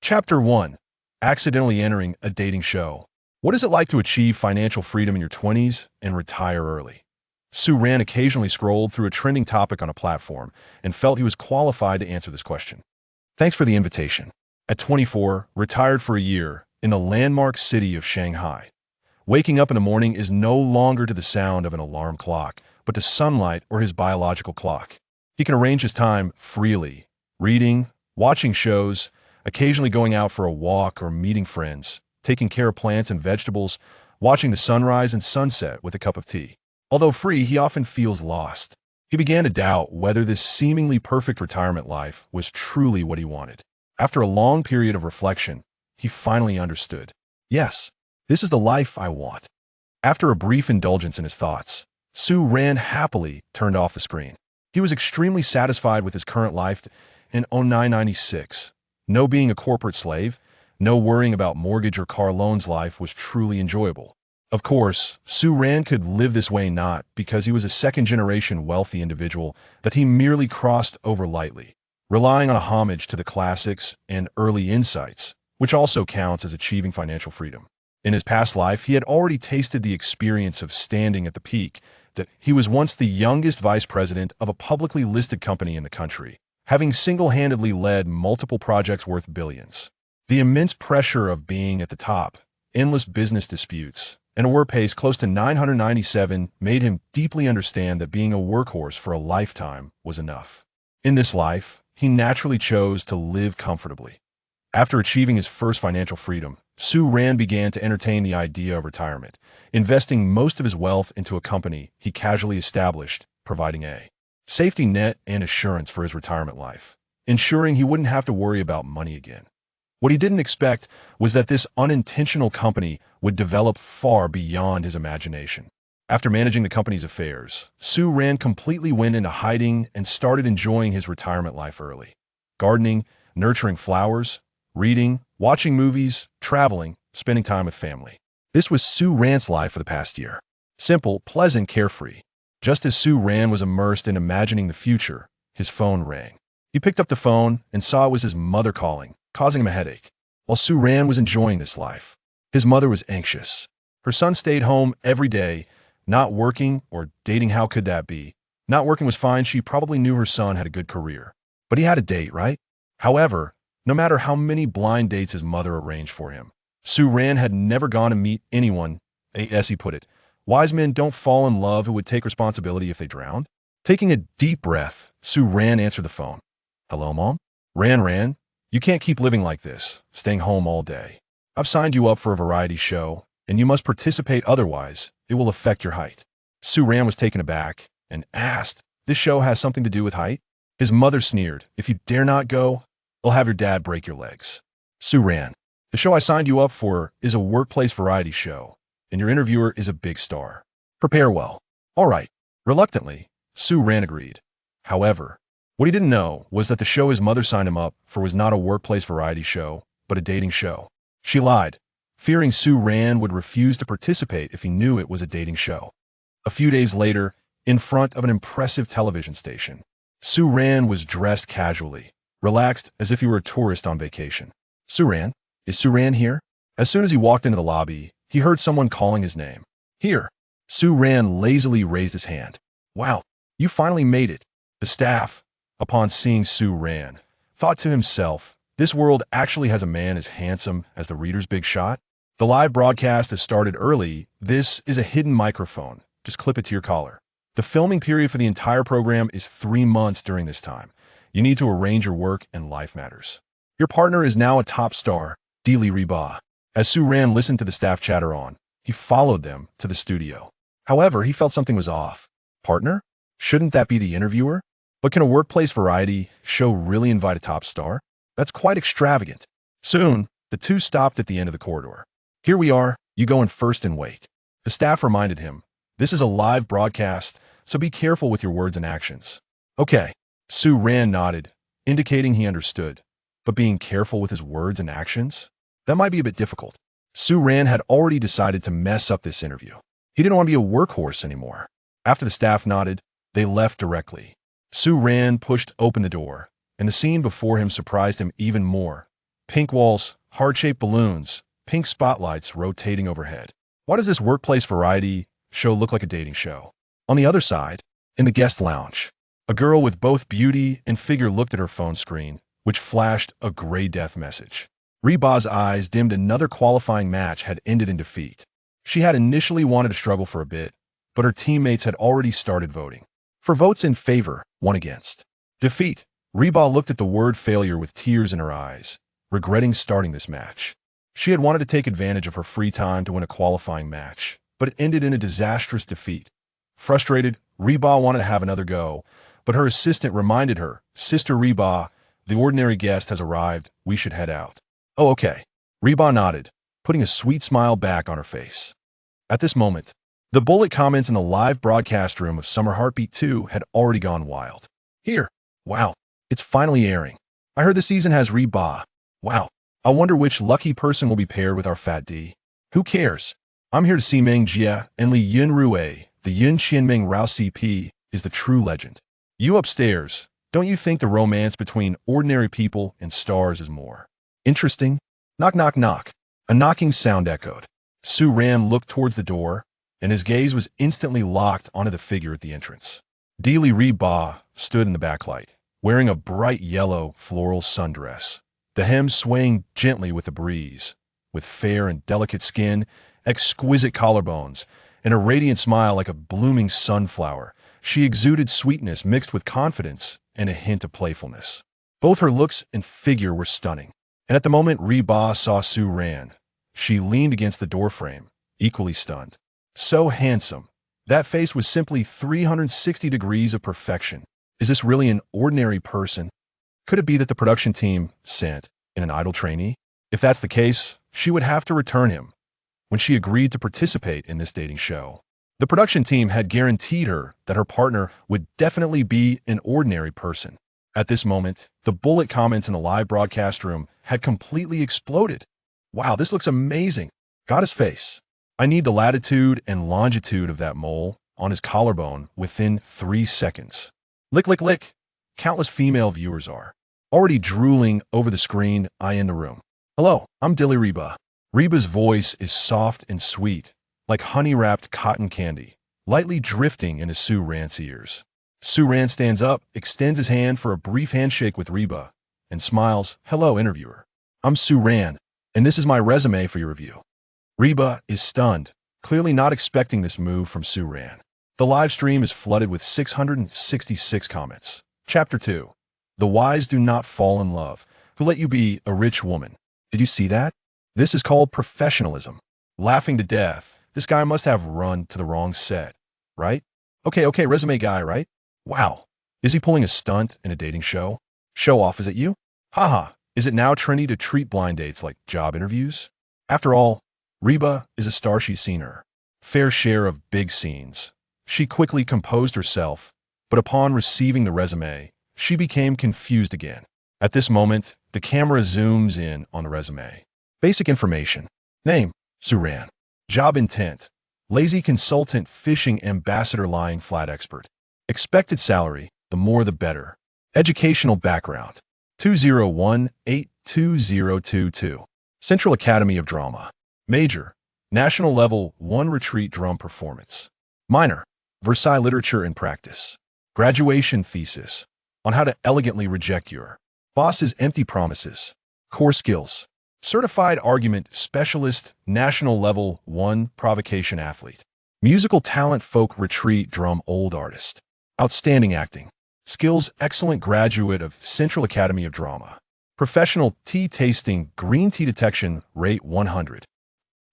Chapter 1. Accidentally entering a dating show. What is it like to achieve financial freedom in your 20s and retire early? Sue Ran occasionally scrolled through a trending topic on a platform and felt he was qualified to answer this question. Thanks for the invitation. At 24, retired for a year in the landmark city of Shanghai. Waking up in the morning is no longer to the sound of an alarm clock, but to sunlight or his biological clock. He can arrange his time freely, reading, watching shows, occasionally going out for a walk or meeting friends, taking care of plants and vegetables, watching the sunrise and sunset with a cup of tea. Although free, he often feels lost. He began to doubt whether this seemingly perfect retirement life was truly what he wanted. After a long period of reflection, he finally understood. Yes, this is the life I want. After a brief indulgence in his thoughts, Sue Ran happily turned off the screen. He was extremely satisfied with his current life in 1996. No being a corporate slave, no worrying about mortgage or car loans. Life was truly enjoyable. Of course, Sue Ran could live this way not because he was a second-generation wealthy individual, but he merely crossed over lightly, relying on a homage to the classics and early insights, which also counts as achieving financial freedom. In his past life, he had already tasted the experience of standing at the peak. That he was once the youngest vice president of a publicly listed company in the country, having single-handedly led multiple projects worth billions. The immense pressure of being at the top, endless business disputes, and a work pace close to 997 made him deeply understand that being a workhorse for a lifetime was enough. In this life, he naturally chose to live comfortably. After achieving his first financial freedom, Sue Ran began to entertain the idea of retirement, investing most of his wealth into a company he casually established, providing a safety net and assurance for his retirement life, ensuring he wouldn't have to worry about money again. What he didn't expect was that this unintentional company would develop far beyond his imagination. After managing the company's affairs, Sue Ran completely went into hiding and started enjoying his retirement life early. Gardening, nurturing flowers, reading, watching movies, traveling, spending time with family. This was Sue Ran's life for the past year. Simple, pleasant, carefree. Just as Sue Ran was immersed in imagining the future, his phone rang. He picked up the phone and saw it was his mother calling, causing him a headache. While Sue Ran was enjoying this life, his mother was anxious. Her son stayed home every day, not working or dating. How could that be? Not working was fine. She probably knew her son had a good career. But he had a date, right? However, no matter how many blind dates his mother arranged for him, Sue Ran had never gone to meet anyone, as he put it. Wise men don't fall in love who would take responsibility if they drowned. Taking a deep breath, Sue Ran answered the phone. Hello, Mom? Ran, you can't keep living like this, staying home all day. I've signed you up for a variety show, and you must participate, otherwise it will affect your height. Sue Ran was taken aback and asked, this show has something to do with height? His mother sneered, if you dare not go, I'll have your dad break your legs. Sue Ran, the show I signed you up for is a workplace variety show, and your interviewer is a big star. Prepare well. All right. Reluctantly, Sue Ran agreed. However, what he didn't know was that the show his mother signed him up for was not a workplace variety show, but a dating show. She lied, fearing Sue Ran would refuse to participate if he knew it was a dating show. A few days later, in front of an impressive television station, Sue Ran was dressed casually, relaxed as if he were a tourist on vacation. Sue Ran? Is Sue Ran here? As soon as he walked into the lobby, he heard someone calling his name. Here. Sue Ran lazily raised his hand. Wow, you finally made it. The staff, upon seeing Sue Ran, thought to himself, this world actually has a man as handsome as the reader's big shot. The live broadcast has started early. This is a hidden microphone. Just clip it to your collar. The filming period for the entire program is 3 months. During this time, you need to arrange your work and life matters. Your partner is now a top star, Diva. As Sue Ran listened to the staff chatter on, he followed them to the studio. However, he felt something was off. Partner? Shouldn't that be the interviewer? But can a workplace variety show really invite a top star? That's quite extravagant. Soon, the two stopped at the end of the corridor. Here we are, you go in first and wait. The staff reminded him, this is a live broadcast, so be careful with your words and actions. Okay. Sue Ran nodded, indicating he understood. But being careful with his words and actions? That might be a bit difficult. Sue Ran had already decided to mess up this interview. He didn't want to be a workhorse anymore. After the staff nodded, they left directly. Sue Ran pushed open the door, and the scene before him surprised him even more. Pink walls, heart-shaped balloons, pink spotlights rotating overhead. Why does this workplace variety show look like a dating show? On the other side, in the guest lounge, a girl with both beauty and figure looked at her phone screen, which flashed a gray death message. Reba's eyes dimmed. Another qualifying match had ended in defeat. She had initially wanted to struggle for a bit, but her teammates had already started voting. For votes in favor, one against. Defeat. Reba looked at the word failure with tears in her eyes, regretting starting this match. She had wanted to take advantage of her free time to win a qualifying match, but it ended in a disastrous defeat. Frustrated, Reba wanted to have another go, but her assistant reminded her, "Sister Reba, the ordinary guest has arrived. We should head out." "Oh, okay." Reba nodded, putting a sweet smile back on her face. At this moment, the bullet comments in the live broadcast room of Summer Heartbeat 2 had already gone wild. "Here. Wow. It's finally airing. I heard the season has Reba. Wow. I wonder which lucky person will be paired with our Fat D. Who cares? I'm here to see Meng Jia and Li Yun Rue. The Yun Qianming Rao CP is the true legend. You upstairs, don't you think the romance between ordinary people and stars is more interesting?" Knock, knock, knock. A knocking sound echoed. Su Ran looked towards the door, and his gaze was instantly locked onto the figure at the entrance. Li Reba stood in the backlight, wearing a bright yellow floral sundress, the hem swaying gently with the breeze. With fair and delicate skin, exquisite collarbones, and a radiant smile like a blooming sunflower, she exuded sweetness mixed with confidence and a hint of playfulness. Both her looks and figure were stunning, and at the moment Reba saw Su Ran, she leaned against the doorframe, equally stunned. So handsome. That face was simply 360 degrees of perfection. Is this really an ordinary person? Could it be that the production team sent in an idol trainee? If that's the case, she would have to return him. When she agreed to participate in this dating show, the production team had guaranteed her that her partner would definitely be an ordinary person. At this moment, the bullet comments in the live broadcast room had completely exploded. "Wow, this looks amazing. Got his face. I need the latitude and longitude of that mole on his collarbone within 3 seconds. Lick, lick, lick." Countless female viewers are already drooling over the screen. I in the room. "Hello, I'm Li Reba." Reba's voice is soft and sweet, like honey-wrapped cotton candy, lightly drifting into Su Ran's ears. Su Ran stands up, extends his hand for a brief handshake with Reba, and smiles. "Hello, interviewer. I'm Su Ran, and this is my resume for your review." Reba is stunned, clearly not expecting this move from Su Ran. The live stream is flooded with 666 comments. Chapter 2. The wise do not fall in love, who let you be a rich woman. Did you see that? This is called professionalism. Laughing to death. This guy must have run to the wrong set, right? Okay, resume guy, right? Wow. Is he pulling a stunt in a dating show? Show off, is it you? Haha, is it now trendy to treat blind dates like job interviews? After all, Reba is a star. She's seen her fair share of big scenes. She quickly composed herself, but upon receiving the resume, she became confused again. At this moment, the camera zooms in on the resume. Basic information. Name, Su Ran. Job intent, lazy consultant fishing ambassador lying flat expert. Expected salary, the more the better. Educational background, 201-82022. Central Academy of Drama. Major, National Level 1 Retreat Drum Performance. Minor, Versailles Literature and Practice. Graduation thesis, on how to elegantly reject your boss's empty promises. Core skills, Certified Argument Specialist, National Level 1 Provocation Athlete. Musical talent, folk retreat drum old artist. Outstanding acting skills, excellent graduate of Central Academy of Drama. Professional tea tasting, green tea detection, rate 100.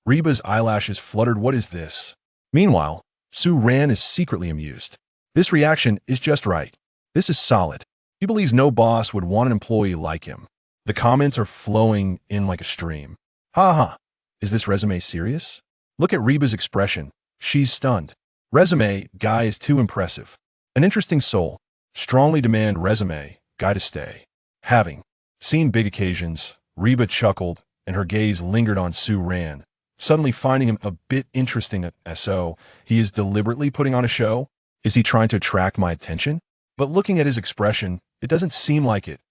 Reba's eyelashes fluttered. What is this? Meanwhile, Su Ran is secretly amused. This reaction is just right. This is solid. He believes no boss would want an employee like him. The comments are flowing in like a stream. Ha. Is this resume serious? Look at Reba's expression. She's stunned. Resume guy is too impressive. An interesting soul. Strongly demand resume guy to stay. Having seen big occasions, Reba chuckled, and her gaze lingered on Su Ran, suddenly finding him a bit interesting. So, he is deliberately putting on a show? Is he trying to attract my attention? But looking at his expression, it doesn't seem like it.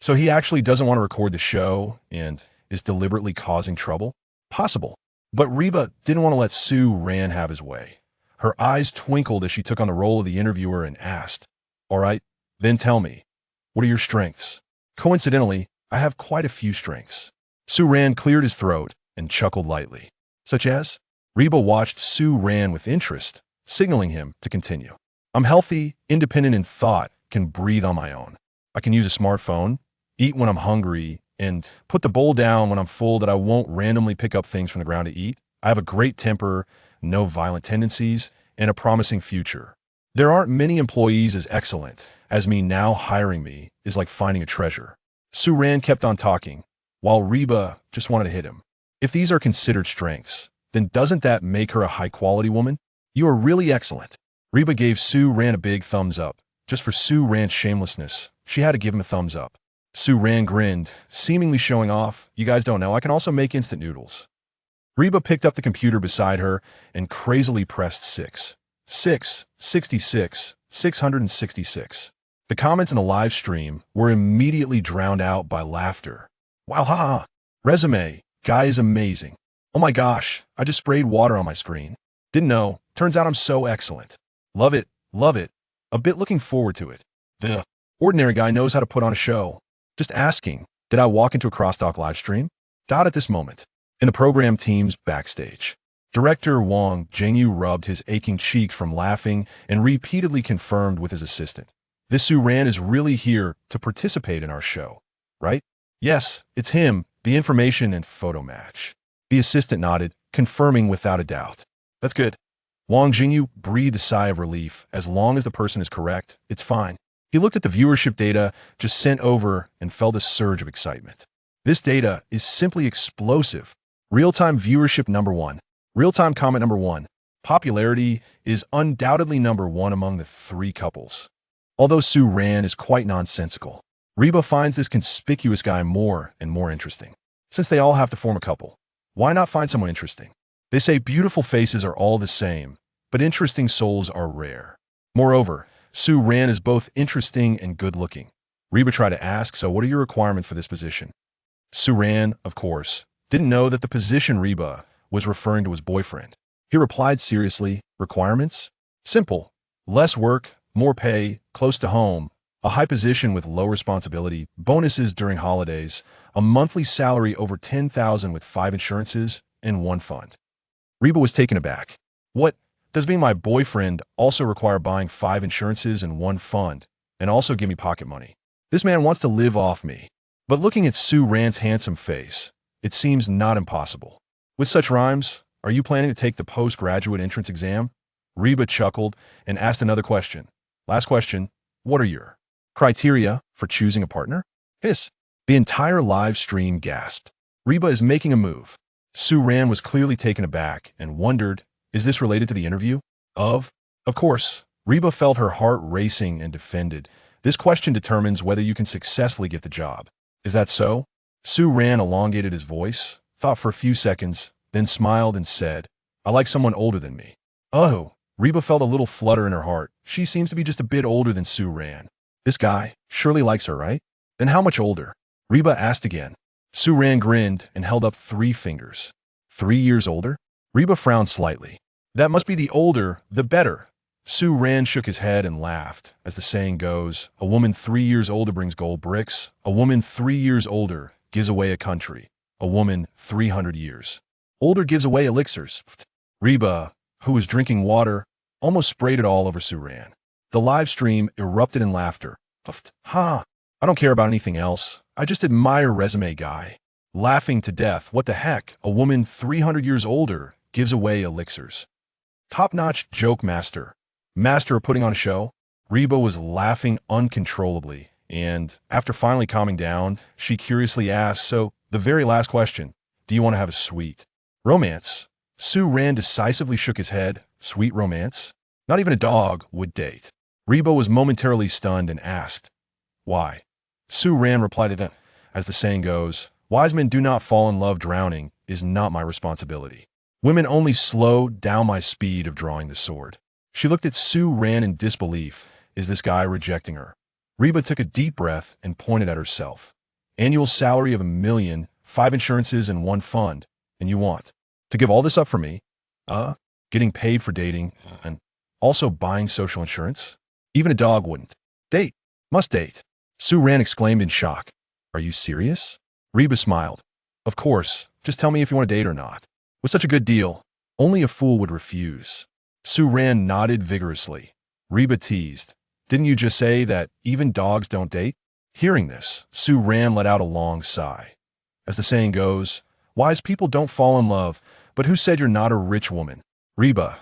So he actually doesn't want to record the show and is deliberately causing trouble? Possible. But Reba didn't want to let Sue Ran have his way. Her eyes twinkled as she took on the role of the interviewer and asked, "All right, then tell me, what are your strengths?" Coincidentally, I have quite a few strengths. Sue Ran cleared his throat and chuckled lightly. Such as? Reba watched Sue Ran with interest, signaling him to continue. I'm healthy, independent in thought, can breathe on my own. I can use a smartphone, eat when I'm hungry, and put the bowl down when I'm full that I won't randomly pick up things from the ground to eat. I have a great temper, no violent tendencies, and a promising future. There aren't many employees as excellent as me. Now hiring me is like finding a treasure. Sue Ran kept on talking, while Reba just wanted to hit him. If these are considered strengths, then doesn't that make her a high-quality woman? You are really excellent. Reba gave Sue Ran a big thumbs up. Just for Sue Ran's shamelessness, she had to give him a thumbs up. Sue Ran grinned, seemingly showing off. You guys don't know, I can also make instant noodles. Reba picked up the computer beside her and crazily pressed 666. The comments in the live stream were immediately drowned out by laughter. Wow, haha. Resume. Guy is amazing. Oh my gosh, I just sprayed water on my screen. Didn't know. Turns out I'm so excellent. Love it. Love it. A bit looking forward to it. The ordinary guy knows how to put on a show. Just asking, did I walk into a crosstalk live stream? At this moment. In the program team's backstage, Director Wang Jingyu rubbed his aching cheeks from laughing and repeatedly confirmed with his assistant. This Sue Ran is really here to participate in our show, right? Yes, it's him, the information and photo match. The assistant nodded, confirming without a doubt. That's good. Wang Jingyu breathed a sigh of relief. As long as the person is correct, it's fine. He looked at the viewership data just sent over and felt a surge of excitement. This data is simply explosive. Real-time viewership #1. Real-time comment #1. Popularity is undoubtedly #1 among the three couples. Although Sue Ran is quite nonsensical, Reba finds this conspicuous guy more and more interesting. Since they all have to form a couple, why not find someone interesting? They say beautiful faces are all the same, but interesting souls are rare. Moreover, Sue Ran is both interesting and good-looking. Reba tried to ask, so what are your requirements for this position? Sue Ran, of course, didn't know that the position Reba was referring to his boyfriend. He replied seriously, requirements? Simple. Less work, more pay, close to home, a high position with low responsibility, bonuses during holidays, a monthly salary over $10,000 with 5 insurances and 1 fund. Reba was taken aback. What? Does being my boyfriend also require buying 5 insurances and 1 fund, and also give me pocket money? This man wants to live off me. But looking at Sue Ran's handsome face, it seems not impossible. With such rhymes, are you planning to take the postgraduate entrance exam? Reba chuckled and asked another question. Last question, what are your criteria for choosing a partner? Hiss. The entire live stream gasped. Reba is making a move. Sue Ran was clearly taken aback and wondered, is this related to the interview? Of course. Reba felt her heart racing and defended. This question determines whether you can successfully get the job. Is that so? Sue Ran elongated his voice, thought for a few seconds, then smiled and said, I like someone older than me. Oh, Reba felt a little flutter in her heart. She seems to be just a bit older than Sue Ran. This guy surely likes her, right? Then how much older? Reba asked again. Sue Ran grinned and held up 3 fingers. 3 years older? Reba frowned slightly. That must be the older, the better. Sue Ran shook his head and laughed. As the saying goes, a woman 3 years older brings gold bricks. A woman 3 years older gives away a country. A woman 300 years older gives away elixirs. Reba, who was drinking water, almost sprayed it all over Sue Ran. The live stream erupted in laughter. Ha! I don't care about anything else. I just admire resume guy. Laughing to death. What the heck? A woman 300 years older gives away elixirs. Top-notch joke master. Master of putting on a show. Reba was laughing uncontrollably, and after finally calming down, she curiously asked, so, the very last question, do you want to have a sweet romance? Sue Ran decisively shook his head. Sweet romance? Not even a dog would date. Reba was momentarily stunned and asked, why? Sue Ran replied, as the saying goes, wise men do not fall in love. Drowning is not my responsibility. Women only slow down my speed of drawing the sword. She looked at Sue Ran in disbelief. Is this guy rejecting her? Reba took a deep breath and pointed at herself. annual salary of 1 million, 5 insurances and 1 fund, and you want to give all this up for me? Getting paid for dating and also buying social insurance? Even a dog wouldn't. Date. Must date. Sue Ran exclaimed in shock. Are you serious? Reba smiled. Of course. Just tell me if you want to date or not. With such a good deal, only a fool would refuse. Sue Ran nodded vigorously. Reba teased. Didn't you just say that even dogs don't date? Hearing this, Sue Ran let out a long sigh. As the saying goes, wise people don't fall in love, but who said you're not a rich woman? Reba.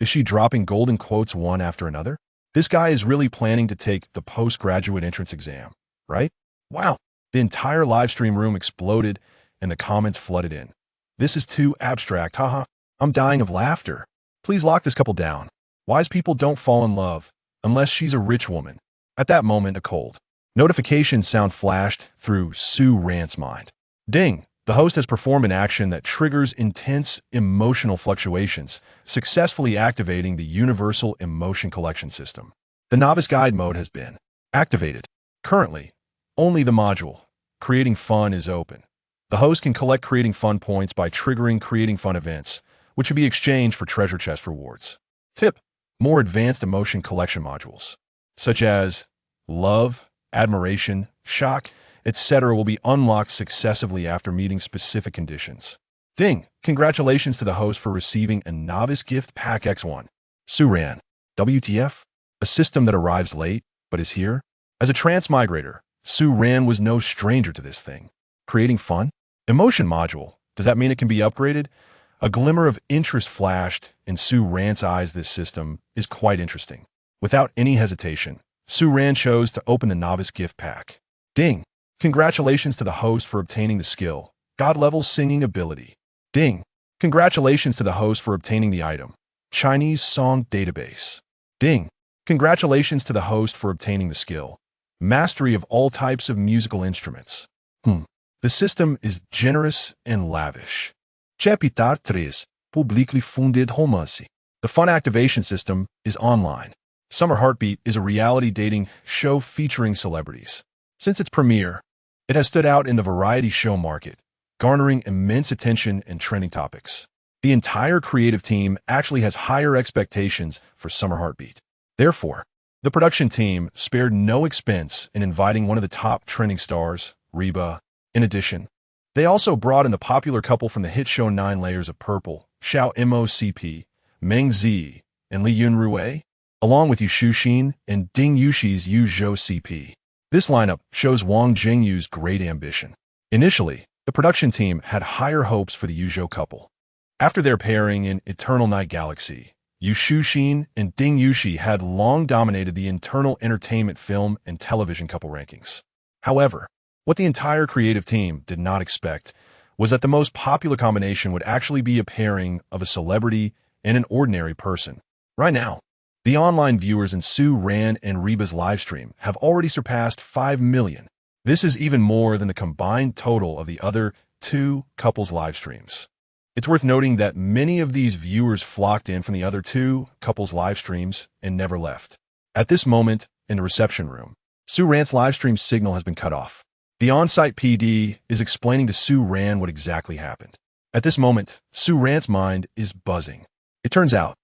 Is she dropping golden quotes one after another? This guy is really planning to take the postgraduate entrance exam, right? Wow. The entire live stream room exploded and the comments flooded in. This is too abstract, haha. I'm dying of laughter. Please lock this couple down. Wise people don't fall in love unless she's a rich woman. At that moment, a cold notification sound flashed through Sue Ran's mind. Ding! The host has performed an action that triggers intense emotional fluctuations, successfully activating the Universal Emotion Collection System. The Novice Guide mode has been activated. Currently, only the module Creating Fun is open. The host can collect Creating Fun points by triggering Creating Fun events, which will be exchanged for treasure chest rewards. Tip: more advanced emotion collection modules, such as love, admiration, shock, etc. will be unlocked successively after meeting specific conditions. Ding! Congratulations to the host for receiving a Novice Gift Pack X1. Sue Ran. WTF? A system that arrives late, but is here? As a transmigrator, Sue Ran was no stranger to this thing. Creating Fun? Emotion module. Does that mean it can be upgraded? A glimmer of interest flashed in Sue Ran's eyes. This system is quite interesting. Without any hesitation, Sue Ran chose to open the Novice Gift Pack. Ding! Congratulations to the host for obtaining the skill, God-level singing ability. Ding! Congratulations to the host for obtaining the item, Chinese Song Database. Ding! Congratulations to the host for obtaining the skill, Mastery of all types of musical instruments. The system is generous and lavish. Chapitar 3. Publicly funded romance. The fun activation system is online. Summer Heartbeat is a reality dating show featuring celebrities. Since its premiere, it has stood out in the variety show market, garnering immense attention and trending topics. The entire creative team actually has higher expectations for Summer Heartbeat. Therefore, the production team spared no expense in inviting one of the top trending stars, Reba. In addition, they also brought in the popular couple from the hit show 9 Layers of Purple, Xiao Mo-CP, Meng Zi, and Li Yunrui, along with Yu Shuxin and Ding Yushi's Yu Zhou-CP. This lineup shows Wang Jingyu's great ambition. Initially, the production team had higher hopes for the Yu Zhou couple. After their pairing in Eternal Night Galaxy, Yu Shuxin and Ding Yushi had long dominated the internal entertainment film and television couple rankings. However, what the entire creative team did not expect was that the most popular combination would actually be a pairing of a celebrity and an ordinary person. Right now, the online viewers in Sue Ran and Reba's livestream have already surpassed 5 million. This is even more than the combined total of the other 2 couples' livestreams. It's worth noting that many of these viewers flocked in from the other 2 couples' livestreams and never left. At this moment, in the reception room, Sue Ran's livestream signal has been cut off. The on-site PD is explaining to Sue Ran what exactly happened. At this moment, Sue Ran's mind is buzzing. It turns out,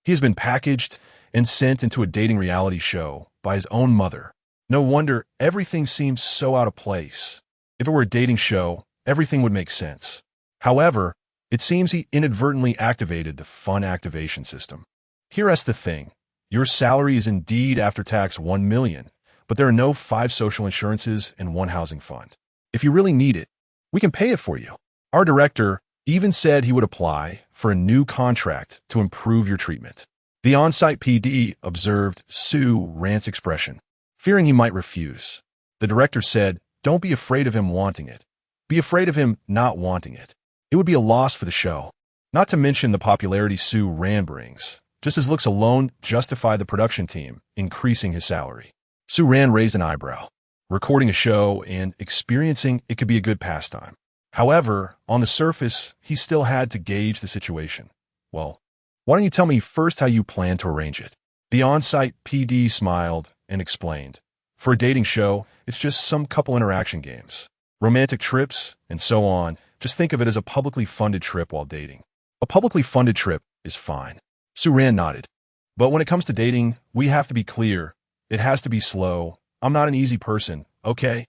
he has been packaged and sent into a dating reality show by his own mother. No wonder everything seems so out of place. If it were a dating show, everything would make sense. However, it seems he inadvertently activated the fun activation system. Here's the thing. Your salary is indeed after tax 1 million, but there are no 5 social insurances and 1 housing fund. If you really need it, we can pay it for you. Our director even said he would apply for a new contract to improve your treatment. The on-site PD observed Sue Ran's expression, fearing he might refuse. The director said, "Don't be afraid of him wanting it. Be afraid of him not wanting it. It would be a loss for the show." Not to mention the popularity Sue Ran brings. Just his looks alone justify the production team increasing his salary. Sue Ran raised an eyebrow. Recording a show and experiencing it could be a good pastime. However, on the surface, he still had to gauge the situation. Well, why don't you tell me first how you plan to arrange it? The on-site PD smiled and explained. For a dating show, it's just some couple interaction games. Romantic trips, and so on. Just think of it as a publicly funded trip while dating. A publicly funded trip is fine. Suran nodded. But when it comes to dating, we have to be clear. It has to be slow. I'm not an easy person, okay?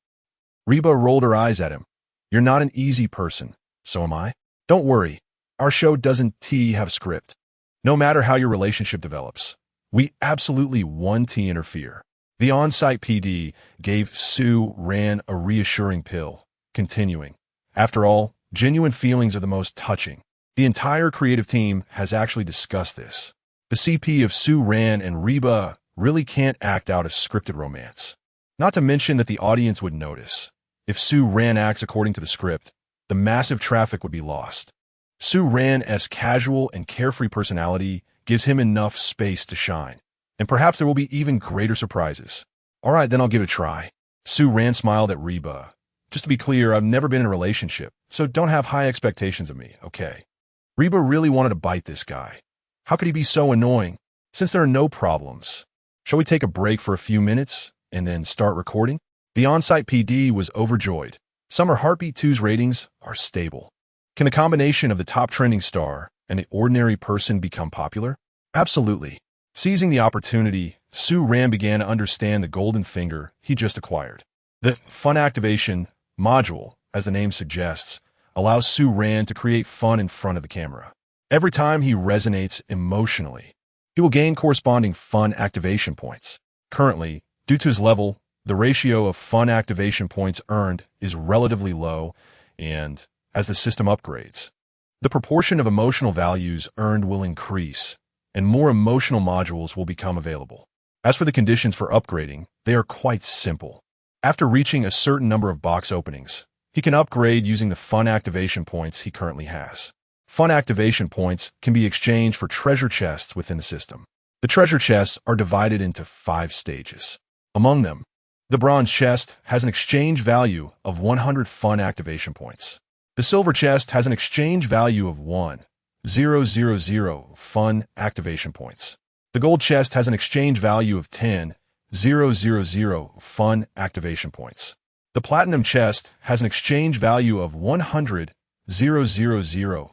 Reba rolled her eyes at him. You're not an easy person. So am I. Don't worry. Our show doesn't have a script. No matter how your relationship develops, we absolutely won't interfere. The on-site PD gave Su-Ran a reassuring pill, continuing. After all, genuine feelings are the most touching. The entire creative team has actually discussed this. The CP of Su-Ran and Reba really can't act out a scripted romance. Not to mention that the audience would notice. If Su-Ran acts according to the script, the massive traffic would be lost. Su-Ran's casual and carefree personality gives him enough space to shine. And perhaps there will be even greater surprises. All right, then I'll give it a try. Su-Ran smiled at Reba. Just to be clear, I've never been in a relationship, so don't have high expectations of me, okay? Reba really wanted to bite this guy. How could he be so annoying? Since there are no problems, shall we take a break for a few minutes and then start recording? The on-site PD was overjoyed. Summer Heartbeat 2's ratings are stable. Can the combination of the top trending star and the ordinary person become popular? Absolutely. Seizing the opportunity, Su-Ran began to understand the golden finger he just acquired. The fun activation module, as the name suggests, allows Su-Ran to create fun in front of the camera. Every time he resonates emotionally, he will gain corresponding fun activation points. Currently, due to his level, the ratio of fun activation points earned is relatively low, and as the system upgrades, the proportion of emotional values earned will increase, and more emotional modules will become available. As for the conditions for upgrading, they are quite simple. After reaching a certain number of box openings, he can upgrade using the fun activation points he currently has. Fun activation points can be exchanged for treasure chests within the system. The treasure chests are divided into 5 stages. Among them, the bronze chest has an exchange value of 100 fun activation points. The silver chest has an exchange value of 1,000 fun activation points. The gold chest has an exchange value of 10,000 fun activation points. The platinum chest has an exchange value of 100,000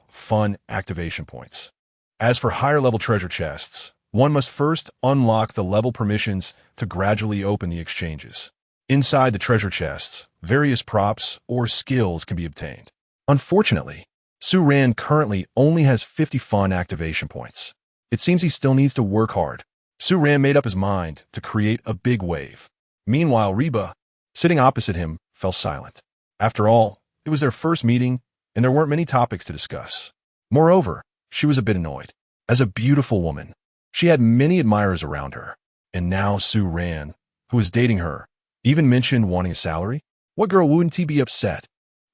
fun activation points. As for higher level treasure chests, one must first unlock the level permissions to gradually open the exchanges. Inside the treasure chests, various props or skills can be obtained. Unfortunately, Su-Ran currently only has 50 fun activation points. It seems he still needs to work hard. Su-Ran made up his mind to create a big wave. Meanwhile, Reba, sitting opposite him, fell silent. After all, it was their first meeting, and there weren't many topics to discuss. Moreover, she was a bit annoyed. As a beautiful woman, she had many admirers around her, and now Su-Ran, who was dating her, even mentioned wanting a salary? What girl wouldn't he be upset?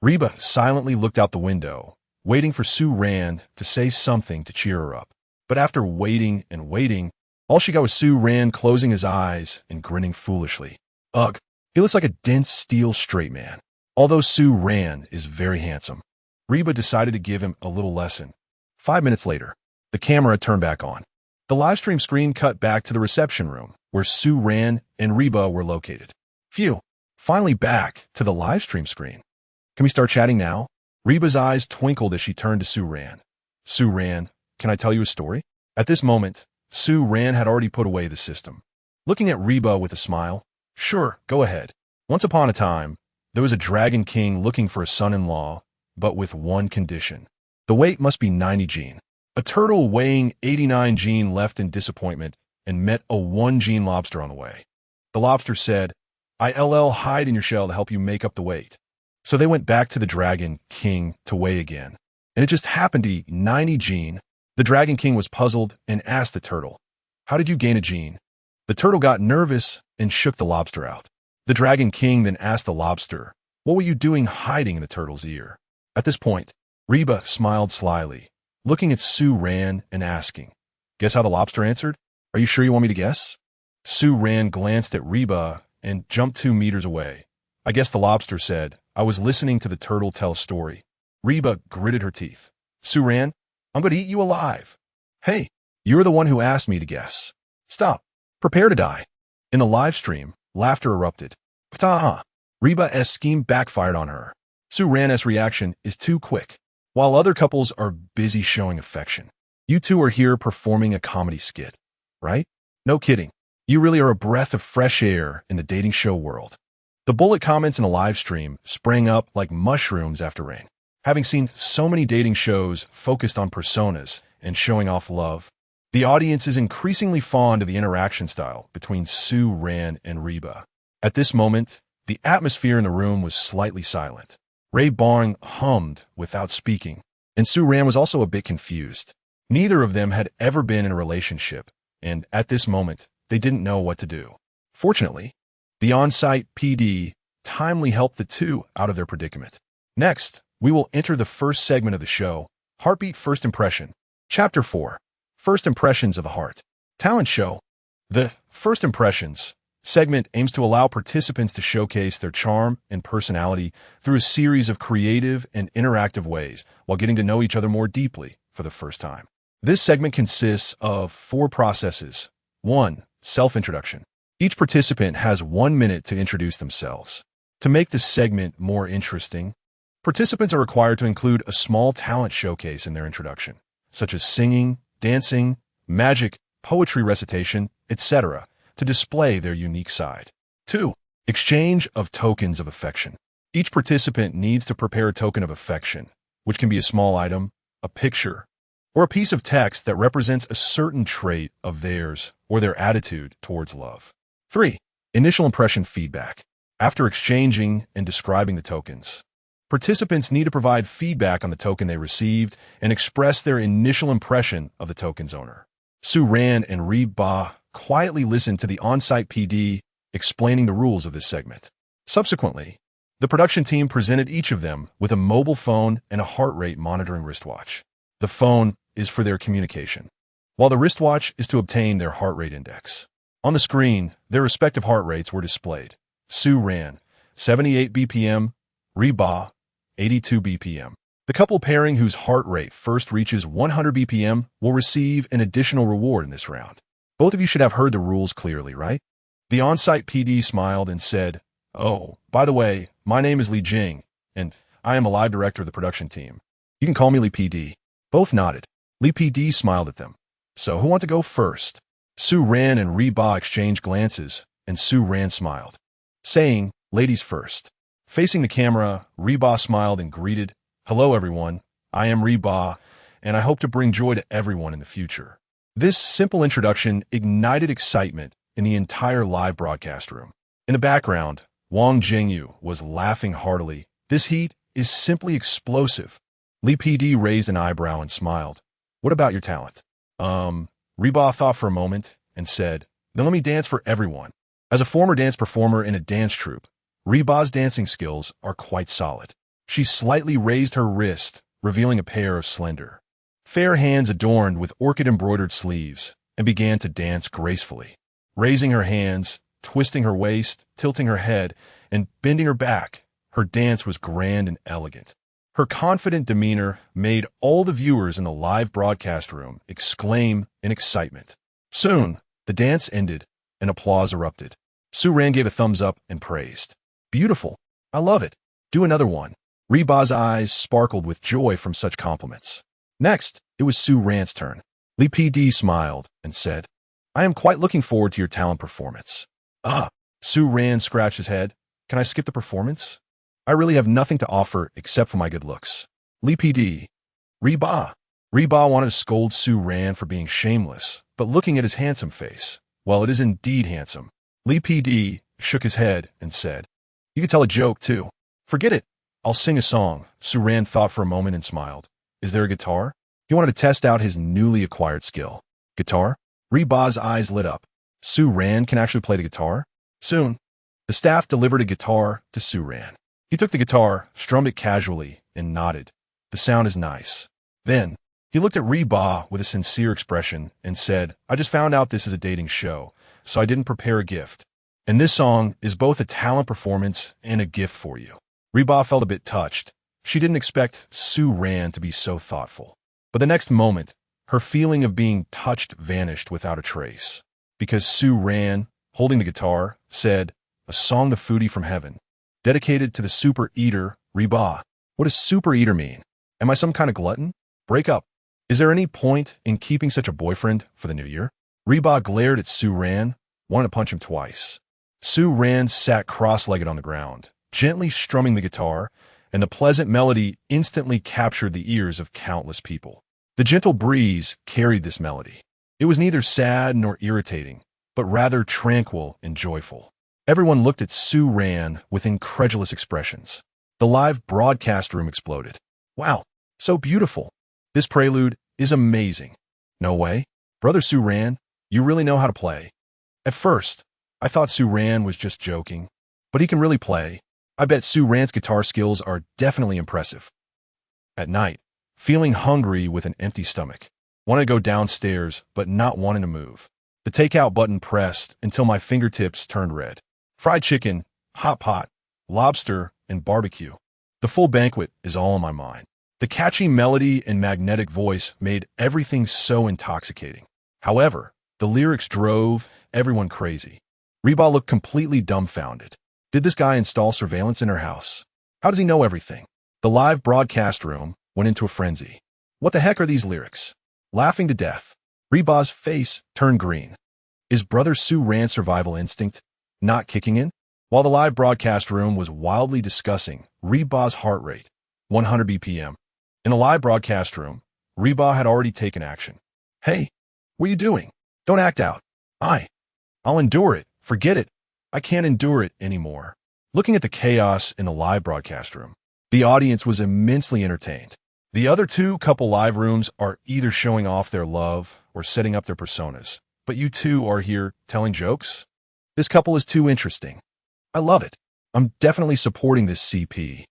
Reba silently looked out the window, waiting for Su-Ran to say something to cheer her up. But after waiting and waiting, all she got was Su-Ran closing his eyes and grinning foolishly. Ugh, he looks like a dense steel straight man. Although Su-Ran is very handsome, Reba decided to give him a little lesson. 5 minutes later, the camera turned back on. The livestream screen cut back to the reception room, where Su-Ran and Reba were located. Phew, finally back to the livestream screen. Can we start chatting now? Reba's eyes twinkled as she turned to Su-Ran. Su-Ran, can I tell you a story? At this moment, Su-Ran had already put away the system. Looking at Reba with a smile, sure, go ahead. Once upon a time, there was a dragon king looking for a son-in-law, but with one condition. The weight must be 90 gene. A turtle weighing 89 gene left in disappointment and met a 1 gene lobster on the way. The lobster said, "I'll hide in your shell to help you make up the weight." So they went back to the dragon king to weigh again, and it just happened to be 90 gene. The dragon king was puzzled and asked the turtle, "How did you gain a gene?" The turtle got nervous and shook the lobster out. The dragon king then asked the lobster, "What were you doing hiding in the turtle's ear?" At this point, Reba smiled slyly, looking at Su-Ran and asking, "Guess how the lobster answered? Are you sure you want me to guess?" Su-Ran glanced at Reba and jumped 2 meters away. "I guess the lobster said, I was listening to the turtle tell a story." Reba gritted her teeth. "Su-Ran, I'm going to eat you alive." "Hey, you're the one who asked me to guess. Stop. Prepare to die." In the live stream, Laughter erupted. Ptaha! Reba's scheme backfired on her. Su Ran's reaction is too quick. While other couples are busy showing affection, you two are here performing a comedy skit, right? No kidding. You really are a breath of fresh air in the dating show world. The bullet comments in a live stream sprang up like mushrooms after rain. Having seen so many dating shows focused on personas and showing off love, the audience is increasingly fond of the interaction style between Su Ran and Reba. At this moment, the atmosphere in the room was slightly silent. Ray Bong hummed without speaking, and Su Ran was also a bit confused. Neither of them had ever been in a relationship, and at this moment, they didn't know what to do. Fortunately, the on-site PD timely helped the two out of their predicament. Next, we will enter the first segment of the show, Heartbeat First Impression. Chapter 4, First Impressions of a Heart. Talent Show. The First Impressions segment aims to allow participants to showcase their charm and personality through a series of creative and interactive ways while getting to know each other more deeply for the first time. This segment consists of 4 processes. 1. Self-introduction. Each participant has 1 minute to introduce themselves. To make this segment more interesting, participants are required to include a small talent showcase in their introduction, such as singing, dancing, magic, poetry recitation, etc., to display their unique side. 2. Exchange of tokens of affection. Each participant needs to prepare a token of affection, which can be a small item, a picture, or a piece of text that represents a certain trait of theirs or their attitude towards love. 3. Initial impression feedback. After exchanging and describing the tokens, participants need to provide feedback on the token they received and express their initial impression of the token's owner. Su Ran and Reba quietly listened to the on-site PD explaining the rules of this segment. Subsequently, the production team presented each of them with a mobile phone and a heart rate monitoring wristwatch. The phone is for their communication, while the wristwatch is to obtain their heart rate index. On the screen, their respective heart rates were displayed. Su Ran, 78 BPM, Reba, 82 BPM. The couple pairing whose heart rate first reaches 100 BPM will receive an additional reward in this round. Both of you should have heard the rules clearly, right? The on-site PD smiled and said, "Oh, by the way, my name is Li Jing, and I am a live director of the production team. You can call me Li PD." Both nodded. Li PD smiled at them. "So who wants to go first?" Su Ran and Reba exchanged glances, and Su Ran smiled, saying, "Ladies first." Facing the camera, Reba smiled and greeted, "Hello everyone, I am Reba, and I hope to bring joy to everyone in the future." This simple introduction ignited excitement in the entire live broadcast room. In the background, Wang Jingyu was laughing heartily. "This heat is simply explosive." Li PD raised an eyebrow and smiled. "What about your talent?" Reba thought for a moment and said, "Then let me dance for everyone." As a former dance performer in a dance troupe, Reba's dancing skills are quite solid. She slightly raised her wrist, revealing a pair of slender, fair hands adorned with orchid-embroidered sleeves, and began to dance gracefully. Raising her hands, twisting her waist, tilting her head, and bending her back, her dance was grand and elegant. Her confident demeanor made all the viewers in the live broadcast room exclaim in excitement. Soon, the dance ended, and applause erupted. Su Ran gave a thumbs up and praised. "Beautiful. I love it. Do another one." Reba's eyes sparkled with joy from such compliments. Next, it was Su Ran's turn. Li PD smiled and said, "I am quite looking forward to your talent performance." Su Ran scratched his head. "Can I skip the performance? I really have nothing to offer except for my good looks." Li PD. Reba. Reba wanted to scold Su Ran for being shameless, but looking at his handsome face, well, it is indeed handsome. Li PD shook his head and said, "You can tell a joke, too." "Forget it. I'll sing a song." Su Ran thought for a moment and smiled. "Is there a guitar?" He wanted to test out his newly acquired skill. "Guitar?" Reba's eyes lit up. Su Ran can actually play the guitar? Soon, the staff delivered a guitar to Su Ran. He took the guitar, strummed it casually, and nodded. "The sound is nice." Then, he looked at Reba with a sincere expression and said, "I just found out this is a dating show, so I didn't prepare a gift. And this song is both a talent performance and a gift for you." Reba felt a bit touched. She didn't expect Su Ran to be so thoughtful. But the next moment, her feeling of being touched vanished without a trace, because Su Ran, holding the guitar, said, a song the foodie from heaven, dedicated to the super eater, Reba. What does super eater mean? Am I some kind of glutton? Break up. Is there any point in keeping such a boyfriend for the new year? Reba glared at Su Ran, wanted to punch him twice. Su Ran sat cross-legged on the ground, gently strumming the guitar, and the pleasant melody instantly captured the ears of countless people. The gentle breeze carried this melody. It was neither sad nor irritating, but rather tranquil and joyful. Everyone looked at Su Ran with incredulous expressions. The live broadcast room exploded. Wow, so beautiful. This prelude is amazing. No way. Brother Su Ran, you really know how to play. At first, I thought Su Ran was just joking, but he can really play. I bet Su Ran's guitar skills are definitely impressive. At night, feeling hungry with an empty stomach, wanted to go downstairs, but not wanting to move. The takeout button pressed until my fingertips turned red. Fried chicken, hot pot, lobster, and barbecue. The full banquet is all in my mind. The catchy melody and magnetic voice made everything so intoxicating. However, the lyrics drove everyone crazy. Reba looked completely dumbfounded. Did this guy install surveillance in her house? How does he know everything? The live broadcast room went into a frenzy. What the heck are these lyrics? Laughing to death. Reba's face turned green. Is Brother Su Ran's survival instinct not kicking in? While the live broadcast room was wildly discussing Reba's heart rate, 100 BPM. In the live broadcast room, Reba had already taken action. Hey, what are you doing? Don't act out. I'll endure it. Forget it. I can't endure it anymore. Looking at the chaos in the live broadcast room, the audience was immensely entertained. The other two couple live rooms are either showing off their love or setting up their personas. But you two are here telling jokes? This couple is too interesting. I love it. I'm definitely supporting this CP.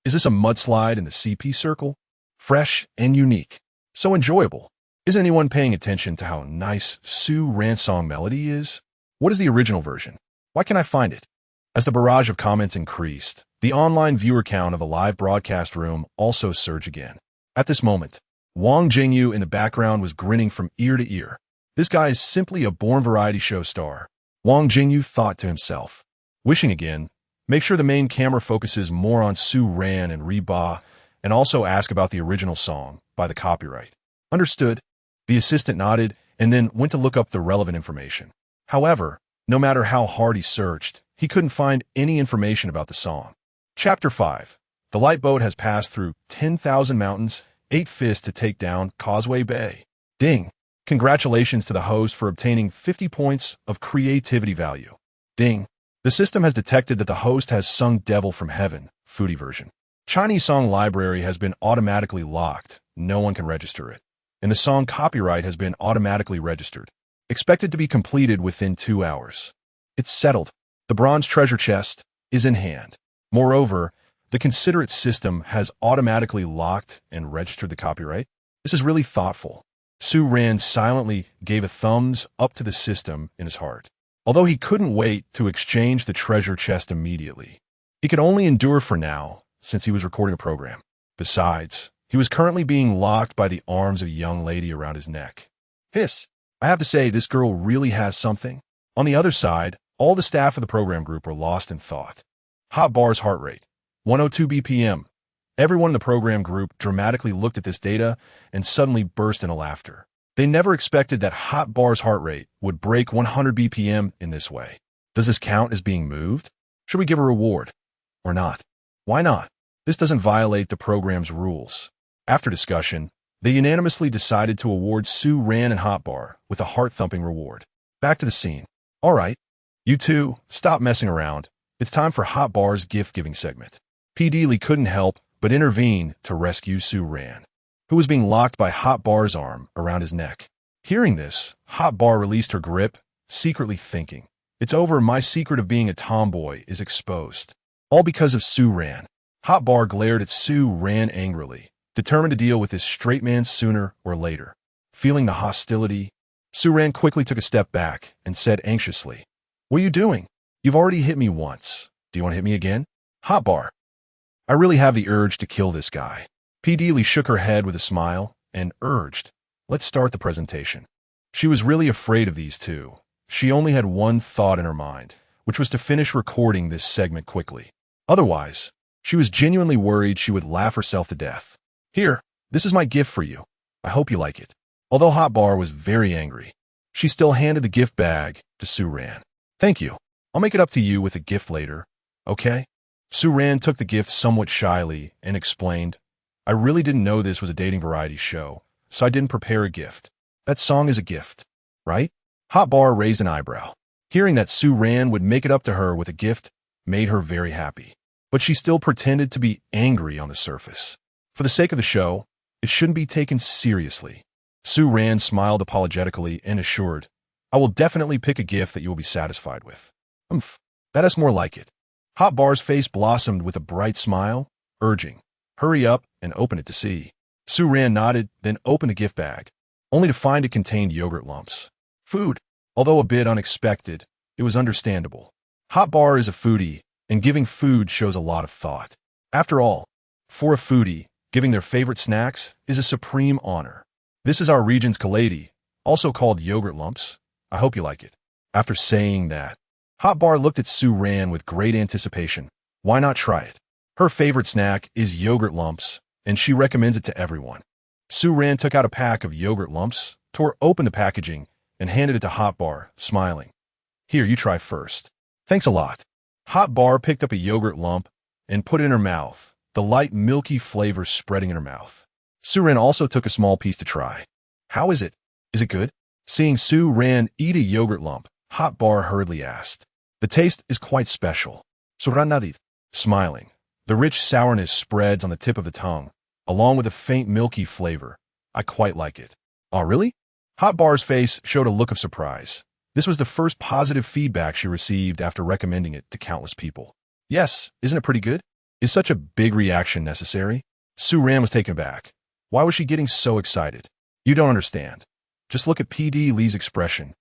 Is this a mudslide in the CP circle? Fresh and unique. So enjoyable. Isn't anyone paying attention to how nice Su Ran's song melody is? What is the original version? Why can't I find it? As the barrage of comments increased, the online viewer count of the live broadcast room also surged again. At this moment, Wang Jingyu in the background was grinning from ear to ear. This guy is simply a born variety show star. Wang Jingyu thought to himself. Wishing again, make sure the main camera focuses more on Su Ran and Reba, and also ask about the original song by the copyright. Understood. The assistant nodded and then went to look up the relevant information. However, no matter how hard he searched, he couldn't find any information about the song. Chapter 5. The light boat has passed through 10,000 mountains, 8 fists to take down Causeway Bay. Ding. Congratulations to the host for obtaining 50 points of creativity value. Ding. The system has detected that the host has sung Devil from Heaven, foodie version. Chinese song library has been automatically locked. No one can register it. And the song copyright has been automatically registered. Expected to be completed within 2 hours. It's settled. The bronze treasure chest is in hand. Moreover, the considerate system has automatically locked and registered the copyright. This is really thoughtful. Su Ran silently gave a thumbs up to the system in his heart. Although he couldn't wait to exchange the treasure chest immediately, he could only endure for now, since he was recording a program. Besides, he was currently being locked by the arms of a young lady around his neck. Hiss! I have to say, this girl really has something. On the other side, all the staff of the program group were lost in thought. Hot Bar's heart rate, 102 BPM. Everyone in the program group dramatically looked at this data and suddenly burst into laughter. They never expected that Hot Bar's heart rate would break 100 BPM in this way. Does this count as being moved? Should we give a reward? Or not? Why not? This doesn't violate the program's rules. After discussion, they unanimously decided to award Su Ran and Hot Bar with a heart-thumping reward. Back to the scene. All right, you two, stop messing around. It's time for Hot Bar's gift-giving segment. P. Dealey couldn't help but intervene to rescue Su Ran, who was being locked by Hot Bar's arm around his neck. Hearing this, Hot Bar released her grip, secretly thinking, "It's over, my secret of being a tomboy is exposed." All because of Su Ran. Hot Bar glared at Su Ran angrily, determined to deal with this straight man sooner or later. Feeling the hostility, Su Ran quickly took a step back and said anxiously, "What are you doing? You've already hit me once. Do you want to hit me again?" Hot Bar. I really have the urge to kill this guy. P. Dealey shook her head with a smile and urged, "Let's start the presentation." She was really afraid of these two. She only had one thought in her mind. which was to finish recording this segment quickly. Otherwise, she was genuinely worried she would laugh herself to death. Here, this is my gift for you. I hope you like it. Although Hotbar was very angry, she still handed the gift bag to Su-ran. Thank you. I'll make it up to you with a gift later, okay? Su-ran took the gift somewhat shyly and explained, I really didn't know this was a dating variety show, so I didn't prepare a gift. That song is a gift, right? Hotbar raised an eyebrow. Hearing that Su-ran would make it up to her with a gift made her very happy. But she still pretended to be angry on the surface. For the sake of the show, it shouldn't be taken seriously. Su-ran smiled apologetically and assured, I will definitely pick a gift that you will be satisfied with. That is more like it. Hotbar's face blossomed with a bright smile, urging, hurry up and open it to see. Su-ran nodded, then opened the gift bag, only to find it contained yogurt lumps. Food. Although a bit unexpected, it was understandable. Hotbar is a foodie, and giving food shows a lot of thought. After all, for a foodie, giving their favorite snacks is a supreme honor. This is our region's kaladi, also called yogurt lumps. I hope you like it. After saying that, Hotbar looked at Su-ran with great anticipation. Why not try it? Her favorite snack is yogurt lumps, and she recommends it to everyone. Su-ran took out a pack of yogurt lumps, tore open the packaging, and handed it to Hotbar, smiling. Here, you try first. Thanks a lot. Hotbar picked up a yogurt lump and put it in her mouth, the light milky flavor spreading in her mouth. Su-ran also took a small piece to try. How is it? Is it good? Seeing Su-ran eat a yogurt lump, Hotbar hurriedly asked. The taste is quite special. Su-ran nodded, smiling. The rich sourness spreads on the tip of the tongue, along with a faint milky flavor. I quite like it. Oh, really? Hotbar's face showed a look of surprise. This was the first positive feedback she received after recommending it to countless people. Yes, isn't it pretty good? Is such a big reaction necessary? Su-ran was taken aback. Why was she getting so excited? You don't understand. Just look at PD Lee's expression,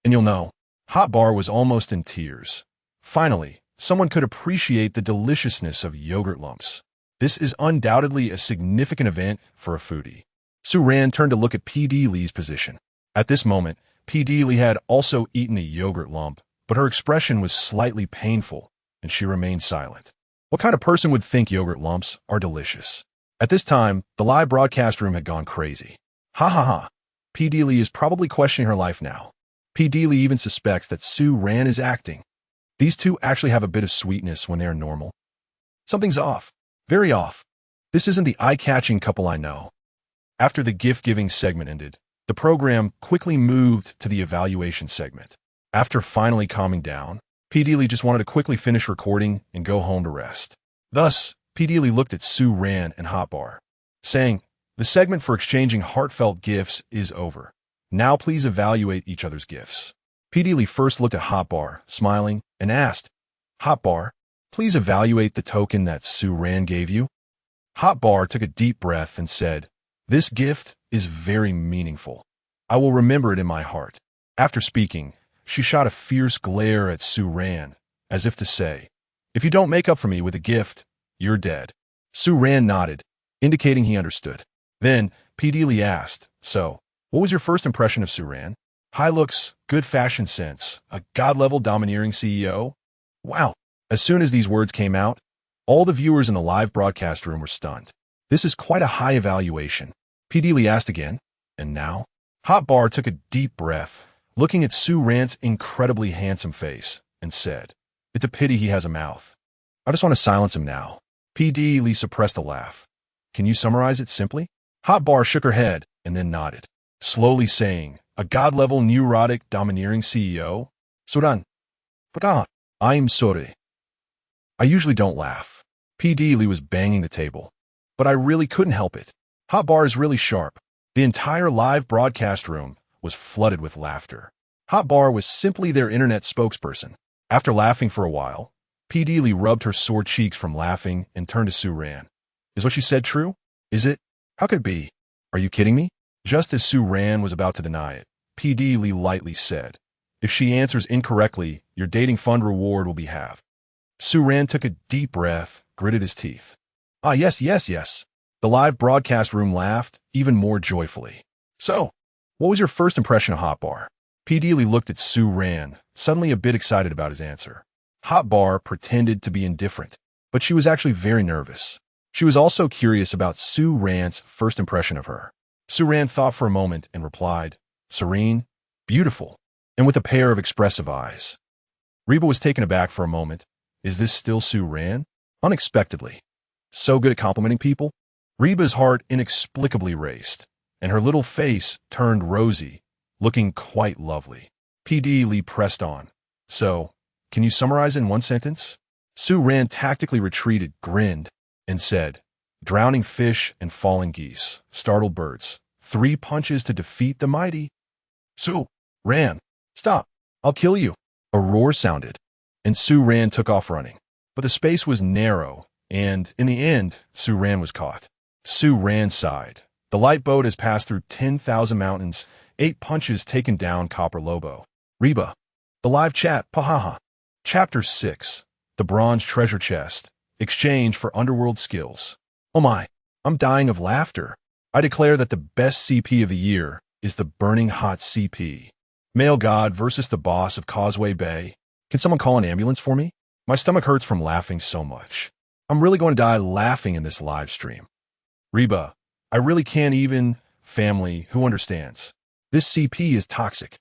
and you'll know. Hotbar was almost in tears. Finally, someone could appreciate the deliciousness of yogurt lumps. This is undoubtedly a significant event for a foodie. Su-ran turned to look at PD Lee's position. At this moment, PD Lee had also eaten a yogurt lump, but her expression was slightly painful, and she remained silent. What kind of person would think yogurt lumps are delicious? At this time, the live broadcast room had gone crazy. Ha ha ha. PD Lee is probably questioning her life now. PD Lee even suspects that Su-ran is acting. These two actually have a bit of sweetness when they are normal. Something's off. Very off. This isn't the eye-catching couple I know. After the gift-giving segment ended, the program quickly moved to the evaluation segment. After finally calming down, PD Lee just wanted to quickly finish recording and go home to rest. Thus, PD Lee looked at Su-ran and Hotbar, saying, the segment for exchanging heartfelt gifts is over. Now please evaluate each other's gifts. PD Lee first looked at Hotbar, smiling, and asked, Hotbar, please evaluate the token that Su-ran gave you. Hotbar took a deep breath and said, this gift is very meaningful. I will remember it in my heart. After speaking, she shot a fierce glare at Su-ran, as if to say, if you don't make up for me with a gift, you're dead. Su-ran nodded, indicating he understood. Then, PD Lee asked, so, what was your first impression of Su-ran? High looks, good fashion sense, a god-level domineering CEO? Wow. As soon as these words came out, all the viewers in the live broadcast room were stunned. This is quite a high evaluation. PD Lee asked again, and now? Hotbar took a deep breath, looking at Su-ran's incredibly handsome face, and said, it's a pity he has a mouth. I just want to silence him now. PD Lee suppressed a laugh. Can you summarize it simply? Hotbar shook her head and then nodded, slowly saying, a god-level neurotic domineering CEO? Suran. But I'm sorry. I usually don't laugh. PD Lee was banging the table, but I really couldn't help it. Hotbar is really sharp. The entire live broadcast room was flooded with laughter. Hotbar was simply their internet spokesperson. After laughing for a while, PD Lee rubbed her sore cheeks from laughing and turned to Su-ran. Is what she said true? Is it? How could it be? Are you kidding me? Just as Su-ran was about to deny it, PD Lee lightly said, if she answers incorrectly, your dating fund reward will be halved. Su-ran took a deep breath, gritted his teeth. Ah, yes. The live broadcast room laughed even more joyfully. So, what was your first impression of Hotbar? PD Lee looked at Su-ran, suddenly a bit excited about his answer. Hot Bar pretended to be indifferent, but she was actually very nervous. She was also curious about Su Ran's first impression of her. Su Ran thought for a moment and replied, serene, beautiful, and with a pair of expressive eyes. Reba was taken aback for a moment. Is this still Su Ran? Unexpectedly. So good at complimenting people? Reba's heart inexplicably raced, and her little face turned rosy, looking quite lovely. P.D. Lee pressed on. So, can you summarize in one sentence? Su Ran tactically retreated, grinned, and said, drowning fish and falling geese, startled birds, 3 punches to defeat the mighty. Su Ran, stop, I'll kill you. A roar sounded, and Su Ran took off running. But the space was narrow, and in the end, Su Ran was caught. Su Ran sighed. The light boat has passed through 10,000 mountains, 8 punches taken down Copper Lobo. Reba. The live chat, pahaha. Chapter 6. The Bronze Treasure Chest. Exchange for Underworld Skills. Oh my, I'm dying of laughter. I declare that the best CP of the year is the Burning Hot CP. Male God versus the boss of Causeway Bay. Can someone call an ambulance for me? My stomach hurts from laughing so much. I'm really going to die laughing in this live stream. Reba, I really can't even. Family, who understands? This CP is toxic.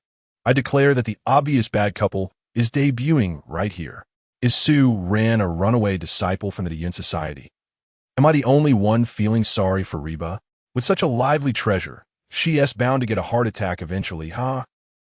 I declare that the obvious bad couple is debuting right here. Is Su Ran a runaway disciple from the Yin Society? Am I the only one feeling sorry for Reba? With such a lively treasure, she is bound to get a heart attack eventually, huh?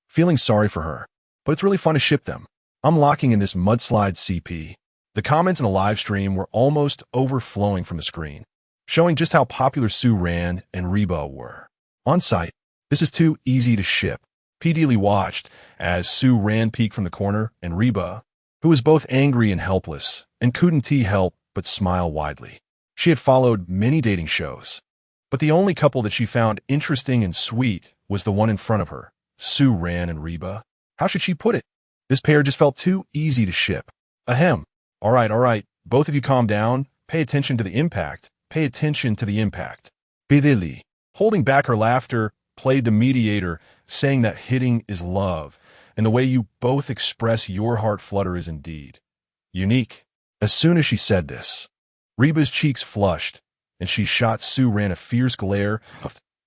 Feeling sorry for her, but it's really fun to ship them. I'm locking in this mudslide CP. The comments in the live stream were almost overflowing from the screen, showing just how popular Su Ran and Reba were. On site, this is too easy to ship. P.D. Lee watched as Su Ran peeked from the corner, and Reba, who was both angry and helpless, and couldn't help but smile widely. She had followed many dating shows, but the only couple that she found interesting and sweet was the one in front of her, Su Ran and Reba. How should she put it? This pair just felt too easy to ship. Ahem. All right, both of you calm down. Pay attention to the impact. Pay attention to the impact. P.D. Lee, holding back her laughter, played the mediator, saying that hitting is love, and the way you both express your heart flutter is indeed unique. As soon as she said this, Reba's cheeks flushed, and she shot Su Ran a fierce glare.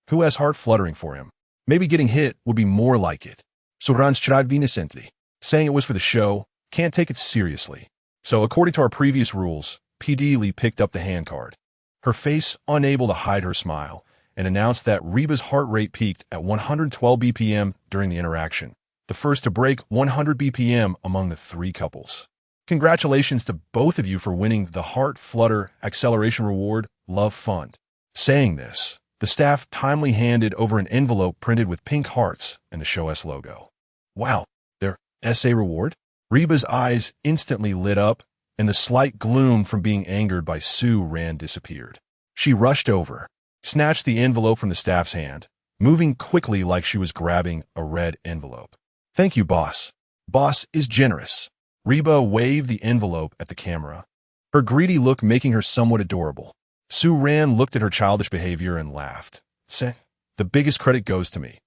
Who has heart fluttering for him? Maybe getting hit would be more like it. Su Ran tried innocently, saying it was for the show, can't take it seriously. So according to our previous rules, P.D. Lee picked up the hand card, her face unable to hide her smile, and announced that Reba's heart rate peaked at 112 BPM during the interaction, the first to break 100 BPM among the 3 couples. Congratulations to both of you for winning the Heart Flutter Acceleration Reward Love Fund. Saying this, the staff timely handed over an envelope printed with pink hearts and the Show S logo. Wow, their SA reward? Reba's eyes instantly lit up, and the slight gloom from being angered by Su Ran disappeared. She rushed over, snatched the envelope from the staff's hand, moving quickly like she was grabbing a red envelope. Thank you, boss. Boss is generous. Reba waved the envelope at the camera, her greedy look making her somewhat adorable. Su Ran looked at her childish behavior and laughed. Say, the biggest credit goes to me.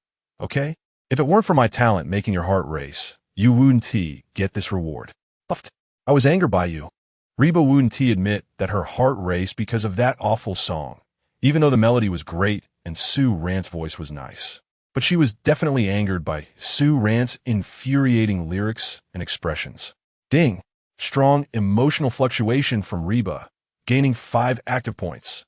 Okay? If it weren't for my talent making your heart race, you wouldn't get this reward. I was angered by you. Reba wouldn't admit that her heart raced because of that awful song, even though the melody was great and Su Ran's voice was nice. But she was definitely angered by Su Ran's infuriating lyrics and expressions. Ding! Strong emotional fluctuation from Reba, gaining 5 active points.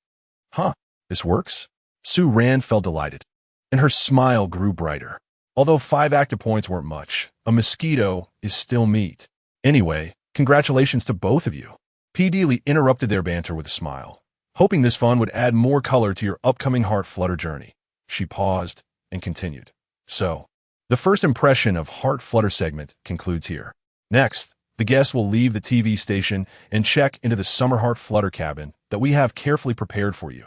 Huh, this works? Su Ran felt delighted, and her smile grew brighter. Although 5 active points weren't much, a mosquito is still meat. Anyway, congratulations to both of you. P.D. Lee interrupted their banter with a smile, hoping this fun would add more color to your upcoming heart flutter journey. She paused and continued. So, the first impression of Heart Flutter segment concludes here. Next, the guests will leave the TV station and check into the Summer Heart Flutter cabin that we have carefully prepared for you.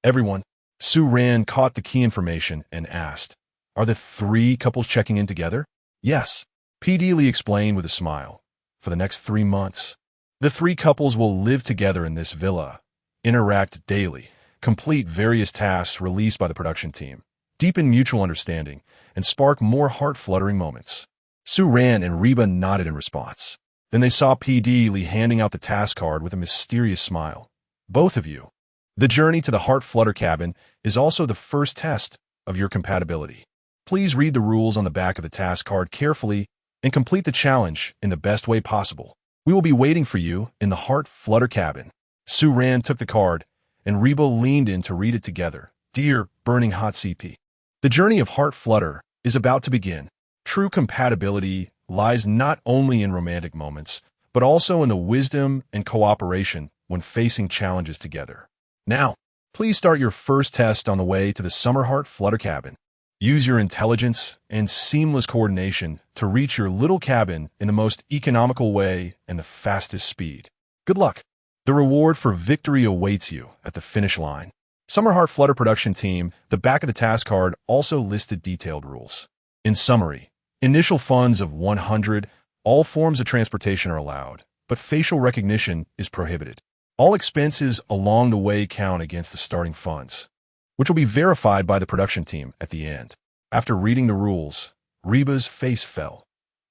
Everyone, Su Ran caught the key information and asked, are the 3 couples checking in together? Yes, P.D. Lee explained with a smile. For the next 3 months, the 3 couples will live together in this villa, interact daily, complete various tasks released by the production team, deepen mutual understanding, and spark more heart-fluttering moments. Su Ran and Reba nodded in response. Then they saw PD Lee handing out the task card with a mysterious smile. Both of you. The journey to the Heart Flutter cabin is also the first test of your compatibility. Please read the rules on the back of the task card carefully and complete the challenge in the best way possible. We will be waiting for you in the Heart Flutter cabin. Su Ran took the card, and Reba leaned in to read it together. Dear Burning Hot CP, the journey of Heart Flutter is about to begin. True compatibility lies not only in romantic moments, but also in the wisdom and cooperation when facing challenges together. Now, please start your first test on the way to the Summer Heart Flutter cabin. Use your intelligence and seamless coordination to reach your little cabin in the most economical way and the fastest speed. Good luck. The reward for victory awaits you at the finish line. Summer Heart Flutter production team, the back of the task card also listed detailed rules. In summary, initial funds of 100, all forms of transportation are allowed, but facial recognition is prohibited. All expenses along the way count against the starting funds, which will be verified by the production team at the end. After reading the rules, Reba's face fell.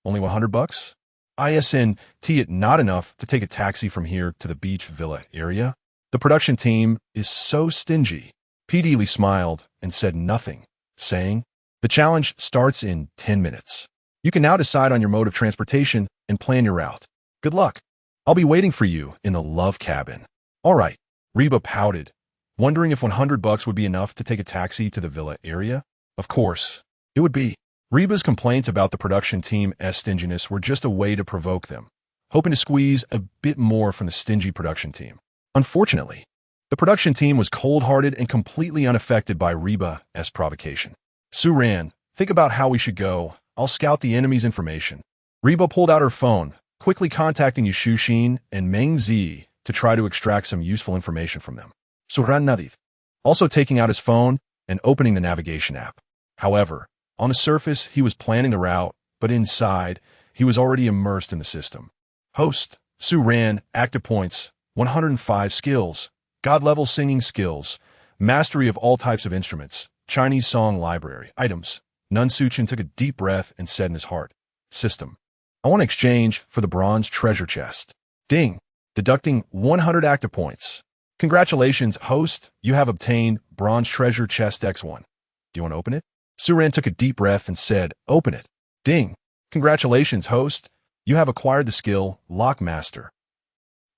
Only $100? ISNT it not enough to take a taxi from here to the beach villa area? The production team is so stingy. PD Lee smiled and said nothing, saying, the challenge starts in 10 minutes. You can now decide on your mode of transportation and plan your route. Good luck. I'll be waiting for you in the love cabin. All right. Reba pouted, wondering if $100 would be enough to take a taxi to the villa area. Of course, it would be. Reba's complaints about the production team's stinginess were just a way to provoke them, hoping to squeeze a bit more from the stingy production team. Unfortunately, the production team was cold-hearted and completely unaffected by Reba's provocation. Su Ran, think about how we should go. I'll scout the enemy's information. Reba pulled out her phone, quickly contacting Yushu Xin and Meng Zi to try to extract some useful information from them. Su Ran nodded, also taking out his phone and opening the navigation app. However, on the surface, he was planning the route, but inside, he was already immersed in the system. Host, Su Ran, active points, 105 skills, God-level singing skills, mastery of all types of instruments, Chinese song library, items. Nun Suchin took a deep breath and said in his heart, system. I want to exchange for the bronze treasure chest. Ding, deducting 100 active points. Congratulations, host, you have obtained bronze treasure chest X1. Do you want to open it? Su Ran took a deep breath and said, open it. Ding, congratulations, host, you have acquired the skill Lockmaster.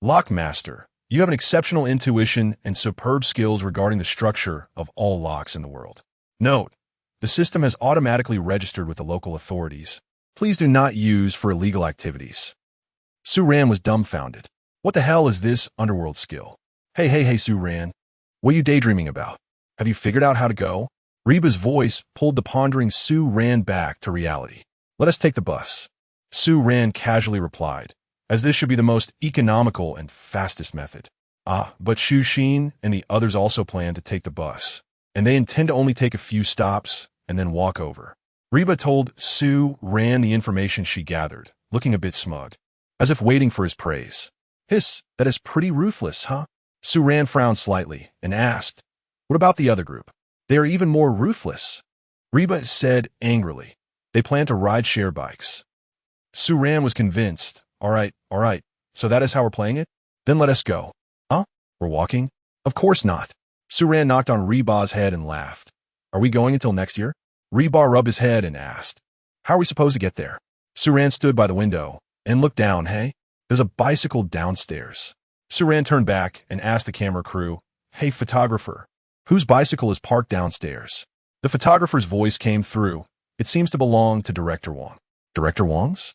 Lockmaster, you have an exceptional intuition and superb skills regarding the structure of all locks in the world. Note, the system has automatically registered with the local authorities. Please do not use for illegal activities. Su Ran was dumbfounded. What the hell is this underworld skill? Hey, Su Ran. What are you daydreaming about? Have you figured out how to go? Reba's voice pulled the pondering Su Ran back to reality. Let us take the bus. Su Ran casually replied, as this should be the most economical and fastest method. But Shu Xin and the others also plan to take the bus, and they intend to only take a few stops and then walk over. Reba told Su Ran the information she gathered, looking a bit smug, as if waiting for his praise. Hiss, that is pretty ruthless, huh? Su Ran frowned slightly and asked, what about the other group? They are even more ruthless. Reba said angrily, they plan to ride share bikes. Su Ran was convinced. All right, so that is how we're playing it? Then let us go. Huh? We're walking? Of course not. Su Ran knocked on Reba's head and laughed. Are we going until next year? Reba rubbed his head and asked, how are we supposed to get there? Su Ran stood by the window and looked down. Hey, there's a bicycle downstairs. Su Ran turned back and asked the camera crew, hey, photographer, whose bicycle is parked downstairs? The photographer's voice came through. It seems to belong to Director Wong. Director Wong's?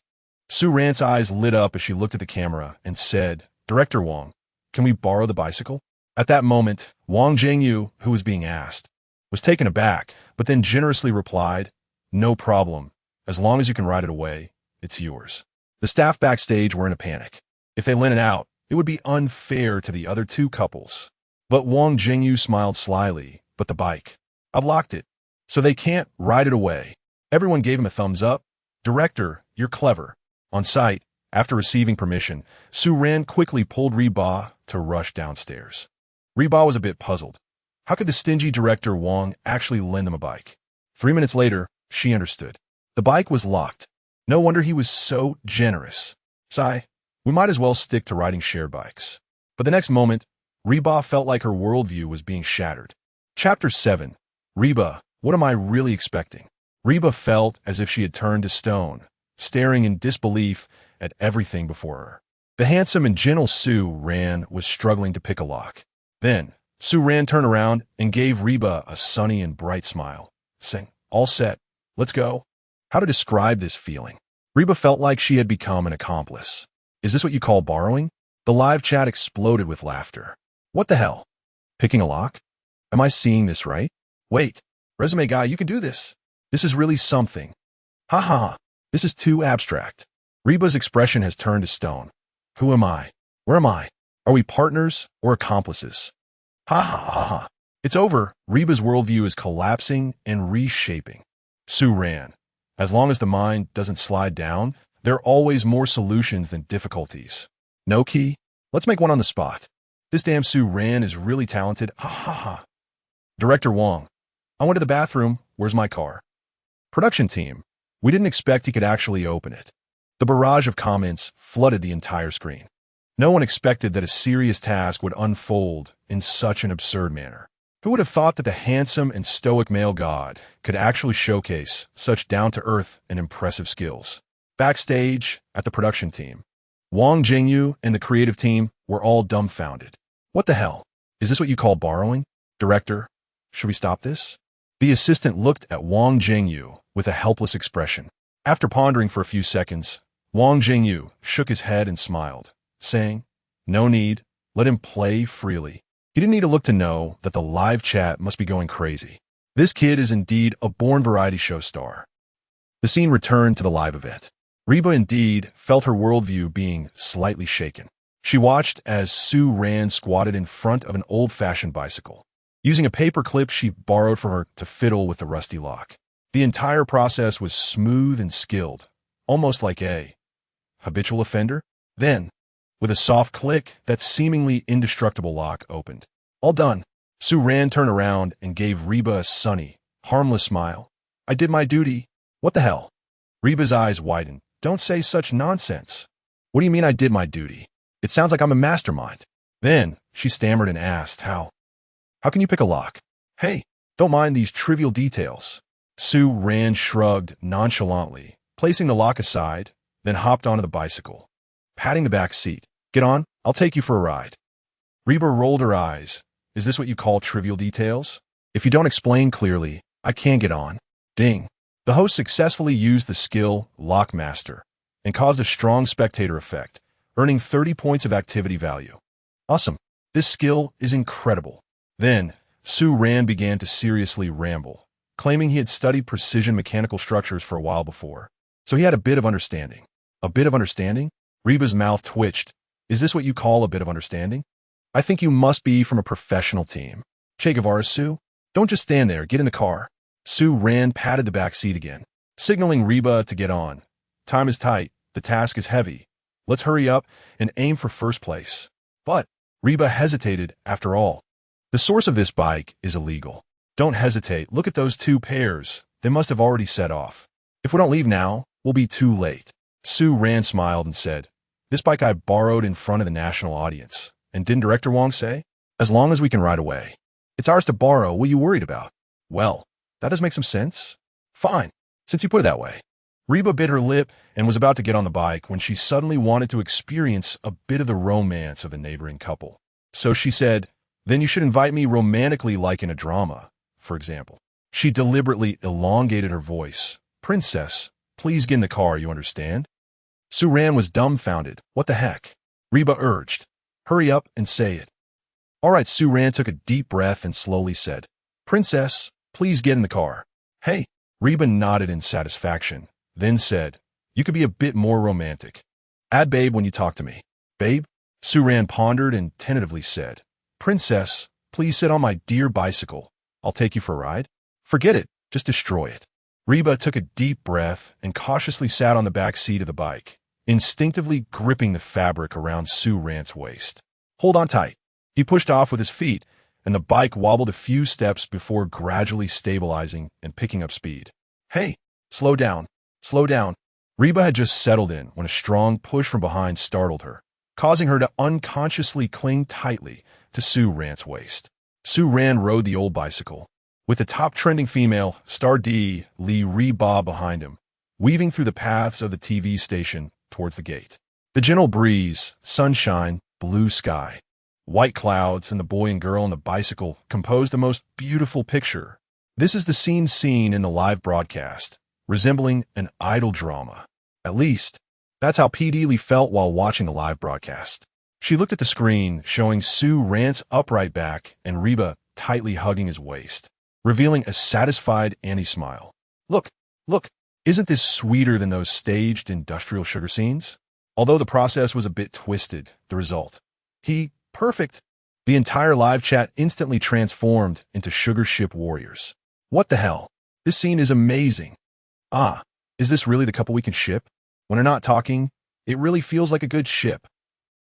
Su Ran's eyes lit up as she looked at the camera and said, Director Wong, can we borrow the bicycle? At that moment, Wang Zhengyu, who was being asked, was taken aback, but then generously replied, no problem. As long as you can ride it away, it's yours. The staff backstage were in a panic. If they lent it out, it would be unfair to the other two couples. But Wang Zhengyu smiled slyly, but the bike. I've locked it, so they can't ride it away. Everyone gave him a thumbs up. Director, you're clever. On site, after receiving permission, Su Ran quickly pulled Reba to rush downstairs. Reba was a bit puzzled. How could the stingy director Wang actually lend them a bike? 3 minutes later, she understood. The bike was locked. No wonder he was so generous. Sigh, We might as well stick to riding shared bikes. But the next moment, Reba felt like her worldview was being shattered. Chapter 7. Reba, what am I really expecting? Reba felt as if she had turned to stone, staring in disbelief at everything before her. The handsome and gentle Sue Ran was struggling to pick a lock. Then, Sue Ran turned around and gave Reba a sunny and bright smile, saying, "All set. Let's go." How to describe this feeling? Reba felt like she had become an accomplice. Is this what you call borrowing? The live chat exploded with laughter. What the hell? Picking a lock? Am I seeing this right? Wait, resume guy, you can do this. This is really something. Ha ha ha. This is too abstract. Reba's expression has turned to stone. Who am I? Where am I? Are we partners or accomplices? Ha ha ha ha. It's over. Reba's worldview is collapsing and reshaping. Sue Ran. As long as the mind doesn't slide down, there are always more solutions than difficulties. No key? Let's make one on the spot. This damn Sue Ran is really talented. Ha ha ha. Director Wong. I went to the bathroom. Where's my car? Production team. We didn't expect he could actually open it. The barrage of comments flooded the entire screen. No one expected that a serious task would unfold in such an absurd manner. Who would have thought that the handsome and stoic male god could actually showcase such down-to-earth and impressive skills? Backstage, at the production team, Wang Jingyu and the creative team were all dumbfounded. What the hell? Is this what you call borrowing? Director, should we stop this? The assistant looked at Wang Jingyu with a helpless expression. After pondering for a few seconds, Wang Jingyu shook his head and smiled, saying, "No need, let him play freely." He didn't need to look to know that the live chat must be going crazy. This kid is indeed a born variety show star. The scene returned to the live event. Reba indeed felt her worldview being slightly shaken. She watched as Sue Ran squatted in front of an old-fashioned bicycle, using a paper clip she borrowed from her to fiddle with the rusty lock. The entire process was smooth and skilled, almost like a habitual offender. Then, with a soft click, that seemingly indestructible lock opened. All done. Sue Ran turned around and gave Reba a sunny, harmless smile. I did my duty. What the hell? Reba's eyes widened. Don't say such nonsense. What do you mean I did my duty? It sounds like I'm a mastermind. Then she stammered and asked, How can you pick a lock? Hey, don't mind these trivial details. Sue Ran shrugged nonchalantly, placing the lock aside, then hopped onto the bicycle, patting the back seat. Get on, I'll take you for a ride. Reba rolled her eyes. Is this what you call trivial details? If you don't explain clearly, I can't get on. Ding. The host successfully used the skill Lockmaster and caused a strong spectator effect, earning 30 points of activity value. Awesome. This skill is incredible. Then, Sue Ran began to seriously ramble, claiming he had studied precision mechanical structures for a while before, so he had a bit of understanding. A bit of understanding? Reba's mouth twitched. Is this what you call a bit of understanding? I think you must be from a professional team. Che Guevara, Sue? Don't just stand there, get in the car. Sue Ran patted the back seat again, signaling Reba to get on. Time is tight, the task is heavy. Let's hurry up and aim for first place. But Reba hesitated after all. The source of this bike is illegal. Don't hesitate, look at those two pairs. They must have already set off. If we don't leave now, we'll be too late. Sue Ran smiled and said, This bike I borrowed in front of the national audience. And didn't Director Wong say? As long as we can ride away. It's ours to borrow, what are you worried about? Well, that does make some sense. Fine, since you put it that way. Reba bit her lip and was about to get on the bike when she suddenly wanted to experience a bit of the romance of the neighboring couple. So she said, Then you should invite me romantically like in a drama, for example. She deliberately elongated her voice. Princess, please get in the car, you understand? Sue Ran was dumbfounded. What the heck? Reba urged. Hurry up and say it. All right, Sue Ran took a deep breath and slowly said, Princess, please get in the car. Hey. Reba nodded in satisfaction, then said, You could be a bit more romantic. Add babe when you talk to me. Babe? Sue Ran pondered and tentatively said, Princess, please sit on my dear bicycle. I'll take you for a ride. Forget it, just destroy it. Reba took a deep breath and cautiously sat on the back seat of the bike, instinctively gripping the fabric around Sue Ran's waist. Hold on tight. He pushed off with his feet, and the bike wobbled a few steps before gradually stabilizing and picking up speed. Hey, slow down, Reba had just settled in when a strong push from behind startled her, causing her to unconsciously cling tightly to Sue Rand's waist. Sue Rand rode the old bicycle, with the top trending female, star D. Lee Reba behind him, weaving through the paths of the TV station towards the gate. The gentle breeze, sunshine, blue sky, white clouds, and the boy and girl on the bicycle composed the most beautiful picture. This is the scene seen in the live broadcast, resembling an idol drama. At least, that's how P. Lee felt while watching the live broadcast. She looked at the screen, showing Sue Rand's upright back and Reba tightly hugging his waist, revealing a satisfied anti-smile. Look, isn't this sweeter than those staged industrial sugar scenes? Although the process was a bit twisted, the result. Perfect. The entire live chat instantly transformed into sugar ship warriors. What the hell? This scene is amazing. Is this really the couple we can ship? When they're not talking, it really feels like a good ship.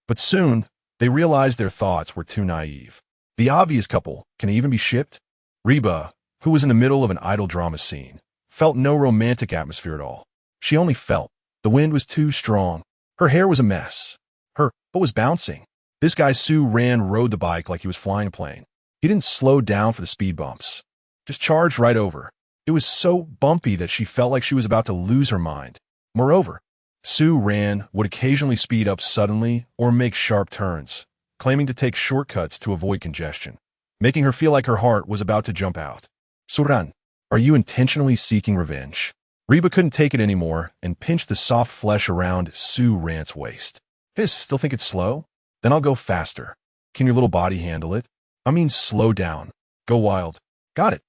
But soon, they realized their thoughts were too naive. The obvious couple can even be shipped? Reba, who was in the middle of an idol drama scene, felt no romantic atmosphere at all. She only felt the wind was too strong. Her hair was a mess. Her butt was bouncing. This guy Sue Rand rode the bike like he was flying a plane. He didn't slow down for the speed bumps. Just charged right over. It was so bumpy that she felt like she was about to lose her mind. Moreover, Sue Rand would occasionally speed up suddenly or make sharp turns, claiming to take shortcuts to avoid congestion, making her feel like her heart was about to jump out. Suran, are you intentionally seeking revenge? Reba couldn't take it anymore and pinched the soft flesh around Sue Rand's waist. Still think it's slow? Then I'll go faster. Can your little body handle it? I mean, slow down. Go wild. Got it.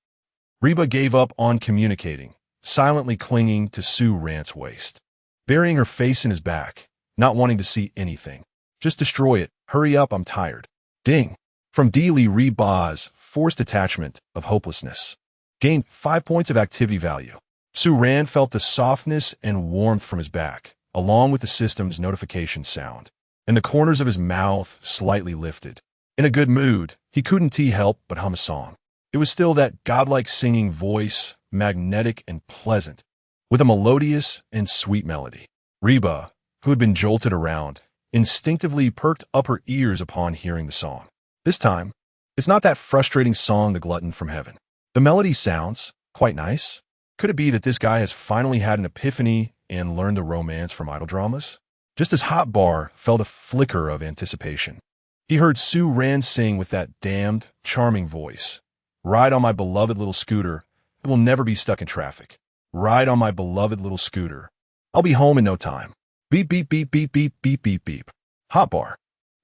Reba gave up on communicating, silently clinging to Sue Rand's waist, burying her face in his back, not wanting to see anything. Just destroy it. Hurry up, I'm tired. Ding. From D. Lee Reba's forced attachment of hopelessness. Gained 5 points of activity value. Sue Rand felt the softness and warmth from his back, along with the system's notification sound, and the corners of his mouth slightly lifted. In a good mood, he couldn't help but hum a song. It was still that godlike singing voice, magnetic and pleasant, with a melodious and sweet melody. Reba, who had been jolted around, instinctively perked up her ears upon hearing the song. This time, it's not that frustrating song, The Glutton from Heaven. The melody sounds quite nice. Could it be that this guy has finally had an epiphany and learned the romance from idol dramas? Just as Hot Bar felt a flicker of anticipation, he heard Sue Rand sing with that damned, charming voice. Ride on my beloved little scooter. It will never be stuck in traffic. Ride on my beloved little scooter. I'll be home in no time. Beep, beep, beep, beep, beep, beep, beep, beep. Hot Bar.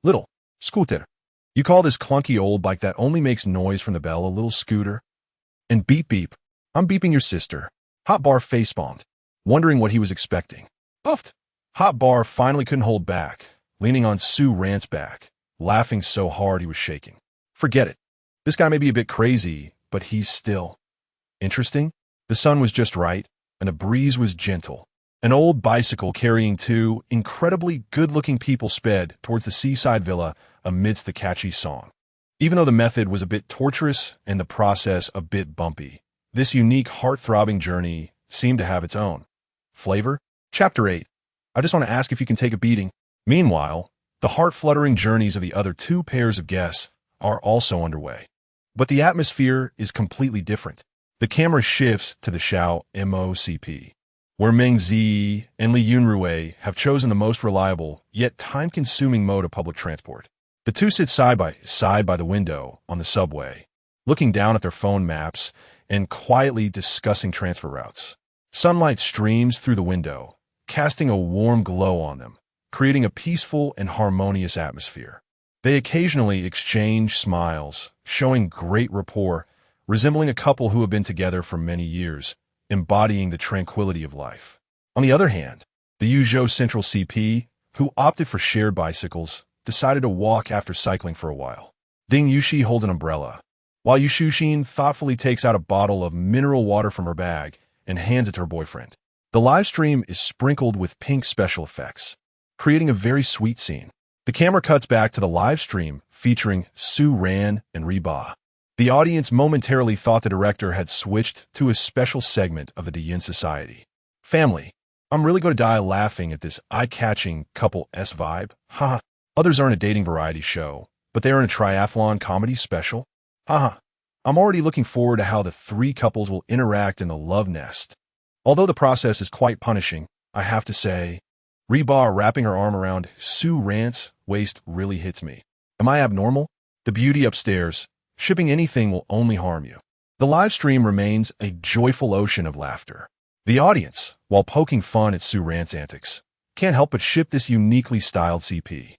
Little. Scooter. You call this clunky old bike that only makes noise from the bell a little scooter? And beep, beep. I'm beeping your sister. Hot Bar facepalmed, wondering what he was expecting. Puffed. Hot Bar finally couldn't hold back, leaning on Sue Rand's back, laughing so hard he was shaking. Forget it. This guy may be a bit crazy, but he's still interesting. The sun was just right, and the breeze was gentle. An old bicycle carrying two incredibly good-looking people sped towards the seaside villa amidst the catchy song. Even though the method was a bit torturous and the process a bit bumpy, this unique heart-throbbing journey seemed to have its own flavor. Chapter 8. I just want to ask if you can take a beating. Meanwhile, the heart-fluttering journeys of the other two pairs of guests are also underway. But the atmosphere is completely different. The camera shifts to the Shao MOCP, where Meng Zi and Li Yunrui have chosen the most reliable, yet time-consuming mode of public transport. The two sit side by side by the window on the subway, looking down at their phone maps and quietly discussing transfer routes. Sunlight streams through the window, casting a warm glow on them, creating a peaceful and harmonious atmosphere. They occasionally exchange smiles, showing great rapport, resembling a couple who have been together for many years, embodying the tranquility of life. On the other hand, the Yuzhou Central CP, who opted for shared bicycles, decided to walk after cycling for a while. Ding Yushi holds an umbrella, while Yushushin thoughtfully takes out a bottle of mineral water from her bag and hands it to her boyfriend. The live stream is sprinkled with pink special effects, creating a very sweet scene. The camera cuts back to the live stream featuring Sue Rand and Reba. The audience momentarily thought the director had switched to a special segment of the Dian Society. Family. I'm really going to die laughing at this eye-catching couple S vibe. Haha. Others are in a dating variety show, but they are in a triathlon comedy special. Haha. I'm already looking forward to how the three couples will interact in the love nest. Although the process is quite punishing, I have to say, Reba wrapping her arm around Sue Rant's waist really hits me. Am I abnormal? The beauty upstairs. Shipping anything will only harm you. The live stream remains a joyful ocean of laughter. The audience, while poking fun at Sue Rant's antics, can't help but ship this uniquely styled CP.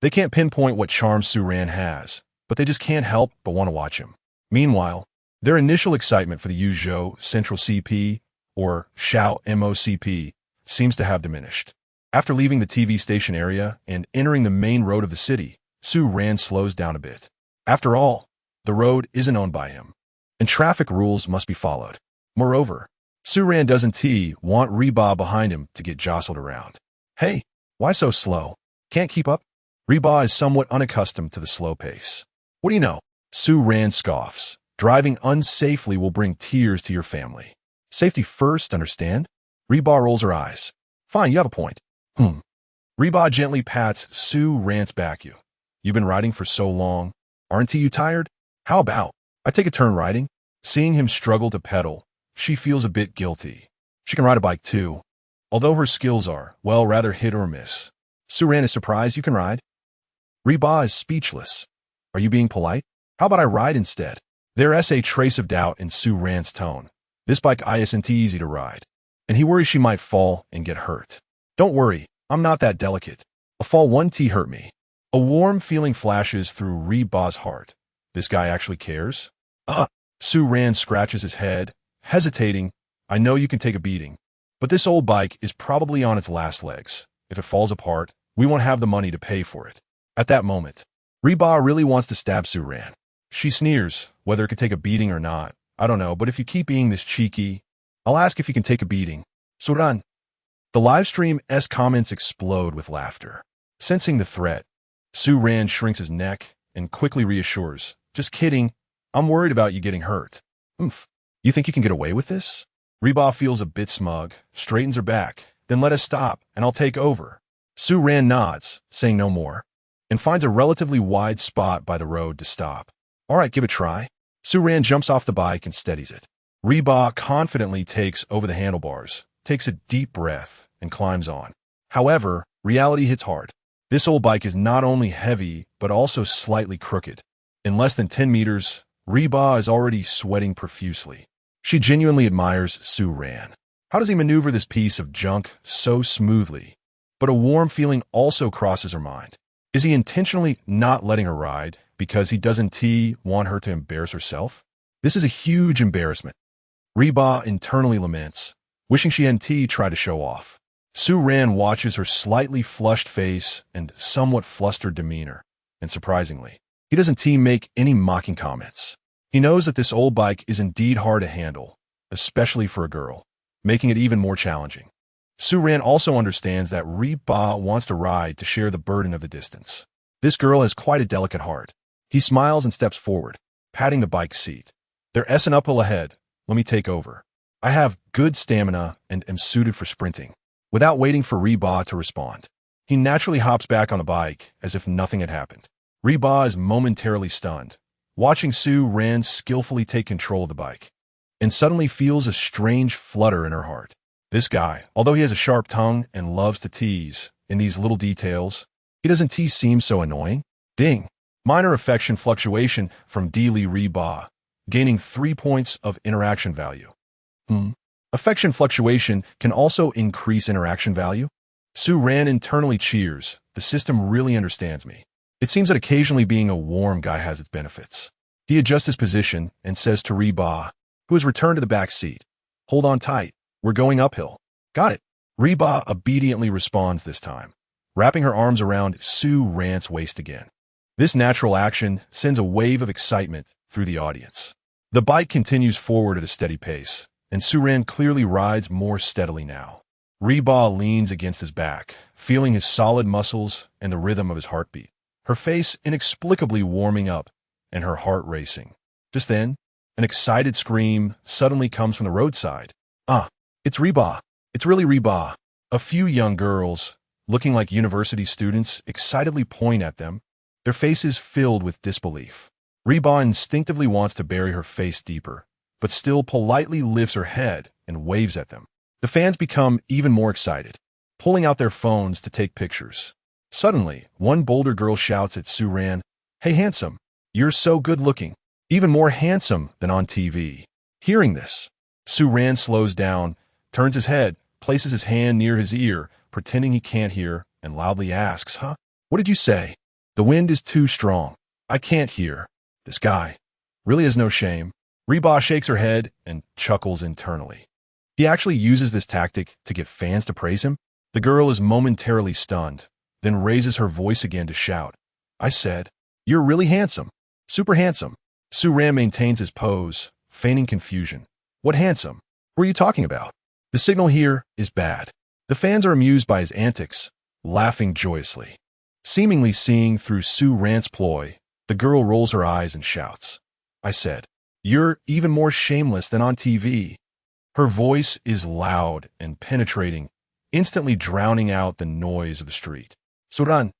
They can't pinpoint what charm Sue Rant has, but they just can't help but want to watch him. Meanwhile, their initial excitement for the Yuzhou Central CP, or Xiao MOCP, seems to have diminished. After leaving the TV station area and entering the main road of the city, Sue Rant slows down a bit. After all, the road isn't owned by him, and traffic rules must be followed. Moreover, Sue Rant doesn't want Reba behind him to get jostled around. Hey, why so slow? Can't keep up? Reba is somewhat unaccustomed to the slow pace. What do you know? Sue Rant scoffs. Driving unsafely will bring tears to your family. Safety first, understand? Reba rolls her eyes. Fine, you have a point. Reba gently pats Sue Rant's back. You've been riding for so long. Aren't you tired? How about I take a turn riding? Seeing him struggle to pedal, she feels a bit guilty. She can ride a bike too, although her skills are, well, rather hit or miss. Sue Rant is surprised you can ride. Reba is speechless. Are you being polite? How about I ride instead? There is a trace of doubt in Sue Rant's tone. This bike isn't easy to ride, and he worries she might fall and get hurt. Don't worry, I'm not that delicate. A fall won't hurt me. A warm feeling flashes through Reba's heart. This guy actually cares? Sue Rant scratches his head, hesitating. I know you can take a beating, but this old bike is probably on its last legs. If it falls apart, we won't have the money to pay for it. At that moment, Reba really wants to stab Sue Rant. She sneers, whether it could take a beating or not. I don't know, but if you keep being this cheeky, I'll ask if you can take a beating. Suran. The livestream's comments explode with laughter. Sensing the threat, Sue Rant shrinks his neck and quickly reassures. Just kidding. I'm worried about you getting hurt. You think you can get away with this? Reba feels a bit smug, straightens her back. Then let us stop, and I'll take over. Sue Rant nods, saying no more, and finds a relatively wide spot by the road to stop. All right, give it a try. Sue Rant jumps off the bike and steadies it. Reba confidently takes over the handlebars, takes a deep breath, and climbs on. However, reality hits hard. This old bike is not only heavy, but also slightly crooked. In less than 10 meters, Reba is already sweating profusely. She genuinely admires Sue Rant. How does he maneuver this piece of junk so smoothly? But a warm feeling also crosses her mind. Is he intentionally not letting her ride because he doesn't want her to embarrass herself? This is a huge embarrassment. Reba internally laments, wishing she hadn't tried to show off. Sue Rant watches her slightly flushed face and somewhat flustered demeanor, and surprisingly, he doesn't make any mocking comments. He knows that this old bike is indeed hard to handle, especially for a girl, making it even more challenging. Sue Rant also understands that Reba wants to ride to share the burden of the distance. This girl has quite a delicate heart. He smiles and steps forward, patting the bike seat. There's an uphill ahead. Let me take over. I have good stamina and am suited for sprinting. Without waiting for Reba to respond, he naturally hops back on the bike as if nothing had happened. Reba is momentarily stunned, watching Sue Rant skillfully take control of the bike, and suddenly feels a strange flutter in her heart. This guy, although he has a sharp tongue and loves to tease in these little details, he doesn't seem so annoying. Ding. Minor affection fluctuation from Dealey Reba, gaining 3 points of interaction value. Affection fluctuation can also increase interaction value. Sue Rant internally cheers. The system really understands me. It seems that occasionally being a warm guy has its benefits. He adjusts his position and says to Reba, who has returned to the back seat, hold on tight. We're going uphill. Got it. Reba obediently responds this time, wrapping her arms around Sue Rant's waist again. This natural action sends a wave of excitement through the audience. The bike continues forward at a steady pace, and Sue Rant clearly rides more steadily now. Reba leans against his back, feeling his solid muscles and the rhythm of his heartbeat, her face inexplicably warming up and her heart racing. Just then, an excited scream suddenly comes from the roadside. It's Reba. It's really Reba. A few young girls, looking like university students, excitedly point at them, their faces filled with disbelief. Reba instinctively wants to bury her face deeper, but still politely lifts her head and waves at them. The fans become even more excited, pulling out their phones to take pictures. Suddenly, one bolder girl shouts at Suran, "Hey handsome, you're so good looking, even more handsome than on TV." Hearing this, Suran slows down, turns his head, places his hand near his ear, pretending he can't hear, and loudly asks, "Huh? What did you say?" "The wind is too strong. I can't hear." This guy really has no shame. Reba shakes her head and chuckles internally. He actually uses this tactic to get fans to praise him. The girl is momentarily stunned, then raises her voice again to shout, "I said, you're really handsome. Super handsome." Suran maintains his pose, feigning confusion. "What handsome? What are you talking about?" The signal here is bad. The fans are amused by his antics, laughing joyously. Seemingly seeing through Suran's ploy, the girl rolls her eyes and shouts, "I said, you're even more shameless than on TV." Her voice is loud and penetrating, instantly drowning out the noise of the street. "Suran,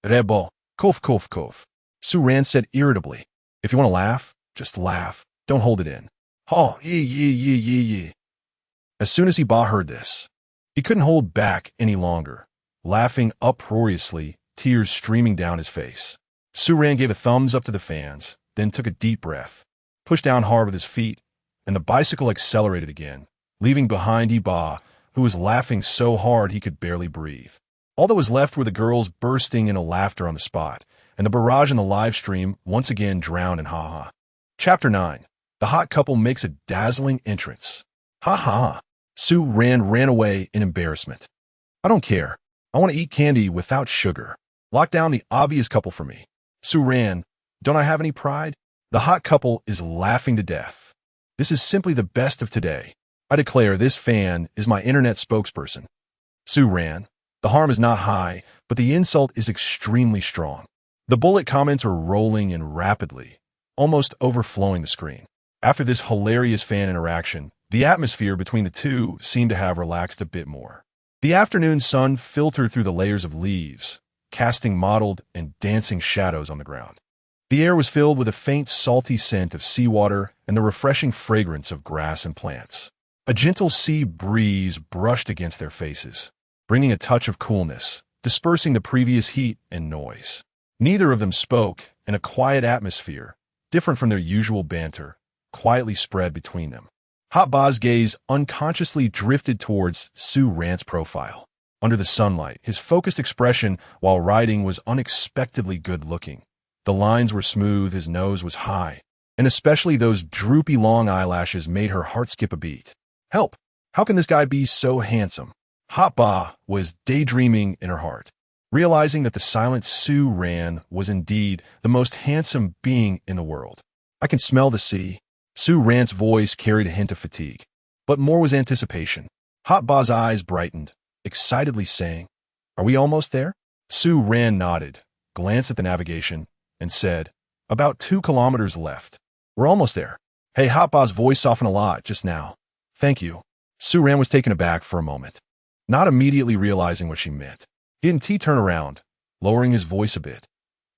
Rebo, kof kof kof," Suran said irritably. "If you want to laugh, just laugh. Don't hold it in." "Oh, ye. As soon as Iba heard this, he couldn't hold back any longer, laughing uproariously, tears streaming down his face. Suran gave a thumbs up to the fans, then took a deep breath, pushed down hard with his feet, and the bicycle accelerated again, leaving behind Iba, who was laughing so hard he could barely breathe. All that was left were the girls bursting into laughter on the spot, and the barrage in the live stream once again drowned in ha-ha. Chapter 9. The hot couple makes a dazzling entrance. Ha-ha. Suran ran away in embarrassment. "I don't care. I want to eat candy without sugar. Lock down the obvious couple for me." Suran, "Don't I have any pride?" The hot couple is laughing to death. "This is simply the best of today. I declare this fan is my internet spokesperson." Suran, "The harm is not high, but the insult is extremely strong." The bullet comments were rolling in rapidly, almost overflowing the screen. After this hilarious fan interaction, the atmosphere between the two seemed to have relaxed a bit more. The afternoon sun filtered through the layers of leaves, casting mottled and dancing shadows on the ground. The air was filled with a faint salty scent of seawater and the refreshing fragrance of grass and plants. A gentle sea breeze brushed against their faces, bringing a touch of coolness, dispersing the previous heat and noise. Neither of them spoke, and a quiet atmosphere, different from their usual banter, quietly spread between them. Hot Ba's gaze unconsciously drifted towards Suran's profile. Under the sunlight, his focused expression while riding was unexpectedly good-looking. The lines were smooth, his nose was high, and especially those droopy long eyelashes made her heart skip a beat. Help! How can this guy be so handsome? Hot Ba was daydreaming in her heart, realizing that the silent Suran was indeed the most handsome being in the world. "I can smell the sea." Suran's voice carried a hint of fatigue, but more was anticipation. Hot Ba's eyes brightened, excitedly saying, "Are we almost there?" Suran nodded, glanced at the navigation, and said, "About 2 kilometers left. We're almost there." "Hey," Hot Ba's voice softened a lot just now. "Thank you." Suran was taken aback for a moment, not immediately realizing what she meant. Didn't he turn around, lowering his voice a bit?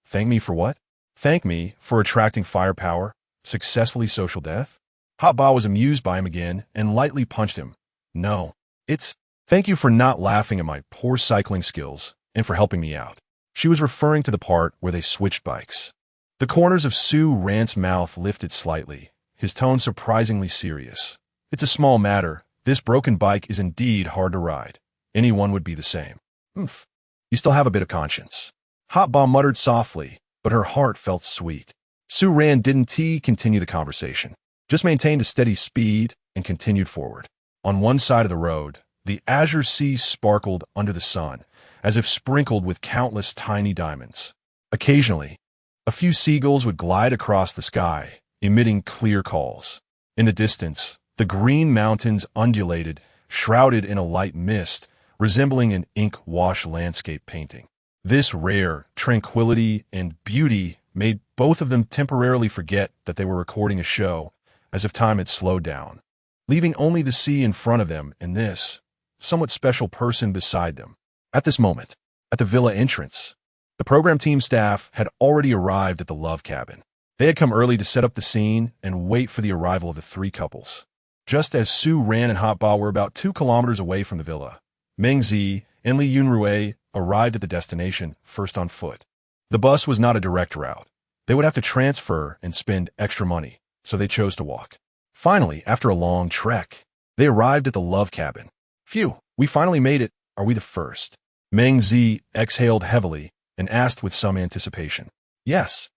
"Thank me for what?" "Thank me for attracting firepower, successfully social death?" Hot Ba was amused by him again and lightly punched him. "No, it's thank you for not laughing at my poor cycling skills and for helping me out." She was referring to the part where they switched bikes. The corners of Suran's mouth lifted slightly, his tone surprisingly serious. "It's a small matter. This broken bike is indeed hard to ride. Anyone would be the same." "Oomph. You still have a bit of conscience." Hot Ba muttered softly, but her heart felt sweet. Suran didn't continue the conversation, just maintained a steady speed and continued forward. On one side of the road, the azure sea sparkled under the sun, as if sprinkled with countless tiny diamonds. Occasionally, a few seagulls would glide across the sky, emitting clear calls. In the distance, the green mountains undulated, shrouded in a light mist, resembling an ink-wash landscape painting. This rare tranquility and beauty made both of them temporarily forget that they were recording a show, as if time had slowed down, leaving only the sea in front of them and this, somewhat special person beside them. At this moment, at the villa entrance, the program team staff had already arrived at the love cabin. They had come early to set up the scene and wait for the arrival of the three couples. Just as Su Ran and Hotba were about 2 kilometers away from the villa, Meng Zi and Li Yunrui arrived at the destination first on foot. The bus was not a direct route. They would have to transfer and spend extra money, so they chose to walk. Finally, after a long trek, they arrived at the love cabin. Phew, we finally made it. Are we the first? Meng Zi exhaled heavily and asked with some anticipation. Yes,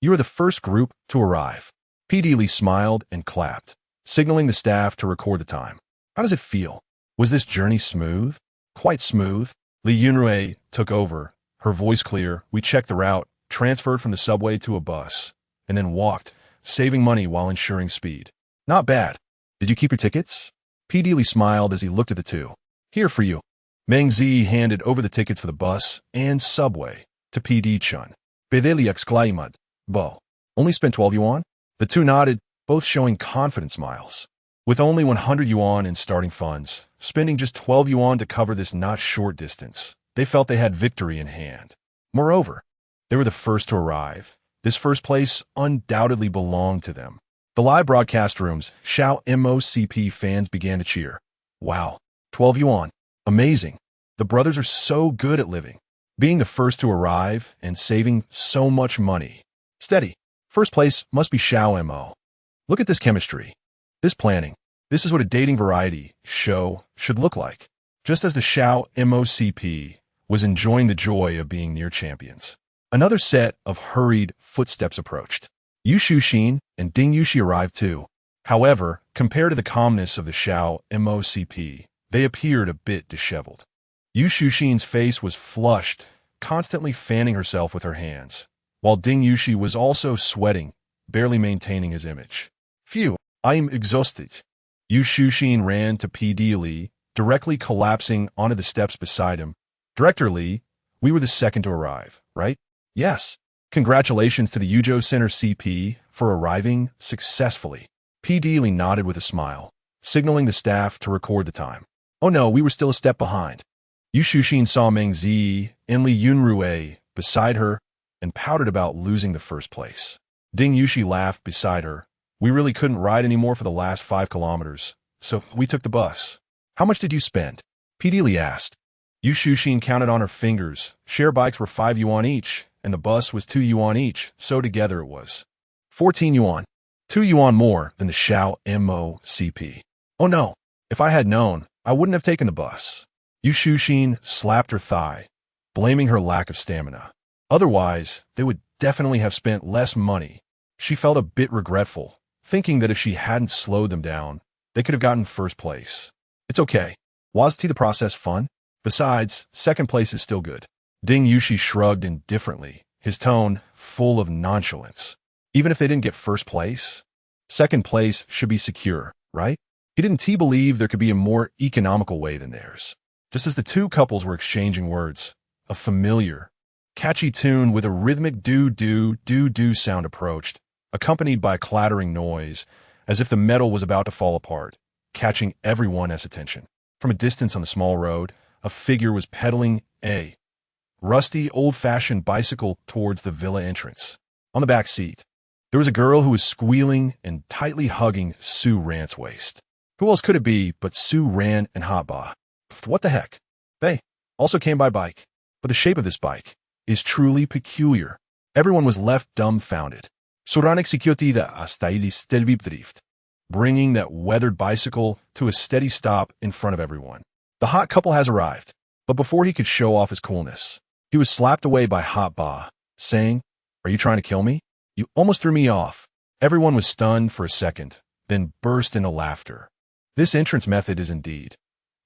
you are the first group to arrive. PD Li smiled and clapped, signaling the staff to record the time. How does it feel? Was this journey smooth? Quite smooth. Li Yunrui took over, her voice clear. We checked the route, transferred from the subway to a bus, and then walked, saving money while ensuring speed. Not bad. Did you keep your tickets? PD Li smiled as he looked at the two. Here for you. Meng Zi handed over the tickets for the bus and subway to PD Chun. Bedeli exclaimed. Bo. Only spent 12 yuan? The two nodded, both showing confident smiles. With only 100 yuan in starting funds, spending just 12 yuan to cover this not short distance, they felt they had victory in hand. Moreover, they were the first to arrive. This first place undoubtedly belonged to them. The live broadcast rooms, Xiao MOCP fans began to cheer. Wow, 12 yuan. Amazing. The brothers are so good at living. Being the first to arrive and saving so much money. Steady. First place must be Xiao MO. Look at this chemistry. This planning. This is what a dating variety show should look like. Just as the Xiao MOCP was enjoying the joy of being near champions. Another set of hurried footsteps approached. Yu Shuxin and Ding Yuxi arrived too. However, compared to the calmness of the Xiao MOCP, they appeared a bit disheveled. Yu Shuxin's face was flushed, constantly fanning herself with her hands, while Ding Yuxi was also sweating, barely maintaining his image. Phew, I am exhausted. Yu Shuxin ran to PD Li, directly collapsing onto the steps beside him. Director Li, we were the second to arrive, right? Yes. Congratulations to the Yuzhou Center CP for arriving successfully. PD Li nodded with a smile, signaling the staff to record the time. Oh no, we were still a step behind. Yu Shuxin saw Meng Zi and Li Yunrui beside her and pouted about losing the first place. Ding Yuxi laughed beside her. We really couldn't ride anymore for the last 5 kilometers, so we took the bus. How much did you spend? PD Li asked. Yu Shuxin counted on her fingers. Share bikes were 5 yuan each, and the bus was 2 yuan each, so together it was 14 yuan. 2 yuan more than the Xiao MOCP. Oh no, if I had known, I wouldn't have taken the bus. Yu Shuxin slapped her thigh, blaming her lack of stamina. Otherwise, they would definitely have spent less money. She felt a bit regretful, thinking that if she hadn't slowed them down, they could have gotten first place. It's okay. Wasn't the process fun? Besides, second place is still good. Ding Yuxi shrugged indifferently, his tone full of nonchalance. Even if they didn't get first place, second place should be secure, right? He didn't believe there could be a more economical way than theirs. Just as the two couples were exchanging words, a familiar, catchy tune with a rhythmic do-do-do-do sound approached, accompanied by a clattering noise, as if the metal was about to fall apart, catching everyone's attention. From a distance on the small road, a figure was pedaling a rusty, old-fashioned bicycle towards the villa entrance. On the back seat, there was a girl who was squealing and tightly hugging Su Ran's waist. Who else could it be but Su Ran and Hotba? What the heck? They also came by bike, but the shape of this bike is truly peculiar. Everyone was left dumbfounded. Soran executida hasta drift, bringing that weathered bicycle to a steady stop in front of everyone. The hot couple has arrived, but before he could show off his coolness, he was slapped away by Hotba, saying, "Are you trying to kill me? You almost threw me off." Everyone was stunned for a second, then burst into laughter. This entrance method is indeed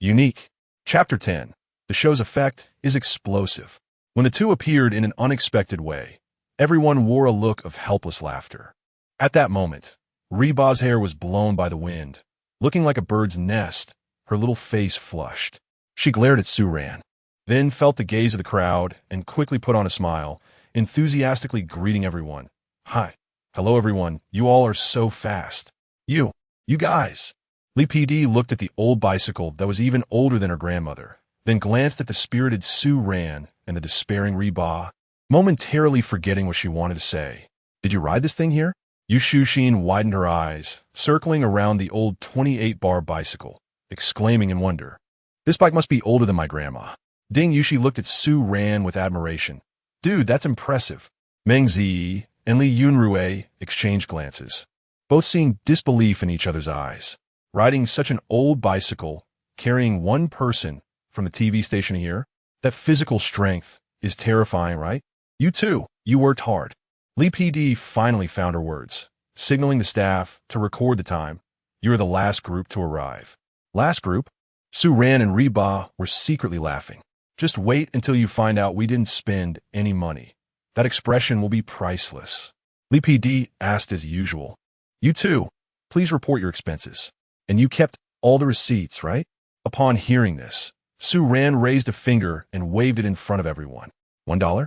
unique. Chapter 10. The show's effect is explosive. When the two appeared in an unexpected way, everyone wore a look of helpless laughter. At that moment, Reba's hair was blown by the wind. Looking like a bird's nest, her little face flushed. She glared at Su Ran, then felt the gaze of the crowd and quickly put on a smile, enthusiastically greeting everyone. Hi. Hello everyone, you all are so fast. You guys. Lee PD looked at the old bicycle that was even older than her grandmother, then glanced at the spirited Su Ran and the despairing Reba, momentarily forgetting what she wanted to say. Did you ride this thing here? Yu Shushin widened her eyes, circling around the old 28-bar bicycle, exclaiming in wonder. This bike must be older than my grandma. Ding Yushi looked at Su Ran with admiration. Dude, that's impressive. Meng Ziyi and Li Yunrui exchanged glances, both seeing disbelief in each other's eyes. Riding such an old bicycle, carrying one person from the TV station here, that physical strength is terrifying, right? You too, you worked hard. Lee PD finally found her words, signaling the staff to record the time. You are the last group to arrive. Last group? Su Ran and Reba were secretly laughing. Just wait until you find out we didn't spend any money. That expression will be priceless. Lee PD asked as usual. You too, please report your expenses. And you kept all the receipts, right? Upon hearing this, Su Ran raised a finger and waved it in front of everyone. $1?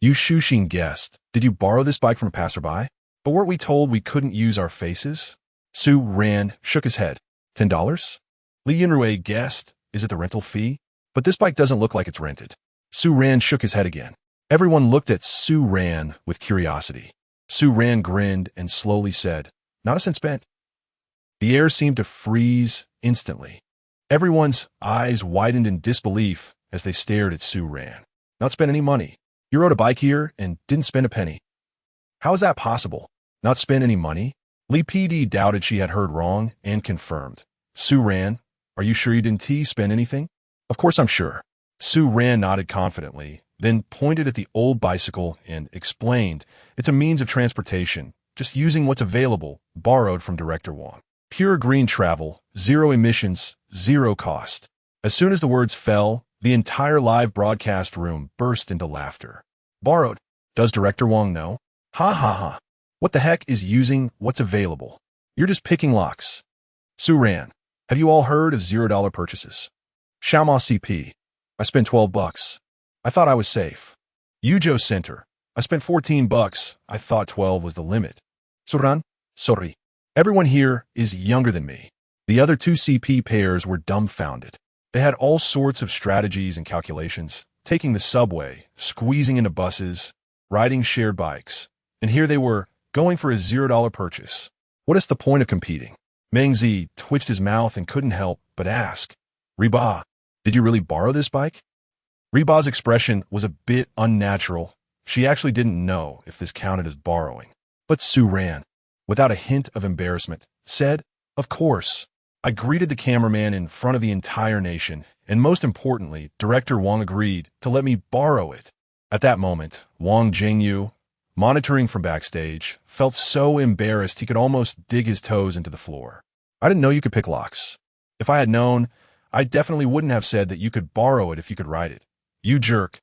Yu Shushin guessed. Did you borrow this bike from a passerby? But weren't we told we couldn't use our faces? Su Ran shook his head. $10? Li Yunrui guessed. Is it the rental fee? But this bike doesn't look like it's rented. Su Ran shook his head again. Everyone looked at Su Ran with curiosity. Su Ran grinned and slowly said, Not a cent spent. The air seemed to freeze instantly. Everyone's eyes widened in disbelief as they stared at Su Ran. Not spend any money. You rode a bike here and didn't spend a penny. How is that possible? Not spend any money? Lee PD doubted she had heard wrong and confirmed. Su Ran, are you sure you didn't spend anything? Of course I'm sure. Su Ran nodded confidently, then pointed at the old bicycle and explained, it's a means of transportation, just using what's available, borrowed from Director Wong. Pure green travel, zero emissions, zero cost. As soon as the words fell, the entire live broadcast room burst into laughter. Borrowed? Does Director Wong know? Ha ha ha. What the heck is using what's available? You're just picking locks. Su Ran, have you all heard of $0 purchases? Xiaoma CP, I spent $12. I thought I was safe. Yuzhou Center, I spent $14. I thought 12 was the limit. Suran, sorry. Everyone here is younger than me. The other two CP pairs were dumbfounded. They had all sorts of strategies and calculations, taking the subway, squeezing into buses, riding shared bikes. And here they were, going for a $0 purchase. What is the point of competing? Meng Zi twitched his mouth and couldn't help but ask, Reba, did you really borrow this bike? Reba's expression was a bit unnatural. She actually didn't know if this counted as borrowing. But Su Ran, without a hint of embarrassment, said, Of course. I greeted the cameraman in front of the entire nation, and most importantly, Director Wong agreed to let me borrow it. At that moment, Wang Jingyu, monitoring from backstage, felt so embarrassed he could almost dig his toes into the floor. I didn't know you could pick locks. If I had known, I definitely wouldn't have said that you could borrow it if you could ride it. You jerk.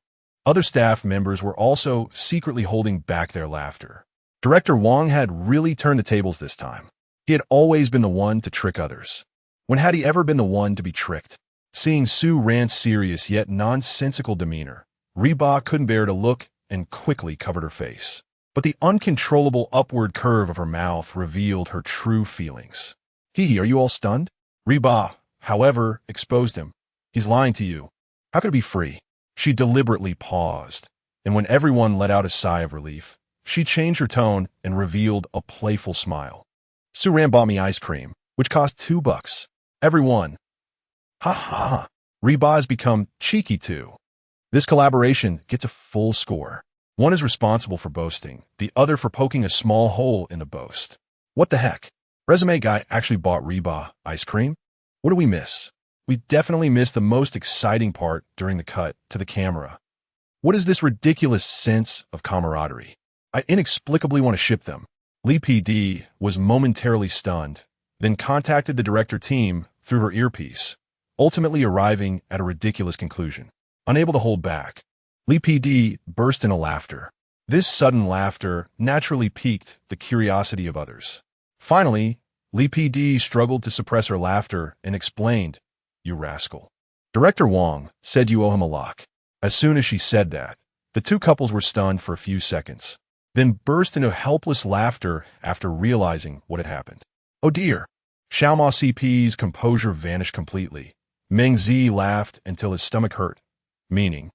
Other staff members were also secretly holding back their laughter. Director Wong had really turned the tables this time. He had always been the one to trick others. When had he ever been the one to be tricked? Seeing Su Ran's serious yet nonsensical demeanor, Reba couldn't bear to look and quickly covered her face. But the uncontrollable upward curve of her mouth revealed her true feelings. Hee, are you all stunned? Reba, however, exposed him. He's lying to you. How could it be free? She deliberately paused, and when everyone let out a sigh of relief, she changed her tone and revealed a playful smile. Su Ran bought me ice cream, which cost $2. Everyone. Ha ha. Reba has become cheeky too. This collaboration gets a full score. One is responsible for boasting, the other for poking a small hole in the boast. What the heck? Resume guy actually bought Reba ice cream? What do we miss? We definitely missed the most exciting part during the cut to the camera. What is this ridiculous sense of camaraderie? I inexplicably want to ship them. Lee PD was momentarily stunned, then contacted the director team through her earpiece, ultimately arriving at a ridiculous conclusion. Unable to hold back, Lee PD burst into laughter. This sudden laughter naturally piqued the curiosity of others. Finally, Lee PD struggled to suppress her laughter and explained, You rascal. Director Wong said you owe him a lock. As soon as she said that, the two couples were stunned for a few seconds, then burst into helpless laughter after realizing what had happened. Oh dear. Xiaoma CP's composure vanished completely. Meng Zi laughed until his stomach hurt, meaning,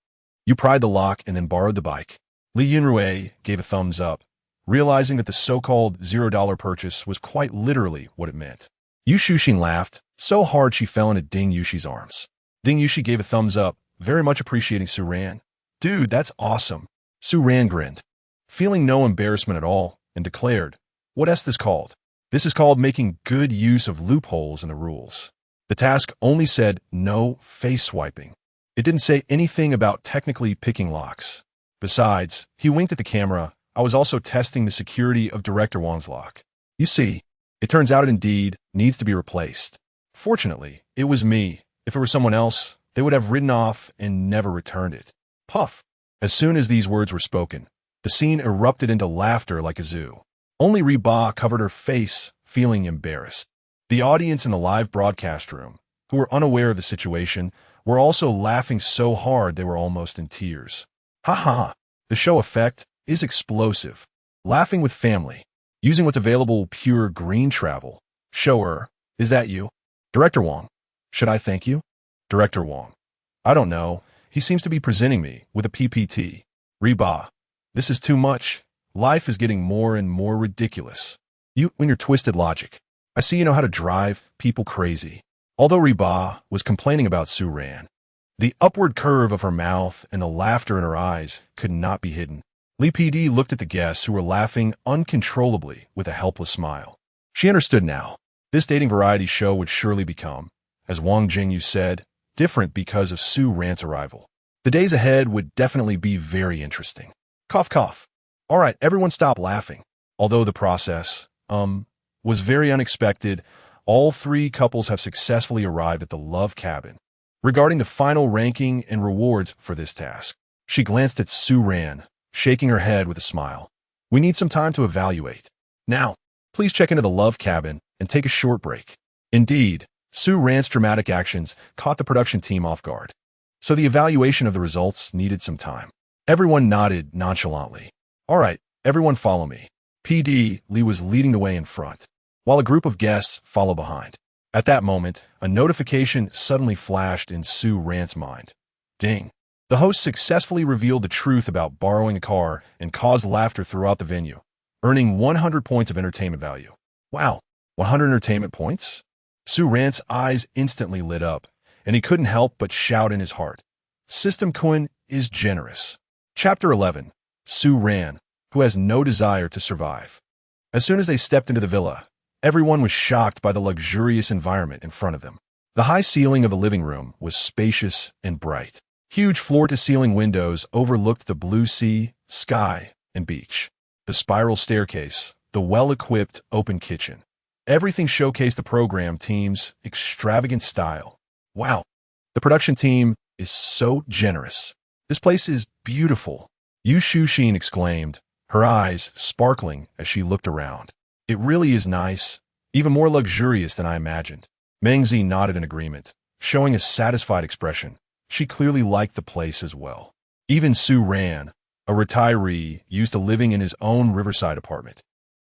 "You pried the lock and then borrowed the bike." Li Yunrui gave a thumbs up, realizing that the so-called $0 purchase was quite literally what it meant. Yu Shuxing laughed so hard she fell into Ding Yushi's arms. Ding Yushi gave a thumbs up, very much appreciating Su Ran. "Dude, that's awesome." Su Ran grinned, feeling no embarrassment at all, and declared, "What's this called? This is called making good use of loopholes in the rules." The task only said no face swiping. It didn't say anything about technically picking locks. Besides, he winked at the camera, "I was also testing the security of Director Wang's lock. You see, it turns out it indeed needs to be replaced. Fortunately, it was me. If it were someone else, they would have ridden off and never returned it." Puff. As soon as these words were spoken, the scene erupted into laughter like a zoo. Only Reba covered her face, feeling embarrassed. The audience in the live broadcast room, who were unaware of the situation, were also laughing so hard they were almost in tears. Ha ha ha. The show effect is explosive. Laughing with family. Using what's available pure green travel. Shower, is that you? Director Wang. Should I thank you? Director Wang. I don't know. He seems to be presenting me with a PPT. Reba. This is too much. Life is getting more and more ridiculous. You and your twisted logic. I see you know how to drive people crazy. Although Reba was complaining about Su Ran, the upward curve of her mouth and the laughter in her eyes could not be hidden. Li PD looked at the guests who were laughing uncontrollably with a helpless smile. She understood now. This dating variety show would surely become, as Wang Jingyu said, different because of Su Ran's arrival. The days ahead would definitely be very interesting. Cough, cough. All right, everyone stop laughing. Although the process, was very unexpected, all three couples have successfully arrived at the love cabin. Regarding the final ranking and rewards for this task, she glanced at Su Ran, shaking her head with a smile. We need some time to evaluate. Now, please check into the love cabin and take a short break. Indeed, Su Ran's dramatic actions caught the production team off guard, so the evaluation of the results needed some time. Everyone nodded nonchalantly. All right, everyone follow me. PD Lee was leading the way in front, while a group of guests followed behind. At that moment, a notification suddenly flashed in Su Ran's mind. Ding. The host successfully revealed the truth about borrowing a car and caused laughter throughout the venue, earning 100 points of entertainment value. Wow, 100 entertainment points? Su Ran's eyes instantly lit up, and he couldn't help but shout in his heart. System Quinn is generous. Chapter 11. Su Ran, who has no desire to survive. As soon as they stepped into the villa, everyone was shocked by the luxurious environment in front of them. The high ceiling of the living room was spacious and bright. Huge floor-to-ceiling windows overlooked the blue sea, sky, and beach. The spiral staircase, the well-equipped open kitchen. Everything showcased the program team's extravagant style. Wow, the production team is so generous. This place is beautiful. Yu Shuxing exclaimed, her eyes sparkling as she looked around. It really is nice, even more luxurious than I imagined. Meng Zi nodded in agreement, showing a satisfied expression. She clearly liked the place as well. Even Su Ran, a retiree used to living in his own riverside apartment,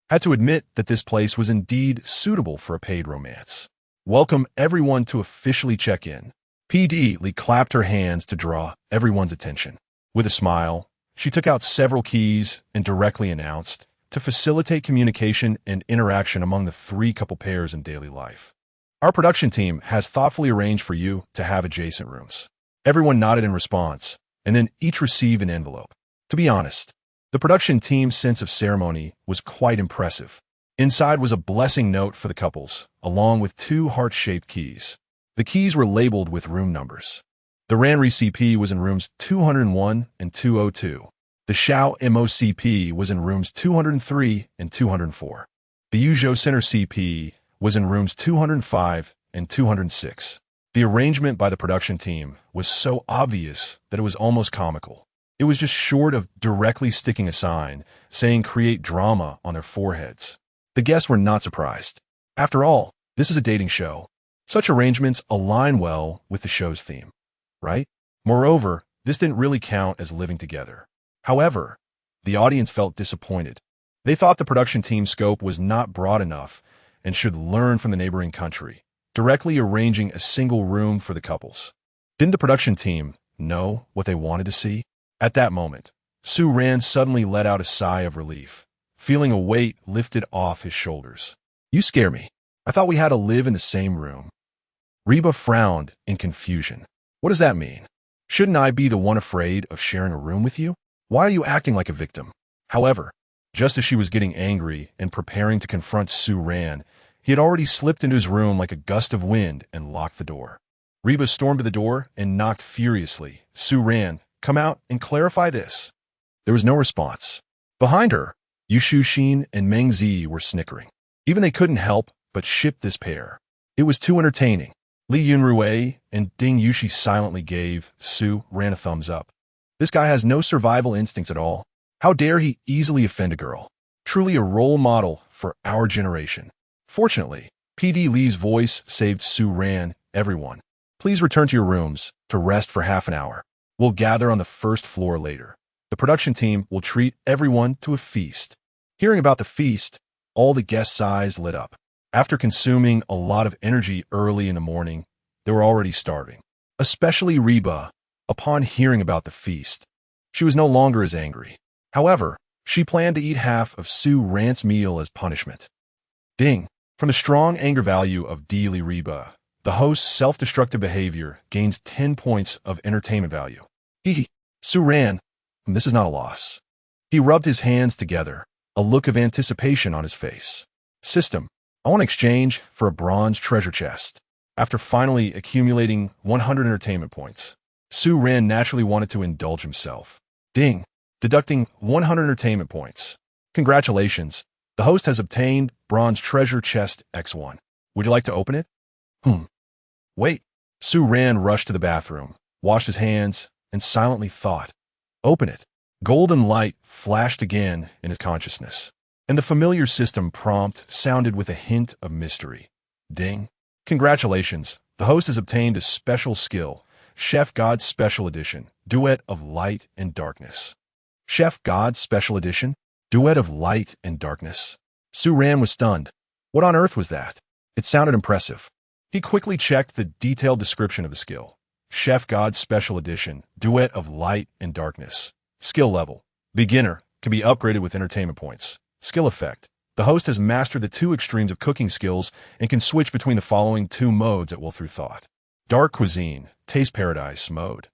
had to admit that this place was indeed suitable for a paid romance. Welcome everyone to officially check in. PD Lee clapped her hands to draw everyone's attention. With a smile, she took out several keys and directly announced, to facilitate communication and interaction among the three couple pairs in daily life. Our production team has thoughtfully arranged for you to have adjacent rooms. Everyone nodded in response, and then each received an envelope. To be honest, the production team's sense of ceremony was quite impressive. Inside was a blessing note for the couples, along with 2 heart-shaped keys. The keys were labeled with room numbers. The Ranri CP was in rooms 201 and 202. The Xiao MOCP was in rooms 203 and 204. The Yuzhou Center CP was in rooms 205 and 206. The arrangement by the production team was so obvious that it was almost comical. It was just short of directly sticking a sign saying create drama on their foreheads. The guests were not surprised. After all, this is a dating show. Such arrangements align well with the show's theme, right? Moreover, this didn't really count as living together. However, the audience felt disappointed. They thought the production team's scope was not broad enough, and should learn from the neighboring country, directly arranging a single room for the couples. Didn't the production team know what they wanted to see? At that moment, Su Ran suddenly let out a sigh of relief, feeling a weight lifted off his shoulders. You scare me. I thought we had to live in the same room. Reba frowned in confusion. What does that mean? Shouldn't I be the one afraid of sharing a room with you? Why are you acting like a victim? However, just as she was getting angry and preparing to confront Su Ran, he had already slipped into his room like a gust of wind and locked the door. Reba stormed to the door and knocked furiously. Su Ran, come out and clarify this. There was no response. Behind her, Yu Shuxin and Meng Zi were snickering. Even they couldn't help but ship this pair. It was too entertaining. Li Yunrui and Ding Yushi silently gave Su Ran a thumbs up. This guy has no survival instincts at all. How dare he easily offend a girl? Truly a role model for our generation. Fortunately, PD Li's voice saved Su Ran. Everyone, please return to your rooms to rest for half an hour. We'll gather on the first floor later. The production team will treat everyone to a feast. Hearing about the feast, all the guests' eyes lit up. After consuming a lot of energy early in the morning, they were already starving. Especially Reba, upon hearing about the feast. She was no longer as angry. However, she planned to eat half of Su Ran's meal as punishment. Ding! From the strong anger value of Li Reba, the host's self-destructive behavior gains 10 points of entertainment value. Su Ran, this is not a loss. He rubbed his hands together, a look of anticipation on his face. System, I want to exchange for a bronze treasure chest. After finally accumulating 100 entertainment points, Su Ran naturally wanted to indulge himself. Ding! Deducting 100 entertainment points. Congratulations, the host has obtained bronze treasure chest X1. Would you like to open it? Wait. Su Ran rushed to the bathroom, washed his hands, and silently thought. Open it. Golden light flashed again in his consciousness, and the familiar system prompt sounded with a hint of mystery. Ding. Congratulations, the host has obtained a special skill, Chef God Special Edition, Duet of Light and Darkness. Chef God Special Edition? Duet of Light and Darkness. Su Ran was stunned. What on earth was that? It sounded impressive. He quickly checked the detailed description of the skill. Chef God Special Edition, Duet of Light and Darkness. Skill level. Beginner, can be upgraded with entertainment points. Skill effect. The host has mastered the two extremes of cooking skills and can switch between the following two modes at will through thought. Dark Cuisine, Taste Paradise mode.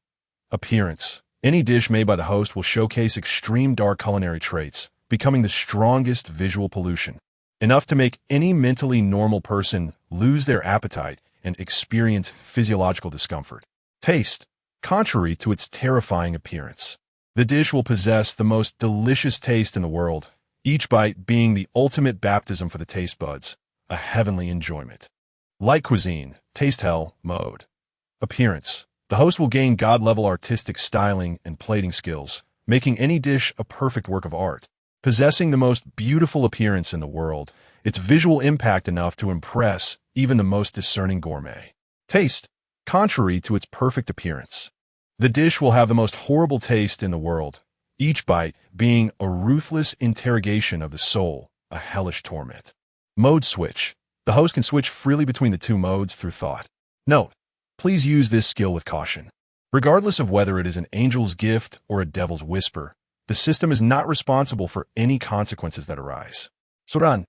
Appearance. Any dish made by the host will showcase extreme dark culinary traits, becoming the strongest visual pollution. Enough to make any mentally normal person lose their appetite and experience physiological discomfort. Taste. Contrary to its terrifying appearance, the dish will possess the most delicious taste in the world, each bite being the ultimate baptism for the taste buds, a heavenly enjoyment. Light Cuisine, Taste Hell mode. Appearance. The host will gain god-level artistic styling and plating skills, making any dish a perfect work of art. Possessing the most beautiful appearance in the world, its visual impact enough to impress even the most discerning gourmet. Taste. Contrary to its perfect appearance, the dish will have the most horrible taste in the world, each bite being a ruthless interrogation of the soul, a hellish torment. Mode switch. The host can switch freely between the two modes through thought. Note, please use this skill with caution. Regardless of whether it is an angel's gift or a devil's whisper, the system is not responsible for any consequences that arise. Soran.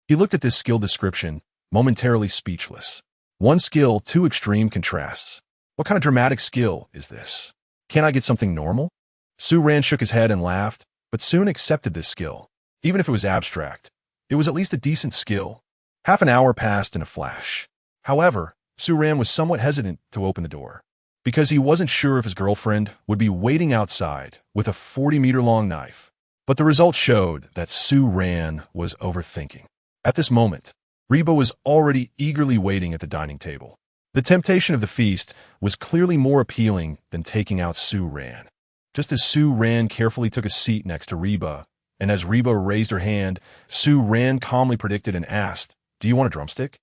He looked at this skill description, momentarily speechless. One skill, two extreme contrasts. What kind of dramatic skill is this? Can't I get something normal? Su Ran shook his head and laughed, but soon accepted this skill. Even if it was abstract, it was at least a decent skill. Half an hour passed in a flash. However, Su Ran was somewhat hesitant to open the door, because he wasn't sure if his girlfriend would be waiting outside with a 40-meter-long knife. But the results showed that Su Ran was overthinking. At this moment, Reba was already eagerly waiting at the dining table. The temptation of the feast was clearly more appealing than taking out Su Ran. Just as Su Ran carefully took a seat next to Reba, and as Reba raised her hand, Su Ran calmly predicted and asked, "Do you want a drumstick?"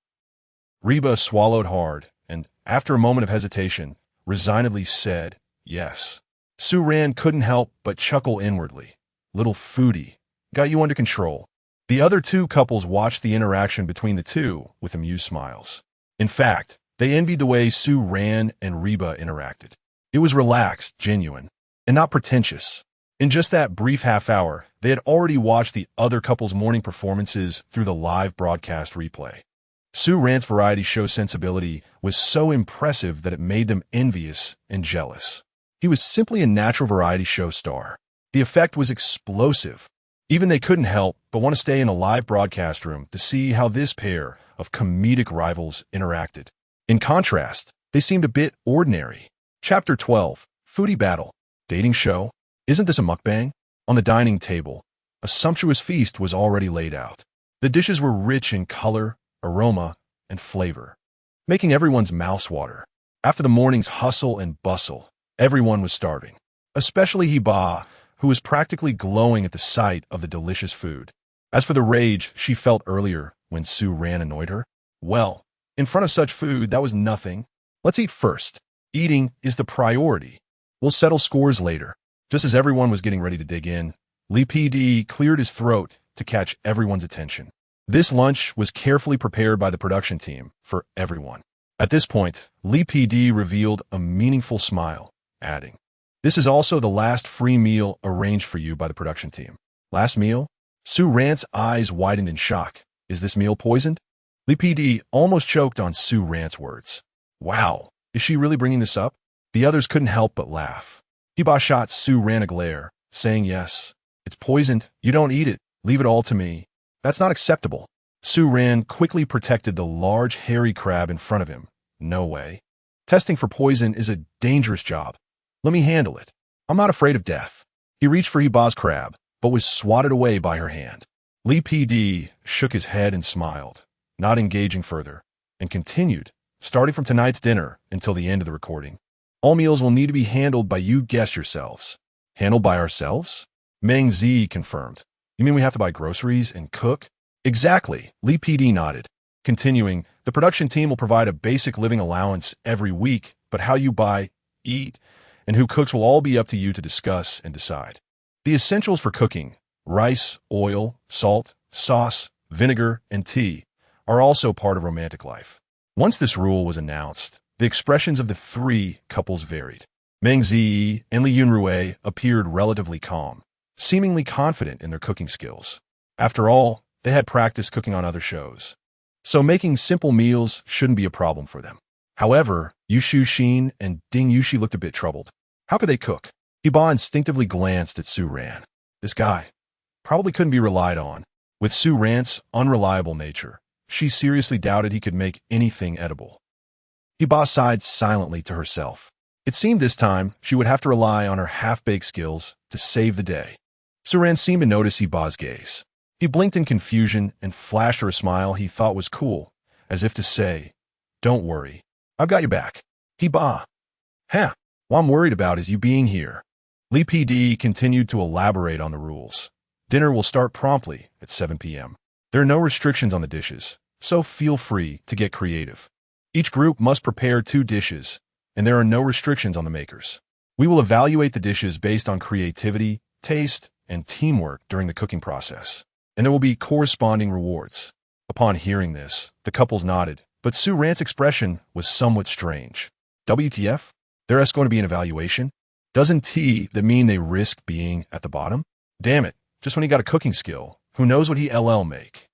Reba swallowed hard, and, after a moment of hesitation, resignedly said, "Yes." Su Ran couldn't help but chuckle inwardly. "Little foodie, got you under control." The other two couples watched the interaction between the two with amused smiles. In fact, they envied the way Sue Ran and Reba interacted. It was relaxed, genuine, and not pretentious. In just that brief half hour, they had already watched the other couple's morning performances through the live broadcast replay. Sue Ran's variety show sensibility was so impressive that it made them envious and jealous. He was simply a natural variety show star. The effect was explosive. Even they couldn't help but want to stay in a live broadcast room to see how this pair of comedic rivals interacted. In contrast, they seemed a bit ordinary. Chapter 12, Foodie Battle. Dating show? Isn't this a mukbang? On the dining table, a sumptuous feast was already laid out. The dishes were rich in color, aroma, and flavor, making everyone's mouths water. After the morning's hustle and bustle, everyone was starving, especially Hiba, who was practically glowing at the sight of the delicious food. As for the rage she felt earlier when Sue Ran annoyed her, well, in front of such food, that was nothing. Let's eat first. Eating is the priority. We'll settle scores later. Just as everyone was getting ready to dig in, Lee PD cleared his throat to catch everyone's attention. This lunch was carefully prepared by the production team for everyone. At this point, Lee PD revealed a meaningful smile, adding, "This is also the last free meal arranged for you by the production team." Last meal? Sue Ran's eyes widened in shock. Is this meal poisoned? Lee PD almost choked on Sue Ran's words. Wow, is she really bringing this up? The others couldn't help but laugh. Hiba shot Sue Ran a glare, saying yes. It's poisoned. You don't eat it. Leave it all to me. That's not acceptable. Sue Ran quickly protected the large hairy crab in front of him. No way. Testing for poison is a dangerous job. Let me handle it. I'm not afraid of death. He reached for Hiba's crab, but was swatted away by her hand. Lee PD shook his head and smiled, not engaging further, and continued, starting from tonight's dinner until the end of the recording. All meals will need to be handled by you guess yourselves. Handled by ourselves? Meng Zi confirmed. You mean we have to buy groceries and cook? Exactly, Lee PD nodded. Continuing, the production team will provide a basic living allowance every week, but how you buy, eat, and who cooks will all be up to you to discuss and decide. The essentials for cooking, rice, oil, salt, sauce, vinegar, and tea, are also part of romantic life. Once this rule was announced, the expressions of the three couples varied. Meng Zi and Li Yunrui appeared relatively calm, seemingly confident in their cooking skills. After all, they had practiced cooking on other shows, so making simple meals shouldn't be a problem for them. However, Yushu Xin and Ding Yushi looked a bit troubled. How could they cook? Hiba instinctively glanced at Sue Ran. This guy probably couldn't be relied on. With Sue Ran's unreliable nature, she seriously doubted he could make anything edible. Hiba sighed silently to herself. It seemed this time she would have to rely on her half-baked skills to save the day. Sue Ran seemed to notice Hiba's gaze. He blinked in confusion and flashed her a smile he thought was cool, as if to say, "Don't worry, I've got your back." Hiba. Huh, what I'm worried about is you being here. Lee PD continued to elaborate on the rules. Dinner will start promptly at 7 p.m. There are no restrictions on the dishes, so feel free to get creative. Each group must prepare 2 dishes, and there are no restrictions on the makers. We will evaluate the dishes based on creativity, taste, and teamwork during the cooking process, and there will be corresponding rewards. Upon hearing this, the couples nodded, but Sue Ran's expression was somewhat strange. WTF? There's going to be an evaluation? Doesn't T that mean they risk being at the bottom? Damn it, just when he got a cooking skill, who knows what he LL make?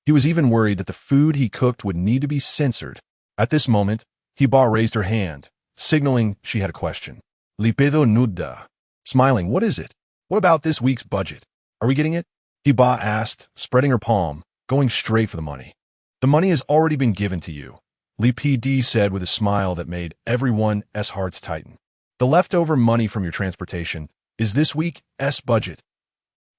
He was even worried that the food he cooked would need to be censored. At this moment, Hiba raised her hand, signaling she had a question. Lipedo Nuda. Smiling, what is it? What about this week's budget? Are we getting it? Hiba asked, spreading her palm, going straight for the money. The money has already been given to you, Lee PD said with a smile that made everyone's hearts tighten. The leftover money from your transportation is this week's budget.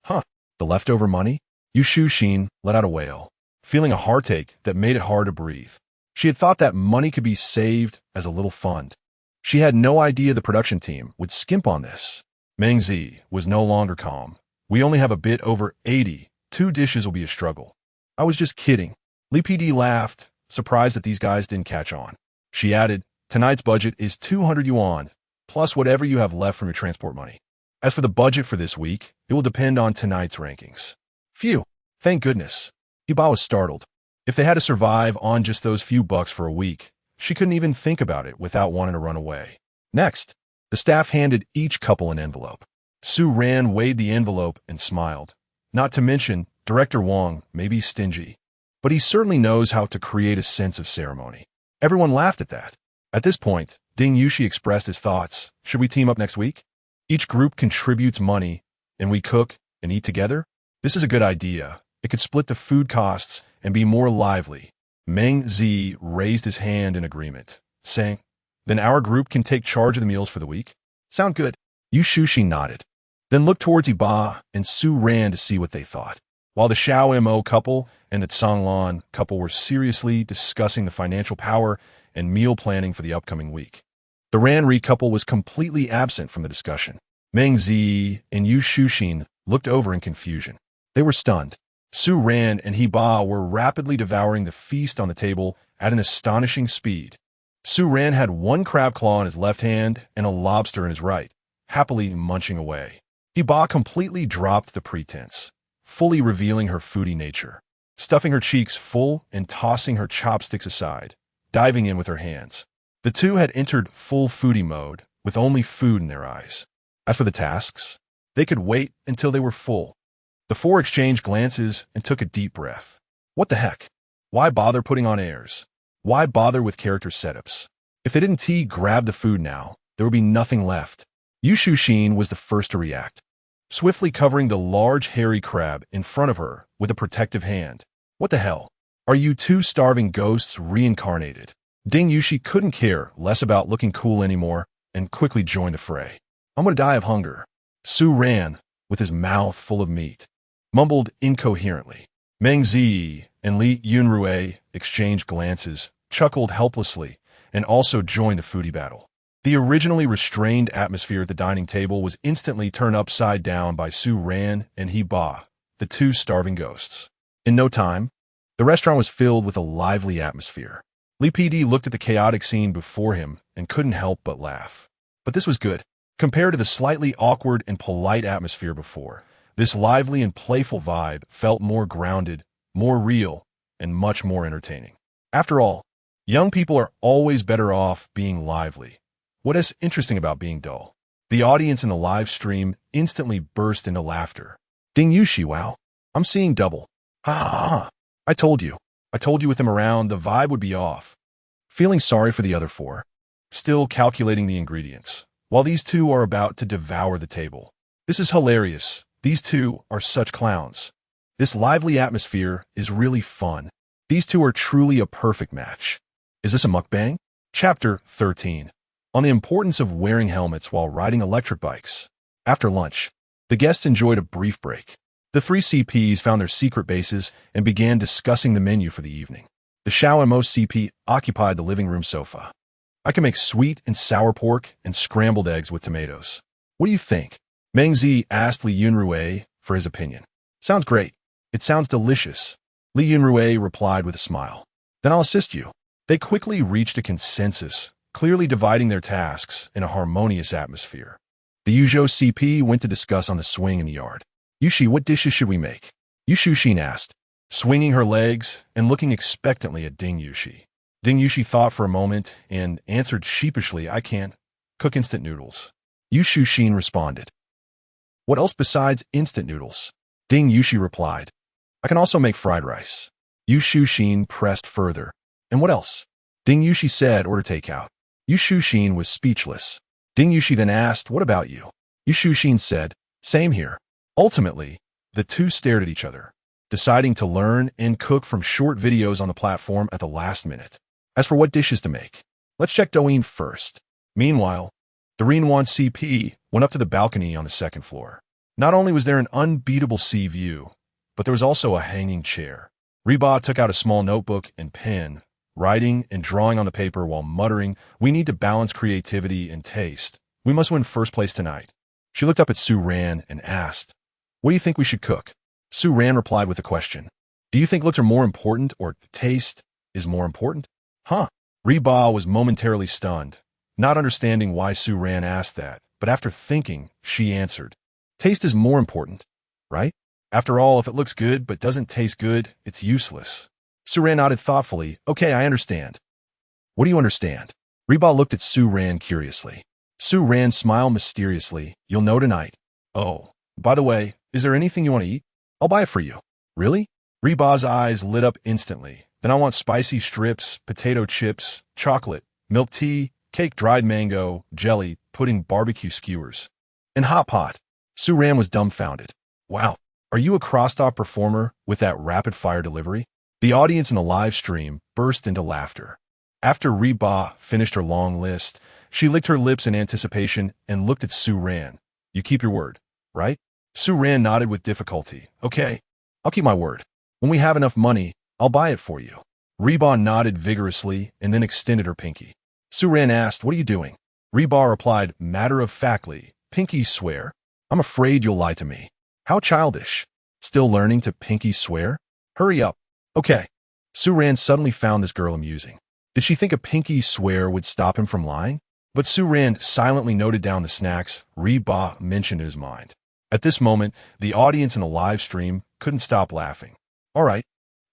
Huh, the leftover money? Yushu Xin let out a wail, feeling a heartache that made it hard to breathe. She had thought that money could be saved as a little fund. She had no idea the production team would skimp on this. Meng Zi was no longer calm. We only have a bit over 80. 2 dishes will be a struggle. I was just kidding. Lee PD laughed, surprised that these guys didn't catch on. She added, tonight's budget is 200 yuan, plus whatever you have left from your transport money. As for the budget for this week, it will depend on tonight's rankings. Phew, Thank goodness. Diva was startled. If they had to survive on just those few bucks for a week, she couldn't even think about it without wanting to run away. Next, the staff handed each couple an envelope. Su Ran weighed the envelope and smiled. Not to mention, Director Wong may be stingy, but he certainly knows how to create a sense of ceremony. Everyone laughed at that. At this point, Ding Yushi expressed his thoughts. Should we team up next week? Each group contributes money, and we cook and eat together? This is a good idea. It could split the food costs and be more lively. Meng Zi raised his hand in agreement, saying, then our group can take charge of the meals for the week? Sound good? Yu Shuxi nodded, then looked towards Iba and Su Ran to see what they thought. While the Xiao Mo couple and the Tsanglan couple were seriously discussing the financial power and meal planning for the upcoming week, the Ranri couple was completely absent from the discussion. Meng Zi and Yu Shuxin looked over in confusion. They were stunned. Su Ran and Hiba were rapidly devouring the feast on the table at an astonishing speed. Su Ran had one crab claw in his left hand and a lobster in his right, happily munching away. Hiba completely dropped the pretense, fully revealing her foodie nature, stuffing her cheeks full and tossing her chopsticks aside, diving in with her hands. The two had entered full foodie mode, with only food in their eyes. As for the tasks, they could wait until they were full. The four exchanged glances and took a deep breath. What the heck? Why bother putting on airs? Why bother with character setups? If they didn't grab the food now, there would be nothing left. Yu Shuxin was the first to react, swiftly covering the large hairy crab in front of her with a protective hand. What the hell? Are you two starving ghosts reincarnated? Ding Yushi couldn't care less about looking cool anymore and quickly joined the fray. I'm gonna die of hunger. Su Ran, with his mouth full of meat, mumbled incoherently. Meng Zi and Li Yunrui exchanged glances, chuckled helplessly, and also joined the foodie battle. The originally restrained atmosphere at the dining table was instantly turned upside down by Su Ran and Hiba, the two starving ghosts. In no time, the restaurant was filled with a lively atmosphere. Li PD looked at the chaotic scene before him and couldn't help but laugh. But this was good. Compared to the slightly awkward and polite atmosphere before, this lively and playful vibe felt more grounded, more real, and much more entertaining. After all, young people are always better off being lively. What is interesting about being dull? The audience in the live stream instantly burst into laughter. Ding Yushi, wow, I'm seeing double. Ha ha ha. I told you with him around, the vibe would be off. Feeling sorry for the other four, still calculating the ingredients, while these two are about to devour the table. This is hilarious. These two are such clowns. This lively atmosphere is really fun. These two are truly a perfect match. Is this a mukbang? Chapter 13. On the importance of wearing helmets while riding electric bikes. After lunch, the guests enjoyed a brief break. The three CPs found their secret bases and began discussing the menu for the evening. The Xiao Mo CP occupied the living room sofa. I can make sweet and sour pork and scrambled eggs with tomatoes. What do you think? Meng Zi asked Li Yunrui for his opinion. Sounds great. It sounds delicious. Li Yunrui replied with a smile. Then I'll assist you. They quickly reached a consensus, clearly dividing their tasks in a harmonious atmosphere. The Yuzhou CP went to discuss on the swing in the yard. Yushi, what dishes should we make? Yu Shuxin asked, swinging her legs and looking expectantly at Ding Yushi. Ding Yushi thought for a moment and answered sheepishly, I can't cook instant noodles. Yu Shuxin responded. What else besides instant noodles? Ding Yushi replied. I can also make fried rice. Yu Shuxin pressed further. And what else? Ding Yushi said, order takeout. Yu Shuxin was speechless. Ding Yushi then asked, what about you? Yu Shuxin said, same here. Ultimately, the two stared at each other, deciding to learn and cook from short videos on the platform at the last minute. As for what dishes to make, let's check Douyin first. Meanwhile, the Rinwan CP went up to the balcony on the second floor. Not only was there an unbeatable sea view, but there was also a hanging chair. Reba took out a small notebook and pen, writing and drawing on the paper while muttering, we need to balance creativity and taste. We must win first place tonight. She looked up at Su Ran and asked, what do you think we should cook? Su Ran replied with a question. Do you think looks are more important or taste is more important? Huh? Reba was momentarily stunned, not understanding why Su Ran asked that, but after thinking, she answered, taste is more important, right? After all, if it looks good but doesn't taste good, it's useless. Suran nodded thoughtfully. Okay, I understand. What do you understand? Reba looked at Suran curiously. Suran smiled mysteriously. You'll know tonight. Oh, by the way, is there anything you want to eat? I'll buy it for you. Really? Reba's eyes lit up instantly. Then I want spicy strips, potato chips, chocolate, milk tea, cake, dried mango, jelly, pudding, barbecue skewers. And hot pot. Suran was dumbfounded. Wow, are you a cross-top performer with that rapid-fire delivery? The audience in the live stream burst into laughter. After Reba finished her long list, she licked her lips in anticipation and looked at Suran. You keep your word, right? Suran nodded with difficulty. Okay, I'll keep my word. When we have enough money, I'll buy it for you. Reba nodded vigorously and then extended her pinky. Suran asked, what are you doing? Reba replied, matter-of-factly, pinky swear. I'm afraid you'll lie to me. How childish. Still learning to pinky swear? Hurry up. Okay. Suran suddenly found this girl amusing. Did she think a pinky swear would stop him from lying? But Suran silently noted down the snacks Reba mentioned in his mind. At this moment, the audience in the live stream couldn't stop laughing. All right.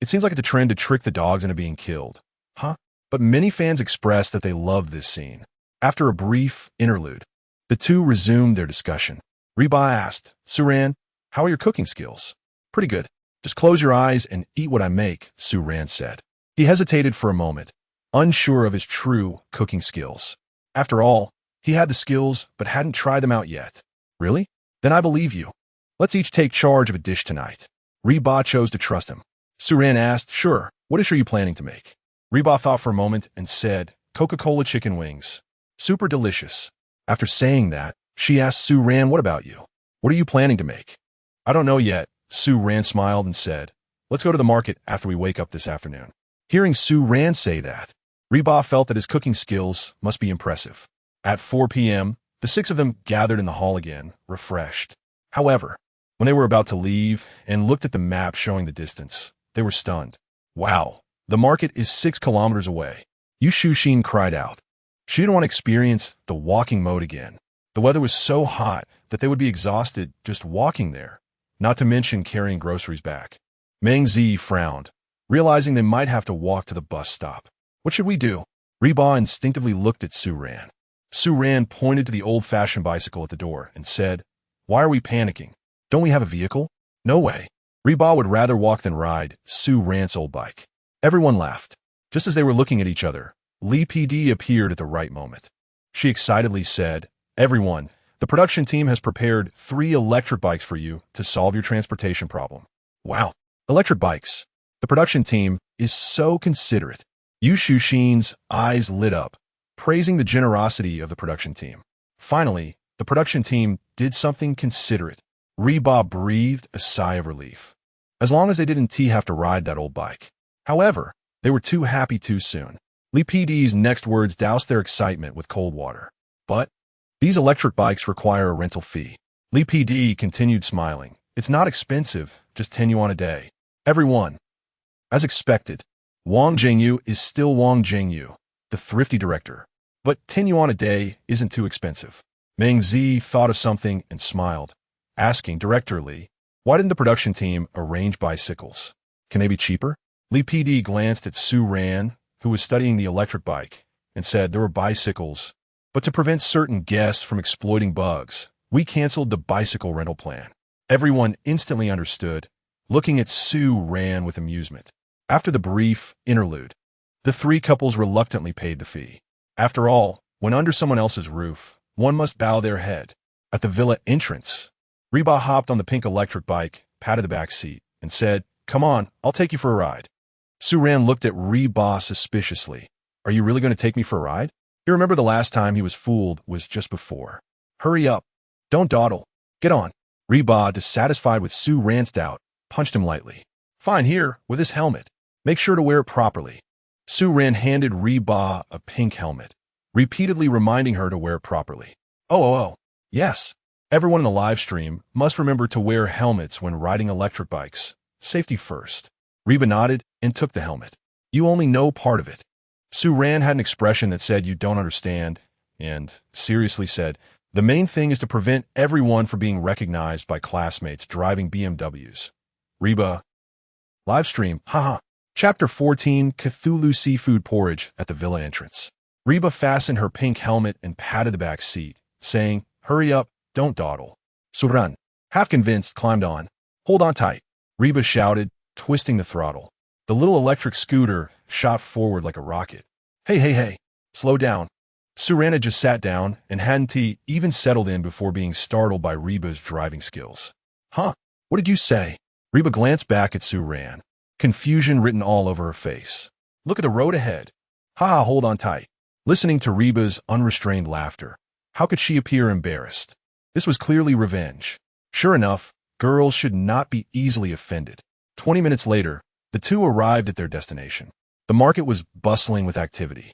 It seems like it's a trend to trick the dogs into being killed. Huh? But many fans expressed that they loved this scene. After a brief interlude, the two resumed their discussion. Reba asked, Suran, how are your cooking skills? Pretty good. Just close your eyes and eat what I make, Suran said. He hesitated for a moment, unsure of his true cooking skills. After all, he had the skills but hadn't tried them out yet. Really? Then I believe you. Let's each take charge of a dish tonight. Reba chose to trust him. Suran asked, sure, what dish are you planning to make? Reba thought for a moment and said, Coca-Cola chicken wings. Super delicious. After saying that, she asked Suran, what about you? What are you planning to make? I don't know yet, Suran smiled and said, let's go to the market after we wake up this afternoon. Hearing Suran say that, Reba felt that his cooking skills must be impressive. At 4 p.m., the six of them gathered in the hall again, refreshed. However, when they were about to leave and looked at the map showing the distance, they were stunned. Wow, the market is 6 kilometers away. Yu Shushin cried out. She didn't want to experience the walking mode again. The weather was so hot that they would be exhausted just walking there, not to mention carrying groceries back. Meng Zi frowned, realizing they might have to walk to the bus stop. What should we do? Reba instinctively looked at Suran. Suran pointed to the old-fashioned bicycle at the door and said, why are we panicking? Don't we have a vehicle? No way. Reba would rather walk than ride Suran's old bike. Everyone laughed. Just as they were looking at each other, Lee PD appeared at the right moment. She excitedly said, everyone, the production team has prepared 3 electric bikes for you to solve your transportation problem. Wow, electric bikes. The production team is so considerate. Yu Shushin's eyes lit up, praising the generosity of the production team. Finally, the production team did something considerate. Reba breathed a sigh of relief. As long as they didn't have to ride that old bike. However, they were too happy too soon. Lee PD's next words doused their excitement with cold water. But these electric bikes require a rental fee. Lee PD continued smiling. It's not expensive, just 10 yuan a day. Everyone. As expected, Wang Jingyu is still Wang Jingyu, the thrifty director. But 10 yuan a day isn't too expensive. Meng Zi thought of something and smiled, asking Director Lee, why didn't the production team arrange bicycles? Can they be cheaper? Lee PD glanced at Suran, who was studying the electric bike, and said there were bicycles, but to prevent certain guests from exploiting bugs, we canceled the bicycle rental plan. Everyone instantly understood, looking at Suran with amusement. After the brief interlude, the 3 couples reluctantly paid the fee. After all, when under someone else's roof, one must bow their head. At the villa entrance, Reba hopped on the pink electric bike, patted the back seat, and said, come on, I'll take you for a ride. Suran looked at Reba suspiciously. Are you really going to take me for a ride? You remember the last time he was fooled was just before. Hurry up. Don't dawdle. Get on. Reba, dissatisfied with Suran's doubt, punched him lightly. Fine, here, with his helmet. Make sure to wear it properly. Suran handed Reba a pink helmet, repeatedly reminding her to wear it properly. Oh. Yes. Everyone in the live stream must remember to wear helmets when riding electric bikes. Safety first. Reba nodded and took the helmet. You only know part of it. Suran had an expression that said you don't understand, and seriously said, The main thing is to prevent everyone from being recognized by classmates driving BMWs. Reba. Livestream, haha. Chapter 14, Cthulhu Seafood Porridge at the Villa entrance. Reba fastened her pink helmet and patted the back seat, saying, "Hurry up, don't dawdle." Suran, half convinced, climbed on. "Hold on tight," Reba shouted, twisting the throttle. The little electric scooter shot forward like a rocket. Hey, slow down." Suran had just sat down and hadn't even settled in before being startled by Reba's driving skills. "Huh? What did you say?" Reba glanced back at Suran, confusion written all over her face. "Look at the road ahead." "Haha, hold on tight." Listening to Reba's unrestrained laughter, how could she appear embarrassed? This was clearly revenge. Sure enough, girls should not be easily offended. 20 minutes later, the two arrived at their destination. The market was bustling with activity.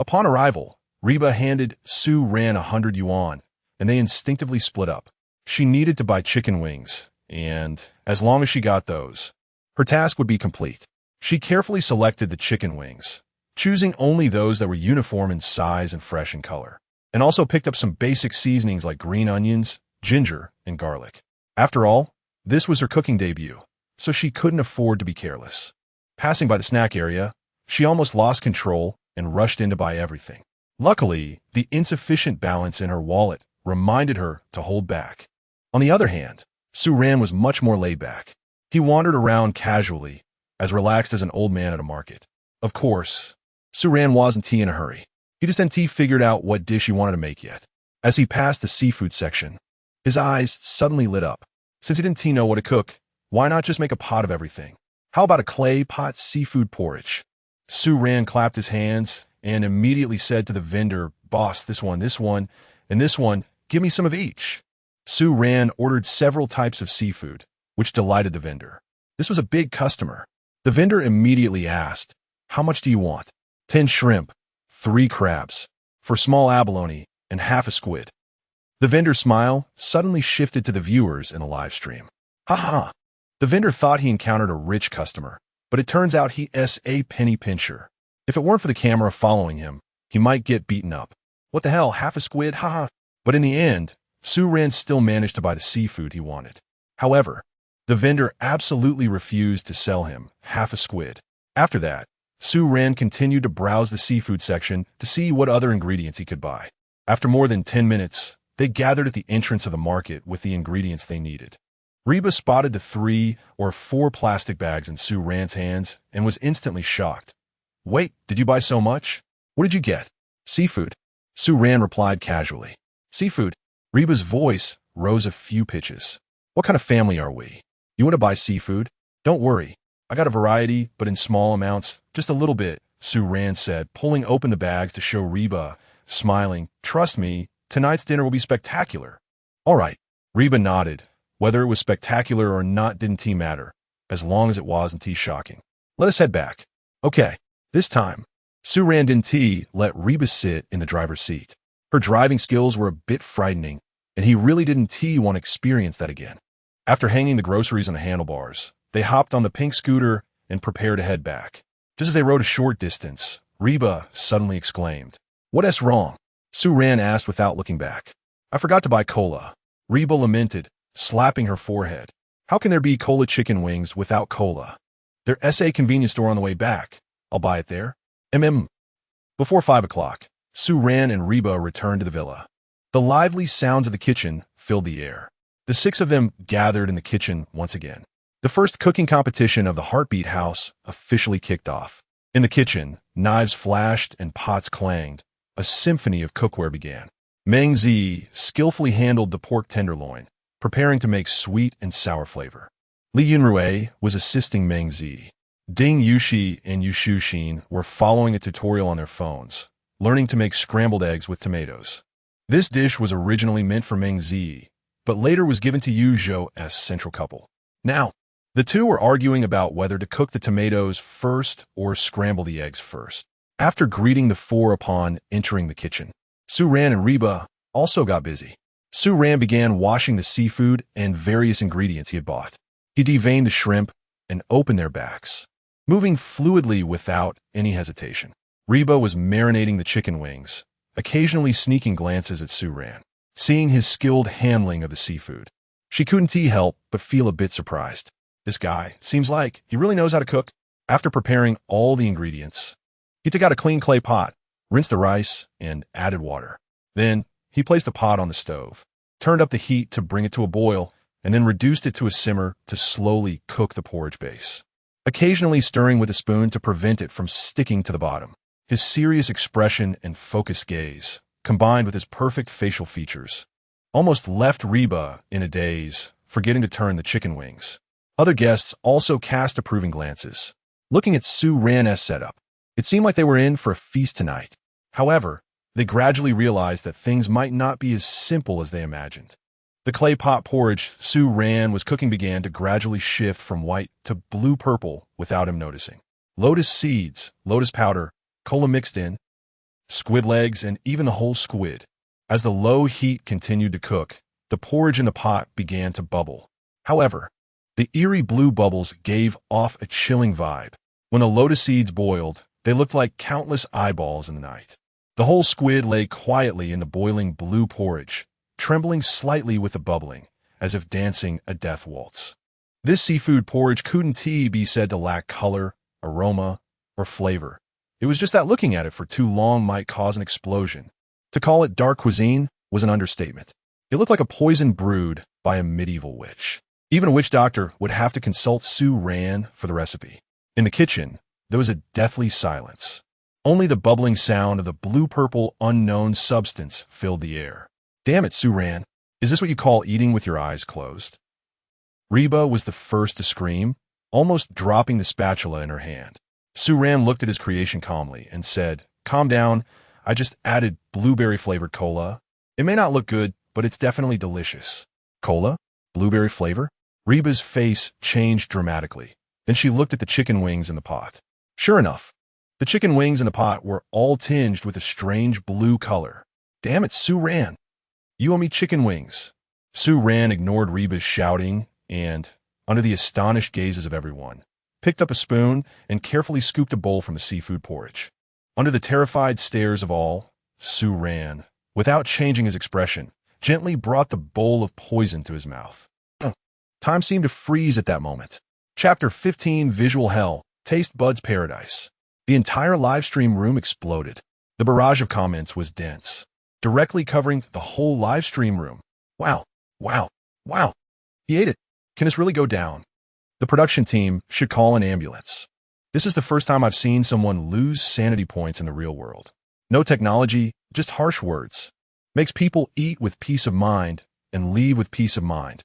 Upon arrival, Reba handed Suran 100 yuan, and they instinctively split up. She needed to buy chicken wings, and as long as she got those, her task would be complete. She carefully selected the chicken wings, choosing only those that were uniform in size and fresh in color, and also picked up some basic seasonings like green onions, ginger, and garlic. After all, this was her cooking debut, so she couldn't afford to be careless. Passing by the snack area, she almost lost control and rushed in to buy everything. Luckily, the insufficient balance in her wallet reminded her to hold back. On the other hand, Suran was much more laid back. He wandered around casually, as relaxed as an old man at a market. Of course, Suran wasn't in a hurry. He just hadn't figured out what dish he wanted to make yet. As he passed the seafood section, his eyes suddenly lit up. Since he didn't know what to cook, why not just make a pot of everything? How about a clay pot seafood porridge? Suran clapped his hands and immediately said to the vendor, "Boss, this one, and this one, give me some of each." Suran ordered several types of seafood, which delighted the vendor. This was a big customer. The vendor immediately asked, "How much do you want?" 10 shrimp, 3 crabs, for small abalone, and half a squid. The vendor's smile suddenly shifted to the viewers in the live stream. Haha! The vendor thought he encountered a rich customer, but it turns out he's a penny pincher. If it weren't for the camera following him, he might get beaten up. What the hell, half a squid, haha! But in the end, Suran still managed to buy the seafood he wanted. However, the vendor absolutely refused to sell him half a squid. After that, Suran continued to browse the seafood section to see what other ingredients he could buy. After more than 10 minutes, they gathered at the entrance of the market with the ingredients they needed. Reba spotted the 3 or 4 plastic bags in Suran's hands and was instantly shocked. "Wait, did you buy so much? What did you get?" "Seafood," Suran replied casually. "Seafood?" Reba's voice rose a few pitches. "What kind of family are we? You want to buy seafood? Don't worry. I got a variety, but in small amounts, just a little bit," Suran said, pulling open the bags to show Reba, smiling. "Trust me, tonight's dinner will be spectacular." "All right," Reba nodded. Whether it was spectacular or not didn't matter, as long as it wasn't shocking. "Let us head back." "Okay." This time, Suran didn't let Reba sit in the driver's seat. Her driving skills were a bit frightening, and he really didn't want to experience that again. After hanging the groceries on the handlebars, they hopped on the pink scooter and prepared to head back. Just as they rode a short distance, Reba suddenly exclaimed, "What's wrong?" Suran asked without looking back. "I forgot to buy cola," Reba lamented, slapping her forehead. "How can there be cola chicken wings without cola? There's a convenience store on the way back. I'll buy it there." Before 5 o'clock, Suran and Reba returned to the villa. The lively sounds of the kitchen filled the air. The 6 of them gathered in the kitchen once again. The first cooking competition of the Heartbeat House officially kicked off. In the kitchen, knives flashed and pots clanged. A symphony of cookware began. Meng Zi skillfully handled the pork tenderloin, preparing to make sweet and sour flavor. Li Yunrui was assisting Meng Zi. Ding Yushi and Yushu Xin were following a tutorial on their phones, learning to make scrambled eggs with tomatoes. This dish was originally meant for Meng Zi, but later was given to Yu Zhou's central couple. Now, the two were arguing about whether to cook the tomatoes first or scramble the eggs first. After greeting the 4 upon entering the kitchen, Suran and Reba also got busy. Suran began washing the seafood and various ingredients he had bought. He deveined the shrimp and opened their backs, moving fluidly without any hesitation. Reba was marinating the chicken wings, occasionally sneaking glances at Suran. seeing his skilled handling of the seafood. She couldn't help but feel a bit surprised. This guy seems like he really knows how to cook. After preparing all the ingredients, he took out a clean clay pot, rinsed the rice, and added water. Then he placed the pot on the stove, turned up the heat to bring it to a boil, and then reduced it to a simmer to slowly cook the porridge base, occasionally stirring with a spoon to prevent it from sticking to the bottom. His serious expression and focused gaze, combined with his perfect facial features, almost left Reba in a daze, forgetting to turn the chicken wings. Other guests also cast approving glances. Looking at Su Ran's setup, it seemed like they were in for a feast tonight. However, they gradually realized that things might not be as simple as they imagined. The clay pot porridge Su Ran was cooking began to gradually shift from white to blue-purple without him noticing. Lotus seeds, lotus powder, cola mixed in, squid legs, and even the whole squid. As the low heat continued to cook, the porridge in the pot began to bubble. However, the eerie blue bubbles gave off a chilling vibe. When the lotus seeds boiled, they looked like countless eyeballs in the night. The whole squid lay quietly in the boiling blue porridge, trembling slightly with the bubbling, as if dancing a death waltz. This seafood porridge couldn't be said to lack color, aroma, or flavor. It was just that looking at it for too long might cause an explosion. To call it dark cuisine was an understatement. It looked like a poison brewed by a medieval witch. Even a witch doctor would have to consult Su Ran for the recipe. In the kitchen, there was a deathly silence. Only the bubbling sound of the blue-purple unknown substance filled the air. Damn it, Su Ran. Is this what you call eating with your eyes closed? Reba was the first to scream, almost dropping the spatula in her hand. Su Ran looked at his creation calmly and said, "Calm down. I just added blueberry-flavored cola. It may not look good, but it's definitely delicious." Cola? Blueberry flavor? Reba's face changed dramatically. Then she looked at the chicken wings in the pot. Sure enough, the chicken wings in the pot were all tinged with a strange blue color. Damn it, Su Ran. You owe me chicken wings. Su Ran ignored Reba's shouting and, under the astonished gazes of everyone, picked up a spoon and carefully scooped a bowl from the seafood porridge. Under the terrified stares of all, Su Ran, without changing his expression, gently brought the bowl of poison to his mouth. Time seemed to freeze at that moment. Chapter 15, Visual Hell, Taste Buds Paradise. The entire livestream room exploded. The barrage of comments was dense, directly covering the whole livestream room. Wow, wow, wow. He ate it. Can this really go down? The production team should call an ambulance. This is the first time I've seen someone lose sanity points in the real world. No technology, just harsh words. Makes people eat with peace of mind and leave with peace of mind.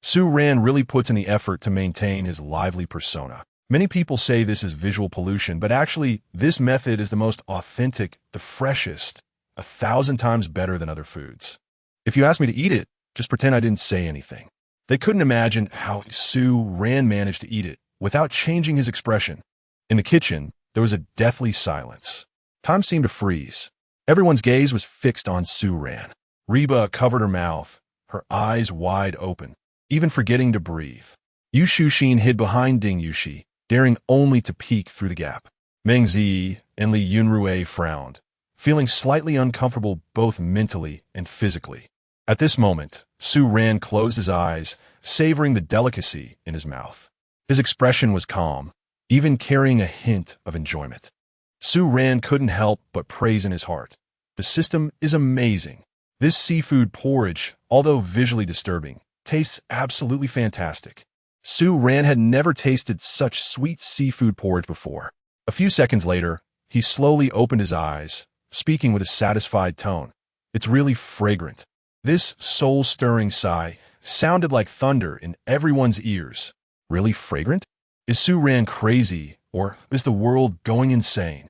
Su Ran really puts in the effort to maintain his lively persona. Many people say this is visual pollution, but actually, this method is the most authentic, the freshest, 1,000 times better than other foods. If you ask me to eat it, just pretend I didn't say anything. They couldn't imagine how Su Ran managed to eat it without changing his expression. In the kitchen, there was a deathly silence. Time seemed to freeze. Everyone's gaze was fixed on Su Ran. Reba covered her mouth, her eyes wide open, even forgetting to breathe. Yu Shuxin hid behind Ding Yushi, daring only to peek through the gap. Meng Ziyi and Li Yunrui frowned, feeling slightly uncomfortable both mentally and physically. At this moment, Su Ran closed his eyes, savoring the delicacy in his mouth. His expression was calm, even carrying a hint of enjoyment. Su Ran couldn't help but praise in his heart. The system is amazing. This seafood porridge, although visually disturbing, tastes absolutely fantastic. Su Ran had never tasted such sweet seafood porridge before. A few seconds later, he slowly opened his eyes, speaking with a satisfied tone. It's really fragrant. This soul-stirring sigh sounded like thunder in everyone's ears. Really fragrant? Is Su Ran crazy, or is the world going insane?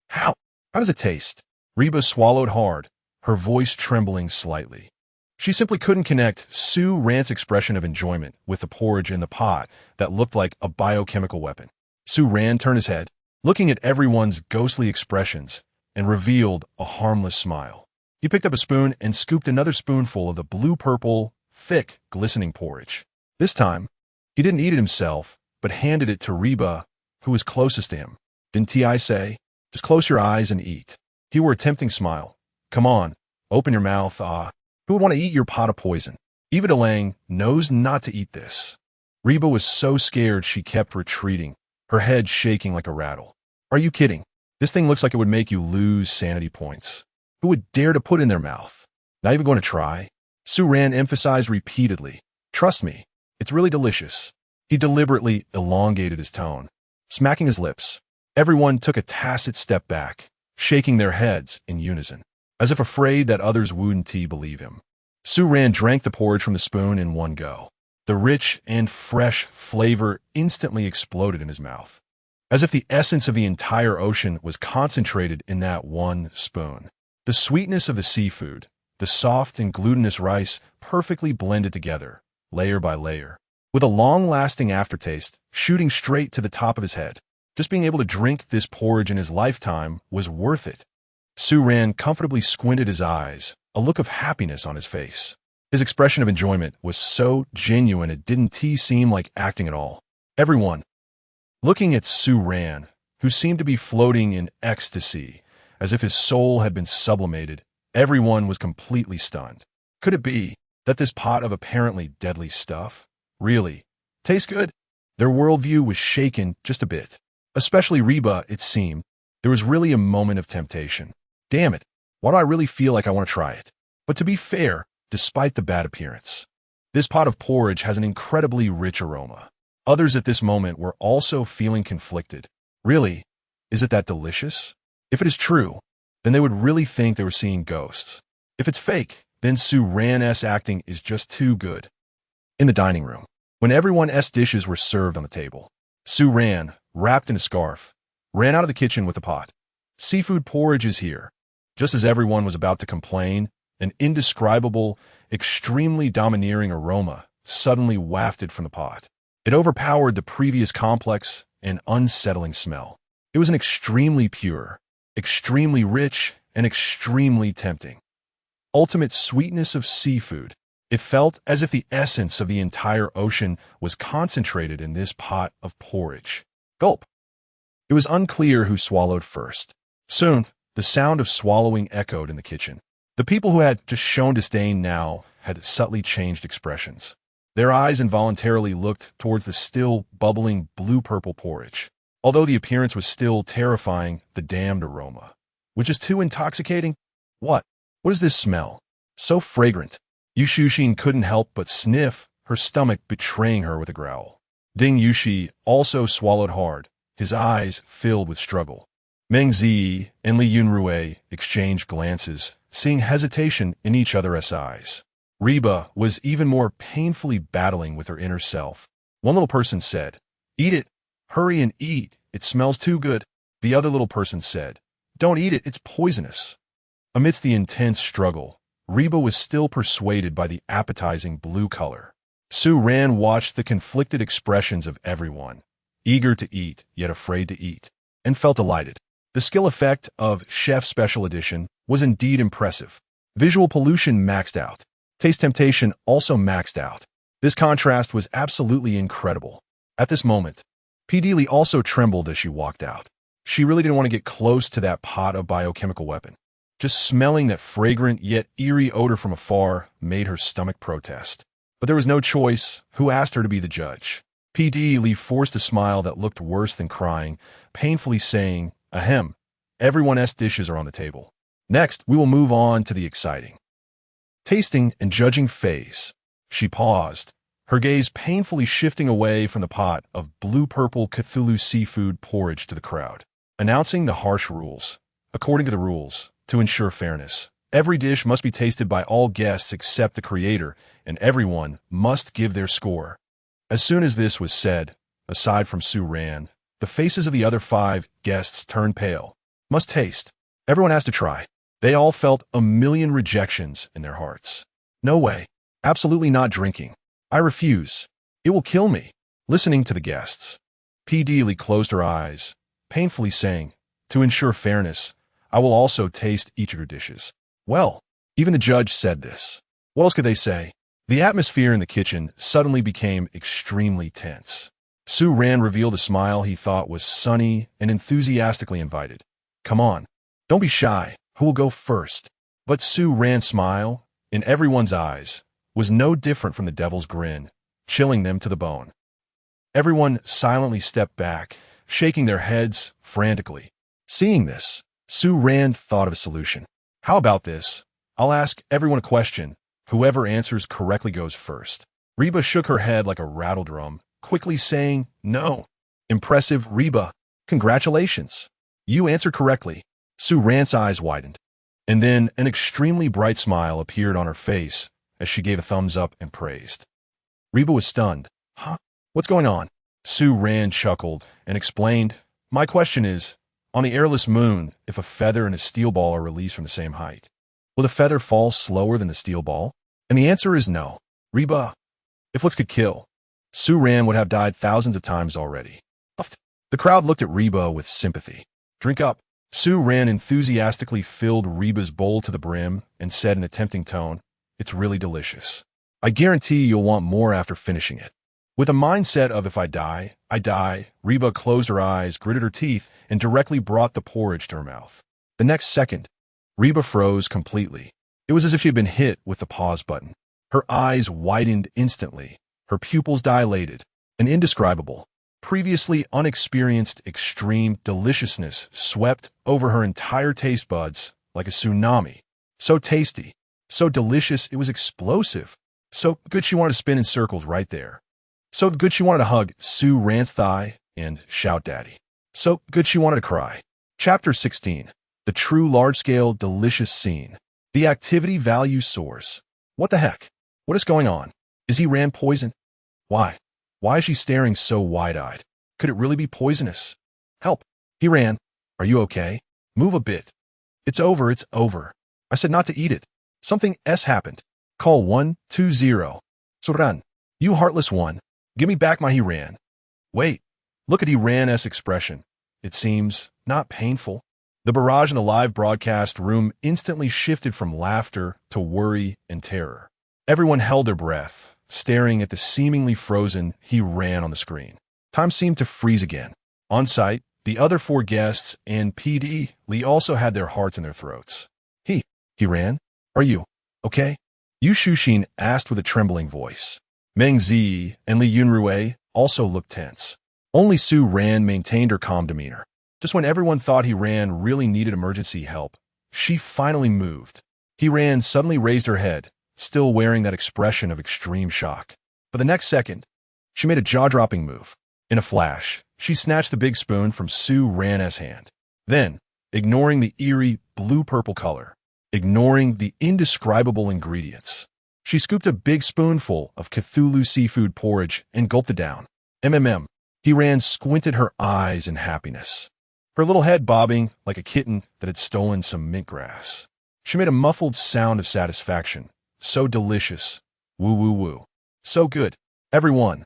How does it taste? Reba swallowed hard, her voice trembling slightly. She simply couldn't connect Su Ran's expression of enjoyment with the porridge in the pot that looked like a biochemical weapon. Su Ran turned his head, looking at everyone's ghostly expressions, and revealed a harmless smile. He picked up a spoon and scooped another spoonful of the blue-purple, thick, glistening porridge. This time, he didn't eat it himself, but handed it to Reba, who was closest to him. Didn't I say? Just close your eyes and eat. He wore a tempting smile. Come on, open your mouth, Who would want to eat your pot of poison? Eva Delang knows not to eat this. Reba was so scared she kept retreating, her head shaking like a rattle. Are you kidding? This thing looks like it would make you lose sanity points. Who would dare to put in their mouth? Not even going to try? Su Ran emphasized repeatedly. Trust me, it's really delicious. He deliberately elongated his tone, smacking his lips. Everyone took a tacit step back, shaking their heads in unison, as if afraid that others wouldn't believe him. Su Ran drank the porridge from the spoon in one go. The rich and fresh flavor instantly exploded in his mouth, as if the essence of the entire ocean was concentrated in that one spoon. The sweetness of the seafood, the soft and glutinous rice perfectly blended together, layer by layer, with a long-lasting aftertaste shooting straight to the top of his head. Just being able to drink this porridge in his lifetime was worth it. Su Ran comfortably squinted his eyes, a look of happiness on his face. His expression of enjoyment was so genuine it didn't seem like acting at all. Everyone, looking at Su Ran, who seemed to be floating in ecstasy, as if his soul had been sublimated, everyone was completely stunned. Could it be that this pot of apparently deadly stuff really tastes good? Their worldview was shaken just a bit. Especially Reba, it seemed. There was really a moment of temptation. Damn it, why do I really feel like I want to try it? But to be fair, despite the bad appearance, this pot of porridge has an incredibly rich aroma. Others at this moment were also feeling conflicted. Really? Is it that delicious? If it is true, then they would really think they were seeing ghosts. If it's fake, then Su Ran's acting is just too good. In the dining room, when everyone's dishes were served on the table, Su Ran, wrapped in a scarf, ran out of the kitchen with a pot. Seafood porridge is here. Just as everyone was about to complain, an indescribable, extremely domineering aroma suddenly wafted from the pot. It overpowered the previous complex and unsettling smell. It was an extremely pure, extremely rich, and extremely tempting. Ultimate sweetness of seafood. It felt as if the essence of the entire ocean was concentrated in this pot of porridge. Gulp. It was unclear who swallowed first. Soon, the sound of swallowing echoed in the kitchen. The people who had just shown disdain now had subtly changed expressions. Their eyes involuntarily looked towards the still bubbling blue-purple porridge. Although the appearance was still terrifying, the damned aroma, which is too intoxicating. What is this smell? So fragrant. Yushushin couldn't help but sniff, her stomach betraying her with a growl. Ding Yushi also swallowed hard, his eyes filled with struggle. Meng Ziyi and Li Yunrui exchanged glances, seeing hesitation in each other's eyes. Reba was even more painfully battling with her inner self. One little person said, "Eat it. Hurry and eat. It smells too good." The other little person said, "Don't eat it. It's poisonous." Amidst the intense struggle, Reba was still persuaded by the appetizing blue color. Su Ran watched the conflicted expressions of everyone, eager to eat yet afraid to eat, and felt delighted. The skill effect of Chef Special Edition was indeed impressive. Visual pollution maxed out. Taste temptation also maxed out. This contrast was absolutely incredible. At this moment, P. Deely also trembled as she walked out. She really didn't want to get close to that pot of biochemical weapon. Just smelling that fragrant yet eerie odor from afar made her stomach protest. But there was no choice. Who asked her to be the judge? P. Deely forced a smile that looked worse than crying, painfully saying, "Ahem, everyone's dishes are on the table. Next, we will move on to the exciting tasting and judging phase." She paused, her gaze painfully shifting away from the pot of blue-purple Cthulhu seafood porridge to the crowd, announcing the harsh rules. According to the rules, to ensure fairness, every dish must be tasted by all guests except the creator, and everyone must give their score. As soon as this was said, aside from Su Ran, the faces of the other 5 guests turned pale. Must taste. Everyone has to try. They all felt a million rejections in their hearts. No way. Absolutely not drinking. I refuse. It will kill me. Listening to the guests, P. Deely closed her eyes, painfully saying, "To ensure fairness, I will also taste each of your dishes." Well, even the judge said this. What else could they say? The atmosphere in the kitchen suddenly became extremely tense. Su Ran revealed a smile he thought was sunny and enthusiastically invited. "Come on. Don't be shy. Who will go first?" But Su Ran's smile, in everyone's eyes, was no different from the devil's grin, chilling them to the bone. Everyone silently stepped back, shaking their heads frantically. Seeing this, Su Ran thought of a solution. How about this? I'll ask everyone a question. Whoever answers correctly goes first. Reba shook her head like a rattle drum, quickly saying, "No." "Impressive, Reba. Congratulations. You answered correctly." Su Ran's eyes widened, and then an extremely bright smile appeared on her face as she gave a thumbs up and praised. Reba was stunned. "Huh? What's going on?" Su Ran chuckled and explained, "My question is, on the airless moon, if a feather and a steel ball are released from the same height, will the feather fall slower than the steel ball?" And the answer is no. Reba, if looks could kill, Su Ran would have died thousands of times already. The crowd looked at Reba with sympathy. "Drink up." Su Ran enthusiastically filled Reba's bowl to the brim and said in a tempting tone, "It's really delicious. I guarantee you'll want more after finishing it." With a mindset of if I die, I die, Reba closed her eyes, gritted her teeth, and directly brought the porridge to her mouth. The next second, Reba froze completely. It was as if she had been hit with the pause button. Her eyes widened instantly, her pupils dilated. An indescribable, previously unexperienced extreme deliciousness swept over her entire taste buds like a tsunami. So tasty, so delicious, it was explosive. So good she wanted to spin in circles right there. So good she wanted to hug Su Ran's thigh and shout daddy. So good she wanted to cry. Chapter 16. The true large-scale delicious scene. The activity value source. What the heck? What is going on? Is he Ran poison? Why? Why is she staring so wide-eyed? Could it really be poisonous? Help! He ran. Are you okay? Move a bit. It's over, it's over. I said not to eat it. Something S happened. Call 120. Soran. You heartless one. Give me back my he ran. Wait. Look at he ran's expression. It seems not painful. The barrage in the live broadcast room instantly shifted from laughter to worry and terror. Everyone held their breath, staring at the seemingly frozen he ran on the screen. Time seemed to freeze again. On site, the other four guests and PD Lee also had their hearts in their throats. He ran? Are you okay? Yu Shushin asked with a trembling voice. Meng Zi and Li Yunrui also looked tense. Only Su Ran maintained her calm demeanor. Just when everyone thought he ran really needed emergency help, she finally moved. He ran suddenly raised her head, still wearing that expression of extreme shock. But the next second, she made a jaw-dropping move. In a flash, she snatched the big spoon from Su Ran's hand. Then, ignoring the eerie blue-purple color, ignoring the indescribable ingredients, she scooped a big spoonful of Cthulhu seafood porridge and gulped it down. He ran squinted her eyes in happiness, her little head bobbing like a kitten that had stolen some mint grass. She made a muffled sound of satisfaction. So delicious. Woo woo woo. So good. Everyone.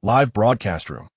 Live broadcast room.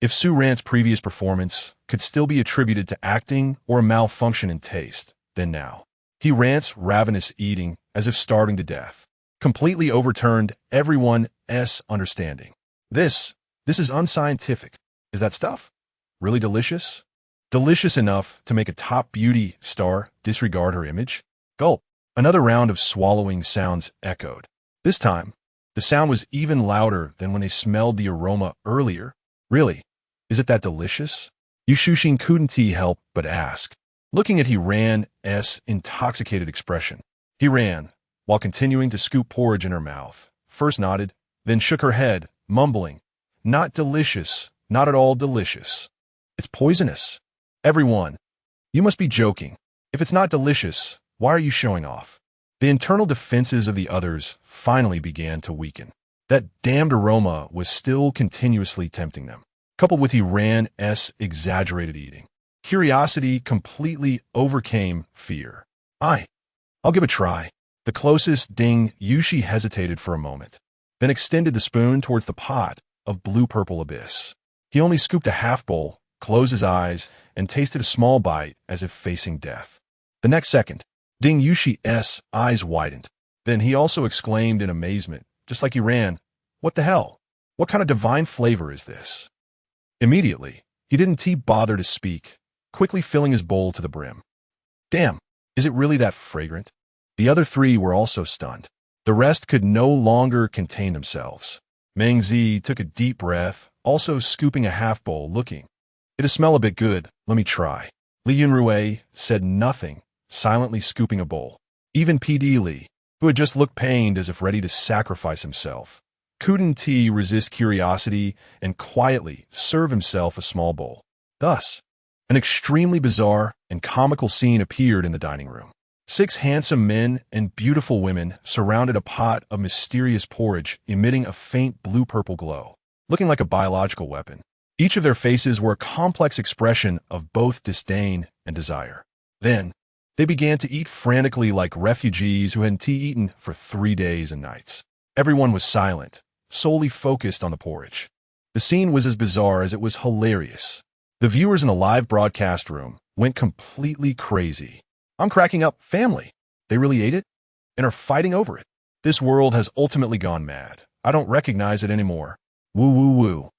If Su Ran's previous performance could still be attributed to acting or a malfunction in taste, then now, he rants ravenous eating as if starving to death, completely overturned everyone's understanding. This is unscientific. Is that stuff really delicious? Delicious enough to make a top beauty star disregard her image? Gulp. Another round of swallowing sounds echoed. This time, the sound was even louder than when they smelled the aroma earlier. Really? Is it that delicious? Yu Shushin couldn't help but ask, looking at he ran's intoxicated expression. He ran, while continuing to scoop porridge in her mouth, first nodded, then shook her head, mumbling, "Not delicious, not at all delicious. It's poisonous. Everyone, you must be joking. If it's not delicious, why are you showing off?" The internal defenses of the others finally began to weaken. That damned aroma was still continuously tempting them, coupled with he ran's exaggerated eating. Curiosity completely overcame fear. I'll give it a try. The closest Ding Yushi hesitated for a moment, then extended the spoon towards the pot of blue-purple abyss. He only scooped a half bowl, closed his eyes, and tasted a small bite as if facing death. The next second, Ding Yushi's eyes widened. Then he also exclaimed in amazement, just like he ran, "What the hell? What kind of divine flavor is this?" Immediately, he didn't bother to speak, quickly filling his bowl to the brim. "Damn, is it really that fragrant?" The other three were also stunned. The rest could no longer contain themselves. Meng Zi took a deep breath, also scooping a half bowl, looking. It'll smell a bit good, let me try. Li Yunrui said nothing, silently scooping a bowl. Even P.D. Li, who had just looked pained as if ready to sacrifice himself, couldn't resist curiosity and quietly serve himself a small bowl. Thus, an extremely bizarre and comical scene appeared in the dining room. 6 handsome men and beautiful women surrounded a pot of mysterious porridge emitting a faint blue-purple glow, looking like a biological weapon. Each of their faces were a complex expression of both disdain and desire. Then, they began to eat frantically like refugees who hadn't eaten for 3 days and nights. Everyone was silent, solely focused on the porridge. The scene was as bizarre as it was hilarious. The viewers in the live broadcast room went completely crazy. I'm cracking up, family. They really ate it? And are fighting over it. This world has ultimately gone mad. I don't recognize it anymore. Woo woo woo.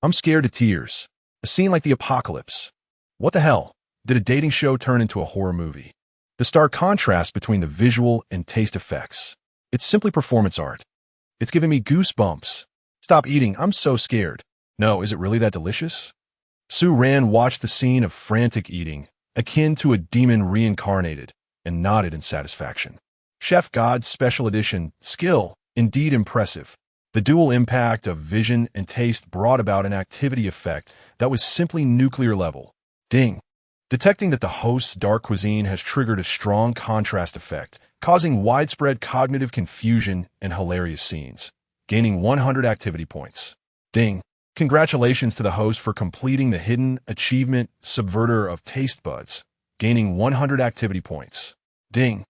I'm scared to tears. A scene like the apocalypse. What the hell? Did a dating show turn into a horror movie? The stark contrast between the visual and taste effects. It's simply performance art. It's giving me goosebumps. Stop eating, I'm so scared. No, is it really that delicious? Su Ran watched the scene of frantic eating, akin to a demon reincarnated, and nodded in satisfaction. Chef God's Special Edition, skill, indeed impressive. The dual impact of vision and taste brought about an activity effect that was simply nuclear level. Ding. Detecting that the host's dark cuisine has triggered a strong contrast effect, causing widespread cognitive confusion and hilarious scenes. Gaining 100 activity points. Ding. Congratulations to the host for completing the hidden achievement Subverter of Taste Buds, gaining 100 activity points. Ding.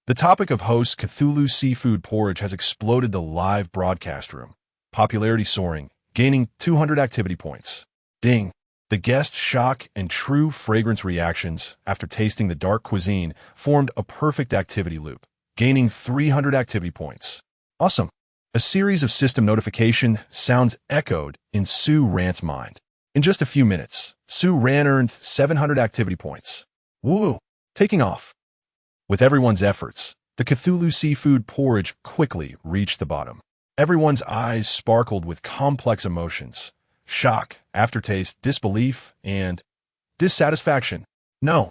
The topic of host Cthulhu Seafood Porridge has exploded the live broadcast room. Popularity soaring, gaining 200 activity points. Ding. The guest shock and true fragrance reactions after tasting the dark cuisine formed a perfect activity loop, gaining 300 activity points. Awesome. A series of system notification sounds echoed in Su Ran's mind. In just a few minutes, Su Ran earned 700 activity points. Woo! Taking off. With everyone's efforts, the Cthulhu Seafood Porridge quickly reached the bottom. Everyone's eyes sparkled with complex emotions. Shock, aftertaste, disbelief, and dissatisfaction. No.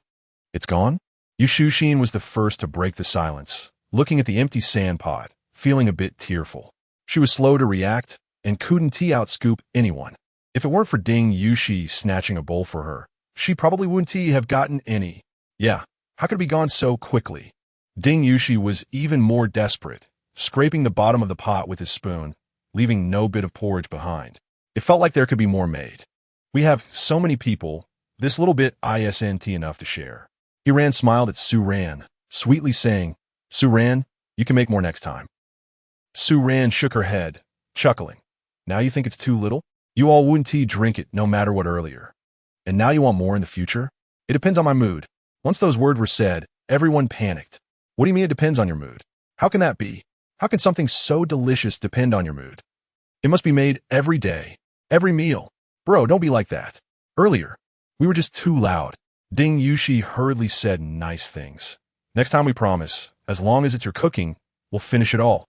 It's gone? Yushushin was the first to break the silence, looking at the empty sand pot, feeling a bit tearful. She was slow to react and couldn't outscoop anyone. If it weren't for Ding Yushi snatching a bowl for her, she probably wouldn't have gotten any. Yeah, how could it be gone so quickly? Ding Yushi was even more desperate, scraping the bottom of the pot with his spoon, leaving no bit of porridge behind. It felt like there could be more made. We have so many people, this little bit isn't enough to share. He smiled at Su Ran, sweetly saying, Su Ran, you can make more next time. Su Ran shook her head, chuckling. Now you think it's too little? You all wouldn't drink it no matter what earlier. And now you want more in the future? It depends on my mood. Once those words were said, everyone panicked. What do you mean it depends on your mood? How can that be? How can something so delicious depend on your mood? It must be made every day, every meal. Bro, don't be like that. Earlier, we were just too loud. Ding Yushi hurriedly said nice things. Next time we promise, as long as it's your cooking, we'll finish it all.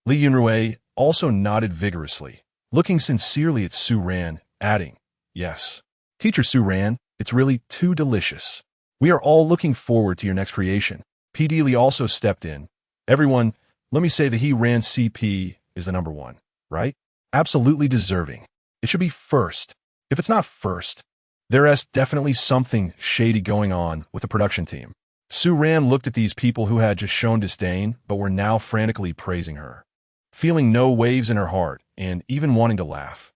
Li Yunrui also nodded vigorously, looking sincerely at Su Ran, adding, yes. Teacher Su Ran, it's really too delicious. We are all looking forward to your next creation. P.D. Li also stepped in. Everyone, let me say that he ran CP is the number one, right? Absolutely deserving. It should be first. If it's not first, there's definitely something shady going on with the production team. Su Ran looked at these people who had just shown disdain, but were now frantically praising her, feeling no waves in her heart and even wanting to laugh.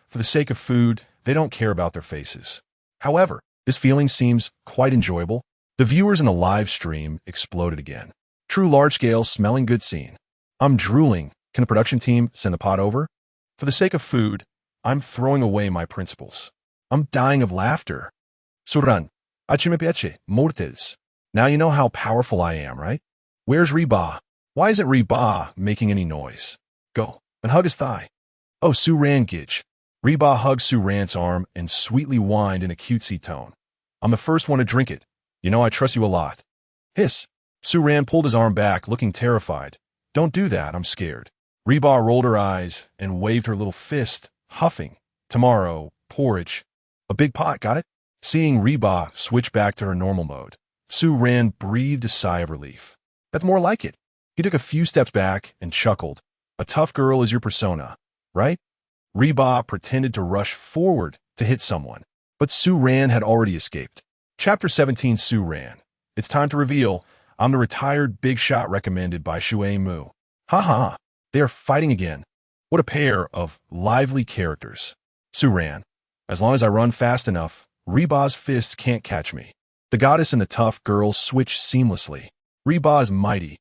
For the sake of food, they don't care about their faces. However, this feeling seems quite enjoyable. The viewers in the live stream exploded again. True large-scale smelling good scene. I'm drooling. Can the production team send the pot over? For the sake of food, I'm throwing away my principles. I'm dying of laughter. Suran, achimepieche, mortals. Now you know how powerful I am, right? Where's Reba? Why isn't Reba making any noise? Go and hug his thigh. Oh, Su Ran Gidge. Reba hugged Su Ran's arm and sweetly whined in a cutesy tone. I'm the first one to drink it. You know I trust you a lot. Hiss. Su Ran pulled his arm back, looking terrified. Don't do that, I'm scared. Reba rolled her eyes and waved her little fist, huffing. Tomorrow, porridge. A big pot, got it? Seeing Reba switch back to her normal mode, Su Ran breathed a sigh of relief. That's more like it. He took a few steps back and chuckled. A tough girl is your persona, right? Reba pretended to rush forward to hit someone, but Su Ran had already escaped. Chapter 17 Su Ran. It's time to reveal. I'm the retired big shot recommended by Shui Mu. Ha ha. They are fighting again. What a pair of lively characters. Su Ran. As long as I run fast enough, Reba's fists can't catch me. The goddess and the tough girl switch seamlessly. Reba is mighty.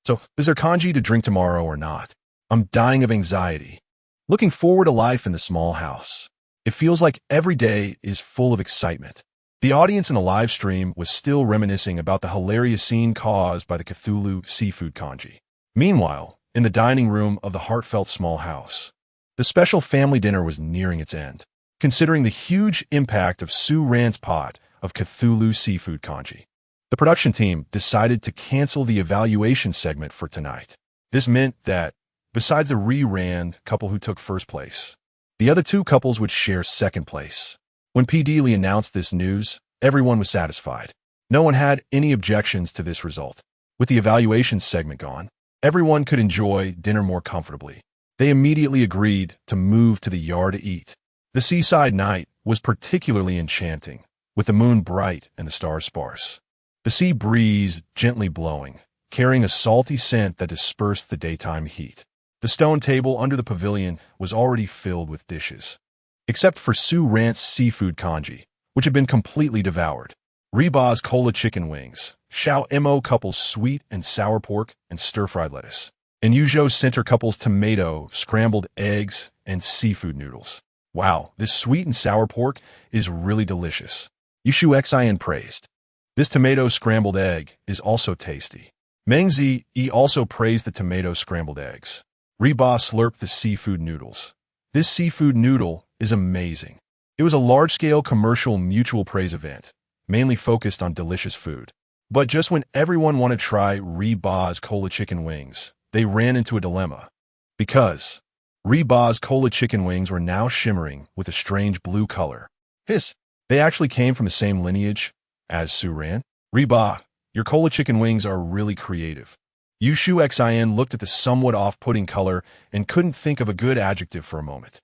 So, is there kanji to drink tomorrow or not? I'm dying of anxiety. Looking forward to life in the small house. It feels like every day is full of excitement. The audience in the live stream was still reminiscing about the hilarious scene caused by the Cthulhu seafood kanji. Meanwhile, in the dining room of the heartfelt small house, the special family dinner was nearing its end. Considering the huge impact of Su Ran's pot of Cthulhu seafood kanji, the production team decided to cancel the evaluation segment for tonight. This meant that, besides the Ran couple who took first place, the other two couples would share second place. When P. Dealey announced this news, everyone was satisfied. No one had any objections to this result. With the evaluation segment gone, everyone could enjoy dinner more comfortably. They immediately agreed to move to the yard to eat. The seaside night was particularly enchanting, with the moon bright and the stars sparse. The sea breeze gently blowing, carrying a salty scent that dispersed the daytime heat. The stone table under the pavilion was already filled with dishes, except for Su Ran's seafood kanji, which had been completely devoured. Reba's cola chicken wings, Xiao Mo couple's sweet and sour pork and stir-fried lettuce, and Yuzhou Center couple's tomato, scrambled eggs, and seafood noodles. Wow, this sweet and sour pork is really delicious. Yushu Xin praised. This tomato scrambled egg is also tasty. Meng Zi also praised the tomato scrambled eggs. Reba slurped the seafood noodles. This seafood noodle is amazing. It was a large-scale commercial mutual praise event, mainly focused on delicious food. But just when everyone wanted to try Reba's cola chicken wings, they ran into a dilemma. Because Reba's cola chicken wings were now shimmering with a strange blue color. They actually came from the same lineage as Su Ran. Reba, your cola chicken wings are really creative. Yushu Xin looked at the somewhat off-putting color and couldn't think of a good adjective for a moment.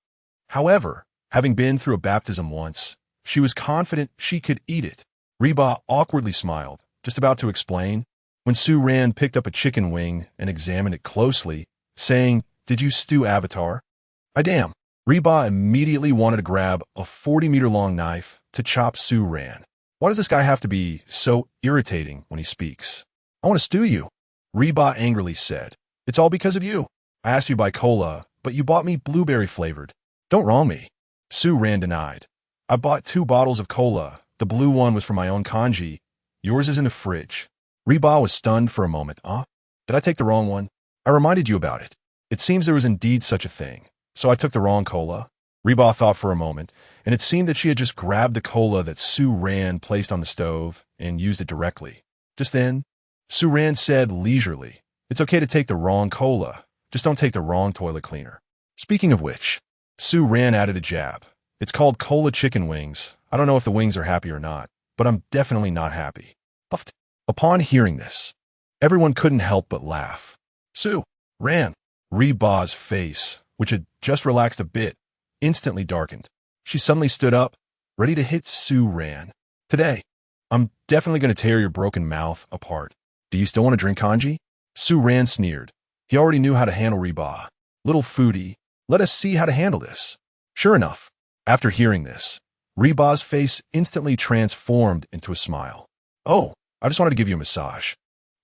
However, having been through a baptism once, she was confident she could eat it. Reba awkwardly smiled, just about to explain, when Su Ran picked up a chicken wing and examined it closely, saying, "Did you stew Avatar?" Damn. Reba immediately wanted to grab a 40-meter-long knife to chop Su Ran. Why does this guy have to be so irritating when he speaks? I want to stew you, Reba angrily said. It's all because of you. I asked you to buy cola, but you bought me blueberry-flavored. Don't wrong me. Su Ran denied. I bought 2 bottles of cola. The blue one was for my own kanji. Yours is in the fridge. Reba was stunned for a moment. Did I take the wrong one? I reminded you about it. It seems there was indeed such a thing. So I took the wrong cola. Reba thought for a moment, and it seemed that she had just grabbed the cola that Su Ran placed on the stove and used it directly. Just then, Su Ran said leisurely, "It's okay to take the wrong cola. Just don't take the wrong toilet cleaner." Speaking of which, Su Ran added a jab. It's called cola chicken wings. I don't know if the wings are happy or not, but I'm definitely not happy. Puffed. Upon hearing this, everyone couldn't help but laugh. Su Ran. Reba's face, which had just relaxed a bit, instantly darkened. She suddenly stood up, ready to hit Su Ran. Today, I'm definitely going to tear your broken mouth apart. Do you still want to drink kanji? Su Ran sneered. He already knew how to handle Reba. Little foodie, let us see how to handle this. Sure enough, after hearing this, Reba's face instantly transformed into a smile. Oh, I just wanted to give you a massage.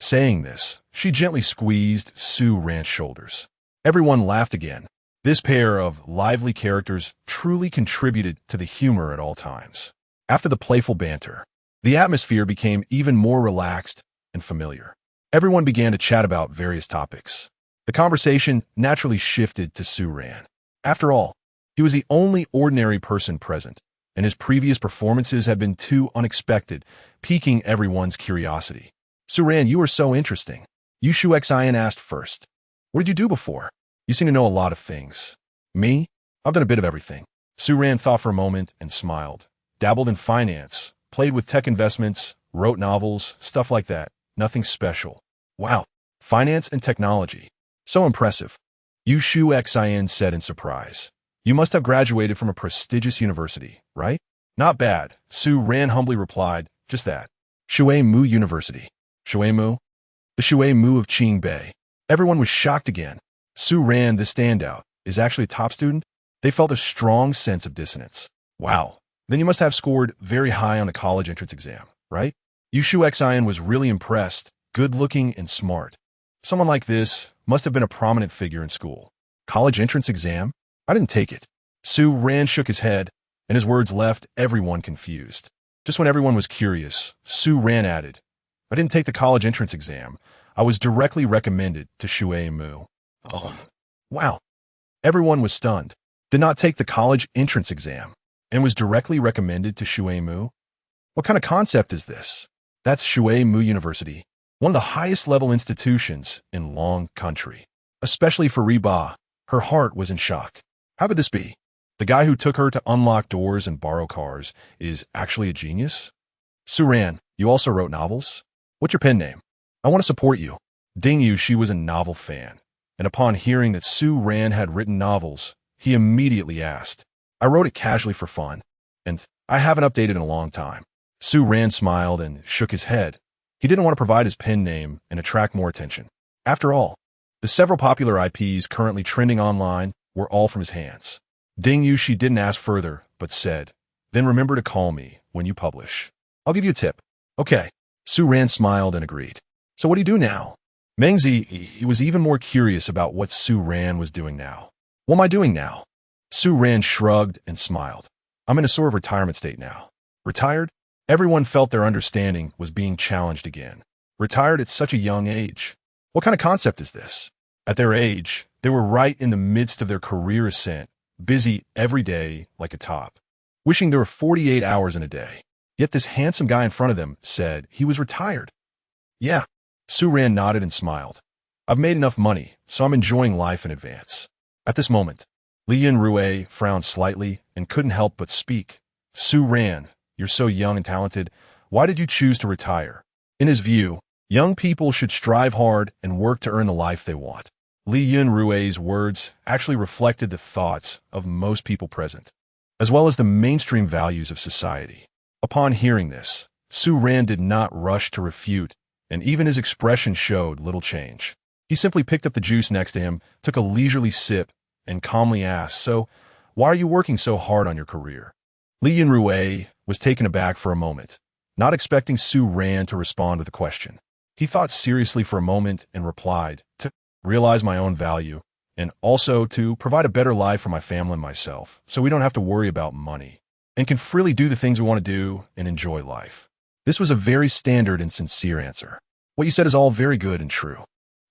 Saying this, she gently squeezed Su Ran's shoulders. Everyone laughed again. This pair of lively characters truly contributed to the humor at all times. After the playful banter, the atmosphere became even more relaxed and familiar. Everyone began to chat about various topics. The conversation naturally shifted to Su Ran. After all, he was the only ordinary person present, and his previous performances had been too unexpected, piquing everyone's curiosity. Su Ran, you are so interesting. Yu Shu Xin asked first. What did you do before? You seem to know a lot of things. Me? I've done a bit of everything. Su Ran thought for a moment and smiled. Dabbled in finance, played with tech investments, wrote novels, stuff like that. Nothing special. Wow. Finance and technology. So impressive. Yu Shu Xin said in surprise. You must have graduated from a prestigious university, right? Not bad, Su Ran humbly replied. Just that. Shui Mu University. Shui Mu? The Shui Mu of Qingbei. Everyone was shocked again. Su Ran, the standout, is actually a top student? They felt a strong sense of dissonance. Wow. Then you must have scored very high on the college entrance exam, right? Yu Shu Xin was really impressed, good-looking and smart. Someone like this must have been a prominent figure in school. College entrance exam? I didn't take it. Su Ran shook his head, and his words left everyone confused. Just when everyone was curious, Su Ran added, I didn't take the college entrance exam. I was directly recommended to Shui Mu. Oh, wow. Everyone was stunned. Did not take the college entrance exam and was directly recommended to Shui Mu? What kind of concept is this? That's Shui Mu University, one of the highest level institutions in Long Country. Especially for Riba, her heart was in shock. How could this be? The guy who took her to unlock doors and borrow cars is actually a genius? Su Ran, you also wrote novels? What's your pen name? I want to support you. Ding Yu, she was a novel fan, and upon hearing that Su Ran had written novels, he immediately asked. I wrote it casually for fun, and I haven't updated in a long time. Su Ran smiled and shook his head. He didn't want to provide his pen name and attract more attention. After all, the several popular IPs currently trending online were all from his hands. Ding Yu, she didn't ask further, but said, then remember to call me when you publish. I'll give you a tip. Okay. Su Ran smiled and agreed. So what do you do now? Mengzi, he was even more curious about what Su Ran was doing now. What am I doing now? Su Ran shrugged and smiled. I'm in a sort of retirement state now. Retired? Everyone felt their understanding was being challenged again. Retired at such a young age. What kind of concept is this? At their age, they were right in the midst of their career ascent, busy every day like a top, wishing there were 48 hours in a day. Yet this handsome guy in front of them said he was retired. Yeah. Su Ran nodded and smiled. I've made enough money, so I'm enjoying life in advance. At this moment, Li Yunrui frowned slightly and couldn't help but speak. Su Ran, you're so young and talented. Why did you choose to retire? In his view, young people should strive hard and work to earn the life they want. Li Yunrui's words actually reflected the thoughts of most people present, as well as the mainstream values of society. Upon hearing this, Su Ran did not rush to refute, and even his expression showed little change. He simply picked up the juice next to him, took a leisurely sip, and calmly asked, so, why are you working so hard on your career? Li Yunrui was taken aback for a moment, not expecting Su Ran to respond with a question. He thought seriously for a moment and replied, to realize my own value, and also to provide a better life for my family and myself, so we don't have to worry about money, and can freely do the things we want to do and enjoy life. This was a very standard and sincere answer. What you said is all very good and true.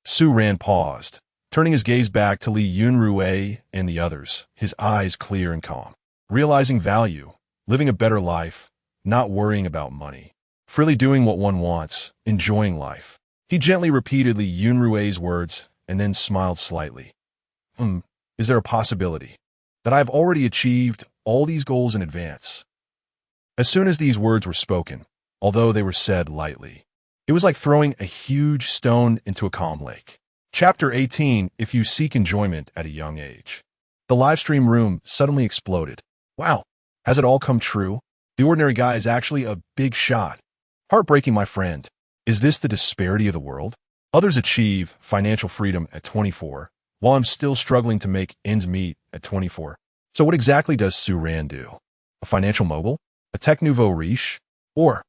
Su Ran paused, turning his gaze back to Li Yunrui and the others, his eyes clear and calm. Realizing value, living a better life, not worrying about money, freely doing what one wants, enjoying life. He gently repeated Li Yunrui's words and then smiled slightly. Is there a possibility that I have already achieved all these goals in advance? As soon as these words were spoken, although they were said lightly, it was like throwing a huge stone into a calm lake. Chapter 18, If You Seek Enjoyment at a Young Age. The live stream room suddenly exploded. Wow, has it all come true? The ordinary guy is actually a big shot. Heartbreaking, my friend. Is this the disparity of the world? Others achieve financial freedom at 24, while I'm still struggling to make ends meet at 24. So what exactly does Su Ran do? A financial mogul? A tech nouveau riche? Or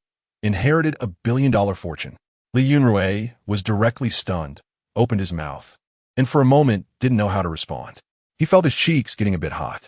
inherited a billion-dollar fortune? Li Yunrui was directly stunned, opened his mouth, and for a moment didn't know how to respond. He felt his cheeks getting a bit hot.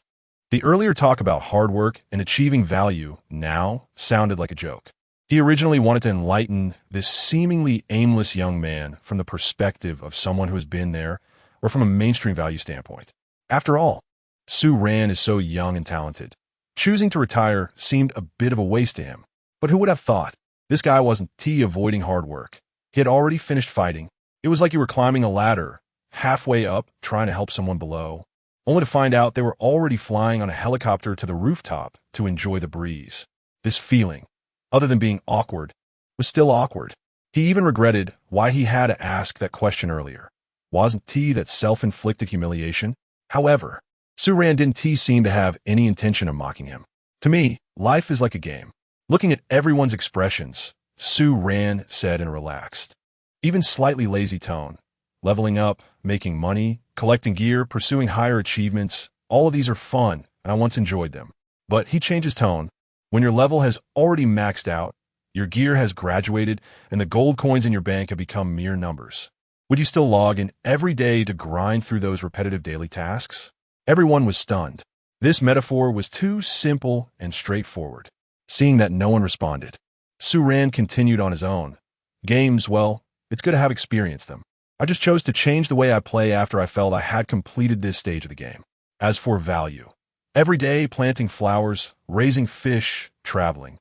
The earlier talk about hard work and achieving value now sounded like a joke. He originally wanted to enlighten this seemingly aimless young man from the perspective of someone who has been there, or from a mainstream value standpoint. After all, Su Ran is so young and talented. Choosing to retire seemed a bit of a waste to him. But who would have thought? This guy wasn't avoiding hard work. He had already finished fighting. It was like you were climbing a ladder, halfway up, trying to help someone below, only to find out they were already flying on a helicopter to the rooftop to enjoy the breeze. This feeling, other than being awkward, was still awkward. He even regretted why he had to ask that question earlier. Wasn't tea that self-inflicted humiliation? However, Su-ran didn't seem to have any intention of mocking him. To me, life is like a game. Looking at everyone's expressions, Su-ran said in a relaxed, even slightly lazy tone. Leveling up, making money, collecting gear, pursuing higher achievements, all of these are fun, and I once enjoyed them. But he changed his tone. When your level has already maxed out, your gear has graduated, and the gold coins in your bank have become mere numbers, would you still log in every day to grind through those repetitive daily tasks? Everyone was stunned. This metaphor was too simple and straightforward. Seeing that no one responded, Su-ran continued on his own. Games, well, it's good to have experienced them. I just chose to change the way I play after I felt I had completed this stage of the game. As for value, every day planting flowers, raising fish, traveling,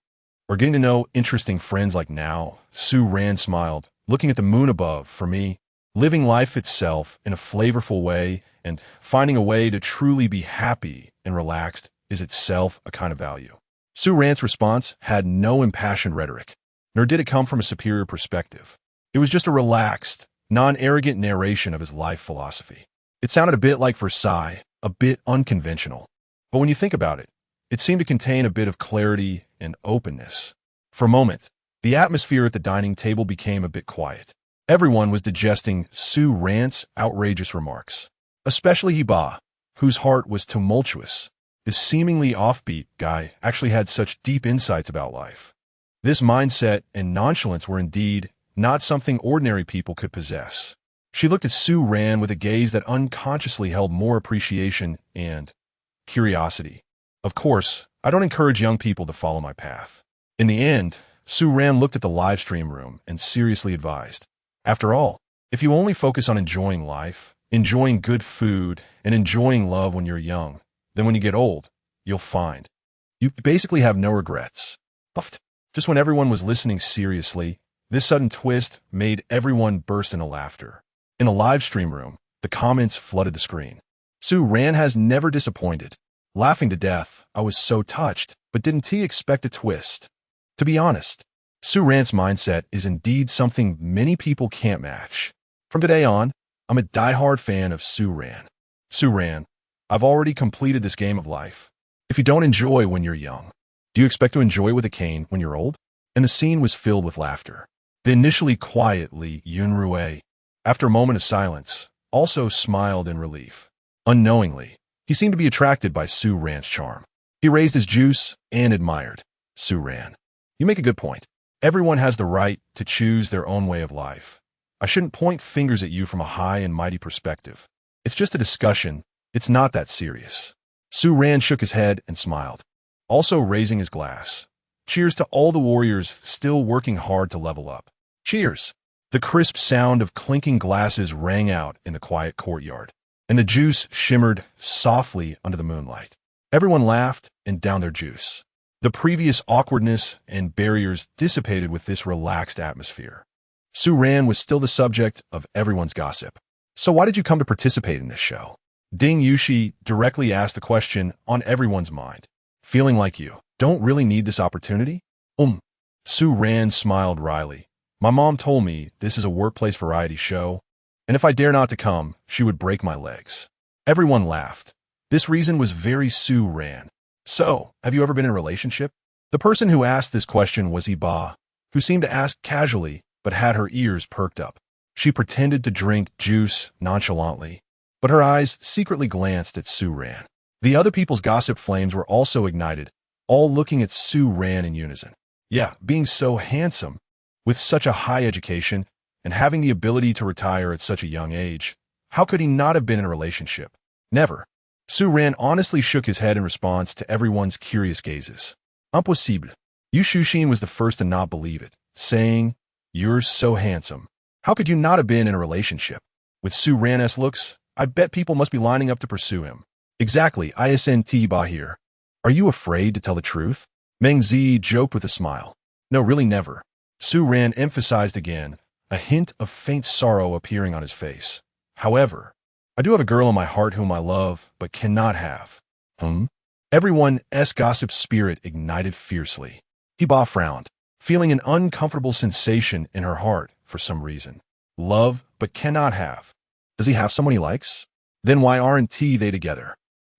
or getting to know interesting friends like now, Su-ran smiled, looking at the moon above. For me, living life itself in a flavorful way and finding a way to truly be happy and relaxed is itself a kind of value. Su-ran's response had no impassioned rhetoric, nor did it come from a superior perspective. It was just a relaxed, non-arrogant narration of his life philosophy. It sounded a bit like Versailles, a bit unconventional. But when you think about it, it seemed to contain a bit of clarity and openness. For a moment, the atmosphere at the dining table became a bit quiet. Everyone was digesting Su-ran's outrageous remarks, especially Hiba, whose heart was tumultuous. This seemingly offbeat guy actually had such deep insights about life. This mindset and nonchalance were indeed not something ordinary people could possess. She looked at Su-ran with a gaze that unconsciously held more appreciation and curiosity. Of course, I don't encourage young people to follow my path. In the end, Su-ran looked at the live stream room and seriously advised, after all, if you only focus on enjoying life, enjoying good food, and enjoying love when you're young, then when you get old, you'll find you basically have no regrets. Just when everyone was listening seriously, this sudden twist made everyone burst into laughter. In a live stream room, the comments flooded the screen. Su-ran has never disappointed. Laughing to death, I was so touched, but didn't he expect a twist? To be honest, Su-ran's mindset is indeed something many people can't match. From today on, I'm a diehard fan of Su-ran. Su-ran, I've already completed this game of life. If you don't enjoy when you're young, do you expect to enjoy with a cane when you're old? And the scene was filled with laughter. The initially quiet Li Yunrui, after a moment of silence, also smiled in relief. Unknowingly, he seemed to be attracted by Su-ran's charm. He raised his juice and admired. Su-ran, you make a good point. Everyone has the right to choose their own way of life. I shouldn't point fingers at you from a high and mighty perspective. It's just a discussion. It's not that serious. Su-ran shook his head and smiled, also raising his glass. Cheers to all the warriors still working hard to level up. Cheers! The crisp sound of clinking glasses rang out in the quiet courtyard, and the juice shimmered softly under the moonlight. Everyone laughed and downed their juice. The previous awkwardness and barriers dissipated with this relaxed atmosphere. Su-ran was still the subject of everyone's gossip. So why did you come to participate in this show? Ding Yushi directly asked the question on everyone's mind. Feeling like you don't really need this opportunity? Su-ran smiled wryly. My mom told me this is a workplace variety show, and if I dare not to come, she would break my legs. Everyone laughed. This reason was very Su-ran. So, have you ever been in a relationship? The person who asked this question was Hiba, who seemed to ask casually, but had her ears perked up. She pretended to drink juice nonchalantly, but her eyes secretly glanced at Su-ran. The other people's gossip flames were also ignited, all looking at Su-ran in unison. Yeah, being so handsome, with such a high education, and having the ability to retire at such a young age, how could he not have been in a relationship? Never. Su-ran honestly shook his head in response to everyone's curious gazes. Impossible. Yu Shushin was the first to not believe it, saying, You're so handsome. How could you not have been in a relationship? With Su-ran's looks, I bet people must be lining up to pursue him. Exactly, ISNT Bahir. Are you afraid to tell the truth? Meng Zi joked with a smile. No, really never. Su-ran emphasized again, a hint of faint sorrow appearing on his face. However, I do have a girl in my heart whom I love, but cannot have. Everyone's gossip spirit ignited fiercely. Diva frowned, feeling an uncomfortable sensation in her heart for some reason. Love, but cannot have. Does he have someone he likes? Then why aren't they together?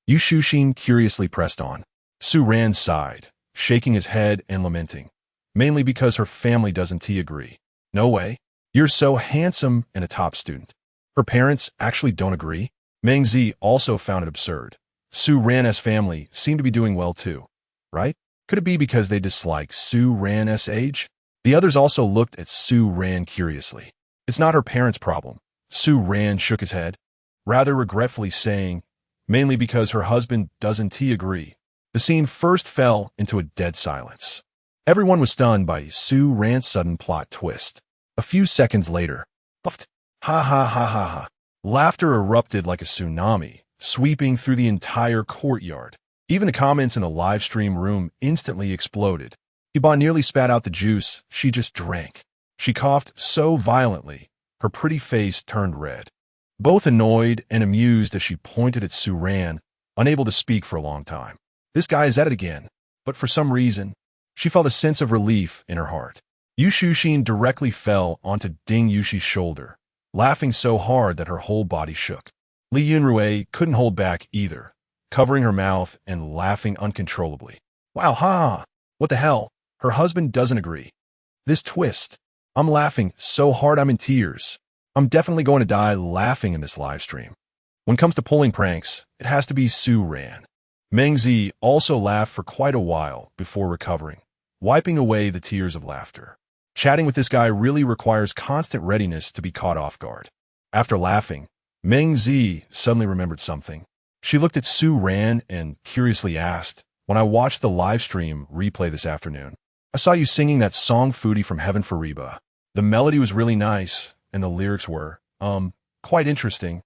Yu Shushin curiously pressed on. Su Ran sighed, shaking his head and lamenting. Mainly because her family doesn't agree. No way. You're so handsome and a top student. Her parents actually don't agree? Meng Zi also found it absurd. Su Ran's family seemed to be doing well too, right? Could it be because they dislike Su Ran's age? The others also looked at Su Ran curiously. It's not her parents' problem. Su Ran shook his head, rather regretfully saying, mainly because her husband doesn't agree. The scene first fell into a dead silence. Everyone was stunned by Su Ran's sudden plot twist. A few seconds later, puffed, ha ha ha ha ha. Laughter erupted like a tsunami, sweeping through the entire courtyard. Even the comments in the live stream room instantly exploded. Diva nearly spat out the juice she just drank. She coughed so violently, her pretty face turned red. Both annoyed and amused as she pointed at Su Ran, unable to speak for a long time. This guy is at it again. But for some reason, she felt a sense of relief in her heart. Yu Shushin directly fell onto Ding Yushi's shoulder, laughing so hard that her whole body shook. Li Yunrui couldn't hold back either, covering her mouth and laughing uncontrollably. Wow, ha! What the hell? Her husband doesn't agree. This twist. I'm laughing so hard I'm in tears. I'm definitely going to die laughing in this live stream. When it comes to pulling pranks, it has to be Su Ran. Meng Zi also laughed for quite a while before recovering, wiping away the tears of laughter. Chatting with this guy really requires constant readiness to be caught off guard. After laughing, Meng Zi suddenly remembered something. She looked at Su Ran and curiously asked, when I watched the live stream replay this afternoon, I saw you singing that song Foodie from Heaven for Reba. The melody was really nice, and the lyrics were, quite interesting.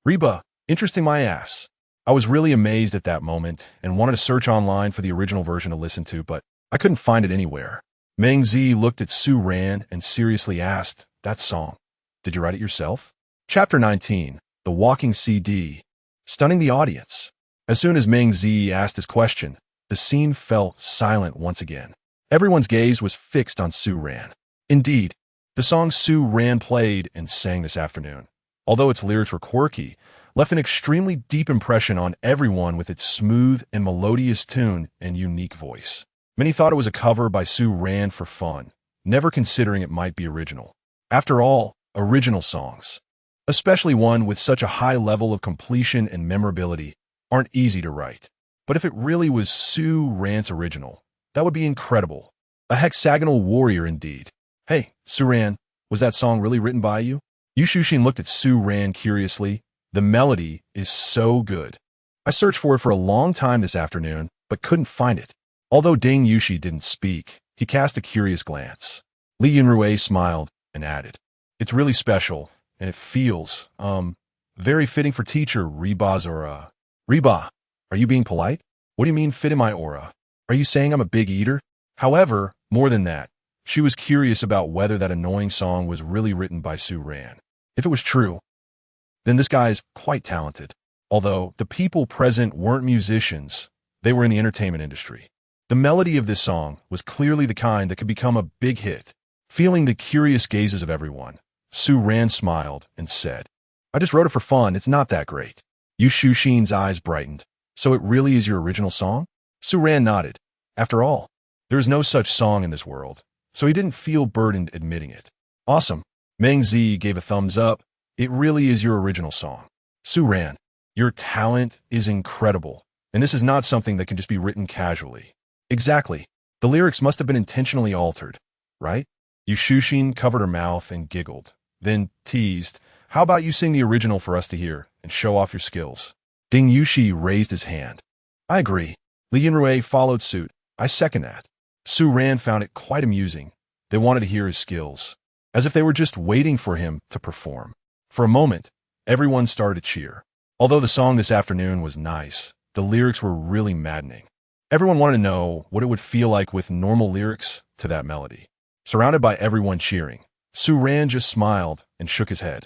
Reba, interesting my ass. I was really amazed at that moment and wanted to search online for the original version to listen to, but I couldn't find it anywhere. Meng Zi looked at Su Ran and seriously asked, that song, did you write it yourself? Chapter 19, The Walking CD. Stunning the audience. As soon as Meng Zi asked his question, the scene fell silent once again. Everyone's gaze was fixed on Su Ran. Indeed, the song Su Ran played and sang this afternoon, although its lyrics were quirky, left an extremely deep impression on everyone with its smooth and melodious tune and unique voice. Many thought it was a cover by Su Ran for fun, never considering it might be original. After all, original songs, especially one with such a high level of completion and memorability, aren't easy to write. But if it really was Su Ran's original, that would be incredible. A hexagonal warrior indeed. Hey, Su Ran, was that song really written by you? Yu Shushin looked at Su Ran curiously. The melody is so good. I searched for it for a long time this afternoon, but couldn't find it. Although Ding Yushi didn't speak, he cast a curious glance. Li Yunrui smiled and added, it's really special, and it feels, very fitting for teacher Reba's aura. Reba, are you being polite? What do you mean fit in my aura? Are you saying I'm a big eater? However, more than that, she was curious about whether that annoying song was really written by Su Ran. If it was true, then this guy's quite talented. Although the people present weren't musicians, they were in the entertainment industry. The melody of this song was clearly the kind that could become a big hit. Feeling the curious gazes of everyone, Su Ran smiled and said, I just wrote it for fun, it's not that great. Yu Shushin's eyes brightened. So it really is your original song? Su Ran nodded. After all, there is no such song in this world, so he didn't feel burdened admitting it. Awesome. Meng Zi gave a thumbs up. It really is your original song. Su Ran, your talent is incredible, and this is not something that can just be written casually. Exactly. The lyrics must have been intentionally altered, right? Yu Shushin covered her mouth and giggled, then teased, how about you sing the original for us to hear and show off your skills? Ding Yushi raised his hand. I agree. Li Yunrui followed suit. I second that. Su Ran found it quite amusing. They wanted to hear his skills, as if they were just waiting for him to perform. For a moment, everyone started to cheer. Although the song this afternoon was nice, the lyrics were really maddening. Everyone wanted to know what it would feel like with normal lyrics to that melody. Surrounded by everyone cheering, Su Ran just smiled and shook his head.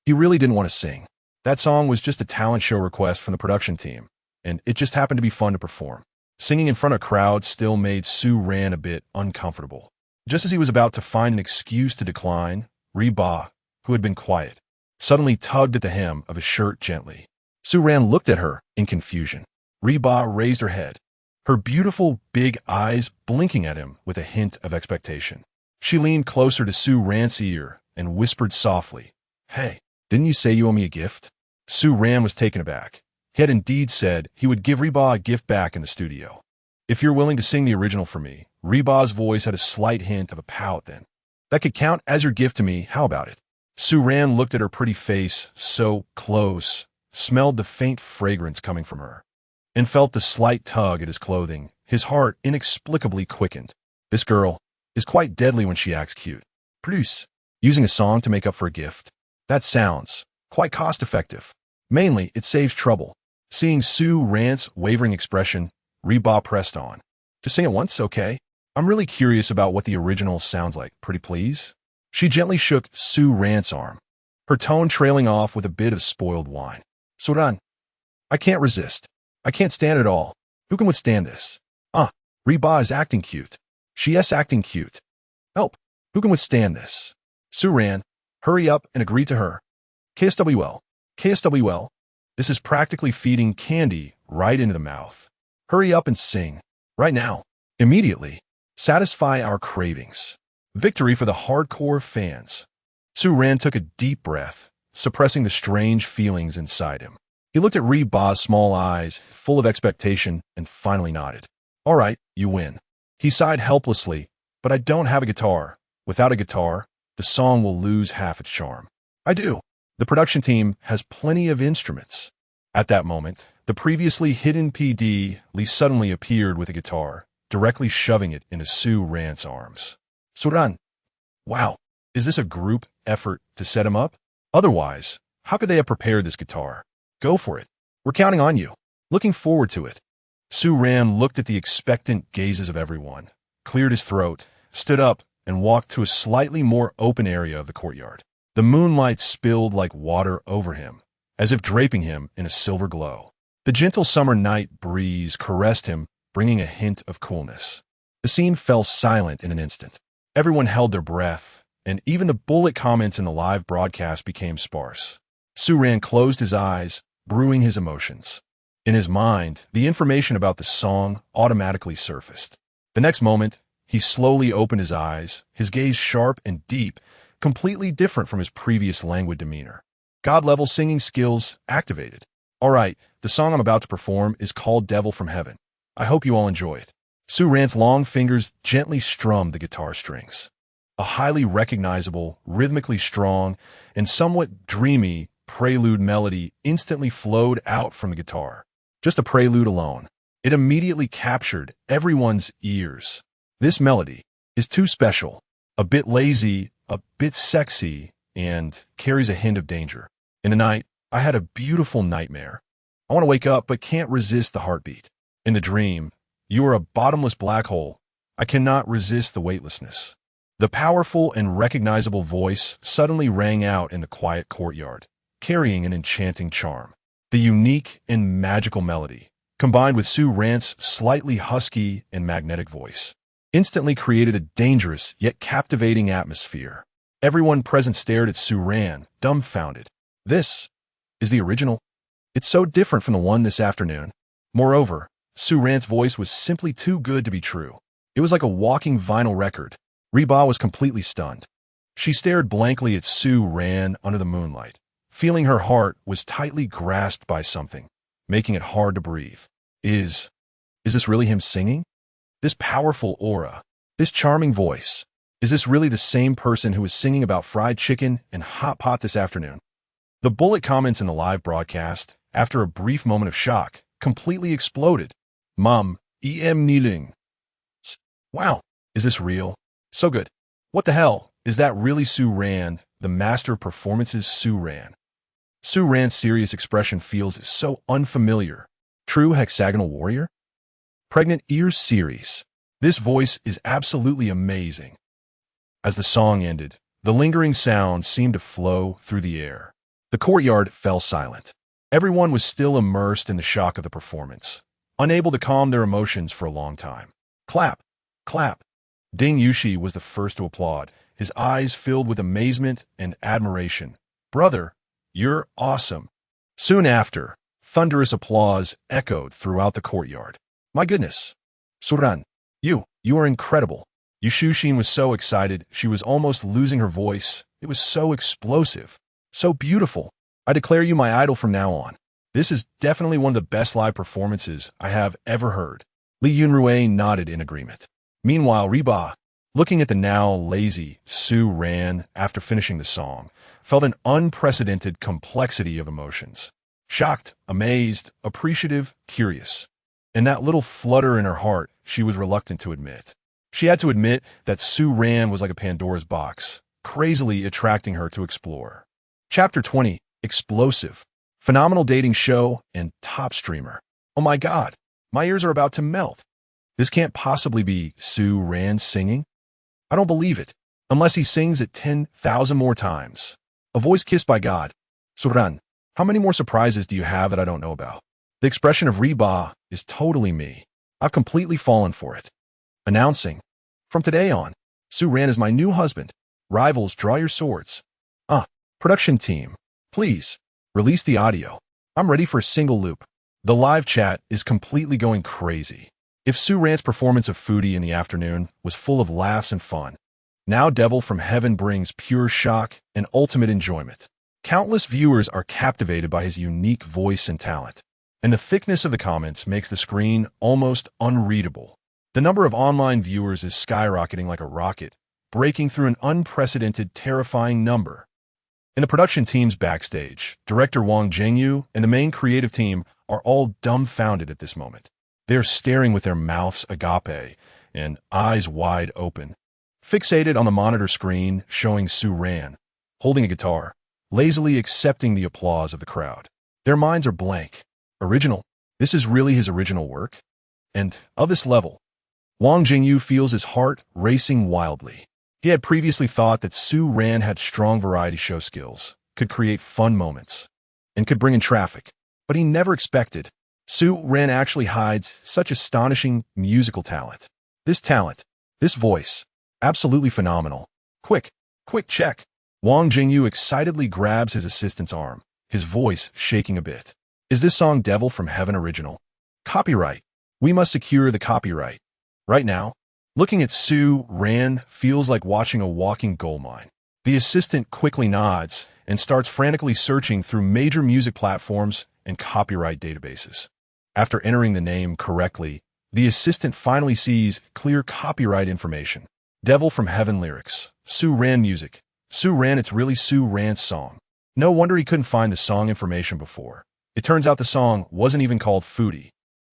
He really didn't want to sing. That song was just a talent show request from the production team, and it just happened to be fun to perform. Singing in front of crowds still made Su Ran a bit uncomfortable. Just as he was about to find an excuse to decline, Reba, who had been quiet, suddenly tugged at the hem of his shirt gently. Su Ran looked at her in confusion. Reba raised her head, her beautiful big eyes blinking at him with a hint of expectation. She leaned closer to Su Ran's ear and whispered softly, "Hey, didn't you say you owe me a gift?" Su Ran was taken aback. He had indeed said he would give Reba a gift back in the studio. "If you're willing to sing the original for me." Reba's voice had a slight hint of a pout then. "That could count as your gift to me. How about it?" Su Ran looked at her pretty face, so close, smelled the faint fragrance coming from her, and felt the slight tug at his clothing. His heart inexplicably quickened. This girl is quite deadly when she acts cute. Produce. Using a song to make up for a gift. That sounds quite cost-effective. Mainly, it saves trouble. Seeing Su Ran's wavering expression, Reba pressed on. "Just sing it once, okay? I'm really curious about what the original sounds like. Pretty please?" She gently shook Su Ran's arm, her tone trailing off with a bit of spoiled wine. "Suran, I can't resist. I can't stand it all. Who can withstand this? Reba is acting cute. She is acting cute. Help. Who can withstand this?" Su Ran, hurry up and agree to her. KSWL. KSWL. This is practically feeding candy right into the mouth. Hurry up and sing. Right now. Immediately. Satisfy our cravings. Victory for the hardcore fans. Su Ran took a deep breath, suppressing the strange feelings inside him. He looked at Reba's small eyes, full of expectation, and finally nodded. "All right, you win." He sighed helplessly, "But I don't have a guitar. Without a guitar, the song will lose half its charm." "I do. The production team has plenty of instruments." At that moment, the previously hidden PD Lee suddenly appeared with a guitar, directly shoving it into Su Ran's arms. "Suran, wow, is this a group effort to set him up? Otherwise, how could they have prepared this guitar? Go for it. We're counting on you. Looking forward to it." Su Ran looked at the expectant gazes of everyone, cleared his throat, stood up, and walked to a slightly more open area of the courtyard. The moonlight spilled like water over him, as if draping him in a silver glow. The gentle summer night breeze caressed him, bringing a hint of coolness. The scene fell silent in an instant. Everyone held their breath, and even the bullet comments in the live broadcast became sparse. Su Ran closed his eyes, brewing his emotions. In his mind, the information about the song automatically surfaced. The next moment, he slowly opened his eyes, his gaze sharp and deep, completely different from his previous languid demeanor. God-level singing skills activated. "All right, the song I'm about to perform is called Devil from Heaven. I hope you all enjoy it." Su Ran's long fingers gently strummed the guitar strings. A highly recognizable, rhythmically strong, and somewhat dreamy prelude melody instantly flowed out from the guitar. Just a prelude alone. It immediately captured everyone's ears. This melody is too special, a bit lazy, a bit sexy, and carries a hint of danger. In the night, I had a beautiful nightmare. I want to wake up but can't resist the heartbeat. In the dream, you are a bottomless black hole. I cannot resist the weightlessness. The powerful and recognizable voice suddenly rang out in the quiet courtyard, carrying an enchanting charm. The unique and magical melody, combined with Su Ran's slightly husky and magnetic voice, instantly created a dangerous yet captivating atmosphere. Everyone present stared at Su Ran, dumbfounded. This is the original. It's so different from the one this afternoon. Moreover, Su Ran's voice was simply too good to be true. It was like a walking vinyl record. Reba was completely stunned. She stared blankly at Su Ran under the moonlight, feeling her heart was tightly grasped by something, making it hard to breathe. Is this really him singing? This powerful aura, this charming voice, is this really the same person who was singing about fried chicken and hot pot this afternoon? The bullet comments in the live broadcast, after a brief moment of shock, completely exploded. Mom, em kneeling. Wow, is this real? So good. What the hell? Is that really Su Ran, the master of performances Su Ran? Su Ran's serious expression feels so unfamiliar. True hexagonal warrior? Pregnant Ears series. This voice is absolutely amazing. As the song ended, The lingering sound seemed to flow through the air. The courtyard fell silent. Everyone was still immersed in the shock of the performance, unable to calm their emotions for a long time. Clap! Clap! Ding Yushi was the first to applaud, his eyes filled with amazement and admiration. Brother, you're awesome. Soon after, thunderous applause echoed throughout the courtyard. My goodness! Suran, you are incredible. Yushushin was so excited, she was almost losing her voice. It was so explosive, so beautiful. I declare you my idol from now on. This is definitely one of the best live performances I have ever heard. Li Yunrui nodded in agreement. Meanwhile, Reba, looking at the now lazy Su Ran after finishing the song, felt an unprecedented complexity of emotions. Shocked, amazed, appreciative, curious. And that little flutter in her heart she was reluctant to admit. She had to admit that Su Ran was like a Pandora's box, crazily attracting her to explore. Chapter 20, Explosive. Phenomenal dating show and top streamer. Oh my god, my ears are about to melt. This can't possibly be Su Ran singing. I don't believe it, unless he sings it 10,000 more times. A voice kissed by God. Suran, how many more surprises do you have that I don't know about? The expression of Reba is totally me. I've completely fallen for it. Announcing, from today on, Su Ran is my new husband. Rivals, draw your swords. Production team, please, release the audio. I'm ready for a single loop. The live chat is completely going crazy. If Su Ran's performance of Foodie in the afternoon was full of laughs and fun, now Devil from Heaven brings pure shock and ultimate enjoyment. Countless viewers are captivated by his unique voice and talent, and the thickness of the comments makes the screen almost unreadable. The number of online viewers is skyrocketing like a rocket, breaking through an unprecedented, terrifying number. In the production team's backstage, director Wang Zhengyu and the main creative team are all dumbfounded at this moment. They are staring with their mouths agape and eyes wide open, fixated on the monitor screen showing Su Ran, holding a guitar, lazily accepting the applause of the crowd. Their minds are blank. Original? This is really his original work? And of this level, Wang Jingyu feels his heart racing wildly. He had previously thought that Su Ran had strong variety show skills, could create fun moments, and could bring in traffic. But he never expected Su Ran actually hides such astonishing musical talent. This voice, absolutely phenomenal. Quick check. Wang Jingyu excitedly grabs his assistant's arm, his voice shaking a bit. Is this song Devil from Heaven original? Copyright. We must secure the copyright. Right now, looking at Su Ran feels like watching a walking goldmine. The assistant quickly nods and starts frantically searching through major music platforms and copyright databases. After entering the name correctly, the assistant finally sees clear copyright information. Devil from Heaven lyrics. Su Ran music. Su Ran, it's really Su Ran's song. No wonder he couldn't find the song information before. It turns out the song wasn't even called Foodie.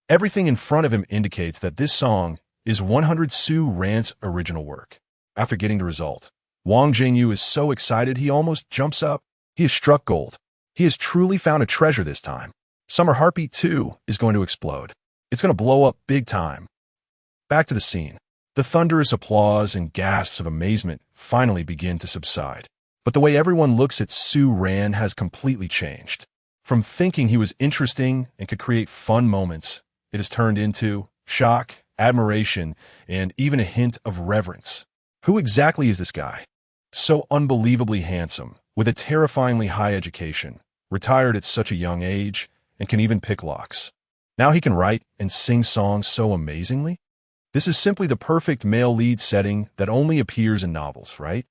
Everything in front of him indicates that this song is 100 Su Ran's original work. After getting the result, Wang Jingyu is so excited he almost jumps up. He has struck gold. He has truly found a treasure this time. Summer Heartbeat 2 is going to explode. It's going to blow up big time. Back to the scene. The thunderous applause and gasps of amazement finally begin to subside. But the way everyone looks at Su Ran has completely changed. From thinking he was interesting and could create fun moments, it has turned into shock, admiration, and even a hint of reverence. Who exactly is this guy? So unbelievably handsome, with a terrifyingly high education, retired at such a young age, and can even pick locks. Now he can write and sing songs so amazingly? This is simply the perfect male lead setting that only appears in novels, right?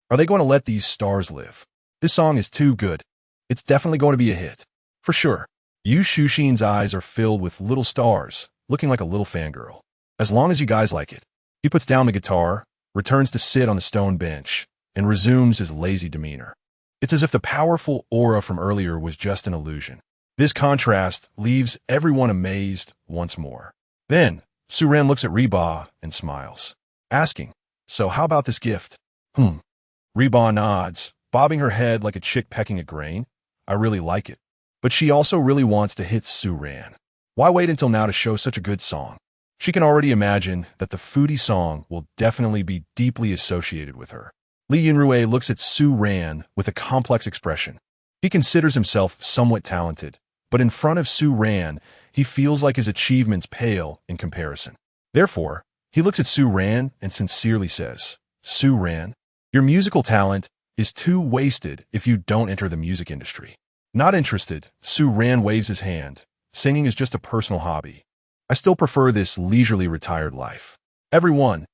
Are they going to let these stars live? This song is too good. It's definitely going to be a hit. For sure. Yu Shushin's eyes are filled with little stars, looking like a little fangirl. As long as you guys like it. He puts down the guitar, returns to sit on the stone bench, and resumes his lazy demeanor. It's as if the powerful aura from earlier was just an illusion. This contrast leaves everyone amazed once more. Then, Su Ran looks at Reba and smiles, asking, "So how about this gift?" Reba nods, bobbing her head like a chick pecking a grain. I really like it. But she also really wants to hit Su Ran. Why wait until now to show such a good song? She can already imagine that the Foodie song will definitely be deeply associated with her. Lee Yunrui looks at Su Ran with a complex expression. He considers himself somewhat talented, but in front of Su Ran, he feels like his achievements pale in comparison. Therefore, he looks at Su Ran and sincerely says, "Su Ran, your musical talent is too wasted if you don't enter the music industry." Not interested, Su Ran waves his hand. Singing is just a personal hobby. I still prefer this leisurely retired life. Everyone.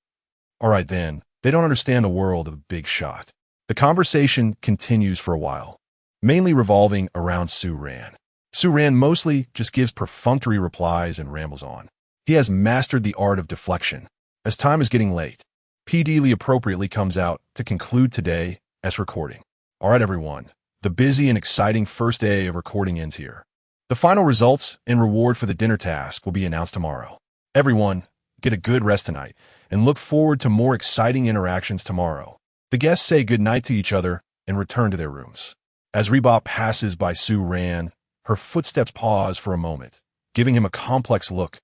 All right then, they don't understand the world of a big shot. The conversation continues for a while, mainly revolving around Su Ran. Su Ran mostly just gives perfunctory replies and rambles on. He has mastered the art of deflection. As time is getting late, PD Lee appropriately comes out to conclude today as recording. All right, everyone. The busy and exciting first day of recording ends here. The final results and reward for the dinner task will be announced tomorrow. Everyone, get a good rest tonight and look forward to more exciting interactions tomorrow. The guests say goodnight to each other and return to their rooms. As Reba passes by Su Ran, her footsteps pause for a moment, giving him a complex look.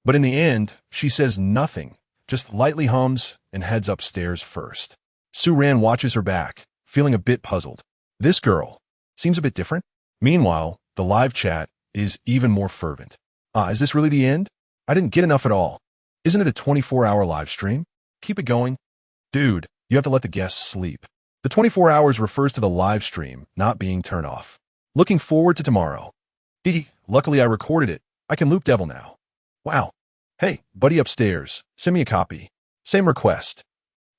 But in the end, she says nothing, just lightly hums and heads upstairs first. Su Ran watches her back, feeling a bit puzzled. This girl seems a bit different. Meanwhile, the live chat is even more fervent. Is this really the end? I didn't get enough at all. Isn't it a 24-hour live stream? Keep it going. Dude, you have to let the guests sleep. The 24 hours refers to the live stream not being turned off. Looking forward to tomorrow. Luckily I recorded it. I can loop devil now. Wow. Hey, buddy upstairs, send me a copy. Same request.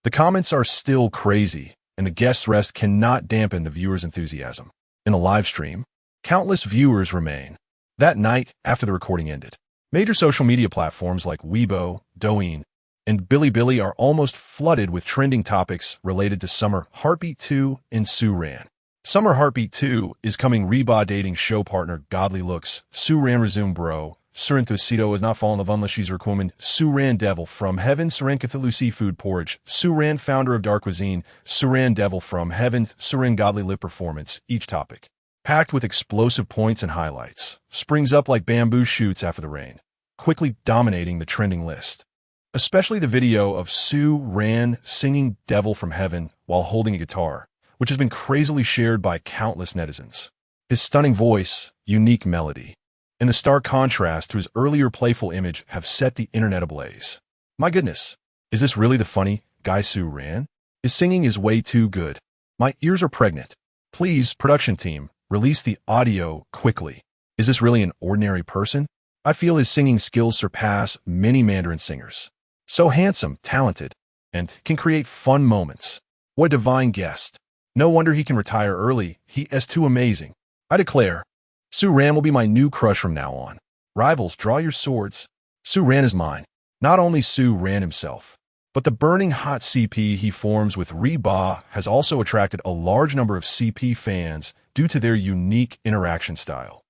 The comments are still crazy, and the guest rest cannot dampen the viewers' enthusiasm. In a live stream, countless viewers remain. That night, after the recording ended, major social media platforms like Weibo, Douyin, and Bilibili are almost flooded with trending topics related to Summer Heartbeat 2 and Su Ran. Summer Heartbeat 2 is coming Reba dating show partner Godly Looks. Su Ran resume bro. Surin Thusido is not falling in love unless she's her woman. Su Ran Devil from Heaven. Surin Cthulhu Seafood Porridge. Su Ran founder of Dark Cuisine. Su Ran Devil from Heaven. Surin Godly Lip Performance. Each topic, packed with explosive points and highlights, springs up like bamboo shoots after the rain, quickly dominating the trending list. Especially the video of Su Ran singing Devil from Heaven while holding a guitar, which has been crazily shared by countless netizens. His stunning voice, unique melody, and the stark contrast to his earlier playful image have set the internet ablaze. My goodness, is this really the funny guy Su Ran? His singing is way too good. My ears are pregnant. Please, production team, release the audio quickly. Is this really an ordinary person? I feel his singing skills surpass many Mandarin singers. So handsome, talented, and can create fun moments. What a divine guest. No wonder he can retire early. He is too amazing. I declare, Su Ran will be my new crush from now on. Rivals, draw your swords. Su Ran is mine. Not only Su Ran himself, but the burning hot CP he forms with Reba has also attracted a large number of CP fans due to their unique interaction style.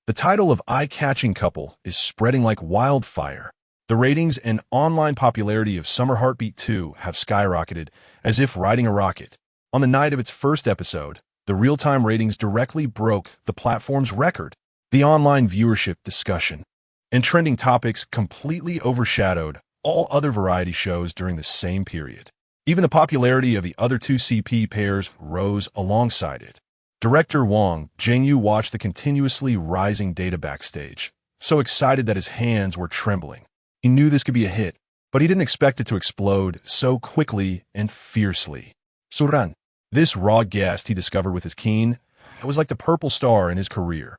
The title of eye-catching couple is spreading like wildfire. The ratings and online popularity of Summer Heartbeat 2 have skyrocketed as if riding a rocket. On the night of its first episode, the real-time ratings directly broke the platform's record. The online viewership, discussion, and trending topics completely overshadowed all other variety shows during the same period. Even the popularity of the other two CP pairs rose alongside it. Director Wang Jingyu watched the continuously rising data backstage, so excited that his hands were trembling. He knew this could be a hit, but he didn't expect it to explode so quickly and fiercely. Su Ran, this raw guest he discovered with his keen, was like the purple star in his career.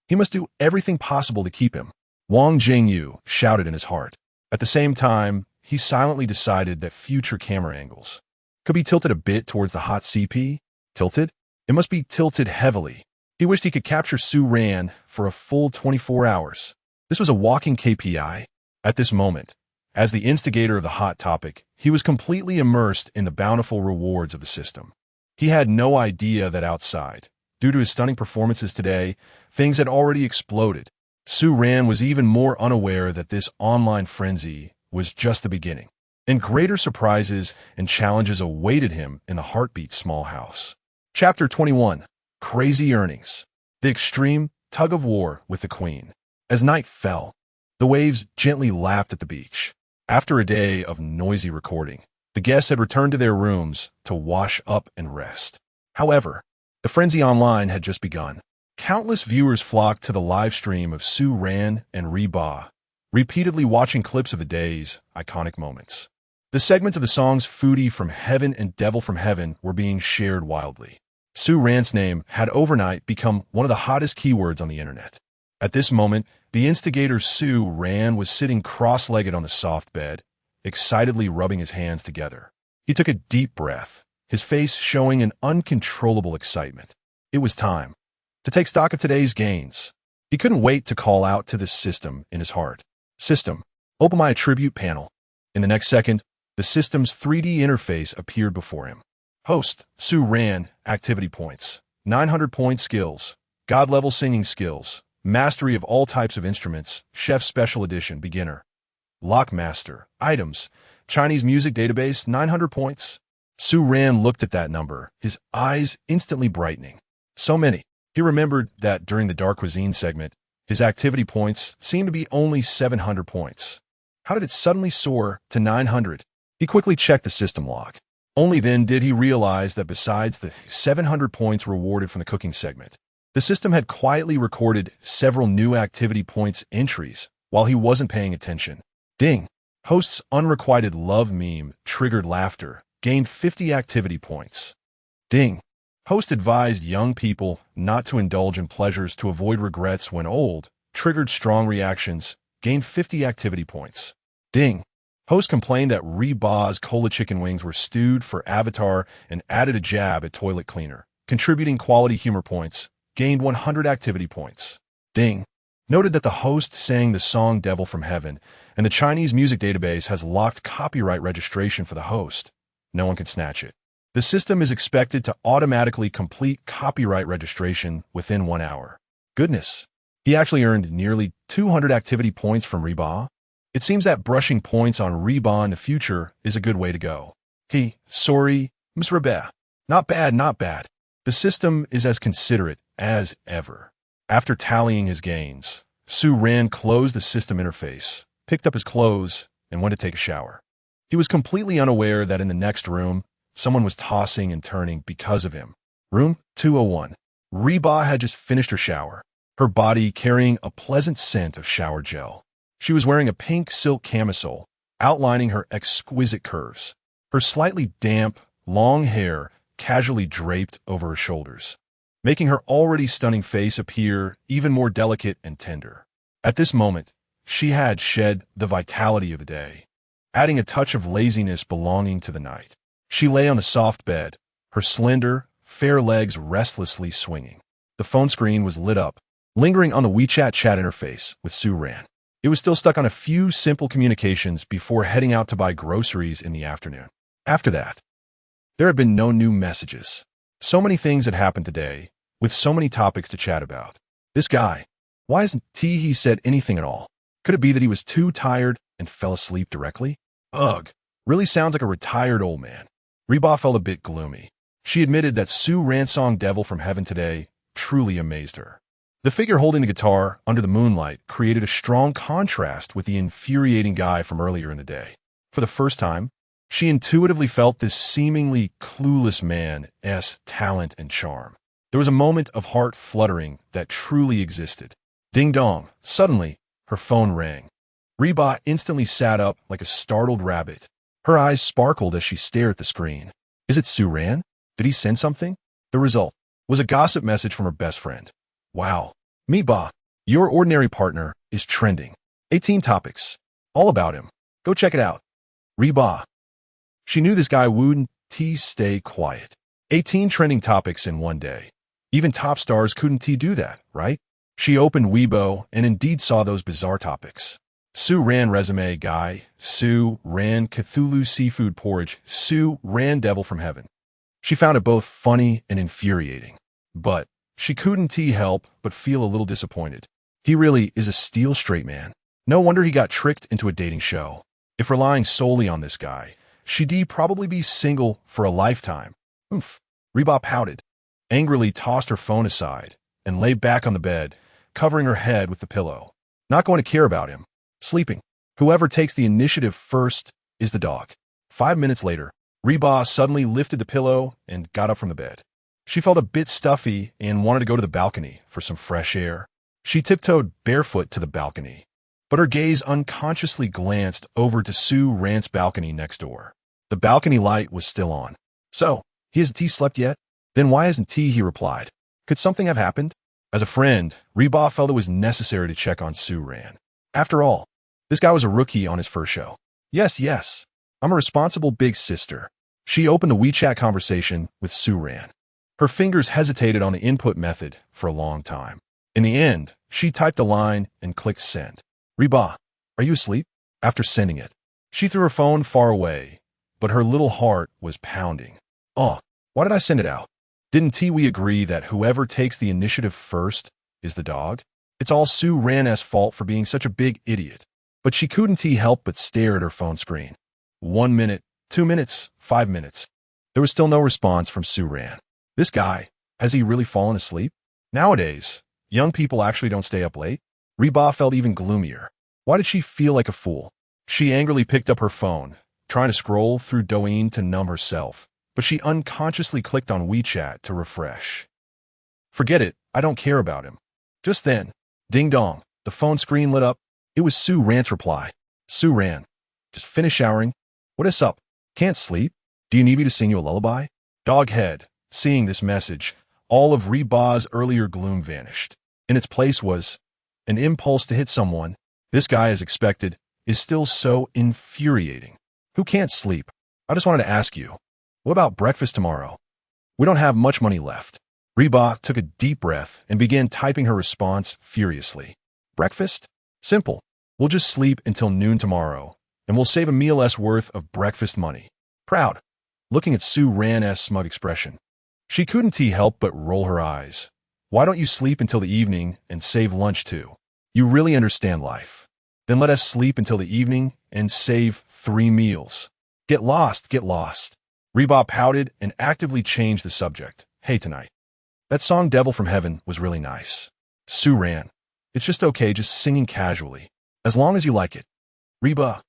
He must do everything possible to keep him. Wang Jingyu shouted in his heart. At the same time, he silently decided that future camera angles could be tilted a bit towards the hot CP. Tilted? It must be tilted heavily. He wished he could capture Su Ran for a full 24 hours. This was a walking KPI. At this moment, as the instigator of the hot topic, he was completely immersed in the bountiful rewards of the system. He had no idea that outside, due to his stunning performances today, things had already exploded. Su Ran was even more unaware that this online frenzy was just the beginning, and greater surprises and challenges awaited him in the Heartbeat small house. Chapter 21. Crazy Earnings. The extreme tug-of-war with the Queen. As night fell, the waves gently lapped at the beach. After a day of noisy recording, The guests had returned to their rooms to wash up and rest. However, the frenzy online had just begun. Countless viewers flocked to the live stream of Su Ran and Reba, repeatedly watching clips of the day's iconic moments. The segments of the songs Foodie from Heaven and Devil from Heaven were being shared wildly. Su Ran's name had overnight become one of the hottest keywords on the internet. At this moment, the instigator Su Ran was sitting cross-legged on the soft bed, excitedly rubbing his hands together. He took a deep breath, his face showing an uncontrollable excitement. It was time to take stock of today's gains. He couldn't wait to call out to the system in his heart. System, open my attribute panel. In the next second, the system's 3D interface appeared before him. Host, Su Ran, activity points, 900 point skills, God-level singing skills, mastery of all types of instruments, Chef Special Edition, beginner. Lock Master, items, Chinese music database, 900 points. Su Ran looked at that number, his eyes instantly brightening. So many. He remembered that during the Dark Cuisine segment, his activity points seemed to be only 700 points. How did it suddenly soar to 900? He quickly checked the system log. Only then did he realize that besides the 700 points rewarded from the cooking segment, the system had quietly recorded several new activity points entries while he wasn't paying attention. Ding! Host's unrequited love meme triggered laughter, gained 50 activity points. Ding! Host advised young people not to indulge in pleasures to avoid regrets when old, triggered strong reactions, gained 50 activity points. Ding! Host complained that Reba's cola chicken wings were stewed for Avatar and added a jab at toilet cleaner, contributing quality humor points, gained 100 activity points. Ding! Noted that the host sang the song Devil from Heaven, and the Chinese music database has locked copyright registration for the host. No one can snatch it. The system is expected to automatically complete copyright registration within 1 hour. Goodness, he actually earned nearly 200 activity points from Reba. It seems that brushing points on Reba in the future is a good way to go. Sorry, Miss Reba. Not bad, not bad. The system is as considerate as ever. After tallying his gains, Su Ran closed the system interface, picked up his clothes, and went to take a shower. He was completely unaware that in the next room, someone was tossing and turning because of him. Room 201. Reba had just finished her shower, her body carrying a pleasant scent of shower gel. She was wearing a pink silk camisole, outlining her exquisite curves. Her slightly damp, long hair casually draped over her shoulders, making her already stunning face appear even more delicate and tender. At this moment, she had shed the vitality of the day, adding a touch of laziness belonging to the night. She lay on the soft bed, her slender, fair legs restlessly swinging. The phone screen was lit up, lingering on the WeChat chat interface with Su Ran. It was still stuck on a few simple communications before heading out to buy groceries in the afternoon. After that, there had been no new messages. So many things had happened today, with so many topics to chat about. This guy, why hasn't he said anything at all? Could it be that he was too tired and fell asleep directly? Ugh, really sounds like a retired old man. Reba felt a bit gloomy. She admitted that Su Ran's song Devil from Heaven today truly amazed her. The figure holding the guitar under the moonlight created a strong contrast with the infuriating guy from earlier in the day. For the first time, she intuitively felt this seemingly clueless man's talent and charm. There was a moment of heart fluttering that truly existed. Ding dong. Suddenly, her phone rang. Reba instantly sat up like a startled rabbit. Her eyes sparkled as she stared at the screen. Is it Su Ran? Did he send something? The result was a gossip message from her best friend. Wow. Reba, your ordinary partner is trending. 18 topics. All about him. Go check it out. Reba. She knew this guy wouldn't stay quiet. 18 trending topics in one day. Even top stars couldn't do that, right? She opened Weibo and indeed saw those bizarre topics. Su Ran resume guy, Su Ran Cthulhu seafood porridge, Su Ran Devil from Heaven. She found it both funny and infuriating. But she couldn't help but feel a little disappointed. He really is a steel straight man. No wonder he got tricked into a dating show. If relying solely on this guy, she'd probably be single for a lifetime. Oof. Reba pouted, angrily tossed her phone aside, and lay back on the bed, covering her head with the pillow. Not going to care about him. Sleeping. Whoever takes the initiative first is the dog. 5 minutes later, Reba suddenly lifted the pillow and got up from the bed. She felt a bit stuffy and wanted to go to the balcony for some fresh air. She tiptoed barefoot to the balcony, but her gaze unconsciously glanced over to Sue Rant's balcony next door. The balcony light was still on. "So, hasn't T slept yet?" "Then why hasn't T?" he replied. "Could something have happened?" As a friend, Reba felt it was necessary to check on Sue Rant. After all, this guy was a rookie on his first show. Yes, I'm a responsible big sister." She opened the WeChat conversation with Sue Rant. Her fingers hesitated on the input method for a long time. In the end, she typed a line and clicked send. "Reba, are you asleep?" After sending it, she threw her phone far away, but her little heart was pounding. "Oh, why did I send it out? Didn't we agree that whoever takes the initiative first is the dog?" It's all Sue Rant's fault for being such a big idiot. But she couldn't help but stare at her phone screen. 1 minute, 2 minutes, 5 minutes. There was still no response from Sue Rant. This guy, has he really fallen asleep? Nowadays, young people actually don't stay up late. Reba felt even gloomier. Why did she feel like a fool? She angrily picked up her phone, trying to scroll through Douyin to numb herself, but she unconsciously clicked on WeChat to refresh. "Forget it, I don't care about him." Just then, ding dong, the phone screen lit up. It was Sue Rant's reply. "Sue Rant, just finished showering. What is up? Can't sleep? Do you need me to sing you a lullaby?" Doghead. Seeing this message, all of Reba's earlier gloom vanished. In its place was an impulse to hit someone. This guy, as expected, is still so infuriating. "Who can't sleep? I just wanted to ask you, what about breakfast tomorrow? We don't have much money left." Reba took a deep breath and began typing her response furiously. "Breakfast? Simple. We'll just sleep until noon tomorrow, and we'll save a meal's worth of breakfast money." Proud. Looking at Sue Rant's smug expression, she couldn't help but roll her eyes. "Why don't you sleep until the evening and save lunch too? You really understand life. Then let us sleep until the evening and save 3 meals. Get lost, get lost." Reba pouted and actively changed the subject. "Hey, tonight, that song Devil from Heaven was really nice." Sue Rant. "It's just okay, just singing casually, as long as you like it." Reba.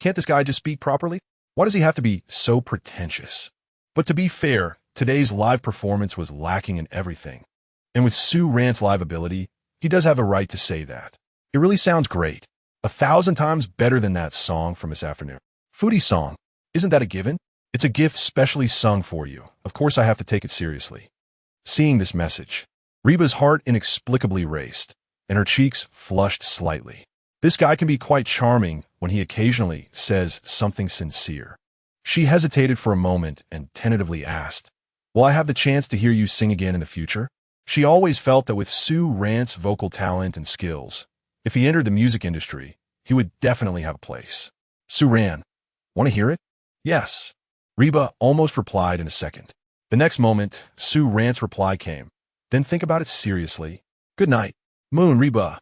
"Can't this guy just speak properly? Why does he have to be so pretentious?" But to be fair, today's live performance was lacking in everything. And with Sue Rant's live ability, he does have a right to say that. It really sounds great. 1,000 times better than that song from this afternoon. Foodie song. Isn't that a given? It's a gift specially sung for you. Of course I have to take it seriously. Seeing this message, Reba's heart inexplicably raced, and her cheeks flushed slightly. This guy can be quite charming when he occasionally says something sincere. She hesitated for a moment and tentatively asked, "Will I have the chance to hear you sing again in the future?" She always felt that with Sue Rant's vocal talent and skills, if he entered the music industry, he would definitely have a place. "Sue Rant, want to hear it?" "Yes." Reba almost replied in a second. The next moment, Sue Rant's reply came. "Then think about it seriously. Good night, Moon Reba."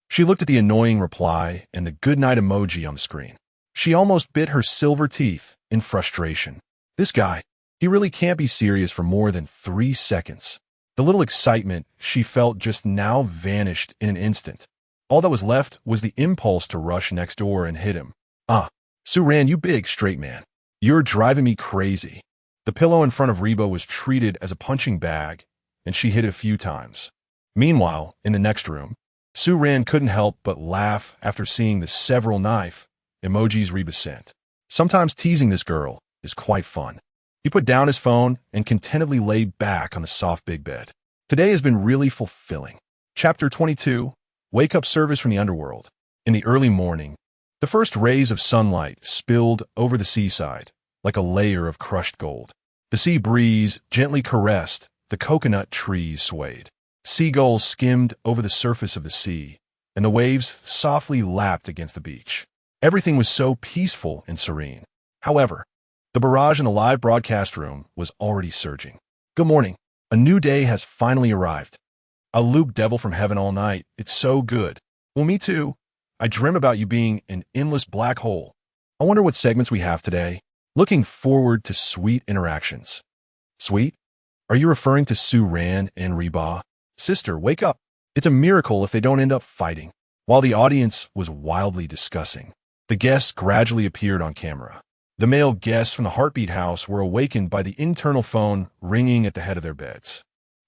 She looked at the annoying reply and the goodnight emoji on the screen. She almost bit her silver teeth in frustration. This guy, he really can't be serious for more than 3 seconds. The little excitement she felt just now vanished in an instant. All that was left was the impulse to rush next door and hit him. Sue Rant, you big straight man. You're driving me crazy." The pillow in front of Reba was treated as a punching bag, and she hit it a few times. Meanwhile, in the next room, Sue Rant couldn't help but laugh after seeing the several knife emojis Reba sent. Sometimes teasing this girl is quite fun. He put down his phone and contentedly lay back on the soft big bed. Today has been really fulfilling. Chapter 22, Wake-Up Service from the Underworld. In the early morning, the first rays of sunlight spilled over the seaside like a layer of crushed gold. The sea breeze gently caressed the coconut trees swayed. Seagulls skimmed over the surface of the sea, and the waves softly lapped against the beach. Everything was so peaceful and serene. However, the barrage in the live broadcast room was already surging. "Good morning. A new day has finally arrived. I looped Devil from Heaven all night. It's so good." "Well, me too. I dream about you being an endless black hole. I wonder what segments we have today. Looking forward to sweet interactions." "Sweet? Are you referring to Sue Rant and Reba?" "Sister, wake up. It's a miracle if they don't end up fighting." While the audience was wildly discussing, the guests gradually appeared on camera. The male guests from the Heartbeat House were awakened by the internal phone ringing at the head of their beds.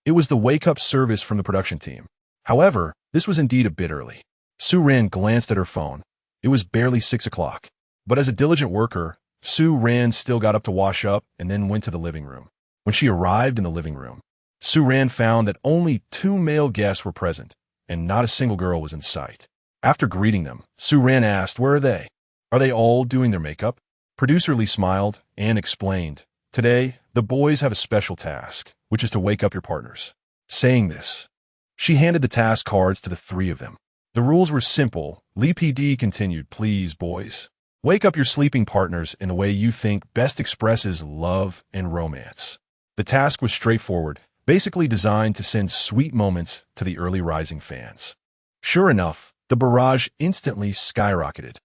It was the wake-up service from the production team. However, this was indeed a bit early. Sue Ran glanced at her phone. It was barely 6 o'clock. But as a diligent worker, Sue Ran still got up to wash up and then went to the living room. When she arrived in the living room, Sue Ran found that only 2 male guests were present, and not a single girl was in sight. After greeting them, Sue Ran asked, "Where are they? Are they all doing their makeup?" Producer Lee smiled and explained, "Today, the boys have a special task, which is to wake up your partners." Saying this, she handed the task cards to the 3 of them. The rules were simple. Lee PD continued, "Please, boys, wake up your sleeping partners in a way you think best expresses love and romance." The task was straightforward, basically designed to send sweet moments to the early rising fans. Sure enough, the barrage instantly skyrocketed.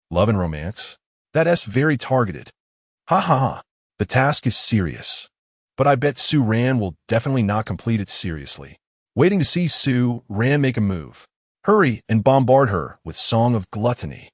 Love and romance? That's very targeted. Ha ha ha. The task is serious. But I bet Sue Ran will definitely not complete it seriously. Waiting to see Sue Ran make a move. Hurry and bombard her with Song of Gluttony.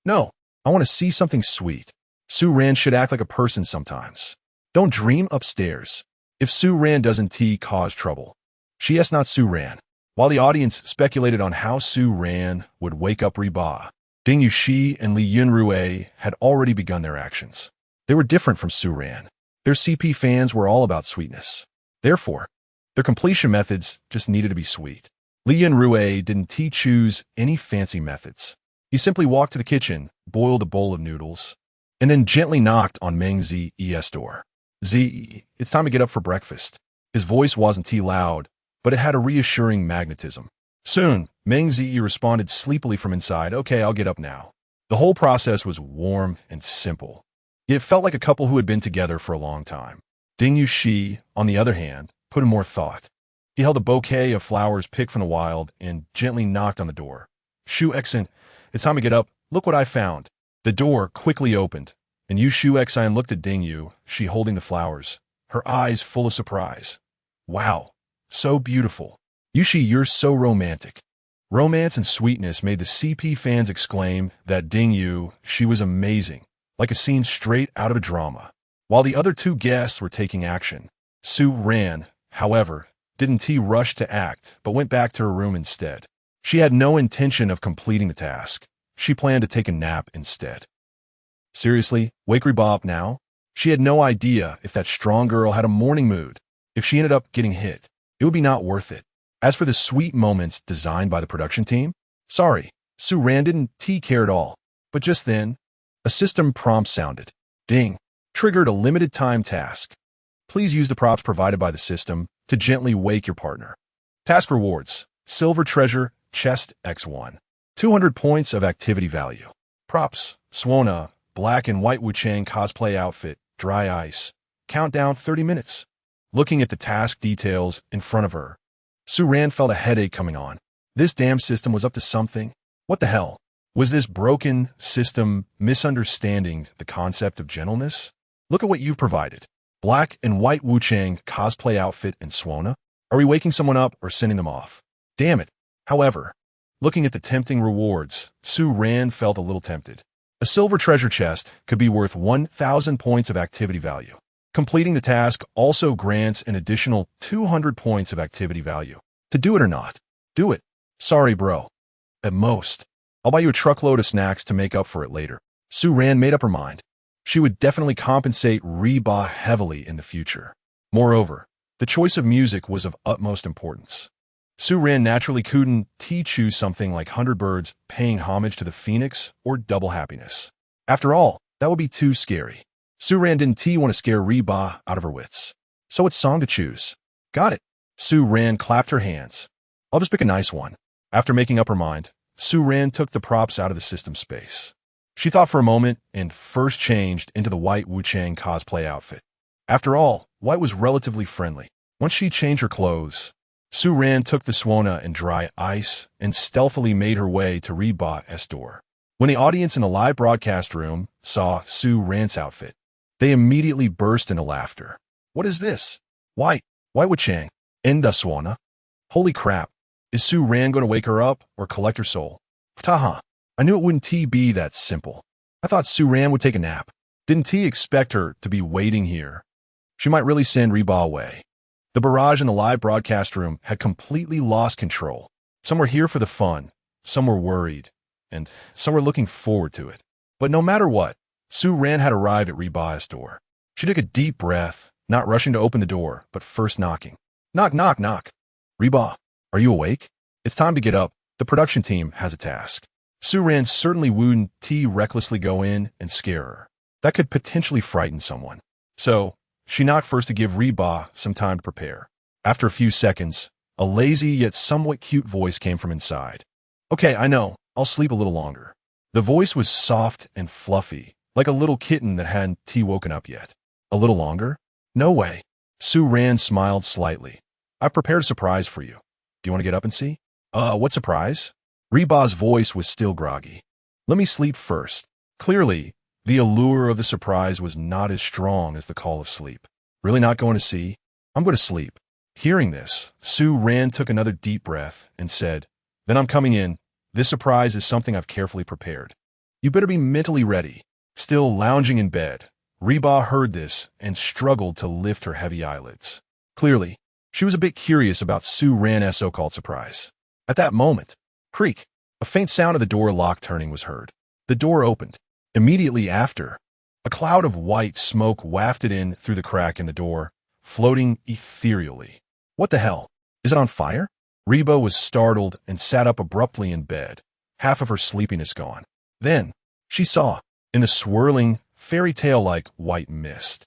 No, I want to see something sweet. Sue Ran should act like a person sometimes. Don't dream upstairs. If Sue Ran doesn't cause trouble. She is not Sue Ran. While the audience speculated on how Sue Ran would wake up Reba, Ding Yuxi and Lee Yunrui had already begun their actions. They were different from Sue Ran. Their CP fans were all about sweetness. Therefore, their completion methods just needed to be sweet. Lee Yunrui didn't choose any fancy methods. He simply walked to the kitchen, boiled a bowl of noodles, and then gently knocked on Meng Zi's door. "Z, it's time to get up for breakfast." His voice wasn't loud, but it had a reassuring magnetism. Soon, Meng Zi responded sleepily from inside, "Okay, I'll get up now." The whole process was warm and simple. It felt like a couple who had been together for a long time. Ding Yuxi, on the other hand, put in more thought. He held a bouquet of flowers picked from the wild and gently knocked on the door. "Shu Exin, it's time to get up. Look what I found." The door quickly opened, and Shu Exin looked at Ding Yu, she holding the flowers, her eyes full of surprise. "Wow, so beautiful. Yuxi, you're so romantic." Romance and sweetness made the CP fans exclaim that Ding Yu, she was amazing, like a scene straight out of a drama. While the other 2 guests were taking action, Sue Ran, however, didn't rush to act, but went back to her room instead. She had no intention of completing the task. She planned to take a nap instead. Seriously, wake Reba up now? She had no idea if that strong girl had a morning mood. If she ended up getting hit, it would be not worth it. As for the sweet moments designed by the production team, sorry, Sue Ran didn't care at all. But just then, a system prompt sounded. Ding. Triggered a limited time task. Please use the props provided by the system to gently wake your partner. Task rewards. Silver treasure, chest X1. 200 points of activity value. Props. Swona, black and white Wuchang cosplay outfit, dry ice. Countdown 30 minutes. Looking at the task details in front of her, Sue Ran felt a headache coming on. This damn system was up to something. What the hell? Was this broken system misunderstanding the concept of gentleness? Look at what you've provided. Black and white Wuchang cosplay outfit and Swona? Are we waking someone up or sending them off? Damn it. However, looking at the tempting rewards, Sue Ran felt a little tempted. A silver treasure chest could be worth 1,000 points of activity value. Completing the task also grants an additional 200 points of activity value. To do it or not? Do it. Sorry, bro. At most, I'll buy you a truckload of snacks to make up for it later. Sue Ran made up her mind. She would definitely compensate Reba heavily in the future. Moreover, the choice of music was of utmost importance. Sue Ran naturally couldn't choose something like 100 Birds paying homage to the Phoenix or Double Happiness. After all, that would be too scary. Sue Ran didn't want to scare Reba out of her wits. So what song to choose? Got it. Sue Ran clapped her hands. I'll just pick a nice one. After making up her mind, Sue Ran took the props out of the system space. She thought for a moment and first changed into the white Wuchang cosplay outfit. After all, white was relatively friendly. Once she changed her clothes, Sue Ran took the Swona and dry ice and stealthily made her way to Reba's door. When the audience in the live broadcast room saw Sue Ran's outfit, they immediately burst into laughter. What is this? White Wuchang, and the Swona? Holy crap. Is Sue Ran going to wake her up or collect her soul? Taha. I knew it wouldn't be that simple. I thought Sue Ran would take a nap. Didn't T expect her to be waiting here? She might really send Reba away. The barrage in the live broadcast room had completely lost control. Some were here for the fun, some were worried, and some were looking forward to it. But no matter what, Su-Ran had arrived at Reba's door. She took a deep breath, not rushing to open the door, but first knocking. Knock, knock, knock. Reba, are you awake? It's time to get up. The production team has a task. Su-Ran certainly wouldn't T recklessly go in and scare her. That could potentially frighten someone. So, she knocked first to give Reba some time to prepare. After a few seconds, a lazy yet somewhat cute voice came from inside. Okay, I know. I'll sleep a little longer. The voice was soft and fluffy, like a little kitten that hadn't T woken up yet. A little longer? No way. Su-Ran smiled slightly. I've prepared a surprise for you. Do you want to get up and see? What surprise? Reba's voice was still groggy. Let me sleep first. Clearly, the allure of the surprise was not as strong as the call of sleep. Really not going to see? I'm going to sleep. Hearing this, Su-Ran took another deep breath and said, Then I'm coming in. This surprise is something I've carefully prepared. You better be mentally ready. Still lounging in bed, Reba heard this and struggled to lift her heavy eyelids. Clearly, she was a bit curious about Su-Ran's so-called surprise. At that moment, creak, a faint sound of the door lock turning was heard. The door opened. Immediately after, a cloud of white smoke wafted in through the crack in the door, floating ethereally. What the hell? Is it on fire? Reba was startled and sat up abruptly in bed, half of her sleepiness gone. Then, she saw, in the swirling, fairy tale-like white mist,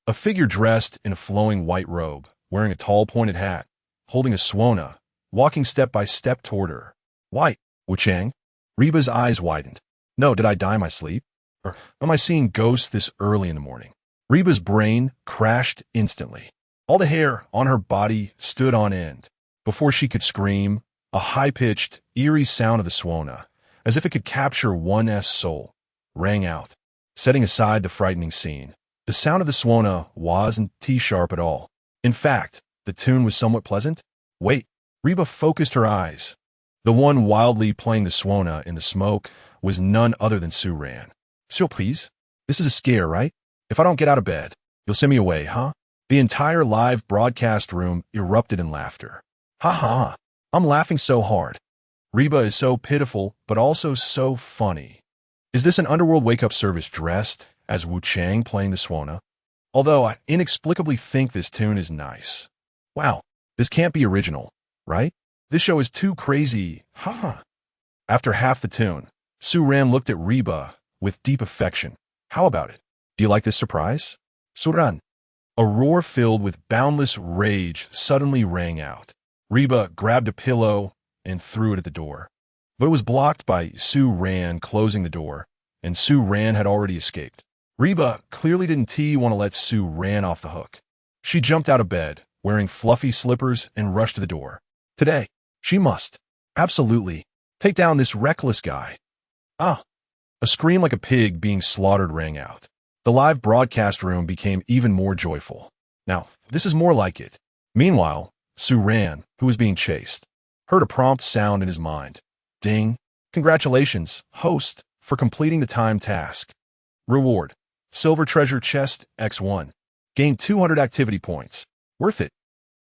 a figure dressed in a flowing white robe, wearing a tall pointed hat, holding a swona, walking step by step toward her. White, Wu-Chang? Reba's eyes widened. No, did I die in my sleep? Or am I seeing ghosts this early in the morning? Reba's brain crashed instantly. All the hair on her body stood on end. Before she could scream, a high-pitched, eerie sound of the swona, as if it could capture one's soul, rang out. Setting aside the frightening scene, the sound of the swona wasn't T-sharp at all. In fact, the tune was somewhat pleasant. Wait, Reba focused her eyes. The one wildly playing the swona in the smoke was none other than Su-Ran. Surprise? This is a scare, right? If I don't get out of bed, you'll send me away, huh? The entire live broadcast room erupted in laughter. Ha ha, I'm laughing so hard. Reba is so pitiful, but also so funny. Is this an underworld wake-up service dressed as Wu-Chang playing the swona? Although I inexplicably think this tune is nice. Wow, this can't be original, right? This show is too crazy, ha ha. After half the tune, Su-Ran looked at Reba with deep affection. How about it? Do you like this surprise? Su-Ran. A roar filled with boundless rage suddenly rang out. Reba grabbed a pillow and threw it at the door. But it was blocked by Su-Ran closing the door, and Su-Ran had already escaped. Reba clearly didn't want to let Su-Ran off the hook. She jumped out of bed, wearing fluffy slippers, and rushed to the door. Today, she must. Absolutely. Take down this reckless guy. Ah! A scream like a pig being slaughtered rang out. The live broadcast room became even more joyful. Now, this is more like it. Meanwhile, Su-Ran, who was being chased, heard a prompt sound in his mind. Ding. Congratulations, host, for completing the timed task. Reward. Silver treasure chest, X1. Gain 200 activity points. Worth it.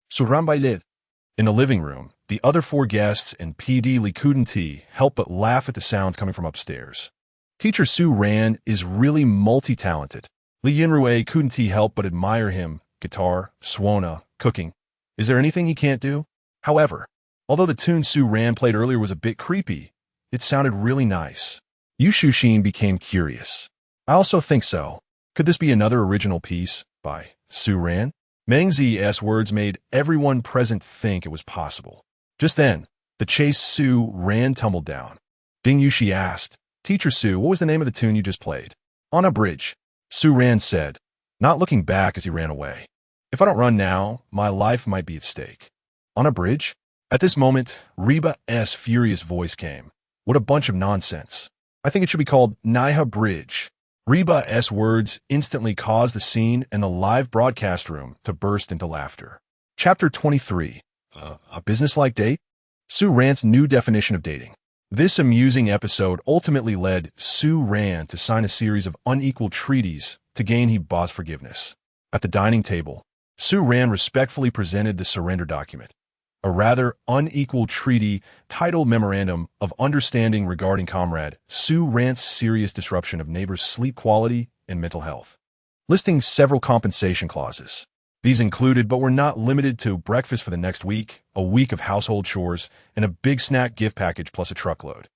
Su-Ran live. In the living room, the other four guests and PD Li couldn't help but laugh at the sounds coming from upstairs. Teacher Su-Ran is really multi-talented. Li Yinrue couldn't help but admire him. Guitar, swona, cooking. Is there anything he can't do? However, although the tune Su-Ran played earlier was a bit creepy, it sounded really nice. Yu Shushin became curious. I also think so. Could this be another original piece by Su-Ran? Meng Zi's words made everyone present think it was possible. Just then, the chase Su-Ran tumbled down. Ding Yushi asked, Teacher Su, what was the name of the tune you just played? On a bridge. Su-Ran said, not looking back as he ran away. If I don't run now, my life might be at stake. On a bridge? At this moment, Reba's furious voice came. What a bunch of nonsense. I think it should be called Naiha Bridge. Reba's words instantly caused the scene in the live broadcast room to burst into laughter. Chapter 23. A business-like date? Su-Ran's new definition of dating. This amusing episode ultimately led Su Ran to sign a series of unequal treaties to gain Hiba's forgiveness. At the dining table, Su Ran respectfully presented the surrender document, a rather unequal treaty titled Memorandum of Understanding regarding Comrade Su Ran's serious disruption of neighbors' sleep quality and mental health, listing several compensation clauses. These included, but were not limited to, breakfast for the next week, a week of household chores, and a big snack gift package plus a truckload.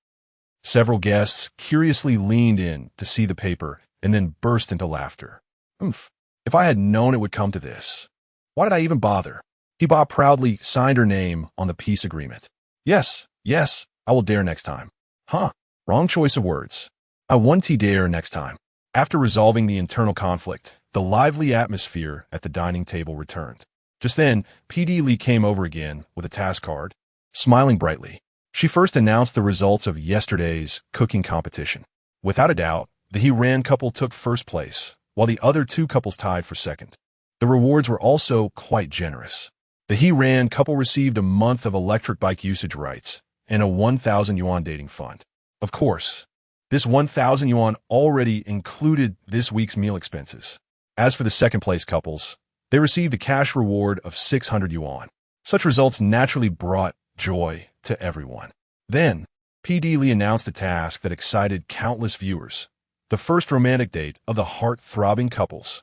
Several guests curiously leaned in to see the paper and then burst into laughter. Oomph. If I had known it would come to this, why did I even bother? Hiba proudly signed her name on the peace agreement. Yes, I will dare next time. Wrong choice of words. I won't dare next time. After resolving the internal conflict, the lively atmosphere at the dining table returned. Just then, PD Lee came over again with a task card. Smiling brightly, she first announced the results of yesterday's cooking competition. Without a doubt, the He Ran couple took first place, while the other two couples tied for second. The rewards were also quite generous. The He Ran couple received a month of electric bike usage rights and a 1,000 yuan dating fund. Of course, this 1,000 yuan already included this week's meal expenses. As for the second-place couples, they received a cash reward of 600 yuan. Such results naturally brought joy to everyone. Then, PD Lee announced a task that excited countless viewers: the first romantic date of the heart-throbbing couples.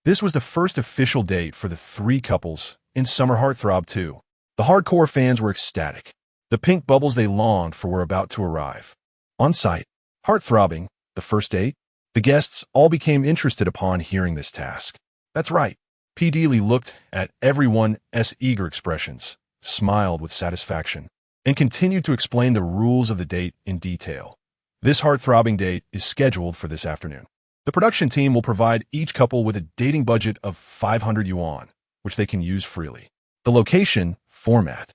This was the first official date for the three couples in Summer Heartthrob 2. The hardcore fans were ecstatic. The pink bubbles they longed for were about to arrive. On site, heart-throbbing, the first date, the guests all became interested upon hearing this task. That's right. PD Lee looked at everyone's eager expressions, smiled with satisfaction, and continued to explain the rules of the date in detail. This heart-throbbing date is scheduled for this afternoon. The production team will provide each couple with a dating budget of 500 yuan, which they can use freely. The location, format,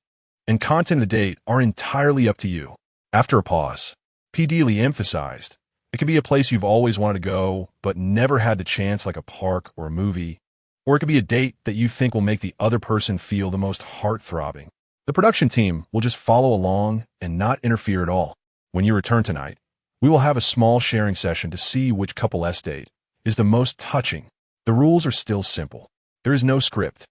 and content of the date are entirely up to you. After a pause, PD Lee emphasized, it could be a place you've always wanted to go, but never had the chance, like a park or a movie. Or it could be a date that you think will make the other person feel the most heart-throbbing. The production team will just follow along and not interfere at all. When you return tonight, we will have a small sharing session to see which couple's date is the most touching. The rules are still simple. There is no script,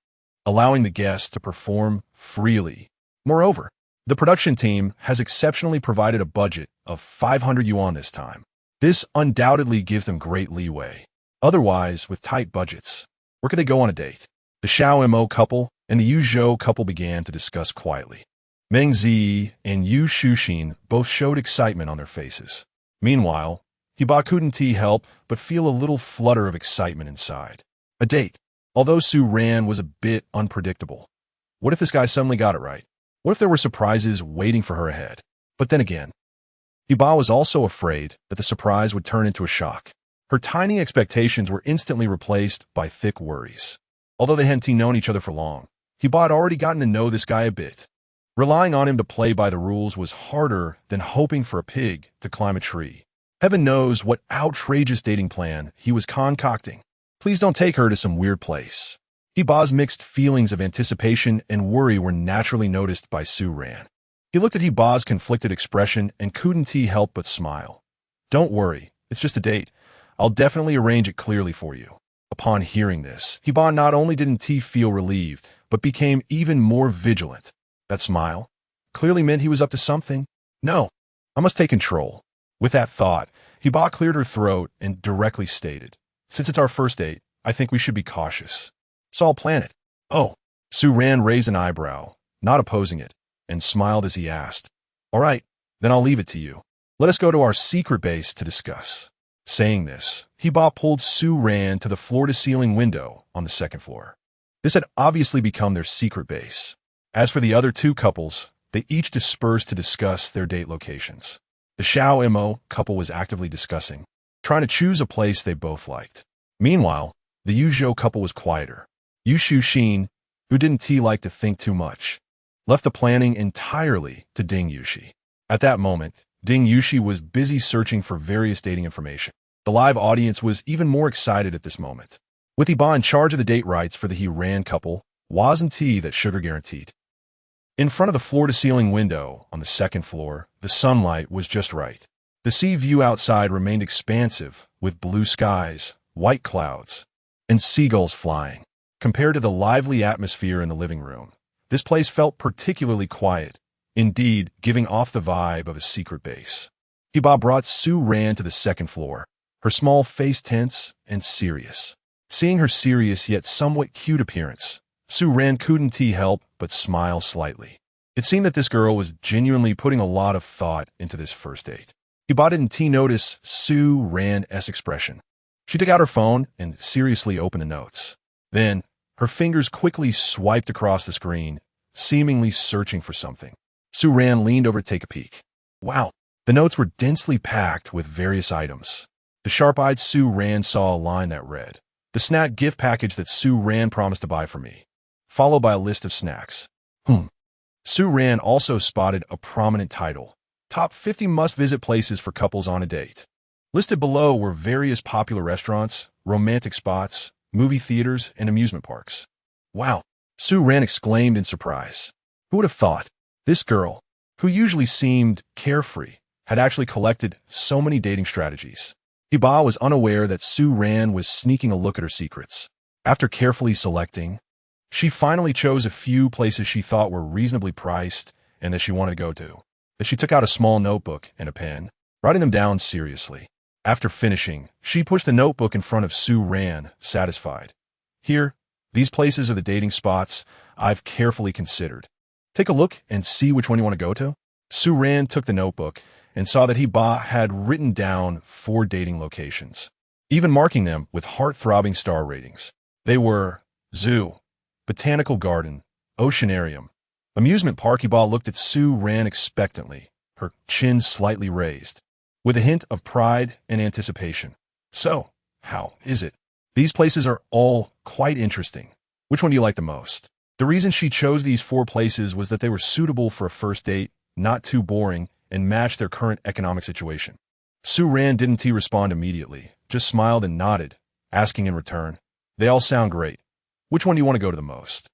allowing the guests to perform freely. Moreover, the production team has exceptionally provided a budget of 500 yuan this time. This undoubtedly gives them great leeway. Otherwise, with tight budgets, where could they go on a date? The Xiao Mo couple and the Yu Zhou couple began to discuss quietly. Meng Zi and Yu Shuxin both showed excitement on their faces. Meanwhile, Hiba couldn't help but feel a little flutter of excitement inside. A date. Although Su Ran was a bit unpredictable. What if this guy suddenly got it right? What if there were surprises waiting for her ahead? But then again, Hiba was also afraid that the surprise would turn into a shock. Her tiny expectations were instantly replaced by thick worries. Although they hadn't known each other for long, Hiba had already gotten to know this guy a bit. Relying on him to play by the rules was harder than hoping for a pig to climb a tree. Heaven knows what outrageous dating plan he was concocting. Please don't take her to some weird place. Hiba's mixed feelings of anticipation and worry were naturally noticed by Su Ran. He looked at Hiba's conflicted expression and couldn't help but smile. Don't worry, it's just a date. I'll definitely arrange it clearly for you. Upon hearing this, Hiba not only didn't feel relieved, but became even more vigilant. That smile clearly meant he was up to something. No, I must take control. With that thought, Hiba cleared her throat and directly stated, since it's our first date, I think we should be cautious. So I'll plan it. Oh, Su Ran raised an eyebrow, not opposing it, and smiled as he asked, all right, then I'll leave it to you. Let us go to our secret base to discuss. Saying this, Hiba pulled Su Ran to the floor-to-ceiling window on the second floor. This had obviously become their secret base. As for the other two couples, they each dispersed to discuss their date locations. The Xiao Mo couple was actively discussing, trying to choose a place they both liked. Meanwhile, the Yu Zhou couple was quieter. Yu Shuxin, who didn't like to think too much, left the planning entirely to Ding Yushi. At that moment, Ding Yushi was busy searching for various dating information. The live audience was even more excited at this moment. With Hiba in charge of the date rights for the He Ran couple, wasn't that sugar guaranteed? In front of the floor-to-ceiling window on the second floor, The sunlight was just right. The sea view outside remained expansive, with blue skies, white clouds, and seagulls flying. Compared to the lively atmosphere in the living room, this place felt particularly quiet, indeed giving off the vibe of a secret base. Diva brought Su-ran to the second floor, her small face tense and serious. Seeing her serious yet somewhat cute appearance, Su-ran couldn't help but smile slightly. It seemed that this girl was genuinely putting a lot of thought into this first date. Diva didn't notice Su-ran's expression. She took out her phone and seriously opened the notes. Then, her fingers quickly swiped across the screen, seemingly searching for something. Su-ran leaned over to take a peek. Wow, the notes were densely packed with various items. The sharp-eyed Su-ran saw a line that read, "The snack gift package that Su-ran promised to buy for me," followed by a list of snacks. Su-ran also spotted a prominent title, Top 50 Must-Visit Places for Couples on a Date. Listed below were various popular restaurants, romantic spots, movie theaters, and amusement parks. Wow, Su-ran exclaimed in surprise. Who would have thought? This girl, who usually seemed carefree, had actually collected so many dating strategies. Diva was unaware that Su-ran was sneaking a look at her secrets. After carefully selecting, she finally chose a few places she thought were reasonably priced and that she wanted to go to. As she took out a small notebook and a pen, writing them down seriously. After finishing, she pushed the notebook in front of Su-ran, satisfied. Here, these places are the dating spots I've carefully considered. Take a look and see which one you want to go to. Su-ran took the notebook and saw that Diva had written down 4 dating locations, even marking them with heart-throbbing star ratings. They were Zoo, Botanical Garden, Oceanarium, Amusement Park. Diva looked at Su-ran expectantly, her chin slightly raised, with a hint of pride and anticipation. So, how is it? These places are all quite interesting. Which one do you like the most? The reason she chose these 4 places was that they were suitable for a first date, not too boring, and matched their current economic situation. Su-ran didn't respond immediately, just smiled and nodded, asking in return, "They all sound great. Which one do you want to go to the most?"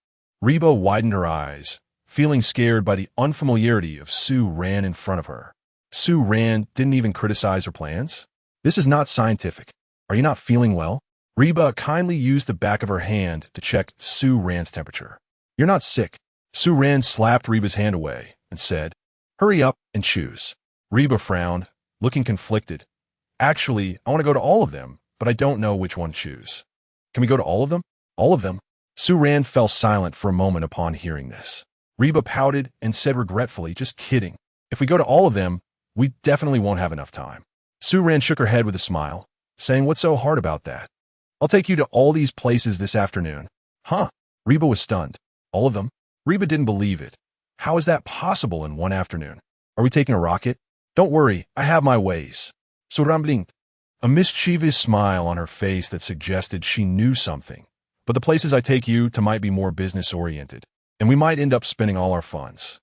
Diva widened her eyes, feeling scared by the unfamiliarity of Su-ran in front of her. Su-ran didn't even criticize her plans? This is not scientific. Are you not feeling well? Diva kindly used the back of her hand to check Su-ran's temperature. You're not sick. Su-ran slapped Diva's hand away and said, "Hurry up and choose." Diva frowned, looking conflicted. Actually, I want to go to all of them, but I don't know which one to choose. Can we go to all of them? All of them? Su-ran fell silent for a moment upon hearing this. Diva pouted and said regretfully, "Just kidding. If we go to all of them, we definitely won't have enough time." Su-ran shook her head with a smile, saying, "What's so hard about that? I'll take you to all these places this afternoon." Huh? Diva was stunned. All of them? Diva didn't believe it. How is that possible in one afternoon? Are we taking a rocket? Don't worry, I have my ways. Su-ran blinked, a mischievous smile on her face that suggested she knew something. But the places I take you to might be more business-oriented, and we might end up spending all our funds.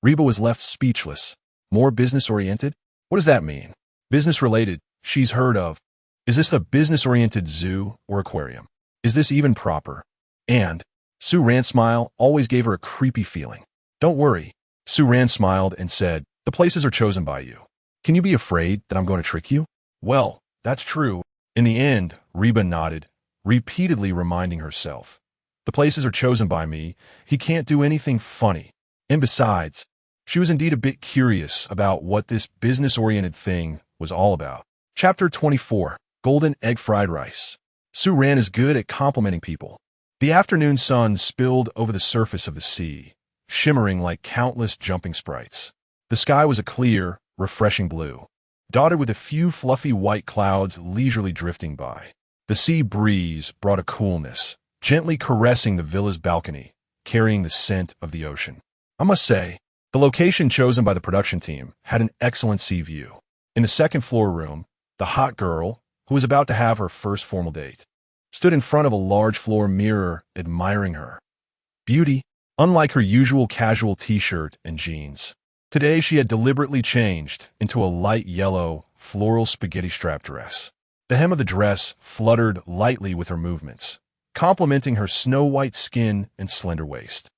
Diva was left speechless. More business-oriented? What does that mean? Business-related, she's heard of. Is this a business-oriented zoo or aquarium? Is this even proper? And Su-ran's smile always gave her a creepy feeling. Don't worry. Su-ran smiled and said, "The places are chosen by you. Can you be afraid that I'm going to trick you?" Well, that's true. In the end, Diva nodded, repeatedly reminding herself, "The places are chosen by me. He can't do anything funny." And besides, she was indeed a bit curious about what this business-oriented thing was all about. Chapter 24, Golden Egg Fried Rice. Su-ran is good at complimenting people. The afternoon sun spilled over the surface of the sea, shimmering like countless jumping sprites. The sky was a clear, refreshing blue, dotted with a few fluffy white clouds leisurely drifting by. The sea breeze brought a coolness, gently caressing the villa's balcony, carrying the scent of the ocean. I must say, the location chosen by the production team had an excellent sea view. In the second-floor room, the hot girl, who was about to have her first formal date, stood in front of a large floor mirror admiring her beauty, unlike her usual casual t-shirt and jeans. Today she had deliberately changed into a light yellow, floral spaghetti strap dress. The hem of the dress fluttered lightly with her movements, complementing her snow-white skin and slender waist.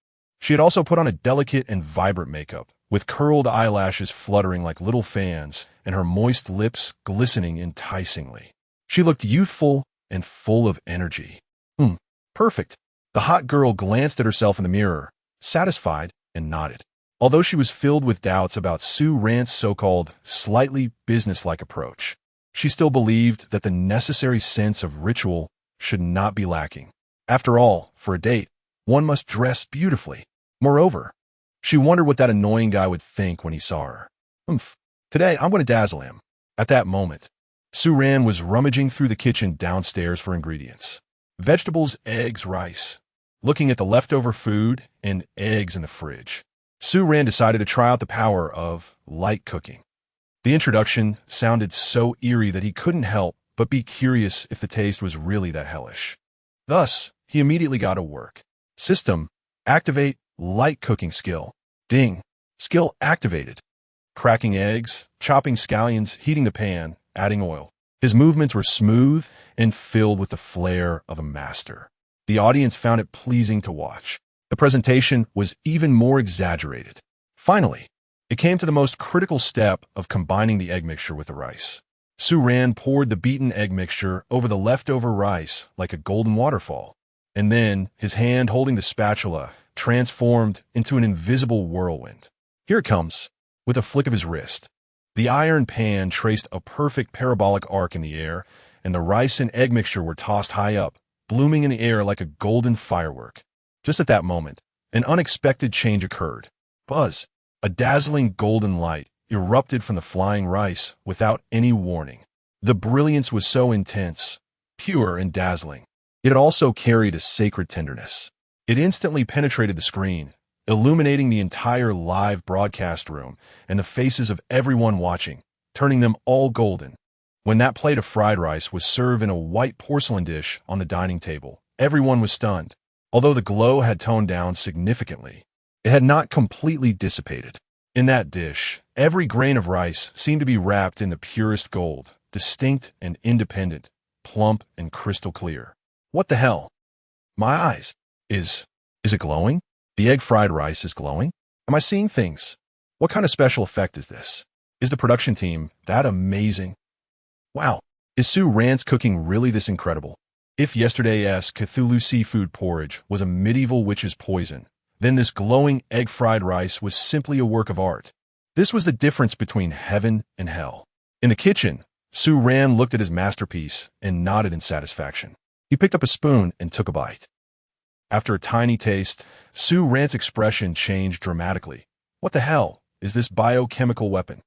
She had also put on a delicate and vibrant makeup, with curled eyelashes fluttering like little fans and her moist lips glistening enticingly. She looked youthful and full of energy. Perfect. The hot girl glanced at herself in the mirror, satisfied, and nodded. Although she was filled with doubts about Sue Rand's so-called slightly businesslike approach, she still believed that the necessary sense of ritual should not be lacking. After all, for a date, one must dress beautifully. Moreover, she wondered what that annoying guy would think when he saw her. Today I'm going to dazzle him. At that moment, Sue Rand was rummaging through the kitchen downstairs for ingredients. Vegetables, eggs, rice. Looking at the leftover food and eggs in the fridge, Sue Rand decided to try out the power of light cooking. The introduction sounded so eerie that he couldn't help but be curious if the taste was really that hellish. Thus, he immediately got to work. System, activate light cooking skill. Ding. Skill activated. Cracking eggs, chopping scallions, heating the pan, adding oil. His movements were smooth and filled with the flair of a master. The audience found it pleasing to watch. The presentation was even more exaggerated. Finally, it came to the most critical step of combining the egg mixture with the rice. Sue Rand poured the beaten egg mixture over the leftover rice like a golden waterfall, and then, his hand holding the spatula, transformed into an invisible whirlwind. Here it comes, with a flick of his wrist. The iron pan traced a perfect parabolic arc in the air, and the rice and egg mixture were tossed high up, blooming in the air like a golden firework. Just at that moment, an unexpected change occurred. Buzz, a dazzling golden light, erupted from the flying rice without any warning. The brilliance was so intense, pure and dazzling. It also carried a sacred tenderness. It instantly penetrated the screen, illuminating the entire live broadcast room and the faces of everyone watching, turning them all golden. When that plate of fried rice was served in a white porcelain dish on the dining table, everyone was stunned. Although the glow had toned down significantly, it had not completely dissipated. In that dish, every grain of rice seemed to be wrapped in the purest gold, distinct and independent, plump and crystal clear. What the hell? My eyes. Is it glowing? The egg fried rice is glowing? Am I seeing things? What kind of special effect is this? Is the production team that amazing? Wow, is Sue Rand's cooking really this incredible? If yesterday's Cthulhu seafood porridge was a medieval witch's poison, then this glowing egg-fried rice was simply a work of art. This was the difference between heaven and hell. In the kitchen, Sue Rand looked at his masterpiece and nodded in satisfaction. He picked up a spoon and took a bite. After a tiny taste, Sue Rand's expression changed dramatically. What the hell is this biochemical weapon?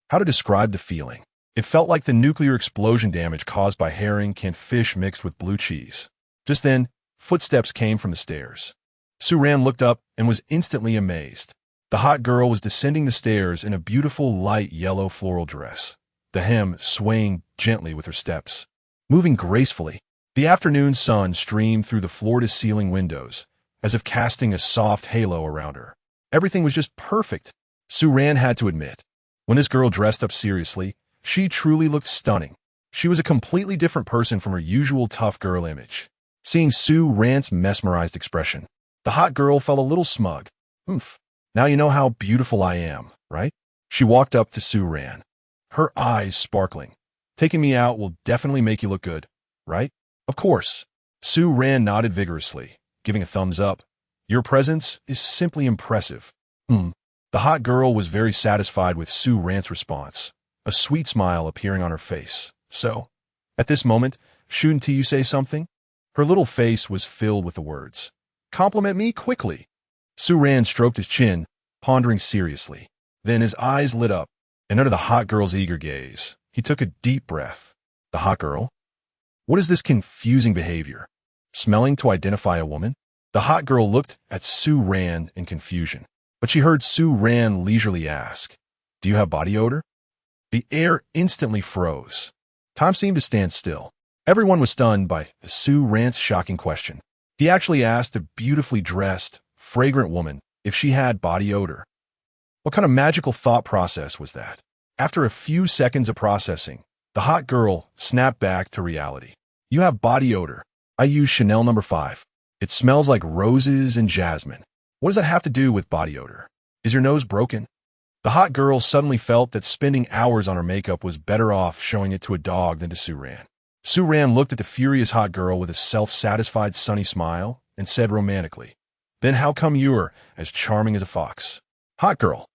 How to describe the feeling? It felt like the nuclear explosion damage caused by herring canned fish mixed with blue cheese. Just then, footsteps came from the stairs. Sue Rand looked up and was instantly amazed. The hot girl was descending the stairs in a beautiful light yellow floral dress, the hem swaying gently with her steps. Moving gracefully, the afternoon sun streamed through the floor-to-ceiling windows, as if casting a soft halo around her. Everything was just perfect. Sue Rand had to admit, when this girl dressed up seriously, she truly looked stunning. She was a completely different person from her usual tough girl image. Seeing Sue Rand's mesmerized expression, the hot girl felt a little smug. Now you know how beautiful I am, right? She walked up to Sue Rand, her eyes sparkling. Taking me out will definitely make you look good, right? Of course. Sue Rand nodded vigorously, giving a thumbs up. Your presence is simply impressive. The hot girl was very satisfied with Sue Rand's response, a sweet smile appearing on her face. So, at this moment, shouldn't you say something? Her little face was filled with the words, compliment me quickly. Sue Rand stroked his chin, pondering seriously. Then his eyes lit up, and under the hot girl's eager gaze, he took a deep breath. The hot girl? What is this confusing behavior? Smelling to identify a woman? The hot girl looked at Sue Rand in confusion, but she heard Sue Rand leisurely ask, do you have body odor? The air instantly froze. Time seemed to stand still. Everyone was stunned by Sue Rand's shocking question. He actually asked a beautifully dressed, fragrant woman if she had body odor. What kind of magical thought process was that? After a few seconds of processing, the hot girl snapped back to reality. You have body odor. I use Chanel No. 5. It smells like roses and jasmine. What does that have to do with body odor? Is your nose broken? The hot girl suddenly felt that spending hours on her makeup was better off showing it to a dog than to Su-ran. Su-ran looked at the furious hot girl with a self-satisfied sunny smile and said romantically, "Then how come you're as charming as a fox?" Hot girl.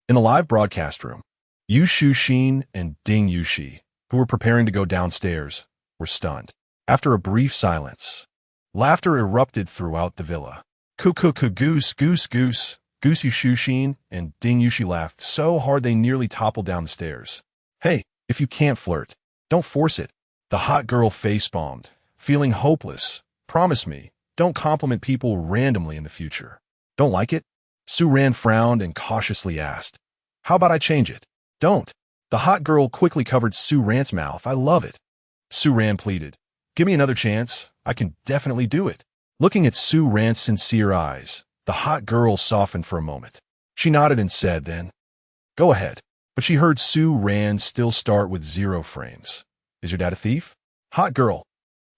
In the live broadcast room, Yu Shu-shin and Ding Yushi, who were preparing to go downstairs, were stunned. After a brief silence, laughter erupted throughout the villa. Goose, goose, goose. Goose Yu Shu-shin and Ding Yushi laughed so hard they nearly toppled down the stairs. Hey, if you can't flirt, don't force it. The hot girl face-palmed, feeling hopeless. Promise me, don't compliment people randomly in the future. Don't like it? Su-ran frowned and cautiously asked, "How about I change it?" "Don't." The hot girl quickly covered Su-ran's mouth. "I love it." Su-ran pleaded, "Give me another chance. I can definitely do it." Looking at Su-ran's sincere eyes, the hot girl softened for a moment. She nodded and said then, "Go ahead." But she heard Su-ran still start with 0 frames. "Is your dad a thief?" Hot girl.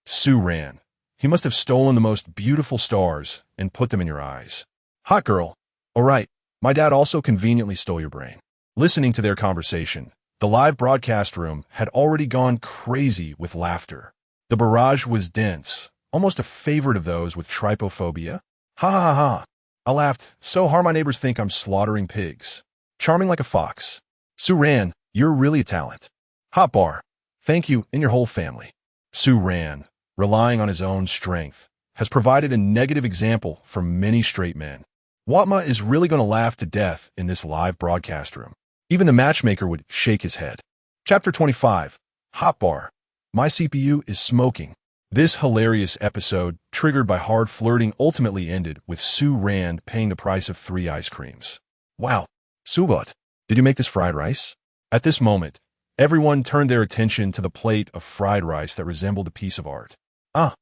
Su-ran. "He must have stolen the most beautiful stars and put them in your eyes." Hot girl. "All right, my dad also conveniently stole your brain." Listening to their conversation, the live broadcast room had already gone crazy with laughter. The barrage was dense, almost a favorite of those with trypophobia. "Ha ha ha ha. I laughed so hard my neighbors think I'm slaughtering pigs. Charming like a fox. Su-ran, you're really a talent." Hot bar. "Thank you and your whole family." Su-ran, relying on his own strength, has provided a negative example for many straight men. Watma is really going to laugh to death in this live broadcast room. Even the matchmaker would shake his head. Chapter 25. Hot bar. My CPU is smoking. This hilarious episode, triggered by hard flirting, ultimately ended with Su-ran paying the price of 3 ice creams. "Wow, Subot, did you make this fried rice?" At this moment, everyone turned their attention to the plate of fried rice that resembled a piece of art. "Ah,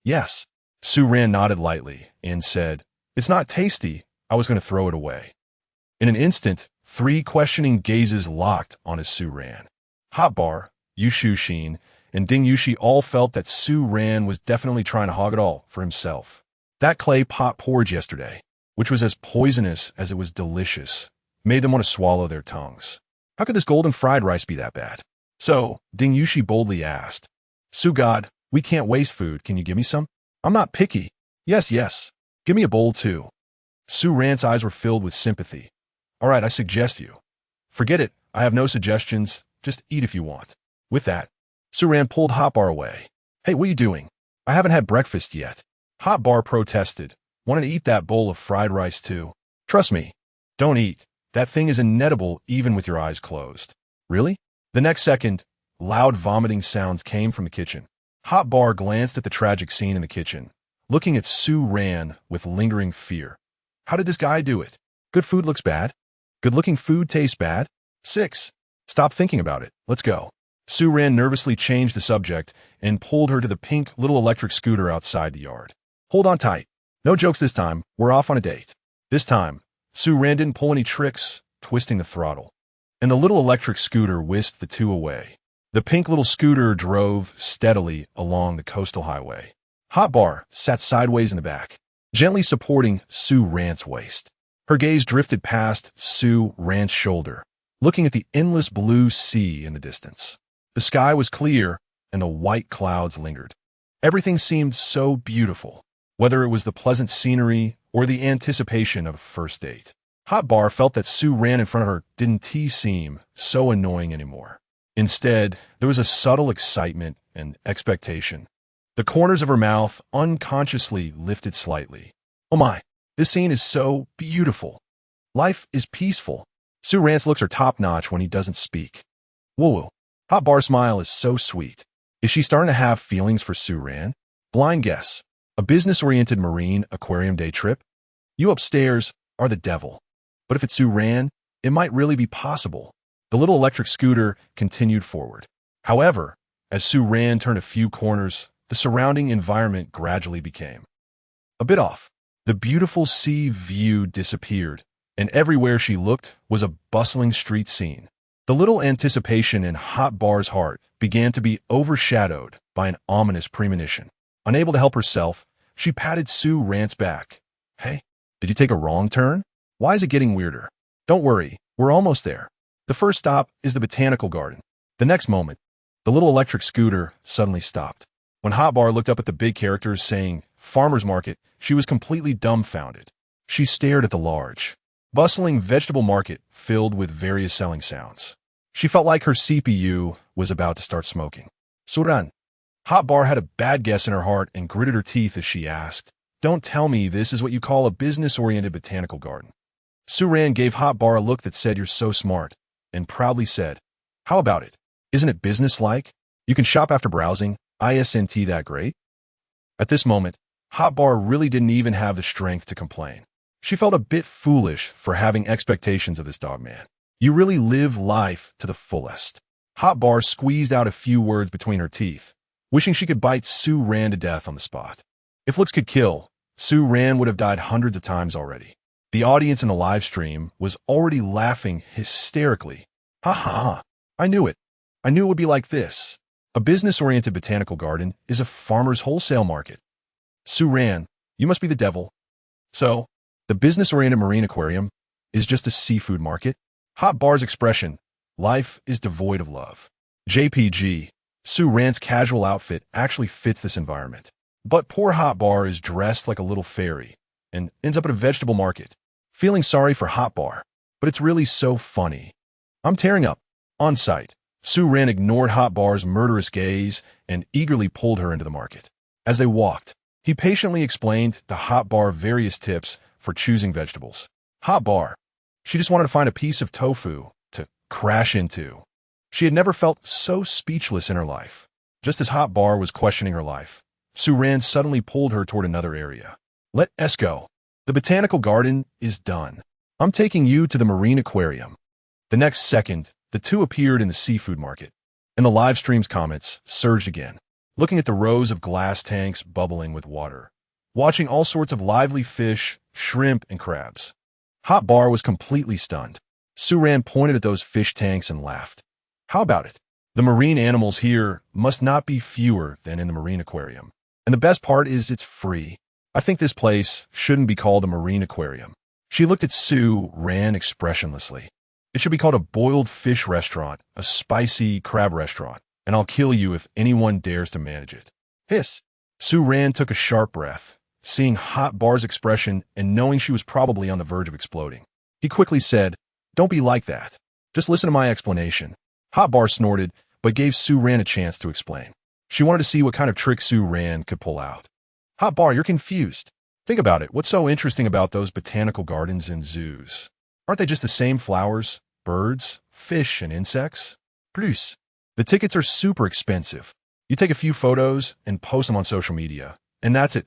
yes." Su-ran nodded lightly and said, "It's not tasty. I was going to throw it away." In an instant, 3 questioning gazes locked on his Su-ran. Hot bar, Yu Shu-shin, and Ding Yushi all felt that Su-ran was definitely trying to hog it all for himself. That clay pot porridge yesterday, which was as poisonous as it was delicious, made them want to swallow their tongues. How could this golden fried rice be that bad? So, Ding Yushi boldly asked, "Su-god, we can't waste food. Can you give me some? I'm not picky." "Yes, yes. Give me a bowl too." Su-ran's eyes were filled with sympathy. "All right, I suggest you." "Forget it. I have no suggestions. Just eat if you want." With that, Su-ran pulled Hotbar away. "Hey, what are you doing? I haven't had breakfast yet." Hotbar protested, wanting to eat that bowl of fried rice too. "Trust me, don't eat. That thing is inedible even with your eyes closed." "Really?" The next second, loud vomiting sounds came from the kitchen. Hotbar glanced at the tragic scene in the kitchen, looking at Su-ran with lingering fear. How did this guy do it? Good food looks bad. Good-looking food tastes bad. 6. Stop thinking about it. Let's go. Su-ran nervously changed the subject and pulled her to the pink little electric scooter outside the yard. "Hold on tight. No jokes this time. We're off on a date." This time, Su-ran didn't pull any tricks, twisting the throttle, and the little electric scooter whisked the two away. The pink little scooter drove steadily along the coastal highway. Hotbar sat sideways in the back, gently supporting Su-ran's waist. Her gaze drifted past Su-ran's shoulder, looking at the endless blue sea in the distance. The sky was clear, and the white clouds lingered. Everything seemed so beautiful, whether it was the pleasant scenery or the anticipation of a first date. Hotbar felt that Su-ran in front of her didn't seem so annoying anymore. Instead, there was a subtle excitement and expectation. The corners of her mouth unconsciously lifted slightly. "Oh my, this scene is so beautiful. Life is peaceful." Su-ran's looks are top-notch when he doesn't speak. Woo-woo. Hotbar's smile is so sweet. Is she starting to have feelings for Su-ran? Blind guess. A business-oriented marine aquarium day trip? You upstairs are the devil. But if it's Su-ran, it might really be possible. The little electric scooter continued forward. However, as Su-ran turned a few corners, the surrounding environment gradually became a bit off. The beautiful sea view disappeared, and everywhere she looked was a bustling street scene. The little anticipation in Hotbar's heart began to be overshadowed by an ominous premonition. Unable to help herself, she patted Su-ran's back. "Hey, did you take a wrong turn? Why is it getting weirder?" "Don't worry, We're almost there. The first stop is the botanical garden. The next moment, the little electric scooter suddenly stopped. When Hotbar looked up at the big characters saying, Farmer's Market, she was completely dumbfounded. She stared at the large, bustling vegetable market filled with various selling sounds. She felt like her CPU was about to start smoking. Suran. Hotbar had a bad guess in her heart and gritted her teeth as she asked, Don't tell me this is what you call a business-oriented botanical garden. Suran gave Hotbar a look that said, You're so smart, and proudly said, How about it? Isn't it business-like? You can shop after browsing. Isn't that great? At this moment, Hotbar really didn't even have the strength to complain. She felt a bit foolish for having expectations of this dogman. You really live life to the fullest. Hotbar squeezed out a few words between her teeth, wishing she could bite Sue Ran to death on the spot. If looks could kill, Sue Ran would have died hundreds of times already. The audience in the live stream was already laughing hysterically. Ha ha ha. I knew it. I knew it would be like this. A business-oriented botanical garden is a farmer's wholesale market. Sue Ran, you must be the devil. So, the business-oriented marine aquarium is just a seafood market? Hotbar's expression, life is devoid of love. JPG, Sue Ran's casual outfit actually fits this environment. But poor Hotbar is dressed like a little fairy and ends up at a vegetable market. Feeling sorry for Hotbar, but it's really so funny. I'm tearing up. On site, Sue Ran ignored Hotbar's murderous gaze and eagerly pulled her into the market. As they walked, he patiently explained to Hotbar various tips for choosing vegetables. Hotbar, she just wanted to find a piece of tofu to crash into. She had never felt so speechless in her life. Just as Hotbar was questioning her life, Sue Ran suddenly pulled her toward another area. Let us go. The botanical garden is done. I'm taking you to the marine aquarium. The next second, the two appeared in the seafood market, and the live stream's comments surged again, looking at the rows of glass tanks bubbling with water, watching all sorts of lively fish, shrimp, and crabs. Hotbar was completely stunned. Sue Ran pointed at those fish tanks and laughed. How about it? The marine animals here must not be fewer than in the marine aquarium. And the best part is it's free. I think this place shouldn't be called a marine aquarium. She looked at Sue Ran expressionlessly. It should be called a boiled fish restaurant, a spicy crab restaurant, and I'll kill you if anyone dares to manage it. Hiss. Sue Ran took a sharp breath, seeing Hotbar's expression and knowing she was probably on the verge of exploding. He quickly said, Don't be like that. Just listen to my explanation. Hotbar snorted, but gave Sue Ran a chance to explain. She wanted to see what kind of trick Sue Ran could pull out. Hotbar, you're confused. Think about it. What's so interesting about those botanical gardens and zoos? Aren't they just the same flowers, birds, fish, and insects? Produce. The tickets are super expensive. You take a few photos and post them on social media, and that's it.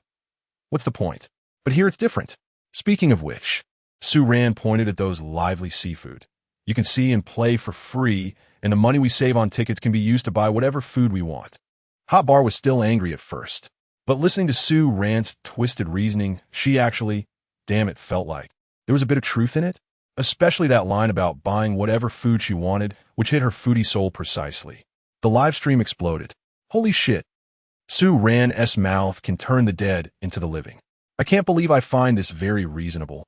What's the point? But here it's different. Speaking of which, Sue Ran pointed at those lively seafood. You can see and play for free, and the money we save on tickets can be used to buy whatever food we want. Hotbar was still angry at first, but listening to Sue Ran's twisted reasoning, she actually, damn it, felt like there was a bit of truth in it, especially that line about buying whatever food she wanted, which hit her foodie soul precisely. The live stream exploded. Holy shit. Sue Ran's mouth can turn the dead into the living. I can't believe I find this very reasonable.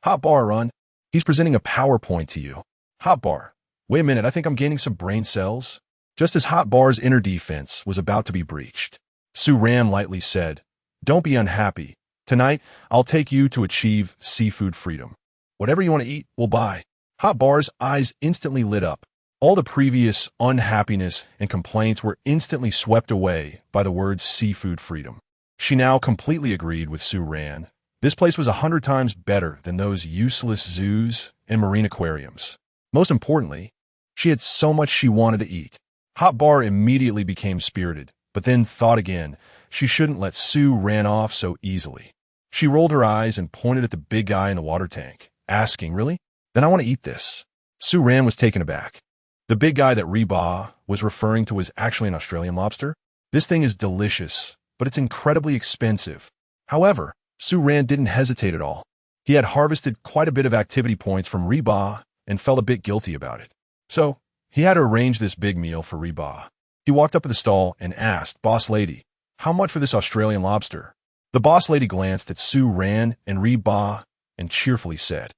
Hotbar, run. He's presenting a PowerPoint to you. Hotbar, wait a minute, I think I'm gaining some brain cells. Just as Hotbar's inner defense was about to be breached, Sue Ran lightly said, Don't be unhappy. Tonight, I'll take you to achieve seafood freedom. Whatever you want to eat, we'll buy. Hotbar's eyes instantly lit up. All the previous unhappiness and complaints were instantly swept away by the words seafood freedom. She now completely agreed with Sue Ran. This place was 100 times better than those useless zoos and marine aquariums. Most importantly, she had so much she wanted to eat. Hotbar immediately became spirited, but then thought again. She shouldn't let Sue Ran off so easily. She rolled her eyes and pointed at the big guy in the water tank, asking, Really? Then I want to eat this. Sue Ran was taken aback. The big guy that Reba was referring to was actually an Australian lobster. This thing is delicious, but it's incredibly expensive. However, Sue Ran didn't hesitate at all. He had harvested quite a bit of activity points from Reba and felt a bit guilty about it. So, he had to arrange this big meal for Reba. He walked up to the stall and asked, Boss lady, how much for this Australian lobster? The boss lady glanced at Sue Ran and Reba and cheerfully said,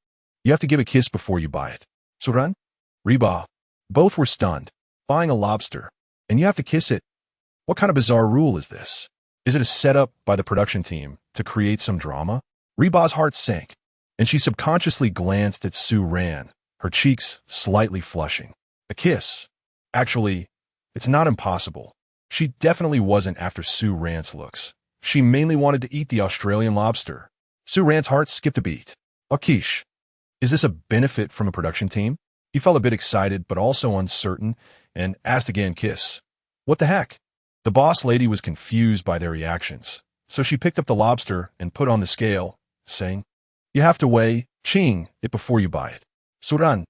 You have to give a kiss before you buy it. Suran? Reba. Both were stunned. Buying a lobster. And you have to kiss it. What kind of bizarre rule is this? Is it a setup by the production team to create some drama? Reba's heart sank, and she subconsciously glanced at Suran, her cheeks slightly flushing. A kiss. Actually, it's not impossible. She definitely wasn't after Suran's looks. She mainly wanted to eat the Australian lobster. Suran's heart skipped a beat. Akish, is this a benefit from a production team? He felt a bit excited, but also uncertain, and asked again, kiss. What the heck? The boss lady was confused by their reactions, so she picked up the lobster and put on the scale, saying, you have to weigh, ching, it before you buy it. Suran.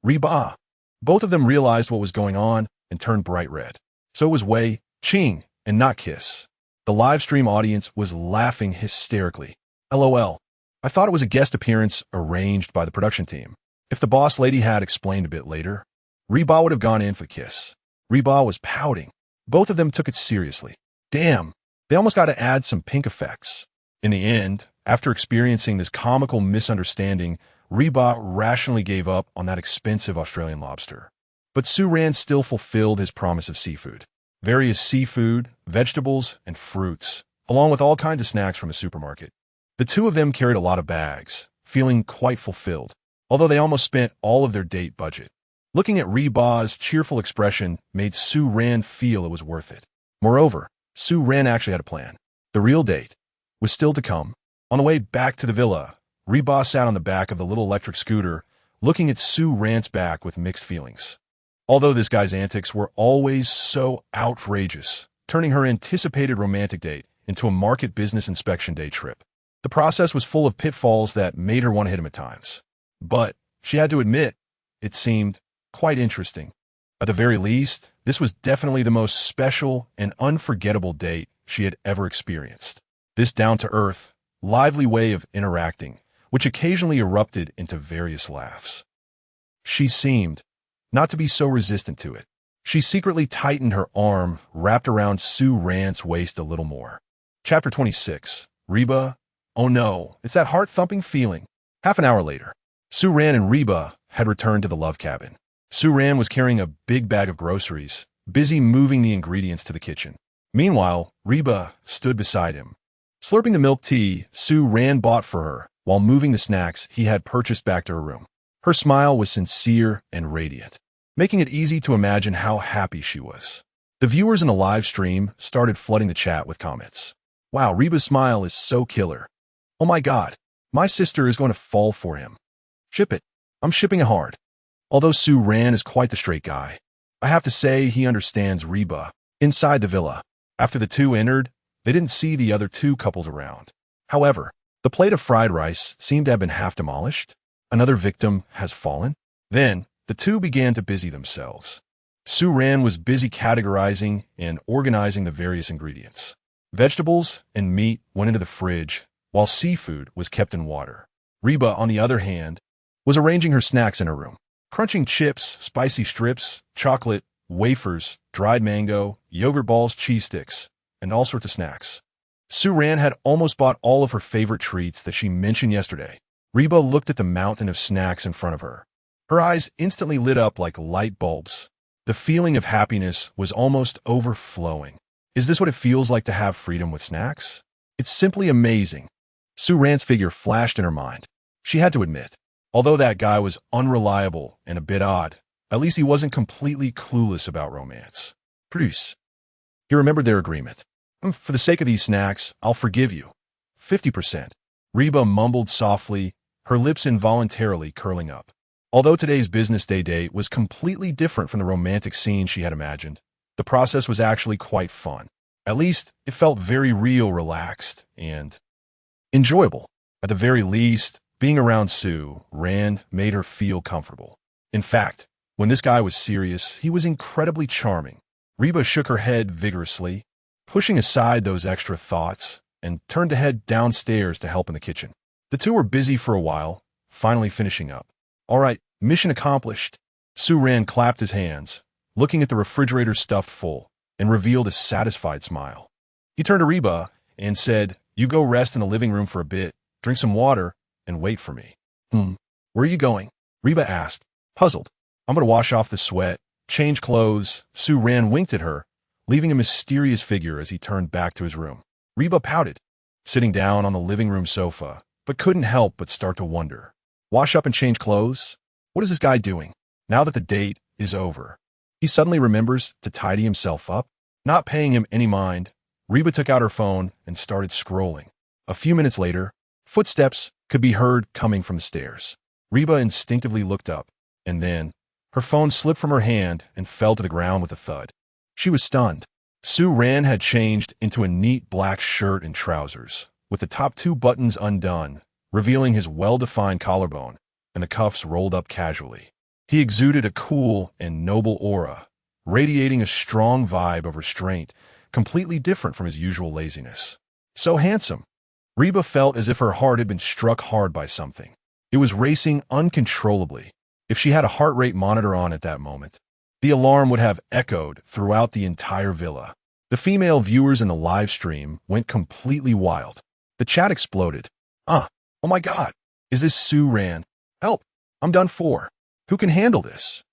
Reba. Both of them realized what was going on and turned bright red. So it was weigh, ching, and not kiss. The live stream audience was laughing hysterically. LOL. I thought it was a guest appearance arranged by the production team. If the boss lady had explained a bit later, Reba would have gone in for the kiss. Reba was pouting. Both of them took it seriously. Damn, they almost got to add some pink effects. In the end, after experiencing this comical misunderstanding, Reba rationally gave up on that expensive Australian lobster. But Suran still fulfilled his promise of seafood. Various seafood, vegetables, and fruits, along with all kinds of snacks from a supermarket. The two of them carried a lot of bags, feeling quite fulfilled, although they almost spent all of their date budget. Looking at Reba's cheerful expression made Suran feel it was worth it. Moreover, Suran actually had a plan. The real date was still to come. On the way back to the villa, Reba sat on the back of the little electric scooter, looking at Suran's back with mixed feelings. Although this guy's antics were always so outrageous, turning her anticipated romantic date into a market business inspection day trip. The process was full of pitfalls that made her want to hit him at times. But she had to admit, it seemed quite interesting. At the very least, this was definitely the most special and unforgettable date she had ever experienced. This down-to-earth, lively way of interacting, which occasionally erupted into various laughs. She seemed not to be so resistant to it. She secretly tightened her arm wrapped around Suran's waist a little more. Chapter 26. Reba. Oh no, it's that heart-thumping feeling. Half an hour later, Suran and Reba had returned to the love cabin. Suran was carrying a big bag of groceries, busy moving the ingredients to the kitchen. Meanwhile, Reba stood beside him. Slurping the milk tea Suran bought for her while moving the snacks he had purchased back to her room. Her smile was sincere and radiant, making it easy to imagine how happy she was. The viewers in the live stream started flooding the chat with comments. Wow, Reba's smile is so killer. Oh my god, my sister is going to fall for him. Ship it. I'm shipping it hard. Although Suran is quite the straight guy, I have to say he understands Reba. Inside the villa, after the two entered, they didn't see the other two couples around. However, the plate of fried rice seemed to have been half demolished. Another victim has fallen. Then, the two began to busy themselves. Suran was busy categorizing and organizing the various ingredients. Vegetables and meat went into the fridge, while seafood was kept in water. Reba, on the other hand, was arranging her snacks in her room. Crunching chips, spicy strips, chocolate, wafers, dried mango, yogurt balls, cheese sticks, and all sorts of snacks. Suran had almost bought all of her favorite treats that she mentioned yesterday. Reba looked at the mountain of snacks in front of her. Her eyes instantly lit up like light bulbs. The feeling of happiness was almost overflowing. Is this what it feels like to have freedom with snacks? It's simply amazing. Suran's figure flashed in her mind. She had to admit, although that guy was unreliable and a bit odd, at least he wasn't completely clueless about romance. Bruce. He remembered their agreement. For the sake of these snacks, I'll forgive you. 50%. Reba mumbled softly, her lips involuntarily curling up. Although today's business day date was completely different from the romantic scene she had imagined, the process was actually quite fun. At least, it felt very real, relaxed, and enjoyable. At the very least, being around Suran made her feel comfortable. In fact, when this guy was serious, he was incredibly charming. Reba shook her head vigorously, pushing aside those extra thoughts, and turned to head downstairs to help in the kitchen. The two were busy for a while, finally finishing up. All right, mission accomplished. Suran clapped his hands, looking at the refrigerator stuffed full, and revealed a satisfied smile. He turned to Reba and said, you go rest in the living room for a bit, drink some water, and wait for me. Where are you going? Reba asked, Puzzled. I'm gonna wash off the sweat, change clothes. Su Ran winked at her, leaving a mysterious figure as he turned back to his room. Reba pouted, sitting down on the living room sofa, but couldn't help but start to wonder. Wash up and change clothes? What is this guy doing? Now that the date is over, he suddenly remembers to tidy himself up. Not paying him any mind, Reba took out her phone and started scrolling. A few minutes later, footsteps could be heard coming from the stairs. Reba instinctively looked up, and then her phone slipped from her hand and fell to the ground with a thud. She was stunned. Su Ran had changed into a neat black shirt and trousers, with the top two buttons undone, revealing his well-defined collarbone, and the cuffs rolled up casually. He exuded a cool and noble aura, radiating a strong vibe of restraint, completely different from his usual laziness. So handsome. Reba felt as if her heart had been struck hard by something. It was racing uncontrollably. If she had a heart rate monitor on at that moment, the alarm would have echoed throughout the entire villa. The female viewers in the live stream went completely wild. The chat exploded. Oh my God, is this Su Ran? Help, I'm done for. Who can handle this?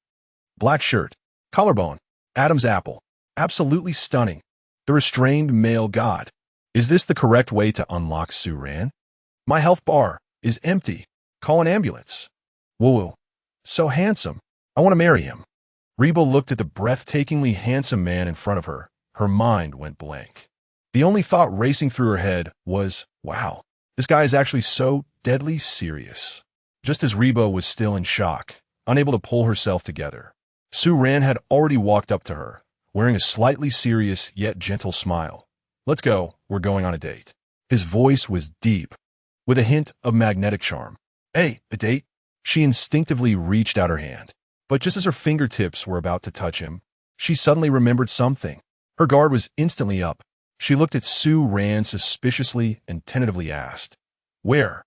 Black shirt, collarbone, Adam's apple. Absolutely stunning. The restrained male god. Is this the correct way to unlock Su Ran? My health bar is empty. Call an ambulance. Woo-woo. So handsome. I want to marry him. Reba looked at the breathtakingly handsome man in front of her. Her mind went blank. The only thought racing through her head was, wow, this guy is actually so deadly serious. Just as Reba was still in shock, unable to pull herself together, Su Ran had already walked up to her, wearing a slightly serious yet gentle smile. Let's go, we're going on a date. His voice was deep, with a hint of magnetic charm. Hey, a date? She instinctively reached out her hand. But just as her fingertips were about to touch him, she suddenly remembered something. Her guard was instantly up. She looked at Su Ran suspiciously and tentatively asked, Where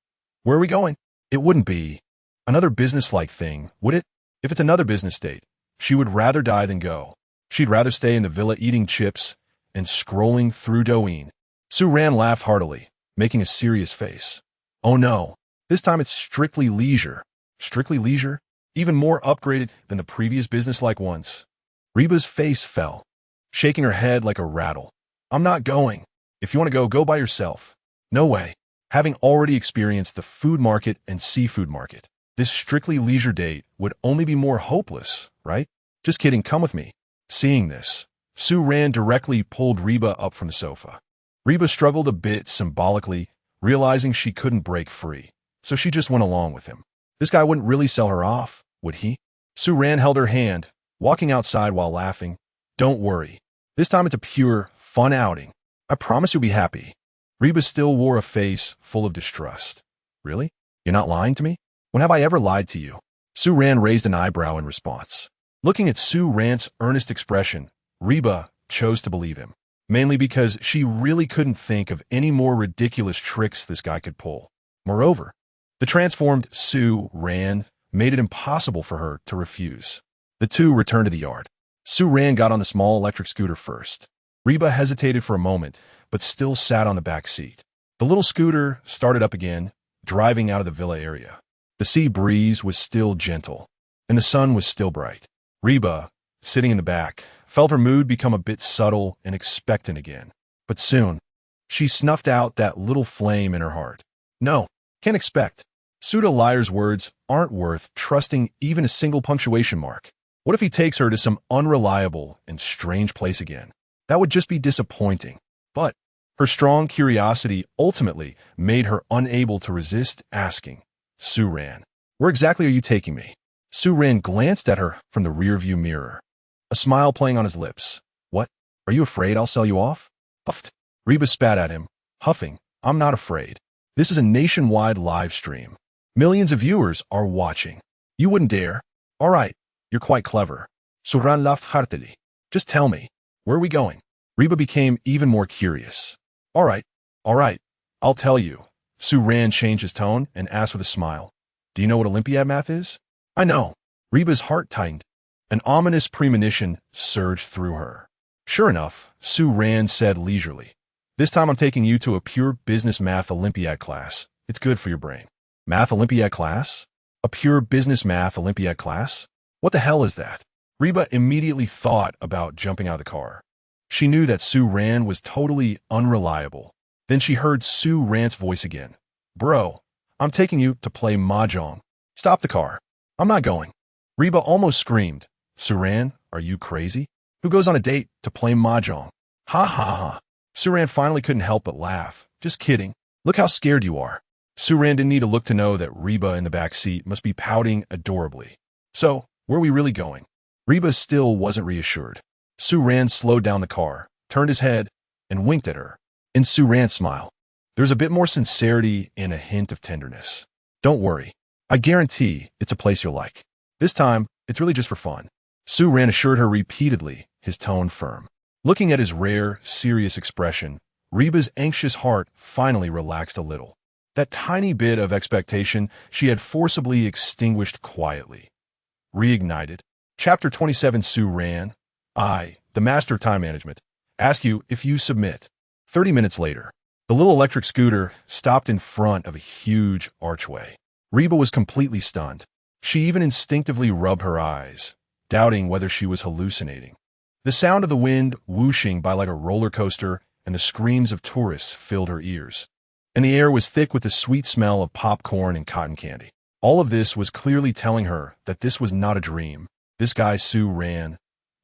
are we going? It wouldn't be another business-like thing, would it? If it's another business date, she would rather die than go. She'd rather stay in the villa eating chips and scrolling through Douyin. Su Ran laughed heartily, making a serious face. Oh no, this time it's strictly leisure. Strictly leisure? Even more upgraded than the previous business-like ones. Reba's face fell, shaking her head like a rattle. I'm not going. If you want to go, go by yourself. No way. Having already experienced the food market and seafood market, this strictly leisure date would only be more hopeless, right? Just kidding, come with me. Seeing this, Su Ran directly pulled Reba up from the sofa. Reba struggled a bit symbolically, realizing she couldn't break free, so she just went along with him. This guy wouldn't really sell her off, would he? Su Ran held her hand, walking outside while laughing. Don't worry. This time it's a pure, fun outing. I promise you'll be happy. Reba still wore a face full of distrust. Really? You're not lying to me? When have I ever lied to you? Su Ran raised an eyebrow in response. Looking at Su Ran's earnest expression, Reba chose to believe him, mainly because she really couldn't think of any more ridiculous tricks this guy could pull. Moreover, the transformed Su Ran made it impossible for her to refuse. The two returned to the yard. Su Ran got on the small electric scooter first. Reba hesitated for a moment, but still sat on the back seat. The little scooter started up again, driving out of the villa area. The sea breeze was still gentle, and the sun was still bright. Reba, sitting in the back, felt her mood become a bit subtle and expectant again. But soon, she snuffed out that little flame in her heart. No, can't expect. Pseudo-liar's words aren't worth trusting even a single punctuation mark. What if he takes her to some unreliable and strange place again? That would just be disappointing. But her strong curiosity ultimately made her unable to resist asking, Su Ran, where exactly are you taking me? Su Ran glanced at her from the rearview mirror, a smile playing on his lips. What? Are you afraid I'll sell you off? Puffed. Reba spat at him, huffing. I'm not afraid. This is a nationwide live stream. Millions of viewers are watching. You wouldn't dare. All right, you're quite clever. Su Ran laughed heartily. Just tell me, where are we going? Reba became even more curious. All right, I'll tell you. Su Ran changed his tone and asked with a smile. Do you know what Olympiad math is? I know. Reba's heart tightened. An ominous premonition surged through her. Sure enough, Su Ran said leisurely. This time I'm taking you to a pure business math Olympiad class. It's good for your brain. Math Olympiad class? A pure business math Olympiad class? What the hell is that? Reba immediately thought about jumping out of the car. She knew that Sue Ran was totally unreliable. Then she heard Sue Ran's voice again. Bro, I'm taking you to play mahjong. Stop the car. I'm not going. Reba almost screamed. Sue Ran, are you crazy? Who goes on a date to play mahjong? Ha ha ha. Sue Ran finally couldn't help but laugh. Just kidding. Look how scared you are. Sue Ran didn't need to look to know that Reba in the back seat must be pouting adorably. So, where are we really going? Reba still wasn't reassured. Sue Ran slowed down the car, turned his head, and winked at her. In Sue Ran's smile, there's a bit more sincerity and a hint of tenderness. Don't worry. I guarantee it's a place you'll like. This time, it's really just for fun. Sue Ran assured her repeatedly, his tone firm. Looking at his rare, serious expression, Reba's anxious heart finally relaxed a little. That tiny bit of expectation she had forcibly extinguished quietly. Reignited. Chapter 27. Sue Ran, I, the master of time management, ask you if you submit. 30 minutes later, the little electric scooter stopped in front of a huge archway. Reba was completely stunned. She even instinctively rubbed her eyes, doubting whether she was hallucinating. The sound of the wind whooshing by like a roller coaster and the screams of tourists filled her ears. And the air was thick with the sweet smell of popcorn and cotton candy. All of this was clearly telling her that this was not a dream. This guy, Sue Ran,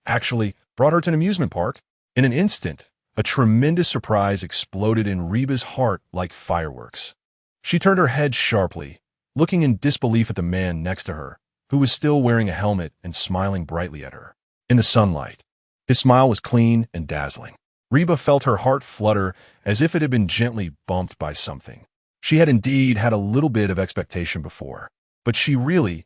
actually brought her to an amusement park. In an instant, a tremendous surprise exploded in Reba's heart like fireworks. She turned her head sharply, looking in disbelief at the man next to her, who was still wearing a helmet and smiling brightly at her. In the sunlight, his smile was clean and dazzling. Reba felt her heart flutter as if it had been gently bumped by something. She had indeed had a little bit of expectation before, but she really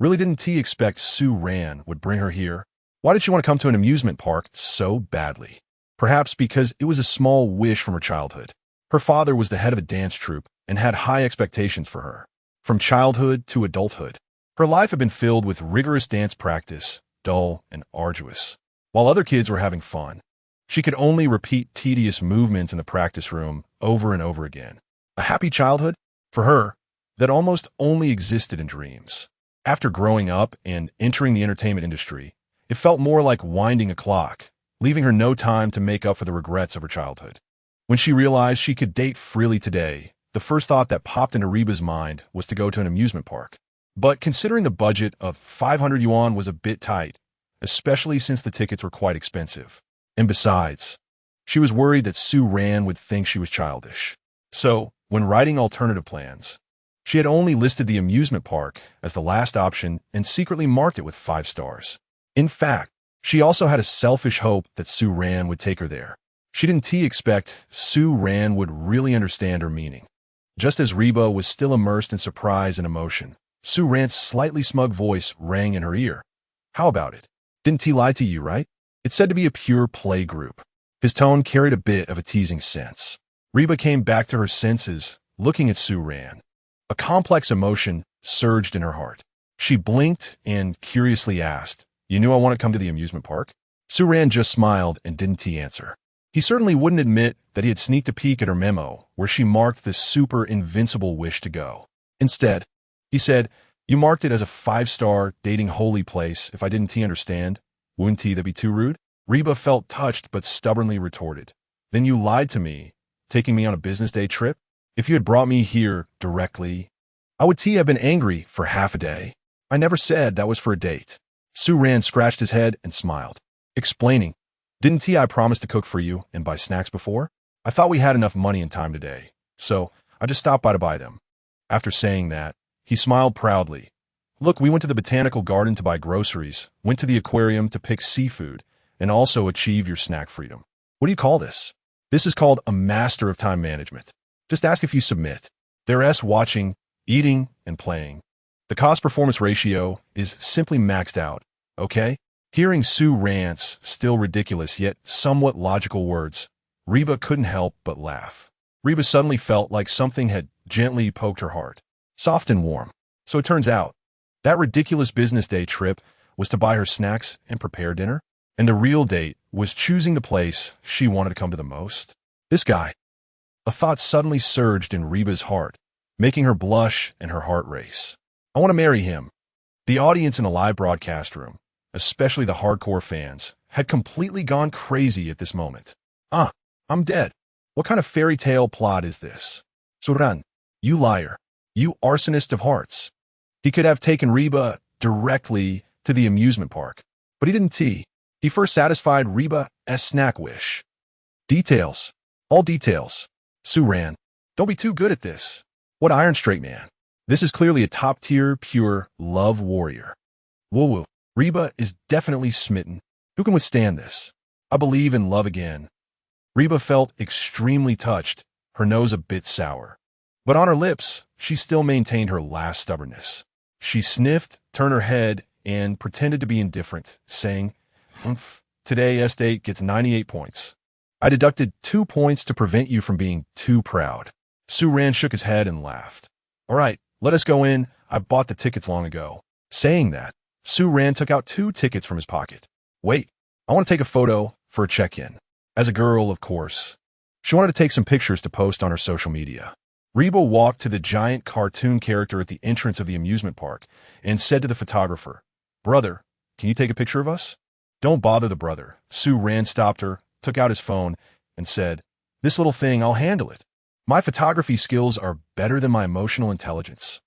didn't expect Sue Ran would bring her here. Why did she want to come to an amusement park so badly? Perhaps because it was a small wish from her childhood. Her father was the head of a dance troupe and had high expectations for her. From childhood to adulthood, her life had been filled with rigorous dance practice, dull and arduous. While other kids were having fun, she could only repeat tedious movements in the practice room over and over again. A happy childhood, for her, that almost only existed in dreams. After growing up and entering the entertainment industry, it felt more like winding a clock, leaving her no time to make up for the regrets of her childhood. When she realized she could date freely today, the first thought that popped into Reba's mind was to go to an amusement park. But considering the budget of 500 yuan was a bit tight, especially since the tickets were quite expensive. And besides, she was worried that Sue Ran would think she was childish. So, when writing alternative plans, she had only listed the amusement park as the last option and secretly marked it with 5 stars. In fact, she also had a selfish hope that Sue Ran would take her there. She didn't expect Sue Ran would really understand her meaning. Just as Reba was still immersed in surprise and emotion, Sue Ran's slightly smug voice rang in her ear. How about it? Didn't he lie to you, right? It's said to be a pure play group. His tone carried a bit of a teasing sense. Reba came back to her senses, looking at Sue Ran. A complex emotion surged in her heart. She blinked and curiously asked, You knew I wanted to come to the amusement park? Sue Ran just smiled and didn't answer. He certainly wouldn't admit that he had sneaked a peek at her memo, where she marked this super invincible wish to go. Instead, he said, You marked it as a 5-star dating holy place if I didn't understand. Wouldn't that be too rude? Reba felt touched but stubbornly retorted. Then you lied to me, taking me on a business day trip? If you had brought me here directly, I would have been angry for half a day. I never said that was for a date. Sue Ran scratched his head and smiled, explaining, Didn't I promise to cook for you and buy snacks before? I thought we had enough money and time today, so I just stopped by to buy them. After saying that, he smiled proudly. Look, we went to the botanical garden to buy groceries, went to the aquarium to pick seafood, and also achieve your snack freedom. What do you call this? This is called a master of time management. Just ask if you submit. There's watching, eating, and playing. The cost-performance ratio is simply maxed out, okay? Hearing Sue Ran's still ridiculous yet somewhat logical words, Reba couldn't help but laugh. Reba suddenly felt like something had gently poked her heart, soft and warm. So it turns out, that ridiculous business day trip was to buy her snacks and prepare dinner, and the real date was choosing the place she wanted to come to the most. This guy. A thought suddenly surged in Reba's heart, making her blush and her heart race. I want to marry him. The audience in the live broadcast room, especially the hardcore fans, had completely gone crazy at this moment. I'm dead. What kind of fairy tale plot is this? Suran, you liar. You arsonist of hearts. He could have taken Reba directly to the amusement park, but he didn't. He first satisfied Reba's snack wish. Details. All details. Suran, don't be too good at this. What iron straight man. This is clearly a top-tier, pure love warrior. Woo-woo. Reba is definitely smitten. Who can withstand this? I believe in love again. Reba felt extremely touched, her nose a bit sour. But on her lips, she still maintained her last stubbornness. She sniffed, turned her head, and pretended to be indifferent, saying, Today, S8 gets 98 points. I deducted 2 points to prevent you from being too proud. Suran shook his head and laughed. All right, let us go in. I bought the tickets long ago. Saying that, Suran took out 2 tickets from his pocket. Wait, I want to take a photo for a check-in. As a girl, of course. She wanted to take some pictures to post on her social media. Reba walked to the giant cartoon character at the entrance of the amusement park and said to the photographer, Brother, can you take a picture of us? Don't bother the brother. Suran stopped her, took out his phone, and said, This little thing, I'll handle it. My photography skills are better than my emotional intelligence.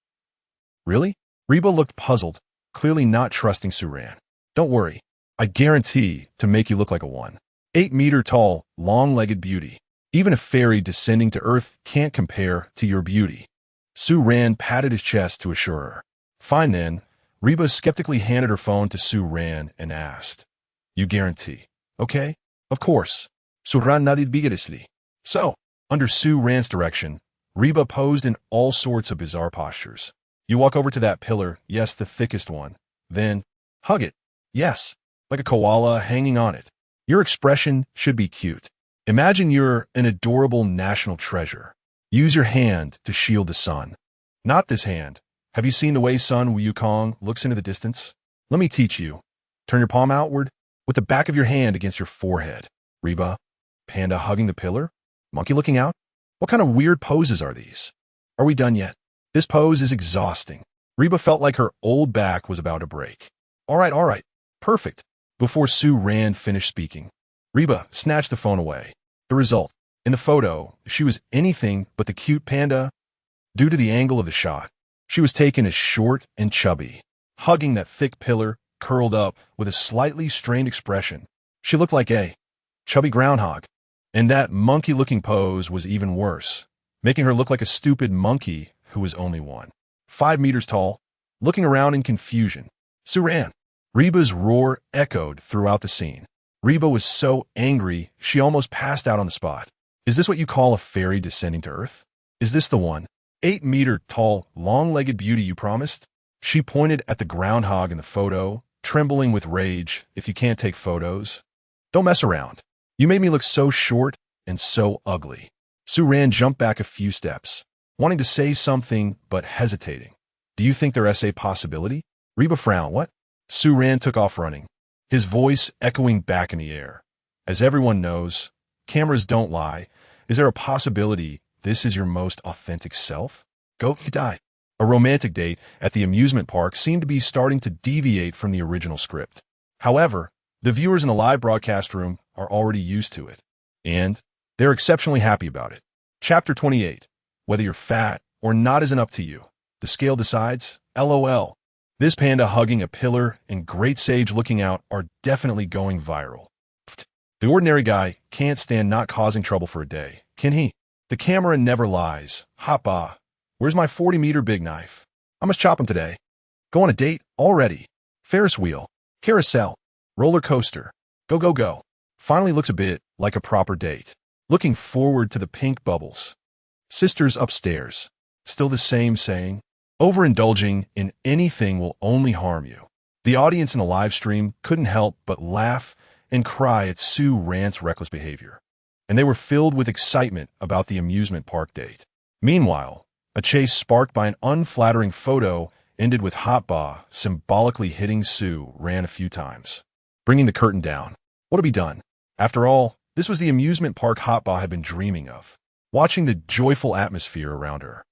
Really? Reba looked puzzled, clearly not trusting Suran. Don't worry. I guarantee to make you look like a 1.8-meter-tall, long-legged beauty. Even a fairy descending to earth can't compare to your beauty. Suran patted his chest to assure her. Fine then. Reba skeptically handed her phone to Suran and asked, You guarantee, okay? Of course. Suran nodded vigorously. So, under Suran's direction, Reba posed in all sorts of bizarre postures. You walk over to that pillar, yes, the thickest one. Then, hug it. Yes, like a koala hanging on it. Your expression should be cute. Imagine you're an adorable national treasure. Use your hand to shield the sun. Not this hand. Have you seen the way Sun Wukong looks into the distance? Let me teach you. Turn your palm outward, with the back of your hand against your forehead. Reba, panda hugging the pillar? Monkey looking out? What kind of weird poses are these? Are we done yet? This pose is exhausting. Reba felt like her old back was about to break. All right. Perfect. Before Suran finished speaking, Reba snatched the phone away. The result, in the photo, she was anything but the cute panda. Due to the angle of the shot, she was taken as short and chubby, hugging that thick pillar, curled up with a slightly strained expression. She looked like a chubby groundhog. And that monkey-looking pose was even worse, making her look like a stupid monkey who was only 1.5 meters tall, looking around in confusion. Suran. Reba's roar echoed throughout the scene. Reba was so angry, she almost passed out on the spot. Is this what you call a fairy descending to earth? Is this the 1.8-meter-tall, long-legged beauty you promised? She pointed at the groundhog in the photo, trembling with rage. If you can't take photos, don't mess around. You made me look so short and so ugly. Suran jumped back a few steps, wanting to say something but hesitating. Do you think there's a possibility? Reba frowned. What? Suran took off running, his voice echoing back in the air. As everyone knows, cameras don't lie. Is there a possibility this is your most authentic self? Go die. A romantic date at the amusement park seemed to be starting to deviate from the original script. However, the viewers in the live broadcast room are already used to it, and they're exceptionally happy about it. Chapter 28. Whether you're fat or not isn't up to you. The scale decides. LOL. This panda hugging a pillar and Great Sage looking out are definitely going viral. The ordinary guy can't stand not causing trouble for a day, can he? The camera never lies. Hoppa. Where's my 40-meter big knife? I must chop him today. Go on a date already. Ferris wheel. Carousel. Roller coaster. Go. Finally looks a bit like a proper date. Looking forward to the pink bubbles. Sisters upstairs. Still the same saying. Overindulging in anything will only harm you. The audience in the live stream couldn't help but laugh and cry at Suran's reckless behavior, and they were filled with excitement about the amusement park date. Meanwhile, a chase sparked by an unflattering photo ended with Hotba symbolically hitting Suran a few times, bringing the curtain down. What to be done? After all, this was the amusement park Hotba had been dreaming of, watching the joyful atmosphere around her.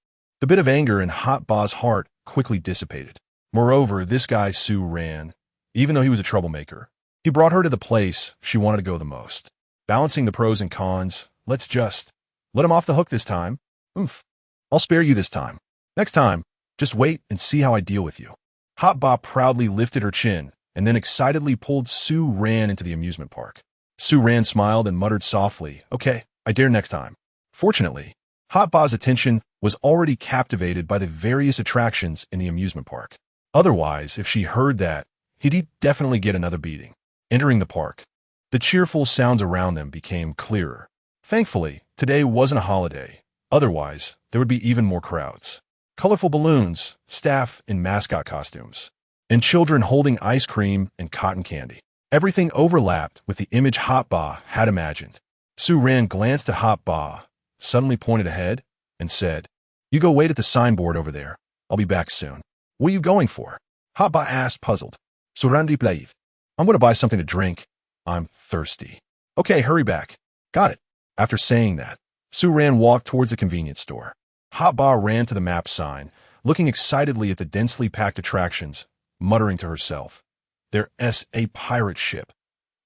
The bit of anger in Hotba's heart quickly dissipated. Moreover, this guy Sue ran, even though he was a troublemaker. He brought her to the place she wanted to go the most. Balancing the pros and cons, let's just let him off the hook this time. Oomph. I'll spare you this time. Next time, just wait and see how I deal with you. Hot Bob proudly lifted her chin and then excitedly pulled Sue Ran into the amusement park. Sue Ran smiled and muttered softly, "Okay, I dare next time." Fortunately, Hot Bob's attention was already captivated by the various attractions in the amusement park. Otherwise, if she heard that, he'd definitely get another beating. Entering the park, the cheerful sounds around them became clearer. Thankfully, today wasn't a holiday. Otherwise, there would be even more crowds. Colorful balloons, staff in mascot costumes, and children holding ice cream and cotton candy. Everything overlapped with the image Hot Ba had imagined. Sue Ran glanced at Hot Ba, suddenly pointed ahead, and said, "You go wait at the signboard over there. I'll be back soon." "What are you going for?" Hot Ba asked, puzzled. "Surandi Blaith. I'm going to buy something to drink. I'm thirsty." "Okay, hurry back." "Got it." After saying that, Sue Ran walked towards the convenience store. Hot Ba ran to the map sign, looking excitedly at the densely packed attractions, muttering to herself. There's a pirate ship,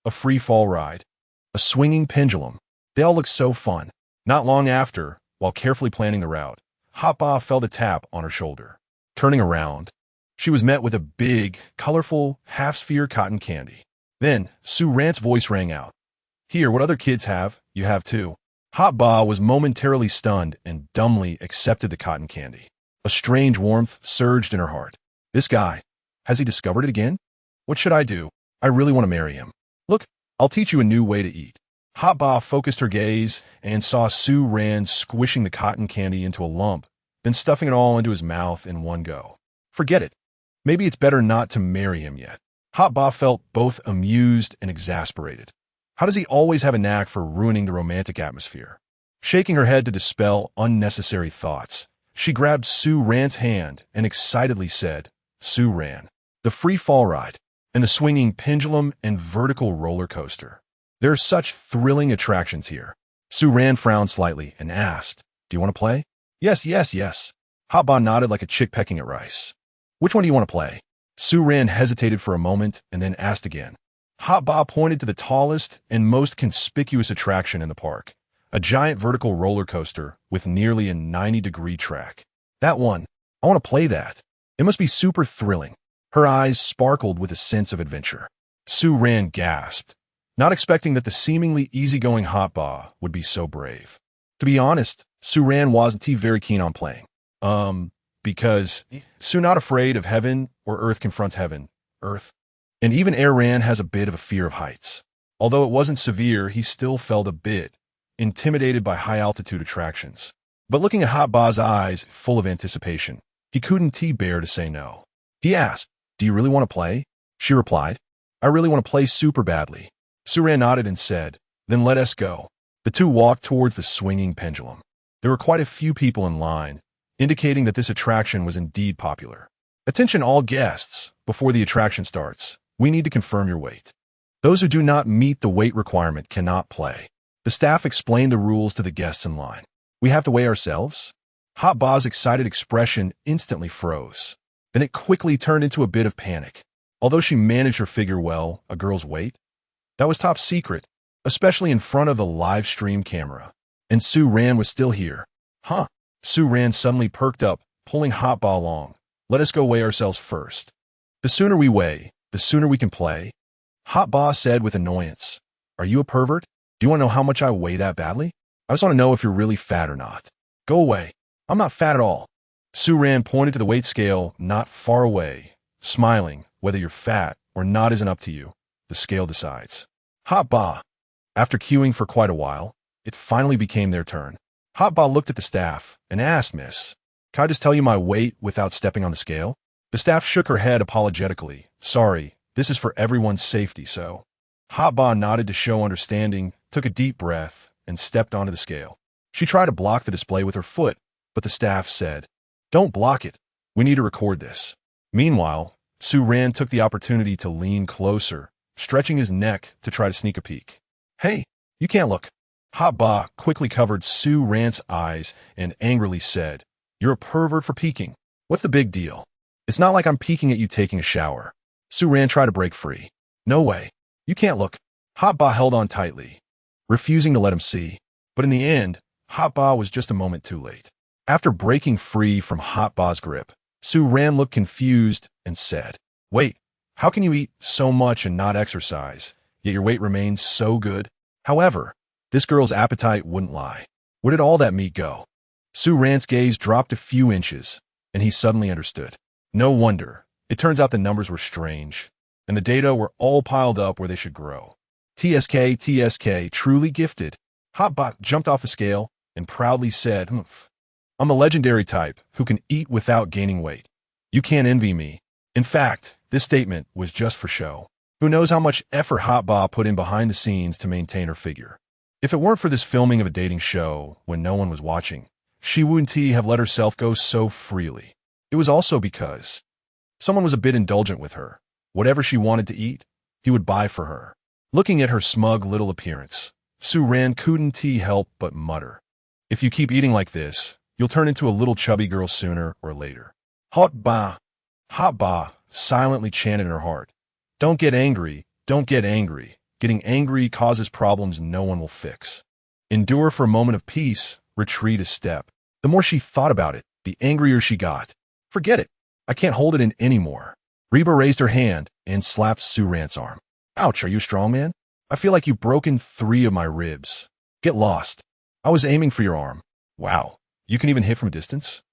a free-fall ride, a swinging pendulum. They all look so fun. Not long after, while carefully planning the route, Hot Ba felt a tap on her shoulder. Turning around, she was met with a big, colorful, half-sphere cotton candy. Then, Sue Ran's voice rang out. "Here, what other kids have, you have too." Hot Ba was momentarily stunned and dumbly accepted the cotton candy. A strange warmth surged in her heart. This guy, has he discovered it again? What should I do? I really want to marry him. Look, I'll teach you a new way to eat. Hot Ba focused her gaze and saw Sue Ran squishing the cotton candy into a lump, then stuffing it all into his mouth in one go. Forget it. Maybe it's better not to marry him yet. Hot Ba felt both amused and exasperated. How does he always have a knack for ruining the romantic atmosphere? Shaking her head to dispel unnecessary thoughts, she grabbed Sue Ran's hand and excitedly said, "Sue Ran, the free fall ride, and the swinging pendulum and vertical roller coaster. There are such thrilling attractions here." Sue Ran frowned slightly and asked, "Do you want to play?" Yes, yes, yes. Hot Ba nodded like a chick pecking at rice. "Which one do you want to play?" Sue Ran hesitated for a moment and then asked again. Hot Ba pointed to the tallest and most conspicuous attraction in the park, a giant vertical roller coaster with nearly a 90-degree track. "That one. I want to play that. It must be super thrilling." Her eyes sparkled with a sense of adventure. Sue Ran gasped, not expecting that the seemingly easygoing Hot Ba would be so brave. To be honest, Sue Ran wasn't very keen on playing. Because Sue not afraid of heaven or Earth confronts heaven, Earth. And even Air Ran has a bit of a fear of heights. Although it wasn't severe, he still felt a bit intimidated by high-altitude attractions. But looking at Hot Ba's eyes full of anticipation, he couldn't bear to say no. He asked, "Do you really want to play?" She replied, "I really want to play super badly." Sue Ran nodded and said, "Then let us go." The two walked towards the swinging pendulum. There were quite a few people in line, indicating that this attraction was indeed popular. "Attention all guests, before the attraction starts, we need to confirm your weight. Those who do not meet the weight requirement cannot play." The staff explained the rules to the guests in line. "We have to weigh ourselves?" Hot Ba's excited expression instantly froze. Then it quickly turned into a bit of panic. Although she managed her figure well, a girl's weight? That was top secret, especially in front of the live stream camera. And Sue Ran was still here. "Huh?" Sue Ran suddenly perked up, pulling Hot Ba along. "Let us go weigh ourselves first. The sooner we weigh, the sooner we can play." Hot Ba said with annoyance, "Are you a pervert? Do you want to know how much I weigh that badly? I just want to know if you're really fat or not." "Go away. I'm not fat at all." Sue Ran pointed to the weight scale not far away, smiling. "Whether you're fat or not isn't up to you. The scale decides." Hot Ba. After queuing for quite a while, it finally became their turn. Hot Ba looked at the staff and asked, "Miss, can I just tell you my weight without stepping on the scale?" The staff shook her head apologetically. "Sorry, this is for everyone's safety, so." Hot Ba nodded to show understanding, took a deep breath, and stepped onto the scale. She tried to block the display with her foot, but the staff said, "Don't block it. We need to record this." Meanwhile, Sue Ran took the opportunity to lean closer, stretching his neck to try to sneak a peek. "Hey, you can't look." Hot Ba quickly covered Sue Ran's eyes and angrily said, "You're a pervert for peeking. What's the big deal?" It's not like I'm peeking at you taking a shower. Su-ran tried to break free. No way. You can't look. Hot Ba held on tightly, refusing to let him see. But in the end, Hot Ba was just a moment too late. After breaking free from Hot Ba's grip, Su-ran looked confused and said, "Wait, how can you eat so much and not exercise, yet your weight remains so good?" However, this girl's appetite wouldn't lie. Where did all that meat go? Su-ran's gaze dropped a few inches, and he suddenly understood. No wonder. It turns out the numbers were strange, and the data were all piled up where they should grow. TSK, truly gifted. Hotbot jumped off the scale and proudly said, "Humph. I'm a legendary type who can eat without gaining weight. You can't envy me." In fact, this statement was just for show. Who knows how much effort Hotbot put in behind the scenes to maintain her figure. If it weren't for this filming of a dating show when no one was watching, she wouldn't have let herself go so freely. It was also because someone was a bit indulgent with her. Whatever she wanted to eat, he would buy for her. Looking at her smug little appearance, Su-ran couldn't help but mutter, "If you keep eating like this, you'll turn into a little chubby girl sooner or later." Hot Ba silently chanted in her heart, Don't get angry. Getting angry causes problems no one will fix. Endure for a moment of peace, retreat a step." The more she thought about it, the angrier she got. "Forget it. I can't hold it in anymore." Reba raised her hand and slapped Su-ran's arm. "Ouch, are you a strong man? I feel like you've broken 3 of my ribs. Get lost. I was aiming for your arm." "Wow, you can even hit from a distance?"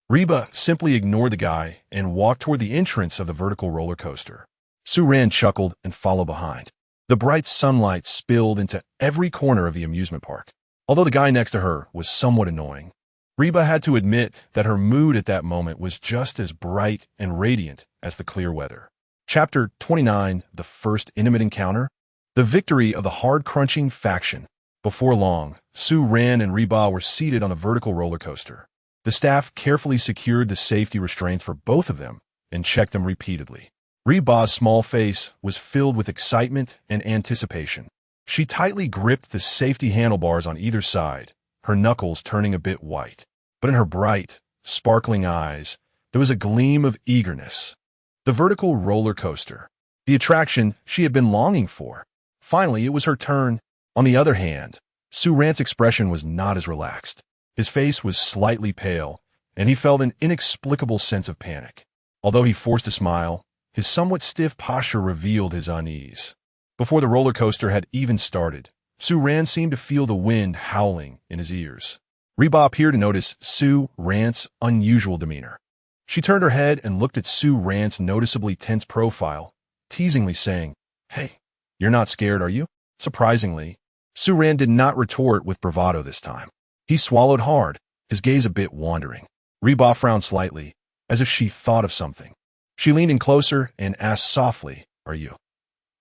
Reba simply ignored the guy and walked toward the entrance of the vertical roller coaster. Su-ran chuckled and followed behind. The bright sunlight spilled into every corner of the amusement park. Although the guy next to her was somewhat annoying, Reba had to admit that her mood at that moment was just as bright and radiant as the clear weather. Chapter 29, The First Intimate Encounter. The victory of the hard-crunching faction. Before long, Su-ran and Reba were seated on a vertical roller coaster. The staff carefully secured the safety restraints for both of them and checked them repeatedly. Reba's small face was filled with excitement and anticipation. She tightly gripped the safety handlebars on either side, her knuckles turning a bit white. But in her bright, sparkling eyes, there was a gleam of eagerness. The vertical roller coaster, the attraction she had been longing for. Finally, it was her turn. On the other hand, Su-ran's expression was not as relaxed. His face was slightly pale, and he felt an inexplicable sense of panic. Although he forced a smile, his somewhat stiff posture revealed his unease. Before the roller coaster had even started, Su-ran seemed to feel the wind howling in his ears. Reba appeared to notice Su-ran's unusual demeanor. She turned her head and looked at Su-ran's noticeably tense profile, teasingly saying, "Hey, you're not scared, are you?" Surprisingly, Su-ran did not retort with bravado this time. He swallowed hard, his gaze a bit wandering. Reba frowned slightly, as if she thought of something. She leaned in closer and asked softly, "Are you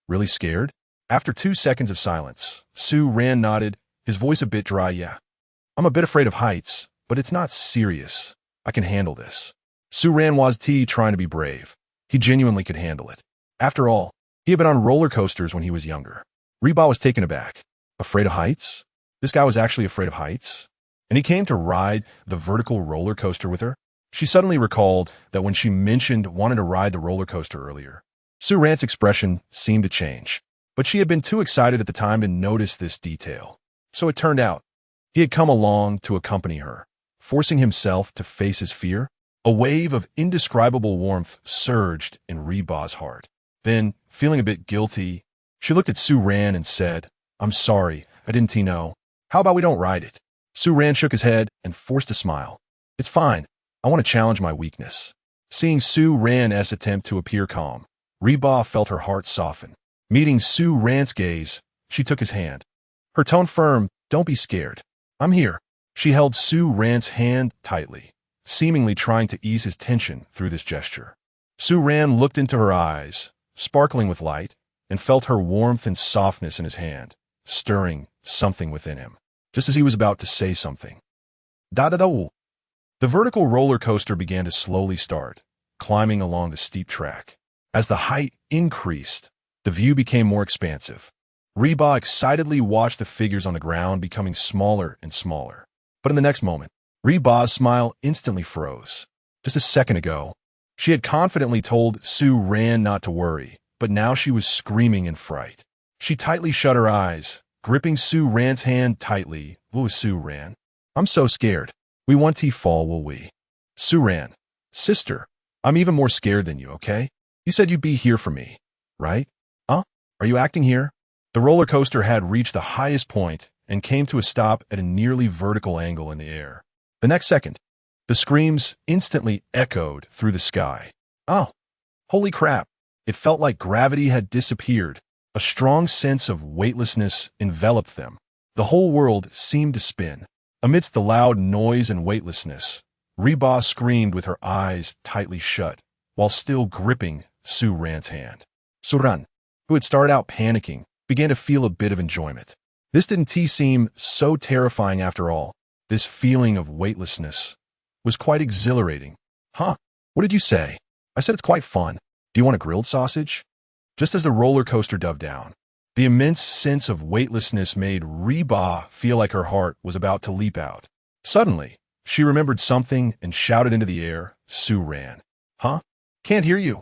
really scared?" After 2 seconds of silence, Su-ran nodded, his voice a bit dry. "Yeah. I'm a bit afraid of heights, but it's not serious. I can handle this." Su-ran was trying to be brave. He genuinely could handle it. After all, he had been on roller coasters when he was younger. Reba was taken aback. Afraid of heights? This guy was actually afraid of heights? And he came to ride the vertical roller coaster with her? She suddenly recalled that when she mentioned wanting to ride the roller coaster earlier, Su-ran's expression seemed to change. But she had been too excited at the time to notice this detail. So it turned out, he had come along to accompany her, forcing himself to face his fear. A wave of indescribable warmth surged in Reba's heart. Then, feeling a bit guilty, she looked at Su-ran and said, "I'm sorry, I didn't know. How about we don't ride it?" Su-ran shook his head and forced a smile. "It's fine. I want to challenge my weakness." Seeing Su-ran's attempt to appear calm, Reba felt her heart soften. Meeting Su-ran's gaze, she took his hand. Her tone firm, "Don't be scared. I'm here." She held Su-ran's hand tightly, seemingly trying to ease his tension through this gesture. Su-ran looked into her eyes, sparkling with light, and felt her warmth and softness in his hand, stirring something within him, just as he was about to say something. Da-da-da-woo. The vertical roller coaster began to slowly start, climbing along the steep track. As the height increased, the view became more expansive. Reba excitedly watched the figures on the ground becoming smaller and smaller. But in the next moment, Reba's smile instantly froze. Just a second ago, She had confidently told Sue Ran not to worry, but now she was screaming in fright. She tightly shut her eyes, gripping Sue Ran's hand tightly. "Whoa, Sue Ran. I'm so scared. We won't fall, will we?" Sue Ran. "Sister, I'm even more scared than you, okay? You said you'd be here for me, right? Huh? Are you acting here?" The roller coaster had reached the highest point and came to a stop at a nearly vertical angle in the air. The next second, the screams instantly echoed through the sky. Oh, holy crap. It felt like gravity had disappeared. A strong sense of weightlessness enveloped them. The whole world seemed to spin. Amidst the loud noise and weightlessness, Reba screamed with her eyes tightly shut, while still gripping Sue Ran's hand. Suran, who had started out panicking, began to feel a bit of enjoyment. This didn't seem so terrifying after all. This feeling of weightlessness was quite exhilarating. "Huh? What did you say?" "I said it's quite fun. Do you want a grilled sausage?" Just as the roller coaster dove down, the immense sense of weightlessness made Reba feel like her heart was about to leap out. Suddenly, she remembered something and shouted into the air, "Sue Ran." "Huh? Can't hear you."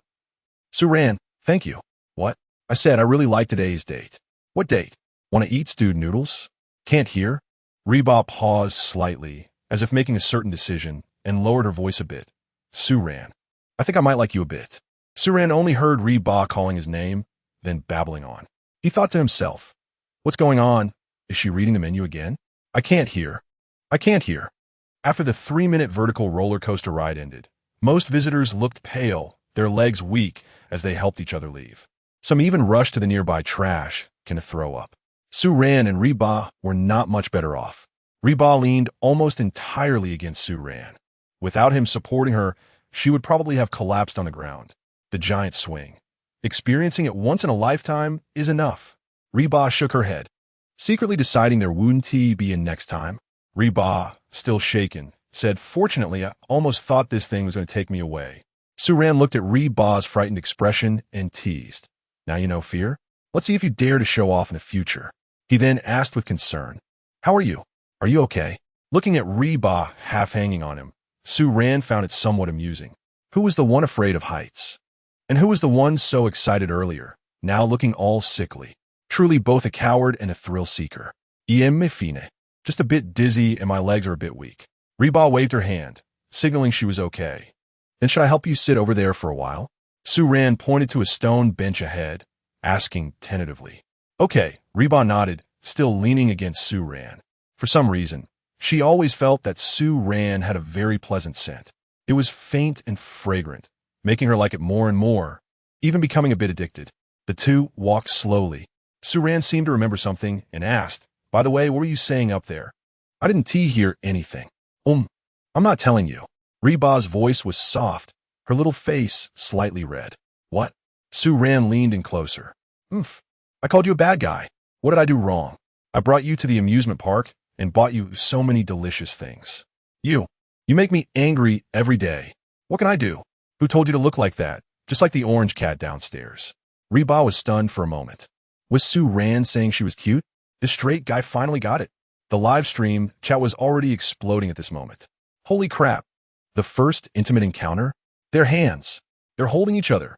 "Sue Ran, thank you." "What?" "I said I really like today's date." "What date?" "Want to eat stewed noodles?" "Can't hear." Reba paused slightly, as if making a certain decision, and lowered her voice a bit. "Sue Ran, I think I might like you a bit." Sue Ran only heard Reba calling his name, then babbling on. He thought to himself, "What's going on? Is she reading the menu again? I can't hear. I can't hear." After the 3-minute vertical roller coaster ride ended, most visitors looked pale, their legs weak, as they helped each other leave. Some even rushed to the nearby trash, to throw up. Sue Ran and Reba were not much better off. Reba leaned almost entirely against Sue Ran. Without him supporting her, she would probably have collapsed on the ground. The giant swing. Experiencing it once in a lifetime is enough. Reba shook her head, secretly deciding there wouldn't be a next time. Reba, still shaken, said, "Fortunately, I almost thought this thing was going to take me away." Sue Ran looked at Reba's frightened expression and teased. "Now you know fear? Let's see if you dare to show off in the future." He then asked with concern, "How are you? Are you okay?" Looking at Reba half hanging on him, Sue Ran found it somewhat amusing. Who was the one afraid of heights? And who was the one so excited earlier, now looking all sickly? Truly both a coward and a thrill-seeker. Me fine. Just a bit dizzy and my legs are a bit weak. Reba waved her hand, signaling she was okay. "Then should I help you sit over there for a while?" Sue Ran pointed to a stone bench ahead, asking tentatively. "Okay," Reba nodded, still leaning against Sue Ran. For some reason, she always felt that Sue Ran had a very pleasant scent. It was faint and fragrant, making her like it more and more, even becoming a bit addicted. The two walked slowly. Sue Ran seemed to remember something and asked, "By the way, what were you saying up there?" "I didn't hear anything." I'm not telling you." Reba's voice was soft, her little face slightly red. "What?" Sue Ran leaned in closer. I called you a bad guy. What did I do wrong? I brought you to the amusement park and bought you so many delicious things. You make me angry every day. What can I do? Who told you to look like that? Just like the orange cat downstairs." Reba was stunned for a moment. Was Sue Ran saying she was cute? This straight guy finally got it. The live stream chat was already exploding at this moment. Holy crap. The first intimate encounter? Their hands. They're holding each other.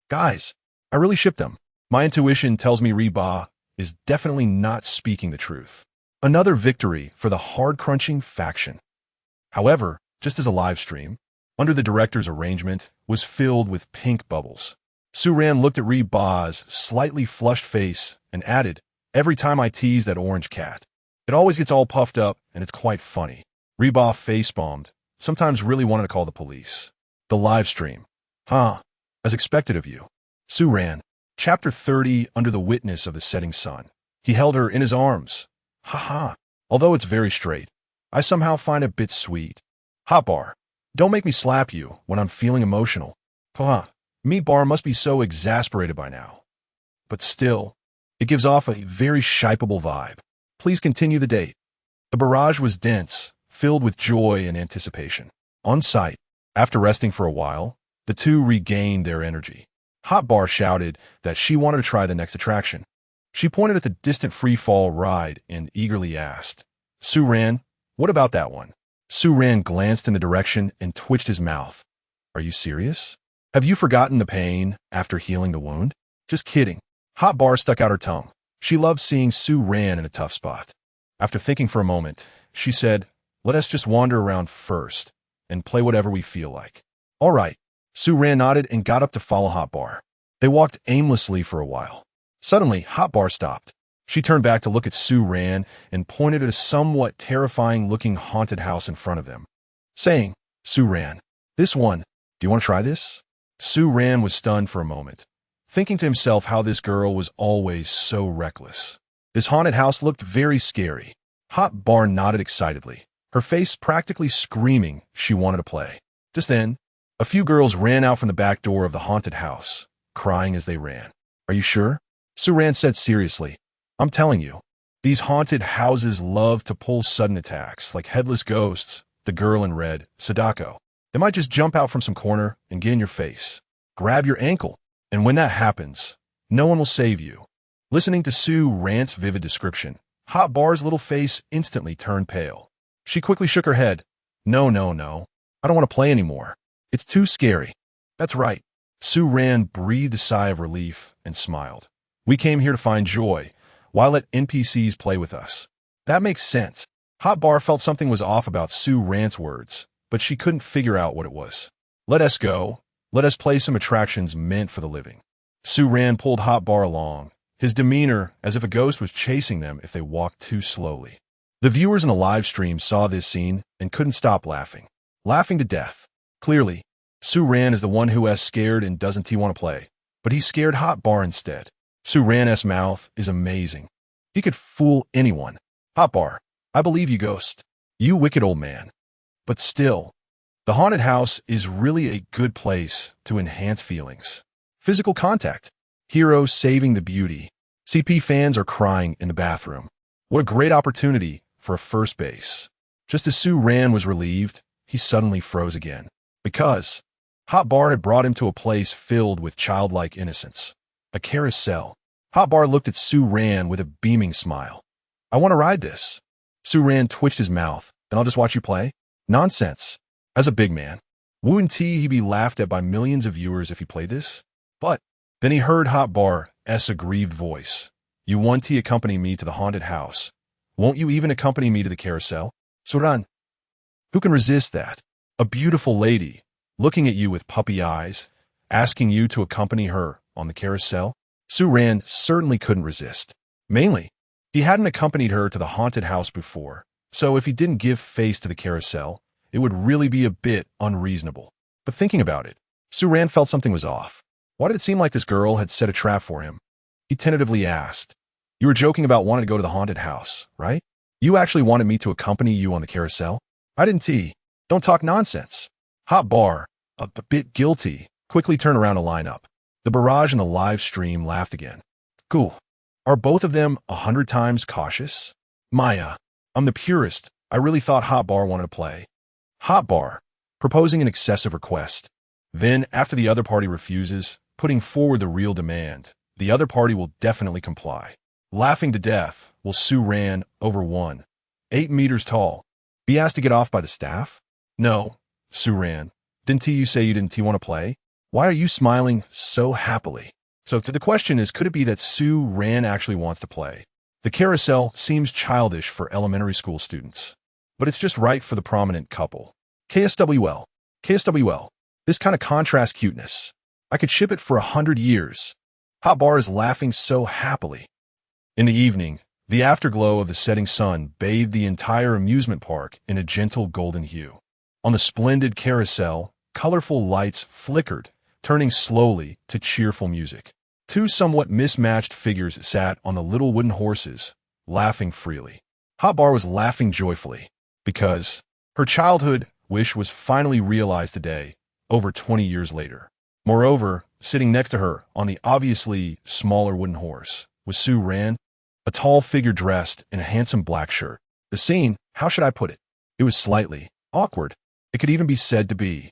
Guys, I really ship them. My intuition tells me Reba is definitely not speaking the truth. Another victory for the hard-crunching faction. However, just as a live stream, under the director's arrangement, was filled with pink bubbles. Sue Ran looked at Reba's slightly flushed face and added, "Every time I tease that orange cat, it always gets all puffed up and it's quite funny." Reba face-bombed, sometimes really wanted to call the police. The live stream. As expected of you. Sue Ran. Chapter 30, Under the Witness of the Setting Sun. He held her in his arms. Although it's very straight, I somehow find it a bit sweet. Hot bar. Don't make me slap you when I'm feeling emotional. Meat bar must be so exasperated by now. But still, it gives off a very shipeable vibe. Please continue the date. The barrage was dense, filled with joy and anticipation. On site, after resting for a while, the two regained their energy. Hot Bar shouted that she wanted to try the next attraction. She pointed at the distant free-fall ride and eagerly asked, "Sue Ran, what about that one?" Sue Ran glanced in the direction and twitched his mouth. "Are you serious?" Have you forgotten the pain after healing the wound? Just kidding. Hot Bar stuck out her tongue. She loved seeing Sue Ran in a tough spot. After thinking for a moment, she said, "Let us just wander around first and play whatever we feel like." All right. Sue Ran nodded and got up to follow Hot Bar. They walked aimlessly for a while. Suddenly, Hot Bar stopped. She turned back to look at Sue Ran and pointed at a somewhat terrifying-looking haunted house in front of them, saying, "Sue Ran, this one, do you want to try this?" Sue Ran was stunned for a moment, thinking to himself how this girl was always so reckless. This haunted house looked very scary. Hot Bar nodded excitedly, her face practically screaming she wanted to play. Just then, a few girls ran out from the back door of the haunted house, crying as they ran. "Are you sure?" Sue Ran said seriously. "I'm telling you, these haunted houses love to pull sudden attacks, like headless ghosts, the girl in red, Sadako. They might just jump out from some corner and get in your face, grab your ankle, and when that happens, no one will save you." Listening to Sue Ran's vivid description, Hot Bar's little face instantly turned pale. She quickly shook her head. No, I don't want to play anymore. It's too scary." "That's right." Sue Ran breathed a sigh of relief and smiled. "We came here to find joy. Why let NPCs play with us?" "That makes sense." Hot Bar felt something was off about Sue Ran's words, but she couldn't figure out what it was. "Let us go. Let us play some attractions meant for the living." Sue Ran pulled Hot Bar along, his demeanor as if a ghost was chasing them if they walked too slowly. The viewers in the live stream saw this scene and couldn't stop laughing. Laughing to death. Clearly, Sue Ran is the one who is scared and doesn't want to play, but he scared Hot Bar instead. Sue Ran's mouth is amazing. He could fool anyone. "Hot Bar, I believe you, ghost. You wicked old man." But still, the haunted house is really a good place to enhance feelings. Physical contact. Heroes saving the beauty. CP fans are crying in the bathroom. What a great opportunity for a first base. Just as Sue Ran was relieved, he suddenly froze again. Because Hot Bar had brought him to a place filled with childlike innocence. A carousel. Hot Bar looked at Sue Ran with a beaming smile. "I want to ride this." Sue Ran twitched his mouth. "Then I'll just watch you play?" "Nonsense. As a big man, wouldn't he be laughed at by millions of viewers if he played this?" But then he heard Hot Bar's aggrieved voice. "You want to accompany me to the haunted house. Won't you even accompany me to the carousel?" "Suran, who can resist that? A beautiful lady, looking at you with puppy eyes, asking you to accompany her on the carousel?" Sue Ran certainly couldn't resist. Mainly, he hadn't accompanied her to the haunted house before, so if he didn't give face to the carousel, it would really be a bit unreasonable. But thinking about it, Sue Ran felt something was off. Why did it seem like this girl had set a trap for him? He tentatively asked, "You were joking about wanting to go to the haunted house, right? You actually wanted me to accompany you on the carousel?" "I didn't. Don't talk nonsense." Hot Bar, a bit guilty, quickly turned around to line up. The barrage in the live stream laughed again. "Cool. Are both of them 100 times cautious?" "Maya, I'm the purist. I really thought Hot Bar wanted to play." Hot Bar, proposing an excessive request. Then, after the other party refuses, putting forward the real demand, the other party will definitely comply. Laughing to death, will Sue Ran over 8 meters tall, be asked to get off by the staff? "No, Sue Ran, didn't you say you didn't want to play? Why are you smiling so happily?" So the question is, could it be that Sue Ran actually wants to play? The carousel seems childish for elementary school students, but it's just right for the prominent couple. KSWL, this kind of contrast cuteness. I could ship it for 100 years. Hot Bar is laughing so happily. In the evening, the afterglow of the setting sun bathed the entire amusement park in a gentle golden hue. On the splendid carousel, colorful lights flickered, turning slowly to cheerful music. Two somewhat mismatched figures sat on the little wooden horses, laughing freely. Hot Bar was laughing joyfully, because her childhood wish was finally realized today, over 20 years later. Moreover, sitting next to her on the obviously smaller wooden horse was Sue Ran, a tall figure dressed in a handsome black shirt. The scene, how should I put it? It was slightly awkward. It could even be said to be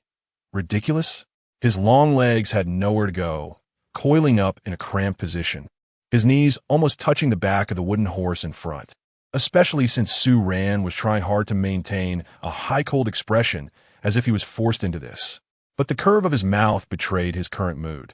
ridiculous. His long legs had nowhere to go, coiling up in a cramped position, his knees almost touching the back of the wooden horse in front, especially since Sue Ran was trying hard to maintain a high-cold expression as if he was forced into this. but the curve of his mouth betrayed his current mood.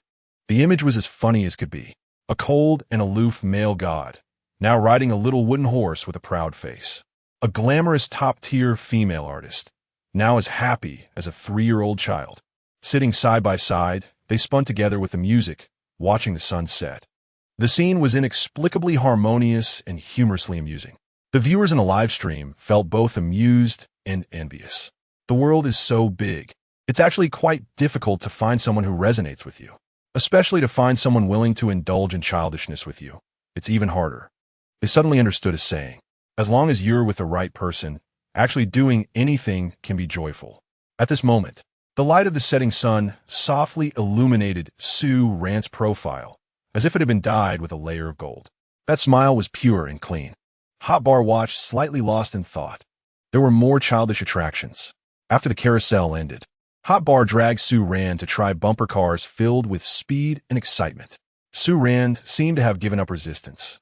The image was as funny as could be. A cold and aloof male god, now riding a little wooden horse with a proud face. A glamorous top-tier female artist, now as happy as a 3-year-old child. Sitting side by side, they spun together with the music, watching the sun set. The scene was inexplicably harmonious and humorously amusing. The viewers in the live stream felt both amused and envious. The world is so big. It's actually quite difficult to find someone who resonates with you. Especially to find someone willing to indulge in childishness with you. It's even harder. They suddenly understood a saying. As long as you're with the right person, actually doing anything can be joyful. At this moment, the light of the setting sun softly illuminated Su Ran's profile, as if it had been dyed with a layer of gold. That smile was pure and clean. Hotbar watched, slightly lost in thought. There were more childish attractions. After the carousel ended, Hotbar dragged Su Ran to try bumper cars filled with speed and excitement. Su Ran seemed to have given up resistance,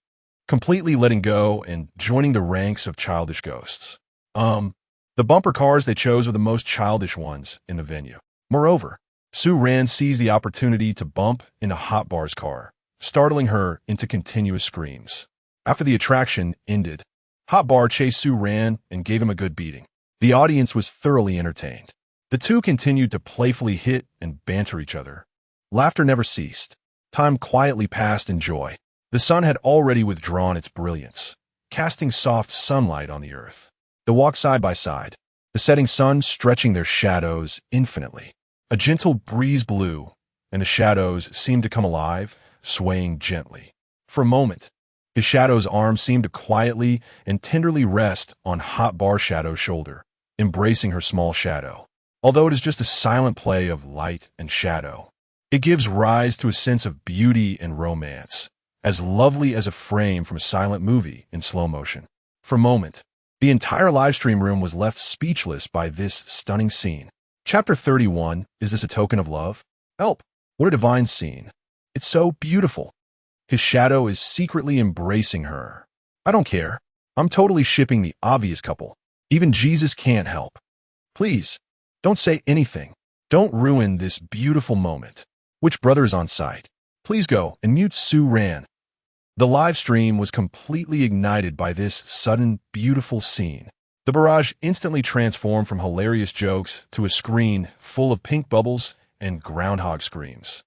completely letting go and joining the ranks of childish ghosts. The bumper cars they chose were the most childish ones in the venue. Moreover, Su Ran seized the opportunity to bump into Hotbar's car, startling her into continuous screams. After the attraction ended, Hotbar chased Su Ran and gave him a good beating. The audience was thoroughly entertained. The two continued to playfully hit and banter each other. Laughter never ceased. Time quietly passed in joy. The sun had already withdrawn its brilliance, casting soft sunlight on the earth. They walked side by side, the setting sun stretching their shadows infinitely. A gentle breeze blew, and the shadows seemed to come alive, swaying gently. For a moment, his shadow's arm seemed to quietly and tenderly rest on Hotbar's shadow's shoulder, embracing her small shadow. Although it is just a silent play of light and shadow, it gives rise to a sense of beauty and romance, as lovely as a frame from a silent movie in slow motion. For a moment, the entire livestream room was left speechless by this stunning scene. Chapter 31, Is This a Token of Love? Help! What a divine scene. It's so beautiful. His shadow is secretly embracing her. I don't care. I'm totally shipping the obvious couple. Even Jesus can't help. Please, don't say anything. Don't ruin this beautiful moment. Which brother is on site? Please go and mute Su Ran. The live stream was completely ignited by this sudden, beautiful scene. The barrage instantly transformed from hilarious jokes to a screen full of pink bubbles and groundhog screams.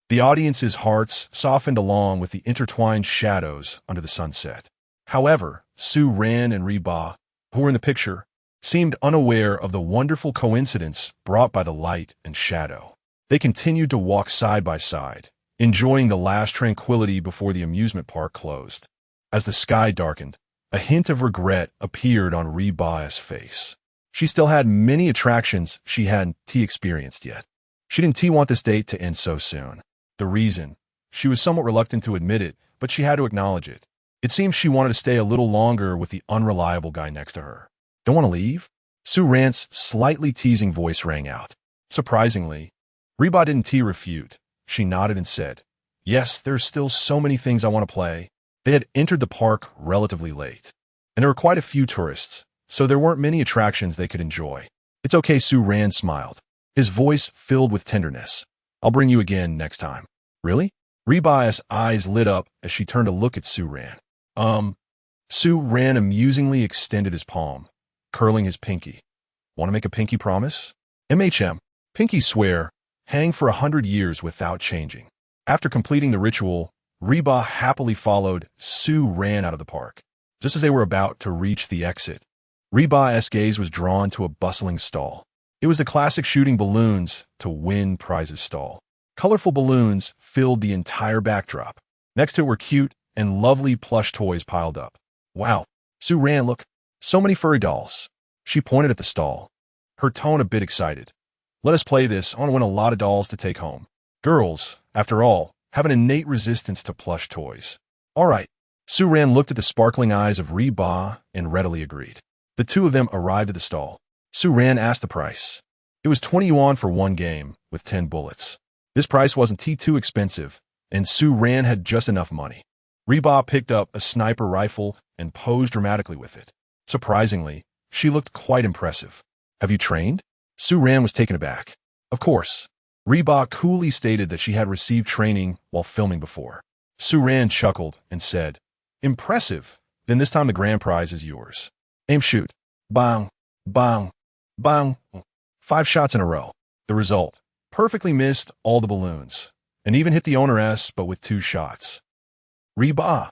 The audience's hearts softened along with the intertwined shadows under the sunset. However, Su Ran and Reba, who were in the picture, seemed unaware of the wonderful coincidence brought by the light and shadow. They continued to walk side by side, enjoying the last tranquility before the amusement park closed. As the sky darkened, a hint of regret appeared on Reba's face. She still had many attractions she hadn't experienced yet. She didn't want this date to end so soon. The reason? She was somewhat reluctant to admit it, but she had to acknowledge it. It seemed she wanted to stay a little longer with the unreliable guy next to her. Don't want to leave? Su Ran's slightly teasing voice rang out. Surprisingly, Reba didn't refute. She nodded and said, Yes, there's still so many things I want to play. They had entered the park relatively late, and there were quite a few tourists, so there weren't many attractions they could enjoy. It's okay, Su Ran smiled, his voice filled with tenderness. I'll bring you again next time. Really? Reba's eyes lit up as she turned to look at Su Ran. Su Ran amusingly extended his palm, curling his pinky. Want to make a pinky promise? MHM. Pinky swear. Hang for 100 years without changing. After completing the ritual, Reba happily followed Su Ran out of the park. Just as they were about to reach the exit, Reba's gaze was drawn to a bustling stall. It was the classic shooting balloons to win prizes stall. Colorful balloons filled the entire backdrop. Next to it were cute and lovely plush toys piled up. Wow, Su Ran, look, so many furry dolls. She pointed at the stall, her tone a bit excited. Let us play this. I want to win a lot of dolls to take home. Girls, after all, have an innate resistance to plush toys. All right. Su Ran looked at the sparkling eyes of Reba and readily agreed. The two of them arrived at the stall. Su Ran asked the price. It was 20 yuan for one game, with 10 bullets. This price wasn't too expensive, and Su Ran had just enough money. Reba picked up a sniper rifle and posed dramatically with it. Surprisingly, she looked quite impressive. Have you trained? Su Ran was taken aback. Of course. Reba coolly stated that she had received training while filming before. Su Ran chuckled and said, "Impressive. Then this time the grand prize is yours. Aim shoot. Bang, bang, bang." 5 shots in a row. The result: perfectly missed all the balloons, and even hit the owner S, but with 2 shots. Reba.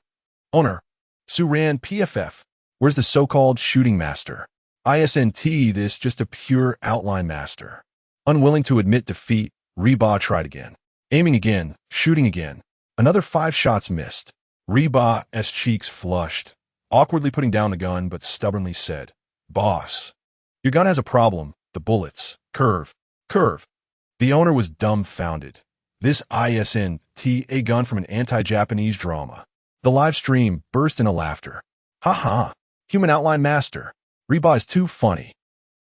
Owner. Su Ran PFF. Where's the so-called shooting master? ISNT, this just a pure outline master. Unwilling to admit defeat, Reba tried again. Aiming again, shooting again. Another 5 shots missed. Reba's cheeks flushed, awkwardly putting down the gun, but stubbornly said, "Boss, your gun has a problem. The bullets. Curve. The owner was dumbfounded. This ISNT, a gun from an anti-Japanese drama. The live stream burst into laughter. "Ha, human outline master. Reba is too funny."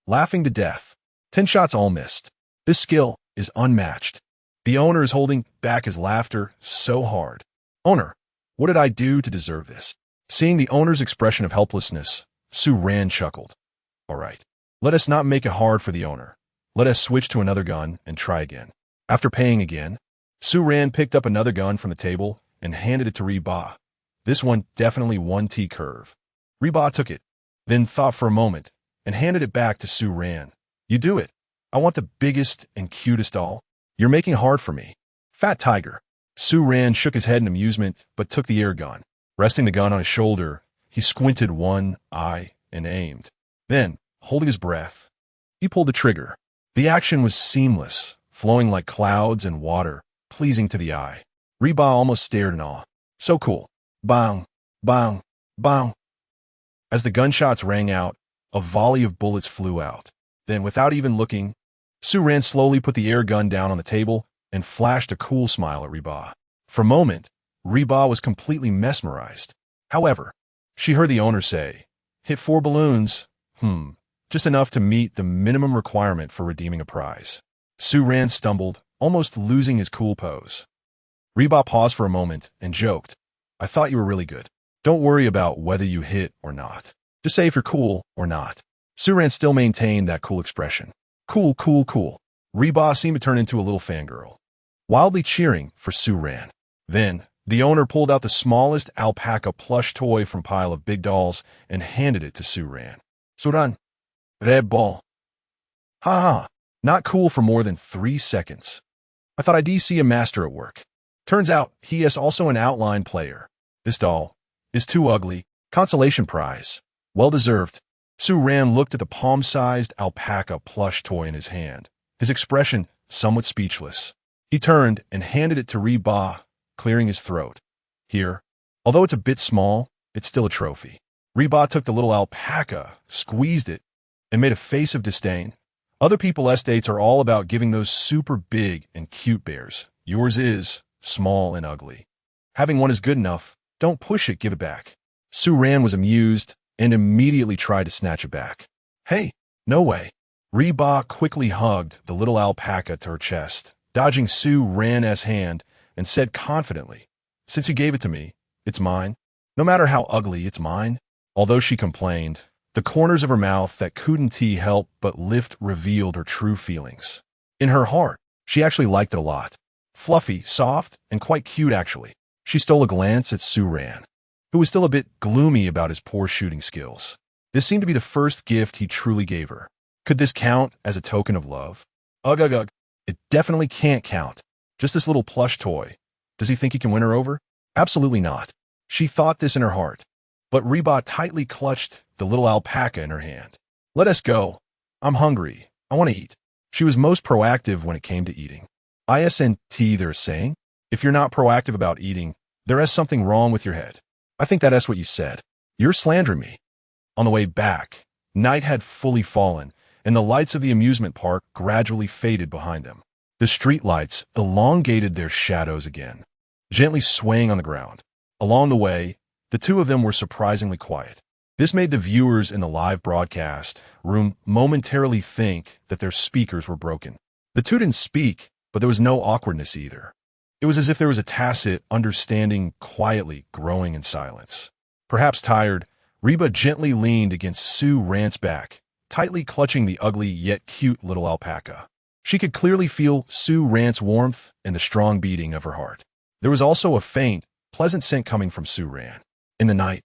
Laughing to death. 10 shots all missed. This skill is unmatched. The owner is holding back his laughter so hard. "Owner, what did I do to deserve this?" Seeing the owner's expression of helplessness, Su Ran chuckled. "All right, let us not make it hard for the owner. Let us switch to another gun and try again." After paying again, Su Ran picked up another gun from the table and handed it to Reba. This one definitely 1T curve. Reba took it, then thought for a moment, and handed it back to Su Ran. "You do it. I want the biggest and cutest doll. You're making it hard for me." Fat tiger. Su Ran shook his head in amusement, but took the air gun. Resting the gun on his shoulder, he squinted one eye and aimed. Then, holding his breath, he pulled the trigger. The action was seamless, flowing like clouds and water, pleasing to the eye. Reba almost stared in awe. So cool. Bang, bang, bang. As the gunshots rang out, a volley of bullets flew out. Then, without even looking, Su Ran slowly put the air gun down on the table and flashed a cool smile at Reba. For a moment, Reba was completely mesmerized. However, she heard the owner say, "Hit 4 balloons. Just enough to meet the minimum requirement for redeeming a prize." Su Ran stumbled, almost losing his cool pose. Reba paused for a moment and joked, "I thought you were really good. Don't worry about whether you hit or not. Just say if you're cool or not." Su Ran still maintained that cool expression. Cool. Reba seemed to turn into a little fangirl, wildly cheering for Su Ran. Then, the owner pulled out the smallest alpaca plush toy from pile of big dolls and handed it to Su Ran. "Suran. Red ball." Ha. Not cool for more than 3 seconds. I thought I'd see a master at work. Turns out, he is also an outline player. This doll is too ugly. Consolation prize. Well deserved. Su Ran looked at the palm-sized alpaca plush toy in his hand, his expression somewhat speechless. He turned and handed it to Reba, clearing his throat. "Here, although it's a bit small, it's still a trophy." Reba took the little alpaca, squeezed it, and made a face of disdain. "Other people's estates are all about giving those super big and cute bears. Yours is small and ugly. Having one is good enough. Don't push it, give it back." Su Ran was amused and immediately tried to snatch it back. "Hey, no way." Reba quickly hugged the little alpaca to her chest, dodging Su Ran's hand, and said confidently, "Since you gave it to me, it's mine. No matter how ugly, it's mine." Although she complained, the corners of her mouth that couldn't help but lift revealed her true feelings. In her heart, she actually liked it a lot. Fluffy, soft, and quite cute actually. She stole a glance at Su Ran, who was still a bit gloomy about his poor shooting skills. This seemed to be the first gift he truly gave her. Could this count as a token of love? Ugh. It definitely can't count. Just this little plush toy. Does he think he can win her over? Absolutely not. She thought this in her heart. But Reba tightly clutched the little alpaca in her hand. "Let us go. I'm hungry. I want to eat." She was most proactive when it came to eating. ISNT, they're saying, if you're not proactive about eating, there is something wrong with your head. I think that's what you said. You're slandering me. On the way back, night had fully fallen, and the lights of the amusement park gradually faded behind them. The street lights elongated their shadows again, gently swaying on the ground. Along the way, the two of them were surprisingly quiet. This made the viewers in the live broadcast room momentarily think that their speakers were broken. The two didn't speak, but there was no awkwardness either. It was as if there was a tacit understanding quietly growing in silence. Perhaps tired, Reba gently leaned against Su Ran's back, tightly clutching the ugly yet cute little alpaca. She could clearly feel Su Ran's warmth and the strong beating of her heart. There was also a faint, pleasant scent coming from Su Ran. In the night,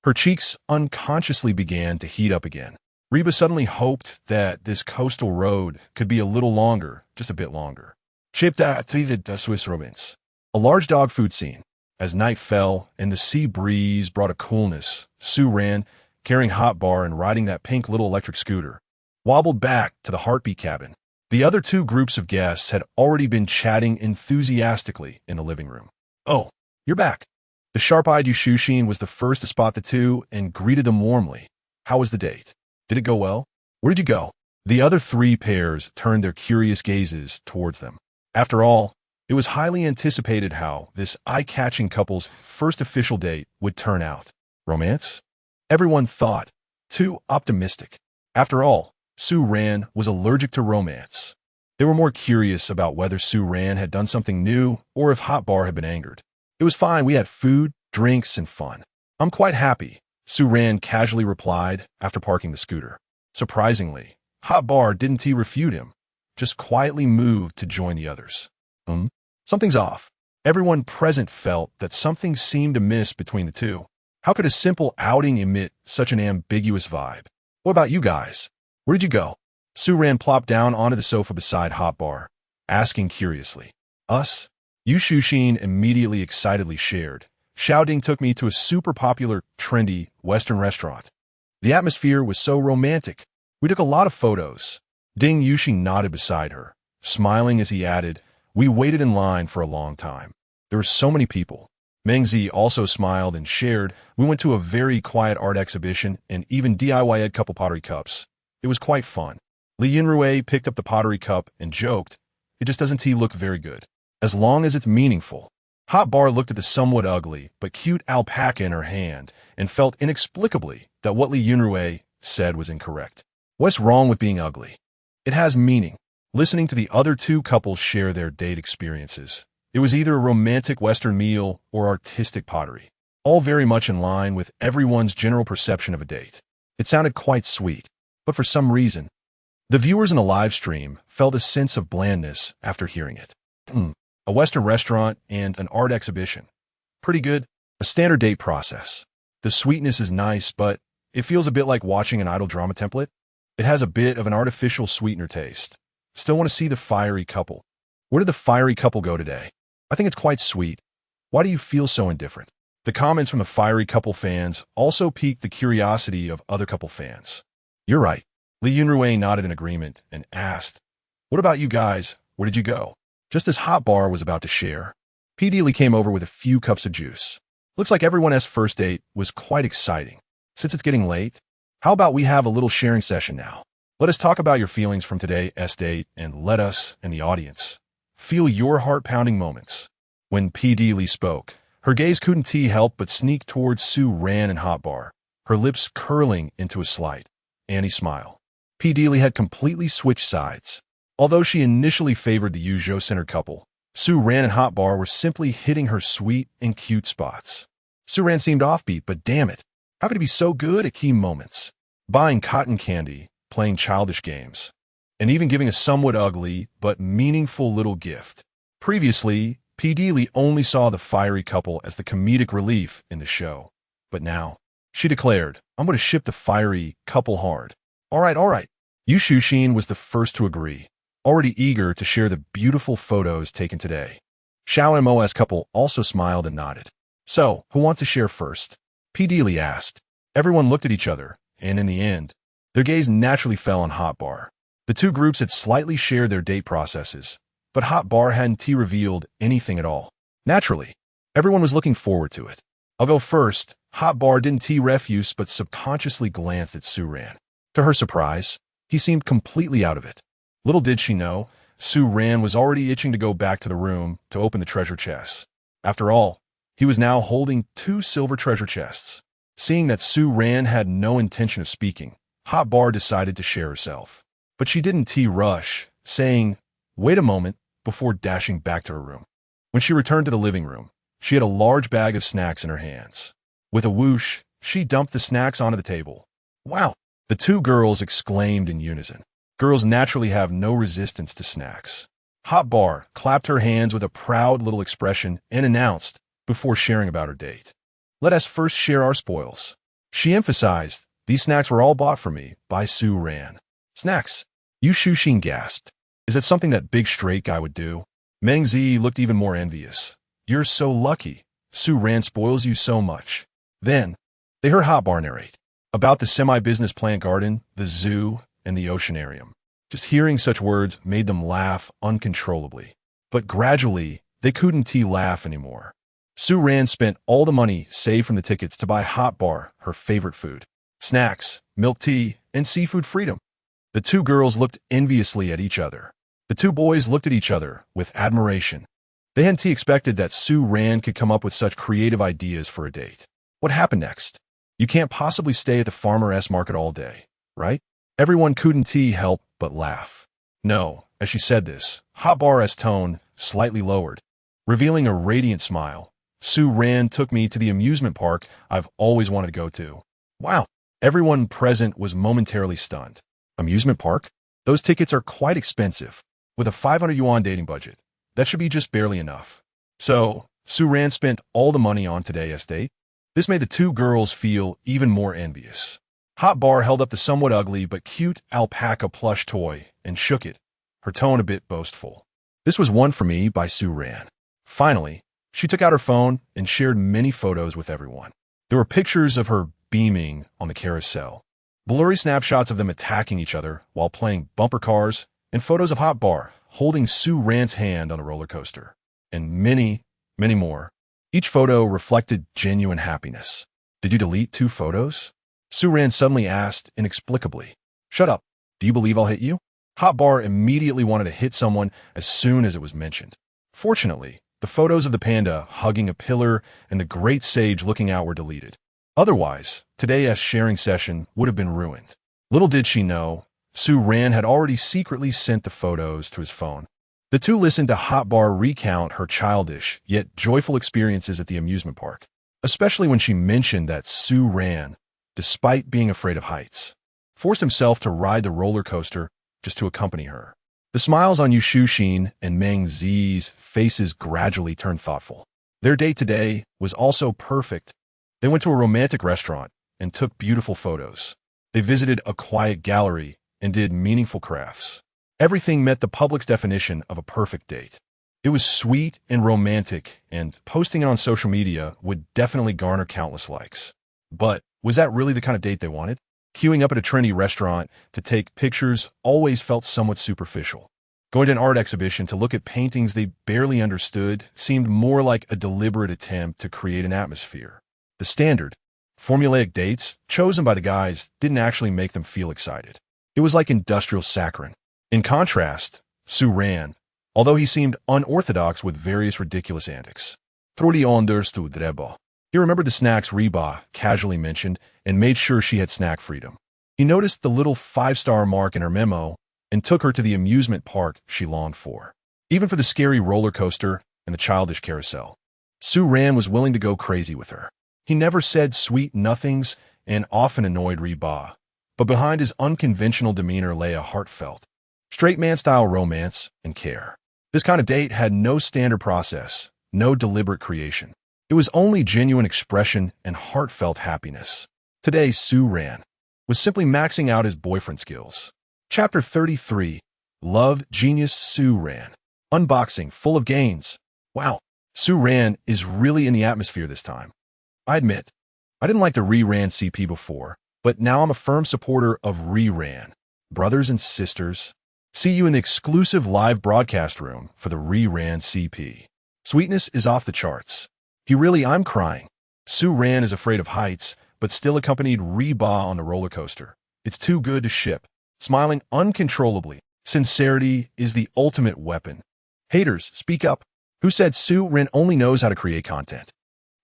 her cheeks unconsciously began to heat up again. Reba suddenly hoped that this coastal road could be a little longer, just a bit longer. Chipped at the Swiss Robins. A large dog food scene. As night fell and the sea breeze brought a coolness, Su Ran, carrying Hot Bar and riding that pink little electric scooter, wobbled back to the heartbeat cabin. The other two groups of guests had already been chatting enthusiastically in the living room. "Oh, you're back." The sharp-eyed Yushushin was the first to spot the two and greeted them warmly. "How was the date? Did it go well? Where did you go?" The other three pairs turned their curious gazes towards them. After all, it was highly anticipated how this eye-catching couple's first official date would turn out. Romance? Everyone thought. Too optimistic. After all, Su Ran was allergic to romance. They were more curious about whether Su Ran had done something new or if Hot Bar had been angered. "It was fine. We had food, drinks, and fun. I'm quite happy," Su Ran casually replied after parking the scooter. Surprisingly, Hot Bar didn't refute him, just quietly moved to join the others. Something's off. Everyone present felt that something seemed amiss between the two. How could a simple outing emit such an ambiguous vibe? "What about you guys? Where did you go?" Su Ran plopped down onto the sofa beside Hot Bar, asking curiously. "Us?" Yushushin immediately excitedly shared. "Xiaoding took me to a super popular, trendy Western restaurant. The atmosphere was so romantic. We took a lot of photos." Ding Yushi nodded beside her, smiling as he added, "We waited in line for a long time. There were so many people." Mengzi also smiled and shared, "We went to a very quiet art exhibition and even DIY'd couple pottery cups. It was quite fun." Li Yunrui picked up the pottery cup and joked, "It just doesn't look very good, as long as it's meaningful." Hot Bar looked at the somewhat ugly but cute alpaca in her hand and felt inexplicably that what Li Yunrui said was incorrect. What's wrong with being ugly? It has meaning. Listening to the other two couples share their date experiences, it was either a romantic Western meal or artistic pottery, all very much in line with everyone's general perception of a date. It sounded quite sweet, but for some reason, the viewers in the live stream felt a sense of blandness after hearing it. A Western restaurant and an art exhibition. Pretty good. A standard date process. The sweetness is nice, but it feels a bit like watching an idol drama template. It has a bit of an artificial sweetener taste. Still want to see the fiery couple. Where did the fiery couple go today? I think it's quite sweet. Why do you feel so indifferent? The comments from the fiery couple fans also piqued the curiosity of other couple fans. You're right. Li Yunrui nodded in agreement and asked, "What about you guys? Where did you go?" Just as Hot Bar was about to share, P. Dealey came over with a few cups of juice. "Looks like everyone's first date was quite exciting. Since it's getting late, how about we have a little sharing session now? Let us talk about your feelings from today's date and let us, and the audience, feel your heart-pounding moments." When P. Dealey spoke, her gaze couldn't help but sneak towards Su Ran and Hot Bar, her lips curling into a slight, Annie smile. P. Dealey had completely switched sides. Although she initially favored the Yuzhou-centered couple, Su Ran and Hot Bar were simply hitting her sweet and cute spots. Su Ran seemed offbeat, but damn it, how could he be so good at key moments? Buying cotton candy, playing childish games, and even giving a somewhat ugly but meaningful little gift. Previously, P. Dealey only saw the fiery couple as the comedic relief in the show. But now, she declared, "I'm going to ship the fiery couple hard." All right. Yushushin was the first to agree, already eager to share the beautiful photos taken today. Xiao and Mo's couple also smiled and nodded. "So, who wants to share first?" P. Dealey asked. Everyone looked at each other, and in the end, their gaze naturally fell on Hot Bar. The two groups had slightly shared their date processes, but Hot Bar hadn't revealed anything at all. Naturally, everyone was looking forward to it. "I'll go first." Hot Bar didn't refuse but subconsciously glanced at Su Ran. To her surprise, he seemed completely out of it. Little did she know, Su Ran was already itching to go back to the room to open the treasure chests. After all, he was now holding 2 silver treasure chests. Seeing that Su Ran had no intention of speaking, Hot Bar decided to share herself. But she didn't rush, saying, "Wait a moment," before dashing back to her room. When she returned to the living room, she had a large bag of snacks in her hands. With a whoosh, she dumped the snacks onto the table. "Wow!" the two girls exclaimed in unison. Girls naturally have no resistance to snacks. Hot Bar clapped her hands with a proud little expression and announced, before sharing about her date, "Let us first share our spoils." She emphasized, "These snacks were all bought for me by Su Ran." "Snacks?" Yu Shuxin gasped. "Is that something that big straight guy would do?" Meng Zi looked even more envious. "You're so lucky. Su Ran spoils you so much." Then, they heard Hot Bar narrate about the semi-business plant garden, the zoo, and the oceanarium. Just hearing such words made them laugh uncontrollably. But gradually, they couldn't laugh anymore. Su Ran spent all the money saved from the tickets to buy Hot Bar, her favorite food, snacks, milk tea, and seafood freedom. The two girls looked enviously at each other. The two boys looked at each other with admiration. They hadn't expected that Su Ran could come up with such creative ideas for a date. What happened next? You can't possibly stay at the farmer's market all day, right? Everyone couldn't help but laugh. No, as she said this, Hot Bar's tone slightly lowered. Revealing a radiant smile, Su Ran took me to the amusement park I've always wanted to go to. Wow! Everyone present was momentarily stunned. Amusement park? Those tickets are quite expensive. With a 500 yuan dating budget, that should be just barely enough. So, Su Ran spent all the money on today's date? This made the two girls feel even more envious. Hot Bar held up the somewhat ugly but cute alpaca plush toy and shook it, her tone a bit boastful. "This was one for me by Su Ran." Finally, she took out her phone and shared many photos with everyone. There were pictures of her beaming on the carousel, blurry snapshots of them attacking each other while playing bumper cars, and photos of Hot Bar holding Su Ran's hand on a roller coaster, and many, many more. Each photo reflected genuine happiness. "Did you delete 2 photos?" Su Ran suddenly asked inexplicably. "Shut up. Do you believe I'll hit you?" Hot Bar immediately wanted to hit someone as soon as it was mentioned. Fortunately, the photos of the panda hugging a pillar and the great sage looking out were deleted. Otherwise, today's sharing session would have been ruined. Little did she know, Su Ran had already secretly sent the photos to his phone. The two listened to Hot Bar recount her childish, yet joyful experiences at the amusement park, especially when she mentioned that Su Ran, despite being afraid of heights, forced himself to ride the roller coaster just to accompany her. The smiles on Yu Shuxin and Meng Zi's faces gradually turned thoughtful. Their date today was also perfect. They went to a romantic restaurant and took beautiful photos. They visited a quiet gallery and did meaningful crafts. Everything met the public's definition of a perfect date. It was sweet and romantic, and posting it on social media would definitely garner countless likes. But was that really the kind of date they wanted? Queuing up at a trendy restaurant to take pictures always felt somewhat superficial. Going to an art exhibition to look at paintings they barely understood seemed more like a deliberate attempt to create an atmosphere. The standard, formulaic dates chosen by the guys didn't actually make them feel excited. It was like industrial saccharin. In contrast, Su Ran, although he seemed unorthodox with various ridiculous antics. Troli understood drebo. He remembered the snacks Reba casually mentioned and made sure she had snack freedom. He noticed the little 5-star mark in her memo and took her to the amusement park she longed for. Even for the scary roller coaster and the childish carousel, Su Ran was willing to go crazy with her. He never said sweet nothings and often annoyed Reba, but behind his unconventional demeanor lay a heartfelt, straight man-style romance and care. This kind of date had no standard process, no deliberate creation. It was only genuine expression and heartfelt happiness. Today, Su Ran was simply maxing out his boyfriend skills. Chapter 33, Love Genius Su Ran. Unboxing full of gains. Wow, Su Ran is really in the atmosphere this time. I admit, I didn't like the Re-Ran CP before, but now I'm a firm supporter of Re-Ran. Brothers and sisters, see you in the exclusive live broadcast room for the Re-Ran CP. Sweetness is off the charts. I'm crying. Su Ran is afraid of heights, but still accompanied Reba on the roller coaster. It's too good to ship. Smiling uncontrollably. Sincerity is the ultimate weapon. Haters, speak up. Who said Su Ran only knows how to create content?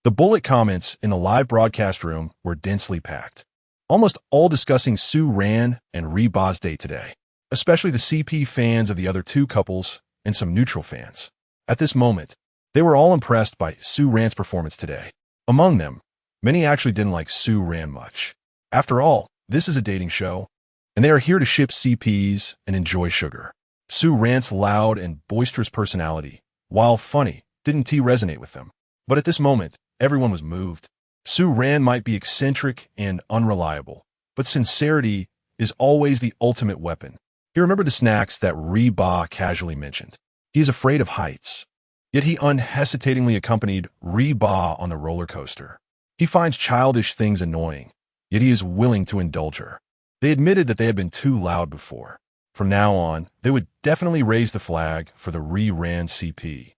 The bullet comments in the live broadcast room were densely packed, almost all discussing Su Ran and Reba's date today, especially the CP fans of the other two couples and some neutral fans. At this moment, they were all impressed by Su Ran's performance today. Among them, many actually didn't like Su Ran much. After all, this is a dating show. and they are here to ship CPs and enjoy sugar. Sue Rant's loud and boisterous personality, while funny, didn't resonate with them. But at this moment, everyone was moved. Sue Rand might be eccentric and unreliable, but sincerity is always the ultimate weapon. He remembered the snacks that Reba casually mentioned. He is afraid of heights, yet he unhesitatingly accompanied Reba on the roller coaster. He finds childish things annoying, yet he is willing to indulge her. They admitted that they had been too loud before. From now on, they would definitely raise the flag for the Re-Ran CP.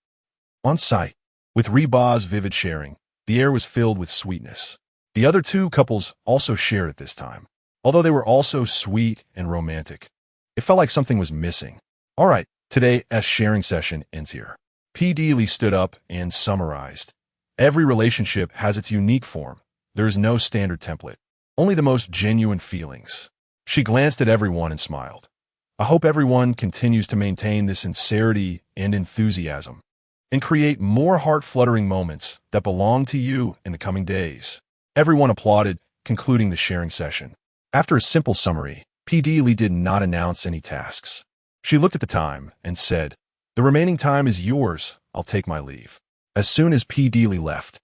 On site, with Reba's vivid sharing, the air was filled with sweetness. The other two couples also shared at this time. Although they were also sweet and romantic, it felt like something was missing. All right, today's sharing session ends here. P. Deely stood up and summarized. Every relationship has its unique form. There is no standard template, only the most genuine feelings. She glanced at everyone and smiled. I hope everyone continues to maintain this sincerity and enthusiasm and create more heart-fluttering moments that belong to you in the coming days. Everyone applauded, concluding the sharing session. After a simple summary, P. Deely did not announce any tasks. She looked at the time and said, "The remaining time is yours. I'll take my leave." As soon as P. Deely left,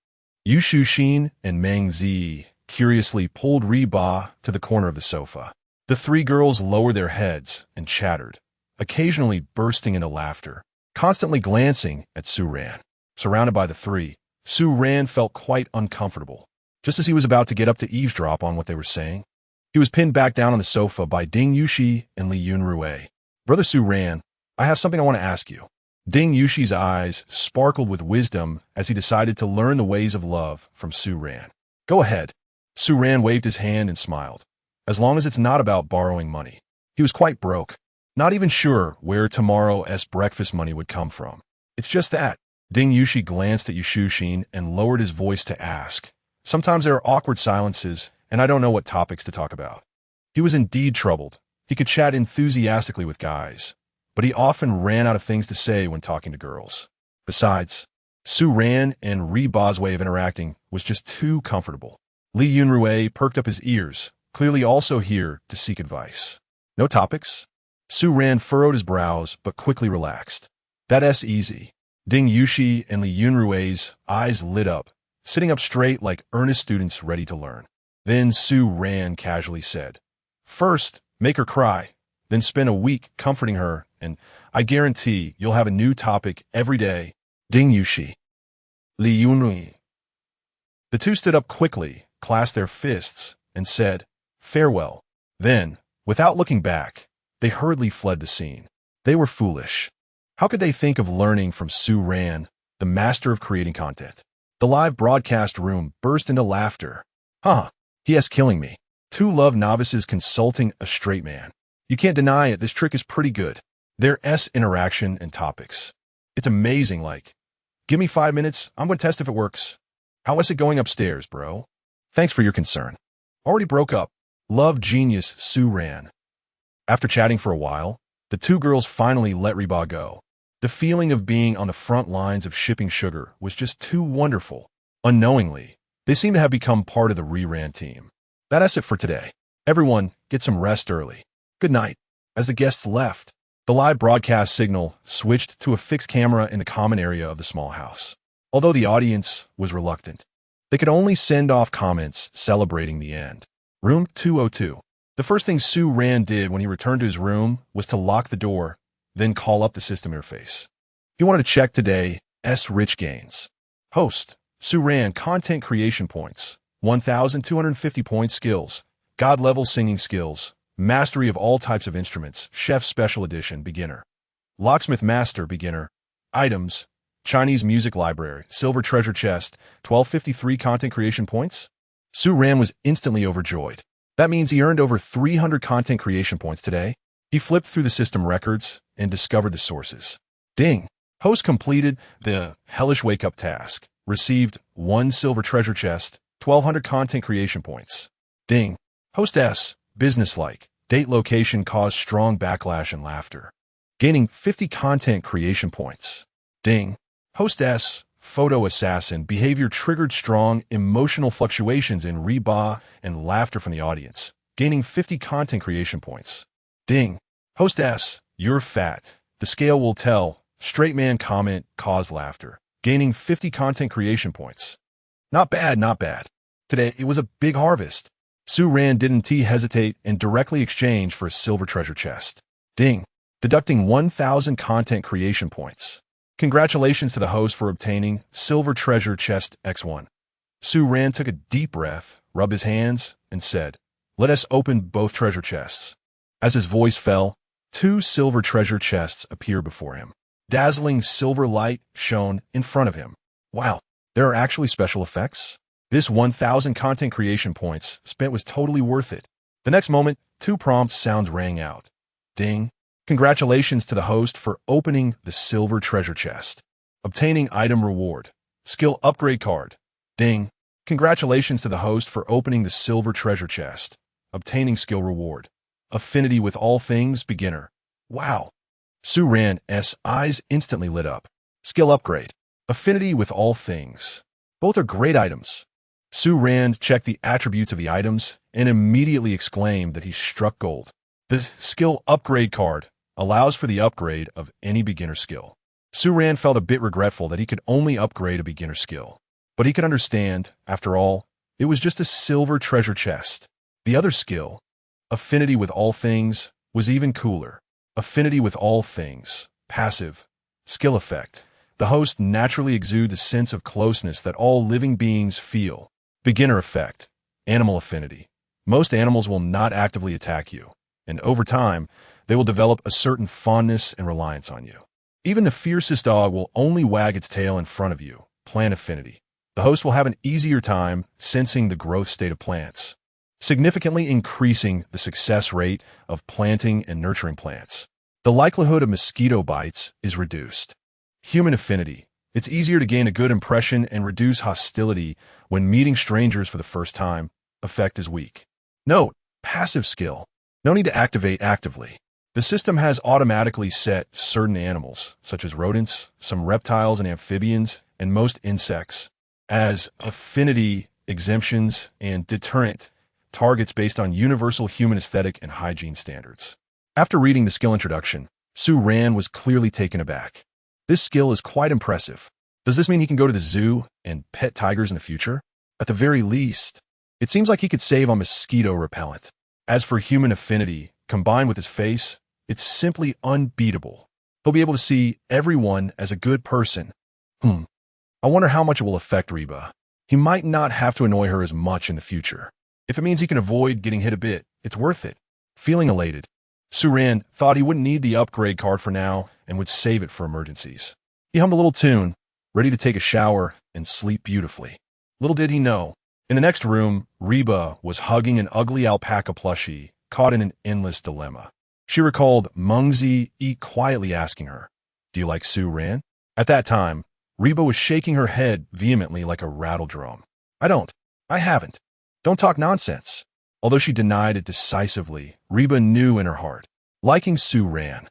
Yu Shuxin and Meng Zi curiously pulled Reba to the corner of the sofa. The three girls lowered their heads and chattered, occasionally bursting into laughter, constantly glancing at Sue Ran. Surrounded by the three, Sue Ran felt quite uncomfortable. Just as he was about to get up to eavesdrop on what they were saying, he was pinned back down on the sofa by Ding Yushi and Li Yunrui. "Brother Sue Ran, I have something I want to ask you." Ding Yushi's eyes sparkled with wisdom as he decided to learn the ways of love from Sue Ran. "Go ahead." Sue Ran waved his hand and smiled. As long as it's not about borrowing money. He was quite broke, not even sure where tomorrow's breakfast money would come from. "It's just that." Ding Yushi glanced at Yu Shuxin and lowered his voice to ask. "Sometimes there are awkward silences, and I don't know what topics to talk about." He was indeed troubled. He could chat enthusiastically with guys, but he often ran out of things to say when talking to girls. Besides, Sue Ran and Reba's way of interacting was just too comfortable. Li Yunrui perked up his ears, clearly also here to seek advice. "No topics?" Sue Ran furrowed his brows, but quickly relaxed. "That's easy." Ding Yushi and Li Yunrui's eyes lit up, sitting up straight like earnest students ready to learn. Then Sue Ran casually said, "First, make her cry, then spend a week comforting her, and I guarantee you'll have a new topic every day." Ding Yushi. Li Yunrui. The two stood up quickly, clasped their fists, and said, "Farewell." Then, without looking back, they hurriedly fled the scene. They were foolish. How could they think of learning from Sue Ran, the master of creating content? The live broadcast room burst into laughter. He is killing me. Two love novices consulting a straight man. You can't deny it, this trick is pretty good. Their interaction and topics. It's amazing, like, "Give me 5 minutes, I'm going to test if it works." "How is it going upstairs, bro?" "Thanks for your concern." "Already broke up." Love genius Sue Ran. After chatting for a while, the two girls finally let Reba go. The feeling of being on the front lines of shipping sugar was just too wonderful. Unknowingly, they seemed to have become part of the Re-Ran team. That's it for today. Everyone, get some rest early. Good night. As the guests left, the live broadcast signal switched to a fixed camera in the common area of the small house. Although the audience was reluctant, they could only send off comments celebrating the end. Room 202. The first thing Sue Ran did when he returned to his room was to lock the door, then call up the system interface. He wanted to check today's rich gains. Host, Sue Ran, content creation points, 1,250 points skills, God-level singing skills, mastery of all types of instruments, chef special edition, beginner, locksmith master, beginner, items, Chinese music library, silver treasure chest, 1,253 content creation points. Sue Ran was instantly overjoyed. That means he earned over 300 content creation points today. He flipped through the system records and discovered the sources. Ding! Host completed the hellish wake-up task. Received 1 silver treasure chest, 1,200 content creation points. Ding! Hostess, businesslike. Date location caused strong backlash and laughter. Gaining 50 content creation points. Ding! Hostess, photo assassin, behavior triggered strong emotional fluctuations in Reba and laughter from the audience. gaining 50 content creation points. Ding. Host S, you're fat. The scale will tell. Straight man comment caused laughter, gaining 50 content creation points. Not bad, not bad. Today, it was a big harvest. Sue Ran didn't hesitate and directly exchange for a silver treasure chest. Ding. Deducting 1,000 content creation points. Congratulations to the host for obtaining silver treasure chest X1. Sue Ran took a deep breath, rubbed his hands, and said, "Let us open both treasure chests." As his voice fell, 2 silver treasure chests appeared before him. Dazzling silver light shone in front of him. Wow, there are actually special effects? This 1,000 content creation points spent was totally worth it. The next moment, 2 prompt sounds rang out. Ding. Congratulations to the host for opening the silver treasure chest. Obtaining item reward. Skill upgrade card. Ding. Congratulations to the host for opening the silver treasure chest. Obtaining skill reward. Affinity with all things beginner. Wow. Sue Ran's eyes instantly lit up. Skill upgrade. Affinity with all things. Both are great items. Sue Ran checked the attributes of the items and immediately exclaimed that he struck gold. The skill upgrade card allows for the upgrade of any beginner skill. Sue Ran felt a bit regretful that he could only upgrade a beginner skill. But he could understand, after all, it was just a silver treasure chest. The other skill, affinity with all things, was even cooler. Affinity with all things, passive, skill effect. The host naturally exudes a sense of closeness that all living beings feel. Beginner effect, animal affinity. Most animals will not actively attack you, and over time, they will develop a certain fondness and reliance on you. Even the fiercest dog will only wag its tail in front of you. Plant affinity. The host will have an easier time sensing the growth state of plants, significantly increasing the success rate of planting and nurturing plants. The likelihood of mosquito bites is reduced. Human affinity. It's easier to gain a good impression and reduce hostility when meeting strangers for the first time. Effect is weak. Note, passive skill. No need to activate actively. The system has automatically set certain animals, such as rodents, some reptiles and amphibians, and most insects, as affinity, exemptions, and deterrent targets based on universal human aesthetic and hygiene standards. After reading the skill introduction, Sue Ran was clearly taken aback. This skill is quite impressive. Does this mean he can go to the zoo and pet tigers in the future? At the very least, it seems like he could save on mosquito repellent. As for human affinity, combined with his face, it's simply unbeatable. He'll be able to see everyone as a good person. I wonder how much it will affect Reba. He might not have to annoy her as much in the future. If it means he can avoid getting hit a bit, it's worth it. Feeling elated, Sue Ran thought he wouldn't need the upgrade card for now and would save it for emergencies. He hummed a little tune, ready to take a shower and sleep beautifully. Little did he know, in the next room, Reba was hugging an ugly alpaca plushie, caught in an endless dilemma. She recalled Mungzi quietly asking her, "Do you like Sue Ran?" At that time, Reba was shaking her head vehemently like a rattle drum. "I don't. I haven't. Don't talk nonsense." Although she denied it decisively, Reba knew in her heart, liking Sue Ran.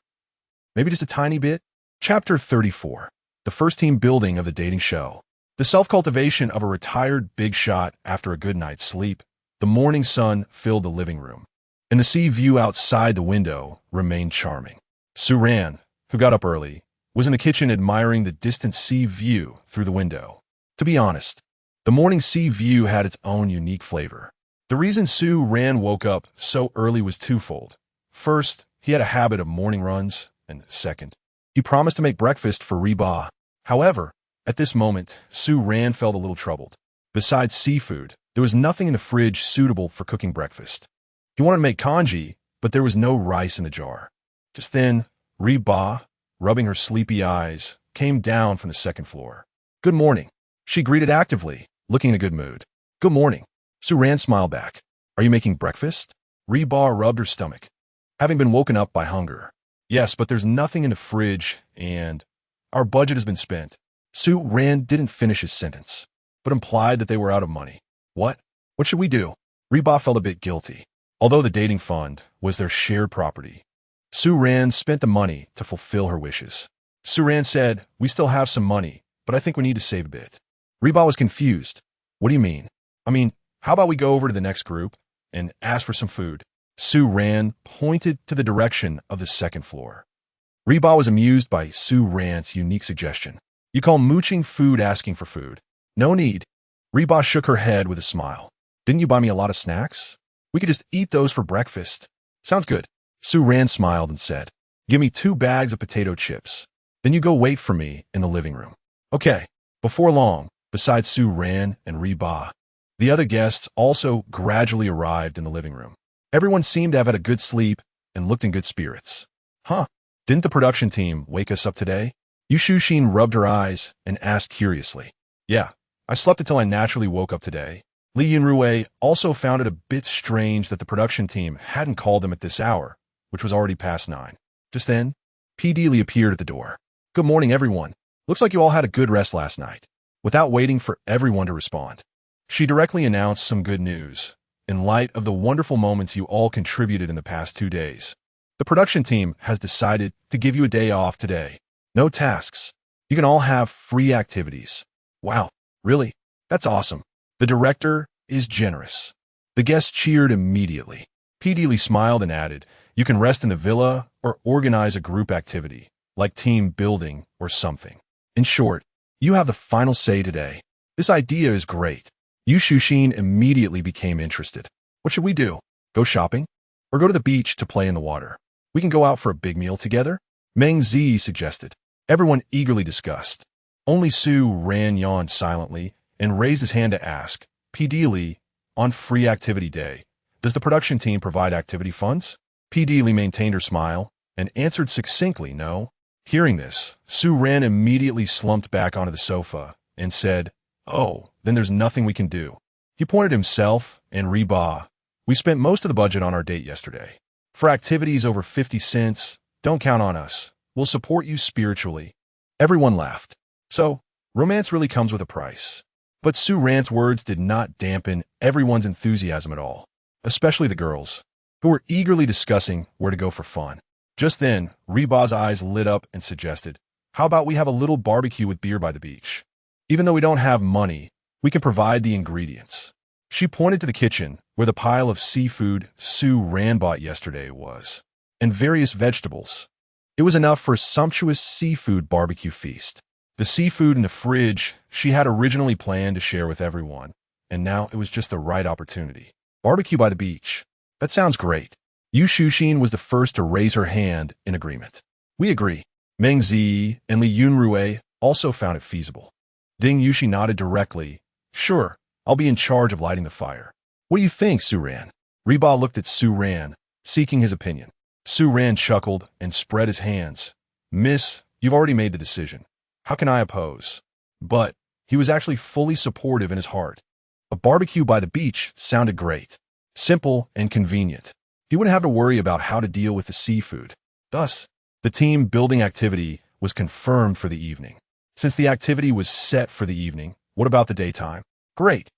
Maybe just a tiny bit? Chapter 34. The first team building of the dating show. The self-cultivation of a retired big shot after a good night's sleep. The morning sun filled the living room, and the sea view outside the window remained charming. Sue Ran, who got up early, was in the kitchen admiring the distant sea view through the window. To be honest, the morning sea view had its own unique flavor. The reason Sue Ran woke up so early was twofold. First, he had a habit of morning runs, and second, he promised to make breakfast for Reba. However, at this moment, Sue Ran felt a little troubled. Besides seafood, there was nothing in the fridge suitable for cooking breakfast. He wanted to make congee, but there was no rice in the jar. Just then, Reba, rubbing her sleepy eyes, came down from the second floor. "Good morning," she greeted actively, looking in a good mood. "Good morning." Sue Ran smiled back. "Are you making breakfast?" Reba rubbed her stomach, having been woken up by hunger. "Yes, but there's nothing in the fridge, and our budget has been spent." Sue Ran didn't finish his sentence, but implied that they were out of money. What? What should we do? Reba felt a bit guilty. Although the dating fund was their shared property, Sue Ran spent the money to fulfill her wishes. Sue Ran said, "We still have some money, but I think we need to save a bit." Reba was confused. "What do you mean?" "I mean, how about we go over to the next group and asked for some food. Sue Ran pointed to the direction of the second floor. Reba was amused by Sue Ran's unique suggestion. You call mooching food asking for food? No need. Reba shook her head with a smile. Didn't you buy me a lot of snacks? We could just eat those for breakfast. Sounds good. Sue Ran smiled and said, give me 2 bags of potato chips. Then you go wait for me in the living room. Okay. Before long, besides Sue Ran and Reba, the other guests also gradually arrived in the living room. Everyone seemed to have had a good sleep and looked in good spirits. Huh? Didn't the production team wake us up today? Yu Shushin rubbed her eyes and asked curiously. Yeah, I slept until I naturally woke up today. Li Yunrui also found it a bit strange that the production team hadn't called them at this hour, which was already past 9. Just then, PD Li appeared at the door. Good morning, everyone. Looks like you all had a good rest last night. Without waiting for everyone to respond, she directly announced some good news. In light of the wonderful moments you all contributed in the past 2 days, the production team has decided to give you a day off today. No tasks. You can all have free activities. Wow, really? That's awesome. The director is generous. The guests cheered immediately. PD Lee smiled and added, you can rest in the villa or organize a group activity, like team building or something. In short, you have the final say today. This idea is great. Yu Shushin immediately became interested. What should we do? Go shopping? Or go to the beach to play in the water? We can go out for a big meal together? Meng Zi suggested. Everyone eagerly discussed. Only Su Ran yawned silently and raised his hand to ask, PD Lee, on free activity day, does the production team provide activity funds? PD Lee maintained her smile and answered succinctly no. Hearing this, Su Ran immediately slumped back onto the sofa and said, oh, then there's nothing we can do. He pointed himself and Reba. We spent most of the budget on our date yesterday. For activities over 50 cents, don't count on us. We'll support you spiritually. Everyone laughed. So, romance really comes with a price. But Su Ran's words did not dampen everyone's enthusiasm at all, especially the girls, who were eagerly discussing where to go for fun. Just then, Reba's eyes lit up and suggested, how about we have a little barbecue with beer by the beach? Even though we don't have money, we can provide the ingredients. She pointed to the kitchen, where the pile of seafood Su Ran bought yesterday was, and various vegetables. It was enough for a sumptuous seafood barbecue feast. The seafood in the fridge she had originally planned to share with everyone, and now it was just the right opportunity. Barbecue by the beach. That sounds great. Yu Shushin was the first to raise her hand in agreement. We agree. Meng Zi and Li Yunrui also found it feasible. Ding Yushi nodded directly. Sure, I'll be in charge of lighting the fire. What do you think, Su Ran? Reba looked at Su Ran, seeking his opinion. Su Ran chuckled and spread his hands. Miss, you've already made the decision. How can I oppose? But he was actually fully supportive in his heart. A barbecue by the beach sounded great. Simple and convenient. He wouldn't have to worry about how to deal with the seafood. Thus, the team building activity was confirmed for the evening. Since the activity was set for the evening, what about the daytime? Great.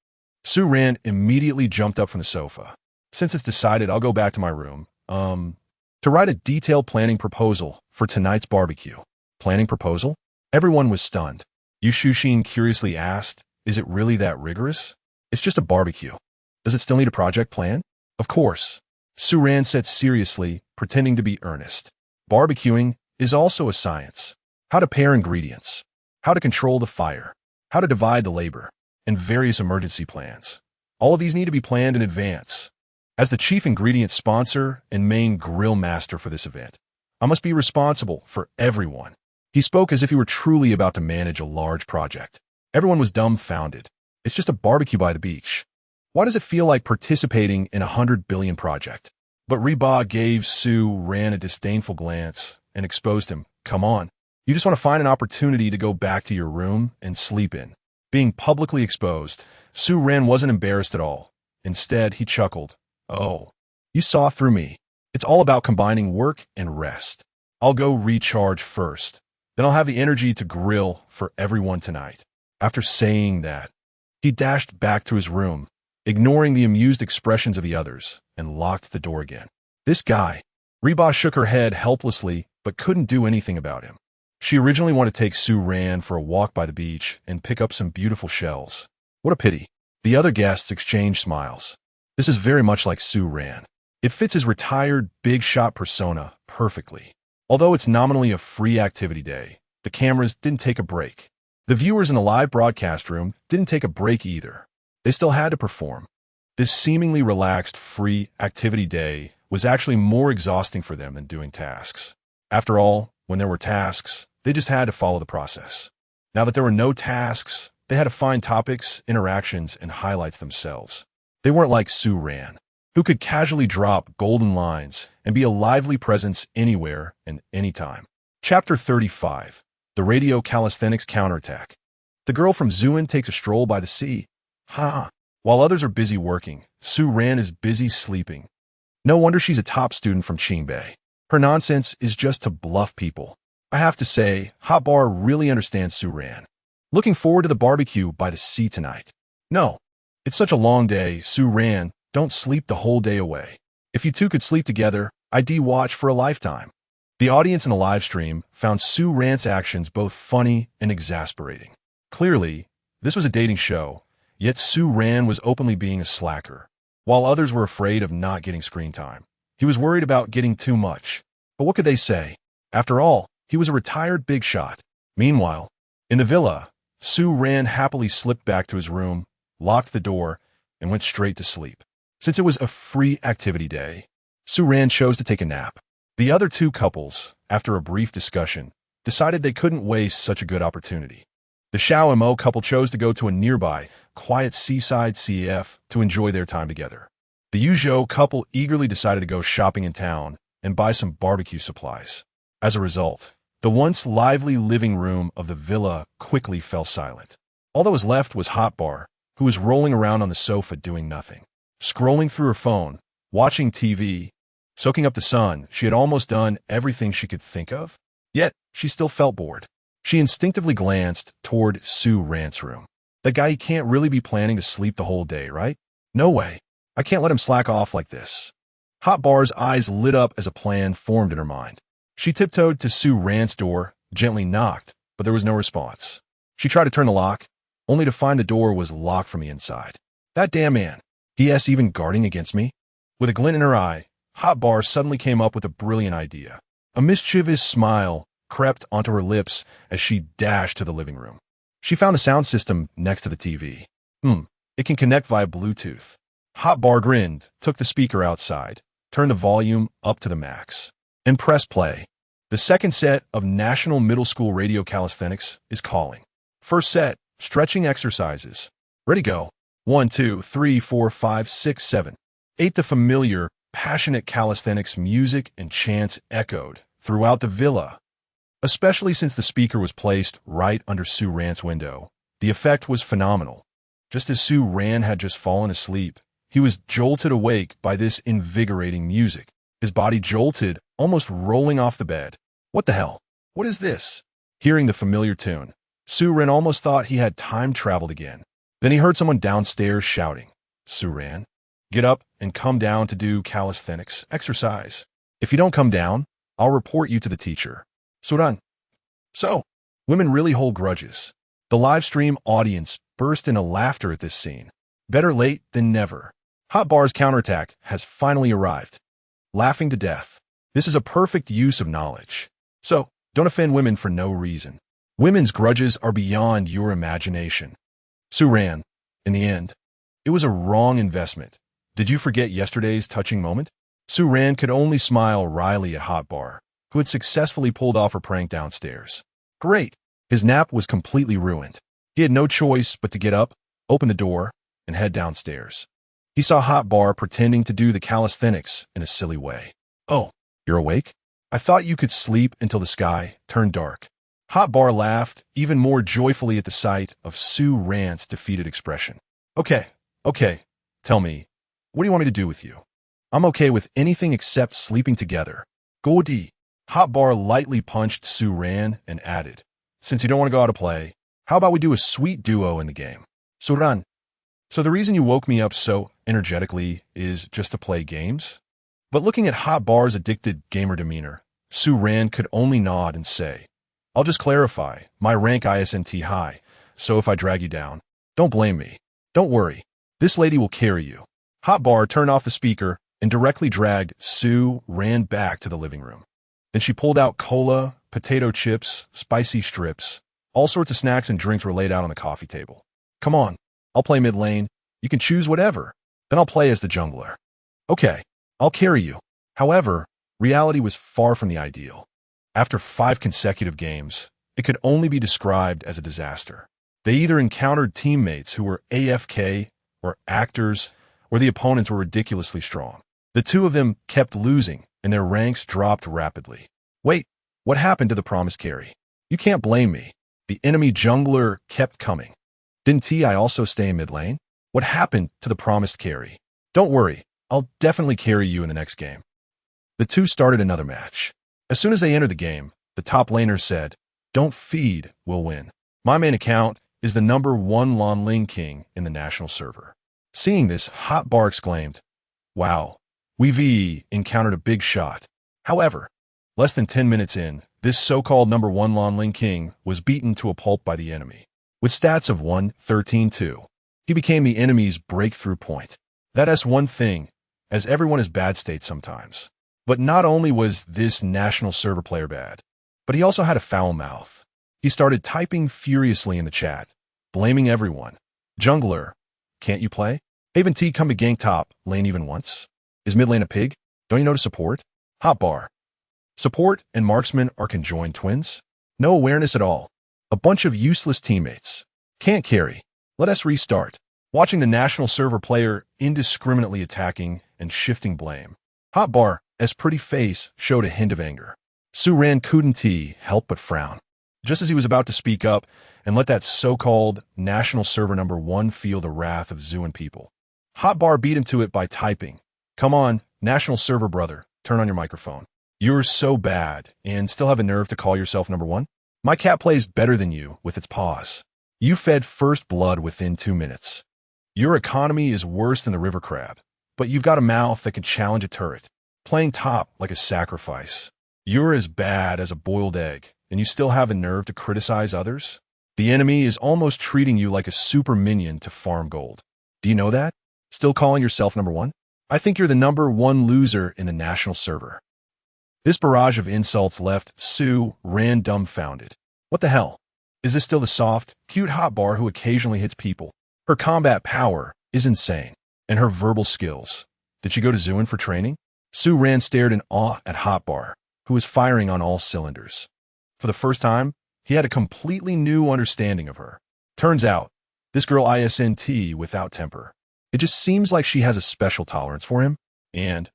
Su Ran immediately jumped up from the sofa. Since it's decided, I'll go back to my room, to write a detailed planning proposal for tonight's barbecue. Planning proposal? Everyone was stunned. Yu Shushin curiously asked, is it really that rigorous? It's just a barbecue. Does it still need a project plan? Of course. Su Ran said seriously, pretending to be earnest. Barbecuing is also a science. How to pair ingredients, how to control the fire, how to divide the labor, and various emergency plans. All of these need to be planned in advance. As the chief ingredient sponsor and main grill master for this event, I must be responsible for everyone. He spoke as if he were truly about to manage a large project. Everyone was dumbfounded. It's just a barbecue by the beach. Why does it feel like participating in a 100 billion project? But Reba gave Su Ran a disdainful glance and exposed him. Come on. You just want to find an opportunity to go back to your room and sleep in. Being publicly exposed, Su Ran wasn't embarrassed at all. Instead, he chuckled. Oh, you saw through me. It's all about combining work and rest. I'll go recharge first. Then I'll have the energy to grill for everyone tonight. After saying that, he dashed back to his room, ignoring the amused expressions of the others, and locked the door again. This guy. Reba shook her head helplessly, but couldn't do anything about him. She originally wanted to take Su Ran for a walk by the beach and pick up some beautiful shells. What a pity. The other guests exchanged smiles. This is very much like Su Ran. It fits his retired, big shot persona perfectly. Although it's nominally a free activity day, the cameras didn't take a break. The viewers in the live broadcast room didn't take a break either. They still had to perform. This seemingly relaxed, free activity day was actually more exhausting for them than doing tasks. After all, when there were tasks, they just had to follow the process. Now that there were no tasks, they had to find topics, interactions, and highlights themselves. They weren't like Su Ran, who could casually drop golden lines and be a lively presence anywhere and anytime. Chapter 35. The Radio Calisthenics Counterattack. The girl from Zuin takes a stroll by the sea. Ha! While others are busy working, Su Ran is busy sleeping. No wonder she's a top student from Qingbei. Her nonsense is just to bluff people. I have to say, Hot Bar really understands Su Ran. Looking forward to the barbecue by the sea tonight. No, it's such a long day, Su Ran. Don't sleep the whole day away. If you two could sleep together, I'd watch for a lifetime. The audience in the live stream found Su Ran's actions both funny and exasperating. Clearly, this was a dating show, yet Su Ran was openly being a slacker. While others were afraid of not getting screen time, he was worried about getting too much. But what could they say? After all, he was a retired big shot. Meanwhile, in the villa, Su Ran happily slipped back to his room, locked the door, and went straight to sleep. Since it was a free activity day, Su Ran chose to take a nap. The other two couples, after a brief discussion, decided they couldn't waste such a good opportunity. The Xiao and Mo couple chose to go to a nearby, quiet seaside CF to enjoy their time together. The Yuzhou couple eagerly decided to go shopping in town and buy some barbecue supplies. As a result, the once lively living room of the villa quickly fell silent. All that was left was Hot Bar, who was rolling around on the sofa doing nothing. Scrolling through her phone, watching TV, soaking up the sun, she had almost done everything she could think of. Yet, she still felt bored. She instinctively glanced toward Su Ran's room. That guy, he can't really be planning to sleep the whole day, right? No way. I can't let him slack off like this. Hot Bar's eyes lit up as a plan formed in her mind. She tiptoed to Su Ran's door, gently knocked, but there was no response. She tried to turn the lock, only to find the door was locked from the inside. That damn man. He.S. even guarding against me? With a glint in her eye, Hot Bar suddenly came up with a brilliant idea. A mischievous smile crept onto her lips as she dashed to the living room. She found a sound system next to the TV. It can connect via Bluetooth. Hot Bar grinned, took the speaker outside, turned the volume up to the max, and pressed play. The second set of National Middle School Radio Calisthenics is calling. First set, stretching exercises. Ready, go. 1, 2, 3, 4, 5, 6, 7, 8. The familiar, passionate calisthenics music and chants echoed throughout the villa. Especially since the speaker was placed right under Su Ran's window. The effect was phenomenal. Just as Su Ran had just fallen asleep, he was jolted awake by this invigorating music. His body jolted, almost rolling off the bed. What the hell? What is this? Hearing the familiar tune, Su Ran almost thought he had time traveled again. Then he heard someone downstairs shouting, Su Ran, get up and come down to do calisthenics exercise. If you don't come down, I'll report you to the teacher. Su Ran. So, women really hold grudges. The live stream audience burst into laughter at this scene. Better late than never. Hot Bar's counterattack has finally arrived. Laughing to death. This is a perfect use of knowledge. So, don't offend women for no reason. Women's grudges are beyond your imagination. Su Ran, in the end, it was a wrong investment. Did you forget yesterday's touching moment? Su Ran could only smile wryly at Hot Bar, who had successfully pulled off her prank downstairs. Great. His nap was completely ruined. He had no choice but to get up, open the door, and head downstairs. He saw Hot Bar pretending to do the calisthenics in a silly way. Oh, you're awake? I thought you could sleep until the sky turned dark. Hot Bar laughed even more joyfully at the sight of Su Ran's defeated expression. Okay, tell me, what do you want me to do with you? I'm okay with anything except sleeping together. Godi. Hot Bar lightly punched Su Ran and added, since you don't want to go out to play, how about we do a sweet duo in the game? Su Ran. So the reason you woke me up so energetically is just to play games? But looking at Hot Bar's addicted gamer demeanor, Su Ran could only nod and say, I'll just clarify, my rank isn't high, so if I drag you down, don't blame me. Don't worry, this lady will carry you. Hotbar turned off the speaker and directly dragged Sue Ran back to the living room. Then she pulled out cola, potato chips, spicy strips. All sorts of snacks and drinks were laid out on the coffee table. Come on, I'll play mid lane. You can choose whatever. Then I'll play as the jungler. Okay, I'll carry you. However, reality was far from the ideal. After 5 consecutive games, it could only be described as a disaster. They either encountered teammates who were AFK, or actors, or the opponents were ridiculously strong. The two of them kept losing, and their ranks dropped rapidly. Wait, what happened to the promised carry? You can't blame me. The enemy jungler kept coming. Didn't Ti also stay in mid lane? What happened to the promised carry? Don't worry, I'll definitely carry you in the next game. The two started another match. As soon as they entered the game, the top laner said, "Don't feed, we'll win." My main account is the #1 Lonling King in the national server. Seeing this, Hotbar exclaimed, "Wow, we've encountered a big shot." However, less than 10 minutes in, this so-called #1 Lonling King was beaten to a pulp by the enemy. With stats of 1-13-2, he became the enemy's breakthrough point. That's one thing, as everyone has bad states sometimes. But not only was this national server player bad, but he also had a foul mouth. He started typing furiously in the chat, blaming everyone. Jungler, can't you play? Haven't T come to gank top lane even once? Is mid lane a pig? Don't you know to support? Hotbar. Support and marksman are conjoined twins? No awareness at all. A bunch of useless teammates. Can't carry. Let us restart. Watching the national server player indiscriminately attacking and shifting blame. Hotbar, as pretty face, showed a hint of anger. Sue Ran couldn't help but frown. Just as he was about to speak up and let that so-called national server #1 feel the wrath of Zooin people, Hotbar beat him to it by typing, "Come on, national server brother, turn on your microphone. You're so bad and still have a nerve to call yourself #1? My cat plays better than you with its paws. You fed first blood within 2 minutes. Your economy is worse than the river crab, but you've got a mouth that can challenge a turret. Playing top like a sacrifice. You're as bad as a boiled egg, and you still have the nerve to criticize others? The enemy is almost treating you like a super minion to farm gold. Do you know that? Still calling yourself #1? I think you're the #1 loser in the national server." This barrage of insults left Sue Ran dumbfounded. What the hell? Is this still the soft, cute Hotbar who occasionally hits people? Her combat power is insane, and her verbal skills. Did she go to Zooin for training? Sue Ran stared in awe at Hotbar, who was firing on all cylinders. For the first time, he had a completely new understanding of her. Turns out, this girl isn't without temper. It just seems like she has a special tolerance for him, and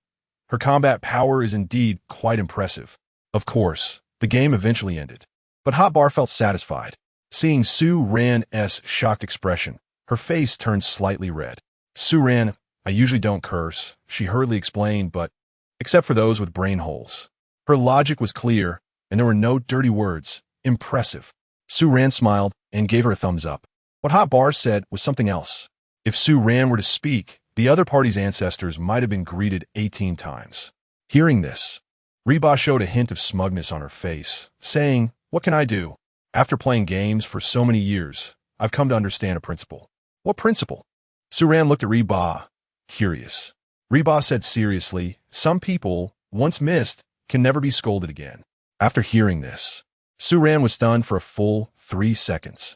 her combat power is indeed quite impressive. Of course, the game eventually ended, but Hotbar felt satisfied. Seeing Sue Ran's shocked expression, her face turned slightly red. "Sue Ran, I usually don't curse," she hurriedly explained, but except for those with brain holes. Her logic was clear, and there were no dirty words. Impressive. Sue Ran smiled and gave her a thumbs up. What Hotbar said was something else. If Sue Ran were to speak, the other party's ancestors might have been greeted 18 times. Hearing this, Reba showed a hint of smugness on her face, saying, "What can I do? After playing games for so many years, I've come to understand a principle." "What principle?" Sue Ran looked at Reba, curious. Reba said seriously, "Some people, once missed, can never be scolded again." After hearing this, Sue Ran was stunned for a full 3 seconds.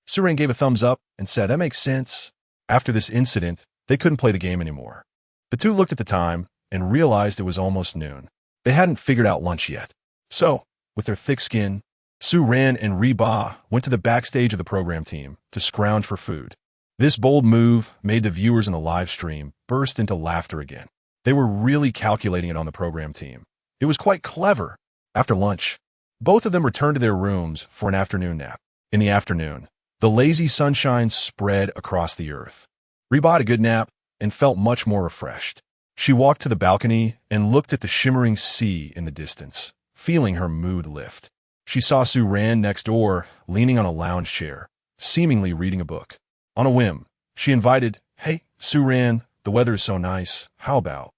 Sue Ran gave a thumbs up and said, "That makes sense." After this incident, they couldn't play the game anymore. The two looked at the time and realized it was almost noon. They hadn't figured out lunch yet. So, with their thick skin, Sue Ran and Reba went to the backstage of the program team to scrounge for food. This bold move made the viewers in the live stream burst into laughter again. They were really calculating it on the program team. It was quite clever. After lunch, both of them returned to their rooms for an afternoon nap. In the afternoon, the lazy sunshine spread across the earth. Reba had a good nap and felt much more refreshed. She walked to the balcony and looked at the shimmering sea in the distance, feeling her mood lift. She saw Sue Ran next door, leaning on a lounge chair, seemingly reading a book. On a whim, she invited, "Hey, Sue Ran, the weather is so nice. How about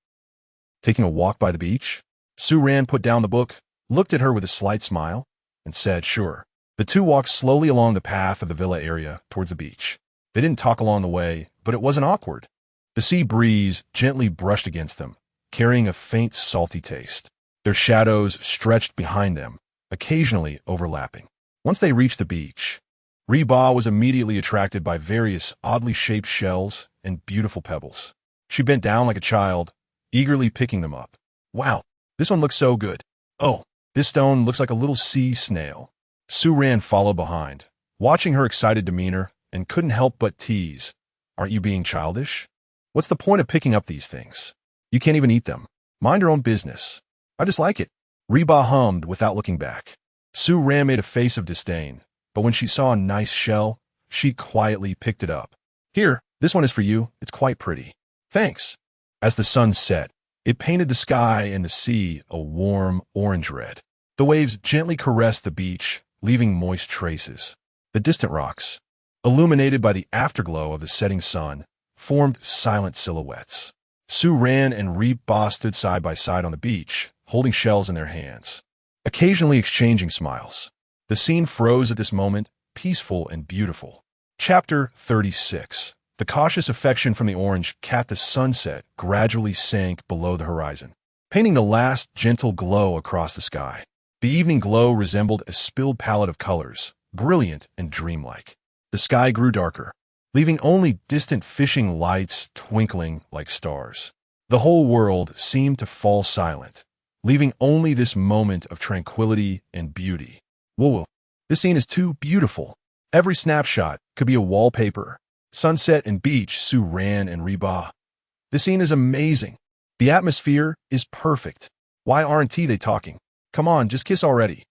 taking a walk by the beach?" Sue Ran put down the book, looked at her with a slight smile, and said, "Sure." The two walked slowly along the path of the villa area towards the beach. They didn't talk along the way, but it wasn't awkward. The The sea breeze gently brushed against them, carrying a faint salty taste. Their shadows stretched behind them, occasionally overlapping. Once they reached the beach, Reba was immediately attracted by various oddly shaped shells and beautiful pebbles. She bent down like a child, eagerly picking them up. Wow, this one looks so good. Oh, this stone looks like a little sea snail. Su-Ran followed behind, watching her excited demeanor, and couldn't help but tease. Aren't you being childish? What's the point of picking up these things? You can't even eat them. Mind your own business. I just like it. Reba hummed without looking back. Su-Ran made a face of disdain, but when she saw a nice shell, she quietly picked it up. Here, this one is for you. It's quite pretty. Thanks. As the sun set, it painted the sky and the sea a warm orange red. The waves gently caressed the beach, leaving moist traces. The distant rocks, illuminated by the afterglow of the setting sun, formed silent silhouettes. Su-Ran and Reba stood side by side on the beach, holding shells in their hands, occasionally exchanging smiles. The scene froze at this moment, peaceful and beautiful. Chapter 36. The cautious affection from the orange cat. The sunset gradually sank below the horizon, painting the last gentle glow across the sky. The evening glow resembled a spilled palette of colors, brilliant and dreamlike. The sky grew darker, leaving only distant fishing lights twinkling like stars. The whole world seemed to fall silent, leaving only this moment of tranquility and beauty. Whoa, this scene is too beautiful. Every snapshot could be a wallpaper. Sunset and beach, Su-Ran and Reba. This scene is amazing. The atmosphere is perfect. Why aren't they talking? Come on, just kiss already.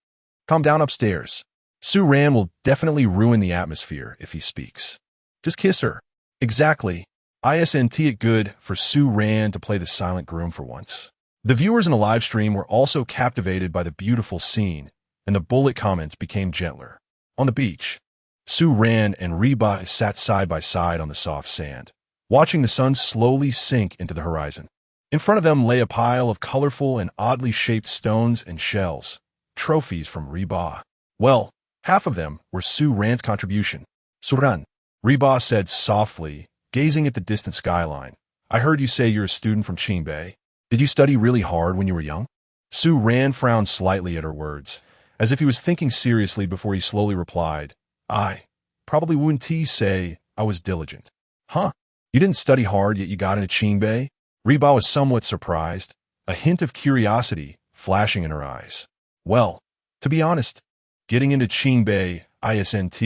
Calm down upstairs. Su-Ran will definitely ruin the atmosphere if he speaks. Just kiss her. Exactly. Isn't it good for Su-Ran to play the silent groom for once? The viewers in the live stream were also captivated by the beautiful scene, and the bullet comments became gentler. On the beach, Su-Ran and Reba sat side by side on the soft sand, watching the sun slowly sink into the horizon. In front of them lay a pile of colorful and oddly shaped stones and shells, trophies from Reba. Well, half of them were Su-Ran's contribution. Su-Ran, Reba said softly, gazing at the distant skyline. I heard you say you're a student from Qingbei. Did you study really hard when you were young? Su-Ran frowned slightly at her words, as if he was thinking seriously before he slowly replied. I probably wouldn't say I was diligent. Huh? You didn't study hard, yet you got into Qingbei? Reba was somewhat surprised, a hint of curiosity flashing in her eyes. Well, to be honest, getting into Qingbei isn't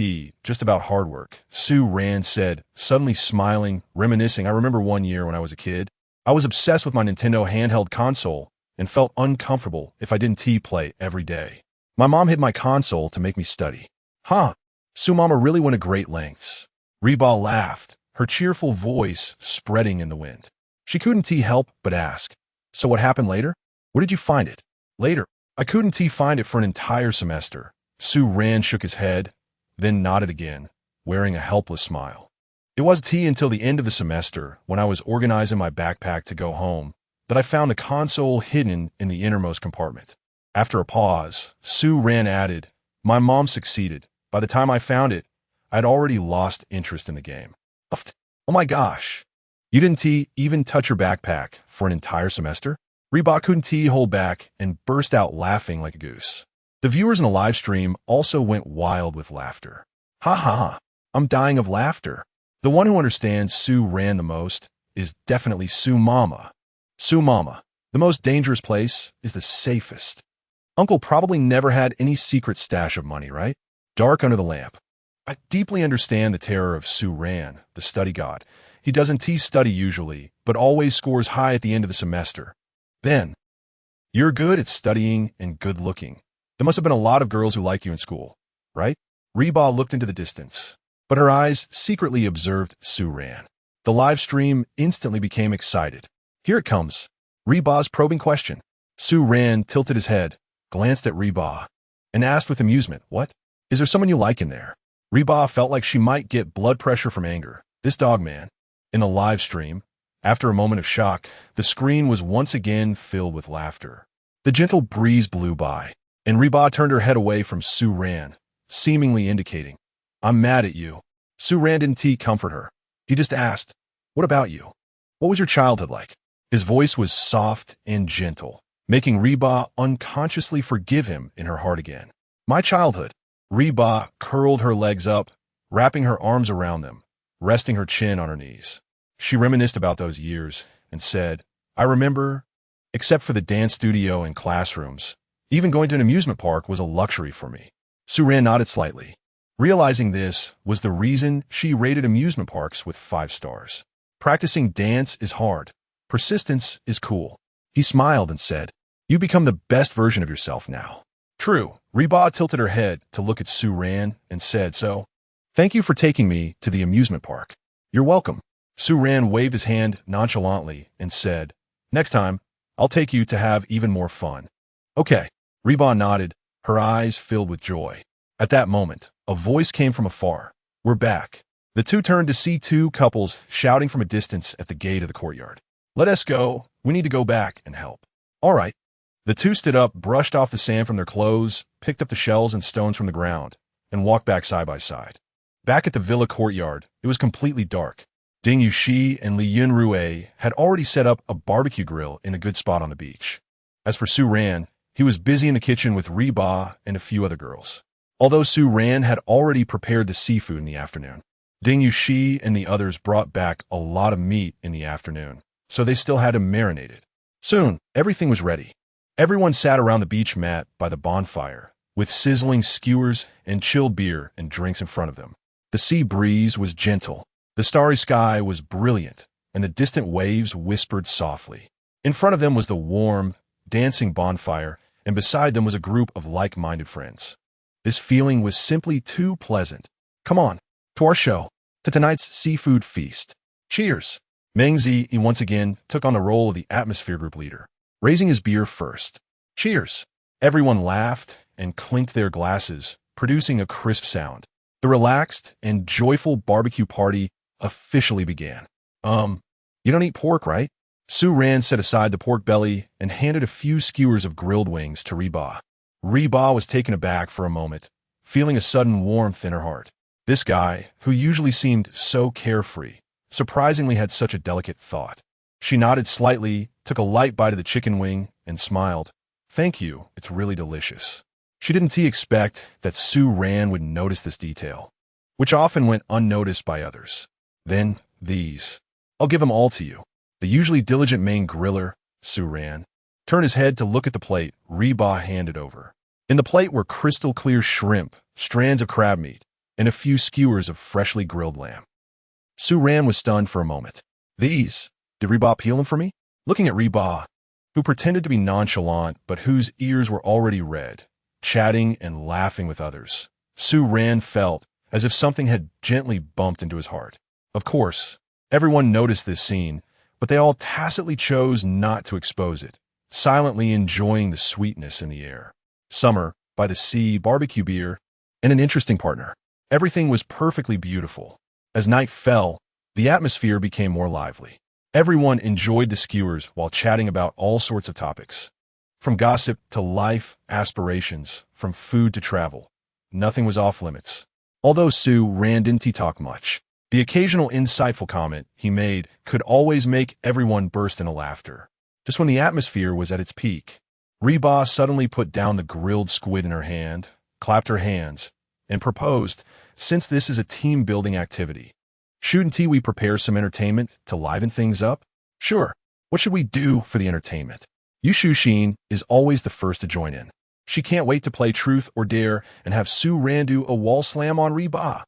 just about hard work, Su-Ran said, suddenly smiling, reminiscing. I remember one year when I was a kid, I was obsessed with my Nintendo handheld console and felt uncomfortable if I didn't play every day. My mom hid my console to make me study. Huh? Su-Mama really went to great lengths. Reba laughed, her cheerful voice spreading in the wind. She couldn't help but ask, so what happened later? Where did you find it? Later, I couldn't find it for an entire semester. Su-Ran shook his head, then nodded again, wearing a helpless smile. It wasn't until the end of the semester, when I was organizing my backpack to go home, that I found the console hidden in the innermost compartment. After a pause, Su-Ran added, my mom succeeded. By the time I found it, I'd already lost interest in the game. Oh my gosh. You didn't even touch your backpack for an entire semester? Reba couldn't hold back and burst out laughing like a goose. The viewers in the live stream also went wild with laughter. Ha ha ha. I'm dying of laughter. The one who understands Su-Ran the most is definitely Su-Mama. Su-Mama, the most dangerous place is the safest. Uncle probably never had any secret stash of money, right? Dark under the lamp. I deeply understand the terror of Su-Ran, the study god. He doesn't study usually, but always scores high at the end of the semester. Then, you're good at studying and good looking. There must have been a lot of girls who like you in school, right? Reba looked into the distance, but her eyes secretly observed Su-Ran. The live stream instantly became excited. Here it comes. Reba's probing question. Su-Ran tilted his head, glanced at Reba, and asked with amusement, what? Is there someone you like in there? Reba felt like she might get blood pressure from anger. This dog man. In the live stream, after a moment of shock, the screen was once again filled with laughter. The gentle breeze blew by, and Reba turned her head away from Su-Ran, seemingly indicating, I'm mad at you. Su-Ran didn't comfort her. He just asked, what about you? What was your childhood like? His voice was soft and gentle, making Reba unconsciously forgive him in her heart again. My childhood. Reba curled her legs up, wrapping her arms around them, resting her chin on her knees. She reminisced about those years and said, I remember, except for the dance studio and classrooms, even going to an amusement park was a luxury for me. Suran nodded slightly. Realizing this was the reason she rated amusement parks with 5 stars. Practicing dance is hard. Persistence is cool. He smiled and said, You become the best version of yourself now. True. Reba tilted her head to look at Suran and said, So, thank you for taking me to the amusement park. You're welcome. Suran waved his hand nonchalantly and said, Next time, I'll take you to have even more fun. Okay. Reba nodded, her eyes filled with joy. At that moment, a voice came from afar. We're back. The two turned to see 2 couples shouting from a distance at the gate of the courtyard. Let us go. We need to go back and help. All right. The 2 stood up, brushed off the sand from their clothes, picked up the shells and stones from the ground, and walked back side by side. Back at the villa courtyard, it was completely dark. Ding Yuxi and Li Yunrui had already set up a barbecue grill in a good spot on the beach. As for Su Ran, he was busy in the kitchen with Reba and a few other girls. Although Su Ran had already prepared the seafood in the afternoon, Ding Yuxi and the others brought back a lot of meat in the afternoon, so they still had to marinate it. Soon, everything was ready. Everyone sat around the beach mat by the bonfire, with sizzling skewers and chilled beer and drinks in front of them. The sea breeze was gentle, the starry sky was brilliant, and the distant waves whispered softly. In front of them was the warm, dancing bonfire, and beside them was a group of like-minded friends. This feeling was simply too pleasant. Come on, to our show, to tonight's seafood feast. Cheers! Meng Zi once again took on the role of the atmosphere group leader, raising his beer first. Cheers! Everyone laughed and clinked their glasses, producing a crisp sound. The relaxed and joyful barbecue party officially began. You don't eat pork, right? Su Ran set aside the pork belly and handed a few skewers of grilled wings to Reba. Reba was taken aback for a moment, feeling a sudden warmth in her heart. This guy, who usually seemed so carefree, surprisingly had such a delicate thought. She nodded slightly, took a light bite of the chicken wing, and smiled. Thank you, it's really delicious. She didn't expect that Su Ran would notice this detail, which often went unnoticed by others. Then, these. I'll give them all to you. The usually diligent main griller, Su Ran, turned his head to look at the plate Reba handed over. In the plate were crystal-clear shrimp, strands of crab meat, and a few skewers of freshly grilled lamb. Su Ran was stunned for a moment. These? Did Reba peel them for me? Looking at Reba, who pretended to be nonchalant but whose ears were already red, chatting and laughing with others, Su Ran felt as if something had gently bumped into his heart. Of course, everyone noticed this scene, but they all tacitly chose not to expose it, silently enjoying the sweetness in the air. Summer, by the sea, barbecue beer, and an interesting partner. Everything was perfectly beautiful. As night fell, the atmosphere became more lively. Everyone enjoyed the skewers while chatting about all sorts of topics. From gossip to life aspirations, from food to travel. Nothing was off limits. Although Su Ran didn't talk much, the occasional insightful comment he made could always make everyone burst into laughter. Just when the atmosphere was at its peak, Reba suddenly put down the grilled squid in her hand, clapped her hands, and proposed, since this is a team-building activity, shouldn't we prepare some entertainment to liven things up? Sure. What should we do for the entertainment? Yu Shuxin is always the first to join in. She can't wait to play Truth or Dare and have Su Ran do a wall slam on Reba.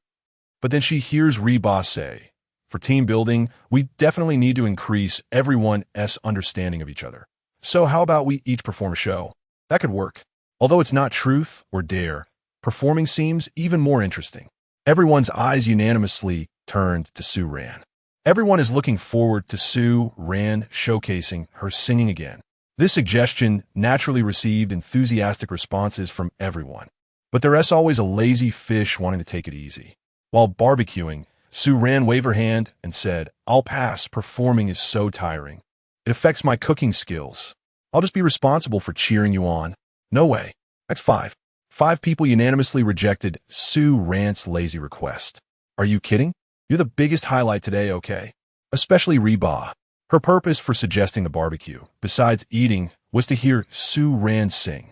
But then she hears Reba say, for team building, we definitely need to increase everyone's understanding of each other. So how about we each perform a show? That could work. Although it's not Truth or Dare, performing seems even more interesting. Everyone's eyes unanimously turned to Su Ran. Everyone is looking forward to Su Ran showcasing her singing again. This suggestion naturally received enthusiastic responses from everyone. But there's always a lazy fish wanting to take it easy. While barbecuing, Su Ran waved her hand and said, I'll pass, performing is so tiring. It affects my cooking skills. I'll just be responsible for cheering you on. No way. That's 5. 5 people unanimously rejected Su Ran's lazy request. Are you kidding? You're the biggest highlight today, okay? Especially Reba. Her purpose for suggesting the barbecue, besides eating, was to hear Sue Rand sing.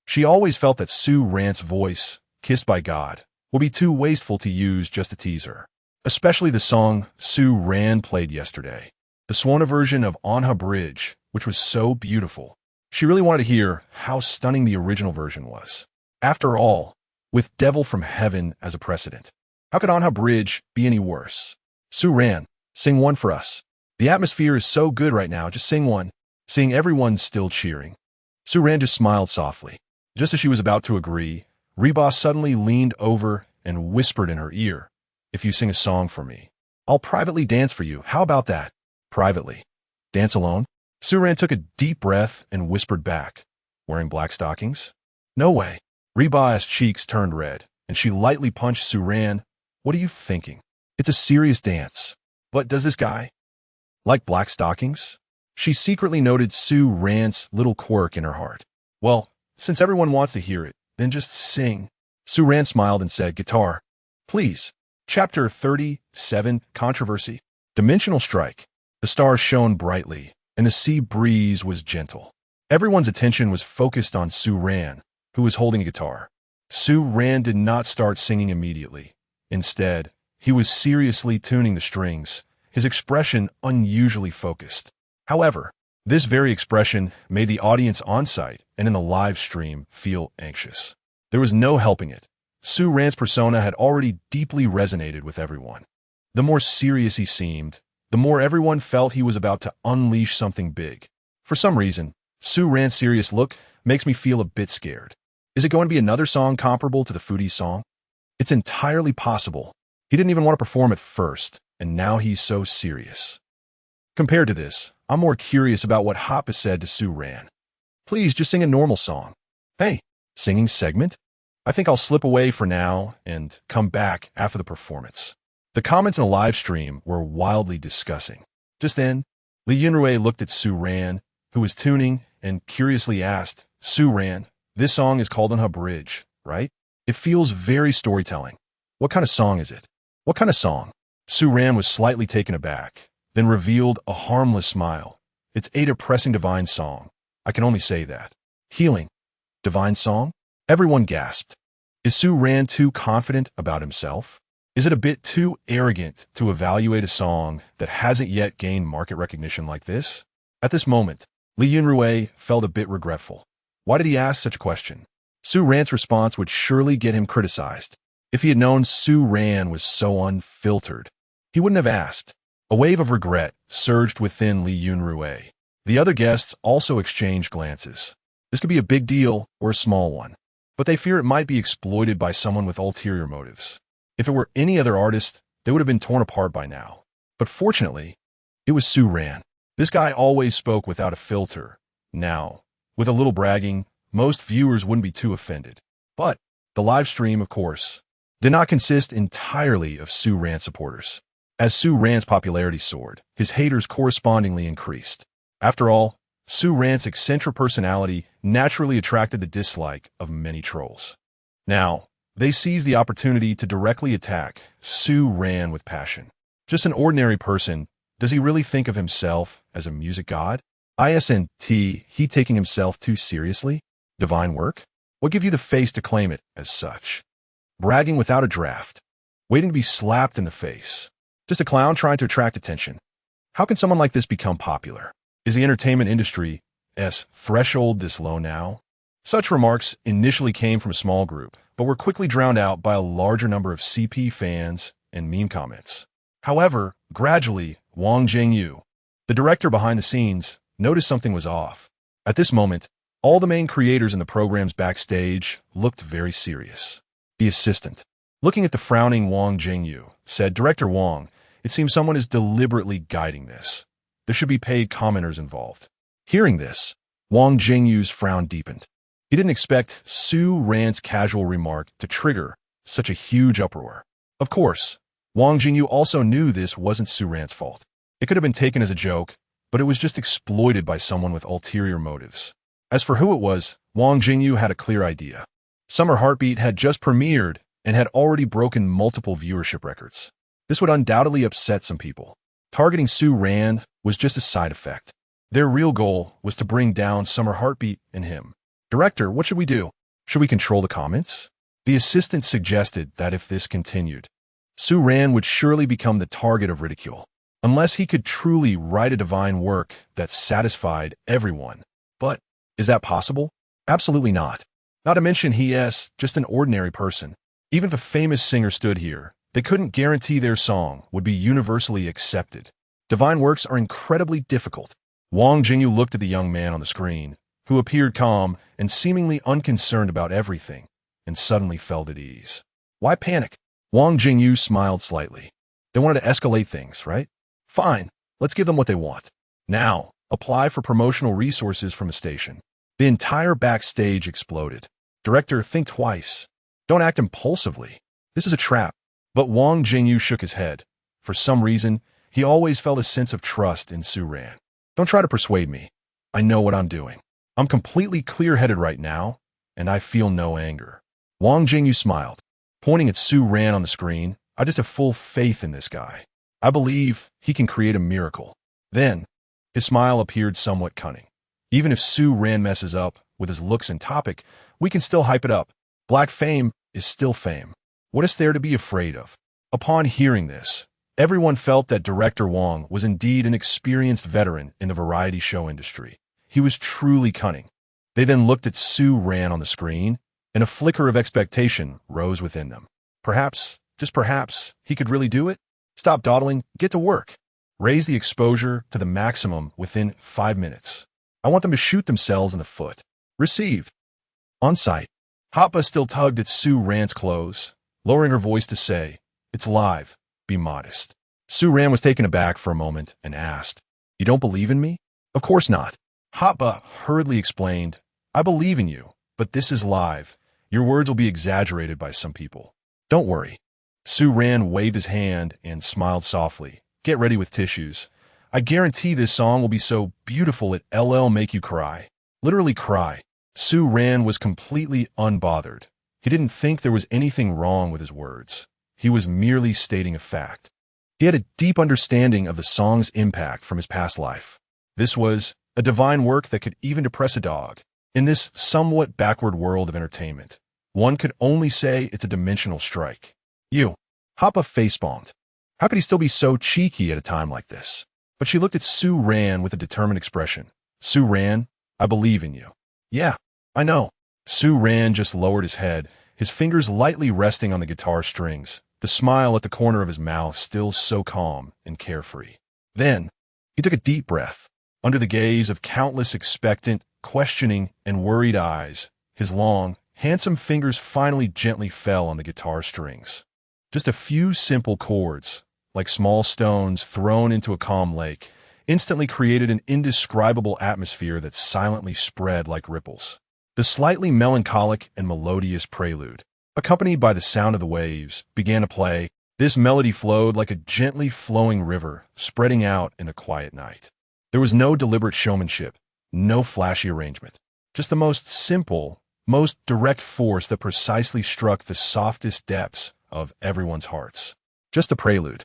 She always felt that Sue Rand's voice, kissed by God, would be too wasteful to use just to tease her. Especially the song Sue Rand played yesterday, the Swana version of On Her Bridge, which was so beautiful. She really wanted to hear how stunning the original version was. After all, with Devil from Heaven as a precedent, how could On Her Bridge be any worse? Sue Rand, sing one for us. The atmosphere is so good right now, just sing one. Seeing everyone still cheering. Sue Rand just smiled softly. Just as she was about to agree, Reba suddenly leaned over and whispered in her ear, "If you sing a song for me, I'll privately dance for you. How about that?" Privately. Dance alone? Sue Rand took a deep breath and whispered back, "Wearing black stockings?" "No way." Reba's cheeks turned red, and she lightly punched Sue Rand. "What are you thinking? It's a serious dance." "But does this guy like black stockings?" She secretly noted Sue Rand's little quirk in her heart. "Well, since everyone wants to hear it, then just sing." Sue Rand smiled and said, "Guitar, please." Chapter 37, Controversy. Dimensional Strike. The stars shone brightly, and the sea breeze was gentle. Everyone's attention was focused on Sue Rand, who was holding a guitar. Sue Rand did not start singing immediately. Instead, he was seriously tuning the strings, his expression unusually focused. However, this very expression made the audience on-site and in the live stream feel anxious. There was no helping it. Sue Rand's persona had already deeply resonated with everyone. The more serious he seemed, the more everyone felt he was about to unleash something big. For some reason, Sue Rand's serious look makes me feel a bit scared. Is it going to be another song comparable to the Foodie song? It's entirely possible. He didn't even want to perform at first, and now he's so serious. Compared to this, I'm more curious about what Hoppa said to Sue Rand. "Please just sing a normal song." "Hey, singing segment? I think I'll slip away for now and come back after the performance." The comments in the live stream were wildly discussing. Just then, Lee Yunrui looked at Sue Rand, who was tuning, and curiously asked, "Sue Rand, this song is called On Her Bridge, right? It feels very storytelling. What kind of song is it?" "What kind of song?" Sue Rand was slightly taken aback, then revealed a harmless smile. "It's a depressing divine song. I can only say that." "Healing? Divine song?" Everyone gasped. Is Sue Rand too confident about himself? Is it a bit too arrogant to evaluate a song that hasn't yet gained market recognition like this? At this moment, Lee Yunrui felt a bit regretful. Why did he ask such a question? Sue Rand's response would surely get him criticized. If he had known Sue Rand was so unfiltered, he wouldn't have asked. A wave of regret surged within Lee Yunrui. The other guests also exchanged glances. This could be a big deal or a small one, but they fear it might be exploited by someone with ulterior motives. If it were any other artist, they would have been torn apart by now. But fortunately, it was Sue Rand. This guy always spoke without a filter. Now, with a little bragging, most viewers wouldn't be too offended. But the live stream, of course, did not consist entirely of Sue Rand supporters. As Sue Rand's popularity soared, his haters correspondingly increased. After all, Sue Rand's eccentric personality naturally attracted the dislike of many trolls. Now, they seized the opportunity to directly attack Sue Rand with passion. Just an ordinary person, does he really think of himself as a music god? Isn't he taking himself too seriously? Divine work? What give you the face to claim it as such? Bragging without a draft. Waiting to be slapped in the face. Just a clown trying to attract attention. How can someone like this become popular? Is the entertainment industry's threshold this low now? Such remarks initially came from a small group, but were quickly drowned out by a larger number of CP fans and meme comments. However, gradually, Wang Jingyu, the director behind the scenes, noticed something was off. At this moment, all the main creators in the program's backstage looked very serious. The assistant, looking at the frowning Wang Jingyu, said, "Director Wang, it seems someone is deliberately guiding this. There should be paid commenters involved." Hearing this, Wang Jingyu's frown deepened. He didn't expect Sue Rand's casual remark to trigger such a huge uproar. Of course, Wang Jingyu also knew this wasn't Sue Rand's fault. It could have been taken as a joke, but it was just exploited by someone with ulterior motives. As for who it was, Wang Jingyu had a clear idea. Summer Heartbeat had just premiered and had already broken multiple viewership records. This would undoubtedly upset some people. Targeting Su Ran was just a side effect. Their real goal was to bring down Summer Heartbeat and him. Director, what should we do? Should we control the comments? The assistant suggested that if this continued, Su Ran would surely become the target of ridicule, unless he could truly write a divine work that satisfied everyone. But is that possible? Absolutely not. Not to mention he is just an ordinary person. Even if a famous singer stood here, they couldn't guarantee their song would be universally accepted. Divine works are incredibly difficult. Wang Jingyu looked at the young man on the screen, who appeared calm and seemingly unconcerned about everything, and suddenly felt at ease. Why panic? Wang Jingyu smiled slightly. They wanted to escalate things, right? Fine, let's give them what they want. Now, apply for promotional resources from the station. The entire backstage exploded. Director, think twice. Don't act impulsively. This is a trap. But Wang Jingyu shook his head. For some reason, he always felt a sense of trust in Su Ran. Don't try to persuade me. I know what I'm doing. I'm completely clear-headed right now, and I feel no anger. Wang Jingyu smiled. Pointing at Su Ran on the screen, I just have full faith in this guy. I believe he can create a miracle. Then, his smile appeared somewhat cunning. Even if Su Ran messes up with his looks and topic, we can still hype it up. Black fame is still fame. What is there to be afraid of? Upon hearing this, everyone felt that Director Wang was indeed an experienced veteran in the variety show industry. He was truly cunning. They then looked at Su Ran on the screen, and a flicker of expectation rose within them. Perhaps, just perhaps, he could really do it? Stop dawdling, get to work. Raise the exposure to the maximum within 5 minutes. I want them to shoot themselves in the foot. Received. On site, Hoppa still tugged at Su Ran's clothes, lowering her voice to say, "It's live. Be modest." Su Ran was taken aback for a moment and asked, "You don't believe in me?" "Of course not." Hoppa hurriedly explained, "I believe in you, but this is live. Your words will be exaggerated by some people. Don't worry." Su Ran waved his hand and smiled softly. "Get ready with tissues. I guarantee this song will be so beautiful it'll make you cry. Literally cry." Su Ran was completely unbothered. He didn't think there was anything wrong with his words. He was merely stating a fact. He had a deep understanding of the song's impact from his past life. This was a divine work that could even depress a dog. In this somewhat backward world of entertainment, one could only say it's a dimensional strike. You. Hoppa facepalmed. How could he still be so cheeky at a time like this? But she looked at Su Ran with a determined expression. "Su Ran, I believe in you." "Yeah, I know." Su Ran just lowered his head, his fingers lightly resting on the guitar strings, the smile at the corner of his mouth still so calm and carefree. Then, he took a deep breath. Under the gaze of countless expectant, questioning, and worried eyes, his long, handsome fingers finally gently fell on the guitar strings. Just a few simple chords, like small stones thrown into a calm lake, instantly created an indescribable atmosphere that silently spread like ripples. The slightly melancholic and melodious prelude, accompanied by the sound of the waves, began to play. This melody flowed like a gently flowing river, spreading out in the quiet night. There was no deliberate showmanship, no flashy arrangement, just the most simple, most direct force that precisely struck the softest depths of everyone's hearts. Just the prelude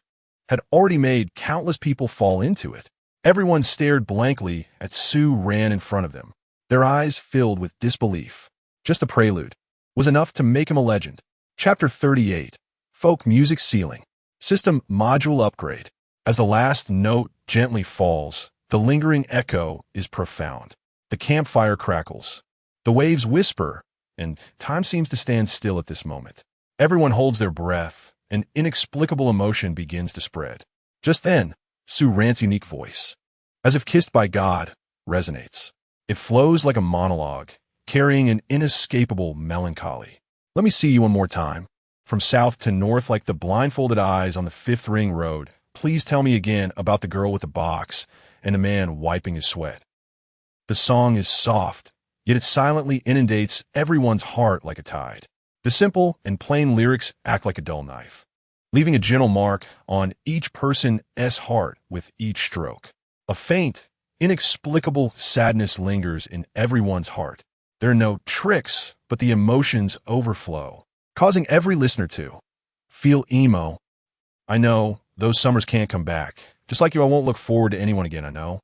had already made countless people fall into it. Everyone stared blankly at Su Ran in front of them, their eyes filled with disbelief. Just the prelude was enough to make him a legend. Chapter 38, Folk Music Ceiling. System Module Upgrade. As the last note gently falls, the lingering echo is profound. The campfire crackles. The waves whisper, and time seems to stand still at this moment. Everyone holds their breath. An inexplicable emotion begins to spread. Just then, Su Ran's unique voice, as if kissed by God, resonates. It flows like a monologue, carrying an inescapable melancholy. "Let me see you one more time. From south to north like the blindfolded eyes on the Fifth Ring Road, please tell me again about the girl with the box and the man wiping his sweat." The song is soft, yet it silently inundates everyone's heart like a tide. The simple and plain lyrics act like a dull knife, leaving a gentle mark on each person's heart with each stroke. A faint, inexplicable sadness lingers in everyone's heart. There are no tricks, but the emotions overflow, causing every listener to feel emo. I know those summers can't come back, Just like you, I won't look forward to anyone again, I know.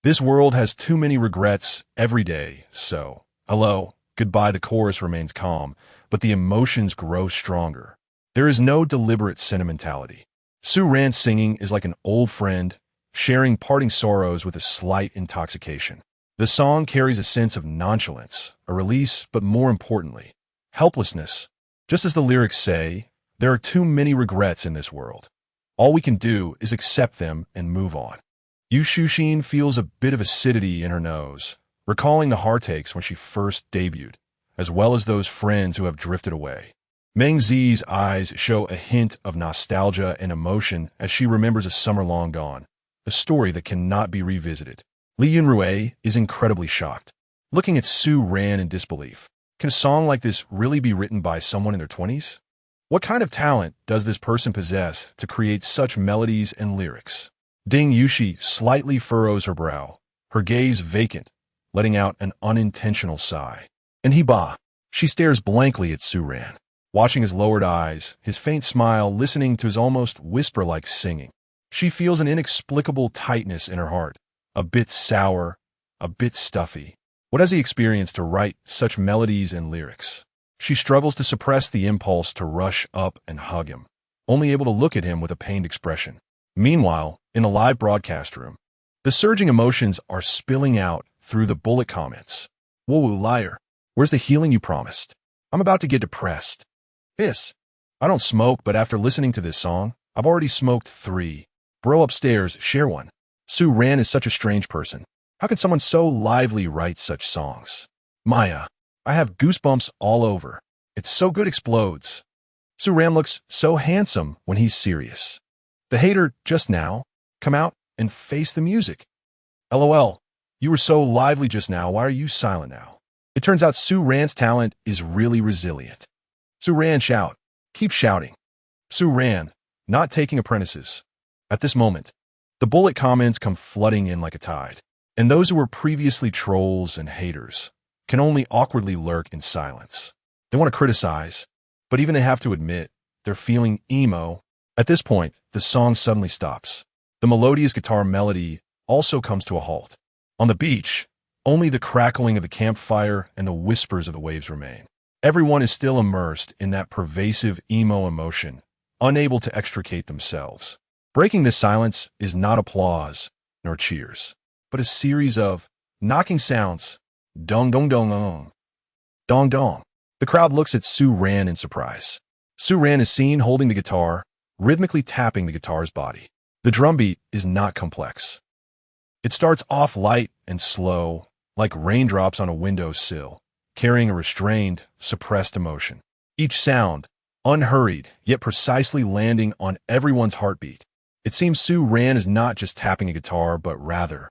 This world has too many regrets every day, so. Hello, goodbye, the chorus remains calm, but the emotions grow stronger. There is no deliberate sentimentality. Su Ran's singing is like an old friend, sharing parting sorrows with a slight intoxication. The song carries a sense of nonchalance, a release, but more importantly, helplessness. Just as the lyrics say, there are too many regrets in this world. All we can do is accept them and move on. Yu Shushin feels a bit of acidity in her nose, recalling the heartaches when she first debuted, as well as those friends who have drifted away. Meng Zi's eyes show a hint of nostalgia and emotion as she remembers a summer long gone, a story that cannot be revisited. Li Yunrui is incredibly shocked, looking at Su Ran in disbelief. Can a song like this really be written by someone in their 20s? What kind of talent does this person possess to create such melodies and lyrics? Ding Yushi slightly furrows her brow, her gaze vacant, letting out an unintentional sigh. And she stares blankly at Su Ran, watching his lowered eyes, his faint smile, listening to his almost whisper-like singing. She feels an inexplicable tightness in her heart, a bit sour, a bit stuffy. What has he experienced to write such melodies and lyrics? She struggles to suppress the impulse to rush up and hug him, only able to look at him with a pained expression. Meanwhile, in the live broadcast room, the surging emotions are spilling out through the bullet comments. Whoa, liar. Where's the healing you promised? I'm about to get depressed. I don't smoke, but after listening to this song, I've already smoked 3. Bro upstairs, share one. Su Ran is such a strange person. How can someone so lively write such songs? Maya, I have goosebumps all over. It's so good explodes. Su Ran looks so handsome when he's serious. The hater just now, come out and face the music. LOL, you were so lively just now, why are you silent now? It turns out Su Ran's talent is really resilient. Su Ran shout, keep shouting. Su Ran, not taking apprentices. At this moment, the bullet comments come flooding in like a tide, and those who were previously trolls and haters can only awkwardly lurk in silence. They want to criticize, but even they have to admit they're feeling emo. At this point, the song suddenly stops. The melodious guitar melody also comes to a halt. On the beach, only the crackling of the campfire and the whispers of the waves remain. Everyone is still immersed in that pervasive emo emotion, unable to extricate themselves. Breaking this silence is not applause nor cheers, but a series of knocking sounds. Dong dong dong dong. Dong dong. The crowd looks at Su Ran in surprise. Su Ran is seen holding the guitar, rhythmically tapping the guitar's body. The drum beat is not complex. It starts off light and slow, like raindrops on a windowsill, carrying a restrained, suppressed emotion. Each sound, unhurried, yet precisely landing on everyone's heartbeat. It seems Su Ran is not just tapping a guitar, but rather,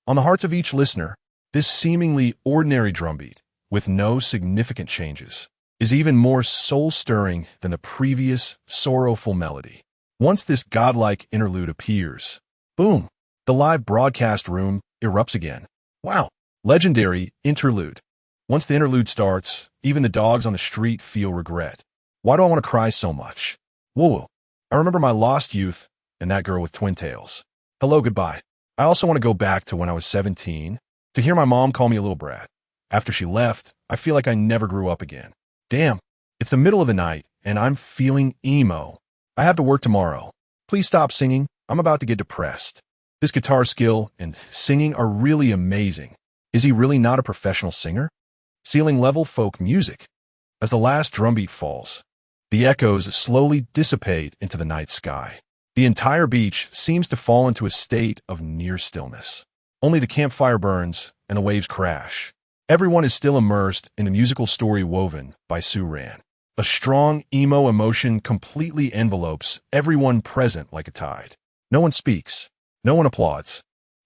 on the hearts of each listener, this seemingly ordinary drum beat, with no significant changes, is even more soul-stirring than the previous sorrowful melody. Once this godlike interlude appears, boom, the live broadcast room erupts again. Wow, legendary interlude. Once the interlude starts, even the dogs on the street feel regret. Why do I want to cry so much? Whoa, I remember my lost youth and that girl with twin tails. Hello, goodbye. I also want to go back to when I was 17, to hear my mom call me a little brat. After she left, I feel like I never grew up again. Damn, it's the middle of the night, and I'm feeling emo. I have to work tomorrow. Please stop singing. I'm about to get depressed. This guitar skill and singing are really amazing. Is he really not a professional singer? Ceiling-level folk music. As the last drum beat falls, the echoes slowly dissipate into the night sky. The entire beach seems to fall into a state of near stillness. Only the campfire burns and the waves crash. Everyone is still immersed in the musical story woven by Su Ran. A strong emo emotion completely envelopes everyone present like a tide. No one speaks. No one applauds.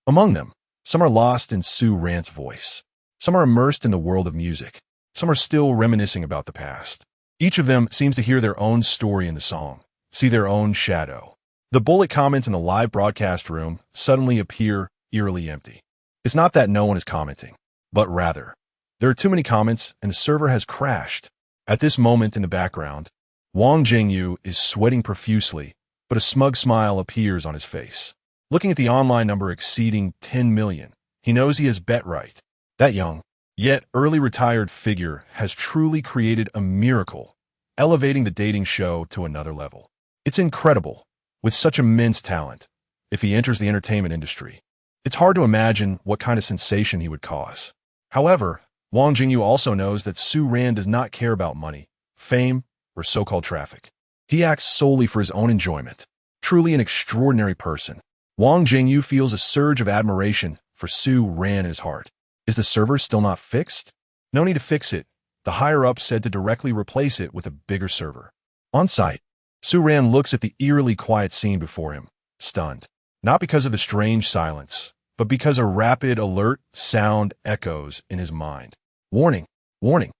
Among them, some are lost in Su Ran's voice. Some are immersed in the world of music. Some are still reminiscing about the past. Each of them seems to hear their own story in the song, see their own shadow. The bullet comments in the live broadcast room suddenly appear eerily empty. It's not that no one is commenting, but rather, there are too many comments and the server has crashed. At this moment in the background, Wang Jingyu is sweating profusely, but a smug smile appears on his face. Looking at the online number exceeding 10 million, he knows he has bet right. That young, yet early retired figure has truly created a miracle, elevating the dating show to another level. It's incredible, with such immense talent, if he enters the entertainment industry. It's hard to imagine what kind of sensation he would cause. However, Wang Jingyu also knows that Su Ran does not care about money, fame, or so-called traffic. He acts solely for his own enjoyment. Truly an extraordinary person. Wang Jingyu feels a surge of admiration for Su Ran in his heart. Is the server still not fixed? No need to fix it. The higher-up said to directly replace it with a bigger server. On site, Su Ran looks at the eerily quiet scene before him, stunned. Not because of the strange silence, but because a rapid, alert sound echoes in his mind. Warning, warning.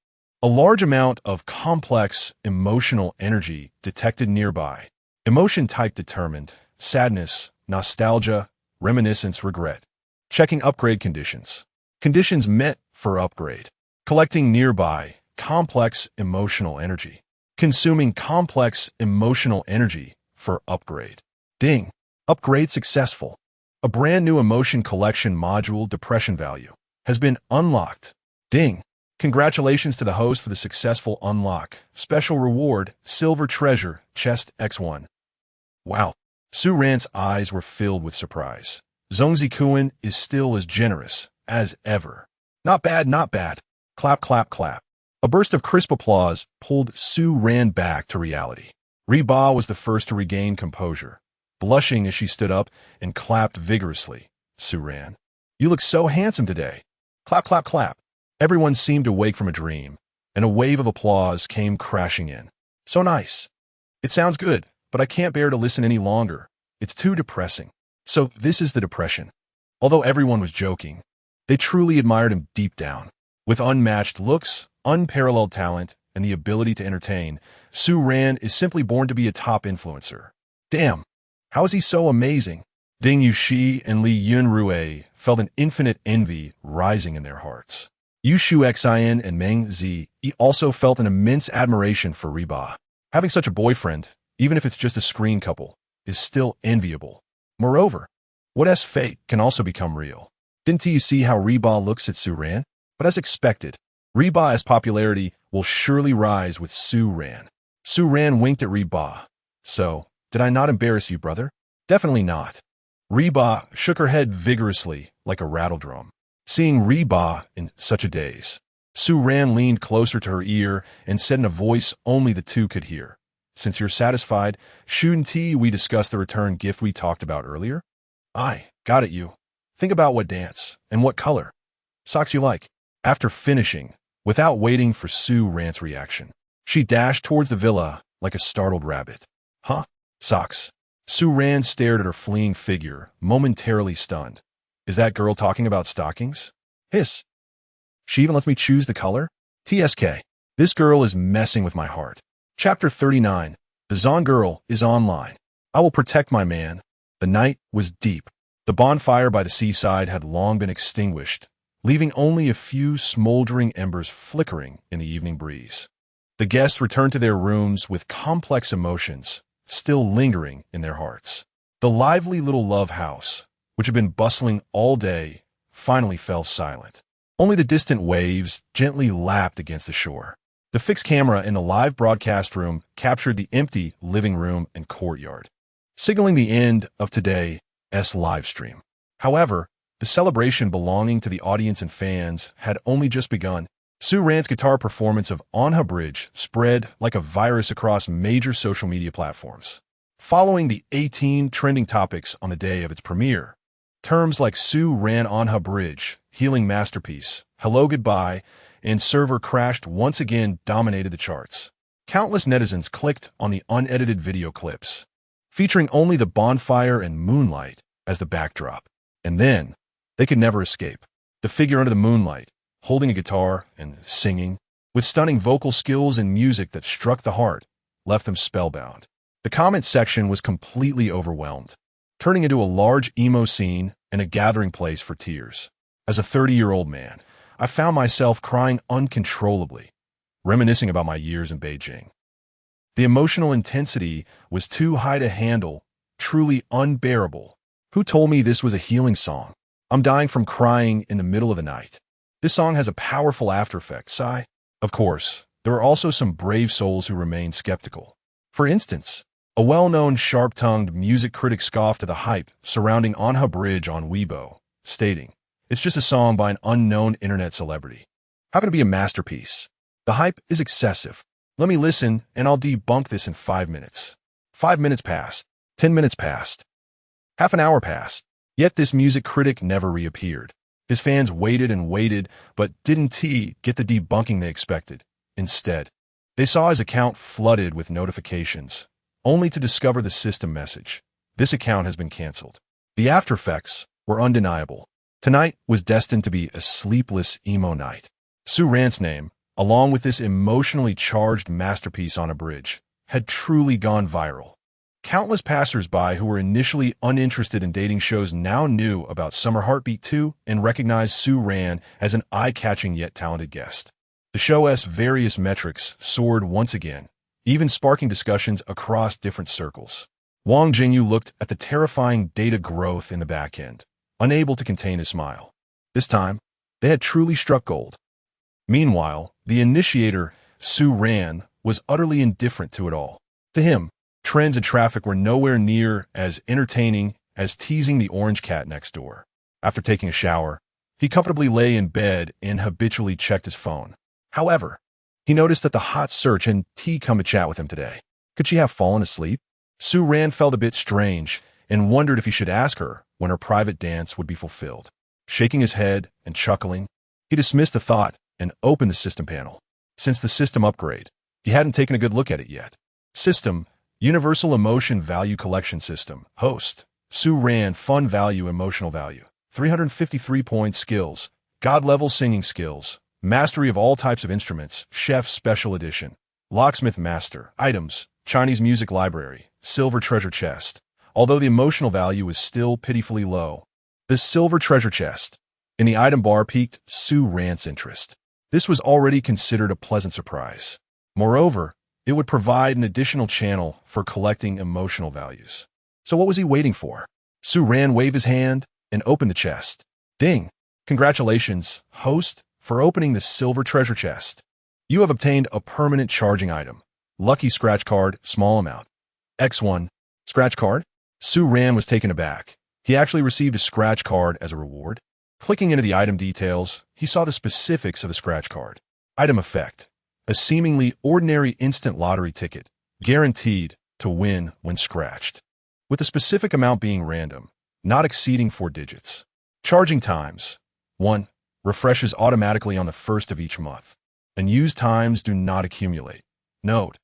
A large amount of complex emotional energy detected nearby. Emotion type determined, sadness, nostalgia, reminiscence, regret. Checking upgrade conditions. Conditions met for upgrade. Collecting nearby, complex emotional energy. Consuming complex emotional energy for upgrade. Ding. Upgrade successful. A brand new emotion collection module depression value has been unlocked. Ding. Congratulations to the host for the successful unlock. Special reward, silver treasure, chest X1. Wow. Su Ran's eyes were filled with surprise. Zhongzi Kuan is still as generous as ever. Not bad, not bad. Clap, clap, clap. A burst of crisp applause pulled Su Ran back to reality. Riba was the first to regain composure, blushing as she stood up and clapped vigorously. Su Ran, you look so handsome today. Clap, clap, clap. Everyone seemed to wake from a dream, and a wave of applause came crashing in. So nice. It sounds good, but I can't bear to listen any longer. It's too depressing. So this is the depression. Although everyone was joking, they truly admired him deep down. With unmatched looks, unparalleled talent, and the ability to entertain, Su Ran is simply born to be a top influencer. Damn, how is he so amazing? Ding Yuxi and Li Yunrui felt an infinite envy rising in their hearts. Yushu Xin and Meng Zi also felt an immense admiration for Riba. Having such a boyfriend, even if it's just a screen couple, is still enviable. Moreover, what as fate can also become real. Didn't you see how Riba looks at Su Ran? But as expected, Riba's popularity will surely rise with Su Ran. Su Ran winked at Riba. So, did I not embarrass you, brother? Definitely not. Riba shook her head vigorously like a rattle drum. Seeing Riba in such a daze, Su Ran leaned closer to her ear and said in a voice only the two could hear. Since you're satisfied, shouldn't we discuss the return gift we talked about earlier? I got it, you. Think about what dance and what color socks you like. After finishing, without waiting for Su Ran's reaction, she dashed towards the villa like a startled rabbit. Huh? Socks. Su Ran stared at her fleeing figure, momentarily stunned. Is that girl talking about stockings? Hiss. She even lets me choose the color? TSK. This girl is messing with my heart. Chapter 39. The Zon girl is online. I will protect my man. The night was deep. The bonfire by the seaside had long been extinguished, leaving only a few smoldering embers flickering in the evening breeze. The guests returned to their rooms with complex emotions still lingering in their hearts. The lively little love house, which had been bustling all day, finally fell silent. Only the distant waves gently lapped against the shore. The fixed camera in the live broadcast room captured the empty living room and courtyard, signaling the end of today's live stream. However, the celebration belonging to the audience and fans had only just begun. Su Ran's guitar performance of On Her Bridge spread like a virus across major social media platforms. Following the 18 trending topics on the day of its premiere, terms like Su Ran On Her Bridge, Healing Masterpiece, Hello Goodbye, and Server Crashed once again dominated the charts. Countless netizens clicked on the unedited video clips, featuring only the bonfire and moonlight as the backdrop. And then, they could never escape. The figure under the moonlight, holding a guitar and singing, with stunning vocal skills and music that struck the heart, left them spellbound. The comment section was completely overwhelmed, turning into a large emo scene and a gathering place for tears. As a 30-year-old man, I found myself crying uncontrollably, reminiscing about my years in Beijing. The emotional intensity was too high to handle, truly unbearable. Who told me this was a healing song? I'm dying from crying in the middle of the night. This song has a powerful after effect, sigh. Of course, there are also some brave souls who remain skeptical. For instance, a well-known sharp-tongued music critic scoffed at the hype surrounding Anha Bridge on Weibo, stating, "It's just a song by an unknown internet celebrity. How can it be a masterpiece? The hype is excessive. Let me listen and I'll debunk this in 5 minutes." 5 minutes passed. 10 minutes passed. Half an hour passed. Yet this music critic never reappeared. His fans waited and waited, but didn't get the debunking they expected. Instead, they saw his account flooded with notifications, only to discover the system message: "This account has been canceled." The after effects were undeniable. Tonight was destined to be a sleepless emo night. Su Ran's name, along with this emotionally charged masterpiece on a bridge, had truly gone viral. Countless passers-by who were initially uninterested in dating shows now knew about Summer Heartbeat 2 and recognized Su Ran as an eye-catching yet talented guest. The show's various metrics soared once again, even sparking discussions across different circles. Wang Jingyu looked at the terrifying data growth in the back end, unable to contain his smile. This time, they had truly struck gold. Meanwhile, the initiator, Su Ran, was utterly indifferent to it all. To him, trends and traffic were nowhere near as entertaining as teasing the orange cat next door. After taking a shower, he comfortably lay in bed and habitually checked his phone. However, he noticed that the hot search had come to chat with him today. Could she have fallen asleep? Su Ran felt a bit strange and wondered if he should ask her when her private dance would be fulfilled. Shaking his head and chuckling, he dismissed the thought and opened the system panel. Since the system upgrade, he hadn't taken a good look at it yet. System: Universal Emotion Value Collection System. Host: Su Ran. Fun Value, Emotional Value. 353 points. Skills: God-level singing skills. Mastery of all types of instruments. Chef Special Edition. Locksmith Master. Items: Chinese Music Library. Silver Treasure Chest. Although the emotional value is still pitifully low, the Silver Treasure Chest in the item bar piqued Su Ran's interest. This was already considered a pleasant surprise. Moreover, it would provide an additional channel for collecting emotional values. So what was he waiting for? Su Ran waved his hand and opened the chest. Ding! Congratulations, host, for opening the Silver Treasure Chest. You have obtained a permanent charging item. Lucky Scratch Card, small amount. X1. Scratch Card? Su Ran was taken aback. He actually received a scratch card as a reward. Clicking into the item details, he saw the specifics of the scratch card. Item effect: a seemingly ordinary instant lottery ticket, guaranteed to win when scratched, with the specific amount being random, not exceeding 4 digits. Charging times: 1. Refreshes automatically on the 1st of each month. Unused times do not accumulate. Note: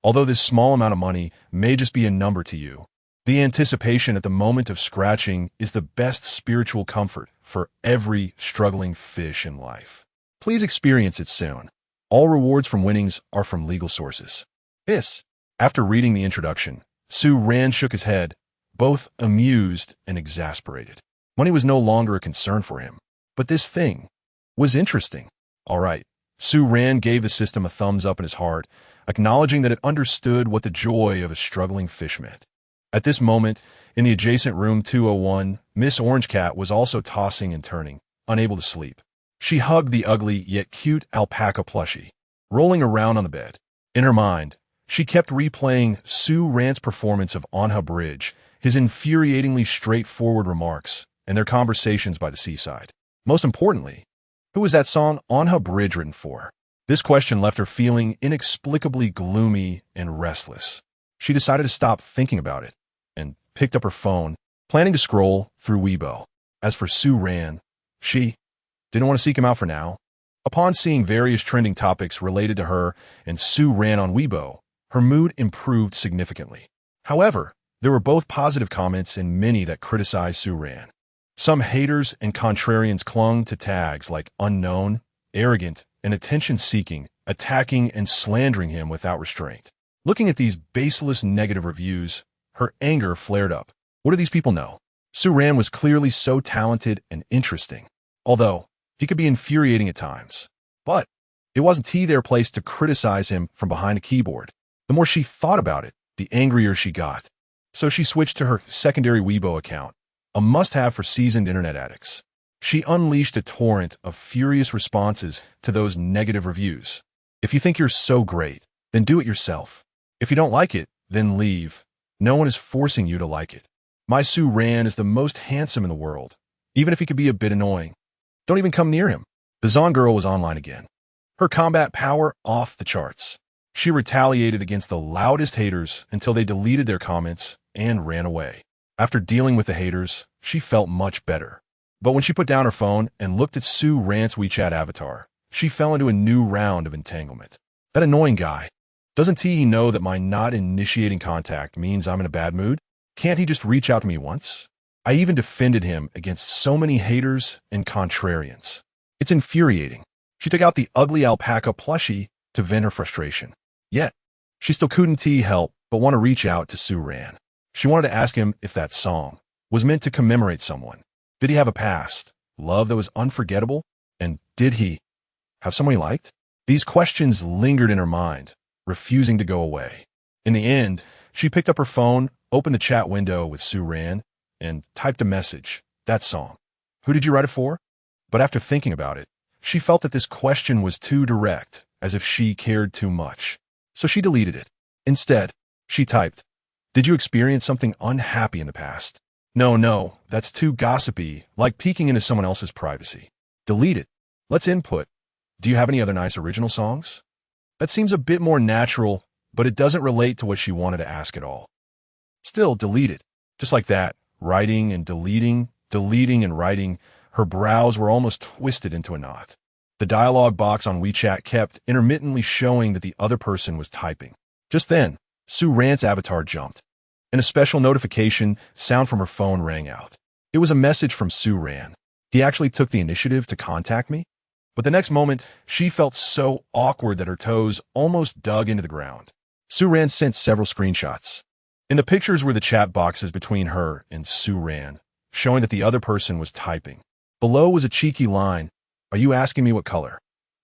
although this small amount of money may just be a number to you, the anticipation at the moment of scratching is the best spiritual comfort for every struggling fish in life. Please experience it soon. All rewards from winnings are from legal sources. This. After reading the introduction, Su Ran shook his head, both amused and exasperated. Money was no longer a concern for him. But this thing was interesting. All right. Su Ran gave the system a thumbs up in his heart, acknowledging that it understood what the joy of a struggling fish meant. At this moment, in the adjacent room 201, Miss Orange Cat was also tossing and turning, unable to sleep. She hugged the ugly yet cute alpaca plushie, rolling around on the bed. In her mind, she kept replaying Su Ran's performance of Anha Bridge, his infuriatingly straightforward remarks, and their conversations by the seaside. Most importantly, who was that song Anha Bridge written for? This question left her feeling inexplicably gloomy and restless. She decided to stop thinking about it and picked up her phone, planning to scroll through Weibo. As for Su Ran, she didn't want to seek him out for now. Upon seeing various trending topics related to her and Su Ran on Weibo, her mood improved significantly. However, there were both positive comments and many that criticized Su Ran. Some haters and contrarians clung to tags like unknown, arrogant, and attention-seeking, attacking and slandering him without restraint. Looking at these baseless negative reviews, her anger flared up. What do these people know? Su Ran was clearly so talented and interesting, although he could be infuriating at times. But it wasn't their place to criticize him from behind a keyboard. The more she thought about it, the angrier she got. So she switched to her secondary Weibo account, a must-have for seasoned internet addicts. She unleashed a torrent of furious responses to those negative reviews. If you think you're so great, then do it yourself. If you don't like it, then leave. No one is forcing you to like it. My Sue Ran is the most handsome in the world, even if he could be a bit annoying. Don't even come near him. The Zon girl was online again. Her combat power off the charts. She retaliated against the loudest haters until they deleted their comments and ran away. After dealing with the haters, she felt much better. But when she put down her phone and looked at Sue Ran's WeChat avatar, she fell into a new round of entanglement. That annoying guy. Doesn't he know that my not initiating contact means I'm in a bad mood? Can't he just reach out to me once? I even defended him against so many haters and contrarians. It's infuriating. She took out the ugly alpaca plushie to vent her frustration. Yet, she still couldn't help but want to reach out to Sue Ran. She wanted to ask him if that song was meant to commemorate someone. Did he have a past, love that was unforgettable? And did he have someone he liked? These questions lingered in her mind, refusing to go away. In the end, she picked up her phone, opened the chat window with Sue Ran, and typed a message. That song. Who did you write it for? But after thinking about it, she felt that this question was too direct, as if she cared too much. So she deleted it. Instead, she typed, "Did you experience something unhappy in the past?" No, that's too gossipy, like peeking into someone else's privacy. Delete it. Let's input. Do you have any other nice original songs? That seems a bit more natural, but it doesn't relate to what she wanted to ask at all. Still, delete it. Just like that, writing and deleting, deleting and writing, her brows were almost twisted into a knot. The dialog box on WeChat kept intermittently showing that the other person was typing. Just then, Sue Ran's avatar jumped, and a special notification sound from her phone rang out. It was a message from Sue Ran. He actually took the initiative to contact me? But the next moment, she felt so awkward that her toes almost dug into the ground. Sue Ran sent several screenshots. In the pictures were the chat boxes between her and Sue Ran, showing that the other person was typing. Below was a cheeky line. "Are you asking me what color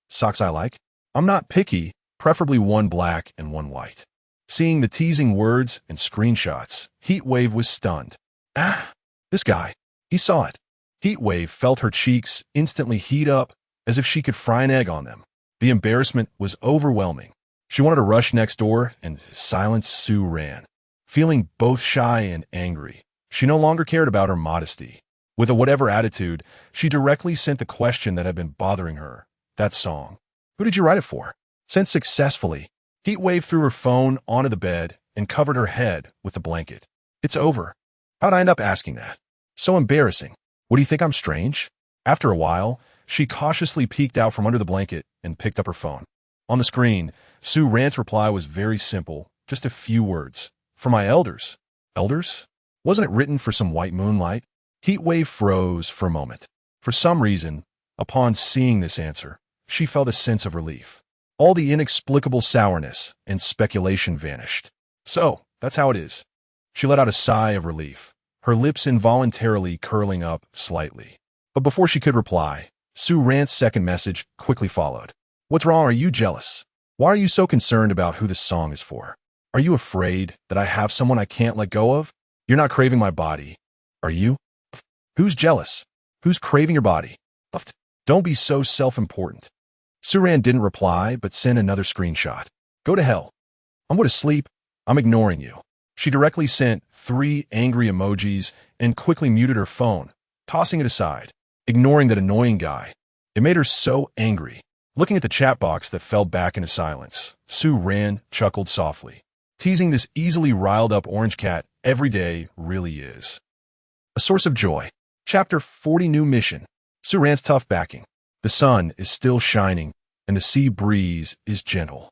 socks I like? I'm not picky, preferably one black and one white." Seeing the teasing words and screenshots, Heatwave was stunned. This guy. He saw it. Heatwave felt her cheeks instantly heat up as if she could fry an egg on them. The embarrassment was overwhelming. She wanted to rush next door and silence Sue Ran. Feeling both shy and angry, she no longer cared about her modesty. With a whatever attitude, she directly sent the question that had been bothering her. That song. Who did you write it for? Sent successfully. Heatwave threw her phone onto the bed and covered her head with a blanket. It's over. How'd I end up asking that? So embarrassing. What do you think, I'm strange? After a while, she cautiously peeked out from under the blanket and picked up her phone. On the screen, Sue Ran's reply was very simple, just a few words. "For my elders." Elders? Wasn't it written for some white moonlight? Heatwave froze for a moment. For some reason, upon seeing this answer, she felt a sense of relief. All the inexplicable sourness and speculation vanished. So, that's how it is. She let out a sigh of relief, her lips involuntarily curling up slightly. But before she could reply, Sue Ran's second message quickly followed. "What's wrong? Are you jealous? Why are you so concerned about who this song is for? Are you afraid that I have someone I can't let go of? You're not craving my body, are you? Who's jealous? Who's craving your body? Don't be so self-important." Sue Ran didn't reply, but sent another screenshot. "Go to hell. I'm going to sleep. I'm ignoring you." She directly sent 3 angry emojis and quickly muted her phone, tossing it aside, ignoring that annoying guy. It made her so angry. Looking at the chat box that fell back into silence, Sue Ran chuckled softly. Teasing this easily riled-up orange cat every day really is a source of joy. Chapter 40 New Mission. Sue Ran's tough backing. The sun is still shining, and the sea breeze is gentle.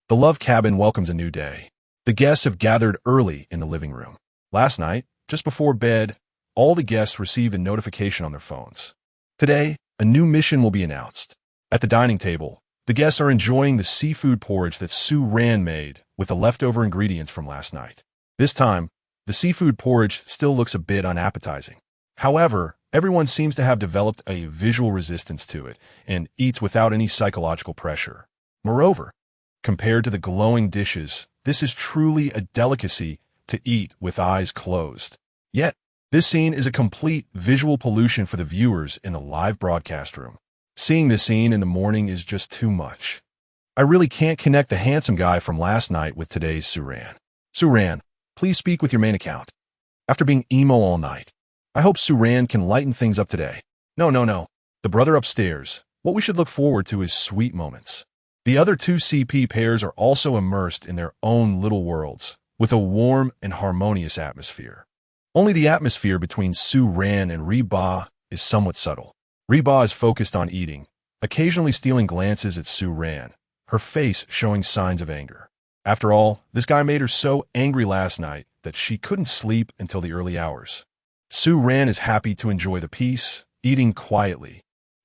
The love cabin welcomes a new day. The guests have gathered early in the living room. Last night, just before bed, all the guests received a notification on their phones. Today, a new mission will be announced. At the dining table, the guests are enjoying the seafood porridge that Sue Ran made with the leftover ingredients from last night. This time, the seafood porridge still looks a bit unappetizing. However, everyone seems to have developed a visual resistance to it and eats without any psychological pressure. Moreover, compared to the glowing dishes, this is truly a delicacy to eat with eyes closed. Yet, This scene is a complete visual pollution for the viewers in the live broadcast room. Seeing this scene in the morning is just too much. I really can't connect the handsome guy from last night with today's Suran. Suran, please speak with your main account. After being emo all night, I hope Suran can lighten things up today. No. The brother upstairs. What we should look forward to is sweet moments. The other two CP pairs are also immersed in their own little worlds, with a warm and harmonious atmosphere. Only the atmosphere between Suran and Reba is somewhat subtle. Reba is focused on eating, occasionally stealing glances at Suran, her face showing signs of anger. After all, this guy made her so angry last night that she couldn't sleep until the early hours. Suran is happy to enjoy the peace, eating quietly,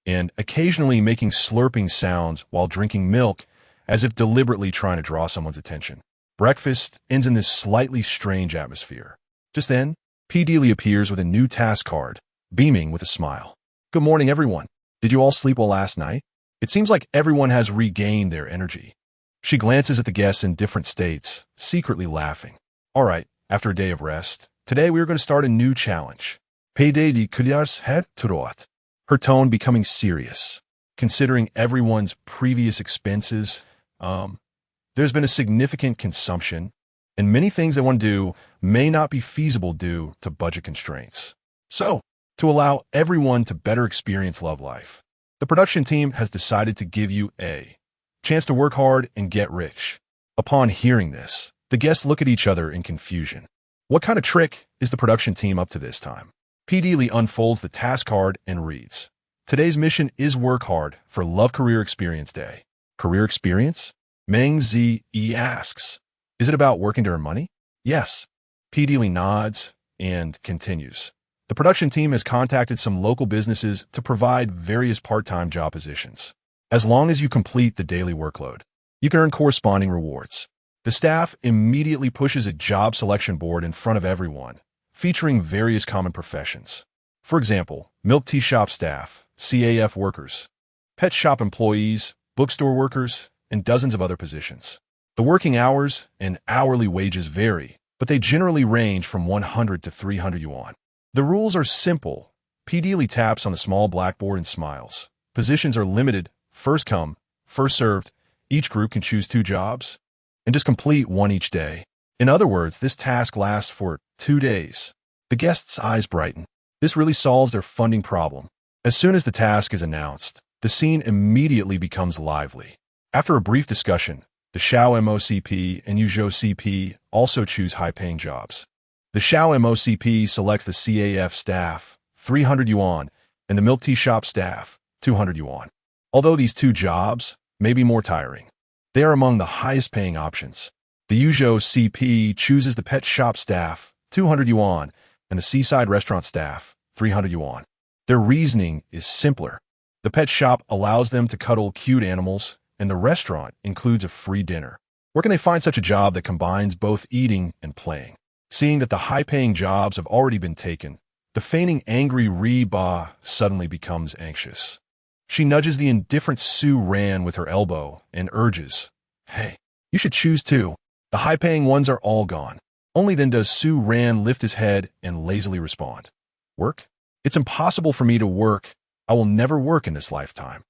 and occasionally making slurping sounds while drinking milk as if deliberately trying to draw someone's attention. Breakfast ends in this slightly strange atmosphere. Just then, P. Dealey appears with a new task card, beaming with a smile. Good morning, everyone. Did you all sleep well last night? It seems like everyone has regained their energy. She glances at the guests in different states, secretly laughing. All right, after a day of rest, today we are going to start a new challenge. Payday de Kuliars head turot. Her tone becoming serious. Considering everyone's previous expenses, there's been a significant consumption, and many things they want to do may not be feasible due to budget constraints. So, to allow everyone to better experience love life, the production team has decided to give you a chance to work hard and get rich. Upon hearing this, the guests look at each other in confusion. What kind of trick is the production team up to this time? P. Dealey unfolds the task card and reads, Today's mission is work hard for Love Career Experience Day. Career experience? Meng Zi asks, Is it about working to earn money? Yes. P. Dealey nods and continues. The production team has contacted some local businesses to provide various part-time job positions. As long as you complete the daily workload, you can earn corresponding rewards. The staff immediately pushes a job selection board in front of everyone, featuring various common professions. For example, milk tea shop staff, CAF workers, pet shop employees, bookstore workers, and dozens of other positions. The working hours and hourly wages vary, but they generally range from 100 to 300 yuan. The rules are simple. P. Dealey taps on the small blackboard and smiles. Positions are limited, first come, first served. Each group can choose 2 jobs and just complete 1 each day. In other words, this task lasts for 2 days. The guests' eyes brighten. This really solves their funding problem. As soon as the task is announced, the scene immediately becomes lively. After a brief discussion, the Xiao MOCP and Yuzhou CP also choose high-paying jobs. The Xiao MOCP selects the CAF staff, 300 yuan, and the milk tea shop staff, 200 yuan. Although these 2 jobs may be more tiring, they are among the highest-paying options. The Yuzhou CP chooses the pet shop staff, 200 yuan, and the seaside restaurant staff, 300 yuan. Their reasoning is simpler. The pet shop allows them to cuddle cute animals, and the restaurant includes a free dinner. Where can they find such a job that combines both eating and playing? Seeing that the high-paying jobs have already been taken, the feigning angry Reba suddenly becomes anxious. She nudges the indifferent Suran with her elbow and urges, Hey, you should choose too. The high-paying ones are all gone. Only then does Suran lift his head and lazily respond, Work? It's impossible for me to work. I will never work in this lifetime.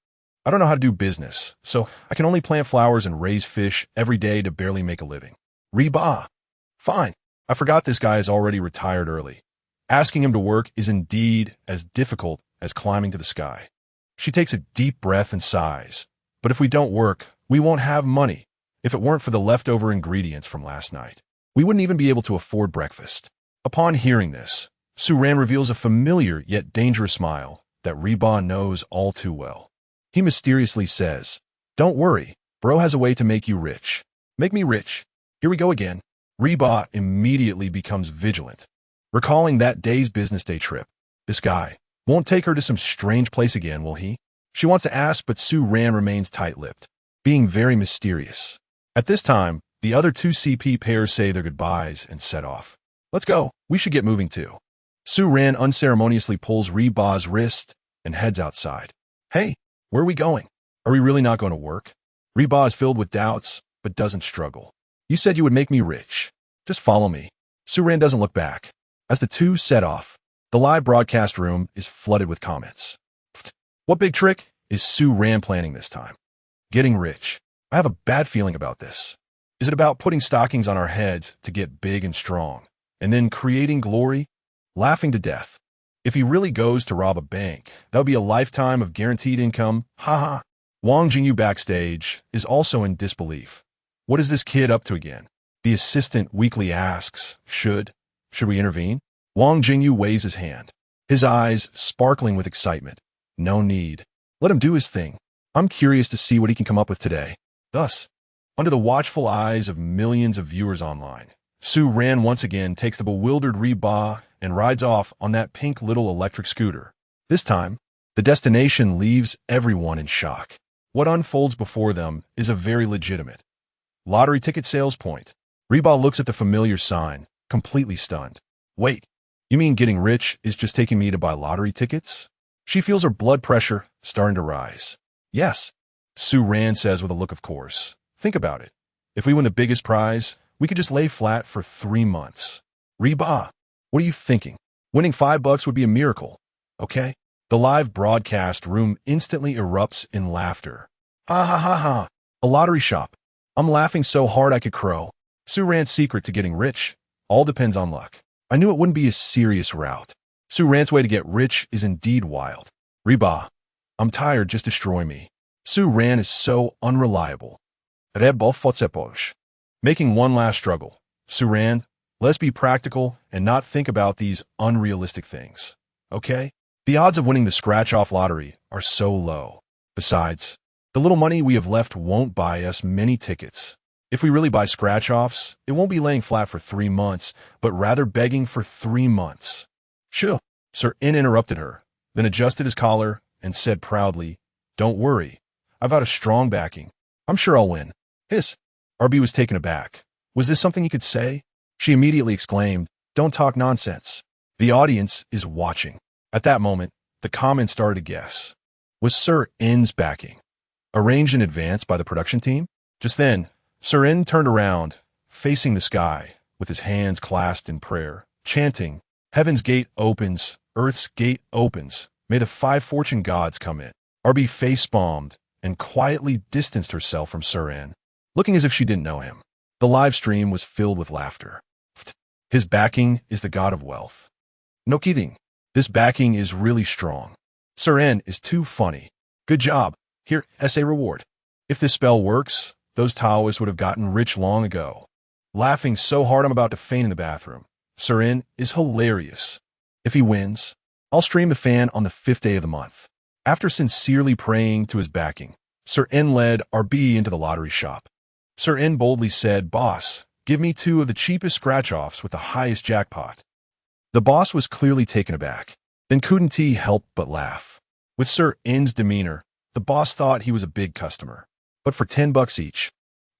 I don't know how to do business, so I can only plant flowers and raise fish every day to barely make a living. Reba. Fine. I forgot this guy is already retired early. Asking him to work is indeed as difficult as climbing to the sky. She takes a deep breath and sighs. But if we don't work, we won't have money. If it weren't for the leftover ingredients from last night, we wouldn't even be able to afford breakfast. Upon hearing this, Suran reveals a familiar yet dangerous smile that Reba knows all too well. He mysteriously says, Don't worry, bro has a way to make you rich. Make me rich. Here we go again. Reba immediately becomes vigilant, recalling that day's business day trip. This guy won't take her to some strange place again, will he? She wants to ask, but Suran remains tight-lipped, being very mysterious. At this time, the other 2 CP pairs say their goodbyes and set off. Let's go. We should get moving too. Suran unceremoniously pulls Reba's wrist and heads outside. Hey, where are we going? Are we really not going to work? Reba is filled with doubts, but doesn't struggle. You said you would make me rich. Just follow me. Suran doesn't look back. As the 2 set off, The live broadcast room is flooded with comments. What big trick is Su Ran planning this time? Getting rich. I have a bad feeling about this. Is it about putting stockings on our heads to get big and strong, and then creating glory? Laughing to death. If he really goes to rob a bank, that would be a lifetime of guaranteed income. Haha. Wang Jingyu backstage is also in disbelief. What is this kid up to again? The assistant weakly asks, Should we intervene? Wang Jingyu waves his hand, his eyes sparkling with excitement. No need. Let him do his thing. I'm curious to see what he can come up with today. Thus, under the watchful eyes of millions of viewers online, Su Ran once again takes the bewildered Reba and rides off on that pink little electric scooter. This time, the destination leaves everyone in shock. What unfolds before them is a very legitimate lottery ticket sales point. Reba looks at the familiar sign, completely stunned. Wait, you mean getting rich is just taking me to buy lottery tickets? She feels her blood pressure starting to rise. Yes, Su Ran says with a look of course. Think about it. If we win the biggest prize, we could just lay flat for 3 months. Reba, what are you thinking? Winning $5 would be a miracle, okay? The live broadcast room instantly erupts in laughter. Ha ha ha ha. A lottery shop. I'm laughing so hard I could crow. Su Ran's secret to getting rich all depends on luck. I knew it wouldn't be a serious route. Su Ran's way to get rich is indeed wild. Reba, I'm tired, just destroy me. Su Ran is so unreliable. Making one last struggle. Su Ran, let's be practical and not think about these unrealistic things, okay? The odds of winning the scratch-off lottery are so low. Besides, the little money we have left won't buy us many tickets. If we really buy scratch-offs, it won't be laying flat for 3 months, but rather begging for 3 months. Sure. Sir In interrupted her, then adjusted his collar and said proudly, Don't worry. I've got a strong backing. I'm sure I'll win. Hiss. RB was taken aback. Was this something he could say? She immediately exclaimed, Don't talk nonsense. The audience is watching. At that moment, the comments started to guess. Was Sir In's backing arranged in advance by the production team? Just then, Sir In turned around, facing the sky, with his hands clasped in prayer, chanting, Heaven's gate opens, earth's gate opens. May the 5 fortune gods come in. RB face-palmed and quietly distanced herself from Sir In, looking as if she didn't know him. The live stream was filled with laughter. His backing is the god of wealth. No kidding. This backing is really strong. Sir In is too funny. Good job. Here, essay reward. If this spell works, those Taoists would have gotten rich long ago. Laughing so hard I'm about to faint in the bathroom. Sir In is hilarious. If he wins, I'll stream the fan on the 5th day of the month. After sincerely praying to his backing, Sir In led RB into the lottery shop. Sir In boldly said, Boss, give me 2 of the cheapest scratch-offs with the highest jackpot. The boss was clearly taken aback, then couldn't he help but laugh. With Sir In's demeanor, the boss thought he was a big customer. But for $10 each,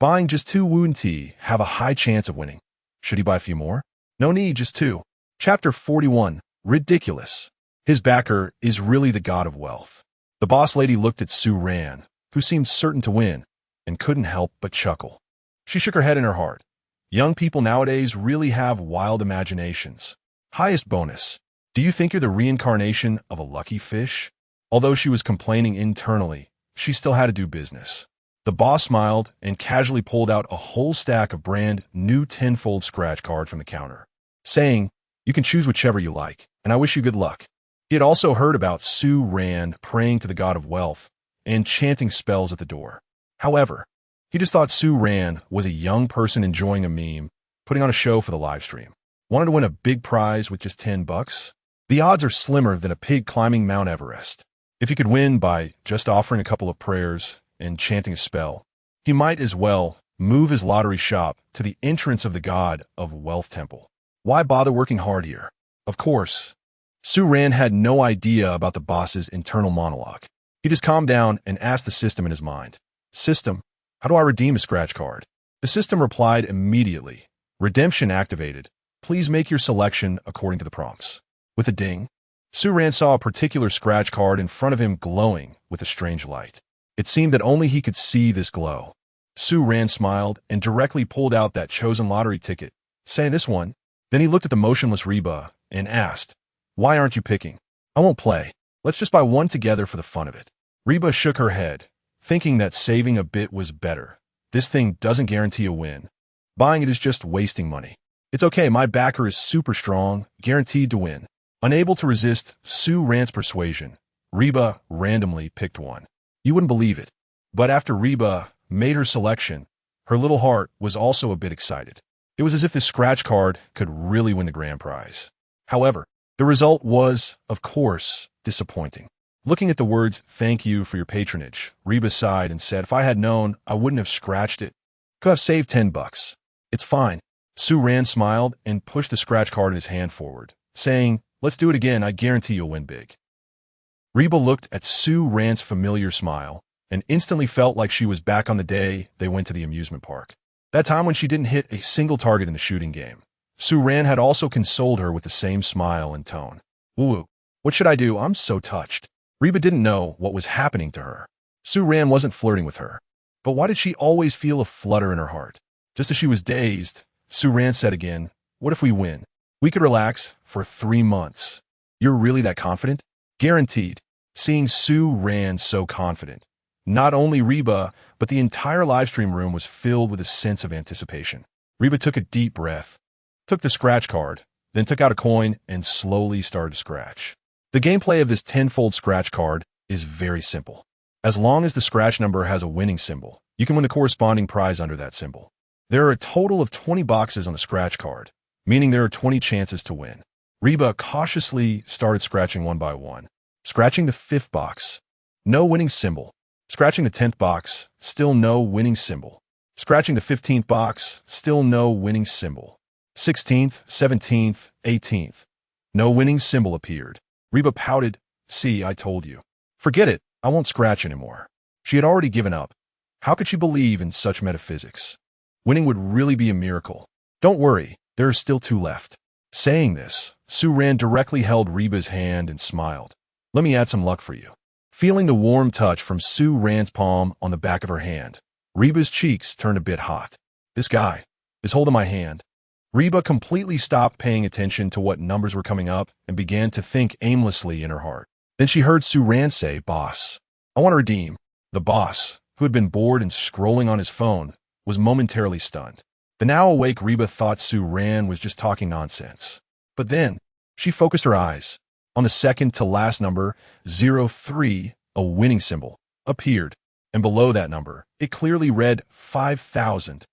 buying just 2 Woon Tea have a high chance of winning. Should he buy a few more? No need, just 2. Chapter 41. Ridiculous. His backer is really the god of wealth. The boss lady looked at Su Ran, who seemed certain to win, and couldn't help but chuckle. She shook her head in her heart. Young people nowadays really have wild imaginations. Highest bonus. Do you think you're the reincarnation of a lucky fish? Although she was complaining internally, she still had to do business. The boss smiled and casually pulled out a whole stack of brand new 10-fold scratch card from the counter, saying, You can choose whichever you like, and I wish you good luck. He had also heard about Su Ran praying to the god of wealth and chanting spells at the door. However, he just thought Su Ran was a young person enjoying a meme, putting on a show for the live stream. Wanted to win a big prize with just $10? The odds are slimmer than a pig climbing Mount Everest. If he could win by just offering a couple of prayers and chanting a spell, he might as well move his lottery shop to the entrance of the god of wealth temple. Why bother working hard here? Of course, Su Ran had no idea about the boss's internal monologue. He just calmed down and asked the system in his mind, System, how do I redeem a scratch card? The system replied immediately, Redemption activated. Please make your selection according to the prompts. With a ding, Su Ran saw a particular scratch card in front of him glowing with a strange light. It seemed that only he could see this glow. Su Ran smiled and directly pulled out that chosen lottery ticket, saying this one. Then he looked at the motionless Reba and asked, Why aren't you picking? I won't play. Let's just buy one together for the fun of it. Reba shook her head, thinking that saving a bit was better. This thing doesn't guarantee a win. Buying it is just wasting money. It's okay, my backer is super strong, guaranteed to win. Unable to resist Sue Rand's persuasion, Reba randomly picked one. You wouldn't believe it. But after Reba made her selection, her little heart was also a bit excited. It was as if this scratch card could really win the grand prize. However, the result was, of course, disappointing. Looking at the words, "Thank you for your patronage," Reba sighed and said, "If I had known, I wouldn't have scratched it. Could have saved $10. It's fine." Sue Rand smiled and pushed the scratch card in his hand forward, saying, "Let's do it again. I guarantee you'll win big." Reba looked at Sue Rand's familiar smile and instantly felt like she was back on the day they went to the amusement park. That time when she didn't hit a single target in the shooting game. Sue Rand had also consoled her with the same smile and tone. "Ooh, what should I do? I'm so touched." Reba didn't know what was happening to her. Sue Rand wasn't flirting with her. But why did she always feel a flutter in her heart? Just as she was dazed, Sue Rand said again, "What if we win? We could relax for 3 months. You're really that confident?" Guaranteed. Seeing Sue Rand so confident, not only Reba, but the entire livestream room was filled with a sense of anticipation. Reba took a deep breath, took the scratch card, then took out a coin and slowly started to scratch. The gameplay of this tenfold scratch card is very simple. As long as the scratch number has a winning symbol, you can win the corresponding prize under that symbol. There are a total of 20 boxes on the scratch card, meaning there are 20 chances to win. Reba cautiously started scratching one by one. Scratching the 5th box, no winning symbol. Scratching the 10th box, still no winning symbol. Scratching the 15th box, still no winning symbol. 16th, 17th, 18th. No winning symbol appeared. Reba pouted, "See, I told you. Forget it, I won't scratch anymore." She had already given up. How could she believe in such metaphysics? Winning would really be a miracle. "Don't worry, there are still 2 left." Saying this, Sue Rand directly held Reba's hand and smiled. "Let me add some luck for you." Feeling the warm touch from Sue Rand's palm on the back of her hand, Reba's cheeks turned a bit hot. "This guy is holding my hand." Reba completely stopped paying attention to what numbers were coming up and began to think aimlessly in her heart. Then she heard Sue Rand say, "Boss, I want to redeem." The boss, who had been bored and scrolling on his phone, was momentarily stunned. The now awake Reba thought Sue Rand was just talking nonsense. But then, she focused her eyes. On the second to last number, 03, a winning symbol, appeared, and below that number, it clearly read 5,000.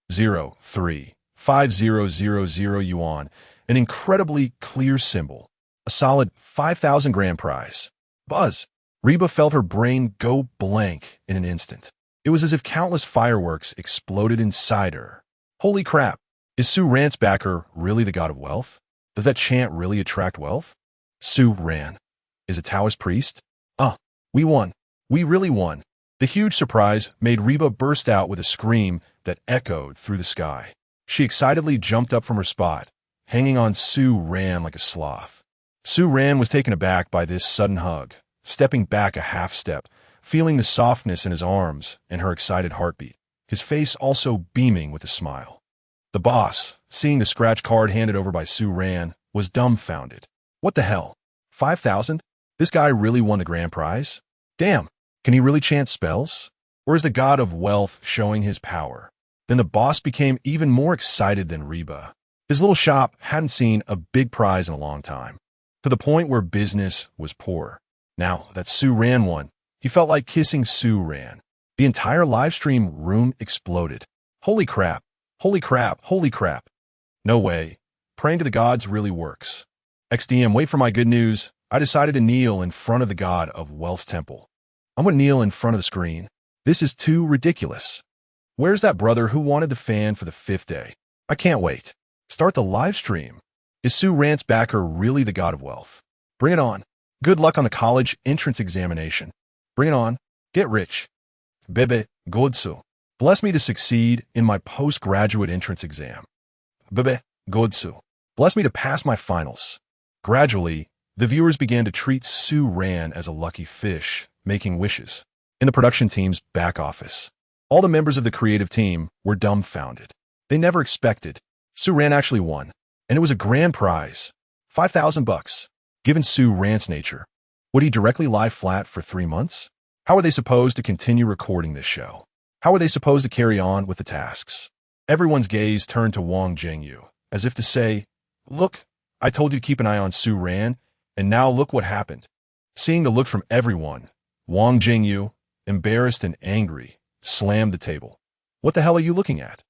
03. 5000 yuan, an incredibly clear symbol, a solid 5,000 grand prize. Buzz! Reba felt her brain go blank in an instant. It was as if countless fireworks exploded inside her. Holy crap! Is Sue Rand's backer really the god of wealth? Does that chant really attract wealth? Sue Rand is a Taoist priest? We won. We really won. The huge surprise made Reba burst out with a scream that echoed through the sky. She excitedly jumped up from her spot, hanging on Sue Rand like a sloth. Sue Rand was taken aback by this sudden hug, stepping back a half step, feeling the softness in his arms and her excited heartbeat, his face also beaming with a smile. The boss, seeing the scratch card handed over by Sue Rand, was dumbfounded. What the hell? 5,000? This guy really won the grand prize? Damn, can he really chant spells? Or is the god of wealth showing his power? Then the boss became even more excited than Reba. His little shop hadn't seen a big prize in a long time, to the point where business was poor. Now that Sue Rand won, he felt like kissing Sue Rand. The entire livestream room exploded. Holy crap, holy crap, holy crap. No way. Praying to the gods really works. XDM, wait for my good news. I decided to kneel in front of the god of wealth's temple. I'm going to kneel in front of the screen. This is too ridiculous. Where's that brother who wanted the fan for the 5th day? I can't wait. Start the live stream. Is Sue Rand's backer really the god of wealth? Bring it on. Good luck on the college entrance examination. Bring it on. Get rich. Bebe, godsu. Bless me to succeed in my postgraduate entrance exam. Bebe, godsu. Bless me to pass my finals. Gradually, the viewers began to treat Sue Rand as a lucky fish, making wishes. In the production team's back office, all the members of the creative team were dumbfounded. They never expected. Sue Rand actually won, and it was a grand prize, $5,000. Given Sue Rant's nature, would he directly lie flat for 3 months? How are they supposed to continue recording this show? How are they supposed to carry on with the tasks? Everyone's gaze turned to Wang Jingyu, as if to say, "Look, I told you to keep an eye on Sue Ran, and now look what happened." Seeing the look from everyone, Wang Jingyu, embarrassed and angry, slammed the table. "What the hell are you looking at?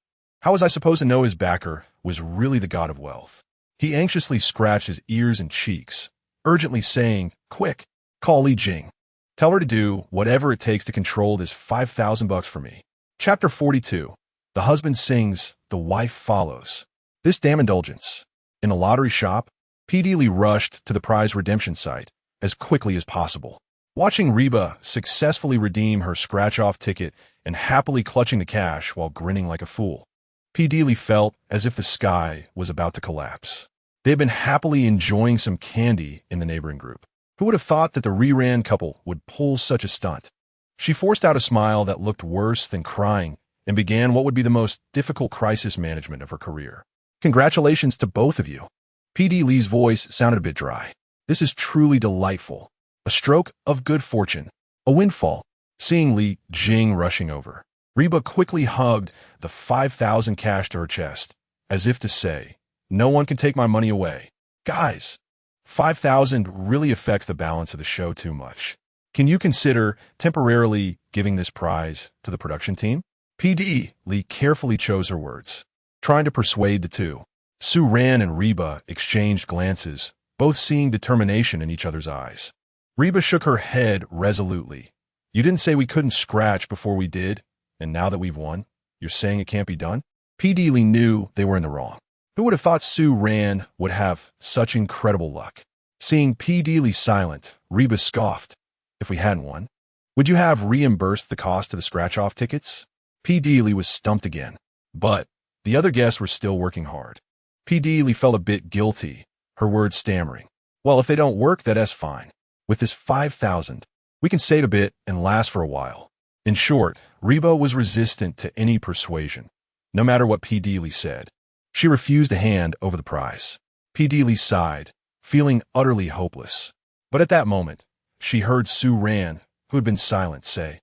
How was I supposed to know his backer was really the god of wealth?" He anxiously scratched his ears and cheeks, urgently saying, "Quick, call Li Jing. Tell her to do whatever it takes to control this $5,000 for me." Chapter 42. The husband sings, the wife follows. This damn indulgence. In a lottery shop, P.D. Lee rushed to the prize redemption site as quickly as possible. Watching Reba successfully redeem her scratch-off ticket and happily clutching the cash while grinning like a fool, P.D. Lee felt as if the sky was about to collapse. They had been happily enjoying some candy in the neighboring group. Who would have thought that the Re-Ran couple would pull such a stunt? She forced out a smile that looked worse than crying and began what would be the most difficult crisis management of her career. "Congratulations to both of you." P.D. Lee's voice sounded a bit dry. "This is truly delightful. A stroke of good fortune. A windfall." Seeing Li Jing rushing over, Reba quickly hugged the 5,000 cash to her chest, as if to say, "No one can take my money away. Guys, 5,000 really affects the balance of the show too much. Can you consider temporarily giving this prize to the production team?" P.D. Lee carefully chose her words, trying to persuade the two. Sue Ran and Reba exchanged glances, both seeing determination in each other's eyes. Reba shook her head resolutely. "You didn't say we couldn't scratch before we did, and now that we've won, you're saying it can't be done?" P.D. Lee knew they were in the wrong. Who would have thought Sue Ran would have such incredible luck? Seeing P.D. Lee silent, Reba scoffed. "If we hadn't won, would you have reimbursed the cost of the scratch-off tickets?" P.D. Lee was stumped again, but the other guests were still working hard. P.D. Lee felt a bit guilty, her words stammering. "Well, if they don't work, that's fine. With this 5,000, we can save a bit and last for a while." In short, Reba was resistant to any persuasion, no matter what P.D. Lee said. She refused to hand over the prize. P.D. Lee sighed, feeling utterly hopeless. But at that moment, she heard Sue Ran, who had been silent, say,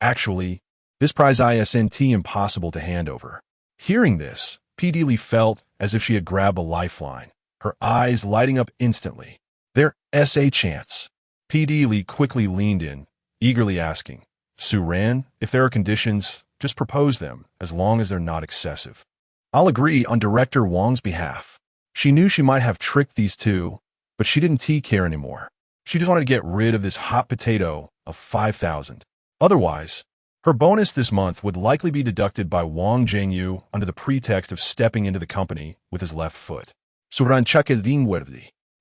"Actually, this prize isn't impossible to hand over." Hearing this, P.D. Lee felt as if she had grabbed a lifeline, her eyes lighting up instantly. "There's a chance." P.D. Lee quickly leaned in, eagerly asking, "Sue Ran, if there are conditions, just propose them, as long as they're not excessive." "I'll agree on Director Wang's behalf." She knew she might have tricked these two, but she didn't care anymore. She just wanted to get rid of this hot potato of 5,000. Otherwise, her bonus this month would likely be deducted by Wang Jingyu under the pretext of stepping into the company with his left foot.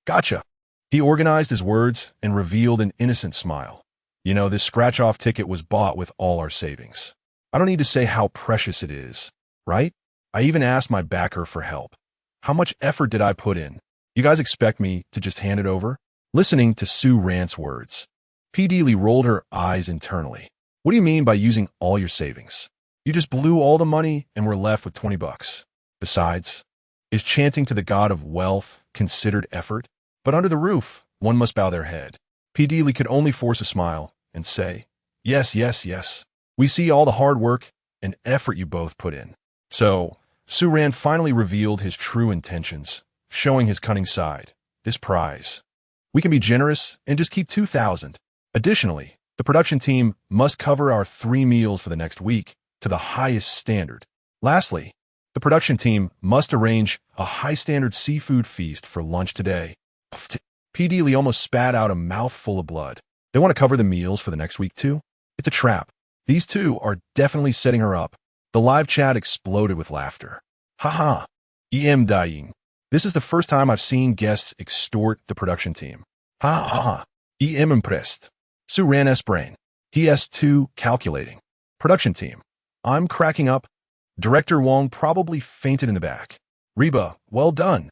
"Gotcha." He organized his words and revealed an innocent smile. "You know, this scratch-off ticket was bought with all our savings. I don't need to say how precious it is, right? I even asked my backer for help. How much effort did I put in? You guys expect me to just hand it over?" Listening to Sue Rant's words, P.D. Lee rolled her eyes internally. "What do you mean by using all your savings? You just blew all the money and were left with $20. Besides, is chanting to the god of wealth considered effort? But under the roof, one must bow their head." P.D. Lee could only force a smile and say, "Yes, yes, yes. We see all the hard work and effort you both put in." So, Sue Ran finally revealed his true intentions, showing his cunning side. "This prize. We can be generous and just keep 2,000. Additionally, the production team must cover our 3 meals for the next week to the highest standard. Lastly, the production team must arrange a high-standard seafood feast for lunch today." P.D. Lee almost spat out a mouthful of blood. They want to cover the meals for the next week too? It's a trap. These two are definitely setting her up. The live chat exploded with laughter. "Haha, em dying. This is the first time I've seen guests extort the production team. Ha ha ha. Em impressed." Sue Ran's brain. PS2 calculating. Production team. I'm cracking up. Director Wang probably fainted in the back. Reba, well done.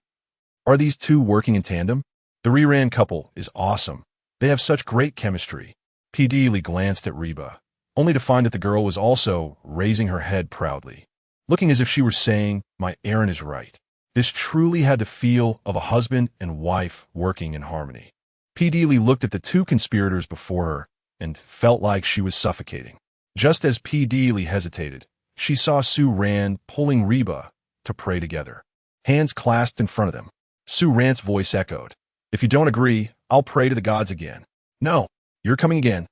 Are these two working in tandem? The Re-Ran couple is awesome. They have such great chemistry. P.D. Lee glanced at Reba, only to find that the girl was also raising her head proudly, looking as if she were saying, "My Aaron is right." This truly had the feel of a husband and wife working in harmony. P. Deely looked at the two conspirators before her and felt like she was suffocating. Just as P. Deely hesitated, she saw Su Ran pulling Reba to pray together, hands clasped in front of them. Su Ran's voice echoed, "If you don't agree, I'll pray to the gods again." "No, you're coming again."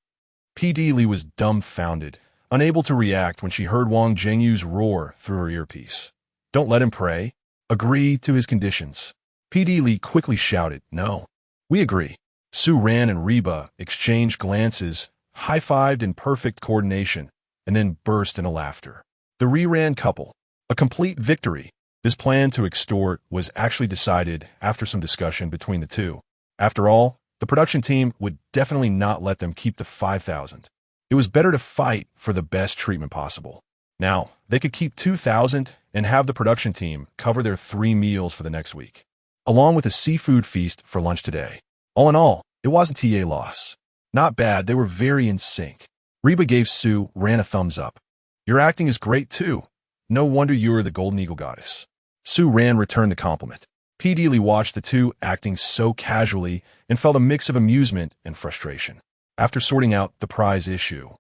P. Deely was dumbfounded, unable to react when she heard Wang Jingyu's roar through her earpiece. "Don't let him pray. Agree to his conditions." P. Deely quickly shouted, "No, we agree." Su Ran and Reba exchanged glances, high-fived in perfect coordination, and then burst into laughter. The Ran couple. A complete victory. This plan to extort was actually decided after some discussion between the two. After all, the production team would definitely not let them keep the 5,000. It was better to fight for the best treatment possible. Now, they could keep 2,000 and have the production team cover their 3 meals for the next week, along with a seafood feast for lunch today. All in all, it wasn't a loss. Not bad, they were very in sync. Reba gave Su Ran a thumbs up. "Your acting is great too. No wonder you are the Golden Eagle Goddess." Su Ran returned the compliment. P. Deely watched the two acting so casually and felt a mix of amusement and frustration. After sorting out the prize issue,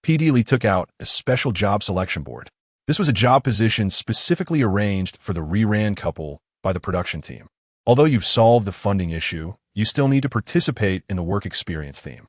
P. Deely took out a special job selection board. This was a job position specifically arranged for the Ran couple by the production team. Although you've solved the funding issue, you still need to participate in the work experience theme.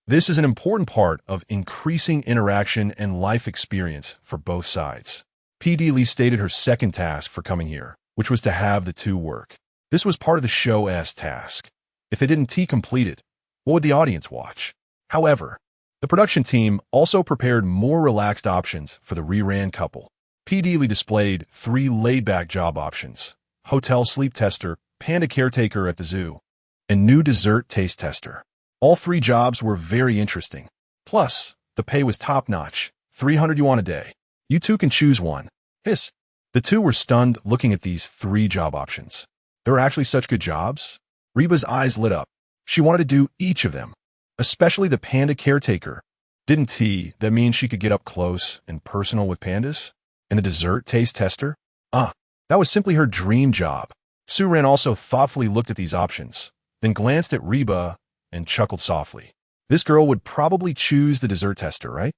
This is an important part of increasing interaction and life experience for both sides. P. Deely stated her second task for coming here, which was to have the two work. This was part of the show's task. If they didn't complete it, what would the audience watch? However, the production team also prepared more relaxed options for the Ran couple. P. Deely displayed 3 laid-back job options: hotel sleep tester, panda caretaker at the zoo, and new dessert taste tester. All 3 jobs were very interesting. Plus, the pay was top-notch, 300 yuan a day. You two can choose one. Hiss. The two were stunned looking at these 3 job options. There were actually such good jobs? Reba's eyes lit up. She wanted to do each of them, especially the panda caretaker. Didn't that mean she could get up close and personal with pandas? And the dessert taste tester? That was simply her dream job. Su Ran also thoughtfully looked at these options, then glanced at Reba and chuckled softly. This girl would probably choose the dessert tester, right?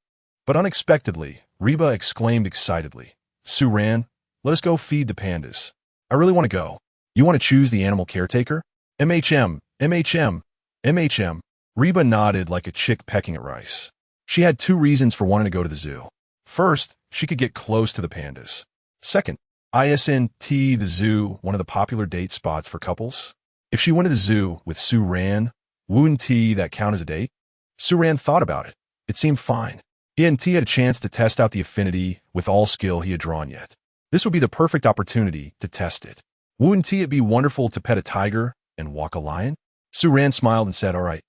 But unexpectedly, Reba exclaimed excitedly, "Su Ran, let us go feed the pandas. I really want to go. You want to choose the animal caretaker?" MHM, MHM, MHM. Reba nodded like a chick pecking at rice. She had 2 reasons for wanting to go to the zoo. First, she could get close to the pandas. Second, the zoo, one of the popular date spots for couples. If she went to the zoo with Su Ran, wouldn't that count as a date? Su Ran thought about it. It seemed fine. He hadn't had a chance to test out the affinity with all skill he had drawn yet. This would be the perfect opportunity to test it. Wouldn't it be wonderful to pet a tiger and walk a lion? Su Ran smiled and said, "All right,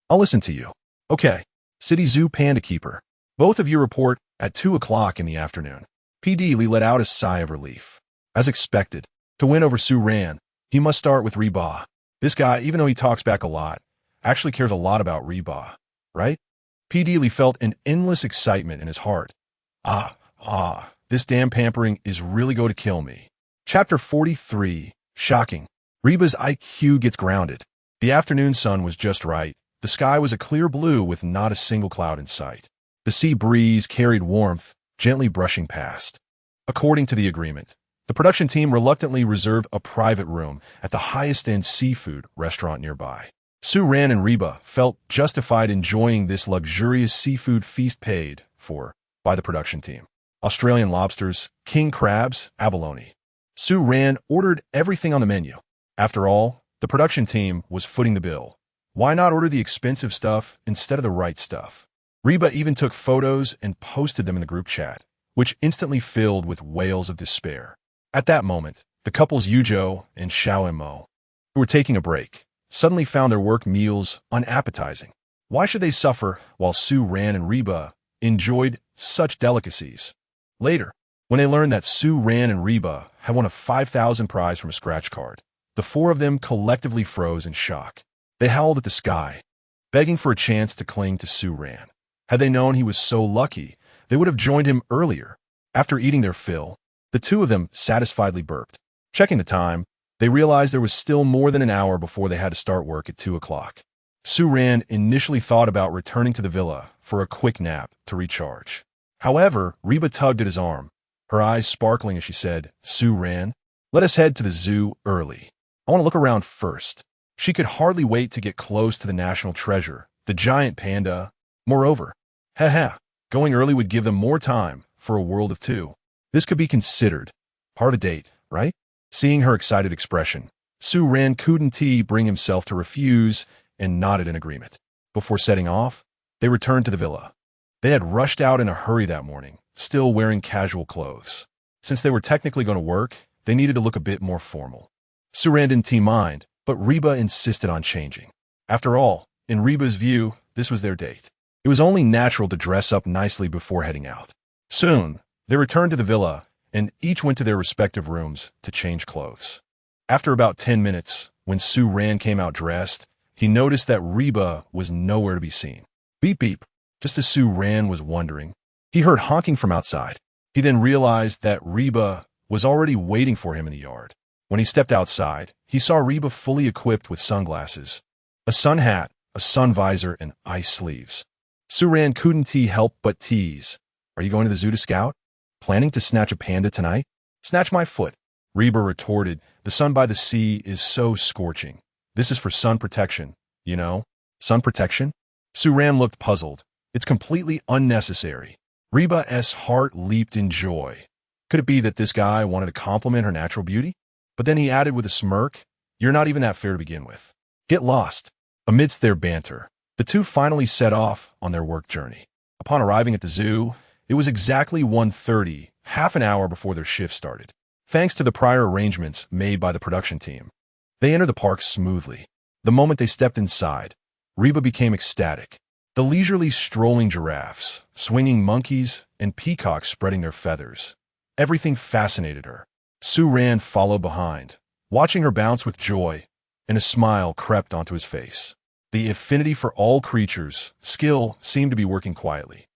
I'll listen to you." "Okay, City Zoo Panda Keeper. Both of you report at 2 o'clock in the afternoon." P. Deely let out a sigh of relief. As expected, to win over Su Ran, he must start with Reba. This guy, even though he talks back a lot, actually cares a lot about Reba, right? P. Deely felt an endless excitement in his heart. This damn pampering is really going to kill me. Chapter 43. Shocking. Reba's IQ gets grounded. The afternoon sun was just right. The sky was a clear blue with not a single cloud in sight. The sea breeze carried warmth, gently brushing past. According to the agreement, the production team reluctantly reserved a private room at the highest-end seafood restaurant nearby. Su Ran and Reba felt justified enjoying this luxurious seafood feast paid for by the production team. Australian lobsters, king crabs, abalone. Su Ran ordered everything on the menu. After all, the production team was footing the bill. Why not order the expensive stuff instead of the right stuff? Reba even took photos and posted them in the group chat, which instantly filled with wails of despair. At that moment, the couples Yuzhou and Xiao Mo, who were taking a break, suddenly found their work meals unappetizing. Why should they suffer while Su Ran and Reba enjoyed such delicacies? Later, when they learned that Su Ran and Reba had won a 5,000 prize from a scratch card, the 4 of them collectively froze in shock. They howled at the sky, begging for a chance to cling to Su Ran. Had they known he was so lucky, they would have joined him earlier. After eating their fill, the 2 of them satisfiedly burped. Checking the time, they realized there was still more than an hour before they had to start work at 2 o'clock. Ran initially thought about returning to the villa for a quick nap to recharge. However, Reba tugged at his arm, her eyes sparkling as she said, Ran, let us head to the zoo early. I want to look around first. She could hardly wait to get close to the national treasure, the giant panda. Moreover, going early would give them more time for a world of two. This could be considered part of a date, right? Seeing her excited expression, Ran couldn't bring himself to refuse and nodded in agreement. Before setting off, they returned to the villa. They had rushed out in a hurry that morning, still wearing casual clothes. Since they were technically going to work, they needed to look a bit more formal. Ran didn't mind, but Reba insisted on changing. After all, in Reba's view, this was their date. It was only natural to dress up nicely before heading out. Soon, they returned to the villa, and each went to their respective rooms to change clothes. After about 10 minutes, when Ran came out dressed, he noticed that Reba was nowhere to be seen. Beep beep. Just as Ran was wondering, he heard honking from outside. He then realized that Reba was already waiting for him in the yard. When he stepped outside, he saw Reba fully equipped with sunglasses, a sun hat, a sun visor, and ice sleeves. Ran couldn't help but tease. Are you going to the zoo to scout? Planning to snatch a panda tonight? Snatch my foot. Reba retorted, the sun by the sea is so scorching. This is for sun protection, you know? Sun protection? Ran looked puzzled. It's completely unnecessary. Reba's heart leaped in joy. Could it be that this guy wanted to compliment her natural beauty? But then he added with a smirk, you're not even that fair to begin with. Get lost. Amidst their banter, the two finally set off on their work journey. Upon arriving at the zoo, it was exactly 1:30, half an hour before their shift started. Thanks to the prior arrangements made by the production team, they entered the park smoothly. The moment they stepped inside, Reba became ecstatic. The leisurely strolling giraffes, swinging monkeys, and peacocks spreading their feathers. Everything fascinated her. Ran followed behind, watching her bounce with joy, and a smile crept onto his face. The affinity for all creatures skill seemed to be working quietly.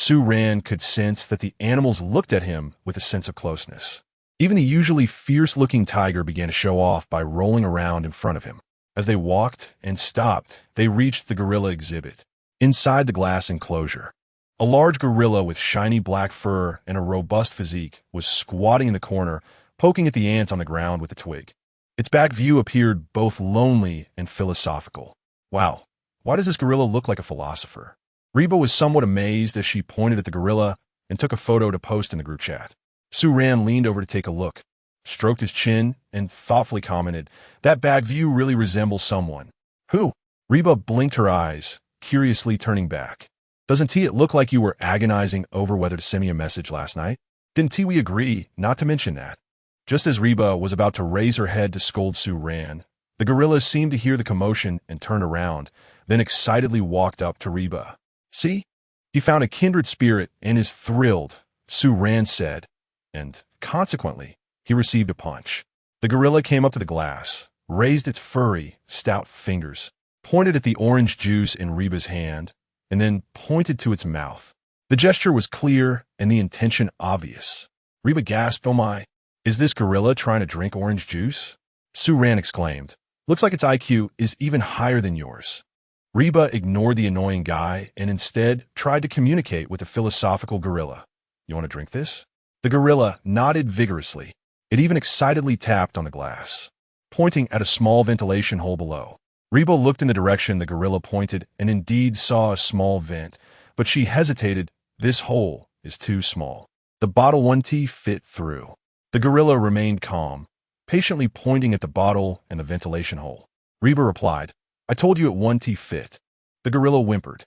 Ran could sense that the animals looked at him with a sense of closeness. Even the usually fierce-looking tiger began to show off by rolling around in front of him. As they walked and stopped, they reached the gorilla exhibit. Inside the glass enclosure, a large gorilla with shiny black fur and a robust physique was squatting in the corner, poking at the ants on the ground with a twig. Its back view appeared both lonely and philosophical. Wow, why does this gorilla look like a philosopher? Reba was somewhat amazed as she pointed at the gorilla and took a photo to post in the group chat. Ran leaned over to take a look, stroked his chin, and thoughtfully commented, that back view really resembles someone. Who? Reba blinked her eyes, curiously turning back. Doesn't it look like you were agonizing over whether to send me a message last night? Didn't we agree not to mention that? Just as Reba was about to raise her head to scold Ran, the gorilla seemed to hear the commotion and turned around, then excitedly walked up to Reba. See? He found a kindred spirit and is thrilled, Ran said, and, consequently, he received a punch. The gorilla came up to the glass, raised its furry, stout fingers, pointed at the orange juice in Reba's hand, and then pointed to its mouth. The gesture was clear and the intention obvious. Reba gasped, oh my, is this gorilla trying to drink orange juice? Ran exclaimed, looks like its IQ is even higher than yours. Reba ignored the annoying guy and instead tried to communicate with the philosophical gorilla. You want to drink this? The gorilla nodded vigorously. It even excitedly tapped on the glass, pointing at a small ventilation hole below. Reba looked in the direction the gorilla pointed and indeed saw a small vent, but she hesitated. This hole is too small. The bottle won't fit through. The gorilla remained calm, patiently pointing at the bottle and the ventilation hole. Reba replied, I told you it won't fit. The gorilla whimpered.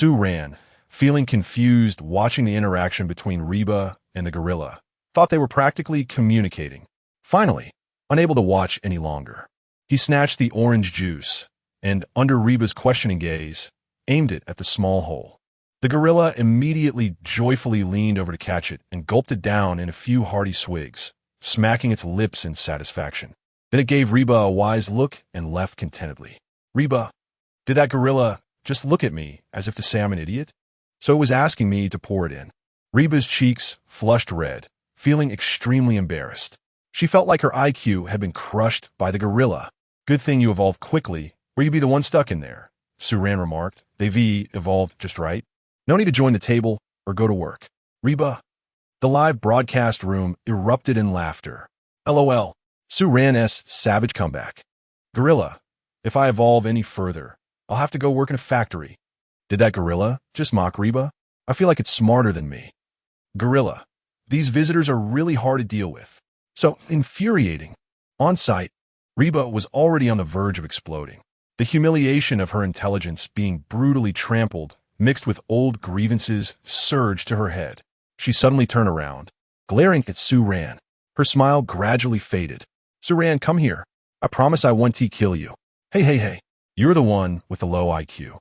Ran, feeling confused watching the interaction between Reba and the gorilla, thought they were practically communicating. Finally, unable to watch any longer, he snatched the orange juice and, under Reba's questioning gaze, aimed it at the small hole. The gorilla immediately joyfully leaned over to catch it and gulped it down in a few hearty swigs, smacking its lips in satisfaction. Then it gave Reba a wise look and left contentedly. Reba, did that gorilla just look at me as if to say I'm an idiot? So it was asking me to pour it in. Reba's cheeks flushed red, feeling extremely embarrassed. She felt like her IQ had been crushed by the gorilla. Good thing you evolved quickly, or you'd be the one stuck in there. Suran remarked. They've evolved just right. No need to join the table or go to work. Reba. The live broadcast room erupted in laughter. LOL. Suran's savage comeback. Gorilla. If I evolve any further, I'll have to go work in a factory. Did that gorilla just mock Reba? I feel like it's smarter than me. Gorilla. These visitors are really hard to deal with. So infuriating. On site, Reba was already on the verge of exploding. The humiliation of her intelligence being brutally trampled, mixed with old grievances, surged to her head. She suddenly turned around, glaring at Suran. Her smile gradually faded. Suran, come here. I promise I won't kill you. Hey. You're the one with the low IQ.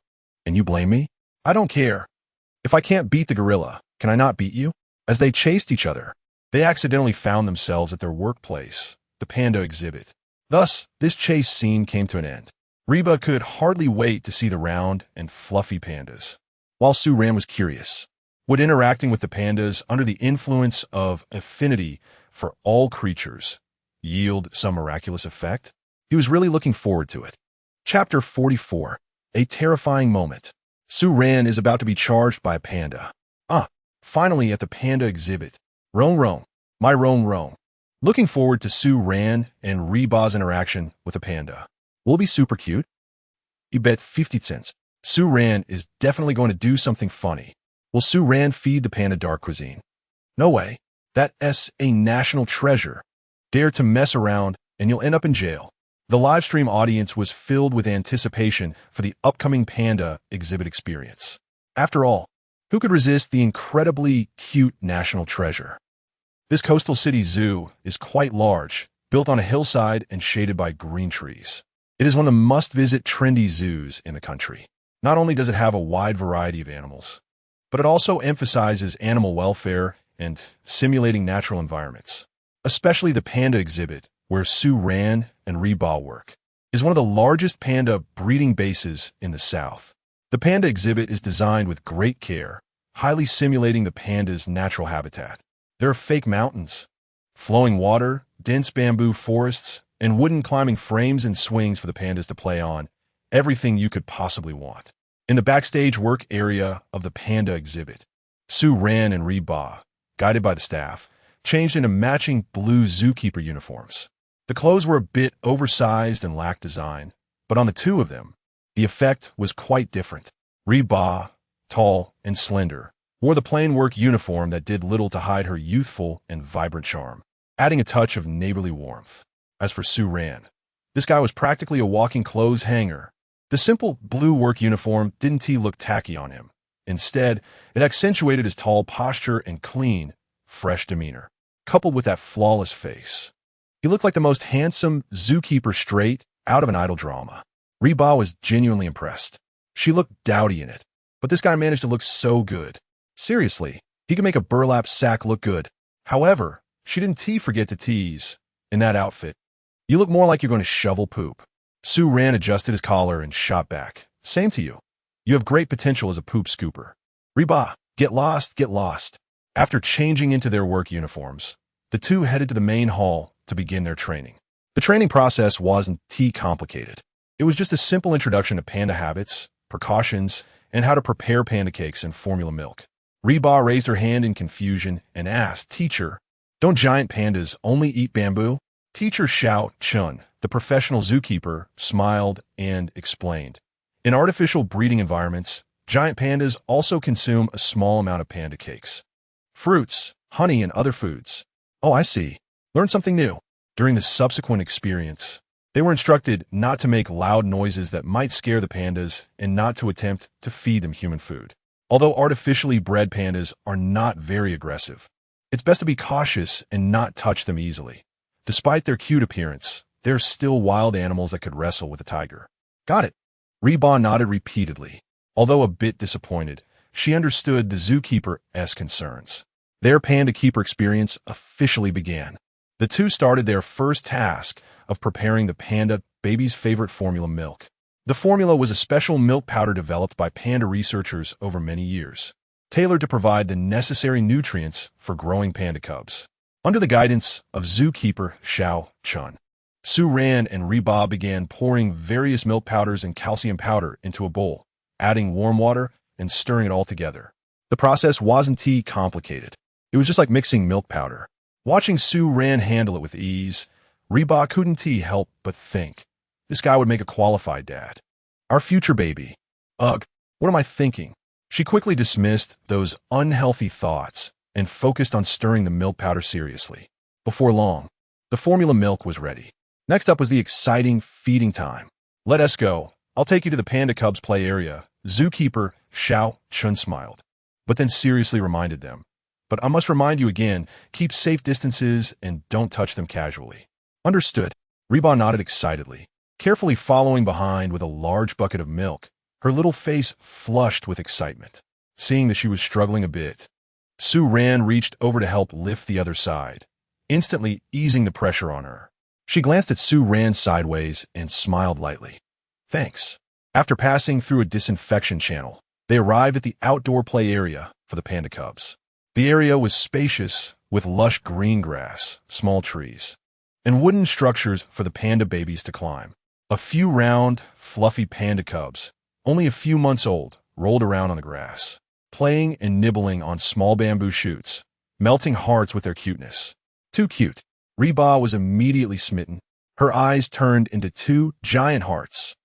And you blame me? I don't care. If I can't beat the gorilla, can I not beat you? As they chased each other, they accidentally found themselves at their workplace, the panda exhibit. Thus, this chase scene came to an end. Reba could hardly wait to see the round and fluffy pandas, while Suran was curious. Would interacting with the pandas under the influence of affinity for all creatures yield some miraculous effect? He was really looking forward to it. Chapter 44. A terrifying moment. Suran is about to be charged by a panda. Finally at the panda exhibit. Roam, my roam. Looking forward to Suran and Reba's interaction with a panda. Will it be super cute? You bet 50 cents. Suran is definitely going to do something funny. Will Suran feed the panda dark cuisine? No way. That's a national treasure. Dare to mess around and you'll end up in jail. The livestream audience was filled with anticipation for the upcoming panda exhibit experience. After all, who could resist the incredibly cute national treasure? This coastal city zoo is quite large, built on a hillside and shaded by green trees. It is one of the must-visit trendy zoos in the country. Not only does it have a wide variety of animals, but it also emphasizes animal welfare and simulating natural environments. Especially the panda exhibit, where Suran and Reba work, is one of the largest panda breeding bases in the South. The panda exhibit is designed with great care, highly simulating the panda's natural habitat. There are fake mountains, flowing water, dense bamboo forests, and wooden climbing frames and swings for the pandas to play on, everything you could possibly want. In the backstage work area of the panda exhibit, Suran and Reba, guided by the staff, changed into matching blue zookeeper uniforms. The clothes were a bit oversized and lacked design, but on the two of them, the effect was quite different. Reba, tall and slender, wore the plain work uniform that did little to hide her youthful and vibrant charm, adding a touch of neighborly warmth. As for Suran, this guy was practically a walking clothes hanger. The simple blue work uniform didn't look tacky on him. Instead, it accentuated his tall posture and clean, fresh demeanor, coupled with that flawless face. He looked like the most handsome zookeeper straight out of an idol drama. Reba was genuinely impressed. She looked dowdy in it, but this guy managed to look so good. Seriously, he could make a burlap sack look good. However, she didn't forget to tease. In that outfit, you look more like you're going to shovel poop. Suran adjusted his collar and shot back. Same to you. You have great potential as a poop scooper. Reba, get lost. After changing into their work uniforms, the two headed to the main hall to begin their training. The training process wasn't complicated. It was just a simple introduction to panda habits, precautions, and how to prepare panda cakes and formula milk. Reba raised her hand in confusion and asked, Teacher, don't giant pandas only eat bamboo? Teacher Xiao Chun, the professional zookeeper, smiled and explained. In artificial breeding environments, giant pandas also consume a small amount of panda cakes, fruits, honey, and other foods. Oh, I see. Learn something new. During the subsequent experience, they were instructed not to make loud noises that might scare the pandas and not to attempt to feed them human food. Although artificially bred pandas are not very aggressive, it's best to be cautious and not touch them easily. Despite their cute appearance, they're still wild animals that could wrestle with a tiger. Got it. Reba nodded repeatedly. Although a bit disappointed, she understood the zookeeper's concerns. Their panda keeper experience officially began. The two started their first task of preparing the panda baby's favorite formula milk. The formula was a special milk powder developed by panda researchers over many years, tailored to provide the necessary nutrients for growing panda cubs. Under the guidance of zookeeper Xiao Chun, Sue ran and Reba began pouring various milk powders and calcium powder into a bowl, adding warm water and stirring it all together. The process wasn't too complicated. It was just like mixing milk powder. Watching Sue Ran handle it with ease, Reba couldn't help but think, this guy would make a qualified dad. Our future baby. Ugh, what am I thinking? She quickly dismissed those unhealthy thoughts and focused on stirring the milk powder seriously. Before long, the formula milk was ready. Next up was the exciting feeding time. Let us go. I'll take you to the panda cubs play area. Zookeeper Xiao Chun smiled, but then seriously reminded them. But I must remind you again, keep safe distances and don't touch them casually. Understood. Reba nodded excitedly, carefully following behind with a large bucket of milk, her little face flushed with excitement. Seeing that she was struggling a bit, Sue Ran reached over to help lift the other side, instantly easing the pressure on her. She glanced at Sue Ran sideways and smiled lightly. Thanks. After passing through a disinfection channel, they arrived at the outdoor play area for the panda cubs. The area was spacious, with lush green grass, small trees, and wooden structures for the panda babies to climb. A few round, fluffy panda cubs, only a few months old, rolled around on the grass, playing and nibbling on small bamboo shoots, melting hearts with their cuteness. Too cute. Reba was immediately smitten. Her eyes turned into two giant hearts.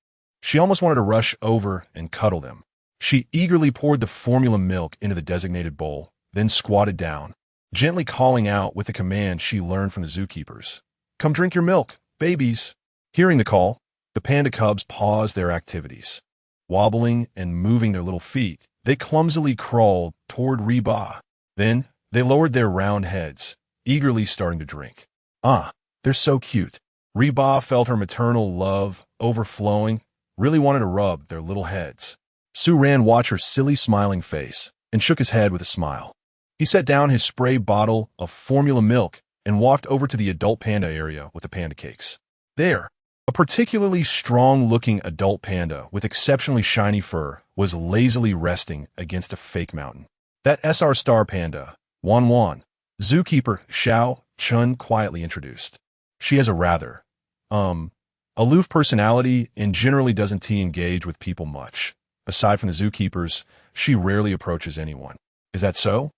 She almost wanted to rush over and cuddle them. She eagerly poured the formula milk into the designated bowl, then squatted down, gently calling out with a command she learned from the zookeepers. Come drink your milk, babies. Hearing the call, the panda cubs paused their activities. Wobbling and moving their little feet, they clumsily crawled toward Reba. Then, they lowered their round heads, eagerly starting to drink. Ah, they're so cute. Reba felt her maternal love overflowing, really wanted to rub their little heads. Sue Ran watched her silly smiling face and shook his head with a smile. He set down his spray bottle of formula milk and walked over to the adult panda area with the panda cakes. There, a particularly strong-looking adult panda with exceptionally shiny fur was lazily resting against a fake mountain. That SR star panda, Wan Wan, zookeeper Xiao Chun quietly introduced. She has a rather, aloof personality and generally doesn't engage with people much. Aside from the zookeepers, she rarely approaches anyone. Is that so?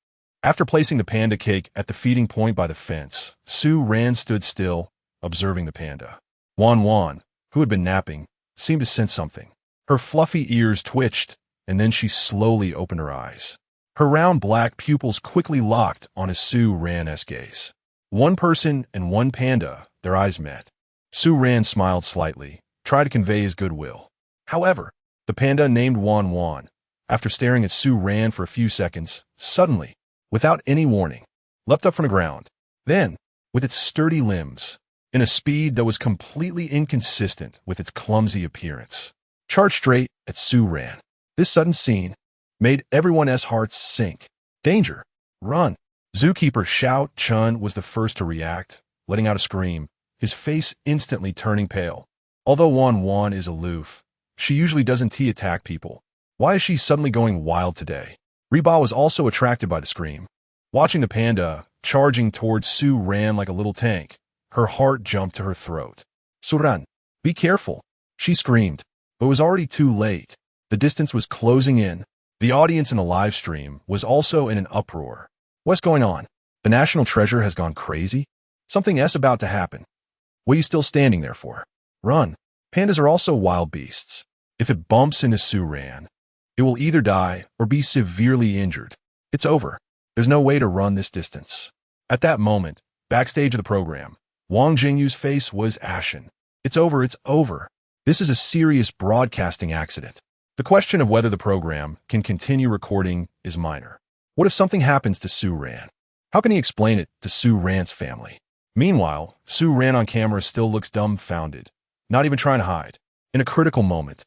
After placing the panda cake at the feeding point by the fence, Sue Ran stood still, observing the panda. Wan Wan, who had been napping, seemed to sense something. Her fluffy ears twitched, and then she slowly opened her eyes. Her round black pupils quickly locked on a Sue Ran's gaze. One person and one panda, their eyes met. Sue Ran smiled slightly, tried to convey his goodwill. However, the panda named Wan Wan, after staring at Sue Ran for a few seconds, suddenly, without any warning, leapt up from the ground. Then, with its sturdy limbs, in a speed that was completely inconsistent with its clumsy appearance, charged straight at Sue Ran. This sudden scene made everyone's hearts sink. Danger! Run! Zookeeper Xiao Chun was the first to react, letting out a scream, his face instantly turning pale. Although Wan Wan is aloof, she usually doesn't attack people. Why is she suddenly going wild today? Reba was also attracted by the scream. Watching the panda charging towards Sue Ran like a little tank, her heart jumped to her throat. Suran, be careful, she screamed, but it was already too late. The distance was closing in. The audience in the live stream was also in an uproar. What's going on? The national treasure has gone crazy? Something S about to happen. What are you still standing there for? Run. Pandas are also wild beasts. If it bumps into Sue Ran, it will either die or be severely injured. It's over. There's no way to run this distance. At that moment, backstage of the program, Wang Jingyu's face was ashen. It's over, it's over. This is a serious broadcasting accident. The question of whether the program can continue recording is minor. What if something happens to Sue Ran? How can he explain it to Sue Ran's family? Meanwhile, Sue Ran on camera still looks dumbfounded, not even trying to hide. In a critical moment,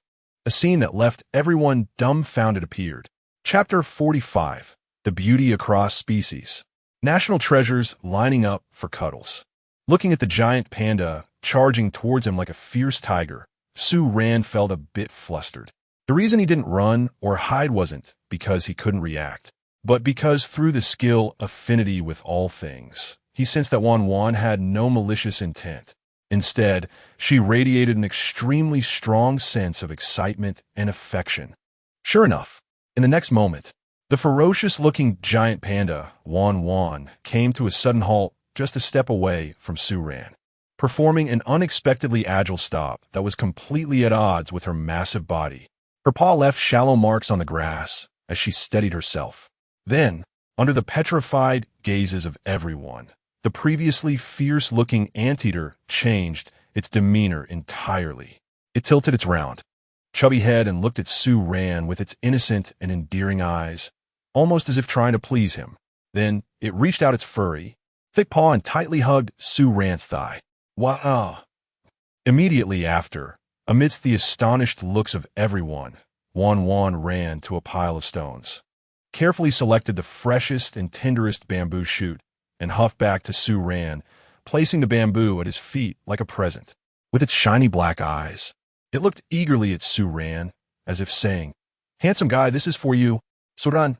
a scene that left everyone dumbfounded appeared. Chapter 45, The Beauty Across Species. National treasures lining up for cuddles. Looking at the giant panda charging towards him like a fierce tiger, Sue Ran felt a bit flustered. The reason he didn't run or hide wasn't because he couldn't react, but because through the skill affinity with all things, he sensed that Wan Wan had no malicious intent. Instead, she radiated an extremely strong sense of excitement and affection. Sure enough, in the next moment, the ferocious-looking giant panda, Wan, came to a sudden halt just a step away from Su Ran, performing an unexpectedly agile stop that was completely at odds with her massive body. Her paw left shallow marks on the grass as she steadied herself. Then, under the petrified gazes of everyone, the previously fierce-looking anteater changed its demeanor entirely. It tilted its round, chubby head and looked at Su Ran with its innocent and endearing eyes, almost as if trying to please him. Then, it reached out its furry, thick paw and tightly hugged Su Ran's thigh. Wow! Immediately after, amidst the astonished looks of everyone, Wan ran to a pile of stones, carefully selected the freshest and tenderest bamboo shoot, and huffed back to Su Ran, placing the bamboo at his feet like a present. With its shiny black eyes, it looked eagerly at Su Ran, as if saying, "Handsome guy, this is for you, Suran."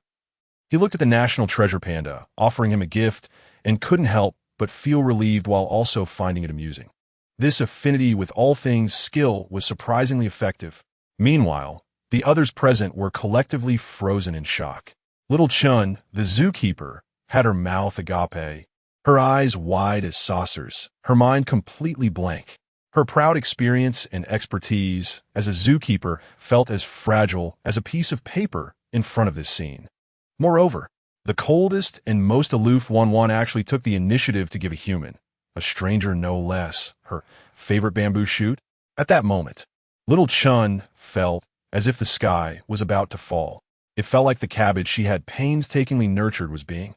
He looked at the national treasure panda, offering him a gift, and couldn't help but feel relieved while also finding it amusing. This affinity with all things skill was surprisingly effective. Meanwhile, the others present were collectively frozen in shock. Little Chun, the zookeeper, had her mouth agape, her eyes wide as saucers, her mind completely blank. Her proud experience and expertise as a zookeeper felt as fragile as a piece of paper in front of this scene. Moreover, the coldest and most aloof Wan actually took the initiative to give a human, a stranger no less, her favorite bamboo shoot. At that moment, little Chun felt as if the sky was about to fall. It felt like the cabbage she had painstakingly nurtured was being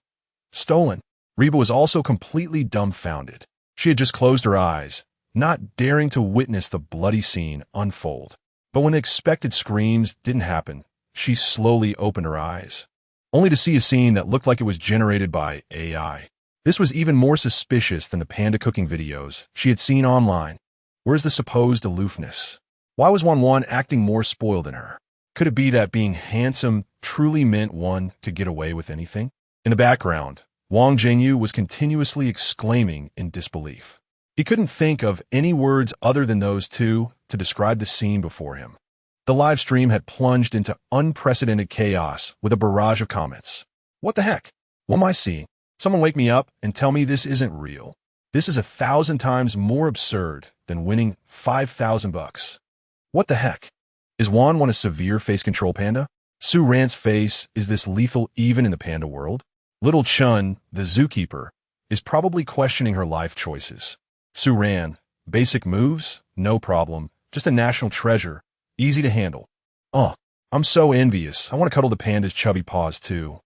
stolen. Reba was also completely dumbfounded. She had just closed her eyes, not daring to witness the bloody scene unfold. But when the expected screams didn't happen, she slowly opened her eyes, only to see a scene that looked like it was generated by AI. This was even more suspicious than the panda cooking videos she had seen online. Where's the supposed aloofness? Why was Wan acting more spoiled than her? Could it be that being handsome truly meant one could get away with anything? In the background, Wang Zhengyu was continuously exclaiming in disbelief. He couldn't think of any words other than those two to describe the scene before him. The live stream had plunged into unprecedented chaos with a barrage of comments. What the heck? What am I seeing? Someone wake me up and tell me this isn't real. This is 1,000 times more absurd than winning $5,000. What the heck? Is Wan a severe face control panda? Su Ran's face, is this lethal even in the panda world? Little Chun, the zookeeper, is probably questioning her life choices. Su Ran, basic moves? No problem. Just a national treasure. Easy to handle. Oh, I'm so envious. I want to cuddle the panda's chubby paws too.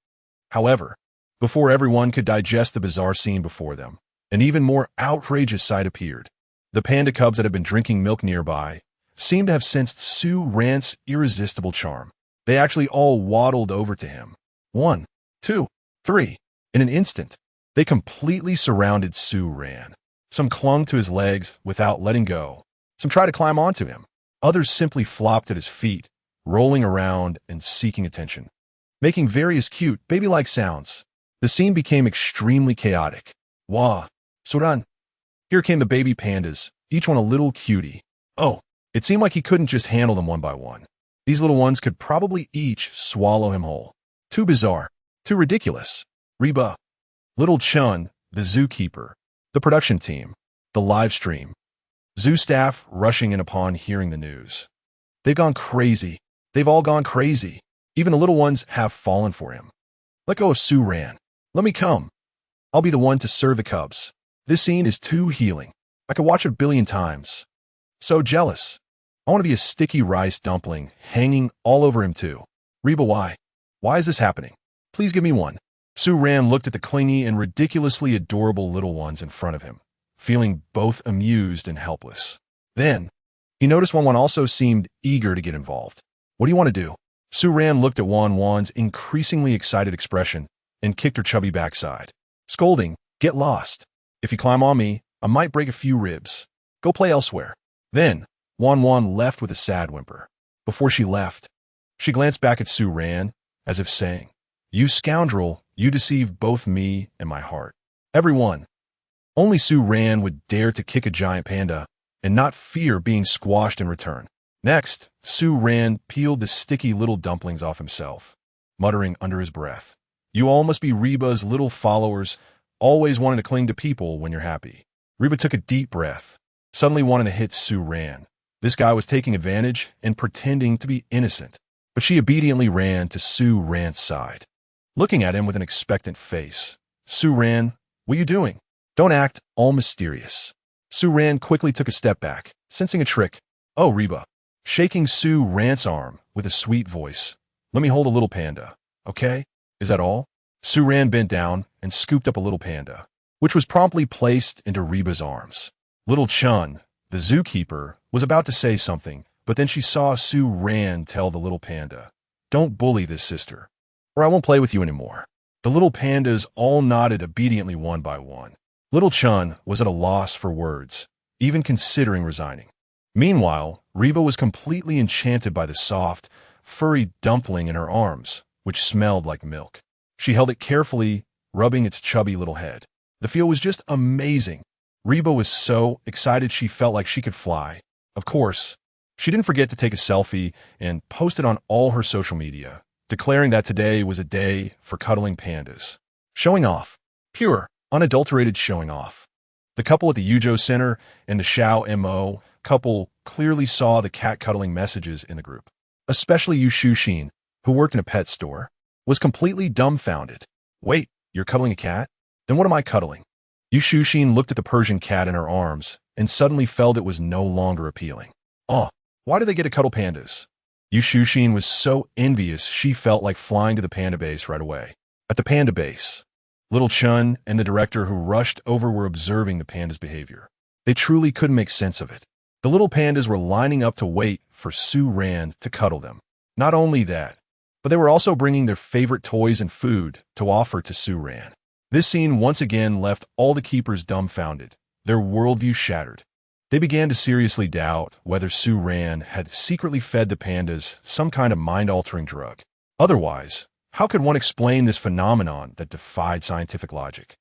However, before everyone could digest the bizarre scene before them, an even more outrageous sight appeared. The panda cubs that had been drinking milk nearby seemed to have sensed Su Ran's irresistible charm. They actually all waddled over to him. 1, 2, 3. In an instant, they completely surrounded Su Ran. Some clung to his legs without letting go. Some tried to climb onto him. Others simply flopped at his feet, rolling around and seeking attention, making various cute, baby-like sounds. The scene became extremely chaotic. Wah! Suran! Here came the baby pandas, each one a little cutie. Oh, it seemed like he couldn't just handle them one by one. These little ones could probably each swallow him whole. Too bizarre. Too ridiculous. Reba. Little Chun, the zookeeper. The production team. The live stream. Zoo staff rushing in upon hearing the news. They've gone crazy. They've all gone crazy. Even the little ones have fallen for him. Let go of Su Ran. Let me come. I'll be the one to serve the cubs. This scene is too healing. I could watch it 1 billion times. So jealous. I want to be a sticky rice dumpling hanging all over him too. Reba, why? Why is this happening? Please give me one. Su Ran looked at the clingy and ridiculously adorable little ones in front of him, feeling both amused and helpless. Then, he noticed Wan also seemed eager to get involved. What do you want to do? Su Ran looked at Wan's increasingly excited expression and kicked her chubby backside, scolding, "Get lost. If you climb on me, I might break a few ribs. Go play elsewhere." Then, Wan left with a sad whimper. Before she left, she glanced back at Su Ran, as if saying, "You scoundrel, you deceived both me and my heart." Everyone. Only Su Ran would dare to kick a giant panda and not fear being squashed in return. Next, Su Ran peeled the sticky little dumplings off himself, muttering under his breath, "You all must be Reba's little followers, always wanting to cling to people when you're happy." Reba took a deep breath, suddenly wanting to hit Su Ran. This guy was taking advantage and pretending to be innocent, but she obediently ran to Su Ran's side, looking at him with an expectant face. "Su Ran, what are you doing? Don't act all mysterious." Su Ran quickly took a step back, sensing a trick. "Oh, Reba," shaking Su Ran's arm with a sweet voice. "Let me hold a little panda, okay? Is that all?" Su Ran bent down and scooped up a little panda, which was promptly placed into Reba's arms. Little Chun, the zookeeper, was about to say something, but then she saw Su Ran tell the little panda, "Don't bully this sister, or I won't play with you anymore." The little pandas all nodded obediently one by one. Little Chun was at a loss for words, even considering resigning. Meanwhile, Reba was completely enchanted by the soft, furry dumpling in her arms, which smelled like milk. She held it carefully, rubbing its chubby little head. The feel was just amazing. Reba was so excited she felt like she could fly. Of course, she didn't forget to take a selfie and post it on all her social media, declaring that today was a day for cuddling pandas. Showing off. Pure, unadulterated showing off. The couple at the Yujo Center and the Xiao Mo couple clearly saw the cat-cuddling messages in the group. Especially Yu Shushin, who worked in a pet store, was completely dumbfounded. "Wait, you're cuddling a cat? Then what am I cuddling?" Yu Shushin looked at the Persian cat in her arms and suddenly felt it was no longer appealing. "Oh, why do they get to cuddle pandas?" Yu Shushin was so envious she felt like flying to the panda base right away. At the panda base, Little Chun and the director who rushed over were observing the panda's behavior. They truly couldn't make sense of it. The little pandas were lining up to wait for Su Ran to cuddle them. Not only that, but they were also bringing their favorite toys and food to offer to Su Ran. This scene once again left all the keepers dumbfounded, their worldview shattered. They began to seriously doubt whether Su Ran had secretly fed the pandas some kind of mind-altering drug. Otherwise, how could one explain this phenomenon that defied scientific logic?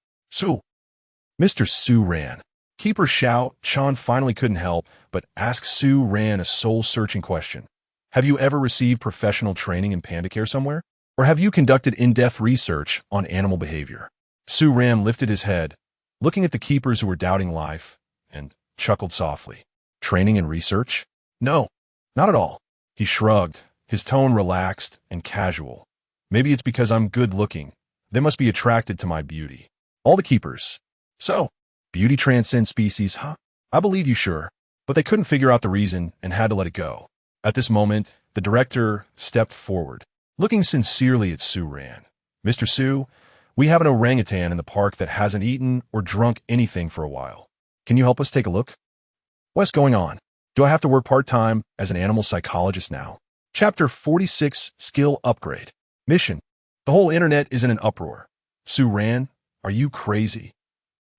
Mr. Su Ran. Keeper Xiao Chan finally couldn't help but ask Su Ran a soul-searching question. "Have you ever received professional training in panda care somewhere? Or have you conducted in-depth research on animal behavior?" Su Ran lifted his head, looking at the keepers who were doubting life, and chuckled softly. "Training and research? No, not at all." He shrugged, his tone relaxed and casual. "Maybe it's because I'm good-looking. They must be attracted to my beauty." All the keepers. "So, beauty transcends species, huh? I believe you, sure." But they couldn't figure out the reason and had to let it go. At this moment, the director stepped forward, looking sincerely at Su Ran. "Mr. Su, we have an orangutan in the park that hasn't eaten or drunk anything for a while. Can you help us take a look?" "What's going on? Do I have to work part-time as an animal psychologist now?" Chapter 46, Skill Upgrade. Mission. The whole internet is in an uproar. "Su Ran, are you crazy?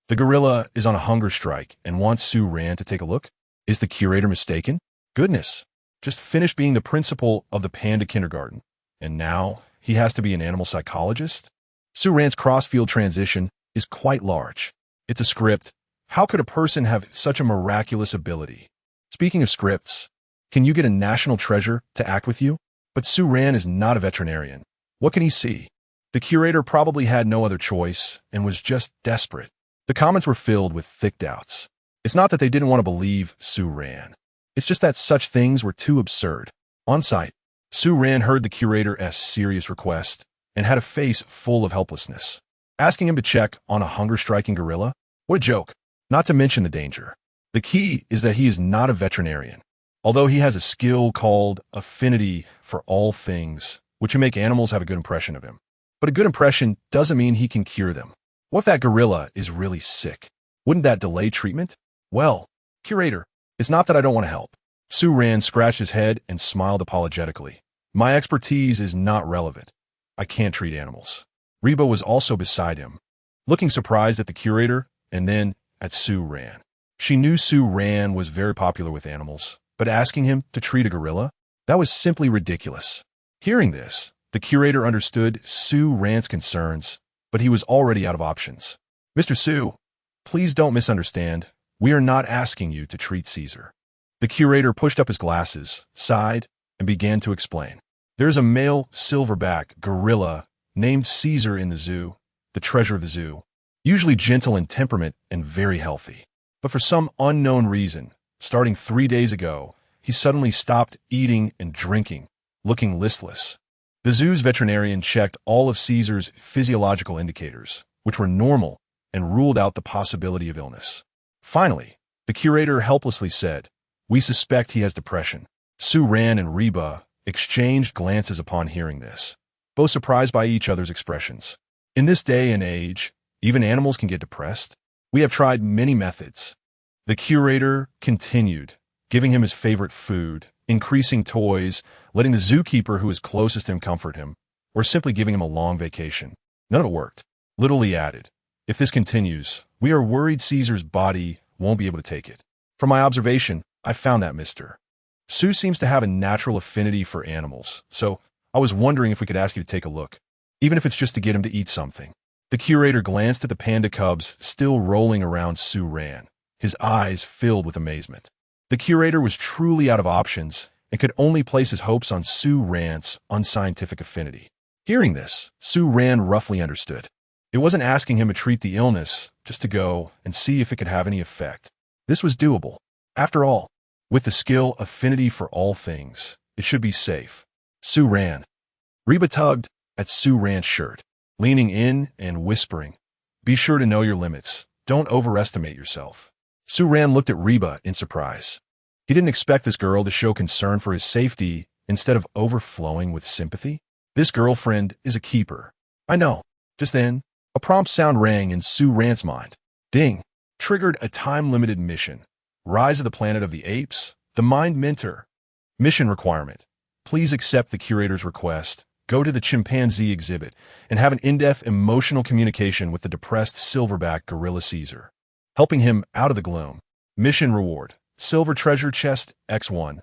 The gorilla is on a hunger strike and wants Su Ran to take a look? Is the curator mistaken? Goodness, just finished being the principal of the panda kindergarten, and now he has to be an animal psychologist?" Su Ran's cross-field transition is quite large. It's a script. How could a person have such a miraculous ability? Speaking of scripts, can you get a national treasure to act with you? But Su Ran is not a veterinarian. What can he see? The curator probably had no other choice and was just desperate. The comments were filled with thick doubts. It's not that they didn't want to believe Su Ran. It's just that such things were too absurd. On site, Su Ran heard the curator's serious request and had a face full of helplessness. Asking him to check on a hunger-striking gorilla? What a joke. Not to mention the danger. The key is that he is not a veterinarian. Although he has a skill called affinity for all things, which would make animals have a good impression of him. But a good impression doesn't mean he can cure them. What if that gorilla is really sick? Wouldn't that delay treatment? Well, curator, it's not that I don't want to help. Su Ran scratched his head and smiled apologetically. My expertise is not relevant. I can't treat animals. Reba was also beside him, looking surprised at the curator and then at Su Ran. She knew Su Ran was very popular with animals, but asking him to treat a gorilla? That was simply ridiculous. Hearing this, the curator understood Su Ran's concerns, but he was already out of options. "Mr. Su, Please don't misunderstand. We are not asking you to treat Caesar. The curator pushed up his glasses, sighed, and began to explain. There is a male silverback gorilla named Caesar in the zoo, the treasure of the zoo, usually gentle in temperament and very healthy. But for some unknown reason, starting 3 days ago, he suddenly stopped eating and drinking, looking listless. The zoo's veterinarian checked all of Caesar's physiological indicators, which were normal, and ruled out the possibility of illness. Finally, the curator helplessly said, "We suspect he has depression." Sue Ran and Reba exchanged glances upon hearing this, both surprised by each other's expressions. In this day and age, even animals can get depressed. We have tried many methods. The curator continued, giving him his favorite food, increasing toys, letting the zookeeper who is closest to him comfort him, or simply giving him a long vacation. None of it worked. Little he added, "If this continues, we are worried Caesar's body won't be able to take it. From my observation, I found that Mr. Sue seems to have a natural affinity for animals, so I was wondering if we could ask you to take a look, even if it's just to get him to eat something." The curator glanced at the panda cubs still rolling around Sue Ran, his eyes filled with amazement. The curator was truly out of options and could only place his hopes on Sue Ran's unscientific affinity. Hearing this, Sue Ran roughly understood. It wasn't asking him to treat the illness, just to go and see if it could have any effect. This was doable. After all, with the skill affinity for all things, it should be safe. Sue Ran. Reba tugged at Sue Ran's shirt, leaning in and whispering, "Be sure to know your limits. Don't overestimate yourself." Sue Ran looked at Reba in surprise. He didn't expect this girl to show concern for his safety instead of overflowing with sympathy. This girlfriend is a keeper. I know. Just then, a prompt sound rang in Sue Ran's mind. Ding. Triggered a time-limited mission. Rise of the Planet of the Apes, the Mind Mentor. Mission requirement. Please accept the curator's request. Go to the chimpanzee exhibit and have an in-depth emotional communication with the depressed silverback gorilla Caesar, helping him out of the gloom. Mission reward. Silver treasure chest X1.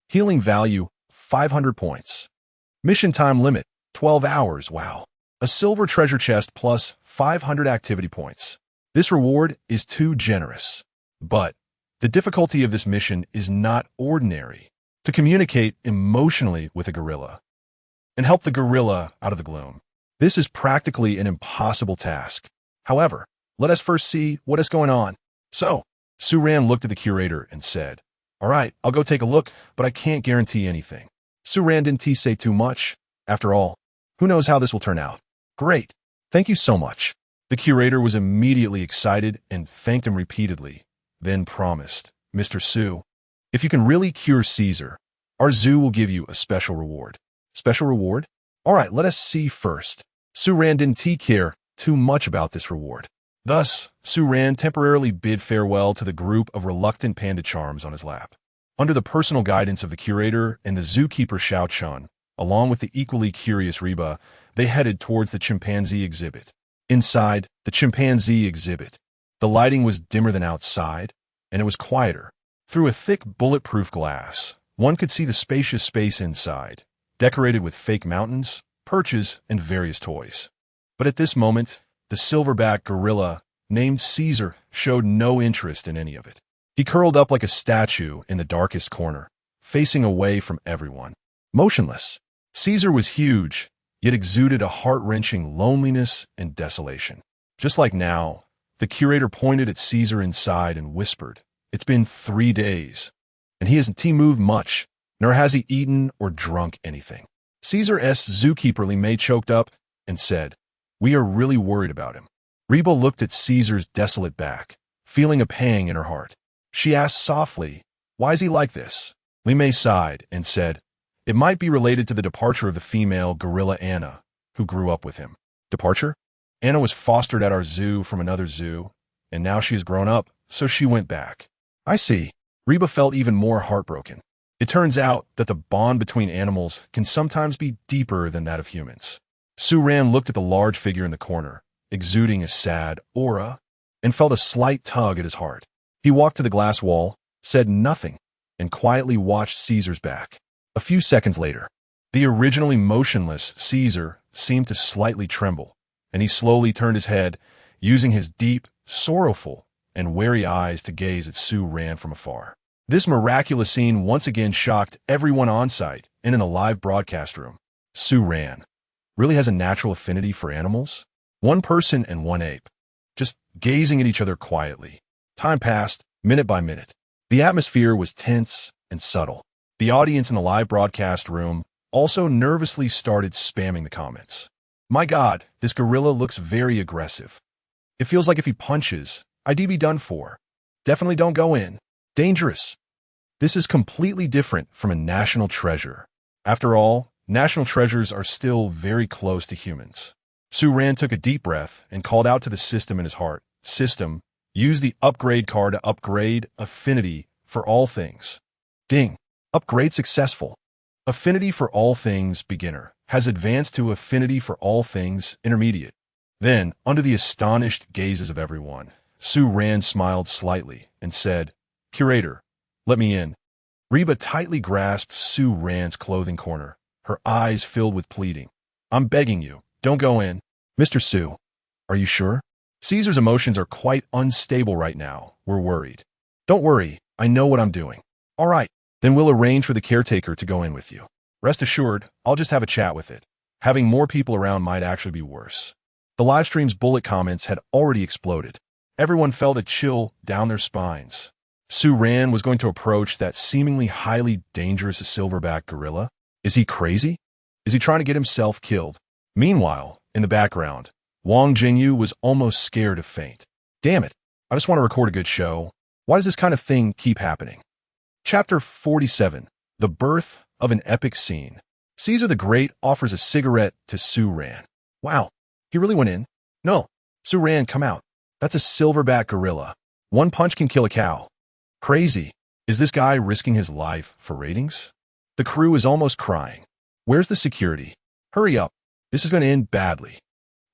Healing value 500 points. Mission time limit 12 hours. Wow. A silver treasure chest plus 500 activity points. This reward is too generous. But the difficulty of this mission is not ordinary. To communicate emotionally with a gorilla and help the gorilla out of the gloom. This is practically an impossible task. However, let us first see what is going on. So, Sue Ran looked at the curator and said, "All right, I'll go take a look, but I can't guarantee anything." Sue Ran didn't say too much. After all, who knows how this will turn out? Great. Thank you so much. The curator was immediately excited and thanked him repeatedly, then promised, "Mr. Sue, if you can really cure Caesar, our zoo will give you a special reward." Special reward? All right, let us see first. Sue Ran didn't care too much about this reward. Thus, Sue Ran temporarily bid farewell to the group of reluctant panda charms on his lap. Under the personal guidance of the curator and the zookeeper Xiao Chun, along with the equally curious Reba, they headed towards the chimpanzee exhibit. Inside the chimpanzee exhibit, the lighting was dimmer than outside, and it was quieter. Through a thick bulletproof glass, one could see the spacious space inside, decorated with fake mountains, perches, and various toys. But at this moment, the silverback gorilla, named Caesar, showed no interest in any of it. He curled up like a statue in the darkest corner, facing away from everyone. Motionless. Caesar was huge, yet exuded a heart-wrenching loneliness and desolation. Just like now, the curator pointed at Caesar inside and whispered, "It's been 3 days, and he hasn't moved much, nor has he eaten or drunk anything." Caesar's zookeeper May choked up and said, "We are really worried about him." Reba looked at Caesar's desolate back, feeling a pang in her heart. She asked softly, "Why is he like this?" May sighed and said, "It might be related to the departure of the female gorilla Anna, who grew up with him." Departure? Anna was fostered at our zoo from another zoo, and now she has grown up, so she went back. I see. Reba felt even more heartbroken. It turns out that the bond between animals can sometimes be deeper than that of humans. Sue Ran looked at the large figure in the corner, exuding a sad aura, and felt a slight tug at his heart. He walked to the glass wall, said nothing, and quietly watched Caesar's back. A few seconds later, the originally motionless Caesar seemed to slightly tremble, and he slowly turned his head, using his deep, sorrowful, and wary eyes to gaze at Su Ran from afar. This miraculous scene once again shocked everyone on site and in the live broadcast room. Su Ran really has a natural affinity for animals? One person and one ape, just gazing at each other quietly. Time passed, minute by minute. The atmosphere was tense and subtle. The audience in the live broadcast room also nervously started spamming the comments. My God, this gorilla looks very aggressive. It feels like if he punches, I'd be done for. Definitely don't go in. Dangerous. This is completely different from a national treasure. After all, national treasures are still very close to humans. Su Ran took a deep breath and called out to the system in his heart. System, use the upgrade card to upgrade affinity for all things. Ding. Upgrade successful. Affinity for all things beginner has advanced to affinity for all things intermediate. Then, under the astonished gazes of everyone, Su Ran smiled slightly and said, Curator, let me in. Reba tightly grasped Su Ran's clothing corner, her eyes filled with pleading. I'm begging you, don't go in. Mr. Su, are you sure? Caesar's emotions are quite unstable right now. We're worried. Don't worry, I know what I'm doing. All right, then we'll arrange for the caretaker to go in with you. Rest assured, I'll just have a chat with it. Having more people around might actually be worse. The livestream's bullet comments had already exploded. Everyone felt a chill down their spines. Su Ran was going to approach that seemingly highly dangerous silverback gorilla. Is he crazy? Is he trying to get himself killed? Meanwhile, in the background, Wang Jingyu was almost scared to faint. Damn it, I just want to record a good show. Why does this kind of thing keep happening? Chapter 47, The Birth of an Epic Scene. Caesar the Great offers a cigarette to Su Ran. Wow, he really went in? No, Su Ran, come out. That's a silverback gorilla. One punch can kill a cow. Crazy. Is this guy risking his life for ratings? The crew is almost crying. Where's the security? Hurry up. This is going to end badly.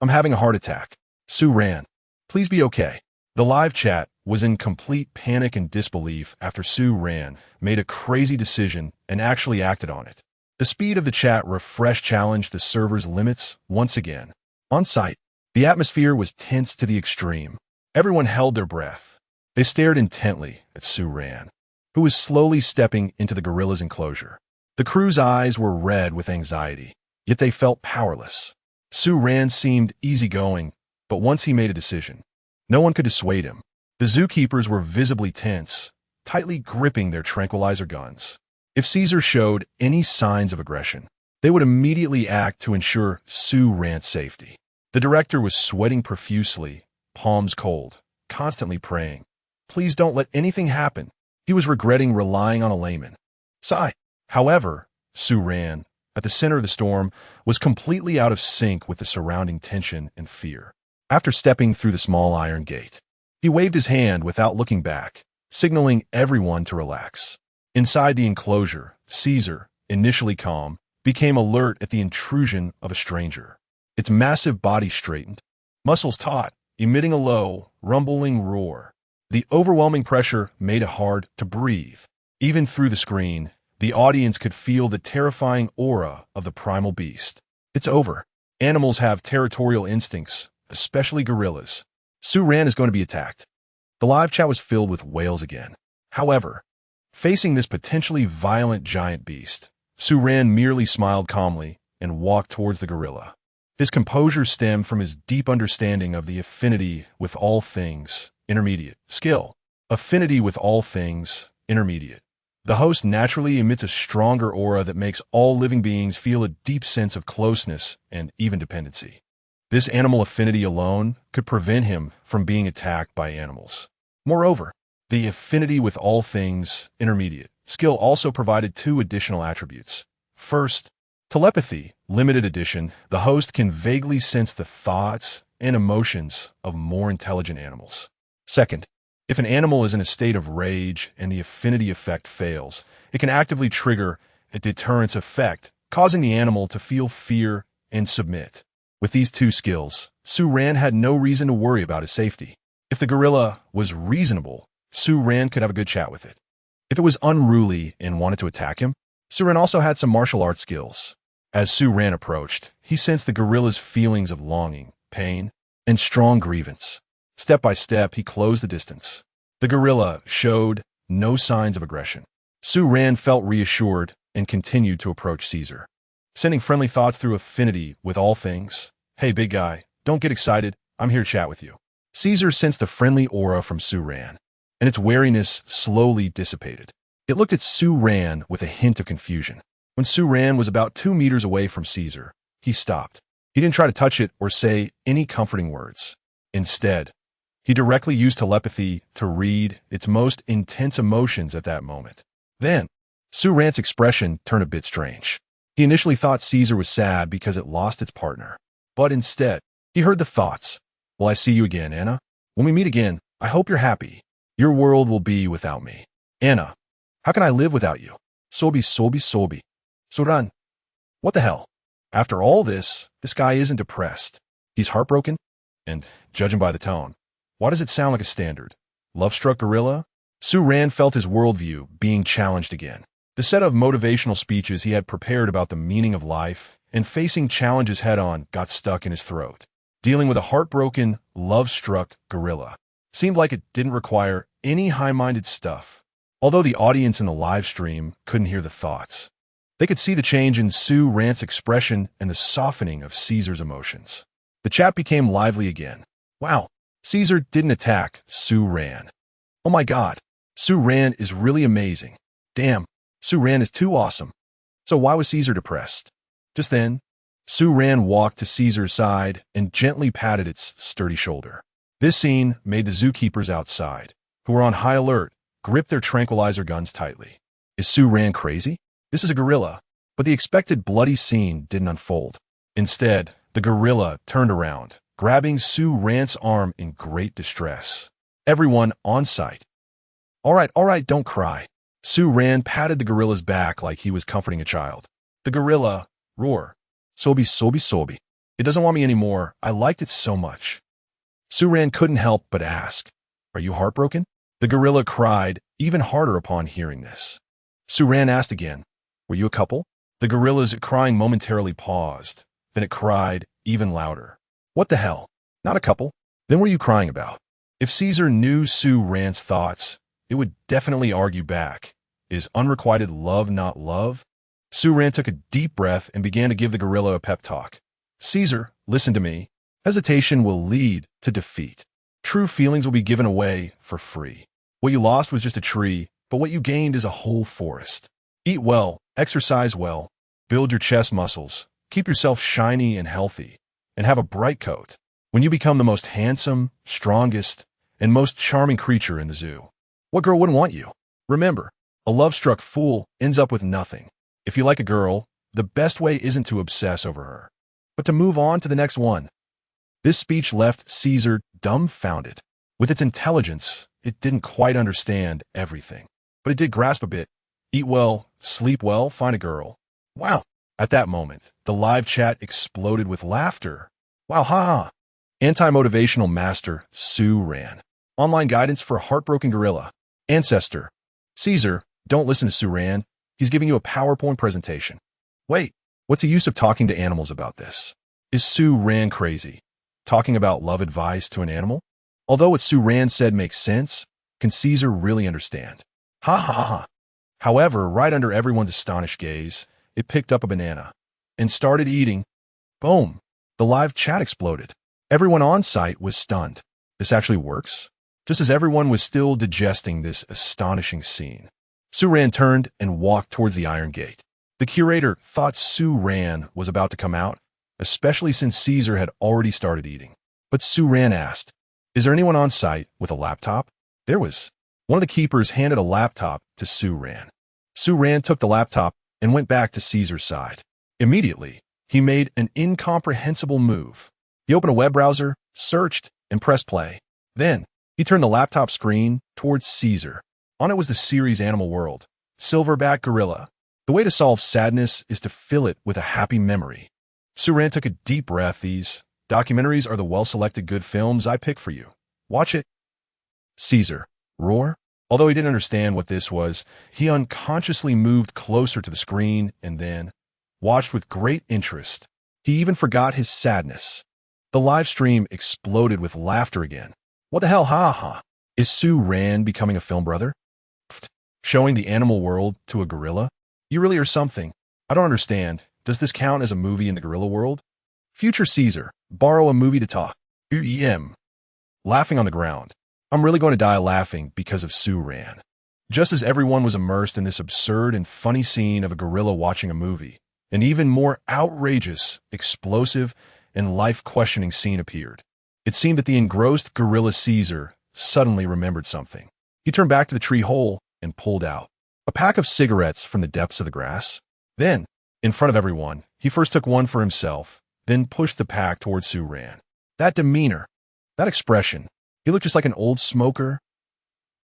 I'm having a heart attack. Su Ran, please be okay. The live chat was in complete panic and disbelief after Su Ran made a crazy decision and actually acted on it. The speed of the chat refresh challenged the server's limits once again. On site, the atmosphere was tense to the extreme. Everyone held their breath. They stared intently at Su Ran, who was slowly stepping into the gorilla's enclosure. The crew's eyes were red with anxiety, yet they felt powerless. Su Ran seemed easygoing, but once he made a decision, no one could dissuade him. The zookeepers were visibly tense, tightly gripping their tranquilizer guns. If Caesar showed any signs of aggression, they would immediately act to ensure Su Ran's safety. The director was sweating profusely, palms cold, constantly praying. Please don't let anything happen. He was regretting relying on a layman. Sigh. However, Su Ran, at the center of the storm, was completely out of sync with the surrounding tension and fear. After stepping through the small iron gate, he waved his hand without looking back, signaling everyone to relax. Inside the enclosure, Caesar, initially calm, became alert at the intrusion of a stranger. Its massive body straightened, muscles taut, emitting a low, rumbling roar. The overwhelming pressure made it hard to breathe. Even through the screen, the audience could feel the terrifying aura of the primal beast. It's over. Animals have territorial instincts, especially gorillas. Su Ran is going to be attacked. The live chat was filled with wails again. However, facing this potentially violent giant beast, Su Ran merely smiled calmly and walked towards the gorilla. His composure stemmed from his deep understanding of the affinity with all things, intermediate. Skill. Affinity with all things, intermediate. The host naturally emits a stronger aura that makes all living beings feel a deep sense of closeness and even dependency. This animal affinity alone could prevent him from being attacked by animals. Moreover, the affinity with all things, intermediate. Skill also provided two additional attributes. First, telepathy, limited edition. The host can vaguely sense the thoughts and emotions of more intelligent animals. Second, if an animal is in a state of rage and the affinity effect fails, it can actively trigger a deterrence effect, causing the animal to feel fear and submit. With these two skills, Su Ran had no reason to worry about his safety. If the gorilla was reasonable, Su Ran could have a good chat with it. If it was unruly and wanted to attack him, Su Ran also had some martial arts skills. As Su Ran approached, he sensed the gorilla's feelings of longing, pain, and strong grievance. Step by step, he closed the distance. The gorilla showed no signs of aggression. Su Ran felt reassured and continued to approach Caesar, sending friendly thoughts through affinity with all things. Hey, big guy, don't get excited. I'm here to chat with you. Caesar sensed a friendly aura from Su Ran, and its wariness slowly dissipated. It looked at Su Ran with a hint of confusion. When Su Ran was about 2 meters away from Caesar, he stopped. He didn't try to touch it or say any comforting words. Instead, he directly used telepathy to read its most intense emotions at that moment. Then, Su Ran's expression turned a bit strange. He initially thought Caesar was sad because it lost its partner. But instead, he heard the thoughts. Will I see you again, Anna? When we meet again, I hope you're happy. Your world will be without me. Anna, how can I live without you? Sobi. Soran. What the hell? After all this guy isn't depressed. He's heartbroken? And, judging by the tone, why does it sound like a standard? Love-struck gorilla? Su Ran felt his worldview being challenged again. The set of motivational speeches he had prepared about the meaning of life and facing challenges head-on got stuck in his throat. Dealing with a heartbroken, love-struck gorilla seemed like it didn't require any high-minded stuff. Although the audience in the live stream couldn't hear the thoughts, they could see the change in Su Ran's expression and the softening of Caesar's emotions. The chat became lively again. Wow, Caesar didn't attack Su Ran. Oh my god, Su Ran is really amazing. Damn, Su Ran is too awesome. So why was Caesar depressed? Just then, Su Ran walked to Caesar's side and gently patted its sturdy shoulder. This scene made the zookeepers outside, who were on high alert, grip their tranquilizer guns tightly. Is Su Ran crazy? This is a gorilla. But the expected bloody scene didn't unfold. Instead, the gorilla turned around, grabbing Su Ran's arm in great distress. Everyone on site. All right, don't cry. Su Ran patted the gorilla's back like he was comforting a child. The gorilla roared. Sobi. It doesn't want me anymore. I liked it so much. Su Ran couldn't help but ask, are you heartbroken? The gorilla cried even harder upon hearing this. Su Ran asked again, were you a couple? The gorilla's crying momentarily paused. Then it cried even louder. What the hell? Not a couple? Then what are you crying about? If Caesar knew Su Ran's thoughts, it would definitely argue back. Is unrequited love not love? Su Ran took a deep breath and began to give the gorilla a pep talk. Caesar, listen to me. Hesitation will lead to defeat. True feelings will be given away for free. What you lost was just a tree, but what you gained is a whole forest. Eat well, exercise well, build your chest muscles, keep yourself shiny and healthy, and have a bright coat. When you become the most handsome, strongest, and most charming creature in the zoo, what girl wouldn't want you? Remember, a love-struck fool ends up with nothing. If you like a girl, the best way isn't to obsess over her, but to move on to the next one. This speech left Caesar dumbfounded. With its intelligence, it didn't quite understand everything, but it did grasp a bit. Eat well, sleep well, find a girl. Wow. At that moment, the live chat exploded with laughter. Wow, haha. Anti-motivational master Su Ran. Online guidance for a heartbroken gorilla. Ancestor. Caesar, don't listen to Su Ran. He's giving you a PowerPoint presentation. Wait, what's the use of talking to animals about this? Is Su Ran crazy? Talking about love advice to an animal? Although what Su Ran said makes sense, can Caesar really understand? Ha ha ha. However, right under everyone's astonished gaze, it picked up a banana and started eating. Boom! The live chat exploded. Everyone on site was stunned. This actually works? Just as everyone was still digesting this astonishing scene, Su Ran turned and walked towards the iron gate. The curator thought Su Ran was about to come out, especially since Caesar had already started eating. But Su Ran asked, is there anyone on site with a laptop? There was. One of the keepers handed a laptop to Su Ran. Su Ran took the laptop and went back to Caesar's side. Immediately, he made an incomprehensible move. He opened a web browser, searched, and pressed play. Then, he turned the laptop screen towards Caesar. On it was the series Animal World, Silverback Gorilla. The way to solve sadness is to fill it with a happy memory. Su Ran took a deep breath. These documentaries are the well-selected good films I pick for you. Watch it. Caesar. Roar? Although he didn't understand what this was, he unconsciously moved closer to the screen and then watched with great interest. He even forgot his sadness. The live stream exploded with laughter again. What the hell, ha ha? Is Sue Ran becoming a film brother? Pfft. Showing the animal world to a gorilla? You really are something. I don't understand. Does this count as a movie in the gorilla world? Future Caesar, borrow a movie to talk. UEM. Laughing on the ground. I'm really going to die laughing because of Sue Ran. Just as everyone was immersed in this absurd and funny scene of a gorilla watching a movie, an even more outrageous, explosive, and life-questioning scene appeared. It seemed that the engrossed gorilla Caesar suddenly remembered something. He turned back to the tree hole and pulled out a pack of cigarettes from the depths of the grass. Then, in front of everyone, he first took one for himself, then pushed the pack towards Sue Ran. That demeanor, that expression, he looked just like an old smoker.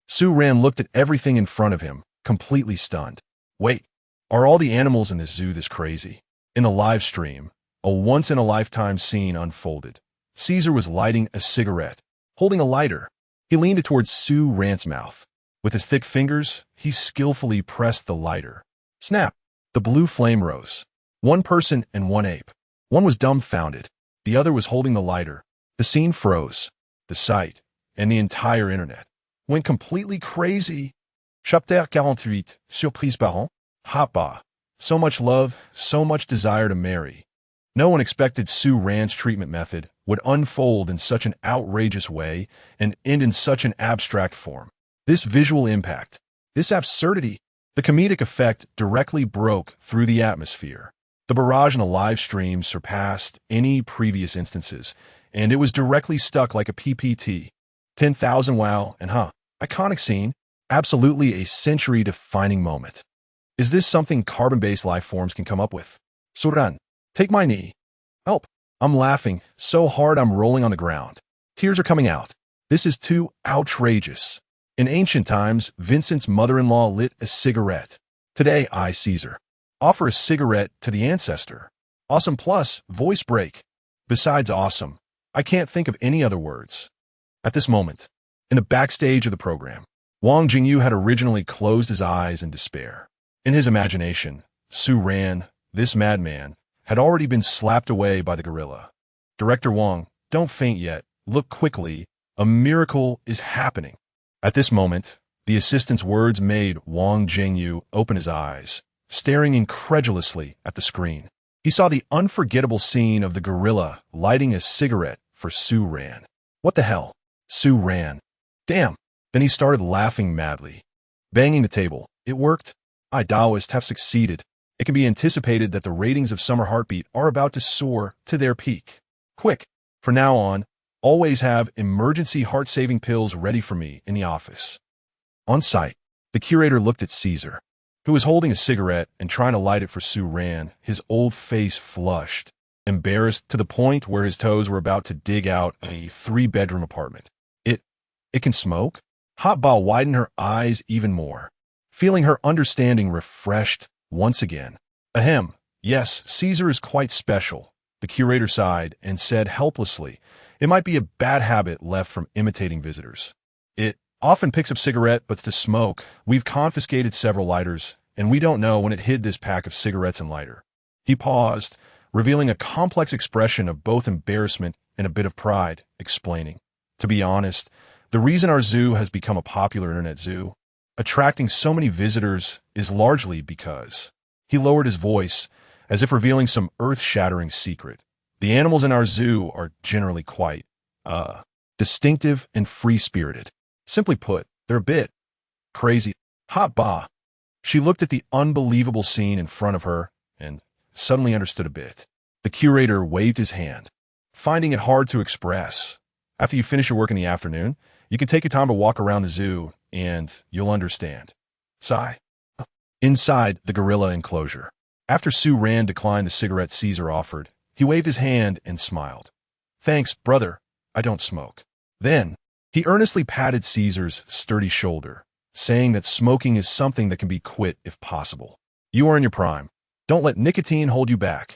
Sue Ran looked at everything in front of him, completely stunned. Wait, are all the animals in this zoo this crazy? In the live stream, a once-in-a-lifetime scene unfolded. Caesar was lighting a cigarette, holding a lighter. He leaned it towards Sue Ran's mouth. With his thick fingers, he skillfully pressed the lighter. Snap! The blue flame rose. One person and one ape. One was dumbfounded. The other was holding the lighter. The scene froze. The site, and the entire internet, went completely crazy. Chapter 48, Surprise Parent. Hoppa. So much love, so much desire to marry. No one expected Sue Ran's treatment method would unfold in such an outrageous way and end in such an abstract form. This visual impact, this absurdity, the comedic effect directly broke through the atmosphere. The barrage in the live stream surpassed any previous instances, and it was directly stuck like a PPT. 10,000 wow and iconic scene, absolutely a century-defining moment. Is this something carbon-based life forms can come up with? Suran, take my knee. Help. I'm laughing so hard I'm rolling on the ground. Tears are coming out. This is too outrageous. In ancient times, Vincent's mother-in-law lit a cigarette. Today, I, Caesar, offer a cigarette to the ancestor. Awesome plus voice break. Besides awesome, I can't think of any other words. At this moment, in the backstage of the program, Wang Jingyu had originally closed his eyes in despair. In his imagination, Sue Ran, this madman, had already been slapped away by the gorilla. Director Wang, don't faint yet. Look quickly. A miracle is happening. At this moment, the assistant's words made Wang Jingyu open his eyes, staring incredulously at the screen. He saw the unforgettable scene of the gorilla lighting a cigarette for Sue Ran. What the hell? Sue Ran. Damn. Then he started laughing madly. Banging the table. It worked. I Taoists have succeeded. It can be anticipated that the ratings of Summer Heartbeat are about to soar to their peak. Quick. From now on, always have emergency heart-saving pills ready for me in the office. On site, the curator looked at Caesar, who was holding a cigarette and trying to light it for Sue Ran, his old face flushed, embarrassed to the point where his toes were about to dig out a 3-bedroom apartment. It can smoke? Hotba widened her eyes even more, feeling her understanding refreshed once again. Ahem, yes, Caesar is quite special, the curator sighed and said helplessly, it might be a bad habit left from imitating visitors. It often picks up cigarette butts to smoke. We've confiscated several lighters, and we don't know when it hid this pack of cigarettes and lighter. He paused, revealing a complex expression of both embarrassment and a bit of pride, explaining, to be honest, the reason our zoo has become a popular internet zoo, attracting so many visitors, is largely because he lowered his voice as if revealing some earth-shattering secret. The animals in our zoo are generally quite, distinctive and free-spirited. Simply put, they're a bit crazy. Hot bah. She looked at the unbelievable scene in front of her and suddenly understood a bit. The curator waved his hand, finding it hard to express. After you finish your work in the afternoon, you can take your time to walk around the zoo, and you'll understand. Sigh. Inside the gorilla enclosure, after Sue Ran declined the cigarette Caesar offered, he waved his hand and smiled. Thanks, brother. I don't smoke. Then, he earnestly patted Caesar's sturdy shoulder, saying that smoking is something that can be quit if possible. You are in your prime. Don't let nicotine hold you back.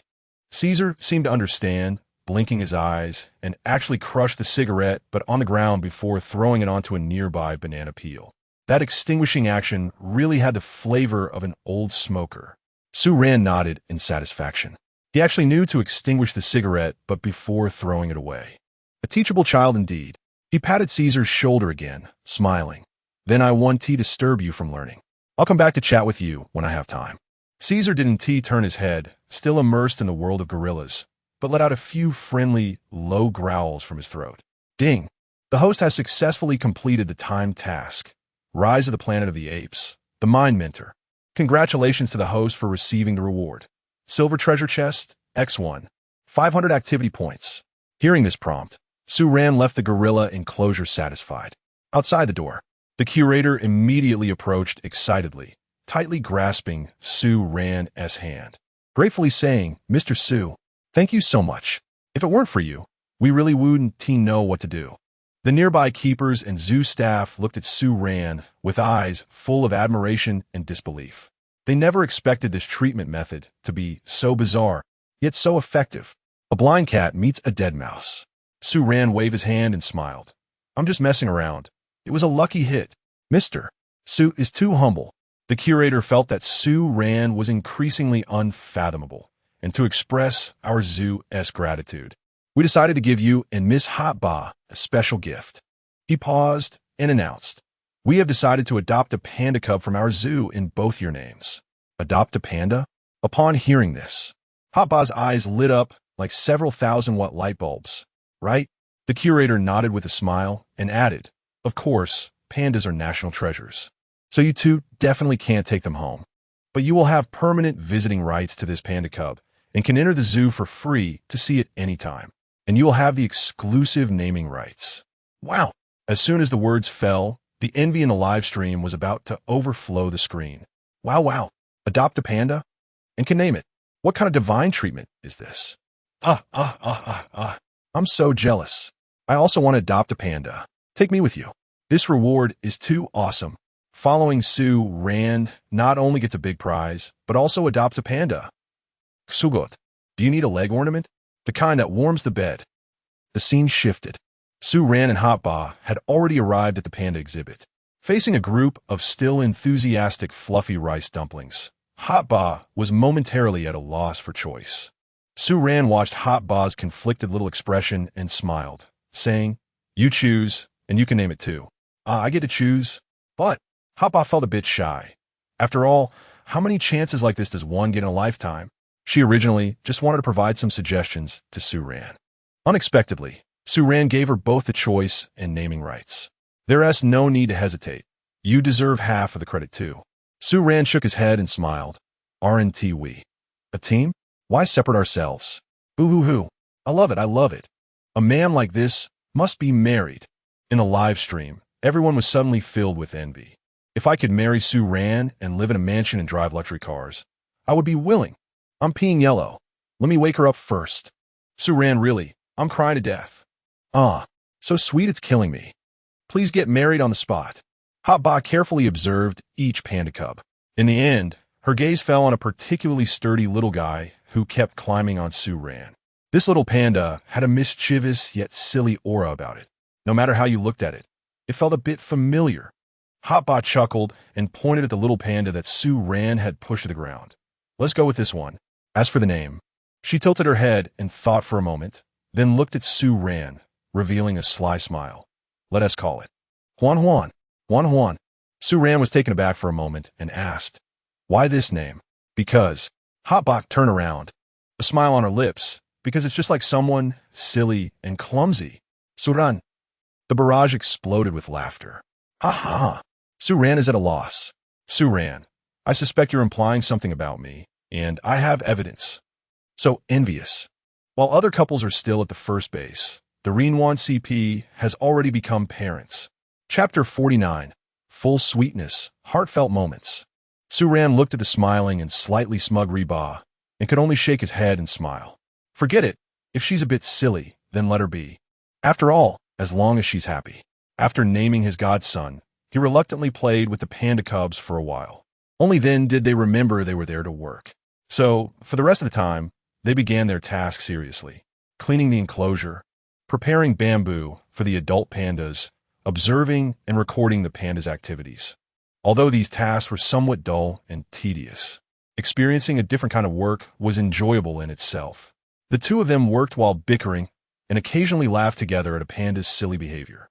Caesar seemed to understand, blinking his eyes, and actually crushed the cigarette but on the ground before throwing it onto a nearby banana peel. That extinguishing action really had the flavor of an old smoker. Sue Ran nodded in satisfaction. He actually knew to extinguish the cigarette but before throwing it away. A teachable child indeed. He patted Caesar's shoulder again, smiling. Then I want to disturb you from learning. I'll come back to chat with you when I have time. Caesar didn't turn his head, still immersed in the world of gorillas, but let out a few friendly, low growls from his throat. Ding! The host has successfully completed the timed task. Rise of the Planet of the Apes, the Mind Mentor. Congratulations to the host for receiving the reward. Silver treasure chest, X1. 500 activity points. Hearing this prompt, Suran left the gorilla enclosure satisfied. Outside the door, the curator immediately approached excitedly, tightly grasping Suran's hand. Gratefully saying, Mr. Su, thank you so much. If it weren't for you, we really wouldn't know what to do. The nearby keepers and zoo staff looked at Suran with eyes full of admiration and disbelief. They never expected this treatment method to be so bizarre, yet so effective. A blind cat meets a dead mouse. Suran waved his hand and smiled. I'm just messing around. It was a lucky hit. Mr. Su is too humble. The curator felt that Suran was increasingly unfathomable, and to express our zoo's gratitude, we decided to give you and Miss Hotba a special gift. He paused and announced, we have decided to adopt a panda cub from our zoo in both your names. Adopt a panda? Upon hearing this, Hotba's eyes lit up like several thousand-watt light bulbs. Right? The curator nodded with a smile and added, of course, pandas are national treasures. So you two definitely can't take them home. But you will have permanent visiting rights to this panda cub and can enter the zoo for free to see it anytime. And you will have the exclusive naming rights. Wow! As soon as the words fell, the envy in the live stream was about to overflow the screen. Wow! Adopt a panda? And can name it. What kind of divine treatment is this? I'm so jealous. I also want to adopt a panda. Take me with you. This reward is too awesome. Following Suran not only gets a big prize, but also adopts a panda. Ksugot, do you need a leg ornament? The kind that warms the bed. The scene shifted. Suran and Hotba had already arrived at the panda exhibit. Facing a group of still enthusiastic fluffy rice dumplings, Hotba was momentarily at a loss for choice. Suran watched Hotba's conflicted little expression and smiled, saying, you choose, and you can name it too. I get to choose. But Hotba felt a bit shy. After all, how many chances like this does one get in a lifetime? She originally just wanted to provide some suggestions to Suran. Unexpectedly, Suran gave her both the choice and naming rights. There's no need to hesitate. You deserve half of the credit too. Suran shook his head and smiled. Aren't we? A team? Why separate ourselves? Boo-hoo-hoo. I love it. A man like this must be married. In the live stream, everyone was suddenly filled with envy. If I could marry Suran and live in a mansion and drive luxury cars, I would be willing. I'm peeing yellow. Let me wake her up first. Suran, really, I'm crying to death. So sweet it's killing me. Please get married on the spot. Hotba carefully observed each panda cub. In the end, her gaze fell on a particularly sturdy little guy who kept climbing on Suran. This little panda had a mischievous yet silly aura about it. No matter how you looked at it, it felt a bit familiar. Hotba chuckled and pointed at the little panda that Suran had pushed to the ground. Let's go with this one. As for the name, she tilted her head and thought for a moment, then looked at Suran, revealing a sly smile. Let us call it Juan Juan. Juan Juan. Suran was taken aback for a moment and asked, why this name? Because. Hotba turned around, a smile on her lips, because it's just like someone silly and clumsy. Suran. The barrage exploded with laughter. Ha ha. Suran is at a loss. Suran, I suspect you're implying something about me, and I have evidence. So envious. While other couples are still at the first base, the Renwan CP has already become parents. Chapter 49. Full Sweetness, Heartfelt Moments. Suran looked at the smiling and slightly smug Reba and could only shake his head and smile. Forget it. If she's a bit silly, then let her be. After all, as long as she's happy. After naming his godson, he reluctantly played with the panda cubs for a while. Only then did they remember they were there to work. So, for the rest of the time, they began their task seriously. Cleaning the enclosure, preparing bamboo for the adult pandas, observing and recording the pandas' activities. Although these tasks were somewhat dull and tedious, experiencing a different kind of work was enjoyable in itself. The two of them worked while bickering and occasionally laughed together at a panda's silly behavior.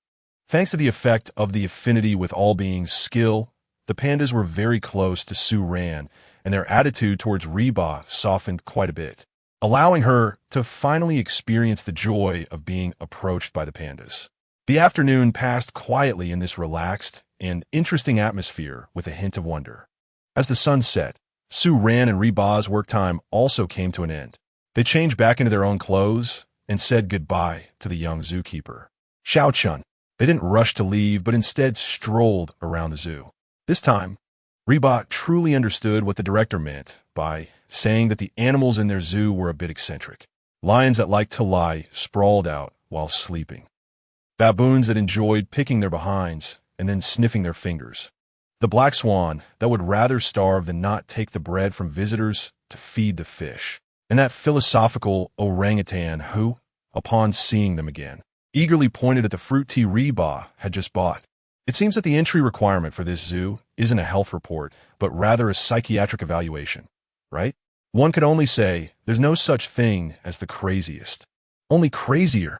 Thanks to the effect of the affinity with all beings skill, the pandas were very close to Su Ran, and their attitude towards Reba softened quite a bit, allowing her to finally experience the joy of being approached by the pandas. The afternoon passed quietly in this relaxed and interesting atmosphere with a hint of wonder. As the sun set, Su Ran and Reba's work time also came to an end. They changed back into their own clothes and said goodbye to the young zookeeper, Xiao Chun. They didn't rush to leave, but instead strolled around the zoo. This time, Reba truly understood what the director meant by saying that the animals in their zoo were a bit eccentric. Lions that liked to lie sprawled out while sleeping. Baboons that enjoyed picking their behinds and then sniffing their fingers. The black swan that would rather starve than not take the bread from visitors to feed the fish. And that philosophical orangutan who, upon seeing them again, eagerly pointed at the fruit tea Reba had just bought. It seems that the entry requirement for this zoo isn't a health report, but rather a psychiatric evaluation, right? One could only say there's no such thing as the craziest. Only crazier.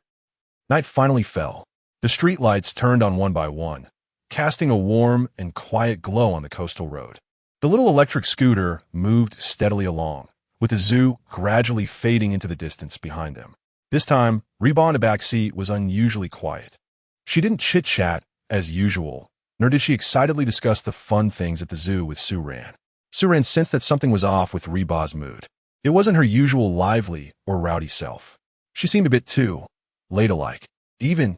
Night finally fell. The streetlights turned on one by one, casting a warm and quiet glow on the coastal road. The little electric scooter moved steadily along, with the zoo gradually fading into the distance behind them. This time, Reba in the back seat was unusually quiet. She didn't chit-chat as usual, nor did she excitedly discuss the fun things at the zoo with Su Ran. Su Ran sensed that something was off with Reba's mood. It wasn't her usual lively or rowdy self. She seemed a bit too ladylike. Even,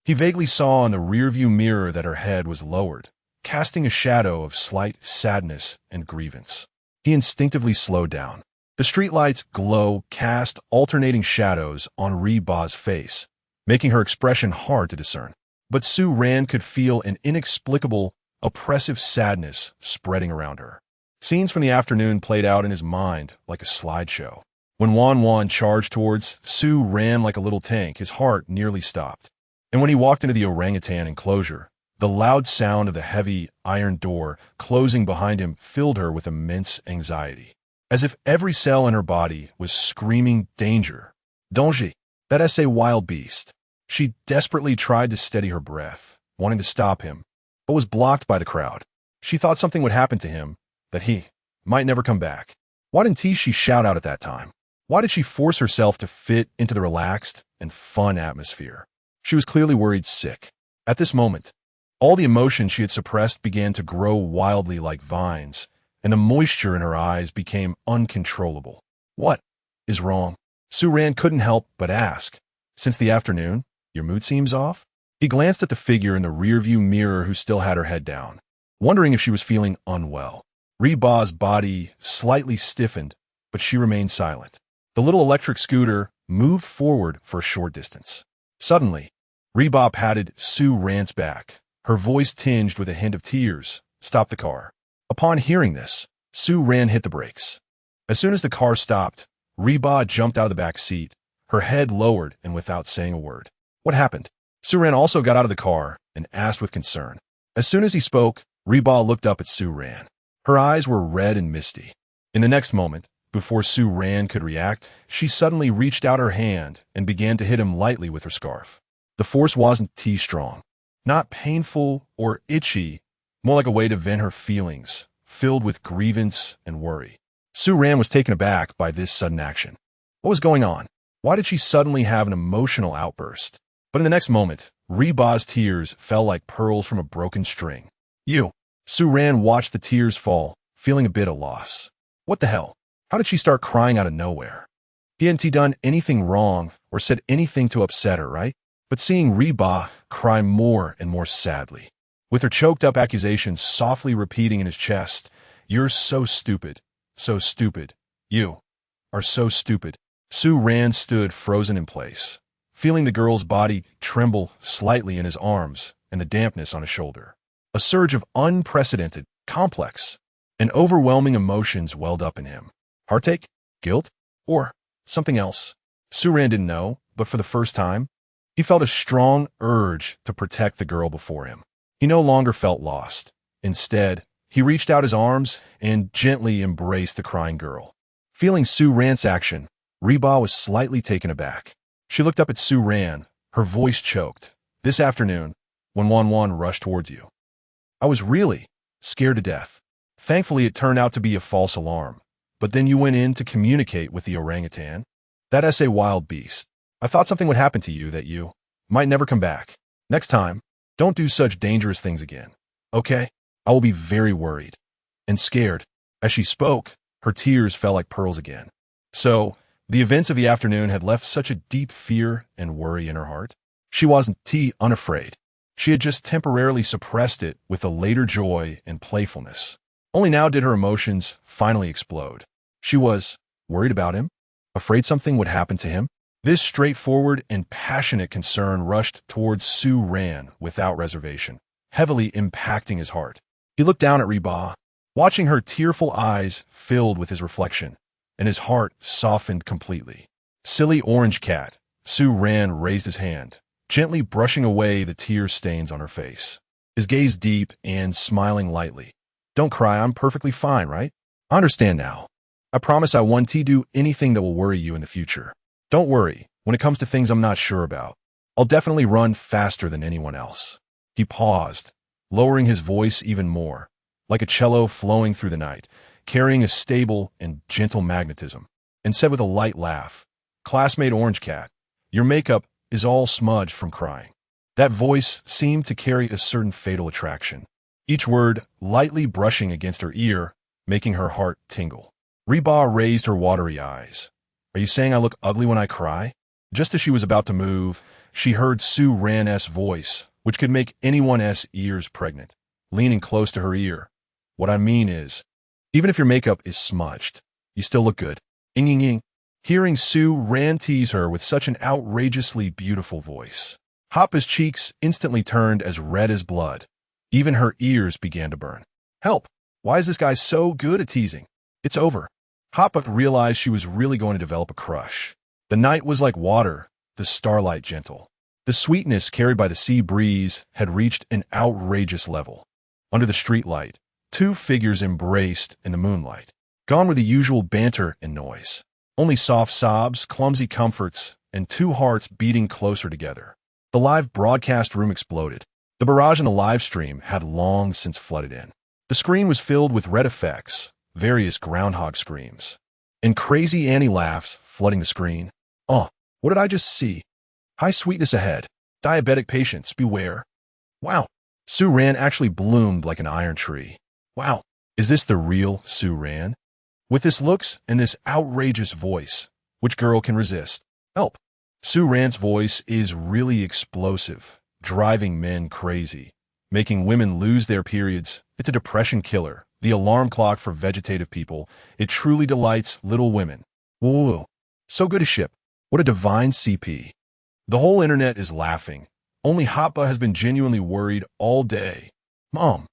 he vaguely saw in the rearview mirror that her head was lowered, casting a shadow of slight sadness and grievance. He instinctively slowed down. The streetlight's glow cast alternating shadows on Reba's face, making her expression hard to discern. But Su Ran could feel an inexplicable, oppressive sadness spreading around her. Scenes from the afternoon played out in his mind like a slideshow. When Wan Wan charged towards, Su ran like a little tank. His heart nearly stopped. And when he walked into the orangutan enclosure, the loud sound of the heavy iron door closing behind him filled her with immense anxiety. As if every cell in her body was screaming danger. Danger. That is a wild beast. She desperately tried to steady her breath, wanting to stop him, but was blocked by the crowd. She thought something would happen to him, that he might never come back. Why didn't she shout out at that time? Why did she force herself to fit into the relaxed and fun atmosphere? She was clearly worried sick. At this moment, all the emotion she had suppressed began to grow wildly like vines, and the moisture in her eyes became uncontrollable. What is wrong? Su Ran couldn't help but ask. Since the afternoon, your mood seems off? He glanced at the figure in the rearview mirror who still had her head down, wondering if she was feeling unwell. Reba's body slightly stiffened, but she remained silent. The little electric scooter moved forward for a short distance. Suddenly, Reba patted Su Ran's back. Her voice tinged with a hint of tears. Stop the car. Upon hearing this, Su Ran hit the brakes. As soon as the car stopped, Reba jumped out of the back seat, her head lowered and without saying a word. What happened? Su Ran also got out of the car and asked with concern. As soon as he spoke, Reba looked up at Su Ran. Her eyes were red and misty. In the next moment, before Su Ran could react, she suddenly reached out her hand and began to hit him lightly with her scarf. The force wasn't strong, not painful or itchy, more like a way to vent her feelings, filled with grievance and worry. Su Ran was taken aback by this sudden action. What was going on? Why did she suddenly have an emotional outburst? But in the next moment, Reba's tears fell like pearls from a broken string. Su Ran watched the tears fall, feeling a bit of loss. What the hell? How did she start crying out of nowhere? Hadn't he done anything wrong or said anything to upset her, right? But seeing Reba cry more and more sadly, with her choked-up accusations softly repeating in his chest, "You're so stupid, so stupid. You are so stupid." Su Ran stood frozen in place, feeling the girl's body tremble slightly in his arms and the dampness on his shoulder. A surge of unprecedented, complex, and overwhelming emotions welled up in him. Heartache? Guilt? Or something else? Su Ran didn't know, but for the first time, he felt a strong urge to protect the girl before him. He no longer felt lost. Instead, he reached out his arms and gently embraced the crying girl. Feeling Su Ran's action, Reba was slightly taken aback. She looked up at Su Ran, her voice choked. This afternoon, when Wan rushed towards you. I was really scared to death. Thankfully, it turned out to be a false alarm. But then you went in to communicate with the orangutan. That is a wild beast. I thought something would happen to you that you might never come back. Next time, don't do such dangerous things again. Okay? I will be very worried and scared. As she spoke, her tears fell like pearls again. So, the events of the afternoon had left such a deep fear and worry in her heart. She wasn't unafraid. She had just temporarily suppressed it with a later joy and playfulness. Only now did her emotions finally explode. She was worried about him, afraid something would happen to him. This straightforward and passionate concern rushed towards Su Ran without reservation, heavily impacting his heart. He looked down at Reba, watching her tearful eyes filled with his reflection, and his heart softened completely. Silly orange cat, Su Ran raised his hand, gently brushing away the tear stains on her face. His gaze deep and smiling lightly. Don't cry, I'm perfectly fine, right? I understand now. I promise I won't do anything that will worry you in the future. Don't worry, when it comes to things I'm not sure about, I'll definitely run faster than anyone else. He paused, lowering his voice even more, like a cello flowing through the night, carrying a stable and gentle magnetism, and said with a light laugh, Classmate Orange Cat, your makeup is all smudged from crying. That voice seemed to carry a certain fatal attraction, each word lightly brushing against her ear, making her heart tingle. Reba raised her watery eyes. Are you saying I look ugly when I cry? Just as she was about to move, she heard Su Ran's voice, which could make anyone's ears pregnant, leaning close to her ear. What I mean is, even if your makeup is smudged, you still look good. Ing. Hearing Su Ran tease her with such an outrageously beautiful voice, Hoppa's cheeks instantly turned as red as blood. Even her ears began to burn. Help! Why is this guy so good at teasing? It's over. Hoppa realized she was really going to develop a crush. The night was like water, the starlight gentle. The sweetness carried by the sea breeze had reached an outrageous level. Under the streetlight, two figures embraced in the moonlight. Gone were the usual banter and noise. Only soft sobs, clumsy comforts, and two hearts beating closer together. The live broadcast room exploded. The barrage in the live stream had long since flooded in. The screen was filled with red effects, various groundhog screams, and crazy Annie laughs flooding the screen. Oh, what did I just see? High sweetness ahead. Diabetic patients, beware. Wow, Su Ran actually bloomed like an iron tree. Wow, is this the real Su Ran? With this looks and this outrageous voice, which girl can resist? Help. Su Ran's voice is really explosive, driving men crazy, making women lose their periods. It's a depression killer, the alarm clock for vegetative people. It truly delights little women. Whoa, so good a ship. What a divine CP. The whole internet is laughing. Only Hoppa has been genuinely worried all day. Mom,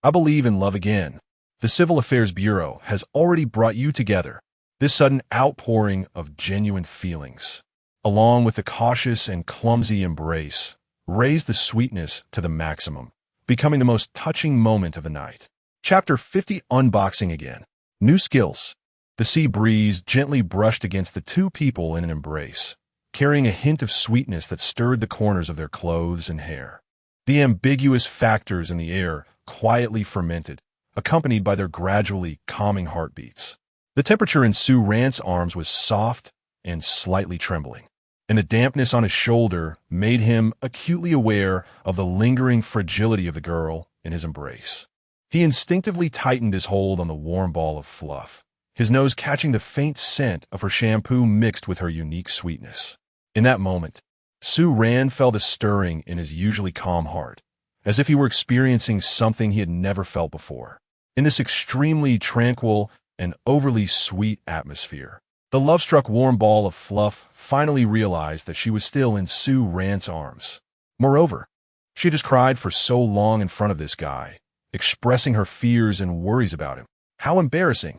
I believe in love again. The Civil Affairs Bureau has already brought you together. This sudden outpouring of genuine feelings, along with the cautious and clumsy embrace, raised the sweetness to the maximum, becoming the most touching moment of the night. Chapter 50 Unboxing again. New skills. The sea breeze gently brushed against the two people in an embrace, carrying a hint of sweetness that stirred the corners of their clothes and hair. The ambiguous factors in the air quietly fermented, accompanied by their gradually calming heartbeats. The temperature in Su Ran's arms was soft and slightly trembling, and the dampness on his shoulder made him acutely aware of the lingering fragility of the girl in his embrace. He instinctively tightened his hold on the warm ball of fluff, his nose catching the faint scent of her shampoo mixed with her unique sweetness. In that moment, Su Ran felt a stirring in his usually calm heart, as if he were experiencing something he had never felt before. In this extremely tranquil and overly sweet atmosphere, the love-struck warm ball of fluff finally realized that she was still in Su Ran's arms. Moreover, she had just cried for so long in front of this guy, expressing her fears and worries about him. How embarrassing!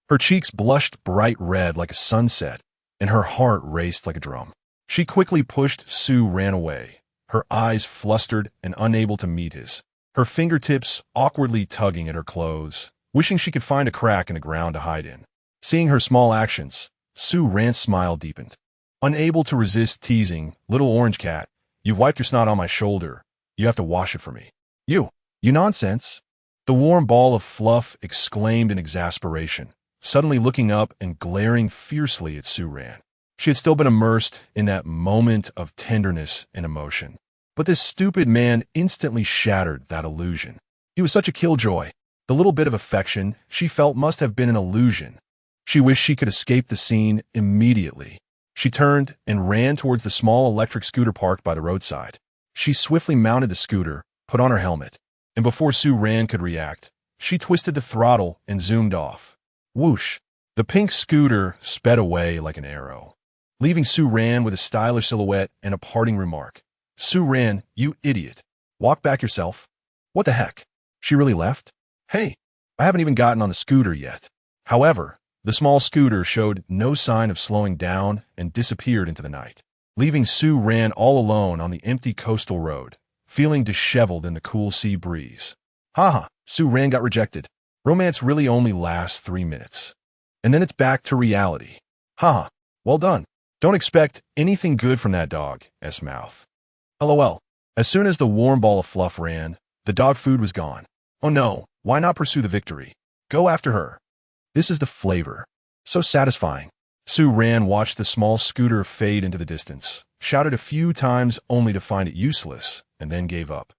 Her cheeks blushed bright red like a sunset, and her heart raced like a drum. She quickly pushed Su Ran away, her eyes flustered and unable to meet his, her fingertips awkwardly tugging at her clothes, wishing she could find a crack in the ground to hide in. Seeing her small actions, Su Ran's smile deepened. Unable to resist teasing, little orange cat, you've wiped your snot on my shoulder. You have to wash it for me. You nonsense. The warm ball of fluff exclaimed in exasperation, suddenly looking up and glaring fiercely at Su-Ran. She had still been immersed in that moment of tenderness and emotion. But this stupid man instantly shattered that illusion. He was such a killjoy. The little bit of affection she felt must have been an illusion. She wished she could escape the scene immediately. She turned and ran towards the small electric scooter parked by the roadside. She swiftly mounted the scooter, put on her helmet, and before Su-Ran could react, she twisted the throttle and zoomed off. Whoosh! The pink scooter sped away like an arrow, leaving Su-Ran with a stylish silhouette and a parting remark. Su-Ran, you idiot. Walk back yourself. What the heck? She really left? Hey, I haven't even gotten on the scooter yet. However, the small scooter showed no sign of slowing down and disappeared into the night, leaving Su-Ran all alone on the empty coastal road, feeling disheveled in the cool sea breeze. Haha, Su-Ran got rejected. Romance really only lasts 3 minutes. And then it's back to reality. Haha, well done. Don't expect anything good from that dog's mouth. LOL. As soon as the warm ball of fluff ran, the dog food was gone. Oh no, why not pursue the victory? Go after her. This is the flavor. So satisfying. Su-Ran watched the small scooter fade into the distance, shouted a few times only to find it useless, and then gave up.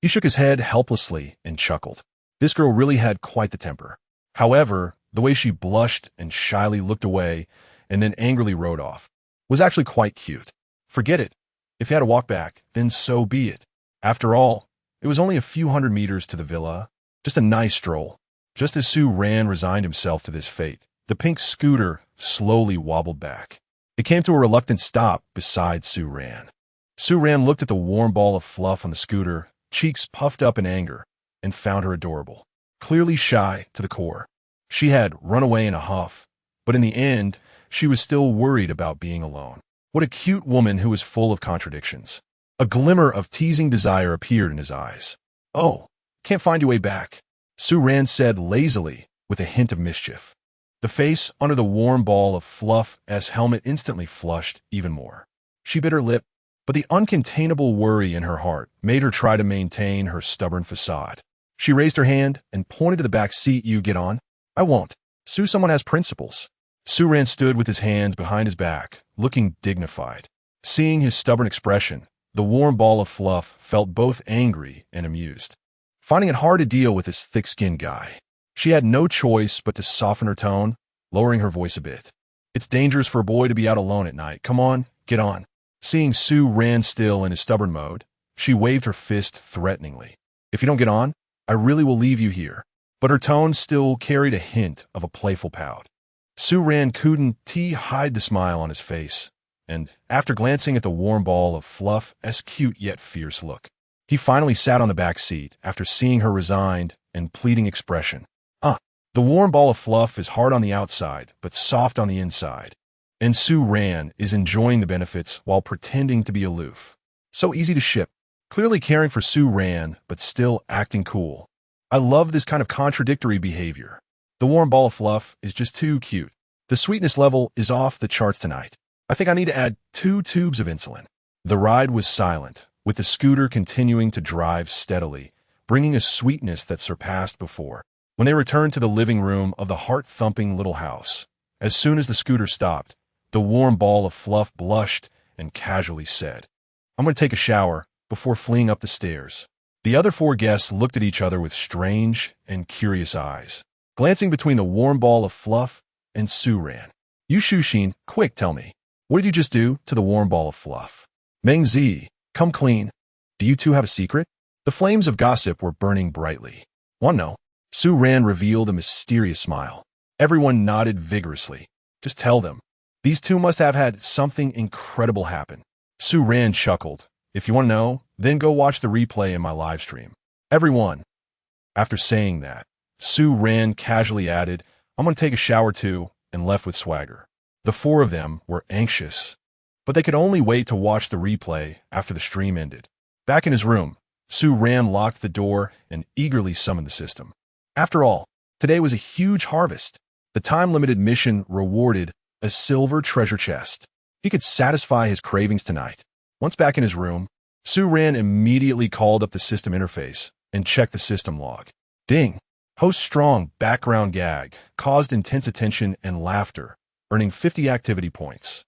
He shook his head helplessly and chuckled. This girl really had quite the temper. However, the way she blushed and shyly looked away and then angrily rode off was actually quite cute. Forget it. If he had to walk back, then so be it. After all, it was only a few hundred meters to the villa, just a nice stroll. Just as Su-Ran resigned himself to this fate, the pink scooter slowly wobbled back. It came to a reluctant stop beside Su-Ran. Su-Ran looked at the warm ball of fluff on the scooter, cheeks puffed up in anger, and found her adorable. Clearly shy to the core. She had run away in a huff, but in the end, she was still worried about being alone. What a cute woman who was full of contradictions. A glimmer of teasing desire appeared in his eyes. Oh, can't find your way back, Su-Ran said lazily with a hint of mischief. The face under the warm ball of fluff's helmet instantly flushed even more. She bit her lip, but the uncontainable worry in her heart made her try to maintain her stubborn facade. She raised her hand and pointed to the back seat. You get on? I won't. Sue, someone has principles. Su-Ran stood with his hands behind his back, looking dignified. Seeing his stubborn expression, the warm ball of fluff felt both angry and amused. Finding it hard to deal with this thick-skinned guy, she had no choice but to soften her tone, lowering her voice a bit. It's dangerous for a boy to be out alone at night. Come on, get on. Seeing Su-Ran still in his stubborn mode, she waved her fist threateningly. If you don't get on, I really will leave you here. But her tone still carried a hint of a playful pout. Su-Ran couldn't hide the smile on his face, and after glancing at the warm ball of fluff's cute yet fierce look, he finally sat on the back seat after seeing her resigned and pleading expression. The warm ball of fluff is hard on the outside, but soft on the inside. And Su-Ran is enjoying the benefits while pretending to be aloof. So easy to ship. Clearly caring for Su-Ran, but still acting cool. I love this kind of contradictory behavior. The warm ball of fluff is just too cute. The sweetness level is off the charts tonight. I think I need to add 2 tubes of insulin. The ride was silent, with the scooter continuing to drive steadily, bringing a sweetness that surpassed before. When they returned to the living room of the heart-thumping little house, as soon as the scooter stopped, the warm ball of fluff blushed and casually said, I'm going to take a shower before fleeing up the stairs. The other 4 guests looked at each other with strange and curious eyes, glancing between the warm ball of fluff and Su-Ran. You Shushin, quick, tell me, what did you just do to the warm ball of fluff? Meng Zi, come clean. Do you two have a secret? The flames of gossip were burning brightly. One no. Su-Ran revealed a mysterious smile. Everyone nodded vigorously. Just tell them. These two must have had something incredible happen. Su-Ran chuckled. If you want to know, then go watch the replay in my live stream. Everyone. After saying that, Su-Ran casually added, I'm going to take a shower too, and left with swagger. The 4 of them were anxious, but they could only wait to watch the replay after the stream ended. Back in his room, Su-Ran locked the door and eagerly summoned the system. After all, today was a huge harvest. The time-limited mission rewarded a silver treasure chest. He could satisfy his cravings tonight. Once back in his room, Su Ran immediately called up the system interface and checked the system log. Ding! Host's strong background gag caused intense attention and laughter, earning 50 activity points.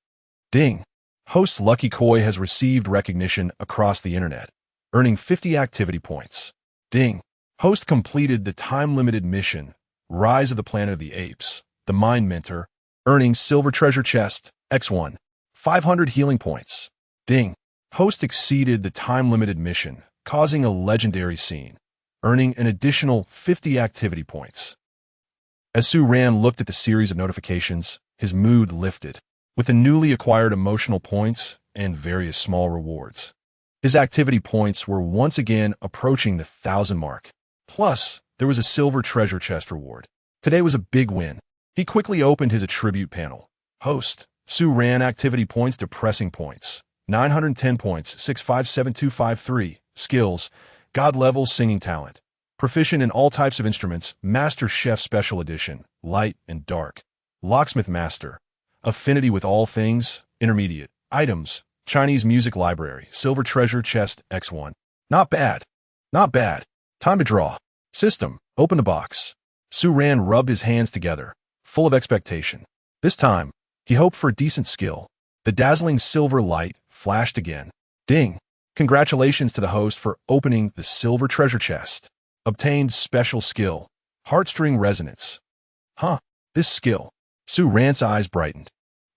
Ding! Host's lucky koi has received recognition across the internet, earning 50 activity points. Ding! Host completed the time-limited mission, Rise of the Planet of the Apes, the Mind Mentor, earning Silver Treasure Chest, X1, 500 healing points. Ding! Host exceeded the time-limited mission, causing a legendary scene, earning an additional 50 activity points. As Su Ran looked at the series of notifications, his mood lifted, with the newly acquired emotional points and various small rewards. His activity points were once again approaching the 1,000 mark. Plus, there was a silver treasure chest reward. Today was a big win. He quickly opened his attribute panel. Host, Su Ran activity points depressing points. 910 points, 657253. Skills, God level singing talent. Proficient in all types of instruments, Master Chef Special Edition, light and dark. Locksmith Master. Affinity with all things, intermediate. Items, Chinese music library, silver treasure chest, X1. Not bad. Not bad. Time to draw. System, open the box. Su Ran rubbed his hands together, full of expectation. This time, he hoped for a decent skill. The dazzling silver light flashed again. Ding! Congratulations to the host for opening the silver treasure chest. Obtained special skill, heartstring resonance. Huh, this skill. Su Ran's eyes brightened.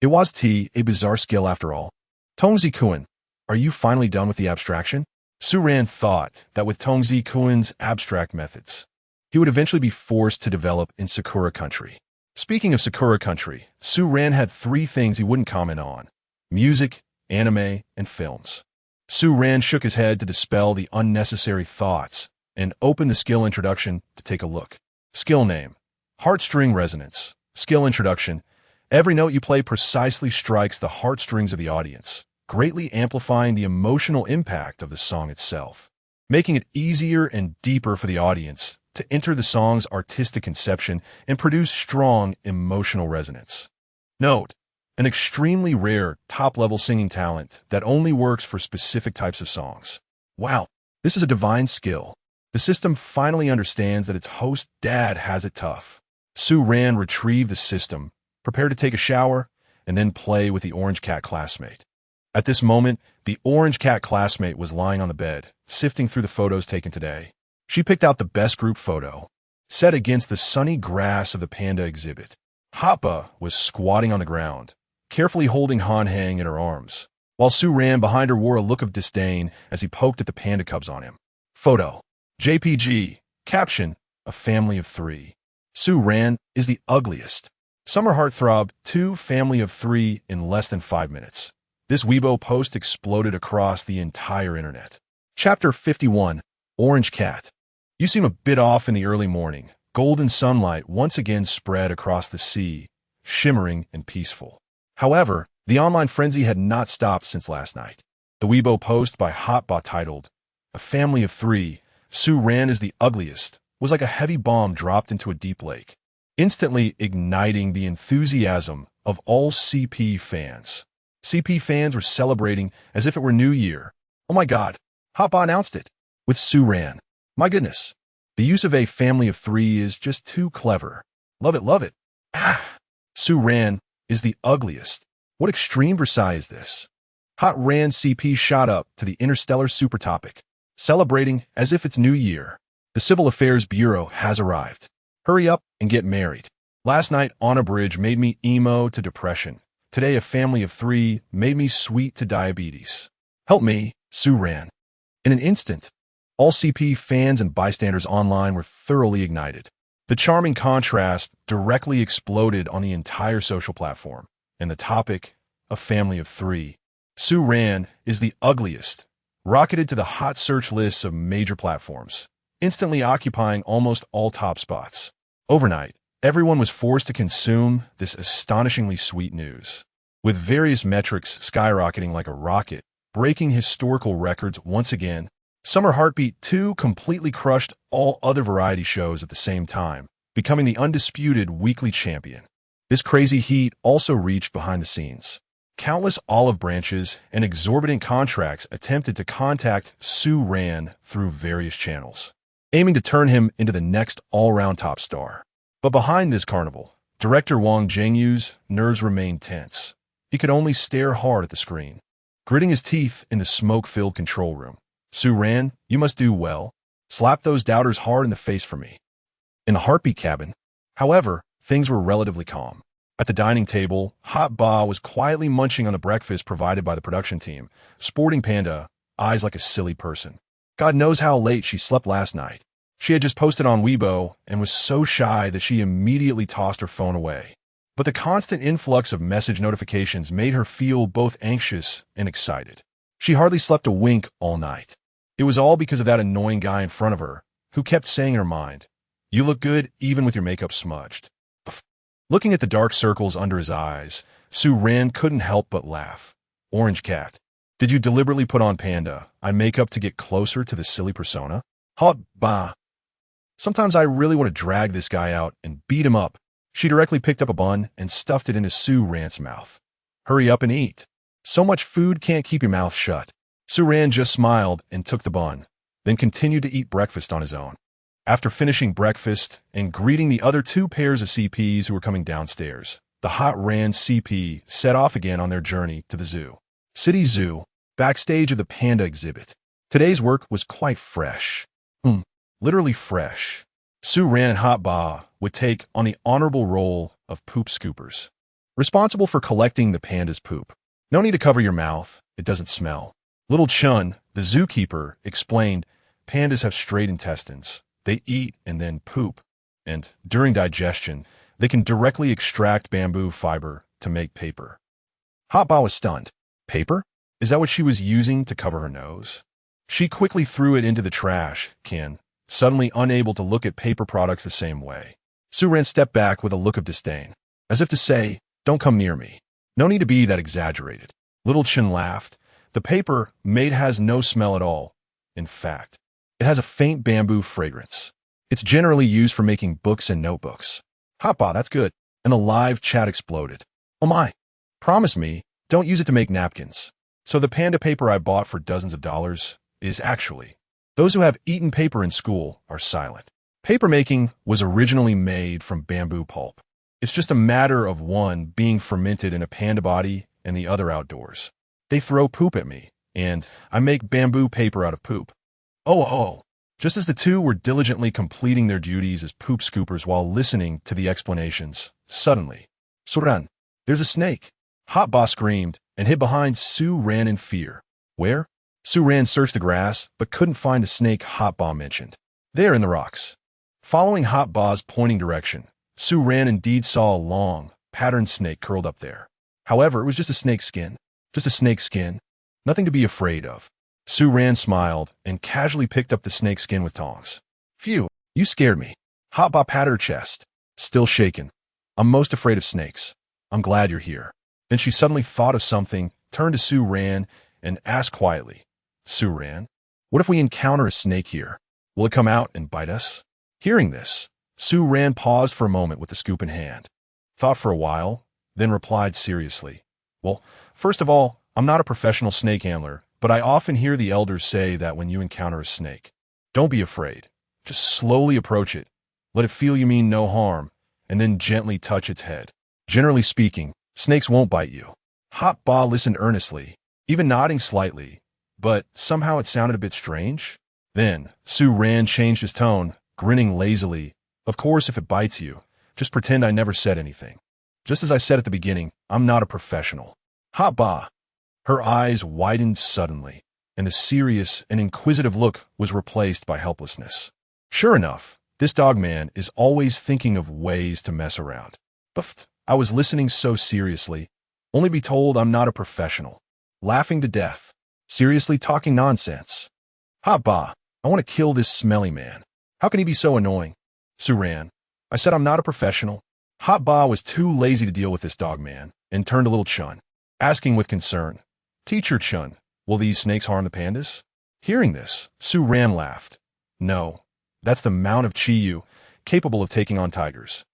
It was a bizarre skill after all. Tongzi Kuan, are you finally done with the abstraction? Su Ran thought that with Tongzi Kuan's abstract methods, he would eventually be forced to develop in Sakura Country. Speaking of Sakura Country, Su Ran had 3 things he wouldn't comment on: music, anime, and films. Su Ran shook his head to dispel the unnecessary thoughts and opened the skill introduction to take a look. Skill name, Heartstring Resonance. Skill introduction, every note you play precisely strikes the heartstrings of the audience, greatly amplifying the emotional impact of the song itself, making it easier and deeper for the audience to enter the song's artistic conception and produce strong emotional resonance. Note, an extremely rare top-level singing talent that only works for specific types of songs. Wow, this is a divine skill. The system finally understands that its host dad has it tough. Su Ran retrieved the system, prepared to take a shower, and then play with the orange cat classmate. At this moment, the orange cat classmate was lying on the bed, sifting through the photos taken today. She picked out the best group photo, set against the sunny grass of the panda exhibit. Happa was squatting on the ground, carefully holding Han Heng in her arms, while Su Ran behind her wore a look of disdain as he poked at the panda cubs on him. Photo. JPG. Caption. A family of 3. Su Ran is the ugliest. Summer Heartthrob 2 family of 3 in less than 5 minutes. This Weibo post exploded across the entire internet. Chapter 51. Orange Cat. You seem a bit off in the early morning. Golden sunlight once again spread across the sea, shimmering and peaceful. However, the online frenzy had not stopped since last night. The Weibo post by Hotbot titled, "A Family of 3, Su Ran is the ugliest," was like a heavy bomb dropped into a deep lake, instantly igniting the enthusiasm of all CP fans. CP fans were celebrating as if it were New Year. Oh my god, Hotbot announced it. With Su Ran. My goodness. The use of a family of 3 is just too clever. Love it, love it. Ah. Su Ran is the ugliest. What extreme Versailles is this? Hot Ran CP shot up to the interstellar super topic, celebrating as if it's New Year. The Civil Affairs Bureau has arrived. Hurry up and get married. Last night on a bridge made me emo to depression. Today a family of 3 made me sweet to diabetes. Help me, Su Ran. In an instant, all CP fans and bystanders online were thoroughly ignited. The charming contrast directly exploded on the entire social platform, and the topic, a family of 3. Su Ran is the ugliest, rocketed to the hot search lists of major platforms, instantly occupying almost all top spots. Overnight, everyone was forced to consume this astonishingly sweet news, with various metrics skyrocketing like a rocket, breaking historical records once again. Summer Heartbeat 2 completely crushed all other variety shows at the same time, becoming the undisputed weekly champion. This crazy heat also reached behind the scenes. Countless olive branches and exorbitant contracts attempted to contact Su Ran through various channels, aiming to turn him into the next all-round top star. But behind this carnival, director Wang Jingyu's nerves remained tense. He could only stare hard at the screen, gritting his teeth in the smoke-filled control room. Su Ran, you must do well. Slap those doubters hard in the face for me. In the heartbeat cabin, however, things were relatively calm. At the dining table, Hot Ba was quietly munching on the breakfast provided by the production team, sporting Panda, eyes like a silly person. God knows how late she slept last night. She had just posted on Weibo and was so shy that she immediately tossed her phone away. But the constant influx of message notifications made her feel both anxious and excited. She hardly slept a wink all night. It was all because of that annoying guy in front of her, who kept saying in her mind, "You look good even with your makeup smudged." Looking at the dark circles under his eyes, Su Ran couldn't help but laugh. Orange cat. Did you deliberately put on Panda eye makeup to get closer to the silly persona? Hot Ba. Sometimes I really want to drag this guy out and beat him up. She directly picked up a bun and stuffed it into Su Ran's mouth. Hurry up and eat. So much food can't keep your mouth shut. Su Ran just smiled and took the bun, then continued to eat breakfast on his own. After finishing breakfast and greeting the other two pairs of CPs who were coming downstairs, the Hot Ran CP set off again on their journey to the zoo. City Zoo, backstage of the Panda exhibit. Today's work was quite fresh. Literally fresh. Su Ran and Hot Ba would take on the honorable role of poop scoopers, responsible for collecting the panda's poop. No need to cover your mouth, it doesn't smell. Little Chun, the zookeeper, explained, pandas have straight intestines. They eat and then poop, and during digestion, they can directly extract bamboo fiber to make paper. Hot Ba was stunned. Paper? Is that what she was using to cover her nose? She quickly threw it into the trash can, suddenly unable to look at paper products the same way. Su Ran stepped back with a look of disdain, as if to say, "Don't come near me. No need to be that exaggerated." Little Chin laughed. The paper made has no smell at all. In fact, it has a faint bamboo fragrance. It's generally used for making books and notebooks. Hot Ba, that's good. And the live chat exploded. Oh my. Promise me, don't use it to make napkins. So the panda paper I bought for dozens of dollars is actually. Those who have eaten paper in school are silent. Paper making was originally made from bamboo pulp. It's just a matter of one being fermented in a panda body and the other outdoors. They throw poop at me, and I make bamboo paper out of poop. Oh. Just as the two were diligently completing their duties as poop scoopers while listening to the explanations, suddenly, Suran, there's a snake. Hot Ba screamed and hid behind Su Ran in fear. Where? Su Ran searched the grass, but couldn't find the snake Hot Ba mentioned. There in the rocks. Following Hot Ba's pointing direction, Su Ran indeed saw a long, patterned snake curled up there. However, it was just a snake skin. Just a snake skin. Nothing to be afraid of. Su Ran smiled and casually picked up the snake skin with tongs. Phew, you scared me. Hot Ba patted her chest, still shaken. I'm most afraid of snakes. I'm glad you're here. Then she suddenly thought of something, turned to Su Ran, and asked quietly, Su Ran, what if we encounter a snake here? Will it come out and bite us? Hearing this, Su Ran paused for a moment with the scoop in hand, thought for a while, then replied seriously. Well, first of all, I'm not a professional snake handler, but I often hear the elders say that when you encounter a snake, don't be afraid. Just slowly approach it. Let it feel you mean no harm, and then gently touch its head. Generally speaking, snakes won't bite you. Hot Ba listened earnestly, even nodding slightly, but somehow it sounded a bit strange. Then, Su Ran changed his tone, grinning lazily. Of course, if it bites you, just pretend I never said anything. Just as I said at the beginning, I'm not a professional. Hot Ba. Her eyes widened suddenly, and the serious and inquisitive look was replaced by helplessness. Sure enough, this dog man is always thinking of ways to mess around. But I was listening so seriously, only be told I'm not a professional. Laughing to death. Seriously talking nonsense. Hot Ba, I want to kill this smelly man. How can he be so annoying? Su Ran, I said I'm not a professional. Hot Ba was too lazy to deal with this dog man, and turned to little Chun, asking with concern, Teacher Chun, will these snakes harm the pandas? Hearing this, Su Ran laughed. No, that's the amount of Chi-Yu, capable of taking on tigers.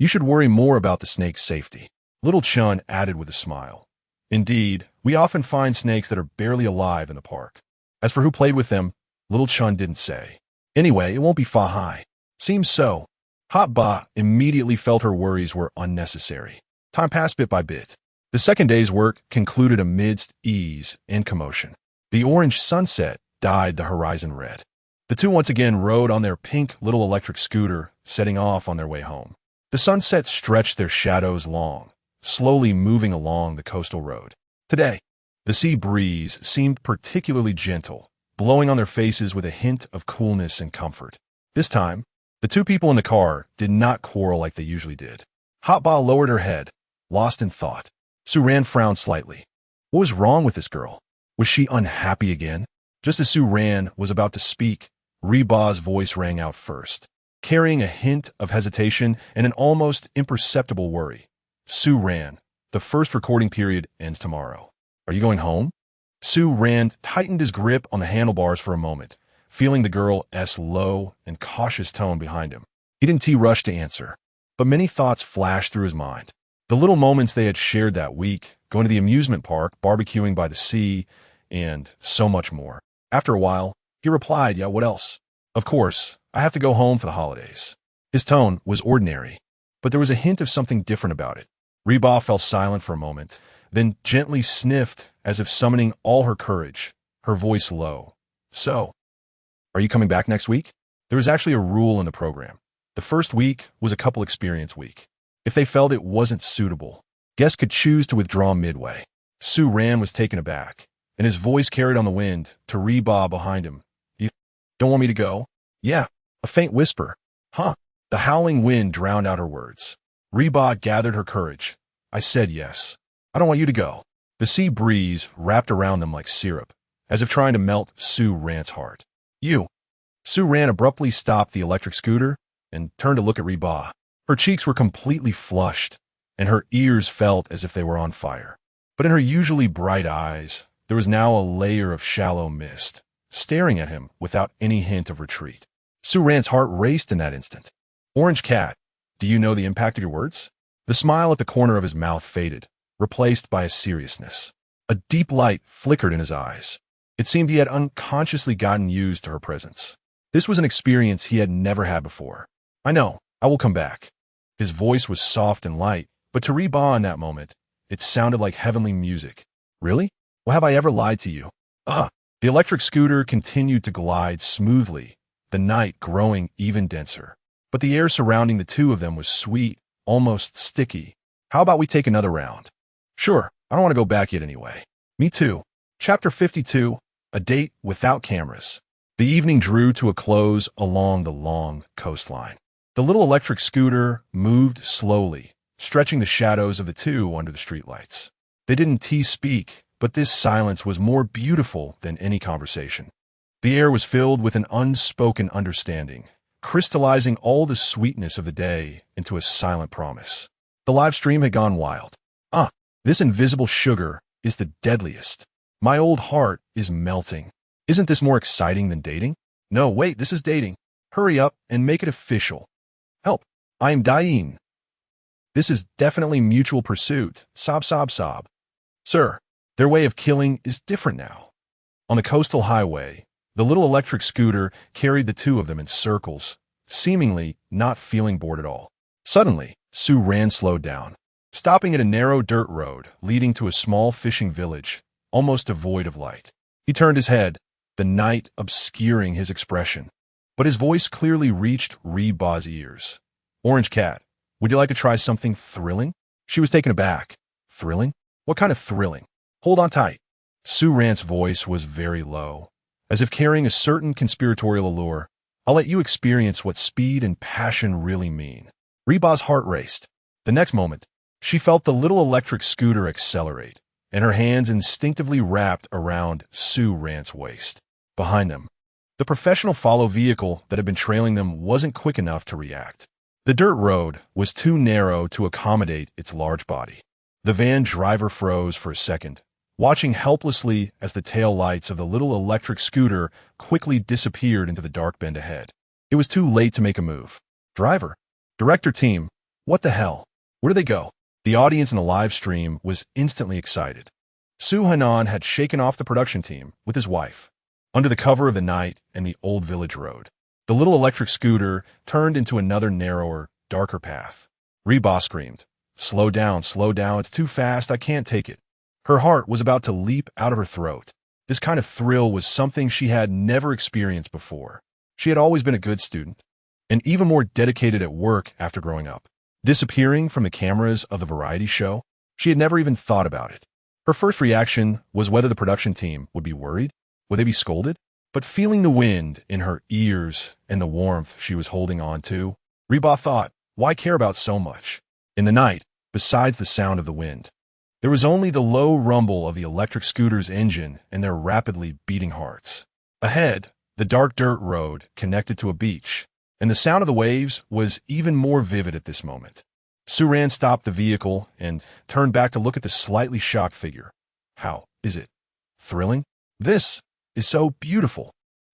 You should worry more about the snake's safety. Little Chun added with a smile. Indeed, we often find snakes that are barely alive in the park. As for who played with them, little Chun didn't say. Anyway, it won't be Fa-Hai. Seems so. Hot Ba immediately felt her worries were unnecessary. Time passed bit by bit. The second day's work concluded amidst ease and commotion. The orange sunset dyed the horizon red. The two once again rode on their pink little electric scooter, setting off on their way home. The sunset stretched their shadows long, slowly moving along the coastal road. Today, the sea breeze seemed particularly gentle, blowing on their faces with a hint of coolness and comfort. This time, the two people in the car did not quarrel like they usually did. Hot Ba lowered her head, lost in thought. Su-Ran frowned slightly. What was wrong with this girl? Was she unhappy again? Just as Su-Ran was about to speak, Reba's voice rang out first, carrying a hint of hesitation and an almost imperceptible worry. Su-Ran, the first recording period ends tomorrow. Are you going home? Su-Ran tightened his grip on the handlebars for a moment, feeling the girl's low and cautious tone behind him. He didn't rush to answer, but many thoughts flashed through his mind. The little moments they had shared that week, going to the amusement park, barbecuing by the sea, and so much more. After a while, he replied, "Yeah, what else? Of course, I have to go home for the holidays." His tone was ordinary, but there was a hint of something different about it. Reba fell silent for a moment, then gently sniffed as if summoning all her courage, her voice low. "So, are you coming back next week?" There was actually a rule in the program. The first week was a couple experience week. If they felt it wasn't suitable, guests could choose to withdraw midway. Su-Ran was taken aback, and his voice carried on the wind to Reba behind him. "You don't want me to go?" "Yeah," a faint whisper. "Huh." The howling wind drowned out her words. Reba gathered her courage. "I said yes. I don't want you to go." The sea breeze wrapped around them like syrup, as if trying to melt Su-Ran's heart. "You." Su-Ran abruptly stopped the electric scooter and turned to look at Reba. Her cheeks were completely flushed, and her ears felt as if they were on fire. But in her usually bright eyes, there was now a layer of shallow mist, staring at him without any hint of retreat. Su-Ran's heart raced in that instant. "Orange Cat, do you know the impact of your words?" The smile at the corner of his mouth faded, replaced by a seriousness. A deep light flickered in his eyes. It seemed he had unconsciously gotten used to her presence. This was an experience he had never had before. "I know, I will come back." His voice was soft and light, but to Reba in that moment, it sounded like heavenly music. "Really? Well, have I ever lied to you?" The electric scooter continued to glide smoothly, the night growing even denser. But the air surrounding the two of them was sweet, almost sticky. "How about we take another round?" "Sure, I don't want to go back yet anyway." "Me too." Chapter 52, A Date Without Cameras. The evening drew to a close along the long coastline. The little electric scooter moved slowly, stretching the shadows of the two under the streetlights. They didn't speak, but this silence was more beautiful than any conversation. The air was filled with an unspoken understanding, crystallizing all the sweetness of the day into a silent promise. The live stream had gone wild. This invisible sugar is the deadliest. My old heart is melting. Isn't this more exciting than dating? No, wait, this is dating. Hurry up and make it official. Help, I am dying. This is definitely mutual pursuit. Sob, sob, sob. Sir, their way of killing is different now. On the coastal highway, the little electric scooter carried the two of them in circles, seemingly not feeling bored at all. Suddenly, Su-Ran slowed down, stopping at a narrow dirt road leading to a small fishing village, almost devoid of light. He turned his head, the night obscuring his expression, but his voice clearly reached Reba's ears. "Orange Cat, would you like to try something thrilling?" She was taken aback. "Thrilling? What kind of thrilling?" "Hold on tight." Su-Ran's voice was very low, as if carrying a certain conspiratorial allure. "I'll let you experience what speed and passion really mean." Reba's heart raced. The next moment, she felt the little electric scooter accelerate, and her hands instinctively wrapped around Su-Ran's waist. Behind them, the professional follow vehicle that had been trailing them wasn't quick enough to react. The dirt road was too narrow to accommodate its large body. The van driver froze for a second, watching helplessly as the tail lights of the little electric scooter quickly disappeared into the dark bend ahead. It was too late to make a move. "Driver, director team, what the hell? Where do they go?" The audience in the live stream was instantly excited. Su Hanan had shaken off the production team with his wife. Under the cover of the night and the old village road, the little electric scooter turned into another narrower, darker path. Reba screamed, slow down, it's too fast, I can't take it." Her heart was about to leap out of her throat. This kind of thrill was something she had never experienced before. She had always been a good student, and even more dedicated at work after growing up. Disappearing from the cameras of the variety show, she had never even thought about it. Her first reaction was whether the production team would be worried. Would they be scolded? But feeling the wind in her ears and the warmth she was holding on to, Reba thought, why care about so much? In the night, besides the sound of the wind, there was only the low rumble of the electric scooter's engine and their rapidly beating hearts. Ahead, the dark dirt road connected to a beach, and the sound of the waves was even more vivid at this moment. Suran stopped the vehicle and turned back to look at the slightly shocked figure. How is it? Thrilling? This is so beautiful.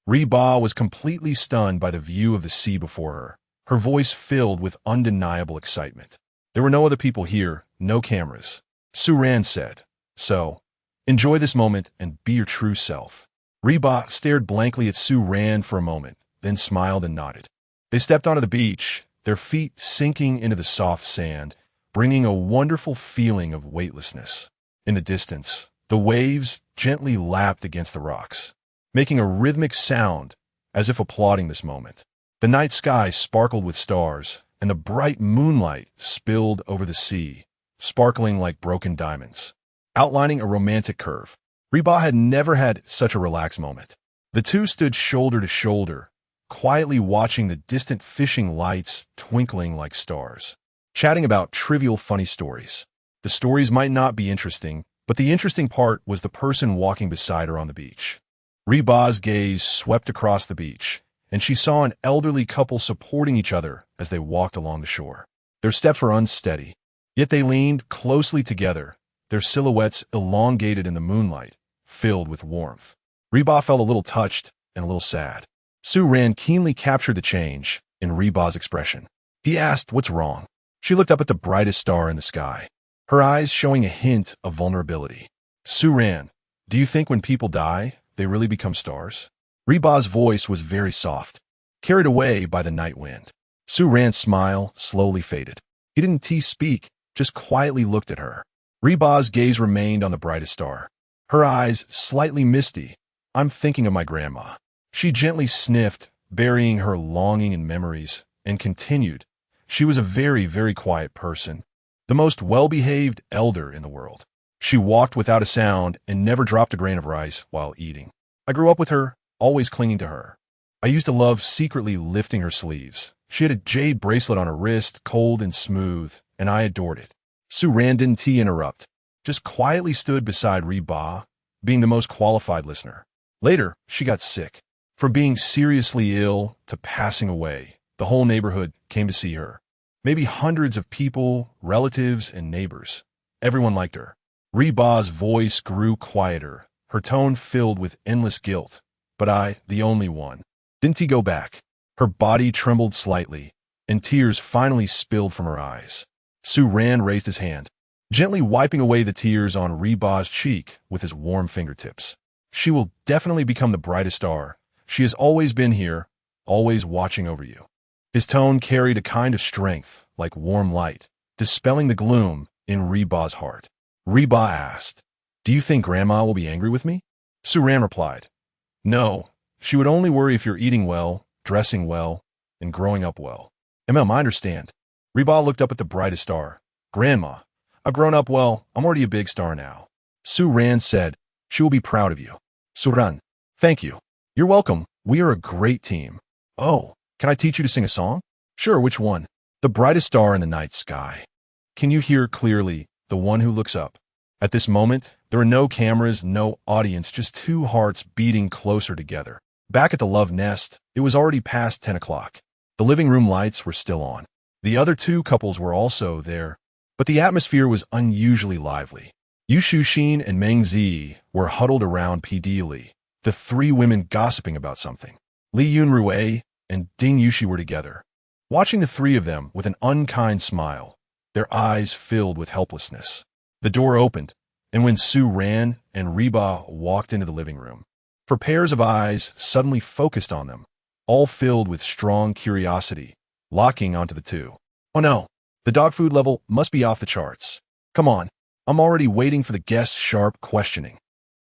Reba was completely stunned by the view of the sea before her, her voice filled with undeniable excitement. There were no other people here, no cameras. Suran said, "So, enjoy this moment and be your true self." Reba stared blankly at Suran for a moment, then smiled and nodded. They stepped onto the beach, their feet sinking into the soft sand, bringing a wonderful feeling of weightlessness. In the distance, the waves gently lapped against the rocks, making a rhythmic sound as if applauding this moment. The night sky sparkled with stars, and the bright moonlight spilled over the sea, sparkling like broken diamonds, outlining a romantic curve. Reba had never had such a relaxed moment. The two stood shoulder to shoulder, quietly watching the distant fishing lights twinkling like stars, chatting about trivial funny stories. The stories might not be interesting, but the interesting part was the person walking beside her on the beach. Reba's gaze swept across the beach, and she saw an elderly couple supporting each other as they walked along the shore. Their steps were unsteady, yet they leaned closely together, their silhouettes elongated in the moonlight, filled with warmth. Reba felt a little touched and a little sad. Suran keenly captured the change in Reba's expression. He asked, "What's wrong?" She looked up at the brightest star in the sky, her eyes showing a hint of vulnerability. "Suran, do you think when people die, they really become stars?" Reba's voice was very soft, carried away by the night wind. Suran's smile slowly faded. He didn't speak, just quietly looked at her. Reba's gaze remained on the brightest star, her eyes slightly misty. "I'm thinking of my grandma." She gently sniffed, burying her longing in memories, and continued, "She was a very, very quiet person, the most well-behaved elder in the world. She walked without a sound and never dropped a grain of rice while eating. I grew up with her, always clinging to her. I used to love secretly lifting her sleeves. She had a jade bracelet on her wrist, cold and smooth, and I adored it." Suran didn't interrupt, just quietly stood beside Reba, being the most qualified listener. Later, she got sick. From being seriously ill to passing away, the whole neighborhood came to see her. Maybe hundreds of people, relatives, and neighbors. Everyone liked her. Reba's voice grew quieter, her tone filled with endless guilt. "But I, the only one. Didn't he go back?" Her body trembled slightly, and tears finally spilled from her eyes. Suran raised his hand, gently wiping away the tears on Reba's cheek with his warm fingertips. "She will definitely become the brightest star. She has always been here, always watching over you." His tone carried a kind of strength, like warm light, dispelling the gloom in Reba's heart. Reba asked, "Do you think Grandma will be angry with me?" Suran replied, "No, she would only worry if you're eating well, dressing well, and growing up well." I understand." Reba looked up at the brightest star. "Grandma, I've grown up well, I'm already a big star now." Suran said, "She will be proud of you." Suran, "Thank you." "You're welcome. We are a great team." "Oh, can I teach you to sing a song?" "Sure, which one?" "The brightest star in the night sky." "Can you hear clearly, the one who looks up?" At this moment, there were no cameras, no audience, just two hearts beating closer together. Back at the love nest, it was already past 10 o'clock. The living room lights were still on. The other two couples were also there, but the atmosphere was unusually lively. Yu Shuxin and Meng Zi were huddled around P.D. Li, the three women gossiping about something. Li Yunrui and Ding Yushi were together, watching the three of them with an unkind smile, their eyes filled with helplessness. The door opened, And when Sue ran and Reba walked into the living room, for pairs of eyes suddenly focused on them, all filled with strong curiosity, locking onto the two. Oh no, the dog food level must be off the charts. Come on, I'm already waiting for the guest's sharp questioning.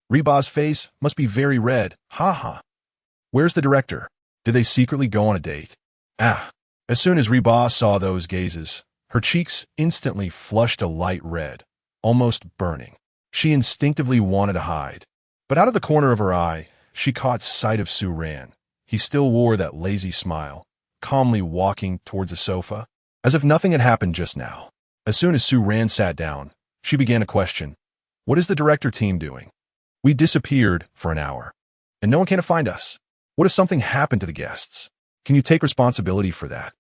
Reba's face must be very red, ha. Where's the director? Did they secretly go on a date? Ah. As soon as Reba saw those gazes, her cheeks instantly flushed a light red, almost burning. She instinctively wanted to hide. But out of the corner of her eye, she caught sight of Sue Ran. He still wore that lazy smile, calmly walking towards the sofa, as if nothing had happened just now. As soon as Sue Ran sat down, she began to question, what is the director team doing? We disappeared for an hour, and no one came to find us. What if something happened to the guests? Can you take responsibility for that?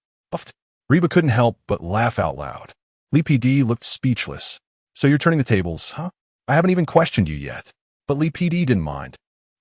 Reba couldn't help but laugh out loud. Lee PD looked speechless. So you're turning the tables, huh? I haven't even questioned you yet. But Lee PD didn't mind.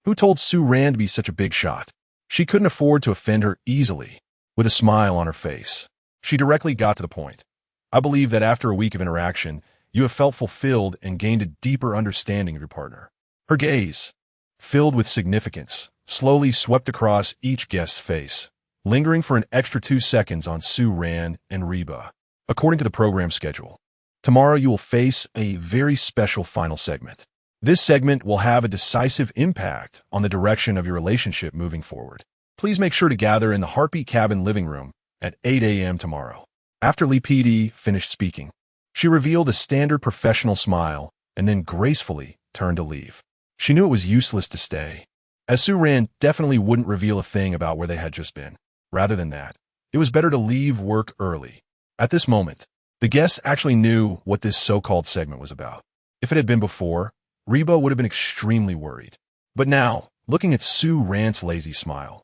Who told Sue Ran to be such a big shot? She couldn't afford to offend her easily. With a smile on her face, she directly got to the point. I believe that after a week of interaction, you have felt fulfilled and gained a deeper understanding of your partner. Her gaze, filled with significance, slowly swept across each guest's face, lingering for an extra 2 seconds on Sue Ran and Reba. According to the program schedule, tomorrow you will face a very special final segment. This segment will have a decisive impact on the direction of your relationship moving forward. Please make sure to gather in the Heartbeat Cabin living room at 8 a.m. tomorrow. After Lee PD finished speaking, she revealed a standard professional smile and then gracefully turned to leave. She knew it was useless to stay, as Sue Ran definitely wouldn't reveal a thing about where they had just been. Rather than that, it was better to leave work early. At this moment, the guests actually knew what this so-called segment was about. If it had been before, Reba would have been extremely worried. But now, looking at Sue Ran's lazy smile,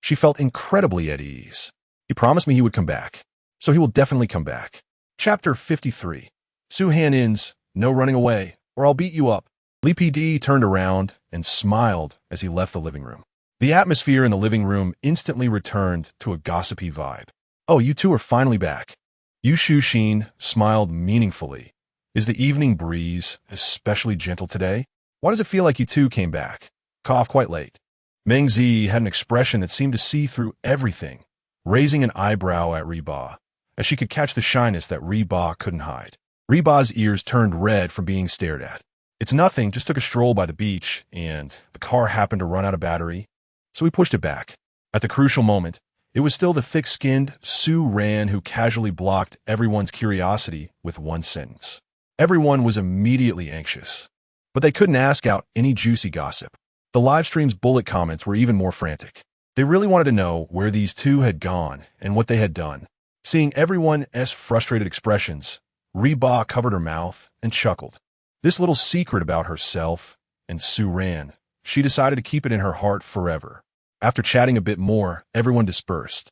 she felt incredibly at ease. He promised me he would come back, so he will definitely come back. Chapter 53. Sue Han-in's No Running Away, or I'll Beat You Up. Lee PD turned around and smiled as he left the living room. The atmosphere in the living room instantly returned to a gossipy vibe. Oh, you two are finally back. Yu Shu-shin smiled meaningfully. Is the evening breeze especially gentle today? Why does it feel like you two came back? Cough quite late. Meng Zi had an expression that seemed to see through everything, raising an eyebrow at Reba, as she could catch the shyness that Reba couldn't hide. Reba's ears turned red from being stared at. It's nothing, just took a stroll by the beach, and the car happened to run out of battery, so we pushed it back. At the crucial moment, it was still the thick-skinned Sue Ran who casually blocked everyone's curiosity with one sentence. Everyone was immediately anxious, but they couldn't ask out any juicy gossip. The livestream's bullet comments were even more frantic. They really wanted to know where these two had gone and what they had done. Seeing everyone's frustrated expressions, Reba covered her mouth and chuckled. This little secret about herself and Sue Ran, she decided to keep it in her heart forever. After chatting a bit more, everyone dispersed.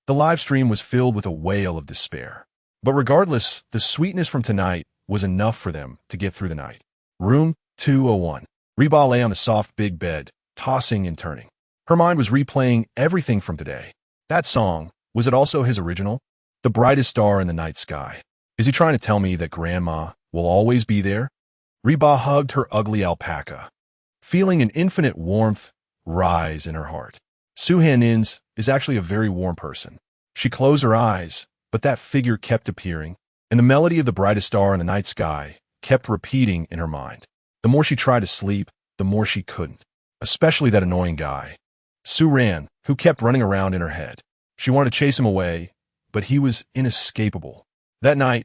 The live stream was filled with a wail of despair. But regardless, the sweetness from tonight was enough for them to get through the night. Room 201. Reba lay on the soft big bed, tossing and turning. Her mind was replaying everything from today. That song, was it also his original? The brightest star in the night sky. Is he trying to tell me that Grandma will always be there? Reba hugged her ugly alpaca, feeling an infinite warmth rise in her heart. Sue Han-in's is actually a very warm person. She closed her eyes, but that figure kept appearing, and the melody of the brightest star in the night sky kept repeating in her mind. The more she tried to sleep, the more she couldn't, especially that annoying guy, Sue Ran, who kept running around in her head. She wanted to chase him away, but he was inescapable. That night,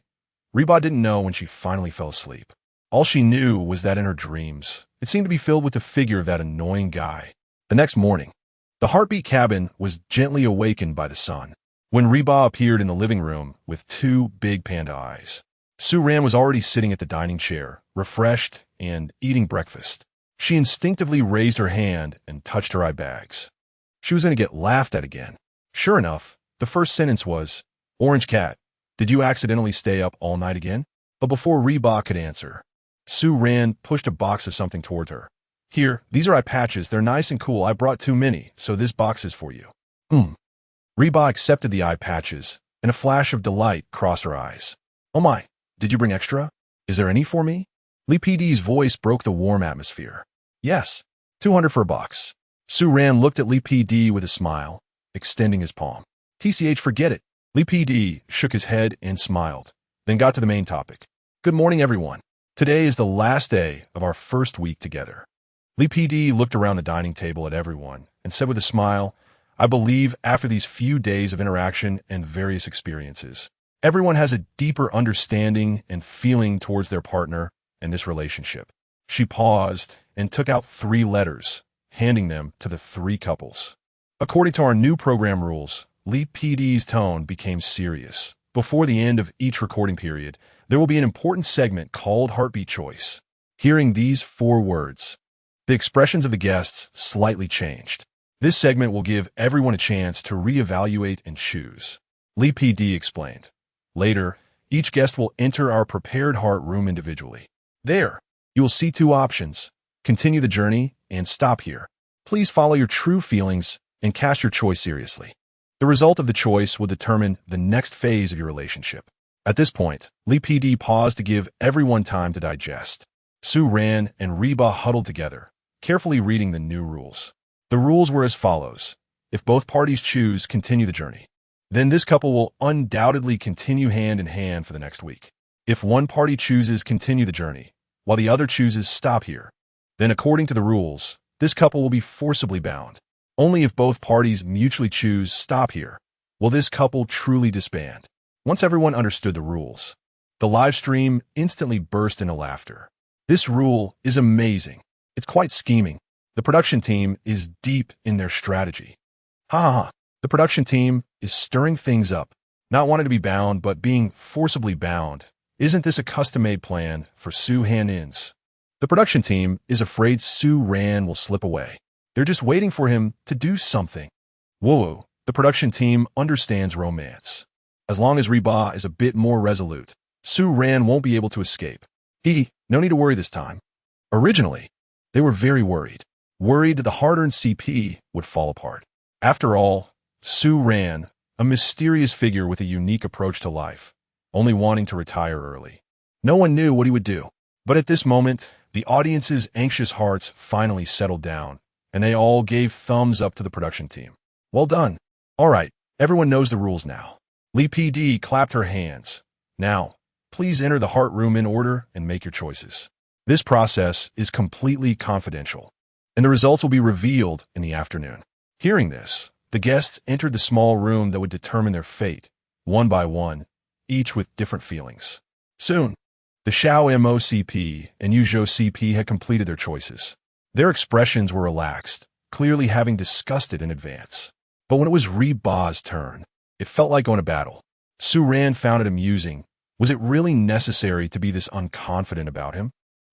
Reba didn't know when she finally fell asleep. All she knew was that in her dreams, it seemed to be filled with the figure of that annoying guy. The next morning, the Heartbeat Cabin was gently awakened by the sun. When Reba appeared in the living room with two big panda eyes, Sue Ran was already sitting at the dining chair, refreshed and eating breakfast. She instinctively raised her hand and touched her eye bags. She was going to get laughed at again. Sure enough, the first sentence was, "Orange Cat, did you accidentally stay up all night again?" But before Reba could answer, Sue Ran pushed a box of something toward her. "Here, these are eye patches. They're nice and cool. I brought too many, so this box is for you." Reba accepted the eye patches, and a flash of delight crossed her eyes. "Oh my, did you bring extra? Is there any for me?" Lee PD's voice broke the warm atmosphere. Yes, 200 for a box. Su Ran looked at Lee PD with a smile, extending his palm. TCH, forget it. Lee PD shook his head and smiled, then got to the main topic. Good morning, everyone. Today is the last day of our first week together. Lee PD looked around the dining table at everyone and said with a smile, I believe after these few days of interaction and various experiences, everyone has a deeper understanding and feeling towards their partner and this relationship. She paused and took out 3 letters, handing them to the 3 couples. According to our new program rules, Lee PD's tone became serious. Before the end of each recording period, there will be an important segment called Heartbeat Choice. Hearing these 4 words, the expressions of the guests slightly changed. This segment will give everyone a chance to reevaluate and choose. Lee PD explained. Later, each guest will enter our prepared heart room individually. There, you will see 2 options, continue the journey and stop here. Please follow your true feelings and cast your choice seriously. The result of the choice will determine the next phase of your relationship. At this point, Lee PD paused to give everyone time to digest. Su Ran and Reba huddled together, carefully reading the new rules. The rules were as follows. If both parties choose continue the journey, then this couple will undoubtedly continue hand in hand for the next week. If one party chooses continue the journey, while the other chooses stop here, then according to the rules, this couple will be forcibly bound. Only if both parties mutually choose stop here will this couple truly disband. Once everyone understood the rules, the live stream instantly burst into laughter. This rule is amazing. It's quite scheming. The production team is deep in their strategy. Ha ha ha. The production team is stirring things up, not wanting to be bound, but being forcibly bound. Isn't this a custom-made plan for Su Han-in's? The production team is afraid Su Ran will slip away. They're just waiting for him to do something. Whoa, the production team understands romance. As long as Reba is a bit more resolute, Su Ran won't be able to escape. No need to worry this time. Originally, they were very worried that the hard-earned CP would fall apart. After all, Su Ran, a mysterious figure with a unique approach to life, only wanting to retire early. No one knew what he would do. But at this moment, the audience's anxious hearts finally settled down, and they all gave thumbs up to the production team. Well done. All right, everyone knows the rules now. Lee PD clapped her hands. Now, please enter the heart room in order and make your choices. This process is completely confidential, and the results will be revealed in the afternoon. Hearing this, the guests entered the small room that would determine their fate, one by one, each with different feelings. Soon, the Xiao Mo CP and Yuzhou CP had completed their choices. Their expressions were relaxed, clearly having discussed it in advance. But when it was Reba's turn, it felt like going to battle. Su Ran found it amusing. Was it really necessary to be this unconfident about him?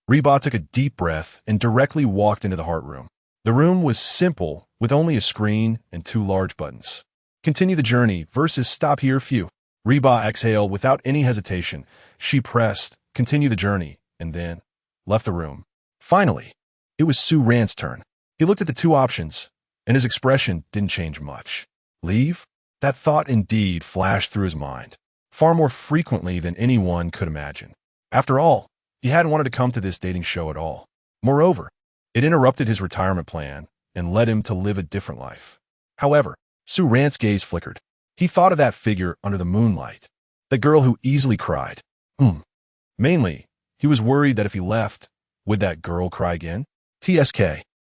Reba took a deep breath and directly walked into the heart room. The room was simple, with only a screen and 2 large buttons. Continue the journey versus stop here few. Reba exhaled without any hesitation. She pressed, continue the journey, and then left the room. Finally, it was Su Ran's turn. He looked at the 2 options, and his expression didn't change much. Leave? That thought indeed flashed through his mind, far more frequently than anyone could imagine. After all, he hadn't wanted to come to this dating show at all. Moreover, it interrupted his retirement plan and led him to live a different life. However, Su Ran's gaze flickered. He thought of that figure under the moonlight, the girl who easily cried. Mainly, he was worried that if he left, would that girl cry again? TSK,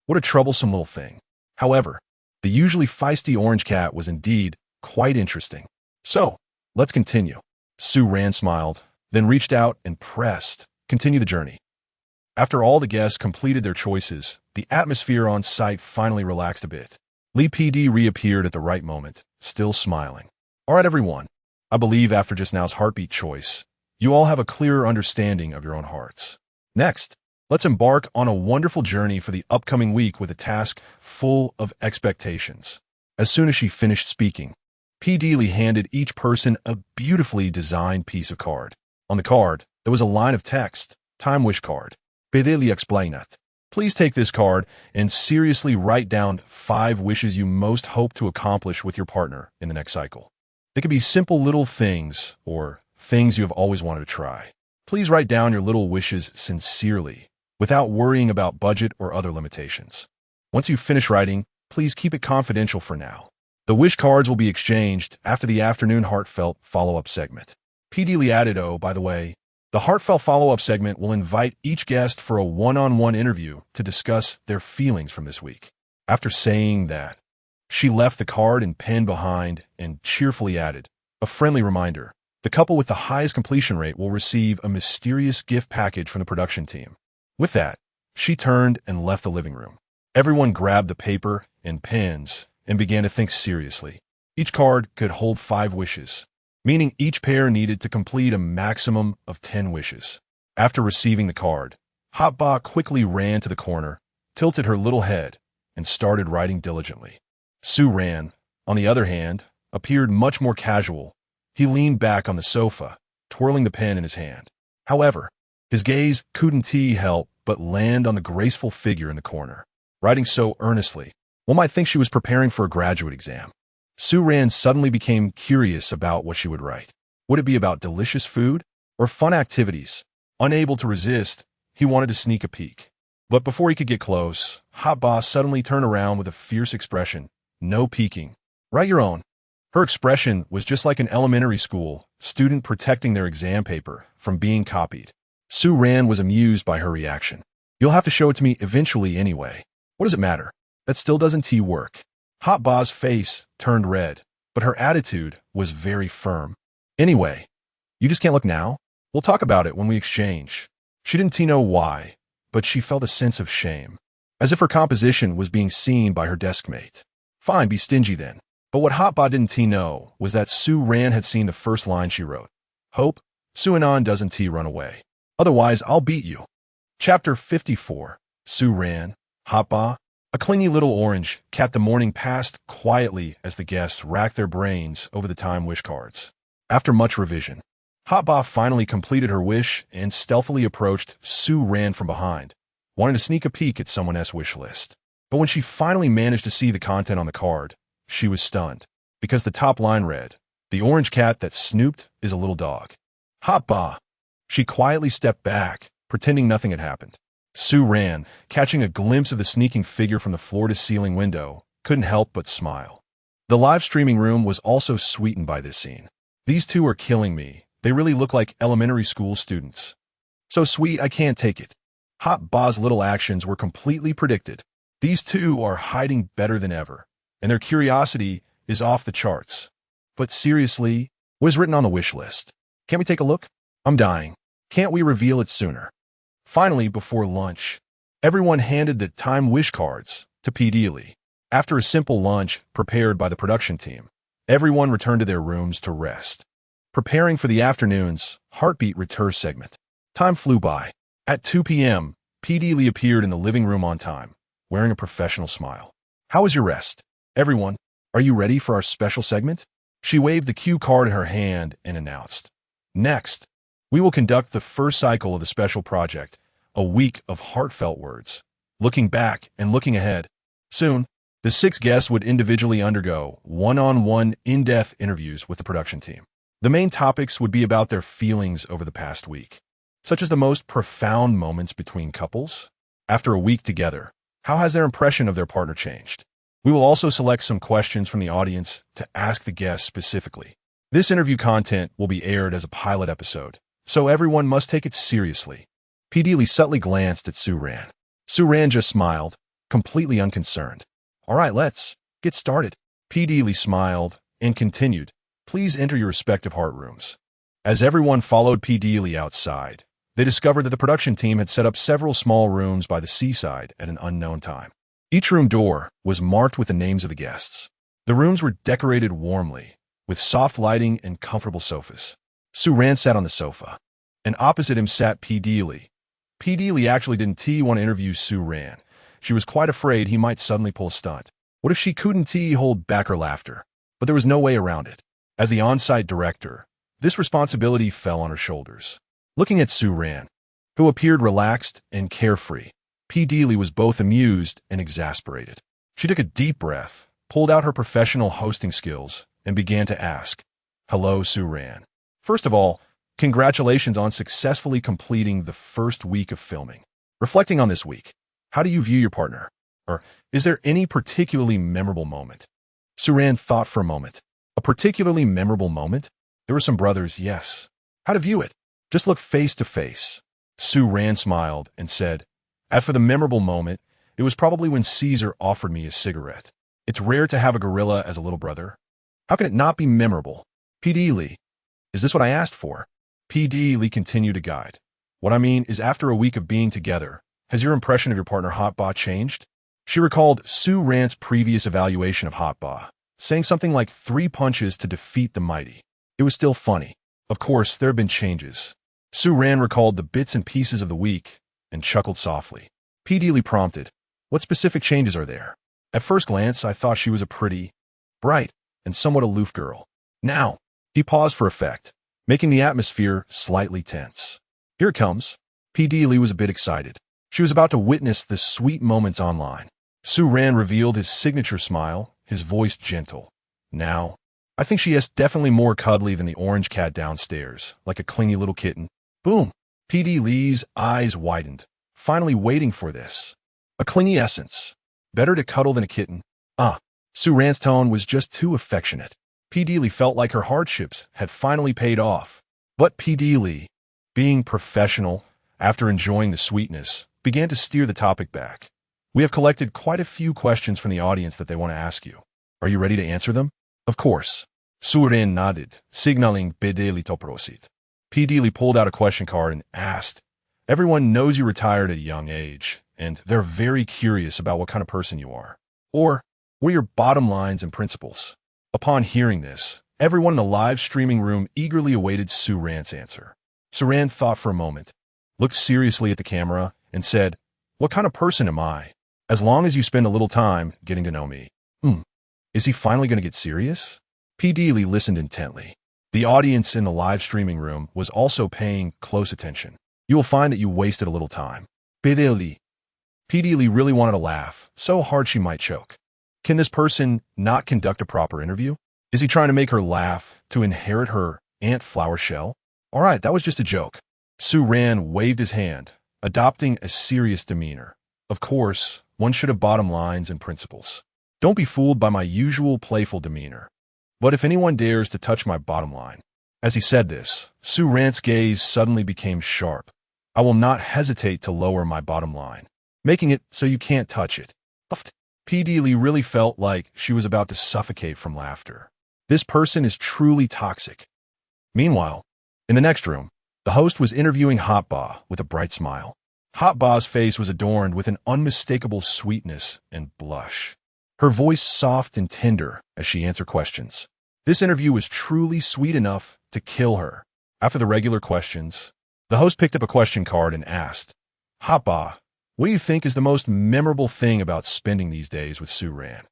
what a troublesome little thing. However, the usually feisty orange cat was indeed quite interesting. So, let's continue. Su Ran smiled, then reached out and pressed, continue the journey. After all the guests completed their choices, the atmosphere on site finally relaxed a bit. Lee PD reappeared at the right moment, still smiling. All right, everyone. I believe after just now's heartbeat choice, you all have a clearer understanding of your own hearts. Next, let's embark on a wonderful journey for the upcoming week with a task full of expectations. As soon as she finished speaking, PD Lee handed each person a beautifully designed piece of card. On the card, there was a line of text, time wish card. PD Lee explained it. Please take this card and seriously write down 5 wishes you most hope to accomplish with your partner in the next cycle. They could be simple little things or things you have always wanted to try. Please write down your little wishes sincerely, without worrying about budget or other limitations. Once you finish writing, please keep it confidential for now. The wish cards will be exchanged after the afternoon heartfelt follow-up segment. P. Deely added, oh, by the way, the heartfelt follow-up segment will invite each guest for a one-on-one interview to discuss their feelings from this week. After saying that, she left the card and pen behind and cheerfully added, a friendly reminder, the couple with the highest completion rate will receive a mysterious gift package from the production team. With that, she turned and left the living room. Everyone grabbed the paper and pens and began to think seriously. Each card could hold 5 wishes, meaning each pair needed to complete a maximum of 10 wishes. After receiving the card, Hotba quickly ran to the corner, tilted her little head, and started writing diligently. Su-ran, on the other hand, appeared much more casual. He leaned back on the sofa, twirling the pen in his hand. However, his gaze couldn't help but land on the graceful figure in the corner, writing so earnestly, one might think she was preparing for a graduate exam. Su-ran suddenly became curious about what she would write. Would it be about delicious food or fun activities? Unable to resist, he wanted to sneak a peek. But before he could get close, Hot Boss suddenly turned around with a fierce expression. No peeking. Write your own. Her expression was just like an elementary school student protecting their exam paper from being copied. Su-ran was amused by her reaction. You'll have to show it to me eventually anyway. What does it matter? That still doesn't work. Hot Ba's face turned red, but her attitude was very firm. Anyway, you just can't look now? We'll talk about it when we exchange. She didn't know why, but she felt a sense of shame, as if her composition was being seen by her deskmate. Fine, be stingy then. But what Hot Ba didn't know was that Su-ran had seen the first line she wrote. Hope, Su-anon doesn't run away. Otherwise, I'll beat you. Chapter 54. Su-ran, Hot Ba. A clingy little orange kept the morning passed quietly as the guests racked their brains over the time wish cards. After much revision, Hot Ba finally completed her wish and stealthily approached Su-ran from behind, wanting to sneak a peek at someone else's wish list. But when she finally managed to see the content on the card, she was stunned, because the top line read, "The orange cat that snooped is a little dog." Hot Ba. She quietly stepped back, pretending nothing had happened. Su-ran, catching a glimpse of the sneaking figure from the floor-to-ceiling window, couldn't help but smile. The live streaming room was also sweetened by this scene. These two are killing me. They really look like elementary school students. So sweet, I can't take it. Hot Ba's little actions were completely predicted. These two are hiding better than ever, and their curiosity is off the charts. But seriously, what is written on the wish list? Can't we take a look? I'm dying. Can't we reveal it sooner? Finally, before lunch, everyone handed the time wish cards to P. Deely. After a simple lunch prepared by the production team, everyone returned to their rooms to rest, preparing for the afternoon's Heartbeat Return segment. Time flew by. At 2 p.m., P. Deely appeared in the living room on time, wearing a professional smile. How was your rest? Everyone, are you ready for our special segment? She waved the cue card in her hand and announced, Next, we will conduct the first cycle of the special project, a week of heartfelt words. Looking back and looking ahead, soon, the 6 guests would individually undergo one-on-one in-depth interviews with the production team. The main topics would be about their feelings over the past week, such as the most profound moments between couples. After a week together, how has their impression of their partner changed? We will also select some questions from the audience to ask the guests specifically. This interview content will be aired as a pilot episode, so everyone must take it seriously. P. Deely subtly glanced at Su-ran. Su-ran just smiled, completely unconcerned. All right, let's get started. P. Deely smiled and continued, Please enter your respective heart rooms. As everyone followed P. Deely outside, they discovered that the production team had set up several small rooms by the seaside at an unknown time. Each room door was marked with the names of the guests. The rooms were decorated warmly, with soft lighting and comfortable sofas. Su-ran sat on the sofa, and opposite him sat P. Deely. P. Deely actually didn't want to interview Su-ran. She was quite afraid he might suddenly pull a stunt. What if she couldn't hold back her laughter? But there was no way around it. As the on-site director, this responsibility fell on her shoulders. Looking at Su-ran, who appeared relaxed and carefree, P. Deely was both amused and exasperated. She took a deep breath, pulled out her professional hosting skills, and began to ask, Hello, Su-ran. First of all, Congratulations on successfully completing the first week of filming. Reflecting on this week, how do you view your partner? Or is there any particularly memorable moment? Suran thought for a moment. A particularly memorable moment? There were some brothers, yes. How to view it? Just look face to face. Suran smiled and said, as for the memorable moment, it was probably when Caesar offered me a cigarette. It's rare to have a gorilla as a little brother. How can it not be memorable? P.D. Lee. Is this what I asked for? P.D. Lee continued to guide. What I mean is after a week of being together, has your impression of your partner Hotba changed? She recalled Suran's previous evaluation of Hotba, saying something like 3 punches to defeat the mighty. It was still funny. Of course, there have been changes. Suran recalled the bits and pieces of the week and chuckled softly. P.D. Lee prompted, what specific changes are there? At first glance, I thought she was a pretty, bright, and somewhat aloof girl. Now, he paused for effect, making the atmosphere slightly tense. Here it comes. P.D. Lee was a bit excited. She was about to witness the sweet moments online. Suran revealed his signature smile, his voice gentle. Now, I think she is definitely more cuddly than the orange cat downstairs, like a clingy little kitten. Boom! P.D. Lee's eyes widened, finally waiting for this. A clingy essence. Better to cuddle than a kitten. Suran's tone was just too affectionate. P.D. Lee felt like her hardships had finally paid off. But P.D. Lee, being professional, after enjoying the sweetness, began to steer the topic back. We have collected quite a few questions from the audience that they want to ask you. Are you ready to answer them? Of course. Suran nodded, signaling Bedeli Toprosit. P.D. Lee pulled out a question card and asked, everyone knows you retired at a young age, and they're very curious about what kind of person you are. Or, what are your bottom lines and principles? Upon hearing this, everyone in the live streaming room eagerly awaited Suran's answer. Suran thought for a moment, looked seriously at the camera, and said, what kind of person am I? As long as you spend a little time getting to know me. Is he finally going to get serious? P.D. Lee listened intently. The audience in the live streaming room was also paying close attention. You will find that you wasted a little time. P.D. Lee really wanted to laugh, so hard she might choke. Can this person not conduct a proper interview? Is he trying to make her laugh to inherit her Aunt Flower shell? All right, that was just a joke. Suran waved his hand, adopting a serious demeanor. Of course, one should have bottom lines and principles. Don't be fooled by my usual playful demeanor. But if anyone dares to touch my bottom line. As he said this, Suran's gaze suddenly became sharp. I will not hesitate to lower my bottom line, making it so you can't touch it. P.D. Lee really felt like she was about to suffocate from laughter. This person is truly toxic. Meanwhile, in the next room, the host was interviewing Hotba with a bright smile. Hotba's face was adorned with an unmistakable sweetness and blush. Her voice soft and tender as she answered questions. This interview was truly sweet enough to kill her. After the regular questions, the host picked up a question card and asked, Hotba, what do you think is the most memorable thing about spending these days with Suran?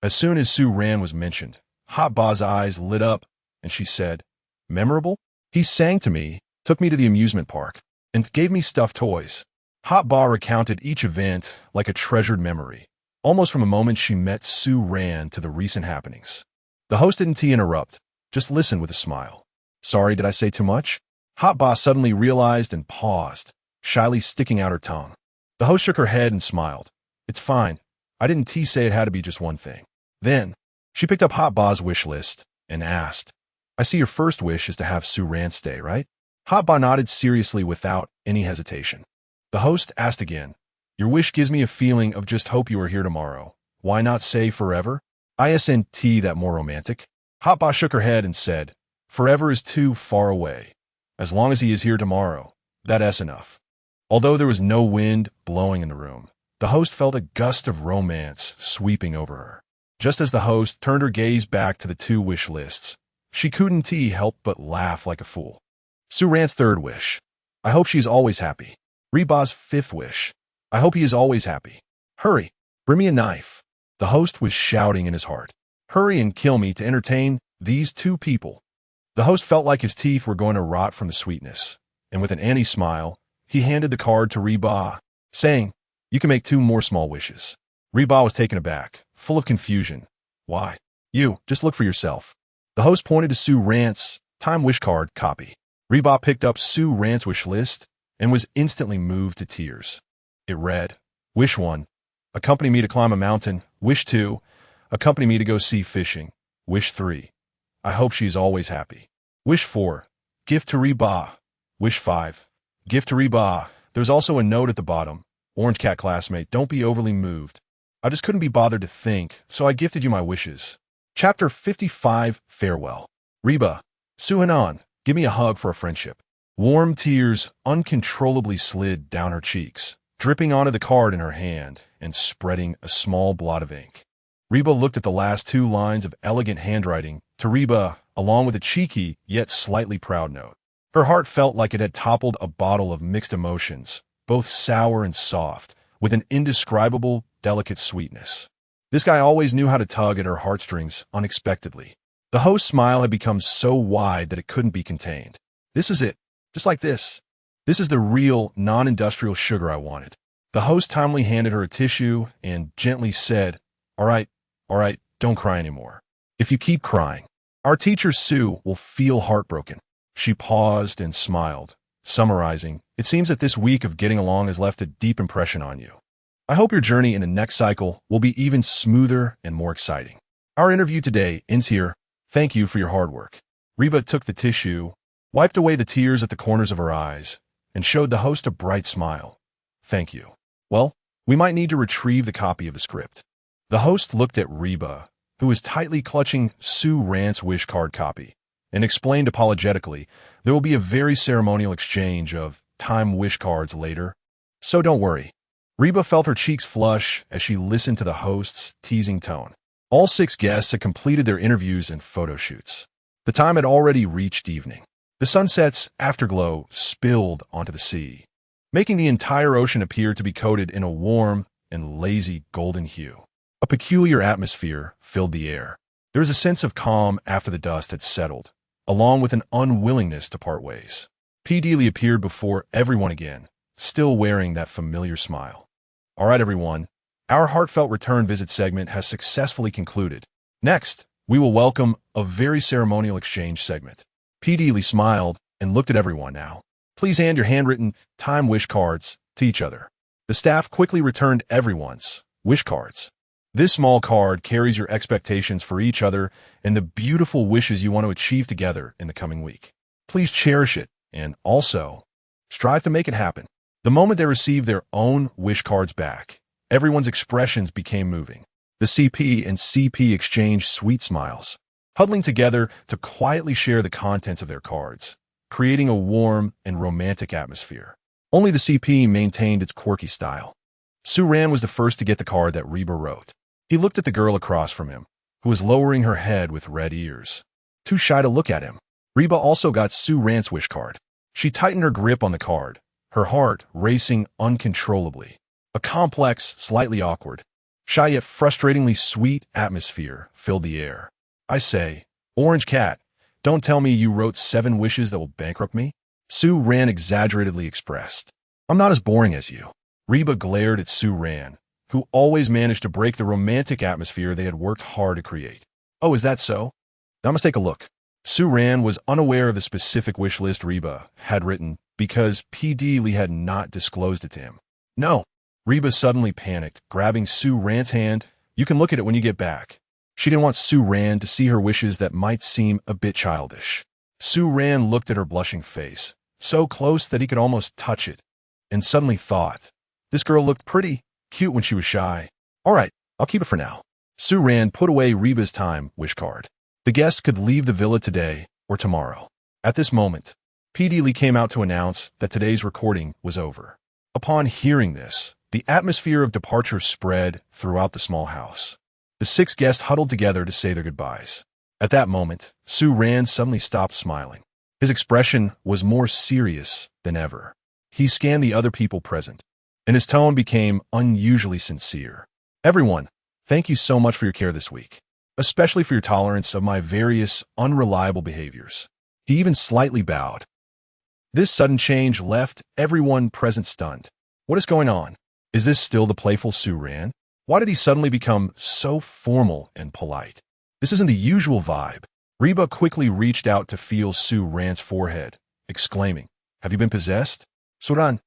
As soon as Suran was mentioned, Hotba's eyes lit up and she said, memorable? He sang to me, took me to the amusement park, and gave me stuffed toys. Hotba recounted each event like a treasured memory, almost from the moment she met Suran to the recent happenings. The host didn't interrupt, just listened with a smile. Sorry, did I say too much? Hotba suddenly realized and paused, shyly sticking out her tongue. The host shook her head and smiled. It's fine. I didn't say it had to be just one thing. Then, she picked up Hotba's wish list and asked, I see your first wish is to have Suran stay, right? Hotba nodded seriously without any hesitation. The host asked again, your wish gives me a feeling of just hope you are here tomorrow. Why not say forever? Isn't that more romantic? Hotba shook her head and said, forever is too far away. As long as he is here tomorrow, that's enough. Although there was no wind blowing in the room, the host felt a gust of romance sweeping over her. Just as the host turned her gaze back to the 2 wish lists, she couldn't help but laugh like a fool. Suran's 3rd wish. I hope she's always happy. Reba's 5th wish. I hope he is always happy. Hurry, bring me a knife. The host was shouting in his heart. Hurry and kill me to entertain these 2 people. The host felt like his teeth were going to rot from the sweetness, and with an anti-smile, he handed the card to Reba, saying, you can make 2 more small wishes. Reba was taken aback, full of confusion. Why? You, just look for yourself. The host pointed to Suran's time wish card copy. Reba picked up Sue Rand's wish list and was instantly moved to tears. It read, Wish 1, accompany me to climb a mountain. Wish 2, accompany me to go sea fishing. Wish 3, I hope she is always happy. Wish 4, gift to Reba. Wish 5, gift to Reba. There's also a note at the bottom. Orange Cat classmate, don't be overly moved. I just couldn't be bothered to think, so I gifted you my wishes. Chapter 55, Farewell. Reba, Sue Hanan, give me a hug for a friendship. Warm tears uncontrollably slid down her cheeks, dripping onto the card in her hand and spreading a small blot of ink. Reba looked at the last 2 lines of elegant handwriting to Reba, along with a cheeky yet slightly proud note. Her heart felt like it had toppled a bottle of mixed emotions, both sour and soft, with an indescribable, delicate sweetness. This guy always knew how to tug at her heartstrings unexpectedly. The host's smile had become so wide that it couldn't be contained. This is it. Just like this. This is the real, non-industrial sugar I wanted. The host timely handed her a tissue and gently said, all right, don't cry anymore. If you keep crying, our teacher Sue will feel heartbroken. She paused and smiled, summarizing, it seems that this week of getting along has left a deep impression on you. I hope your journey in the next cycle will be even smoother and more exciting. Our interview today ends here. Thank you for your hard work. Reba took the tissue, wiped away the tears at the corners of her eyes, and showed the host a bright smile. Thank you. Well, we might need to retrieve the copy of the script. The host looked at Reba, who was tightly clutching Sue Rand's wish card copy, and explained apologetically, there will be a very ceremonial exchange of time wish cards later, so don't worry. Reba felt her cheeks flush as she listened to the host's teasing tone. All 6 guests had completed their interviews and photo shoots. The time had already reached evening. The sunset's afterglow spilled onto the sea, making the entire ocean appear to be coated in a warm and lazy golden hue. A peculiar atmosphere filled the air. There was a sense of calm after the dust had settled, along with an unwillingness to part ways. P. Dealey appeared before everyone again, still wearing that familiar smile. All right, everyone, our heartfelt return visit segment has successfully concluded. Next, we will welcome a very ceremonial exchange segment. P. Dealey smiled and looked at everyone now. Please hand your handwritten time wish cards to each other. The staff quickly returned everyone's wish cards. This small card carries your expectations for each other and the beautiful wishes you want to achieve together in the coming week. Please cherish it and also strive to make it happen. The moment they received their own wish cards back, everyone's expressions became moving. The CP and CP exchanged sweet smiles, huddling together to quietly share the contents of their cards, creating a warm and romantic atmosphere. Only the CP maintained its quirky style. Sue Rand was the first to get the card that Reba wrote. He looked at the girl across from him, who was lowering her head with red ears, too shy to look at him. Reba also got Sue Rand's wish card. She tightened her grip on the card, her heart racing uncontrollably. A complex, slightly awkward, shy yet frustratingly sweet atmosphere filled the air. I say, Orange Cat, don't tell me you wrote 7 wishes that will bankrupt me? Sue Rand exaggeratedly expressed. I'm not as boring as you. Reba glared at Sue Rand, who always managed to break the romantic atmosphere they had worked hard to create. Oh, is that so? Now let's take a look. Sue Rand was unaware of the specific wish list Reba had written because P. Dealey had not disclosed it to him. No. Reba suddenly panicked, grabbing Sue Rand's hand. You can look at it when you get back. She didn't want Sue Rand to see her wishes that might seem a bit childish. Sue Rand looked at her blushing face, so close that he could almost touch it, and suddenly thought, this girl looked pretty cute when she was shy. All right, I'll keep it for now. Sue Rand put away Reba's time wish card. The guests could leave the villa today or tomorrow. At this moment, P. Dealey came out to announce that today's recording was over. Upon hearing this, the atmosphere of departure spread throughout the small house. The 6 guests huddled together to say their goodbyes. At that moment, Sue Rand suddenly stopped smiling. His expression was more serious than ever. He scanned the other people present, and his tone became unusually sincere. Everyone, thank you so much for your care this week, especially for your tolerance of my various unreliable behaviors. He even slightly bowed. This sudden change left everyone present stunned. What is going on? Is this still the playful Sue Rand? Why did he suddenly become so formal and polite? This isn't the usual vibe. Reba quickly reached out to feel Sue Rand's forehead exclaiming, "Have you been possessed? Suran?"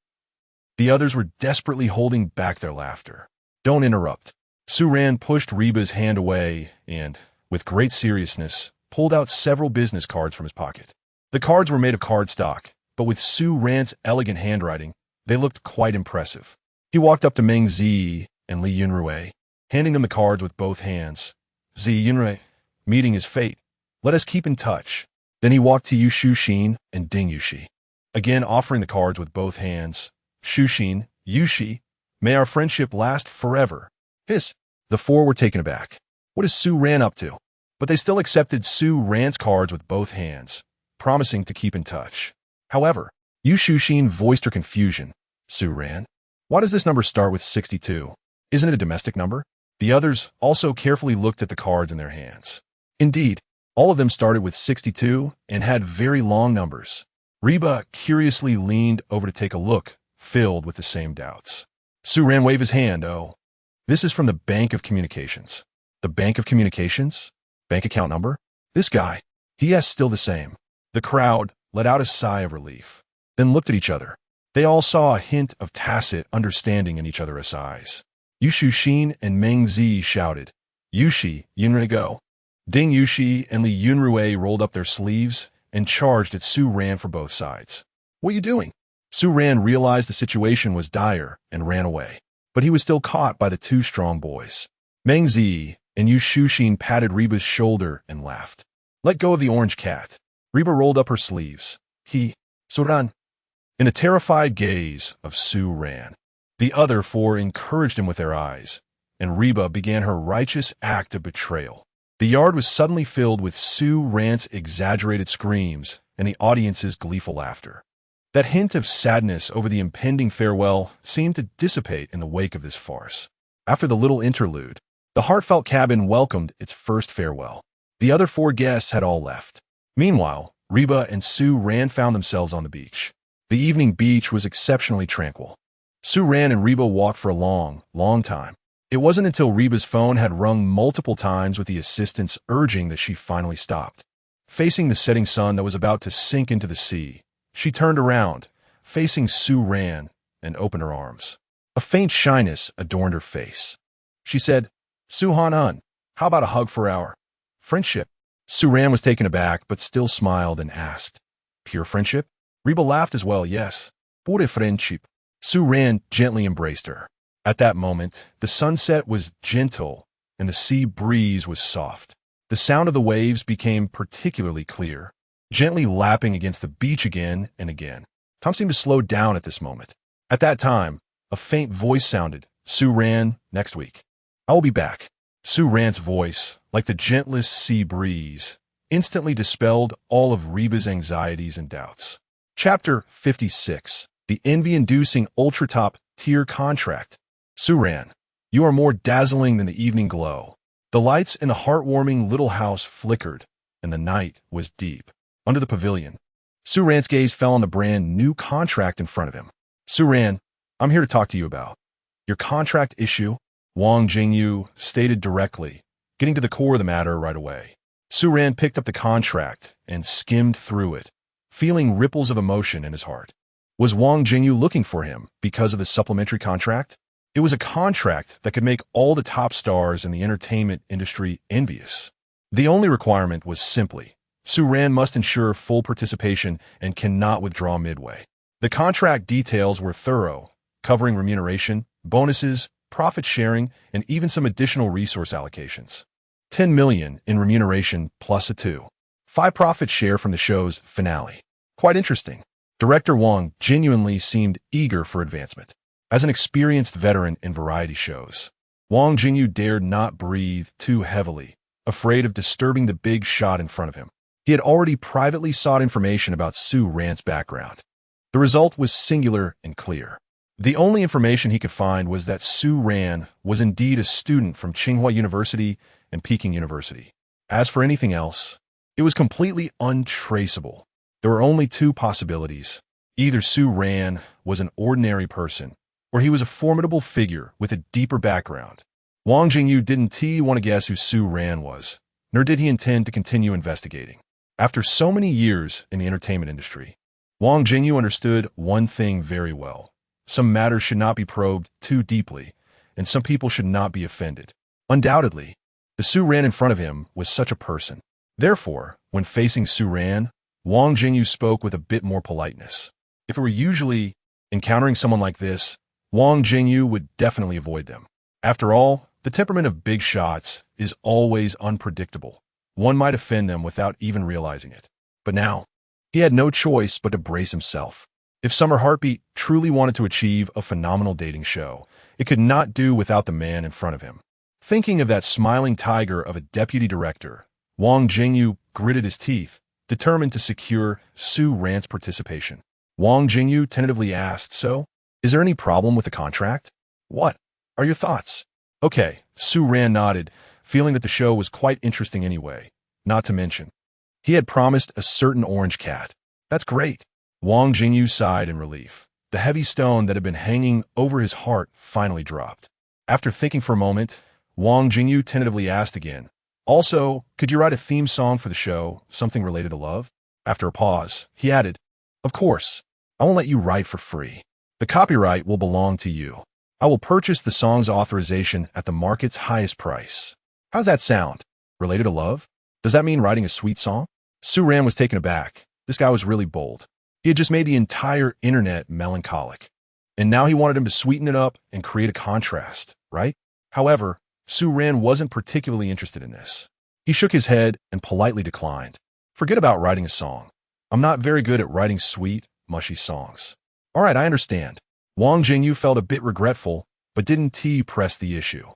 The others were desperately holding back their laughter. "Don't interrupt." Suran pushed Reba's hand away and, with great seriousness, pulled out several business cards from his pocket. The cards were made of cardstock, but with Su-Ran's elegant handwriting, they looked quite impressive. He walked up to Meng Zi and Li Yunrui, handing them the cards with both hands. "Zi Yunrui, meeting is fate. Let us keep in touch." Then he walked to Yu Shuxin and Ding Yushi, again offering the cards with both hands. "Shuxin, Yushi, may our friendship last forever." Hiss! The four were taken aback. What is Su-Ran up to? But they still accepted Su-Ran's cards with both hands, promising to keep in touch. However, Yu Shuxin voiced her confusion. "Su-Ran? Why does this number start with 62? Isn't it a domestic number?" The others also carefully looked at the cards in their hands. Indeed, all of them started with 62 and had very long numbers. Reba curiously leaned over to take a look, filled with the same doubts. Su-Ran waved his hand. "Oh, this is from the Bank of Communications." "The Bank of Communications? Bank account number? This guy, he has still the same." The crowd let out a sigh of relief, then looked at each other. They all saw a hint of tacit understanding in each other's eyes. Yu Shuxin and Meng Zi shouted, "Yushi, Yunrui go." Ding Yushi and Li Yunrui rolled up their sleeves and charged at Su-Ran for both sides. "What are you doing?" Su-Ran realized the situation was dire and ran away, but he was still caught by the two strong boys. Meng Zi and Yu Shuxin patted Reba's shoulder and laughed. "Let go of the orange cat." Reba rolled up her sleeves. Suran, in a terrified gaze of Su-Ran. The other four encouraged him with their eyes, and Reba began her righteous act of betrayal. The yard was suddenly filled with Su-Ran's exaggerated screams and the audience's gleeful laughter. That hint of sadness over the impending farewell seemed to dissipate in the wake of this farce. After the little interlude, the heartfelt cabin welcomed its first farewell. The other four guests had all left. Meanwhile, Reba and Su-Ran found themselves on the beach. The evening beach was exceptionally tranquil. Su-Ran and Reba walked for a long, long time. It wasn't until Reba's phone had rung multiple times with the assistant's urging that she finally stopped. Facing the setting sun that was about to sink into the sea, she turned around, facing Su-Ran, and opened her arms. A faint shyness adorned her face. She said, "Su-Han-un, how about a hug for our friendship?" Su-Ran was taken aback, but still smiled and asked, "Pure friendship?" Reba laughed as well. "Yes, pure friendship." Su-Ran gently embraced her. At that moment, the sunset was gentle and the sea breeze was soft. The sound of the waves became particularly clear, gently lapping against the beach again and again. Tom seemed to slow down at this moment. At that time, a faint voice sounded, "Su-Ran, next week. I will be back." Su-Ran's voice, like the gentlest sea breeze, instantly dispelled all of Reba's anxieties and doubts. Chapter 56. The envy-inducing ultra-top tier contract. Su-Ran, you are more dazzling than the evening glow. The lights in the heartwarming little house flickered, and the night was deep. Under the pavilion, Su-Ran's gaze fell on the brand new contract in front of him. "Su-Ran, I'm here to talk to you about your contract issue," Wang Jingyu stated directly, getting to the core of the matter right away. Su-Ran picked up the contract and skimmed through it, feeling ripples of emotion in his heart. Was Wang Jingyu looking for him because of the supplementary contract? It was a contract that could make all the top stars in the entertainment industry envious. The only requirement was simply, Su-Ran must ensure full participation and cannot withdraw midway. The contract details were thorough, covering remuneration, bonuses, profit sharing, and even some additional resource allocations. 10 million in remuneration plus a 2.5 profit share from the show's finale. Quite interesting. Director Wang genuinely seemed eager for advancement. As an experienced veteran in variety shows, Wang Jingyu dared not breathe too heavily, afraid of disturbing the big shot in front of him. He had already privately sought information about Su-Ran's background. The result was singular and clear. The only information he could find was that Su-Ran was indeed a student from Tsinghua University and Peking University. As for anything else, it was completely untraceable. There were only two possibilities. Either Su-Ran was an ordinary person, or he was a formidable figure with a deeper background. Wang Jingyu didn't want to guess who Su-Ran was, nor did he intend to continue investigating. After so many years in the entertainment industry, Wang Jingyu understood one thing very well. Some matters should not be probed too deeply, and some people should not be offended. Undoubtedly, the Su Ran in front of him was such a person. Therefore, when facing Su Ran, Wang Jingyu spoke with a bit more politeness. If it were usually encountering someone like this, Wang Jingyu would definitely avoid them. After all, the temperament of big shots is always unpredictable. One might offend them without even realizing it. But now, he had no choice but to brace himself. If Summer Heartbeat truly wanted to achieve a phenomenal dating show, it could not do without the man in front of him. Thinking of that smiling tiger of a deputy director, Wang Jingyu gritted his teeth, determined to secure Su Ran's participation. Wang Jingyu tentatively asked, "So, is there any problem with the contract? What are your thoughts?" "Okay," Su Ran nodded, feeling that the show was quite interesting anyway. Not to mention, he had promised a certain orange cat. "That's great." Wang Jingyu sighed in relief. The heavy stone that had been hanging over his heart finally dropped. After thinking for a moment, Wang Jingyu tentatively asked again, "Also, could you write a theme song for the show, something related to love?" After a pause, he added, "Of course, I won't let you write for free. The copyright will belong to you. I will purchase the song's authorization at the market's highest price." How's that sound? Related to love? Does that mean writing a sweet song? Su Ran was taken aback. This guy was really bold. He had just made the entire internet melancholic. And now he wanted him to sweeten it up and create a contrast, right? However, Su Ran wasn't particularly interested in this. He shook his head and politely declined. "Forget about writing a song. I'm not very good at writing sweet, mushy songs." "All right, I understand." Wang Jingyu felt a bit regretful, but didn't press the issue.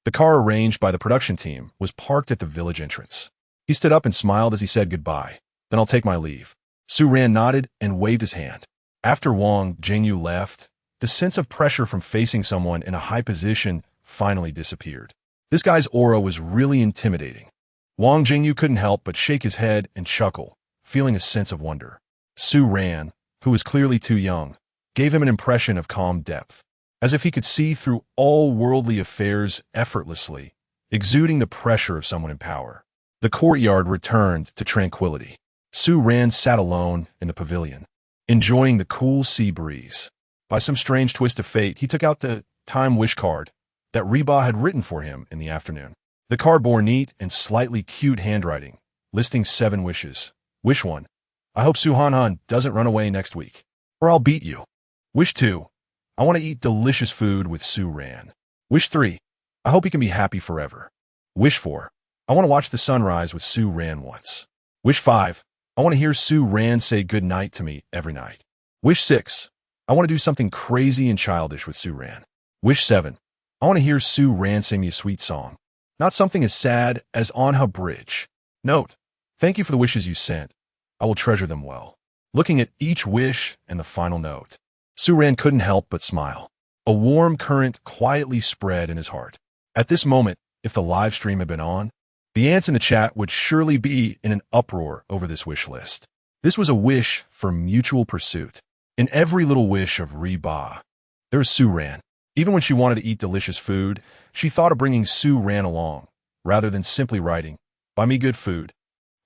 The car arranged by the production team was parked at the village entrance. He stood up and smiled as he said goodbye. "Then I'll take my leave." Su Ran nodded and waved his hand. After Wang Jingyu left, the sense of pressure from facing someone in a high position finally disappeared. This guy's aura was really intimidating. Wang Jingyu couldn't help but shake his head and chuckle, feeling a sense of wonder. Su Ran, who was clearly too young, gave him an impression of calm depth, as if he could see through all worldly affairs effortlessly, exuding the pressure of someone in power. The courtyard returned to tranquility. Su Ran sat alone in the pavilion, enjoying the cool sea breeze. By some strange twist of fate, he took out the time wish card that Reba had written for him in the afternoon. The card bore neat and slightly cute handwriting, listing 7 wishes. Wish 1. I hope Su Han doesn't run away next week, or I'll beat you. Wish 2. I want to eat delicious food with Su Ran. Wish 3. I hope he can be happy forever. Wish 4. I want to watch the sunrise with Su Ran once. Wish 5. I want to hear Su Ran say good night to me every night. Wish 6. I want to do something crazy and childish with Su Ran. Wish 7. I want to hear Su Ran sing me a sweet song. Not something as sad as On Her Bridge. Note, thank you for the wishes you sent. I will treasure them well. Looking at each wish and the final note, Su Ran couldn't help but smile. A warm current quietly spread in his heart. At this moment, if the live stream had been on, the ants in the chat would surely be in an uproar over this wish list. This was a wish for mutual pursuit. In every little wish of Reba, there was Su Ran. Even when she wanted to eat delicious food, she thought of bringing Su Ran along, rather than simply writing, "Buy me good food."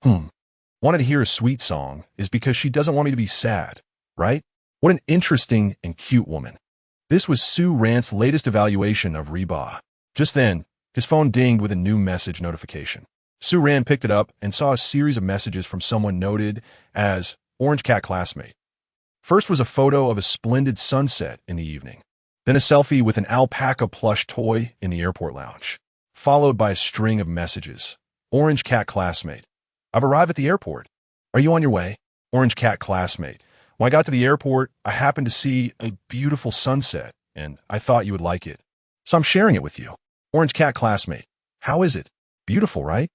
Wanted to hear a sweet song is because she doesn't want me to be sad, right? What an interesting and cute woman. This was Su Ran's latest evaluation of Reba. Just then, his phone dinged with a new message notification. Su Ran picked it up and saw a series of messages from someone noted as Orange Cat Classmate. First was a photo of a splendid sunset in the evening, then a selfie with an alpaca plush toy in the airport lounge, followed by a string of messages. Orange Cat Classmate. I've arrived at the airport. Are you on your way? Orange Cat Classmate. When I got to the airport, I happened to see a beautiful sunset, and I thought you would like it. So I'm sharing it with you. Orange Cat Classmate. How is it? Beautiful, right?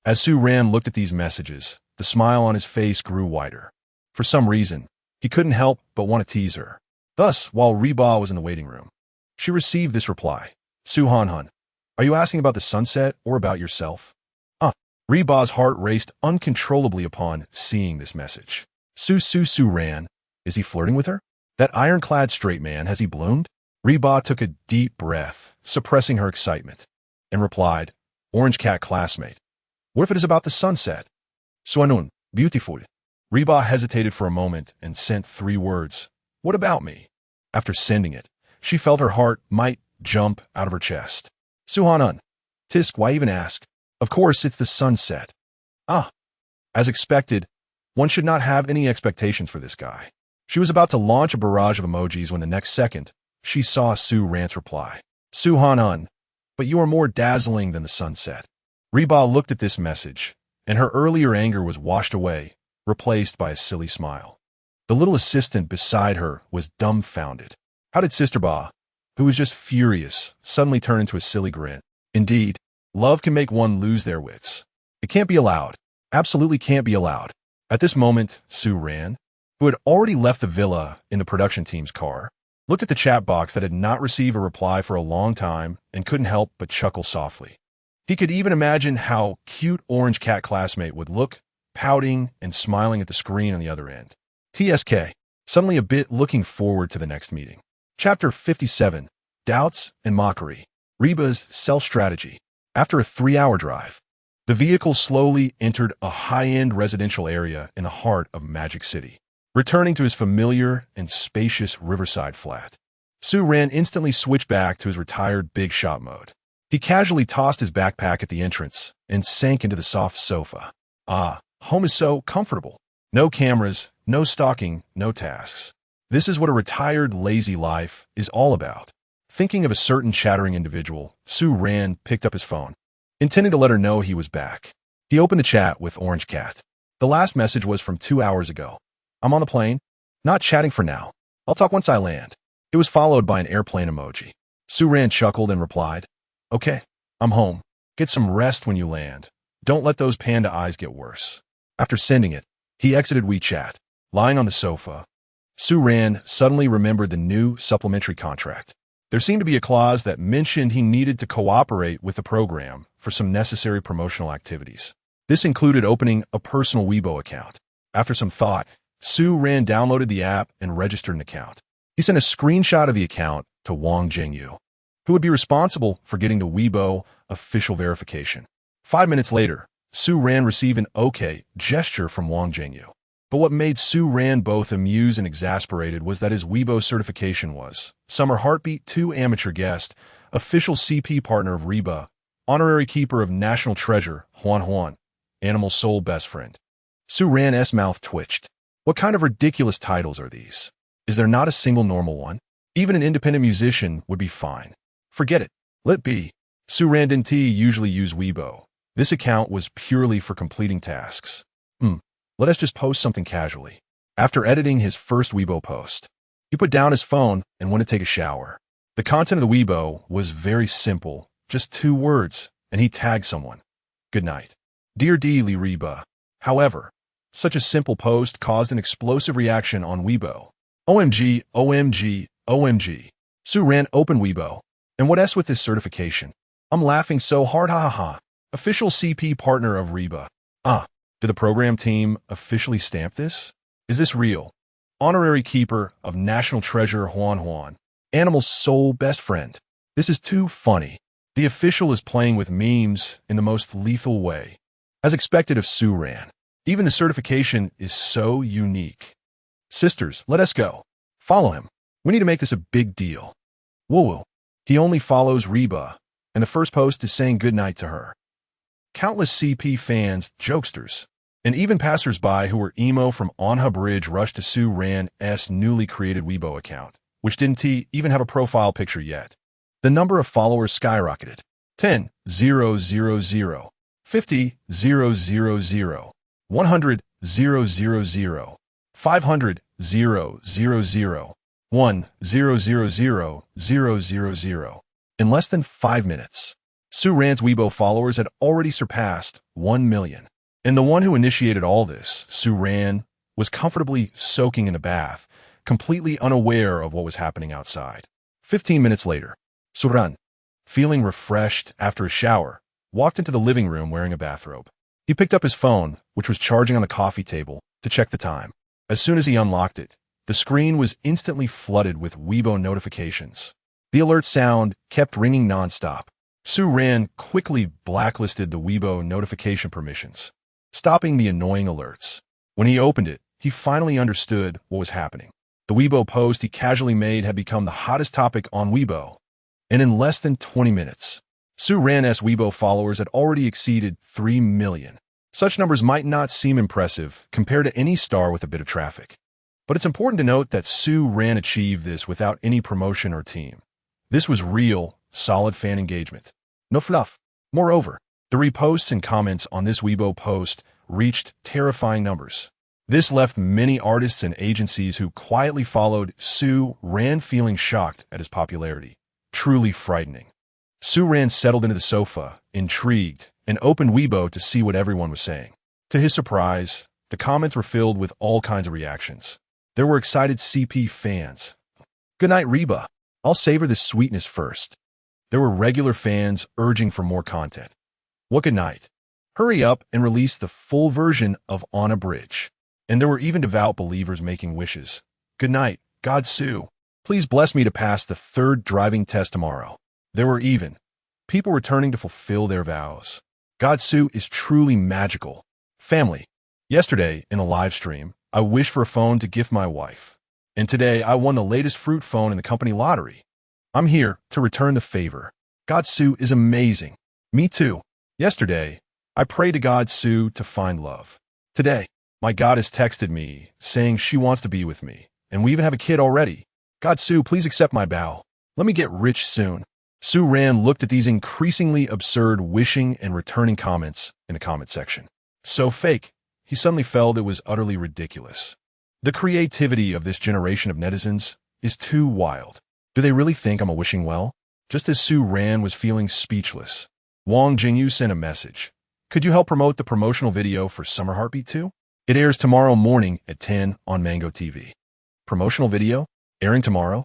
As Su Ran looked at these messages, the smile on his face grew wider. For some reason, he couldn't help but want to tease her. Thus, while Reba was in the waiting room, she received this reply. Su Han, are you asking about the sunset or about yourself? Reba's heart raced uncontrollably upon seeing this message. Su Ran, is he flirting with her? That ironclad straight man, has he bloomed? Reba took a deep breath, suppressing her excitement, and replied, Orange Cat Classmate. What if it is about the sunset? Suanun, beautiful. Reba hesitated for a moment and sent 3 words. What about me? After sending it, she felt her heart might jump out of her chest. Suhanun. Tisk, why even ask? Of course, it's the sunset. Ah. As expected, one should not have any expectations for this guy. She was about to launch a barrage of emojis when the next second, she saw Su Ran's reply. Suhanun, but you are more dazzling than the sunset. Reba looked at this message, and her earlier anger was washed away, replaced by a silly smile. The little assistant beside her was dumbfounded. How did Sister Ba, who was just furious, suddenly turn into a silly grin? Indeed, love can make one lose their wits. It can't be allowed. Absolutely can't be allowed. At this moment, Su Ran, who had already left the villa in the production team's car, looked at the chat box that had not received a reply for a long time and couldn't help but chuckle softly. He could even imagine how cute Orange Cat classmate would look, pouting and smiling at the screen on the other end. TSK, suddenly a bit looking forward to the next meeting. Chapter 57, Doubts and Mockery. Reba's self-strategy. After a 3-hour drive, the vehicle slowly entered a high-end residential area in the heart of Magic City, returning to his familiar and spacious riverside flat. Su Ran instantly switched back to his retired big shot mode. He casually tossed his backpack at the entrance and sank into the soft sofa. Ah, home is so comfortable. No cameras, no stalking, no tasks. This is what a retired, lazy life is all about. Thinking of a certain chattering individual, Su Ran picked up his phone, intending to let her know he was back. He opened the chat with Orange Cat. The last message was from 2 hours ago. I'm on the plane. Not chatting for now. I'll talk once I land. It was followed by an airplane emoji. Su Ran chuckled and replied, Okay, I'm home. Get some rest when you land. Don't let those panda eyes get worse. After sending it, he exited WeChat. Lying on the sofa, Su Ran suddenly remembered the new supplementary contract. There seemed to be a clause that mentioned he needed to cooperate with the program for some necessary promotional activities. This included opening a personal Weibo account. After some thought, Su Ran downloaded the app and registered an account. He sent a screenshot of the account to Wang Jingyu, who would be responsible for getting the Weibo official verification. 5 minutes later, Su Ran received an OK gesture from Wang Jingyu. But what made Su Ran both amused and exasperated was that his Weibo certification was Summer Heartbeat 2 Amateur Guest, Official CP Partner of Reba, Honorary Keeper of National Treasure, Huan Huan, Animal Soul Best Friend. Su Ran's mouth twitched. What kind of ridiculous titles are these? Is there not a single normal one? Even an independent musician would be fine. Forget it. Let be. Su Ran didn't usually use Weibo. This account was purely for completing tasks. Let us just post something casually. After editing his first Weibo post, he put down his phone and went to take a shower. The content of the Weibo was very simple, just 2 words, and he tagged someone. Good night. Dear D. Li Reba. However, such a simple post caused an explosive reaction on Weibo. OMG, OMG, OMG. Su Ran opened Weibo. And what s with this certification? I'm laughing so hard, ha ha ha. Official CP Partner of Reba. Did the program team officially stamp this? Is this real? Honorary Keeper of National Treasure Huan Huan. Animal Soul Best Friend. This is too funny. The official is playing with memes in the most lethal way. As expected of Su Ran, even the certification is so unique. Sisters, let us go. Follow him. We need to make this a big deal. Woo-woo. He only follows Reba, and the first post is saying goodnight to her. Countless CP fans, jokesters, and even passers-by who were emo from Onha Bridge rushed to Su Ran's newly created Weibo account, which didn't even have a profile picture yet. The number of followers skyrocketed. 10, 0, 0, 0, 50, 0, 0, 0, 100, 0, 0, 0, 500, 0, 0, 0, 1, 0, 0, 0, 0, 0, 0. In less than 5 minutes, Su Ran's Weibo followers had already surpassed 1 million. And the one who initiated all this, Su Ran, was comfortably soaking in a bath, completely unaware of what was happening outside. 15 minutes later, Su Ran, feeling refreshed after a shower, walked into the living room wearing a bathrobe. He picked up his phone, which was charging on the coffee table, to check the time. As soon as he unlocked it, the screen was instantly flooded with Weibo notifications. The alert sound kept ringing nonstop. Su Ran quickly blacklisted the Weibo notification permissions, stopping the annoying alerts. When he opened it, he finally understood what was happening. The Weibo post he casually made had become the hottest topic on Weibo. And in less than 20 minutes, Su Ran's Weibo followers had already exceeded 3 million. Such numbers might not seem impressive compared to any star with a bit of traffic. But it's important to note that Su Ran achieved this without any promotion or team. This was real, solid fan engagement. No fluff. Moreover, the reposts and comments on this Weibo post reached terrifying numbers. This left many artists and agencies who quietly followed Su Ran feeling shocked at his popularity. Truly frightening. Su Ran settled into the sofa, intrigued, and opened Weibo to see what everyone was saying. To his surprise, the comments were filled with all kinds of reactions. There were excited CP fans. "Good night, Reba. I'll savor this sweetness first." There were regular fans urging for more content. "What good night? Hurry up and release the full version of On a Bridge." And there were even devout believers making wishes. "Good night, God Su. Please bless me to pass the 3rd driving test tomorrow." There were even people returning to fulfill their vows. God Su is truly magical. Family. Yesterday, in a live stream, I wished for a phone to gift my wife. And today, I won the latest fruit phone in the company lottery. I'm here to return the favor. God Su is amazing. Me too. Yesterday, I prayed to God Su to find love. Today, my goddess texted me saying she wants to be with me, and we even have a kid already. God Su, please accept my vow. Let me get rich soon. Su Ran looked at these increasingly absurd wishing and returning comments in the comment section. So fake, he suddenly felt it was utterly ridiculous. The creativity of this generation of netizens is too wild. Do they really think I'm a wishing well? Just as Su Ran was feeling speechless, Wang Jingyu sent a message. "Could you help promote the promotional video for Summer Heartbeat 2? It airs tomorrow morning at 10 on Mango TV." Promotional video? Airing tomorrow?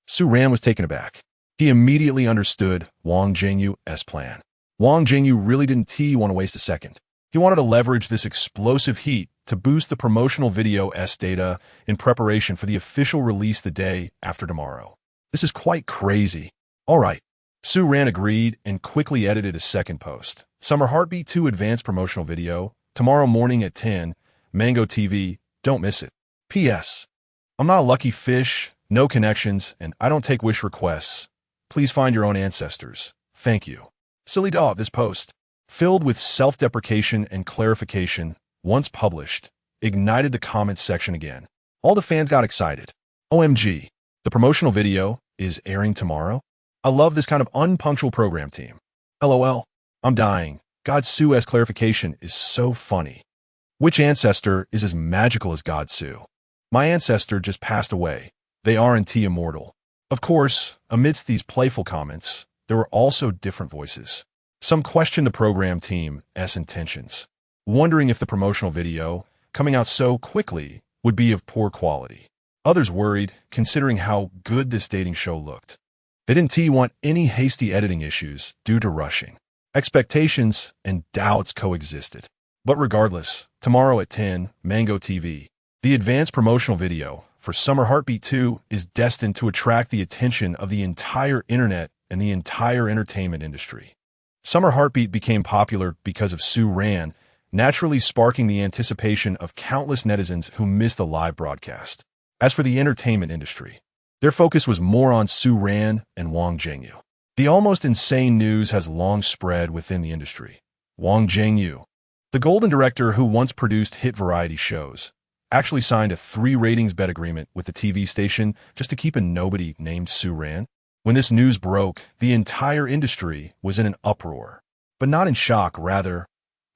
Su Ran was taken aback. He immediately understood Wang Jingyu's plan. Wang Jingyu really didn't want to waste a second. He wanted to leverage this explosive heat to boost the promotional video's data in preparation for the official release the day after tomorrow. This is quite crazy. All right. Su Ran agreed and quickly edited a second post. Summer Heartbeat 2 advanced promotional video, tomorrow morning at 10, Mango TV, don't miss it. P.S. I'm not a lucky fish, no connections, and I don't take wish requests. Please find your own ancestors. Thank you. Silly dog, this post, filled with self-deprecation and clarification, once published, ignited the comments section again. All the fans got excited. OMG, the promotional video is airing tomorrow? I love this kind of unpunctual program team. LOL, I'm dying. God Su's clarification is so funny. Which ancestor is as magical as God Su? My ancestor just passed away. They aren't immortal. Of course, amidst these playful comments, there were also different voices. Some questioned the program team's intentions, wondering if the promotional video, coming out so quickly, would be of poor quality. Others worried, considering how good this dating show looked. They didn't want any hasty editing issues due to rushing. Expectations and doubts coexisted. But regardless, tomorrow at 10, Mango TV, the advanced promotional video for Summer Heartbeat 2 is destined to attract the attention of the entire internet and the entire entertainment industry. Summer Heartbeat became popular because of Su Ran, naturally sparking the anticipation of countless netizens who missed the live broadcast. As for the entertainment industry, their focus was more on Su Ran and Wang Jingyu. The almost insane news has long spread within the industry. Wang Jingyu, the golden director who once produced hit variety shows, actually signed a 3 ratings bet agreement with the TV station just to keep a nobody named Su Ran. When this news broke, the entire industry was in an uproar. But not in shock, rather,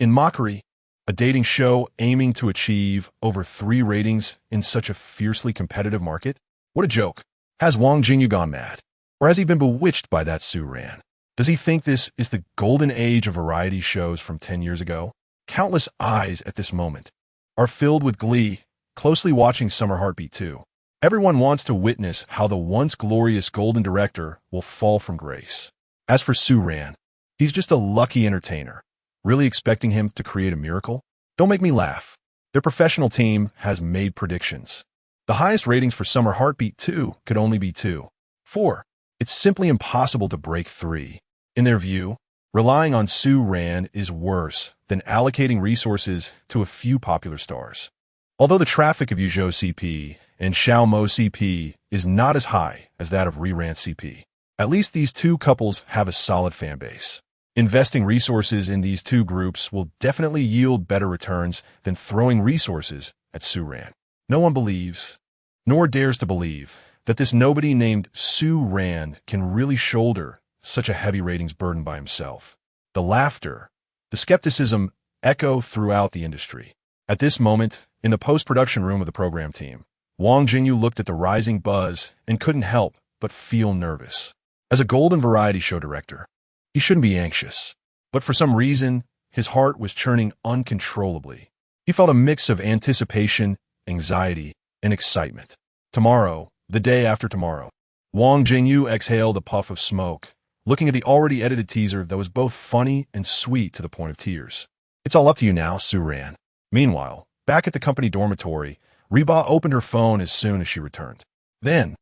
in mockery. A dating show aiming to achieve over 3 ratings in such a fiercely competitive market? What a joke. Has Wang Jingyu gone mad? Or has he been bewitched by that Su Ran? Does he think this is the golden age of variety shows from 10 years ago? Countless eyes at this moment are filled with glee, closely watching Summer Heartbeat 2. Everyone wants to witness how the once glorious golden director will fall from grace. As for Su Ran, he's just a lucky entertainer. Really expecting him to create a miracle? Don't make me laugh. Their professional team has made predictions. The highest ratings for Summer Heartbeat 2 could only be 2. 4. It's simply impossible to break 3. In their view, relying on Su Ran is worse than allocating resources to a few popular stars. Although the traffic of Yuzhou CP and Xiaomo CP is not as high as that of Rirant CP, at least these two couples have a solid fan base. Investing resources in these two groups will definitely yield better returns than throwing resources at Su Ran. No one believes, nor dares to believe, that this nobody named Su Ran can really shoulder such a heavy ratings burden by himself. The laughter, the skepticism echo throughout the industry. At this moment, in the post-production room of the program team, Wang Jingyu looked at the rising buzz and couldn't help but feel nervous. As a golden variety show director, he shouldn't be anxious, but for some reason, his heart was churning uncontrollably. He felt a mix of anticipation, anxiety, and excitement. Tomorrow, the day after tomorrow, Wang Jingyu exhaled a puff of smoke, looking at the already edited teaser that was both funny and sweet to the point of tears. It's all up to you now, Su Ran. Meanwhile, back at the company dormitory, Reba opened her phone as soon as she returned. Then,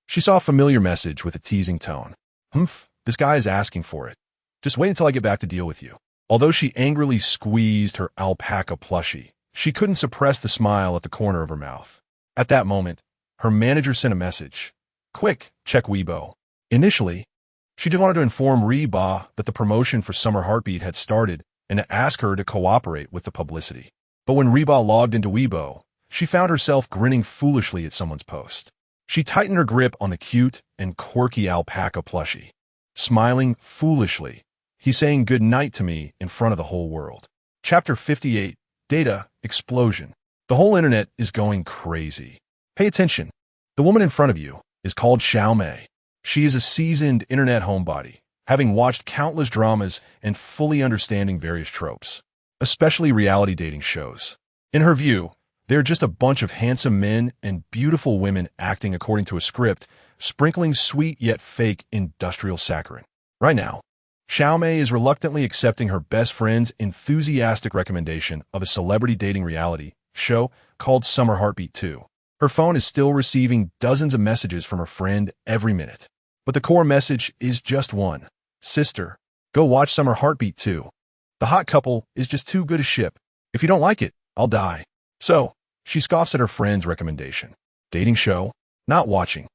she saw a familiar message with a teasing tone. Humph, this guy is asking for it. Just wait until I get back to deal with you. Although she angrily squeezed her alpaca plushie, she couldn't suppress the smile at the corner of her mouth. At that moment, her manager sent a message. Quick, check Weibo. Initially, she just wanted to inform Reba that the promotion for Summer Heartbeat had started and to ask her to cooperate with the publicity. But when Reba logged into Weibo, she found herself grinning foolishly at someone's post. She tightened her grip on the cute and quirky alpaca plushie. Smiling foolishly, he's saying good night to me in front of the whole world. Chapter 58, Data Explosion. The whole internet is going crazy. Pay attention. The woman in front of you is called Xiaomei. She is a seasoned internet homebody, having watched countless dramas and fully understanding various tropes, especially reality dating shows. In her view, they're just a bunch of handsome men and beautiful women acting according to a script, sprinkling sweet yet fake industrial saccharin. Right now, Xiaomei is reluctantly accepting her best friend's enthusiastic recommendation of a celebrity dating reality show called Summer Heartbeat 2. Her phone is still receiving dozens of messages from her friend every minute. But the core message is just one. Sister, go watch Summer Heartbeat 2. The hot couple is just too good a ship. If you don't like it, I'll die. So, she scoffs at her friend's recommendation. Dating show? Not watching.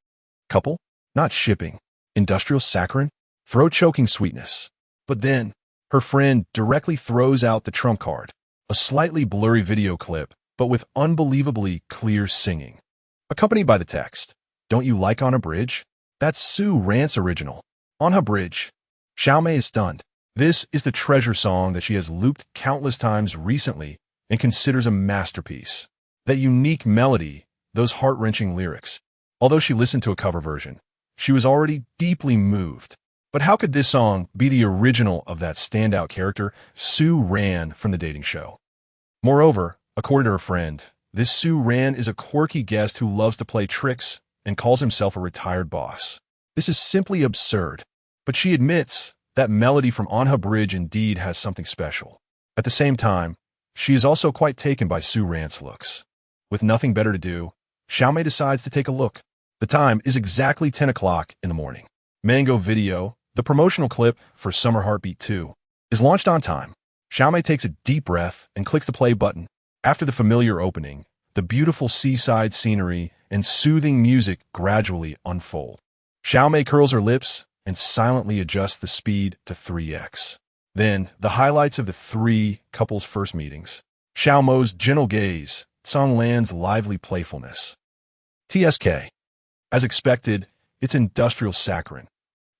Couple? Not shipping. Industrial saccharin? Throat-choking sweetness. But then, her friend directly throws out the trump card. A slightly blurry video clip, but with unbelievably clear singing. Accompanied by the text, Don't you like On a Bridge? That's Su Rant's original. On a Bridge. Xiaomei is stunned. This is the treasure song that she has looped countless times recently and considers a masterpiece. That unique melody, those heart-wrenching lyrics. Although she listened to a cover version, she was already deeply moved. But how could this song be the original of that standout character, Su Ran, from the dating show? Moreover, according to her friend, this Su Ran is a quirky guest who loves to play tricks and calls himself a retired boss. This is simply absurd. But she admits that melody from On Her Bridge indeed has something special. At the same time, she is also quite taken by Su Rant's looks. With nothing better to do, Xiaomei decides to take a look. The time is exactly 10 o'clock in the morning. Mango Video, the promotional clip for Summer Heartbeat 2, is launched on time. Xiaomei takes a deep breath and clicks the play button. After the familiar opening, the beautiful seaside scenery and soothing music gradually unfold. Xiaomei curls her lips and silently adjusts the speed to 3x. Then, the highlights of the three couples' first meetings. Xiaomo's gentle gaze, Song Lan's lively playfulness. TSK. As expected, it's industrial saccharin.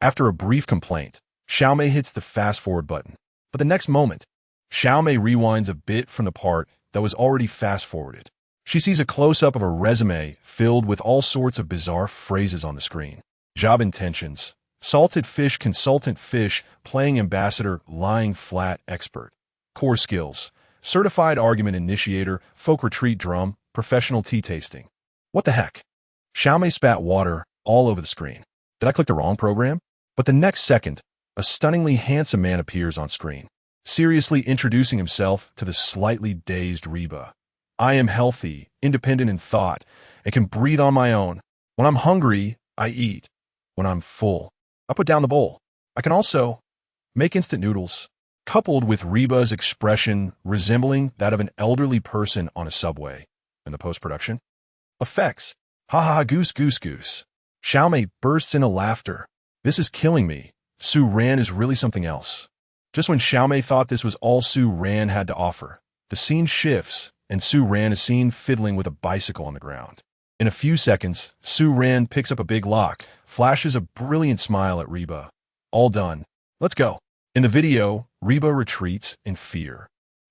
After a brief complaint, Xiaomei hits the fast-forward button. But the next moment, Xiaomei rewinds a bit from the part that was already fast-forwarded. She sees a close-up of her resume filled with all sorts of bizarre phrases on the screen. Job intentions. Salted fish consultant fish playing ambassador lying flat expert. Core skills. Certified argument initiator folk retreat drum professional tea tasting. What the heck? Xiaomei spat water all over the screen. Did I click the wrong program? But the next second, a stunningly handsome man appears on screen, seriously introducing himself to the slightly dazed Reba. I am healthy, independent in thought, and can breathe on my own. When I'm hungry, I eat. When I'm full, I put down the bowl. I can also make instant noodles. Coupled with Reba's expression resembling that of an elderly person on a subway, in the post-production. Effects. Ha ha ha, goose goose goose. Xiaomei bursts into laughter. This is killing me. Su Ran is really something else. Just when Xiaomei thought this was all Su Ran had to offer, the scene shifts, and Su Ran is seen fiddling with a bicycle on the ground. In a few seconds, Su Ran picks up a big lock, flashes a brilliant smile at Reba. All done. Let's go. In the video, Reba retreats in fear.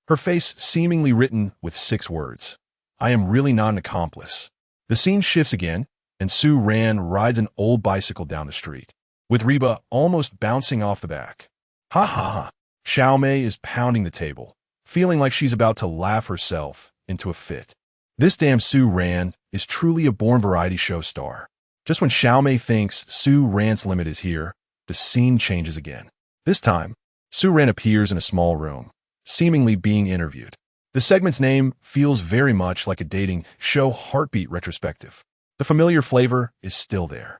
Her face seemingly written with 6 words. I am really not an accomplice. The scene shifts again, and Su Ran rides an old bicycle down the street, with Reba almost bouncing off the back. Ha ha ha. Xiaomei is pounding the table, feeling like she's about to laugh herself into a fit. This damn Su Ran is truly a born variety show star. Just when Xiaomei thinks Su Ran's limit is here, the scene changes again. This time, Su Ran appears in a small room, seemingly being interviewed. The segment's name feels very much like a dating show heartbeat retrospective. The familiar flavor is still there.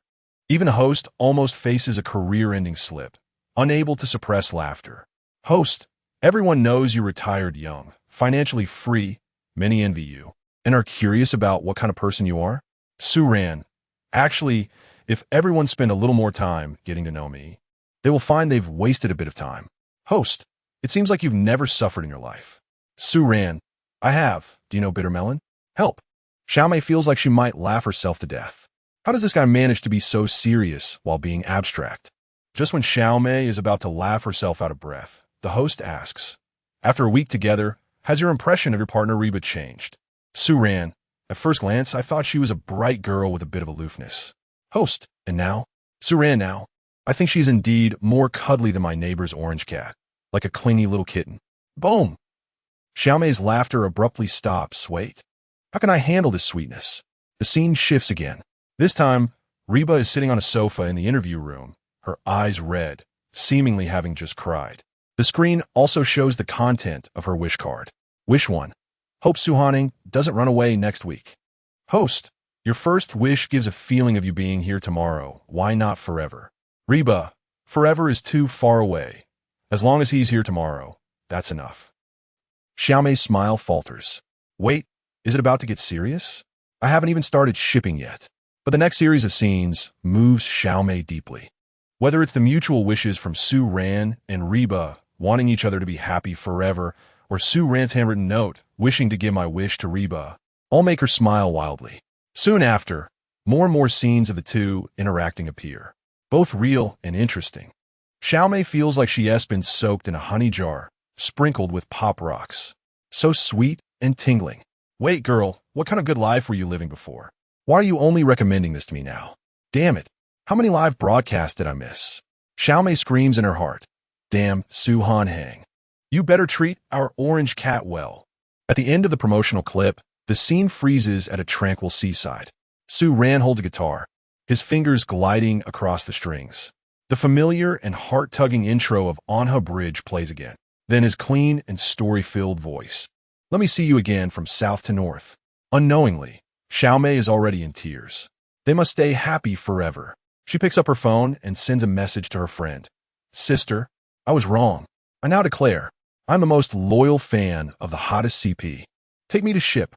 Even the host almost faces a career-ending slip, unable to suppress laughter. Host, everyone knows you retired young, financially free, many envy you, and are curious about what kind of person you are. Su Ran, actually, if everyone spent a little more time getting to know me, they will find they've wasted a bit of time. Host, it seems like you've never suffered in your life. Su Ran, I have. Do you know Bitter Melon? Help. Xiaomei feels like she might laugh herself to death. How does this guy manage to be so serious while being abstract? Just when Xiaomei is about to laugh herself out of breath, the host asks, after a week together, has your impression of your partner Reba changed? Su Ran, at first glance, I thought she was a bright girl with a bit of aloofness. Host, and now? Su Ran, now, I think she's indeed more cuddly than my neighbor's orange cat, like a clingy little kitten. Boom! Xiaomei's laughter abruptly stops. Wait, how can I handle this sweetness? The scene shifts again. This time, Reba is sitting on a sofa in the interview room, her eyes red, seemingly having just cried. The screen also shows the content of her wish card. Wish 1. Hope Suhaning doesn't run away next week. Host, your first wish gives a feeling of you being here tomorrow. Why not forever? Reba, forever is too far away. As long as he's here tomorrow, that's enough. Xiaomei's smile falters. Wait, is it about to get serious? I haven't even started shipping yet. But the next series of scenes moves Xiaomei deeply. Whether it's the mutual wishes from Su Ran and Reba wanting each other to be happy forever, or Su Ran's handwritten note wishing to give my wish to Reba, all make her smile wildly. Soon after, more and more scenes of the two interacting appear, both real and interesting. Xiaomei feels like she has been soaked in a honey jar, sprinkled with pop rocks. So sweet and tingling. Wait, girl, what kind of good life were you living before? Why are you only recommending this to me now? Damn it. How many live broadcasts did I miss? Xiaomei screams in her heart. Damn, Su Han Hang. You better treat our orange cat well. At the end of the promotional clip, the scene freezes at a tranquil seaside. Su Ran holds a guitar, his fingers gliding across the strings. The familiar and heart-tugging intro of Anha Bridge plays again. Then his clean and story-filled voice. Let me see you again from south to north. Unknowingly, Xiaomei is already in tears. They must stay happy forever. She picks up her phone and sends a message to her friend. Sister, I was wrong. I now declare, I'm the most loyal fan of the hottest CP. Take me to ship.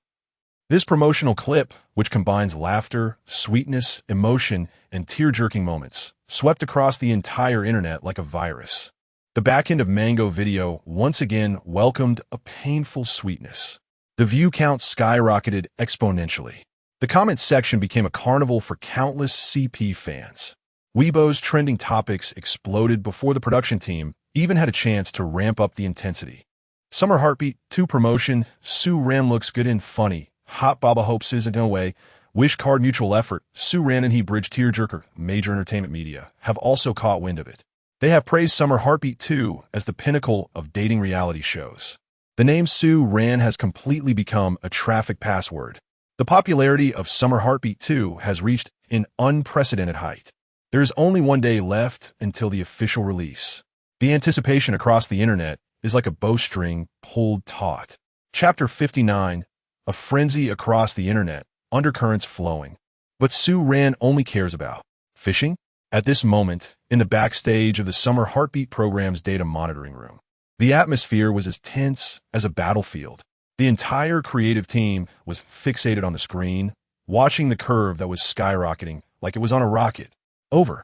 This promotional clip, which combines laughter, sweetness, emotion, and tear-jerking moments, swept across the entire internet like a virus. The back end of Mango Video once again welcomed a painful sweetness. The view count skyrocketed exponentially. The comment section became a carnival for countless CP fans. Weibo's trending topics exploded before the production team even had a chance to ramp up the intensity. Summer Heartbeat 2 promotion, Su Ran looks good and funny. Hot Baba hopes isn't no way. Wish card mutual effort, Su Ran and he bridge tearjerker. Major entertainment media have also caught wind of it. They have praised Summer Heartbeat 2 as the pinnacle of dating reality shows. The name Su Ran has completely become a traffic password. The popularity of Summer Heartbeat 2 has reached an unprecedented height. There is only one day left until the official release. The anticipation across the internet is like a bowstring pulled taut. Chapter 59, a frenzy across the internet, undercurrents flowing. But Su Ran only cares about fishing. At this moment, in the backstage of the Summer Heartbeat program's data monitoring room, the atmosphere was as tense as a battlefield. The entire creative team was fixated on the screen, watching the curve that was skyrocketing like it was on a rocket. Over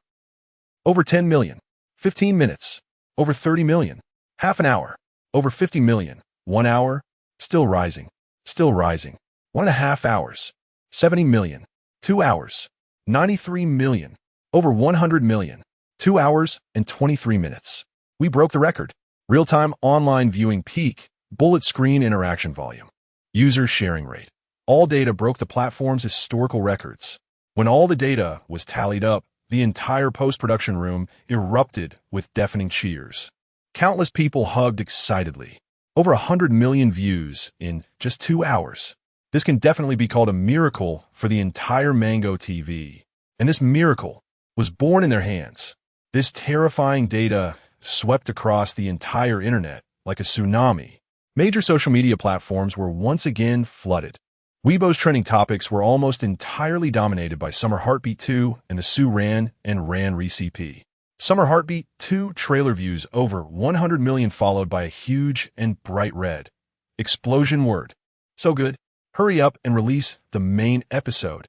10 million. 15 minutes. Over 30 million. Half an hour. Over 50 million. 1 hour. Still rising. Still rising. 1.5 hours. 70 million. 2 hours. 93 million. Over 100 million. 2 hours and 23 minutes. We broke the record. Real-time online viewing peak. Bullet screen interaction volume. User sharing rate. All data broke the platform's historical records. When all the data was tallied up, the entire post-production room erupted with deafening cheers. Countless people hugged excitedly. Over 100 million views in just 2 hours. This can definitely be called a miracle for the entire Mango TV. And this miracle was born in their hands. This terrifying data swept across the entire internet like a tsunami. Major social media platforms were once again flooded. Weibo's trending topics were almost entirely dominated by Summer Heartbeat 2 and the Su Ran and Ran recipe. Summer Heartbeat 2 trailer views over 100 million, followed by a huge and bright red explosion word. So good. Hurry up and release the main episode.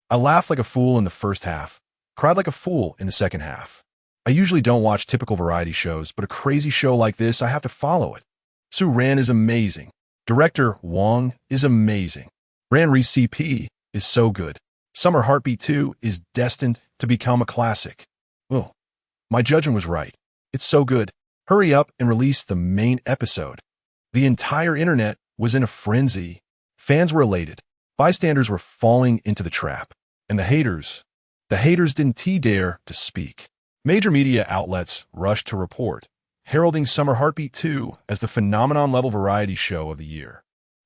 I laughed like a fool in the first half, cried like a fool in the second half. I usually don't watch typical variety shows, but a crazy show like this, I have to follow it. Su Ran is amazing. Director Wong is amazing. Ran recipe is so good. Summer Heartbeat 2 is destined to become a classic. Oh, my judgment was right. It's so good. Hurry up and release the main episode. The entire internet was in a frenzy. Fans were elated. Bystanders were falling into the trap. And the haters didn't dare to speak. Major media outlets rushed to report, heralding Summer Heartbeat 2 as the phenomenon-level variety show of the year.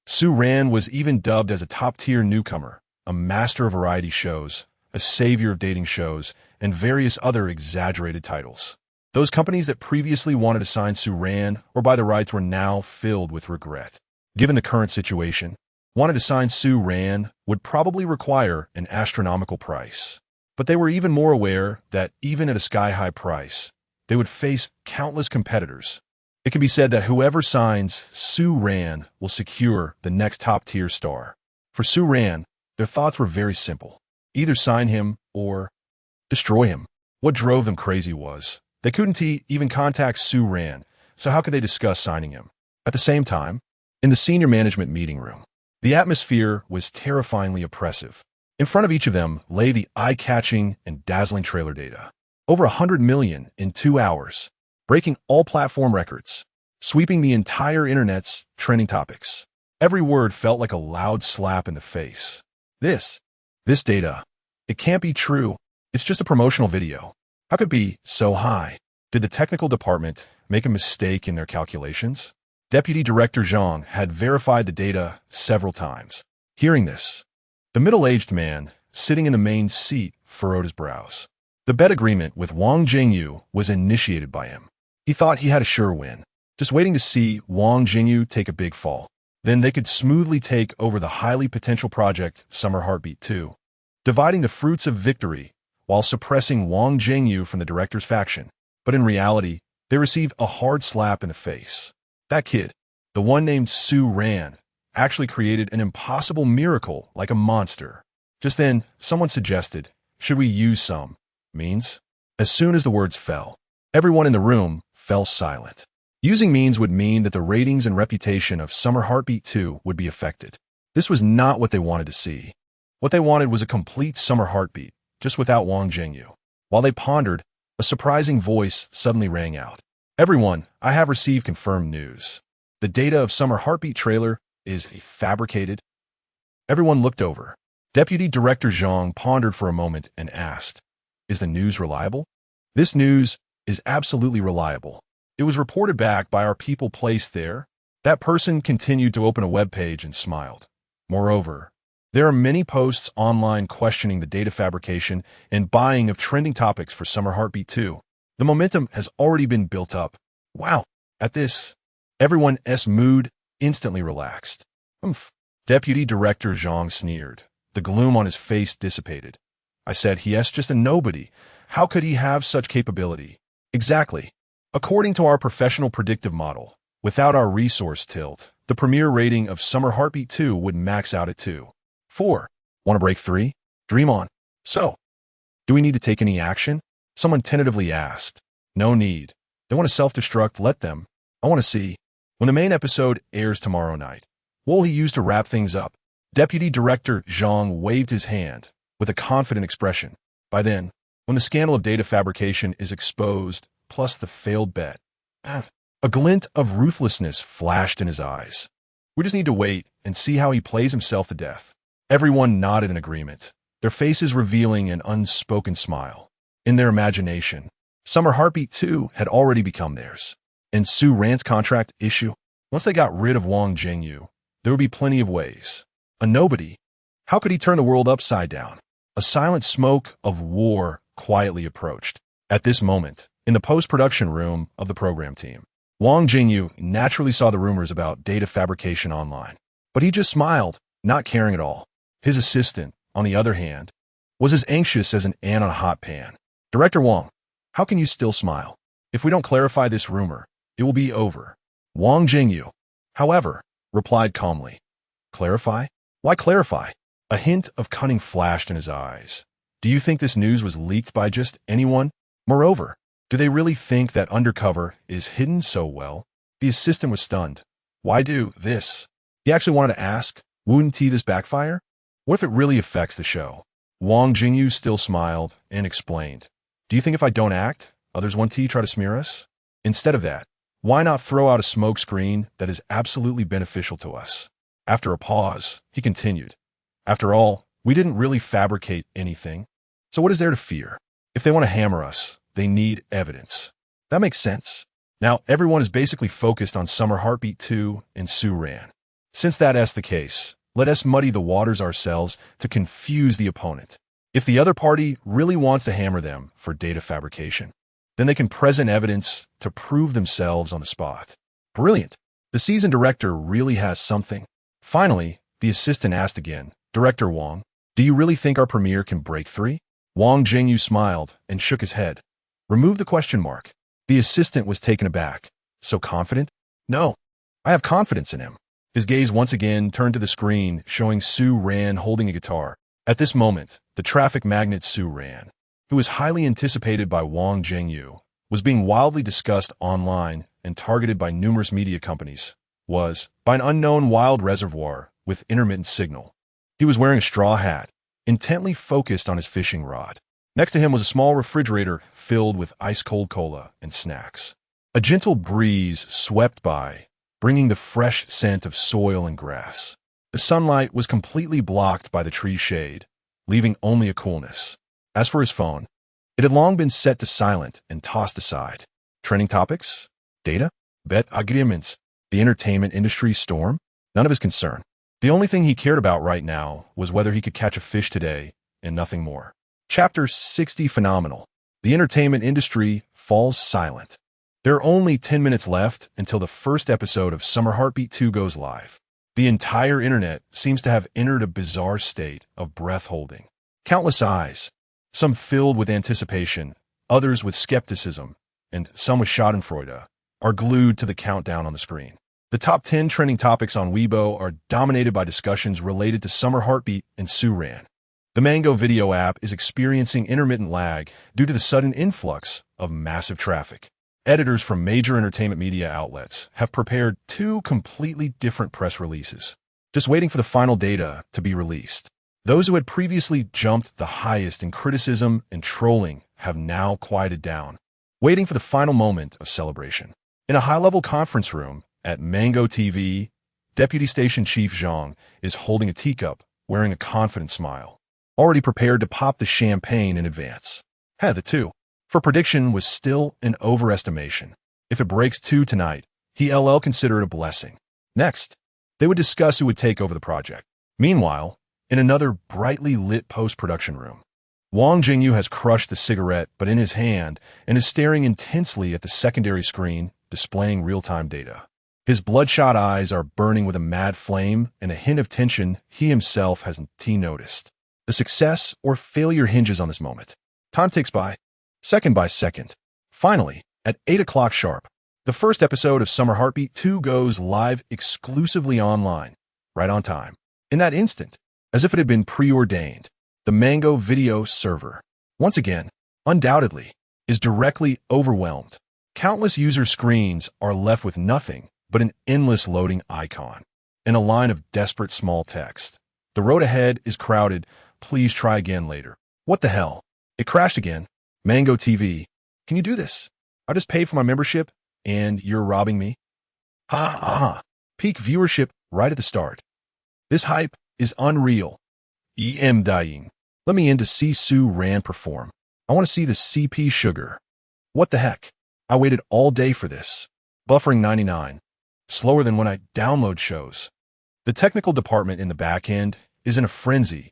Su Ran was even dubbed as a top-tier newcomer, a master of variety shows, a savior of dating shows, and various other exaggerated titles. Those companies that previously wanted to sign Su Ran or buy the rights were now filled with regret. Given the current situation, wanting to sign Su Ran would probably require an astronomical price. But they were even more aware that even at a sky-high price, they would face countless competitors. It can be said that whoever signs Su Ran will secure the next top-tier star. For Su Ran, their thoughts were very simple. Either sign him or destroy him. What drove them crazy was they couldn't even contact Su Ran, so how could they discuss signing him? At the same time, in the senior management meeting room, the atmosphere was terrifyingly oppressive. In front of each of them lay the eye-catching and dazzling trailer data. Over 100 million in 2 hours, breaking all platform records, sweeping the entire internet's trending topics. Every word felt like a loud slap in the face. This data, it can't be true. It's just a promotional video. How could it be so high? Did the technical department make a mistake in their calculations? Deputy Director Zhang had verified the data several times. Hearing this, the middle-aged man sitting in the main seat furrowed his brows. The bet agreement with Wang Jingyu was initiated by him. He thought he had a sure win, just waiting to see Wang Jingyu take a big fall. Then they could smoothly take over the highly potential project Summer Heartbeat 2, dividing the fruits of victory while suppressing Wang Jingyu from the director's faction. But in reality, they received a hard slap in the face. That kid, the one named Su Ran, actually created an impossible miracle like a monster. Just then, someone suggested, should we use some means? As soon as the words fell, everyone in the room fell silent. Using means would mean that the ratings and reputation of Summer Heartbeat 2 would be affected. This was not what they wanted to see. What they wanted was a complete Summer Heartbeat, just without Wang Jingyu. While they pondered, a surprising voice suddenly rang out. Everyone, I have received confirmed news. The data of Summer Heartbeat trailer is fabricated. Everyone looked over. Deputy Director Zhang pondered for a moment and asked, is the news reliable? This news is absolutely reliable. It was reported back by our people placed there. That person continued to open a web page and smiled. Moreover, there are many posts online questioning the data fabrication and buying of trending topics for Summer Heartbeat 2. The momentum has already been built up. Wow. At this, everyone's mood instantly relaxed. Humph. Deputy Director Zhang sneered. The gloom on his face dissipated. I said, yes, just a nobody. How could he have such capability? Exactly. According to our professional predictive model, without our resource tilt, The premiere rating of Summer Heartbeat 2 would max out at 2. 4. Want to break 3? Dream on. So, do we need to take any action? Someone tentatively asked. No need. They want to self-destruct, let them. I want to see. When the main episode airs tomorrow night, what will he use to wrap things up? Deputy Director Zhang waved his hand with a confident expression. By then, when the scandal of data fabrication is exposed, plus the failed bet, a glint of ruthlessness flashed in his eyes. We just need to wait and see how he plays himself to death. Everyone nodded in agreement, their faces revealing an unspoken smile. In their imagination, Summer Heartbeat 2 had already become theirs. And Su Ran's contract issue? Once they got rid of Wang Jingyu, there would be plenty of ways. A nobody? How could he turn the world upside down? A silent smoke of war quietly approached. At this moment, in the post-production room of the program team, Wang Jingyu naturally saw the rumors about data fabrication online. But he just smiled, not caring at all. His assistant, on the other hand, was as anxious as an ant on a hot pan. Director Wang, how can you still smile? If we don't clarify this rumor, it will be over. Wang Jingyu, however, replied calmly. Clarify? Why clarify? A hint of cunning flashed in his eyes. Do you think this news was leaked by just anyone? Moreover, do they really think that undercover is hidden so well? The assistant was stunned. Why do this? He actually wanted to ask, wouldn't this backfire? What if it really affects the show? Wang Jingyu still smiled and explained. Do you think if I don't act, others want to try to smear us? Instead of that, why not throw out a smokescreen that is absolutely beneficial to us? After a pause, he continued. After all, we didn't really fabricate anything. So what is there to fear? If they want to hammer us, they need evidence. That makes sense. Now, everyone is basically focused on Summer Heartbeat 2 and Su Ran. Since that is the case, let us muddy the waters ourselves to confuse the opponent. If the other party really wants to hammer them for data fabrication, then they can present evidence to prove themselves on the spot. Brilliant. The season director really has something. Finally, the assistant asked again, Director Wang, do you really think our premiere can break 3? Wang Jingyu smiled and shook his head. Remove the question mark. The assistant was taken aback. So confident? No. I have confidence in him. His gaze once again turned to the screen, showing Su Ran holding a guitar. At this moment, the traffic magnate Su Ran, who was highly anticipated by Wang Jingyu, was being wildly discussed online and targeted by numerous media companies, was, by an unknown wild reservoir with intermittent signal. He was wearing a straw hat, intently focused on his fishing rod. Next to him was a small refrigerator filled with ice-cold cola and snacks. A gentle breeze swept by, bringing the fresh scent of soil and grass. The sunlight was completely blocked by the tree's shade, leaving only a coolness. As for his phone, it had long been set to silent and tossed aside. Trending topics? Data? Bet agreements? The entertainment industry storm? None of his concern. The only thing he cared about right now was whether he could catch a fish today, and nothing more. Chapter 60 Phenomenal. The entertainment industry falls silent. There are only 10 minutes left until the first episode of Summer Heartbeat 2 goes live. The entire internet seems to have entered a bizarre state of breath-holding. Countless eyes, some filled with anticipation, others with skepticism, and some with schadenfreude, are glued to the countdown on the screen. The top 10 trending topics on Weibo are dominated by discussions related to Summer Heartbeat and Su Ran. The Mango video app is experiencing intermittent lag due to the sudden influx of massive traffic. Editors from major entertainment media outlets have prepared 2 completely different press releases, just waiting for the final data to be released. Those who had previously jumped the highest in criticism and trolling have now quieted down, waiting for the final moment of celebration. In a high-level conference room at Mango TV, Deputy Station Chief Zhang is holding a teacup, wearing a confident smile, already prepared to pop the champagne in advance. The 2 for prediction was still an overestimation. If it breaks 2 tonight, he'll consider it a blessing. Next, they would discuss who would take over the project. Meanwhile, in another brightly lit post-production room, Wang Jingyu has crushed the cigarette but in his hand and is staring intensely at the secondary screen displaying real-time data. His bloodshot eyes are burning with a mad flame and a hint of tension he himself hasn't noticed. The success or failure hinges on this moment. Time ticks by second. Finally, at 8 o'clock sharp, The first episode of Summer Heartbeat 2 goes live exclusively online, right on time. In that instant, as if it had been preordained, the Mango video server, once again, undoubtedly, is directly overwhelmed. Countless user screens are left with nothing but an endless loading icon and a line of desperate small text. The road ahead is crowded. Please try again later. What the hell? It crashed again. Mango TV. Can you do this? I just paid for my membership, and you're robbing me? Ha ha ha. Peak viewership right at the start. This hype is unreal. EM dying. Let me in to see Su Ran perform. I want to see the CP Sugar. What the heck? I waited all day for this. Buffering 99. Slower than when I download shows. The technical department in the back end is in a frenzy,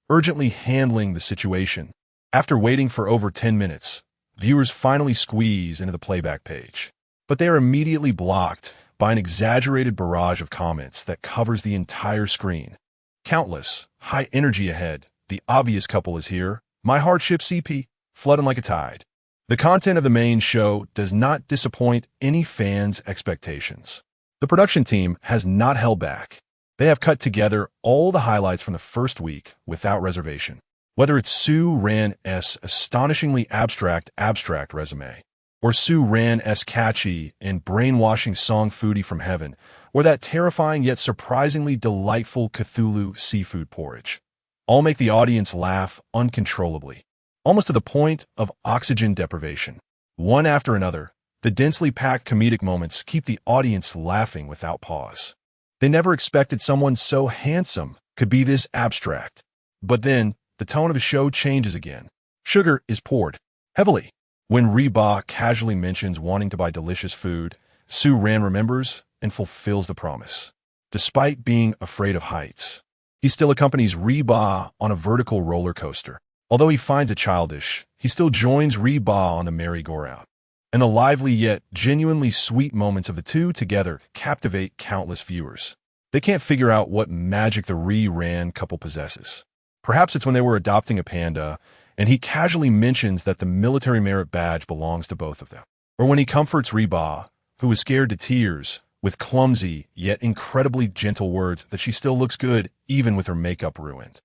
urgently handling the situation. After waiting for over 10 minutes, viewers finally squeeze into the playback page. But they are immediately blocked by an exaggerated barrage of comments that covers the entire screen. Countless, high energy ahead, the obvious couple is here, my hardship CP, flooding like a tide. The content of the main show does not disappoint any fans' expectations. The production team has not held back. They have cut together all the highlights from the first week without reservation. Whether it's Su Ran's astonishingly abstract resume, or Su Ran's catchy and brainwashing song Foodie from Heaven, or that terrifying yet surprisingly delightful Cthulhu seafood porridge, all make the audience laugh uncontrollably, almost to the point of oxygen deprivation. One after another, the densely packed comedic moments keep the audience laughing without pause. They never expected someone so handsome could be this abstract. But then, the tone of the show changes again. Sugar is poured heavily. When Reba casually mentions wanting to buy delicious food, Su Ran remembers and fulfills the promise. Despite being afraid of heights, he still accompanies Reba on a vertical roller coaster. Although he finds it childish, he still joins Reba on the merry-go-round. And the lively yet genuinely sweet moments of the two together captivate countless viewers. They can't figure out what magic the Ran couple possesses. Perhaps it's when they were adopting a panda, and he casually mentions that the military merit badge belongs to both of them. Or when he comforts Reba, who is scared to tears, with clumsy yet incredibly gentle words that she still looks good even with her makeup ruined.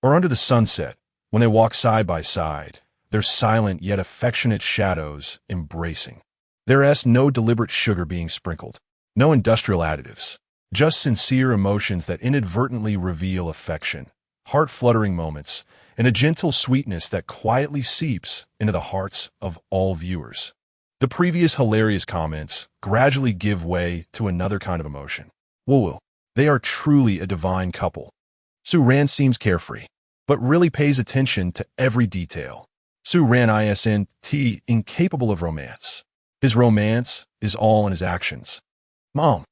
Or under the sunset, when they walk side by side, their silent yet affectionate shadows embracing. There's no deliberate sugar being sprinkled, no industrial additives, just sincere emotions that inadvertently reveal affection, heart-fluttering moments, and a gentle sweetness that quietly seeps into the hearts of all viewers. The previous hilarious comments gradually give way to another kind of emotion. Whoa, they are truly a divine couple. Su Ran seems carefree, but really pays attention to every detail. Su Ran isn't incapable of romance. His romance is all in his actions. Mom,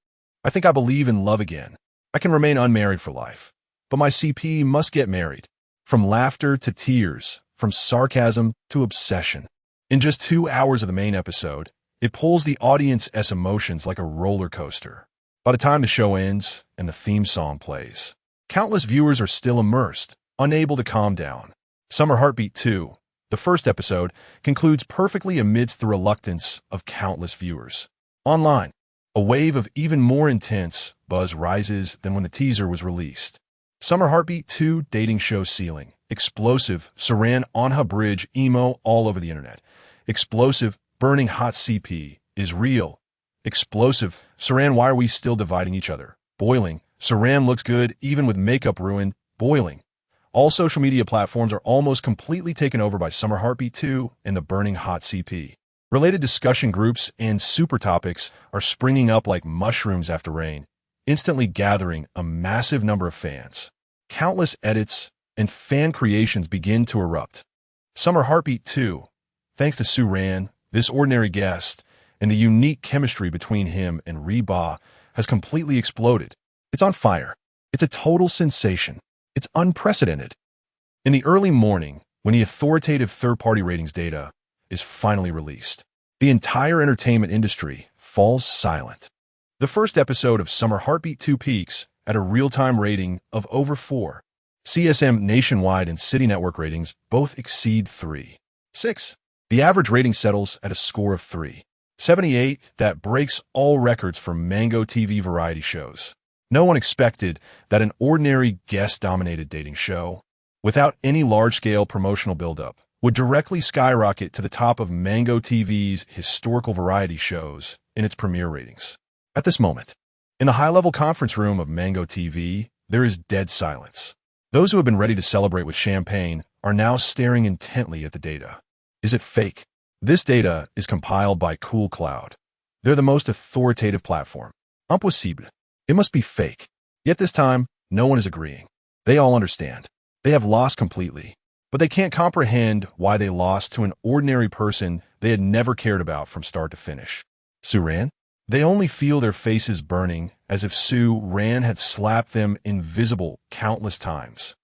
I think I believe in love again. I can remain unmarried for life, but my CP must get married. From laughter to tears, from sarcasm to obsession. In just 2 hours of the main episode, it pulls the audience's emotions like a roller coaster. By the time the show ends and the theme song plays, countless viewers are still immersed, unable to calm down. Summer Heartbeat 2, the first episode, concludes perfectly amidst the reluctance of countless viewers. Online, a wave of even more intense buzz rises than when the teaser was released. Summer Heartbeat 2 dating show ceiling. Explosive, Saran Onha Bridge emo all over the internet. Explosive, burning hot CP is real. Explosive, Saran why are we still dividing each other? Boiling, Saran looks good even with makeup ruined. Boiling. All social media platforms are almost completely taken over by Summer Heartbeat 2 and the burning hot CP. Related discussion groups and super topics are springing up like mushrooms after rain, instantly gathering a massive number of fans. Countless edits and fan creations begin to erupt. Summer Heartbeat 2, thanks to Su Ran, this ordinary guest, and the unique chemistry between him and Reba, has completely exploded. It's on fire. It's a total sensation. It's unprecedented. In the early morning, when the authoritative third-party ratings data is finally released, the entire entertainment industry falls silent. The first episode of Summer Heartbeat 2 peaks at a real-time rating of over 4. CSM nationwide and city network ratings both exceed 3.6. The average rating settles at a score of 3. 78 that breaks all records for Mango TV variety shows. No one expected that an ordinary guest-dominated dating show, without any large-scale promotional buildup, would directly skyrocket to the top of Mango TV's historical variety shows in its premiere ratings. At this moment, in the high-level conference room of Mango TV, there is dead silence. Those who have been ready to celebrate with champagne are now staring intently at the data. Is it fake? This data is compiled by Cool Cloud. They're the most authoritative platform. Impossible. It must be fake. Yet this time, no one is agreeing. They all understand. They have lost completely. But they can't comprehend why they lost to an ordinary person they had never cared about from start to finish. Sue Ran? They only feel their faces burning as if Sue Ran had slapped them invisible countless times.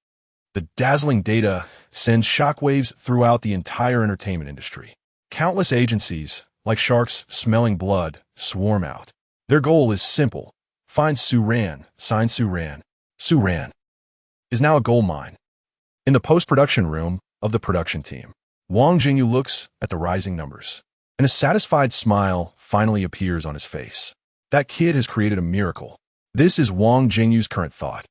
The dazzling data sends shockwaves throughout the entire entertainment industry. Countless agencies, like sharks smelling blood, swarm out. Their goal is simple. Find Sue Ran, sign Sue Ran. Sue Ran is now a gold mine. In the post-production room of the production team, Wang Jingyu looks at the rising numbers, and a satisfied smile finally appears on his face. That kid has created a miracle. This is Wang Jingyu's current thought.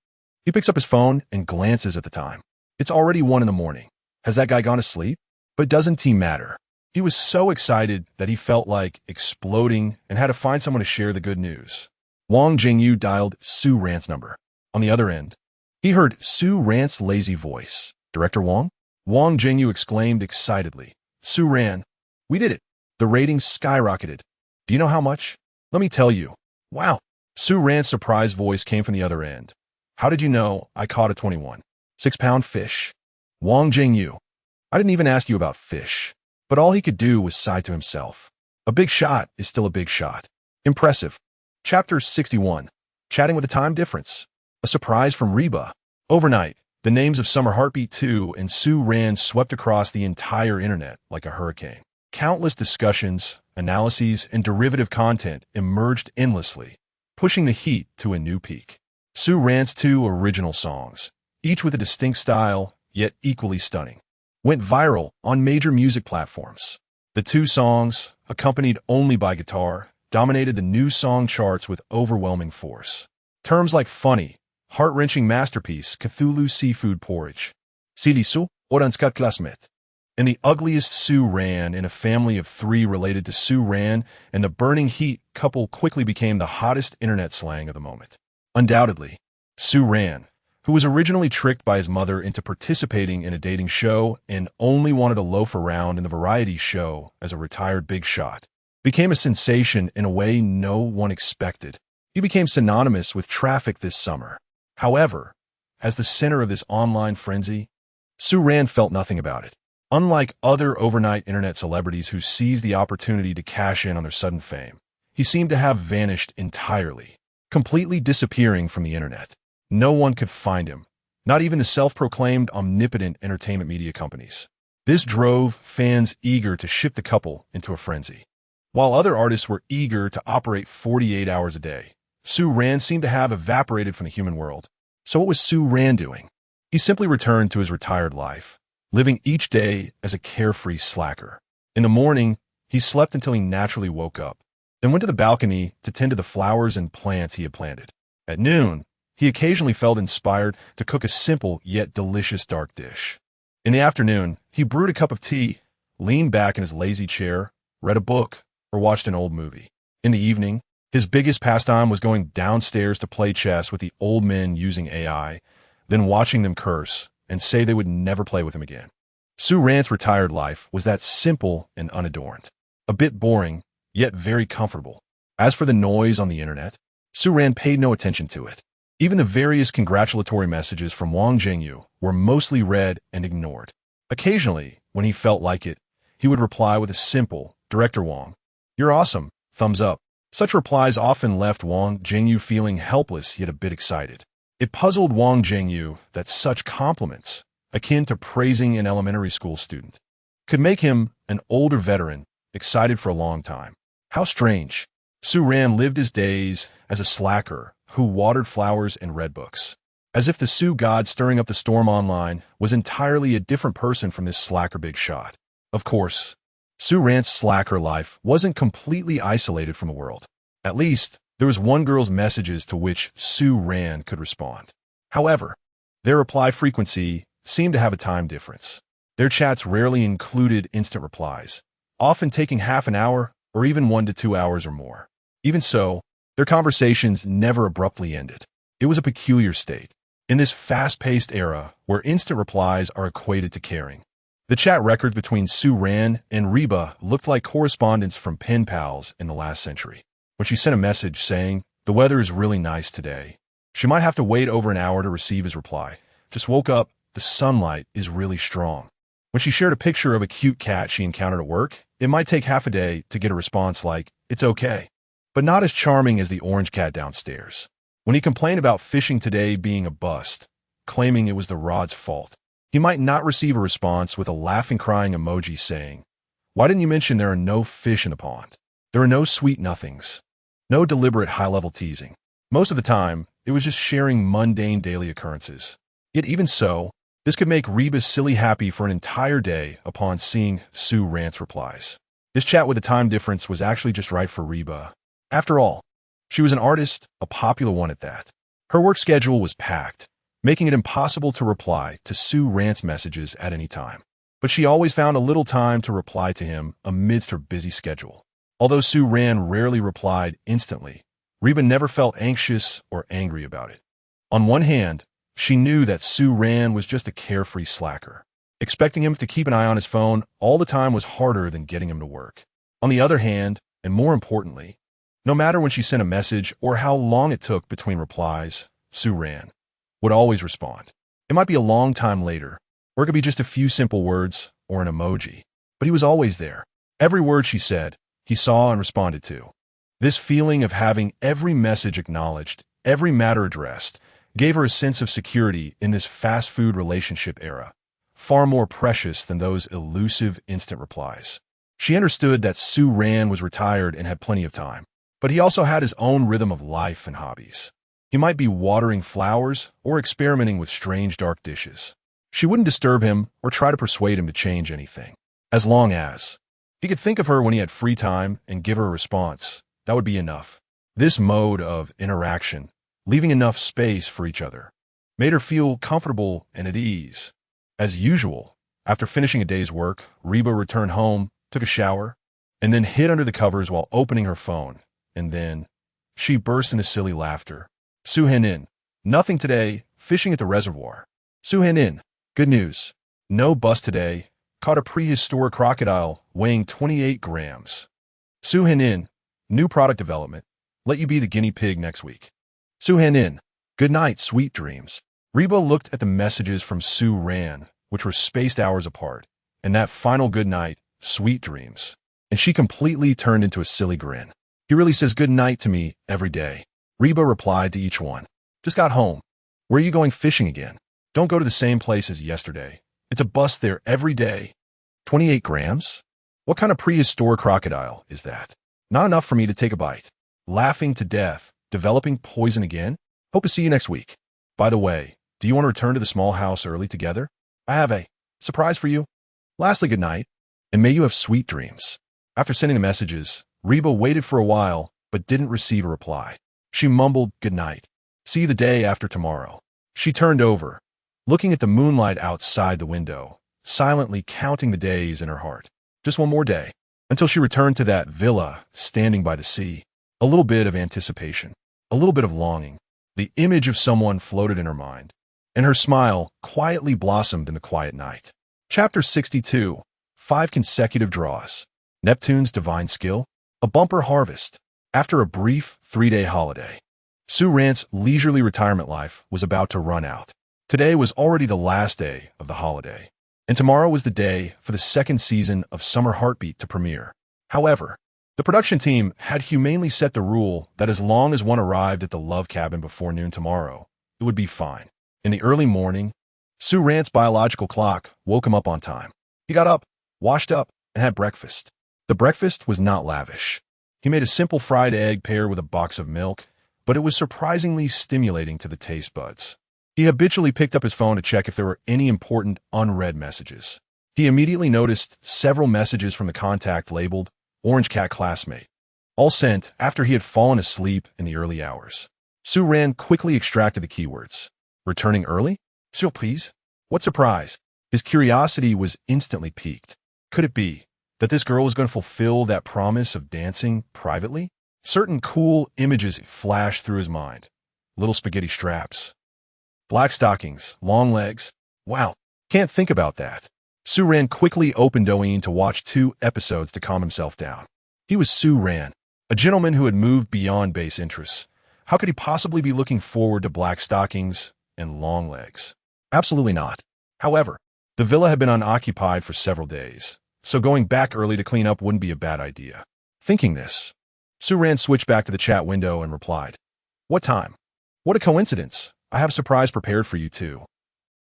He picks up his phone and glances at the time. It's already 1 a.m. Has that guy gone to sleep? But doesn't he matter? He was so excited that he felt like exploding and had to find someone to share the good news. Wang Jingyu dialed Sue Ran's number. On the other end, he heard Sue Ran's lazy voice. Director Wang? Wang Jingyu exclaimed excitedly. Sue Ran, we did it. The ratings skyrocketed. Do you know how much? Let me tell you. Wow. Sue Ran's surprised voice came from the other end. How did you know I caught a 21? 6-pound fish. Wang Jingyu, I didn't even ask you about fish. But all he could do was sigh to himself. A big shot is still a big shot. Impressive. Chapter 61. Chatting with a time difference. A surprise from Reba. Overnight, the names of Summer Heartbeat 2 and Sue Ran swept across the entire internet like a hurricane. Countless discussions, analyses, and derivative content emerged endlessly, pushing the heat to a new peak. Sue Ran's 2 original songs, each with a distinct style, yet equally stunning, went viral on major music platforms. The 2 songs, accompanied only by guitar, dominated the new song charts with overwhelming force. Terms like funny, heart-wrenching masterpiece, Cthulhu seafood porridge, Silisu, Oranskat Klasmet, and the ugliest Sue Ran in a family of 3 related to Sue Ran and the burning heat couple quickly became the hottest internet slang of the moment. Undoubtedly, Sue Ran, who was originally tricked by his mother into participating in a dating show and only wanted to loaf around in the variety show as a retired big shot, became a sensation in a way no one expected. He became synonymous with traffic this summer. However, as the center of this online frenzy, Sue Ran felt nothing about it. Unlike other overnight internet celebrities who seized the opportunity to cash in on their sudden fame, he seemed to have vanished entirely, completely disappearing from the internet. No one could find him, not even the self-proclaimed omnipotent entertainment media companies. This drove fans eager to ship the couple into a frenzy. While other artists were eager to operate 48 hours a day, Sue Ran seemed to have evaporated from the human world. So what was Sue Ran doing? He simply returned to his retired life, living each day as a carefree slacker. In the morning, he slept until he naturally woke up, then went to the balcony to tend to the flowers and plants he had planted. At noon, he occasionally felt inspired to cook a simple yet delicious dark dish. In the afternoon, he brewed a cup of tea, leaned back in his lazy chair, read a book, or watched an old movie. In the evening, his biggest pastime was going downstairs to play chess with the old men using AI, then watching them curse and say they would never play with him again. Sue Ran's retired life was that simple and unadorned. A bit boring, yet very comfortable. As for the noise on the internet, Sue Ran paid no attention to it. Even the various congratulatory messages from Wang Jingyu were mostly read and ignored. Occasionally, when he felt like it, he would reply with a simple, "Director Wang, you're awesome, thumbs up." Such replies often left Wang Jingyu feeling helpless yet a bit excited. It puzzled Wang Jingyu that such compliments, akin to praising an elementary school student, could make him, an older veteran, excited for a long time. How strange. Sue Ran lived his days as a slacker who watered flowers and read books. As if the Sue god stirring up the storm online was entirely a different person from this slacker big shot. Of course, Sue Rant's slacker life wasn't completely isolated from the world. At least, there was one girl's messages to which Sue Rant could respond. However, their reply frequency seemed to have a time difference. Their chats rarely included instant replies, often taking half an hour or even 1 to 2 hours or more. Even so, their conversations never abruptly ended. It was a peculiar state. In this fast-paced era where instant replies are equated to caring, the chat records between Sue Rant and Reba looked like correspondence from pen pals in the last century. When she sent a message saying, "The weather is really nice today," she might have to wait over an hour to receive his reply. "Just woke up, the sunlight is really strong." When she shared a picture of a cute cat she encountered at work, it might take half a day to get a response like, "It's okay," but not as charming as the orange cat downstairs. When he complained about fishing today being a bust, claiming it was the rod's fault, he might not receive a response with a laughing crying emoji saying, "Why didn't you mention there are no fish in the pond?" There are no sweet nothings, no deliberate high-level teasing. Most of the time, it was just sharing mundane daily occurrences. Yet even so, this could make Reba silly happy for an entire day upon seeing Sue Rant's replies. This chat with a time difference was actually just right for Reba. After all, she was an artist, a popular one at that. Her work schedule was packed, making it impossible to reply to Sue Rant's messages at any time. But she always found a little time to reply to him amidst her busy schedule. Although Sue Rant rarely replied instantly, Reba never felt anxious or angry about it. On one hand, she knew that Sue Rant was just a carefree slacker. Expecting him to keep an eye on his phone all the time was harder than getting him to work. On the other hand, and more importantly, no matter when she sent a message or how long it took between replies, Sue Rant would always respond. It might be a long time later, or it could be just a few simple words or an emoji, but he was always there. Every word she said, he saw and responded to. This feeling of having every message acknowledged, every matter addressed, gave her a sense of security in this fast food relationship era, far more precious than those elusive instant replies. She understood that Sue Rant was retired and had plenty of time, but he also had his own rhythm of life and hobbies. He might be watering flowers or experimenting with strange dark dishes. She wouldn't disturb him or try to persuade him to change anything. As long as he could think of her when he had free time and give her a response, that would be enough. This mode of interaction, leaving enough space for each other, made her feel comfortable and at ease. As usual, after finishing a day's work, Reba returned home, took a shower, and then hid under the covers while opening her phone. And then she burst into silly laughter. Sue Rant, nothing today, fishing at the reservoir. Sue Rant, good news. No bust today, caught a prehistoric crocodile weighing 28 grams. Sue Rant, new product development, let you be the guinea pig next week. Sue Rant, good night, sweet dreams. Reba looked at the messages from Sue Rant, which were spaced hours apart, and that final good night, sweet dreams, and she completely turned into a silly grin. He really says good night to me every day. Reba replied to each one. Just got home. Where are you going fishing again? Don't go to the same place as yesterday. It's a bust there every day. 28 grams? What kind of prehistoric crocodile is that? Not enough for me to take a bite. Laughing to death, developing poison again? Hope to see you next week. By the way, do you want to return to the small house early together? I have a surprise for you. Lastly, good night, and may you have sweet dreams. After sending the messages, Reba waited for a while, but didn't receive a reply. She mumbled, good night. See you the day after tomorrow. She turned over, looking at the moonlight outside the window, silently counting the days in her heart. Just one more day, until she returned to that villa standing by the sea. A little bit of anticipation, a little bit of longing. The image of someone floated in her mind, and her smile quietly blossomed in the quiet night. Chapter 62. 5 consecutive draws. Neptune's divine skill. A bumper harvest. After a brief 3-day holiday, Sue Rant's leisurely retirement life was about to run out. Today was already the last day of the holiday, and tomorrow was the day for the second season of Summer Heartbeat to premiere. However, the production team had humanely set the rule that as long as one arrived at the love cabin before noon tomorrow, it would be fine. In the early morning, Sue Rant's biological clock woke him up on time. He got up, washed up, and had breakfast. The breakfast was not lavish. He made a simple fried egg paired with a box of milk, but it was surprisingly stimulating to the taste buds. He habitually picked up his phone to check if there were any important unread messages. He He immediately noticed several messages from the contact labeled Orange Cat Classmate, all sent after he had fallen asleep in the early hours. Su Ran quickly extracted the keywords. Returning early? Surprise? What surprise? His curiosity was instantly piqued. Could it be that this girl was going to fulfill that promise of dancing privately? Certain cool images flashed through his mind. Little spaghetti straps, black stockings, long legs. Wow, can't think about that. Su Ran quickly opened Douyin to watch 2 episodes to calm himself down. He was Su Ran, a gentleman who had moved beyond base interests. How could he possibly be looking forward to black stockings and long legs? Absolutely not. However, the villa had been unoccupied for several days, so going back early to clean up wouldn't be a bad idea. Thinking this, Su Ran switched back to the chat window and replied, "What time? What a coincidence. I have a surprise prepared for you too."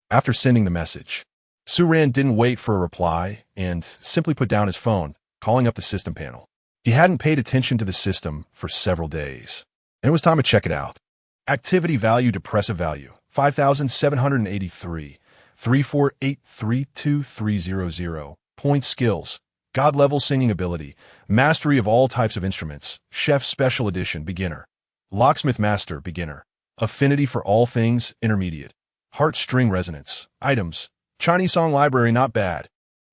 After sending the message, Su Ran didn't wait for a reply and simply put down his phone, calling up the system panel. He hadn't paid attention to the system for several days, and it was time to check it out. Activity value, depressive value, 5,783, 34832,300. Point skills, God level singing ability, mastery of all types of instruments, chef special edition, beginner, locksmith master, beginner, affinity for all things, intermediate, heart string resonance, items, Chinese song library, not bad.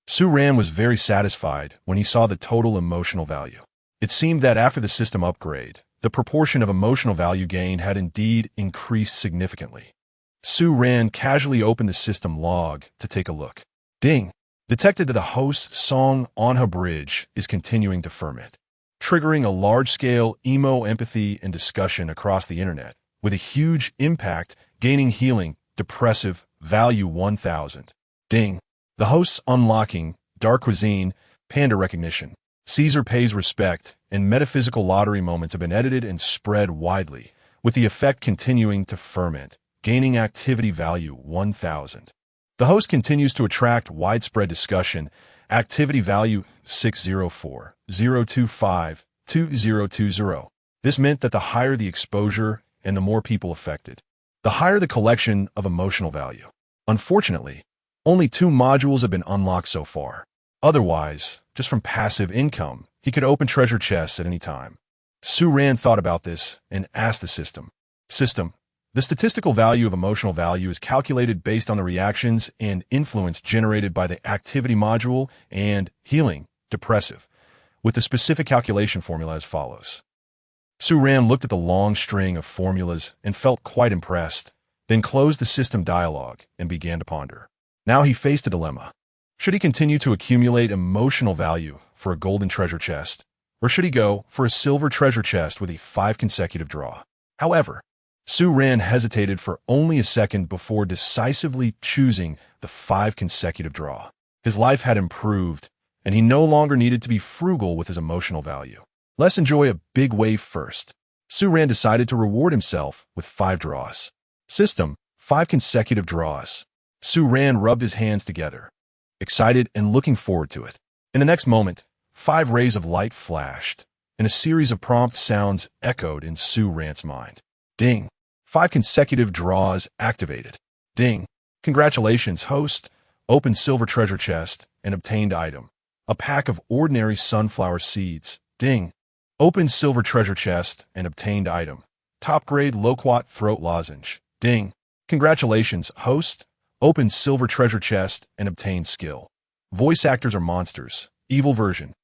Su Ran was very satisfied when he saw the total emotional value. It seemed that after the system upgrade, the proportion of emotional value gained had indeed increased significantly. Su Ran casually opened the system log to take a look. Ding! Detected that the host's song Anha Bridge is continuing to ferment, triggering a large-scale emo empathy and discussion across the internet, with a huge impact, gaining healing, depressive, value 1000. Ding! The host's unlocking, dark cuisine, panda recognition, Caesar pays respect, and metaphysical lottery moments have been edited and spread widely, with the effect continuing to ferment, gaining activity value 1000. The host continues to attract widespread discussion, activity value 604,025,2020. This meant that the higher the exposure and the more people affected, the higher the collection of emotional value. Unfortunately, only 2 modules have been unlocked so far. Otherwise, just from passive income, he could open treasure chests at any time. Su Ran thought about this and asked the system, the statistical value of emotional value is calculated based on the reactions and influence generated by the activity module and healing, depressive, with the specific calculation formula as follows. Su Ran looked at the long string of formulas and felt quite impressed, then closed the system dialog and began to ponder. Now he faced a dilemma. Should he continue to accumulate emotional value for a golden treasure chest, or should he go for a silver treasure chest with a 5 consecutive draw? However, Su Ran hesitated for only a second before decisively choosing the 5 consecutive draw. His life had improved, and he no longer needed to be frugal with his emotional value. Let's enjoy a big wave first. Su Ran decided to reward himself with 5 draws. System, 5 consecutive draws. Su Ran rubbed his hands together, excited and looking forward to it. In the next moment, 5 rays of light flashed, and a series of prompt sounds echoed in Su Ran's mind. Ding! 5 consecutive draws activated. Ding! Congratulations, host! Opened silver treasure chest and obtained item. A pack of ordinary sunflower seeds. Ding! Opened silver treasure chest and obtained item. Top grade loquat throat lozenge. Ding! Congratulations, host! Opened silver treasure chest and obtained skill. Voice actors are monsters. Evil version.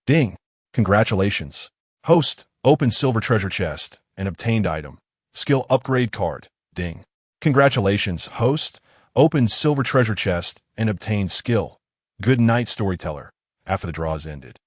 Ding! Congratulations, host! Opened silver treasure chest and obtained item. Skill upgrade card. Ding! Congratulations, host! Opened silver treasure chest and obtained skill. Good night, storyteller. After the draws ended,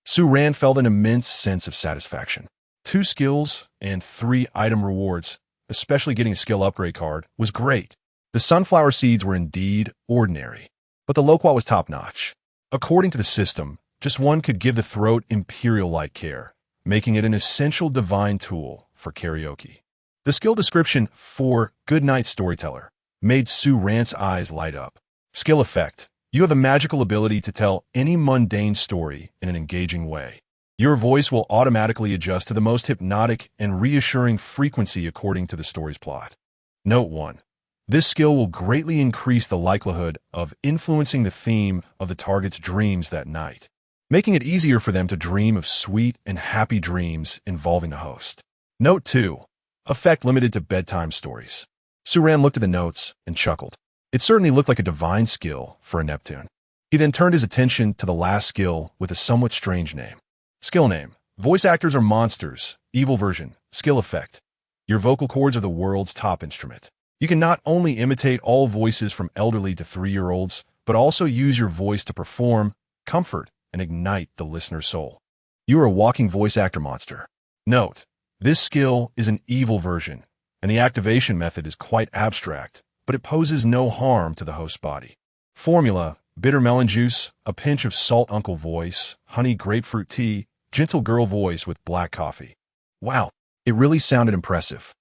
Su Ran felt an immense sense of satisfaction. 2 skills and 3 item rewards, especially getting a skill upgrade card, was great. The sunflower seeds were indeed ordinary, but the loquat was top-notch. According to the system, just one could give the throat imperial-like care, making it an essential divine tool for karaoke. The skill description for Good Night Storyteller made Su Ran's eyes light up. Skill effect. You have the magical ability to tell any mundane story in an engaging way. Your voice will automatically adjust to the most hypnotic and reassuring frequency according to the story's plot. Note 1. This skill will greatly increase the likelihood of influencing the theme of the target's dreams that night, making it easier for them to dream of sweet and happy dreams involving the host. Note 2. Effect limited to bedtime stories. Suran looked at the notes and chuckled. It certainly looked like a divine skill for a Neptune. He then turned his attention to the last skill with a somewhat strange name. Skill name: Voice actors are monsters. Evil version. Skill effect: Your vocal cords are the world's top instrument. You can not only imitate all voices from elderly to 3-year-olds, but also use your voice to perform, comfort, and ignite the listener's soul. You are a walking voice actor monster. Note: This skill is an evil version, and the activation method is quite abstract, but it poses no harm to the host's body. Formula: bitter melon juice, a pinch of salt uncle voice, honey grapefruit tea, gentle girl voice with black coffee. Wow, it really sounded impressive.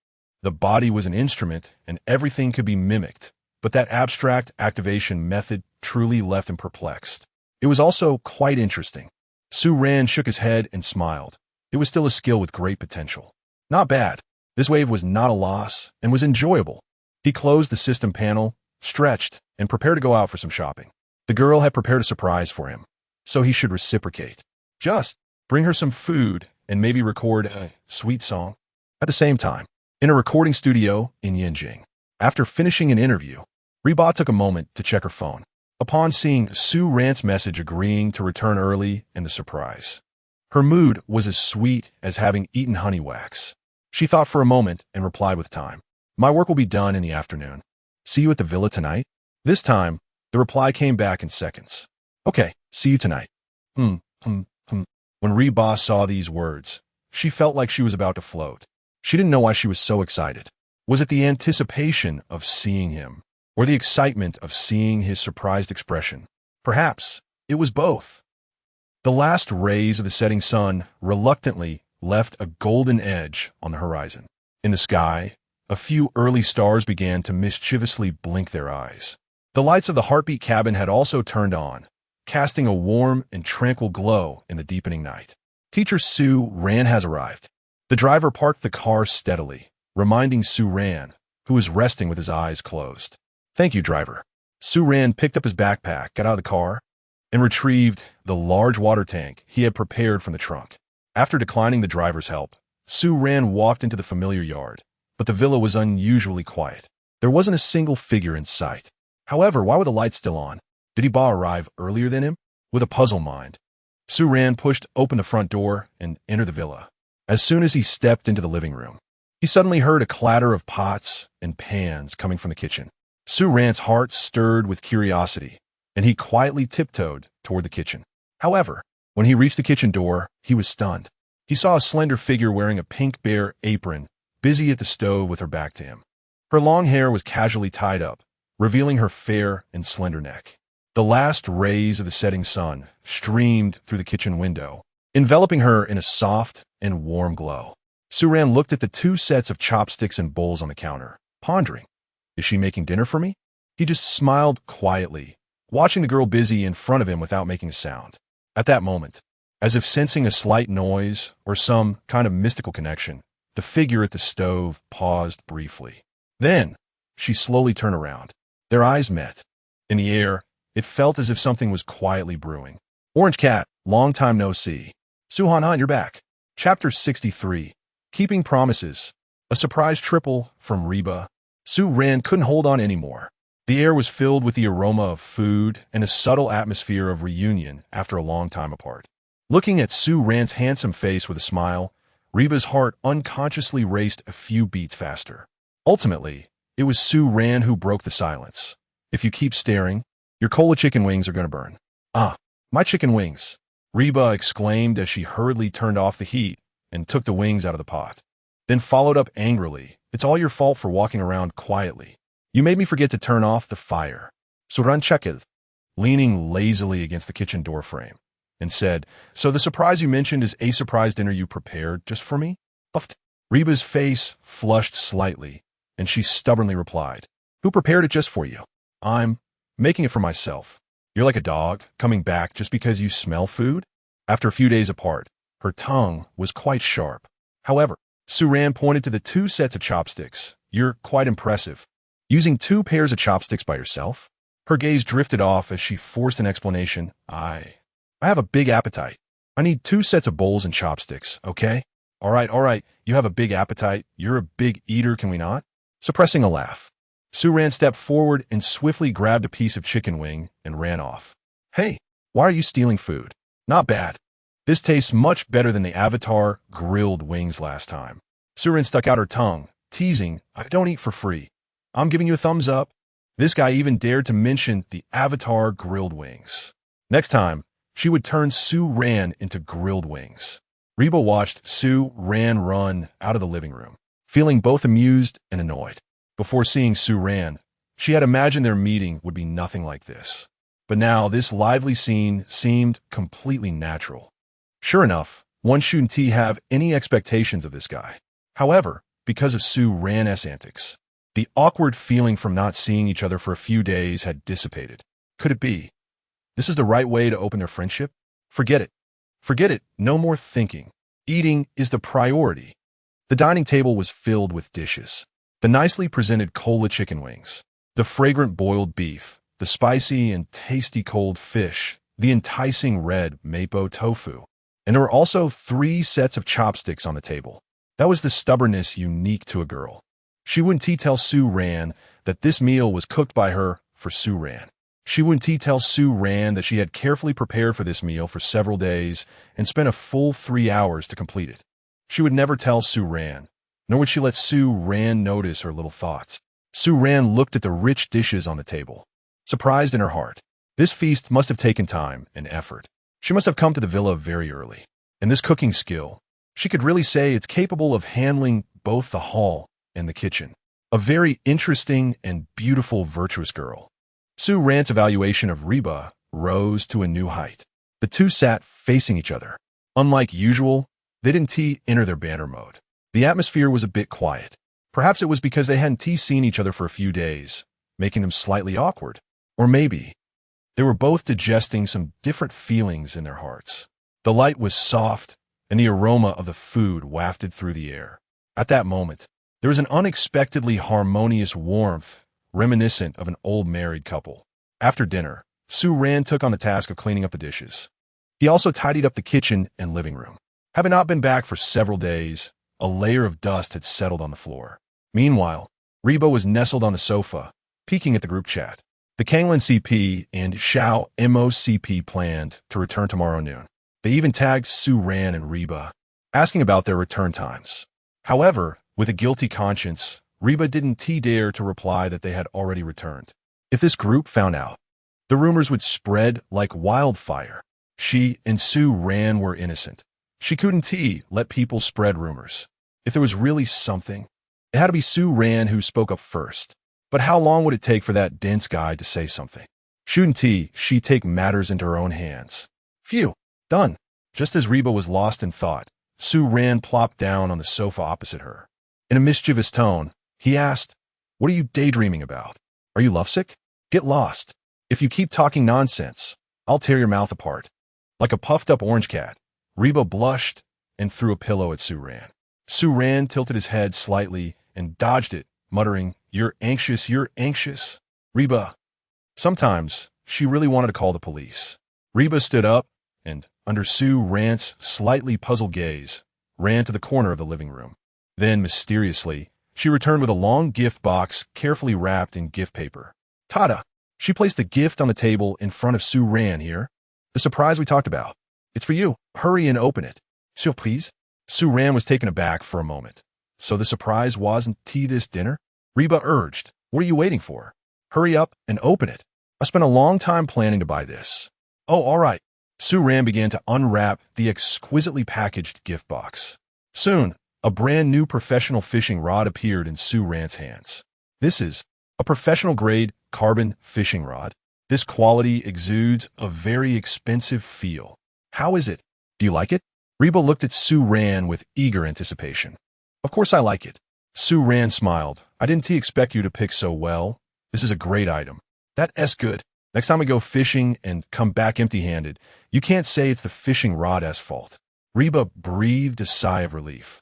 The body was an instrument, and everything could be mimicked, but that abstract activation method truly left him perplexed. It was also quite interesting. Suran shook his head and smiled. It was still a skill with great potential. Not bad. This wave was not a loss and was enjoyable. He closed the system panel, stretched, and prepared to go out for some shopping. The girl had prepared a surprise for him, so he should reciprocate. Just bring her some food and maybe record a sweet song. At the same time, in a recording studio in Yinjing, after finishing an interview, Reba took a moment to check her phone. Upon seeing Su Ran's message agreeing to return early and the surprise, her mood was as sweet as having eaten honey wax. She thought for a moment and replied with time. My work will be done in the afternoon. See you at the villa tonight? This time, the reply came back in seconds. Okay, see you tonight. When Reba saw these words, she felt like she was about to float. She didn't know why she was so excited. Was it the anticipation of seeing him, or the excitement of seeing his surprised expression? Perhaps it was both. The last rays of the setting sun reluctantly left a golden edge on the horizon. In the sky, a few early stars began to mischievously blink their eyes. The lights of the Heartbeat cabin had also turned on, casting a warm and tranquil glow in the deepening night. Teacher Su Ran has arrived. The driver parked the car steadily, reminding Su Ran, who was resting with his eyes closed. Thank you, driver. Su Ran picked up his backpack, got out of the car, and retrieved the large water tank he had prepared from the trunk. After declining the driver's help, Su Ran walked into the familiar yard, but the villa was unusually quiet. There wasn't a single figure in sight. However, why were the lights still on? Did Iba arrive earlier than him? With a puzzled mind, Su Ran pushed open the front door and entered the villa. As soon as he stepped into the living room, he suddenly heard a clatter of pots and pans coming from the kitchen. Su Ran's heart stirred with curiosity, and he quietly tiptoed toward the kitchen. However, when he reached the kitchen door, he was stunned. He saw a slender figure wearing a pink bear apron, busy at the stove with her back to him. Her long hair was casually tied up, revealing her fair and slender neck. The last rays of the setting sun streamed through the kitchen window, enveloping her in a soft and warm glow. Suran looked at the 2 sets of chopsticks and bowls on the counter, pondering, is she making dinner for me? He just smiled quietly, watching the girl busy in front of him without making a sound. At that moment, as if sensing a slight noise or some kind of mystical connection, the figure at the stove paused briefly. Then, she slowly turned around. Their eyes met. In the air, it felt as if something was quietly brewing. Orange Cat, long time no see. Suhan Han, you're back. Chapter 63. Keeping Promises. A surprise triple from Reba. Su Ran couldn't hold on anymore. The air was filled with the aroma of food and a subtle atmosphere of reunion after a long time apart. Looking at Su Ran's handsome face with a smile, Reba's heart unconsciously raced a few beats faster. Ultimately, it was Su Ran who broke the silence. If you keep staring, your cola chicken wings are going to burn. Ah, my chicken wings, Reba exclaimed as she hurriedly turned off the heat and took the wings out of the pot. Then followed up angrily, it's all your fault for walking around quietly. You made me forget to turn off the fire. Suran Chekev, leaning lazily against the kitchen door frame, and said, so the surprise you mentioned is a surprise dinner you prepared just for me? Uft. Reba's face flushed slightly, and she stubbornly replied, who prepared it just for you? I'm making it for myself. You're like a dog, coming back just because you smell food? After a few days apart, her tongue was quite sharp. However, Suran pointed to the 2 sets of chopsticks. You're quite impressive. Using 2 pairs of chopsticks by yourself? Her gaze drifted off as she forced an explanation. I have a big appetite. I need 2 sets of bowls and chopsticks, okay? All right. You have a big appetite. You're a big eater, can we not? Suppressing a laugh, Su-ran stepped forward and swiftly grabbed a piece of chicken wing and ran off. Hey, why are you stealing food? Not bad. This tastes much better than the Avatar grilled wings last time. Su-ran stuck out her tongue, teasing, I don't eat for free. I'm giving you a thumbs up. This guy even dared to mention the Avatar grilled wings. Next time, she would turn Su-ran into grilled wings. Reba watched Su-ran run out of the living room, feeling both amused and annoyed. Before seeing Su-ran, she had imagined their meeting would be nothing like this. But now this lively scene seemed completely natural. Sure enough, one shouldn't have any expectations of this guy. However, because of Su-ran's antics, the awkward feeling from not seeing each other for a few days had dissipated. Could it be? This is the right way to open their friendship? Forget it. Forget it. No more thinking. Eating is the priority. The dining table was filled with dishes. The nicely presented cola chicken wings, the fragrant boiled beef, the spicy and tasty cold fish, the enticing red mapo tofu. And there were also 3 sets of chopsticks on the table. That was the stubbornness unique to a girl. She wouldn't tell Su-ran that this meal was cooked by her for Su-ran. She wouldn't tell Su-ran that she had carefully prepared for this meal for several days and spent a full 3 hours to complete it. She would never tell Su-ran, nor would she let Su-ran notice her little thoughts. Su-ran looked at the rich dishes on the table, surprised in her heart. This feast must have taken time and effort. She must have come to the villa very early. And this cooking skill, she could really say it's capable of handling both the hall and the kitchen. A very interesting and beautiful, virtuous girl. Su-ran's evaluation of Reba rose to a new height. The two sat facing each other. Unlike usual, they didn't enter their banter mode. The atmosphere was a bit quiet. Perhaps it was because they hadn't seen each other for a few days, making them slightly awkward. Or maybe they were both digesting some different feelings in their hearts. The light was soft, and the aroma of the food wafted through the air. At that moment, there was an unexpectedly harmonious warmth, reminiscent of an old married couple. After dinner, Su-ran took on the task of cleaning up the dishes. He also tidied up the kitchen and living room. Having not been back for several days, a layer of dust had settled on the floor. Meanwhile, Reba was nestled on the sofa, peeking at the group chat. The Kanglin CP and Xiao MOCP planned to return tomorrow noon. They even tagged Su-ran and Reba, asking about their return times. However, with a guilty conscience, Reba didn't dare to reply that they had already returned. If this group found out, the rumors would spread like wildfire. She and Su-ran were innocent. She couldn't let people spread rumors. If there was really something, it had to be Su-ran who spoke up first. But how long would it take for that dense guy to say something? Shouldn't she take matters into her own hands? Phew, done. Just as Reba was lost in thought, Su-ran plopped down on the sofa opposite her. In a mischievous tone, he asked, "What are you daydreaming about? Are you lovesick? Get lost. If you keep talking nonsense, I'll tear your mouth apart." Like a puffed-up orange cat, Reba blushed and threw a pillow at Su-ran. Su-ran tilted his head slightly and dodged it, muttering, You're anxious. Reba. Sometimes, she really wanted to call the police. Reba stood up and, under Su-ran's slightly puzzled gaze, ran to the corner of the living room. Then, mysteriously, she returned with a long gift box carefully wrapped in gift paper. Tada! She placed the gift on the table in front of Su-ran here. The surprise we talked about. It's for you. Hurry and open it. Surprise? Su-ran was taken aback for a moment. So the surprise wasn't this dinner? Reba urged. What are you waiting for? Hurry up and open it. I spent a long time planning to buy this. Oh, all right. Su-ran began to unwrap the exquisitely packaged gift box. Soon, a brand new professional fishing rod appeared in Su-ran's hands. This is a professional-grade carbon fishing rod. This quality exudes a very expensive feel. How is it? Do you like it? Reba looked at Su-ran with eager anticipation. Of course I like it. Su-ran smiled. I didn't expect you to pick so well. This is a great item. That's good. Next time we go fishing and come back empty-handed, you can't say it's the fishing rod's fault. Reba breathed a sigh of relief.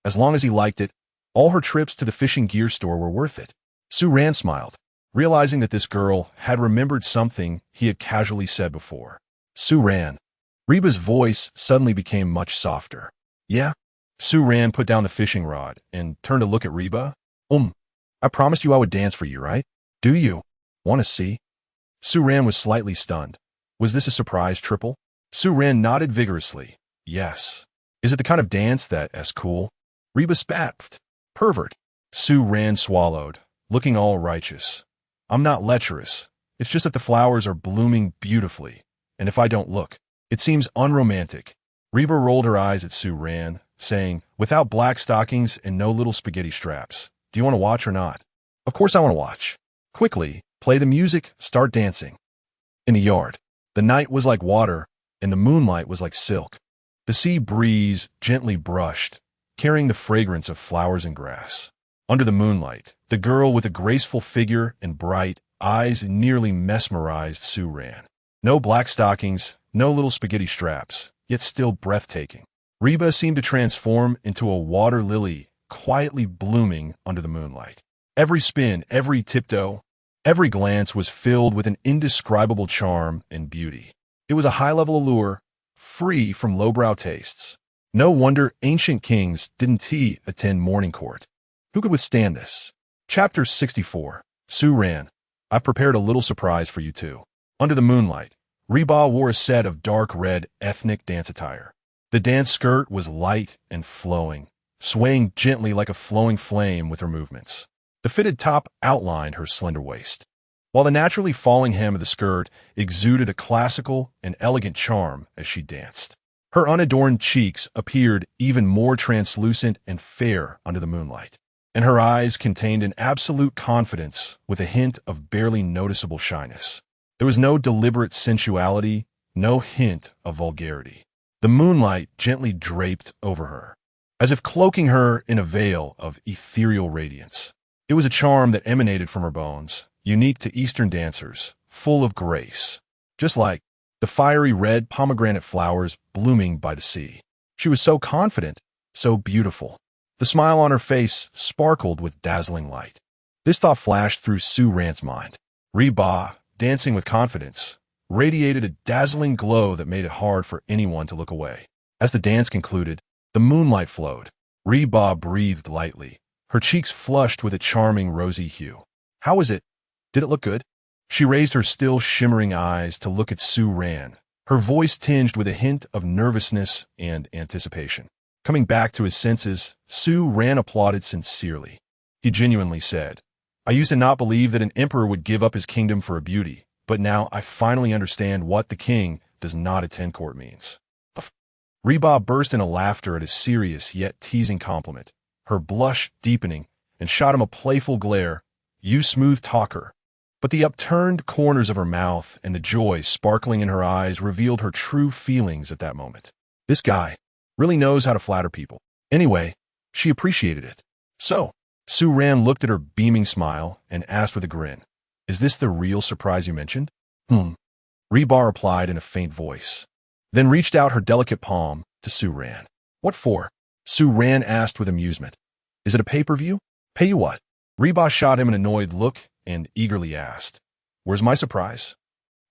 As long as he liked it, all her trips to the fishing gear store were worth it. Su Ran smiled, realizing that this girl had remembered something he had casually said before. Su Ran. Reba's voice suddenly became much softer. Yeah? Su Ran put down the fishing rod and turned to look at Reba. I promised you I would dance for you, right? Do you want to see? Su Ran was slightly stunned. Was this a surprise triple? Su Ran nodded vigorously. Yes. Is it the kind of dance that's cool? Reba spat. Pervert. Su Ran swallowed, looking all righteous. I'm not lecherous. It's just that the flowers are blooming beautifully, and if I don't look, it seems unromantic. Reba rolled her eyes at Su Ran, saying, without black stockings and no little spaghetti straps. Do you want to watch or not? Of course I want to watch. Quickly, play the music, start dancing. In the yard, the night was like water, and the moonlight was like silk. The sea breeze gently brushed, carrying the fragrance of flowers and grass. Under the moonlight, the girl with a graceful figure and bright eyes nearly mesmerized Su Ran. No black stockings, no little spaghetti straps, yet still breathtaking. Reba seemed to transform into a water lily, quietly blooming under the moonlight. Every spin, every tiptoe, every glance was filled with an indescribable charm and beauty. It was a high-level allure, free from lowbrow tastes. No wonder ancient kings didn't attend morning court. Who could withstand this? Chapter 64. Su Ran. I've prepared a little surprise for you too. Under the moonlight, Reba wore a set of dark red ethnic dance attire. The dance skirt was light and flowing, swaying gently like a flowing flame with her movements. The fitted top outlined her slender waist, while the naturally falling hem of the skirt exuded a classical and elegant charm as she danced. Her unadorned cheeks appeared even more translucent and fair under the moonlight, and her eyes contained an absolute confidence with a hint of barely noticeable shyness. There was no deliberate sensuality, no hint of vulgarity. The moonlight gently draped over her, as if cloaking her in a veil of ethereal radiance. It was a charm that emanated from her bones, unique to Eastern dancers, full of grace, just like the fiery red pomegranate flowers blooming by the sea. She was so confident, so beautiful. The smile on her face sparkled with dazzling light. This thought flashed through Su Ran's mind. Reba, dancing with confidence, radiated a dazzling glow that made it hard for anyone to look away. As the dance concluded, the moonlight flowed. Reba breathed lightly, her cheeks flushed with a charming rosy hue. How was it? Did it look good? She raised her still shimmering eyes to look at Su Ran, her voice tinged with a hint of nervousness and anticipation. Coming back to his senses, Su Ran applauded sincerely. He genuinely said, I used to not believe that an emperor would give up his kingdom for a beauty, but now I finally understand what the king does not attend court means. Reba burst into laughter at his serious yet teasing compliment, her blush deepening, and shot him a playful glare. You smooth talker. But the upturned corners of her mouth and the joy sparkling in her eyes revealed her true feelings at that moment. This guy really knows how to flatter people. Anyway, she appreciated it. So, Su Ran looked at her beaming smile and asked with a grin, Is this the real surprise you mentioned? Reba replied in a faint voice, then reached out her delicate palm to Su Ran. What for? Su Ran asked with amusement. Is it a pay-per-view? Pay you what? Reba shot him an annoyed look and eagerly asked, Where's my surprise?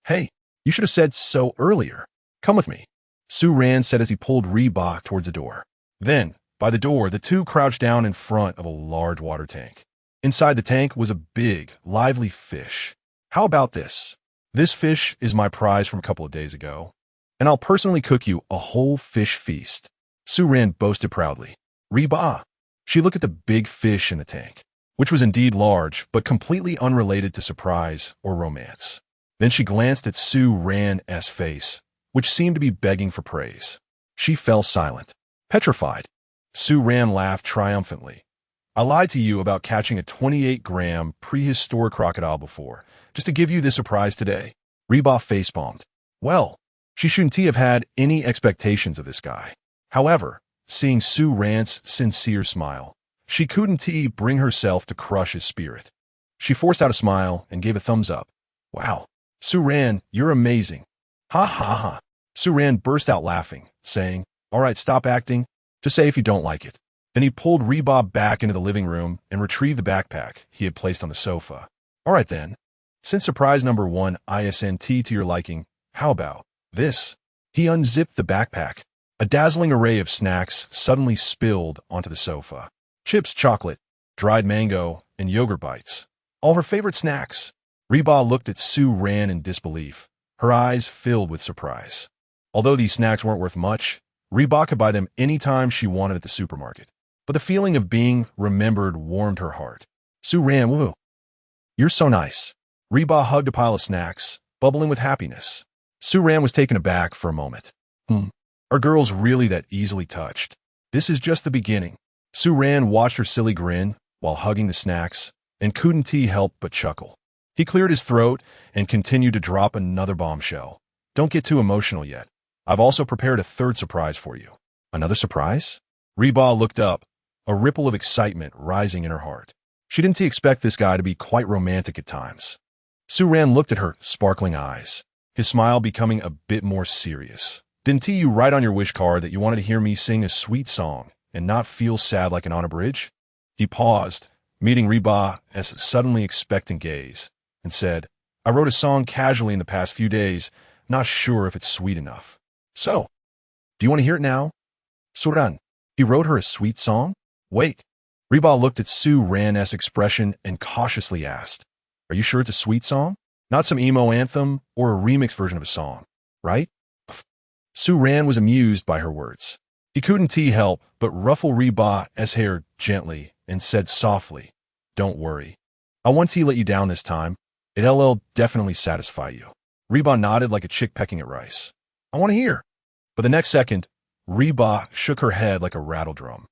Hey, you should have said so earlier. Come with me, Su Ran said as he pulled Reba towards the door. Then, by the door, the two crouched down in front of a large water tank. Inside the tank was a big, lively fish. How about this? This fish is my prize from a couple of days ago, and I'll personally cook you a whole fish feast, Su Ran boasted proudly. Reba. She looked at the big fish in the tank, which was indeed large, but completely unrelated to surprise or romance. Then she glanced at Su Ran's face, which seemed to be begging for praise. She fell silent, petrified. Su Ran laughed triumphantly. I lied to you about catching a 28-gram prehistoric crocodile before, just to give you this surprise today. Reba facepalmed. Well, she shouldn't have had any expectations of this guy. However, seeing Su Ran's sincere smile, she couldn't bring herself to crush his spirit. She forced out a smile and gave a thumbs up. Wow, Su Ran, you're amazing. Ha ha ha. Su Ran burst out laughing, saying, All right, stop acting. Just say if you don't like it. Then he pulled Reba back into the living room and retrieved the backpack he had placed on the sofa. All right then. Since surprise number one isn't to your liking, how about this? He unzipped the backpack. A dazzling array of snacks suddenly spilled onto the sofa. Chips, chocolate, dried mango, and yogurt bites. All her favorite snacks. Reba looked at Su Ran in disbelief, her eyes filled with surprise. Although these snacks weren't worth much, Reba could buy them anytime she wanted at the supermarket. But the feeling of being remembered warmed her heart. Su Ran, woo. You're so nice. Reba hugged a pile of snacks, bubbling with happiness. Su Ran was taken aback for a moment. Are girls really that easily touched? This is just the beginning. Su Ran watched her silly grin while hugging the snacks, and couldn't help but chuckle. He cleared his throat and continued to drop another bombshell. Don't get too emotional yet. I've also prepared a third surprise for you. Another surprise? Reba looked up, a ripple of excitement rising in her heart. She didn't expect this guy to be quite romantic at times. Su Ran looked at her sparkling eyes, his smile becoming a bit more serious. Didn't you write on your wish card that you wanted to hear me sing a sweet song and not feel sad like an on a bridge? He paused, meeting Reba's suddenly expectant gaze, and said, I wrote a song casually in the past few days, not sure if it's sweet enough. So, do you want to hear it now? Suran, he wrote her a sweet song? Wait. Reba looked at Su Ran's expression and cautiously asked, Are you sure it's a sweet song? Not some emo anthem or a remix version of a song, right? Su Ran was amused by her words. He couldn't help but ruffle Reba's hair gently and said softly, Don't worry. I want to let you down this time. It'll definitely satisfy you. Reba nodded like a chick pecking at rice. I want to hear. But the next second, Reba shook her head like a rattle drum.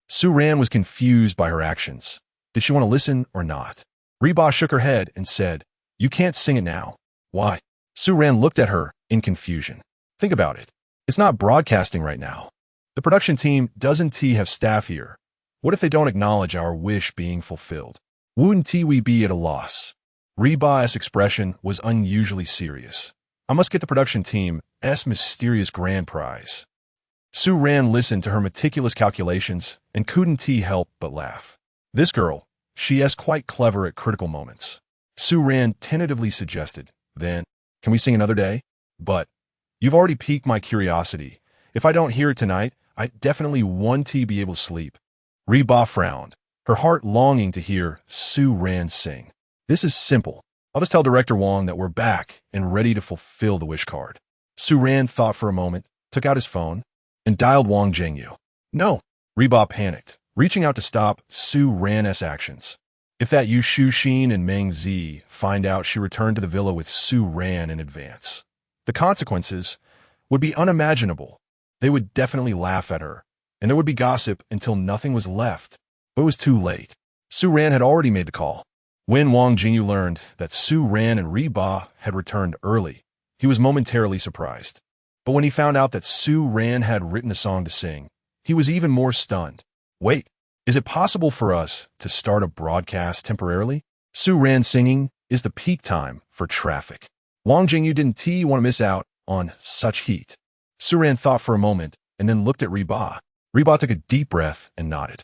Su Ran was confused by her actions. Did she want to listen or not? Reba shook her head and said, You can't sing it now. Why? Su Ran looked at her in confusion. Think about it. It's not broadcasting right now. The production team doesn't have staff here. What if they don't acknowledge our wish being fulfilled? Wouldn't we be at a loss? Reba's expression was unusually serious. I must get the production team's mysterious grand prize. Su Ran listened to her meticulous calculations and couldn't help but laugh. This girl, she's quite clever at critical moments. Su Ran tentatively suggested, Then, can we sing another day? But, you've already piqued my curiosity. If I don't hear it tonight, I definitely want to be able to sleep. Reba frowned, her heart longing to hear Su Ran sing. This is simple. I'll just tell Director Wong that we're back and ready to fulfill the wish card. Su Ran thought for a moment, took out his phone, and dialed Wang Jingyu. No, Reba panicked, reaching out to stop Su Ran's actions. If that Yu Shu Xin and Meng Zi find out she returned to the villa with Su Ran in advance, the consequences would be unimaginable. They would definitely laugh at her, and there would be gossip until nothing was left. But it was too late. Su Ran had already made the call. When Wang Jingyu learned that Su Ran and Reba had returned early, he was momentarily surprised. But when he found out that Su Ran had written a song to sing, he was even more stunned. Wait, is it possible for us to start a broadcast temporarily? Su Ran singing is the peak time for traffic. Wang Jingyu didn't want to miss out on such heat. Su Ran thought for a moment and then looked at Reba. Reba took a deep breath and nodded.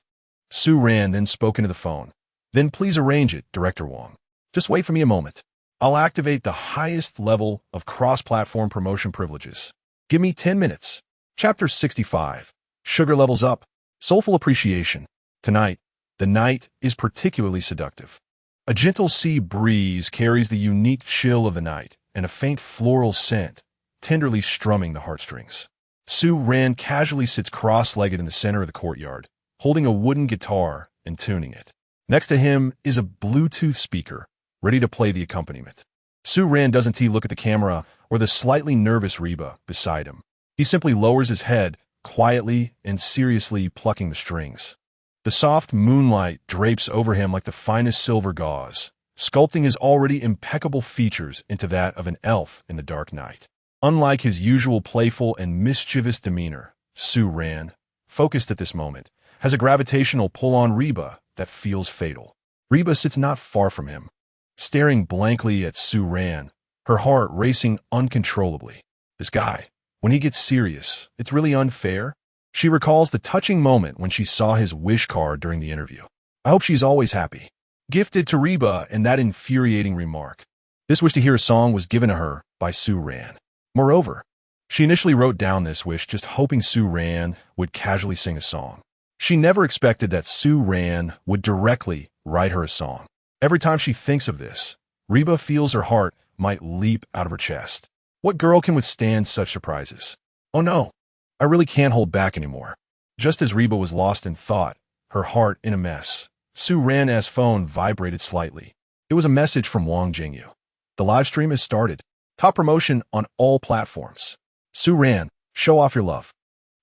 Su Ran then spoke into the phone. Then please arrange it, Director Wong. Just wait for me a moment. I'll activate the highest level of cross-platform promotion privileges. Give me 10 minutes. Chapter 65. Sugar levels up. Soulful appreciation. Tonight, the night is particularly seductive. A gentle sea breeze carries the unique chill of the night and a faint floral scent, tenderly strumming the heartstrings. Su Ran casually sits cross-legged in the center of the courtyard, holding a wooden guitar and tuning it. Next to him is a Bluetooth speaker, ready to play the accompaniment. Su Ran doesn't look at the camera or the slightly nervous Reba beside him. He simply lowers his head, quietly and seriously plucking the strings. The soft moonlight drapes over him like the finest silver gauze, sculpting his already impeccable features into that of an elf in the dark night. Unlike his usual playful and mischievous demeanor, Su Ran, focused at this moment, has a gravitational pull on Reba that feels fatal. Reba sits not far from him, staring blankly at Su Ran, her heart racing uncontrollably. This guy, when he gets serious, it's really unfair. She recalls the touching moment when she saw his wish card during the interview. I hope she's always happy. Gifted to Reba, and that infuriating remark. This wish to hear a song was given to her by Sue Ran. Moreover, she initially wrote down this wish just hoping Sue Ran would casually sing a song. She never expected that Sue Ran would directly write her a song. Every time she thinks of this, Reba feels her heart might leap out of her chest. What girl can withstand such surprises? Oh no, I really can't hold back anymore. Just as Reba was lost in thought, her heart in a mess, Sue Ran's phone vibrated slightly. It was a message from Wang Jingyu. The live stream has started. Top promotion on all platforms. Sue Ran, show off your love.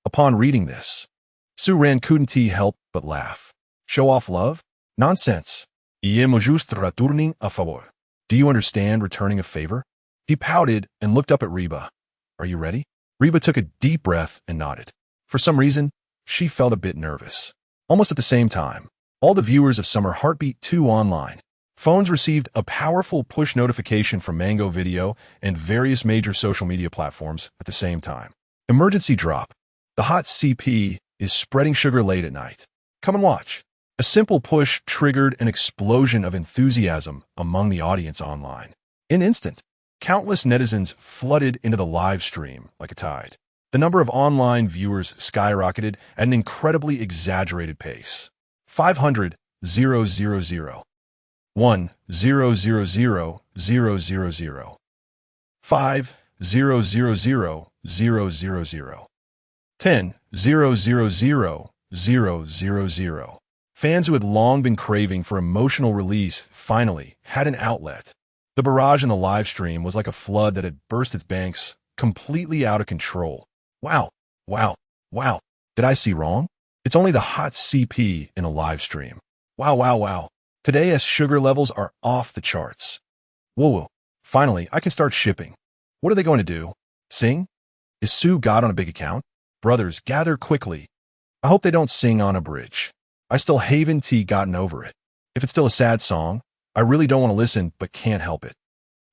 Upon reading this, Sue Ran couldn't help but laugh. Show off love? Nonsense. Iemo juste returning a favor. Do you understand returning a favor? He pouted and looked up at Reba. Are you ready? Reba took a deep breath and nodded. For some reason, she felt a bit nervous. Almost at the same time, all the viewers of Summer Heartbeat 2 online phones received a powerful push notification from Mango Video and various major social media platforms at the same time. Emergency drop. The hot CP is spreading sugar late at night. Come and watch. A simple push triggered an explosion of enthusiasm among the audience online. In an instant, countless netizens flooded into the live stream like a tide. The number of online viewers skyrocketed at an incredibly exaggerated pace. 500,000, 1,000,000, 0,000, 5,000,000, 10,000,000. Fans who had long been craving for emotional release finally had an outlet. The barrage in the live stream was like a flood that had burst its banks, completely out of control. Wow, wow, wow. Did I see wrong? It's only the hot CP in a live stream. Wow, wow, wow. Today's sugar levels are off the charts. Whoa, whoa. Finally, I can start shipping. What are they going to do? Sing? Is Sue God on a big account? Brothers, gather quickly. I hope they don't sing on a bridge. I still haven't gotten over it. If it's still a sad song, I really don't want to listen but can't help it.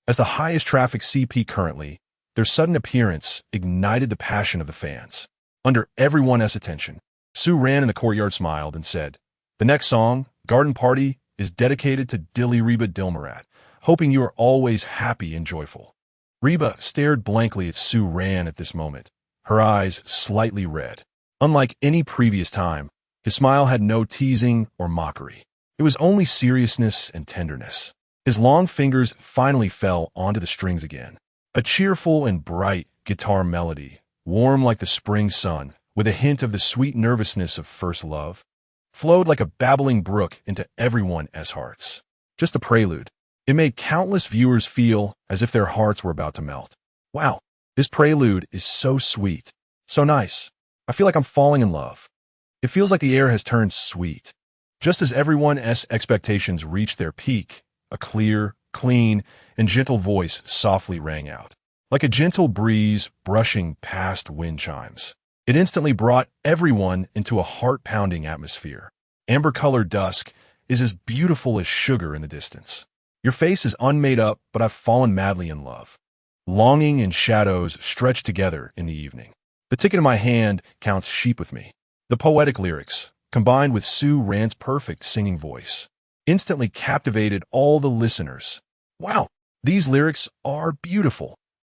As the highest traffic CP currently, their sudden appearance ignited the passion of the fans. Under everyone's attention, Sue Ran in the courtyard smiled and said, "The next song, Garden Party, is dedicated to Dilly Reba Dilmarat, hoping you are always happy and joyful." Reba stared blankly at Sue Ran at this moment, her eyes slightly red. Unlike any previous time, his smile had no teasing or mockery. It was only seriousness and tenderness. His long fingers finally fell onto the strings again. A cheerful and bright guitar melody, warm like the spring sun, with a hint of the sweet nervousness of first love, flowed like a babbling brook into everyone's hearts. Just a prelude. It made countless viewers feel as if their hearts were about to melt. Wow, this prelude is so sweet, so nice. I feel like I'm falling in love. It feels like the air has turned sweet. Just as everyone's expectations reached their peak, a clear, clean, and gentle voice softly rang out, like a gentle breeze brushing past wind chimes. It instantly brought everyone into a heart-pounding atmosphere. Amber-colored dusk is as beautiful as sugar in the distance. Your face is unmade up, but I've fallen madly in love. Longing and shadows stretch together in the evening. The ticket in my hand counts sheep with me. The poetic lyrics, combined with Sue Ran's perfect singing voice, instantly captivated all the listeners. Wow, these lyrics are beautiful.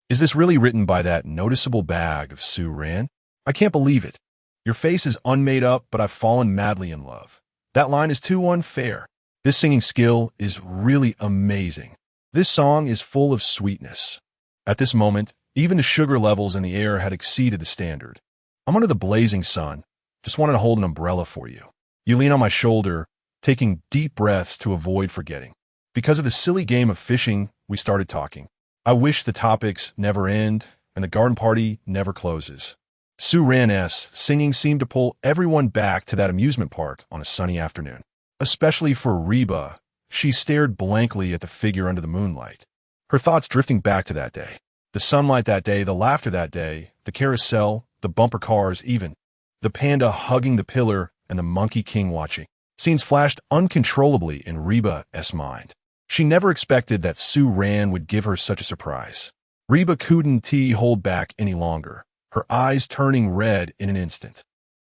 Is this really written by that noticeable bag of Sue Ran? I can't believe it. Your face is unmade up, but I've fallen madly in love. That line is too unfair. This singing skill is really amazing. This song is full of sweetness. At this moment, even the sugar levels in the air had exceeded the standard. I'm under the blazing sun. Just wanted to hold an umbrella for you. You lean on my shoulder, taking deep breaths to avoid forgetting. Because of the silly game of fishing, we started talking. I wish the topics never end and the garden party never closes. Sue Ran's singing seemed to pull everyone back to that amusement park on a sunny afternoon. Especially for Reba, she stared blankly at the figure under the moonlight, her thoughts drifting back to that day. The sunlight that day, the laughter that day, the carousel, the bumper cars even, the panda hugging the pillar and the monkey king watching. Scenes flashed uncontrollably in Reba's mind. She never expected that Sue Ran would give her such a surprise. Reba couldn't hold back any longer, her eyes turning red in an instant.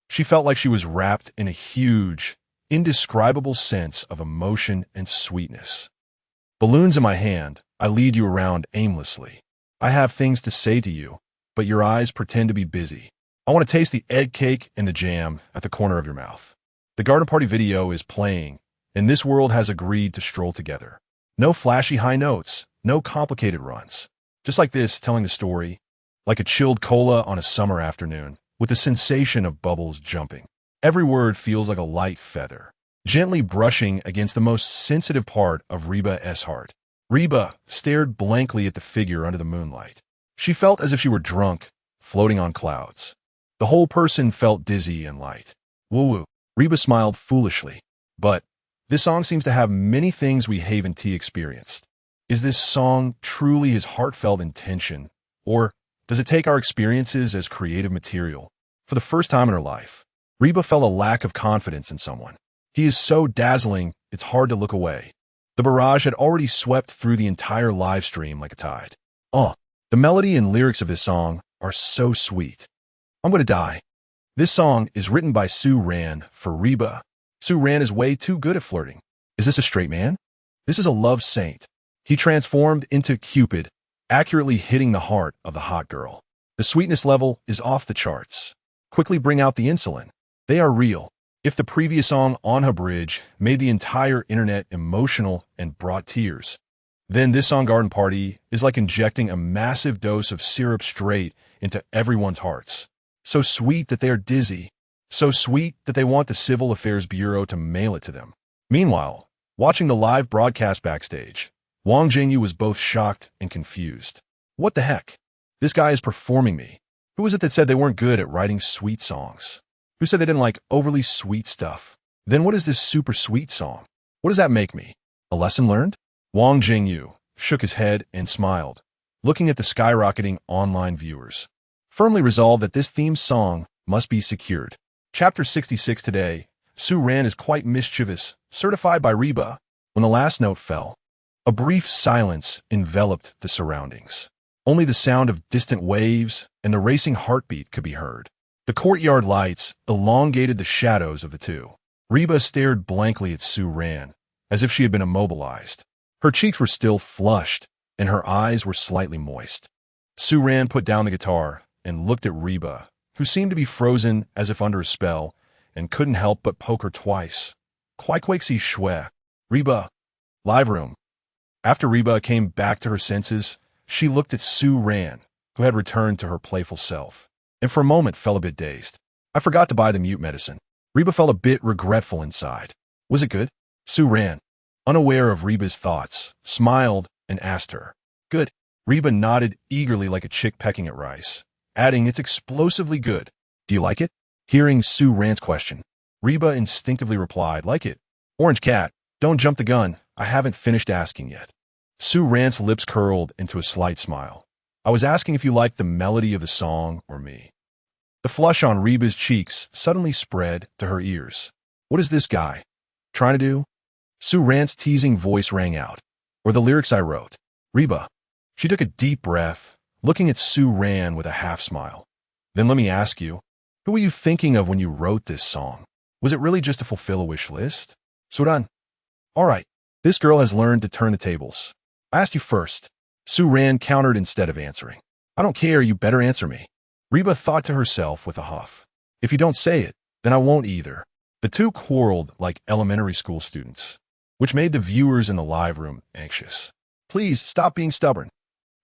She felt like she was wrapped in a huge, indescribable sense of emotion and sweetness. Balloons in my hand, I lead you around aimlessly. I have things to say to you, but your eyes pretend to be busy. I want to taste the egg cake and the jam at the corner of your mouth. The garden party video is playing, and this world has agreed to stroll together. No flashy high notes, no complicated runs. Just like this, telling the story, like a chilled cola on a summer afternoon, with the sensation of bubbles jumping. Every word feels like a light feather, gently brushing against the most sensitive part of Reba's heart. Reba stared blankly at the figure under the moonlight. She felt as if she were drunk, floating on clouds. The whole person felt dizzy and light. Woo-woo. Reba smiled foolishly. But this song seems to have many things we Haven T experienced. Is this song truly his heartfelt intention, or does it take our experiences as creative material? For the first time in her life, Reba felt a lack of confidence in someone. He is so dazzling, it's hard to look away. The barrage had already swept through the entire live stream like a tide. The melody and lyrics of this song are so sweet. I'm gonna die. This song is written by Sue Ran for Reba. Sue Ran is way too good at flirting. Is this a straight man? This is a love saint. He transformed into Cupid, accurately hitting the heart of the hot girl. The sweetness level is off the charts. Quickly bring out the insulin. They are real. If the previous song, On Her Bridge, made the entire internet emotional and brought tears, then this song, Garden Party, is like injecting a massive dose of syrup straight into everyone's hearts. So sweet that they are dizzy. So sweet that they want the Civil Affairs Bureau to mail it to them. Meanwhile, watching the live broadcast backstage, Wang Jingyu was both shocked and confused. What the heck? This guy is performing me. Who was it that said they weren't good at writing sweet songs? Who said they didn't like overly sweet stuff? Then what is this super sweet song? What does that make me? A lesson learned? Wang Jingyu shook his head and smiled, looking at the skyrocketing online viewers, firmly resolved that this theme song must be secured. Chapter 66 today, Sue Ran is quite mischievous, certified by Reba. When the last note fell, a brief silence enveloped the surroundings. Only the sound of distant waves and the racing heartbeat could be heard. The courtyard lights elongated the shadows of the two. Reba stared blankly at Sue Ran, as if she had been immobilized. Her cheeks were still flushed, and her eyes were slightly moist. Sue Ran put down the guitar and looked at Reba, who seemed to be frozen as if under a spell, and couldn't help but poke her twice. Kwaikwexi shwe. Reba. Live room. After Reba came back to her senses, she looked at Sue Ran, who had returned to her playful self, and for a moment felt a bit dazed. I forgot to buy the mute medicine. Reba felt a bit regretful inside. Was it good? Sue Ran, unaware of Reba's thoughts, smiled and asked her. Good. Reba nodded eagerly like a chick pecking at rice, adding, it's explosively good. Do you like it? Hearing Sue Ran's question, Reba instinctively replied, like it. Orange cat, don't jump the gun. I haven't finished asking yet. Sue Ran's lips curled into a slight smile. I was asking if you liked the melody of the song or me. The flush on Reba's cheeks suddenly spread to her ears. What is this guy trying to do? Sue Ran's teasing voice rang out. Or the lyrics I wrote. Reba. She took a deep breath, looking at Sue Ran with a half smile. Then let me ask you, who were you thinking of when you wrote this song? Was it really just to fulfill a wish list? Suran. All right. This girl has learned to turn the tables. I asked you first. Sue Ran countered instead of answering. I don't care, you better answer me. Reba thought to herself with a huff. If you don't say it, then I won't either. The two quarreled like elementary school students, which made the viewers in the live room anxious. Please stop being stubborn.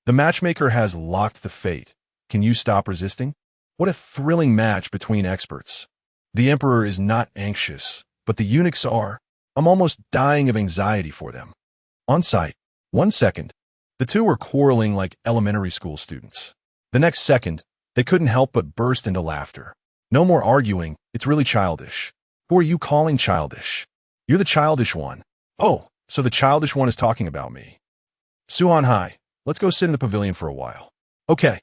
The matchmaker has locked the fate. Can you stop resisting? What a thrilling match between experts. The Emperor is not anxious, but the eunuchs are. I'm almost dying of anxiety for them. On site. 1 second. The two were quarreling like elementary school students. The next second, they couldn't help but burst into laughter. No more arguing, it's really childish. Who are you calling childish? You're the childish one. Oh, so the childish one is talking about me. Suhan Hai, let's go sit in the pavilion for a while. Okay.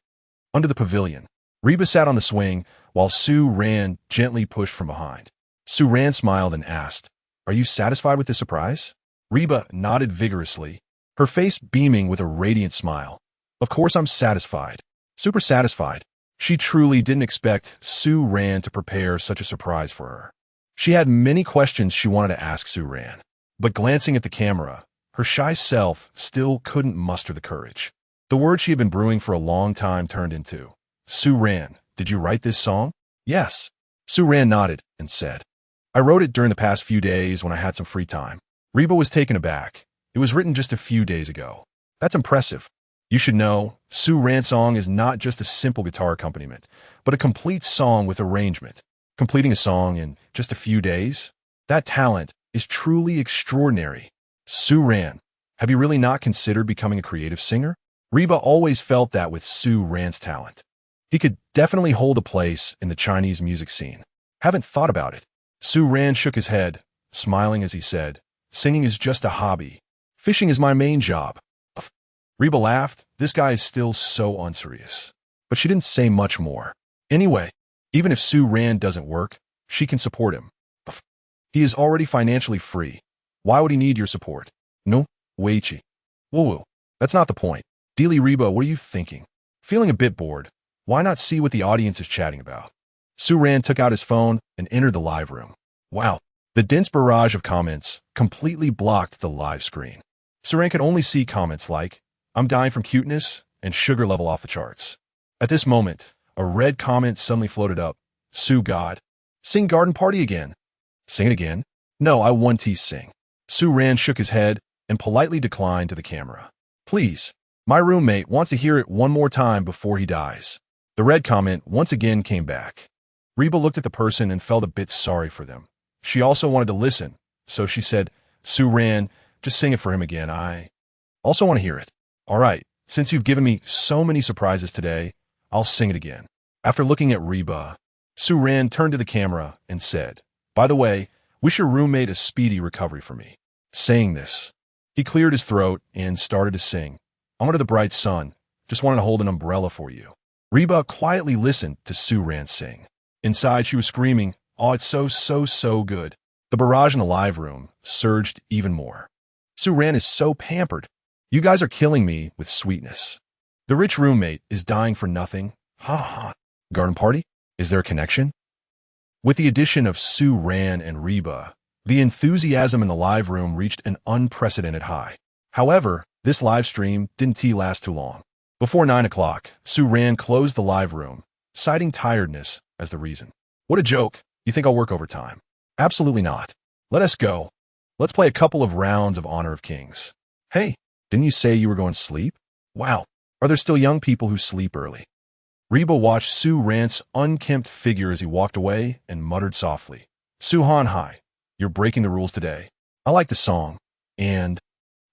Under the pavilion, Reba sat on the swing while Sue Ran gently pushed from behind. Sue Ran smiled and asked, are you satisfied with the surprise? Reba nodded vigorously, her face beaming with a radiant smile. Of course I'm satisfied. Super satisfied. She truly didn't expect Su Ran to prepare such a surprise for her. She had many questions she wanted to ask Su Ran, but glancing at the camera, her shy self still couldn't muster the courage. The word she had been brewing for a long time turned into, "Su Ran, did you write this song?" "Yes." Su Ran nodded and said, "I wrote it during the past few days when I had some free time." Reba was taken aback. "It was written just a few days ago." "That's impressive. You should know, Su Ran's song is not just a simple guitar accompaniment, but a complete song with arrangement. Completing a song in just a few days? That talent is truly extraordinary. Su Ran, have you really not considered becoming a creative singer?" Reba always felt that with Su Ran's talent, he could definitely hold a place in the Chinese music scene. "Haven't thought about it." Su Ran shook his head, smiling as he said, "Singing is just a hobby. Fishing is my main job." Reba laughed. This guy is still so unserious. But she didn't say much more. Anyway, even if Su Ran doesn't work, she can support him. He is already financially free. Why would he need your support? No, Weichi. Woo-woo. That's not the point. Dealy Reba, what are you thinking? Feeling a bit bored, why not see what the audience is chatting about? Su Ran took out his phone and entered the live room. Wow. The dense barrage of comments completely blocked the live screen. Su Ran could only see comments like, "I'm dying from cuteness," and "sugar level off the charts." At this moment, a red comment suddenly floated up. "Su God, sing Garden Party again." "Sing it again?" "No, I want to sing." Su Ran shook his head and politely declined to the camera. "Please, my roommate wants to hear it one more time before he dies." The red comment once again came back. Reba looked at the person and felt a bit sorry for them. She also wanted to listen, so she said, "Su Ran, just sing it for him again. I also want to hear it." "All right, since you've given me so many surprises today, I'll sing it again." After looking at Reba, Su Ran turned to the camera and said, "By the way, wish your roommate a speedy recovery for me." Saying this, he cleared his throat and started to sing, "I'm under the bright sun, just wanted to hold an umbrella for you." Reba quietly listened to Su Ran sing. Inside, she was screaming, "Oh, it's so good." The barrage in the live room surged even more. "Su Ran is so pampered. You guys are killing me with sweetness. The rich roommate is dying for nothing. Ha ha. Garden Party? Is there a connection?" With the addition of Su Ran and Reba, the enthusiasm in the live room reached an unprecedented high. However, this live stream didn't last too long. Before 9 o'clock, Su Ran closed the live room, citing tiredness as the reason. "What a joke. You think I'll work overtime?" "Absolutely not. Let us go. Let's play a couple of rounds of Honor of Kings." "Hey, didn't you say you were going to sleep?" "Wow. Are there still young people who sleep early?" Reba watched Su Ran's unkempt figure as he walked away and muttered softly, "Su Han Hai, you're breaking the rules today. I like the song. And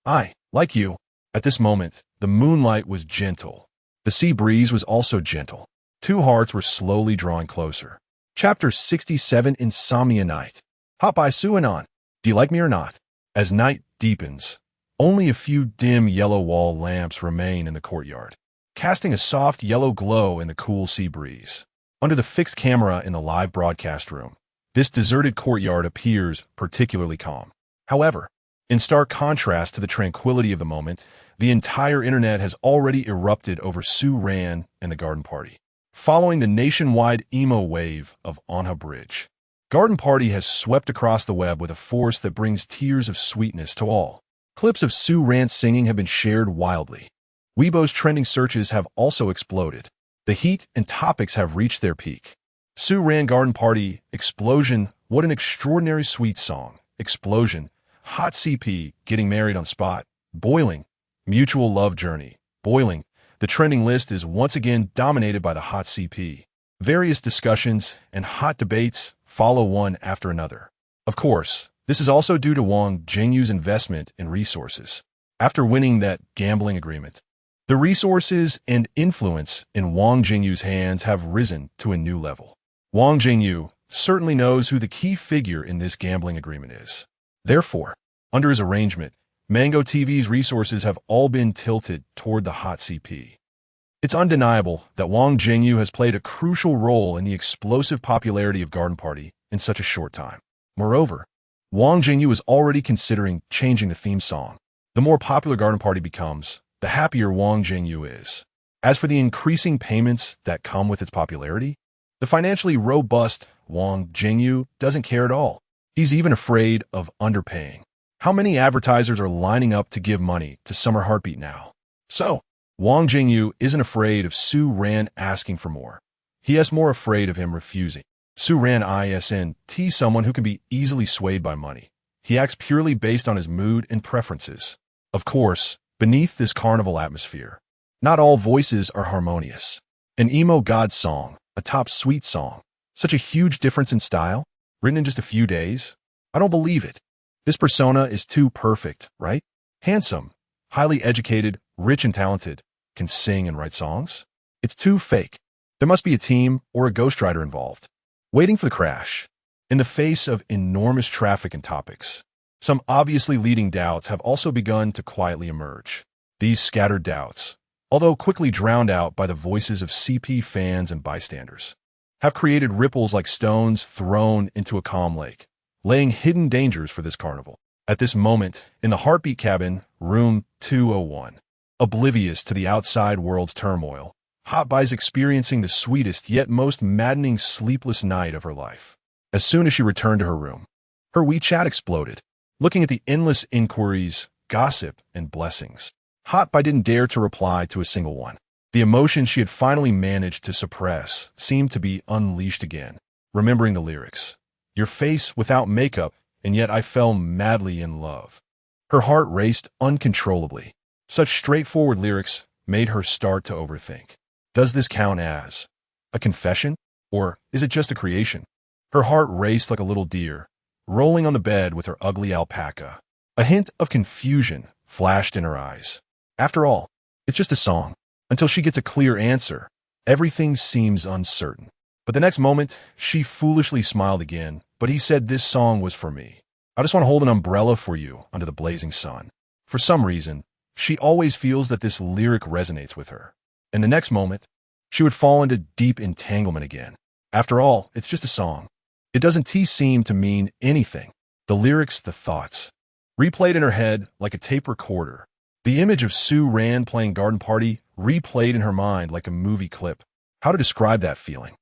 I like you." At this moment, the moonlight was gentle. The sea breeze was also gentle. Two hearts were slowly drawing closer. Chapter 67, Insomnia Night. Hop by Su Anon. Do you like me or not? As night deepens, only a few dim yellow wall lamps remain in the courtyard, casting a soft yellow glow in the cool sea breeze. Under the fixed camera in the live broadcast room, this deserted courtyard appears particularly calm. However, in stark contrast to the tranquility of the moment, the entire internet has already erupted over Su Ran and the Garden Party. Following the nationwide emo wave of Onha Bridge, Garden Party has swept across the web with a force that brings tears of sweetness to all. Clips of Su Ran singing have been shared wildly. Weibo's trending searches have also exploded. The heat and topics have reached their peak. Su Ran Garden Party, Explosion, what an extraordinary sweet song. Explosion, Hot CP, Getting Married on Spot, Boiling, Mutual Love Journey, Boiling. The trending list is once again dominated by the Hot CP. Various discussions and hot debates follow one after another. Of course, this is also due to Wang Jingyu's investment in resources. After winning that gambling agreement, the resources and influence in Wang Jingyu's hands have risen to a new level. Wang Jingyu certainly knows who the key figure in this gambling agreement is. Therefore, under his arrangement, Mango TV's resources have all been tilted toward the Hot CP. It's undeniable that Wang Jingyu has played a crucial role in the explosive popularity of Garden Party in such a short time. Moreover, Wang Jingyu is already considering changing the theme song. The more popular Garden Party becomes, the happier Wang Jingyu is. As for the increasing payments that come with its popularity, the financially robust Wang Jingyu doesn't care at all. He's even afraid of underpaying. How many advertisers are lining up to give money to Summer Heartbeat now? So, Wang Jingyu isn't afraid of Su Ran asking for more. He is more afraid of him refusing. Su Ran isn't someone who can be easily swayed by money. He acts purely based on his mood and preferences. Of course, beneath this carnival atmosphere, not all voices are harmonious. An emo god song, a top sweet song, such a huge difference in style, written in just a few days? I don't believe it. This persona is too perfect, right? Handsome, highly educated, rich and talented, can sing and write songs? It's too fake. There must be a team or a ghostwriter involved, waiting for the crash. In the face of enormous traffic and topics, some obviously leading doubts have also begun to quietly emerge. These scattered doubts, although quickly drowned out by the voices of CP fans and bystanders, have created ripples like stones thrown into a calm lake, laying hidden dangers for this carnival. At this moment, in the Heartbeat cabin, room 201, oblivious to the outside world's turmoil, Hotbai is experiencing the sweetest yet most maddening sleepless night of her life. As soon as she returned to her room, her WeChat exploded, looking at the endless inquiries, gossip, and blessings. Hotbai didn't dare to reply to a single one. The emotion she had finally managed to suppress seemed to be unleashed again, remembering the lyrics. Your face without makeup, and yet I fell madly in love. Her heart raced uncontrollably. Such straightforward lyrics made her start to overthink. Does this count as a confession, or is it just a creation? Her heart raced like a little deer, rolling on the bed with her ugly alpaca. A hint of confusion flashed in her eyes. After all, it's just a song. Until she gets a clear answer, everything seems uncertain. But the next moment, she foolishly smiled again. But he said this song was for me. I just want to hold an umbrella for you under the blazing sun. For some reason, she always feels that this lyric resonates with her. And the next moment, she would fall into deep entanglement again. After all, it's just a song. It doesn't seem to mean anything. The lyrics, the thoughts, replayed in her head like a tape recorder. The image of Su Ran playing Garden Party replayed in her mind like a movie clip. How to describe that feeling?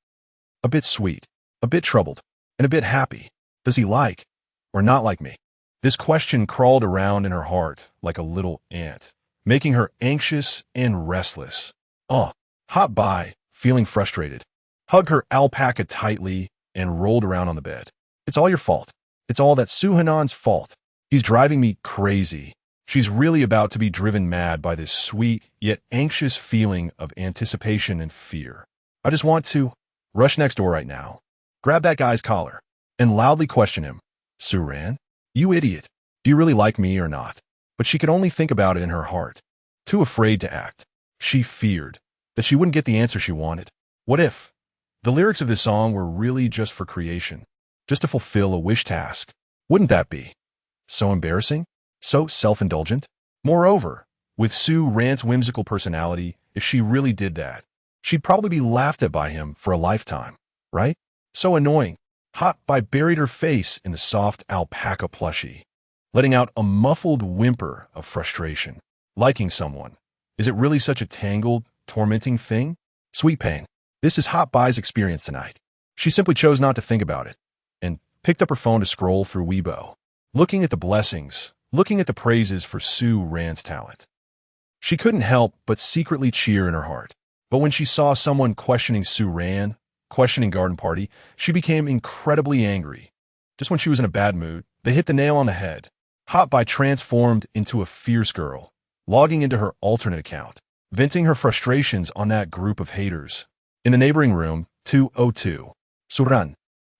A bit sweet, a bit troubled, and a bit happy. Does he like or not like me? This question crawled around in her heart like a little ant, making her anxious and restless. Hotbai, feeling frustrated, hugged her alpaca tightly and rolled around on the bed. It's all your fault. It's all that Suhanan's fault. He's driving me crazy. She's really about to be driven mad by this sweet yet anxious feeling of anticipation and fear. I just want to rush next door right now, grab that guy's collar, and loudly question him. Su Ran, you idiot. Do you really like me or not? But she could only think about it in her heart. Too afraid to act. She feared that she wouldn't get the answer she wanted. What if the lyrics of this song were really just for creation, just to fulfill a wish task? Wouldn't that be so embarrassing? So self-indulgent? Moreover, with Su Ran's whimsical personality, if she really did that, she'd probably be laughed at by him for a lifetime, right? So annoying. Hotbai buried her face in the soft alpaca plushie, letting out a muffled whimper of frustration. Liking someone, is it really such a tangled, tormenting thing? Sweet pain. This is Hotbai's experience tonight. She simply chose not to think about it, and picked up her phone to scroll through Weibo, looking at the blessings, looking at the praises for Su Ran's talent. She couldn't help but secretly cheer in her heart. But when she saw someone questioning Su Ran, questioning Garden Party, she became incredibly angry. Just when she was in a bad mood, they hit the nail on the head. Hotbai transformed into a fierce girl, logging into her alternate account, venting her frustrations on that group of haters. In the neighboring room, 202, Suran,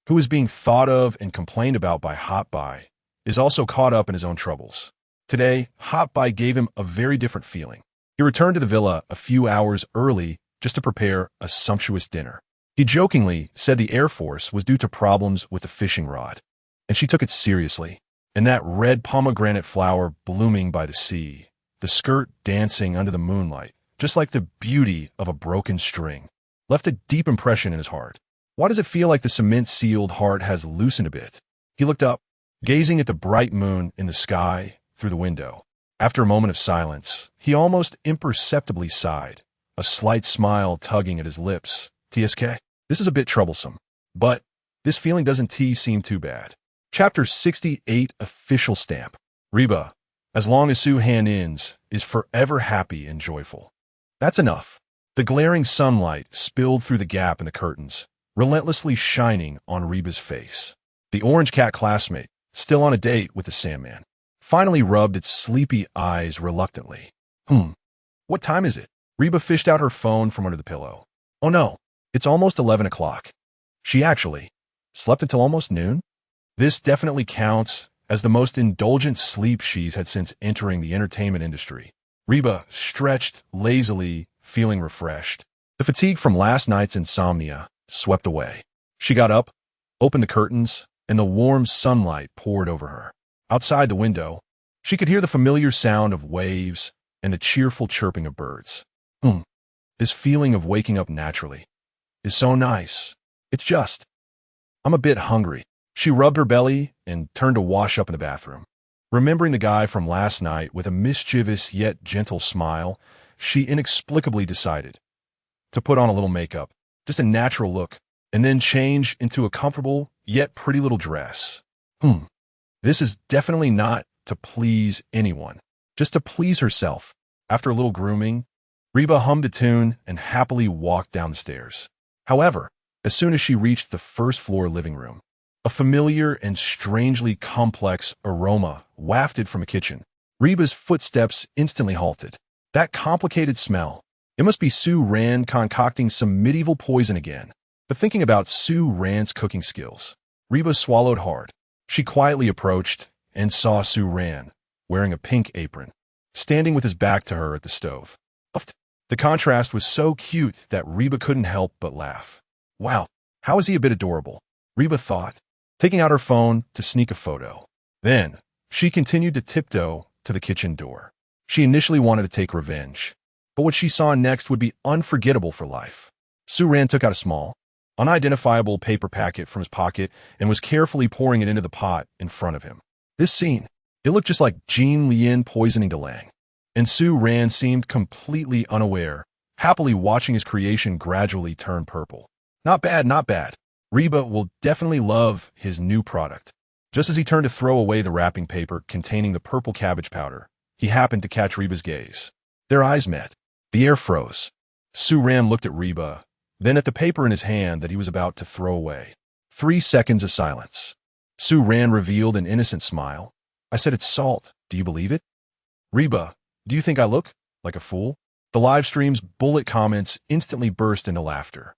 who is being thought of and complained about by Hotbai, is also caught up in his own troubles. Today, Hotbai gave him a very different feeling. He returned to the villa a few hours early just to prepare a sumptuous dinner. He jokingly said the Air Force was due to problems with the fishing rod, and she took it seriously. And that red pomegranate flower blooming by the sea, the skirt dancing under the moonlight, just like the beauty of a broken string, left a deep impression in his heart. Why does it feel like the cement-sealed heart has loosened a bit? He looked up, gazing at the bright moon in the sky through the window. After a moment of silence, he almost imperceptibly sighed, a slight smile tugging at his lips. TSK? This is a bit troublesome, but this feeling doesn't seem too bad. Chapter 68 Official Stamp. Reba, as long as Su Han ends, is forever happy and joyful. That's enough. The glaring sunlight spilled through the gap in the curtains, relentlessly shining on Reba's face. The orange cat classmate, still on a date with the Sandman, finally rubbed its sleepy eyes reluctantly. What time is it? Reba fished out her phone from under the pillow. Oh no, it's almost 11 o'clock. She actually slept until almost noon? This definitely counts as the most indulgent sleep she's had since entering the entertainment industry. Reba stretched lazily, feeling refreshed. The fatigue from last night's insomnia swept away. She got up, opened the curtains, and the warm sunlight poured over her. Outside the window, she could hear the familiar sound of waves and the cheerful chirping of birds. This feeling of waking up naturally is so nice. It's just, I'm a bit hungry. She rubbed her belly and turned to wash up in the bathroom. Remembering the guy from last night with a mischievous yet gentle smile, she inexplicably decided to put on a little makeup, just a natural look, and then change into a comfortable yet pretty little dress. This is definitely not to please anyone, just to please herself. After a little grooming, Reba hummed a tune and happily walked down the stairs. However, as soon as she reached the first-floor living room, a familiar and strangely complex aroma wafted from a kitchen. Reba's footsteps instantly halted. That complicated smell. It must be Su Ran concocting some medieval poison again. But thinking about Su Ran's cooking skills, Reba swallowed hard. She quietly approached and saw Su Ran, wearing a pink apron, standing with his back to her at the stove. The contrast was so cute that Reba couldn't help but laugh. Wow, how is he a bit adorable? Reba thought, taking out her phone to sneak a photo. Then, she continued to tiptoe to the kitchen door. She initially wanted to take revenge, but what she saw next would be unforgettable for life. Su Ran took out a small, unidentifiable paper packet from his pocket and was carefully pouring it into the pot in front of him. This scene, it looked just like Jean Lien poisoning DeLang. And Su Ran seemed completely unaware, happily watching his creation gradually turn purple. Not bad, not bad. Reba will definitely love his new product. Just as he turned to throw away the wrapping paper containing the purple cabbage powder, he happened to catch Reba's gaze. Their eyes met. The air froze. Su Ran looked at Reba, then at the paper in his hand that he was about to throw away. 3 seconds of silence. Su Ran revealed an innocent smile. I said it's salt. Do you believe it? Reba, do you think I look like a fool? The live stream's bullet comments instantly burst into laughter.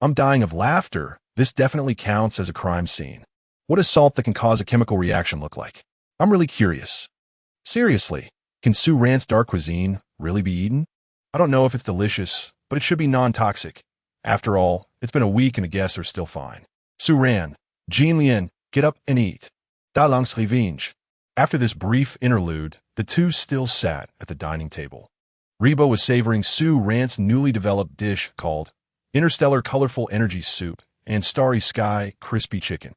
I'm dying of laughter. This definitely counts as a crime scene. What does salt that can cause a chemical reaction look like? I'm really curious. Seriously, can Su Ran's dark cuisine really be eaten? I don't know if it's delicious, but it should be non-toxic. After all, it's been a week and the guests are still fine. Su Ran, Jean Lien, get up and eat. Da lang's revenge. After this brief interlude, the two still sat at the dining table. Reba was savoring Su Ran's newly developed dish called Interstellar Colorful Energy Soup and Starry Sky Crispy Chicken.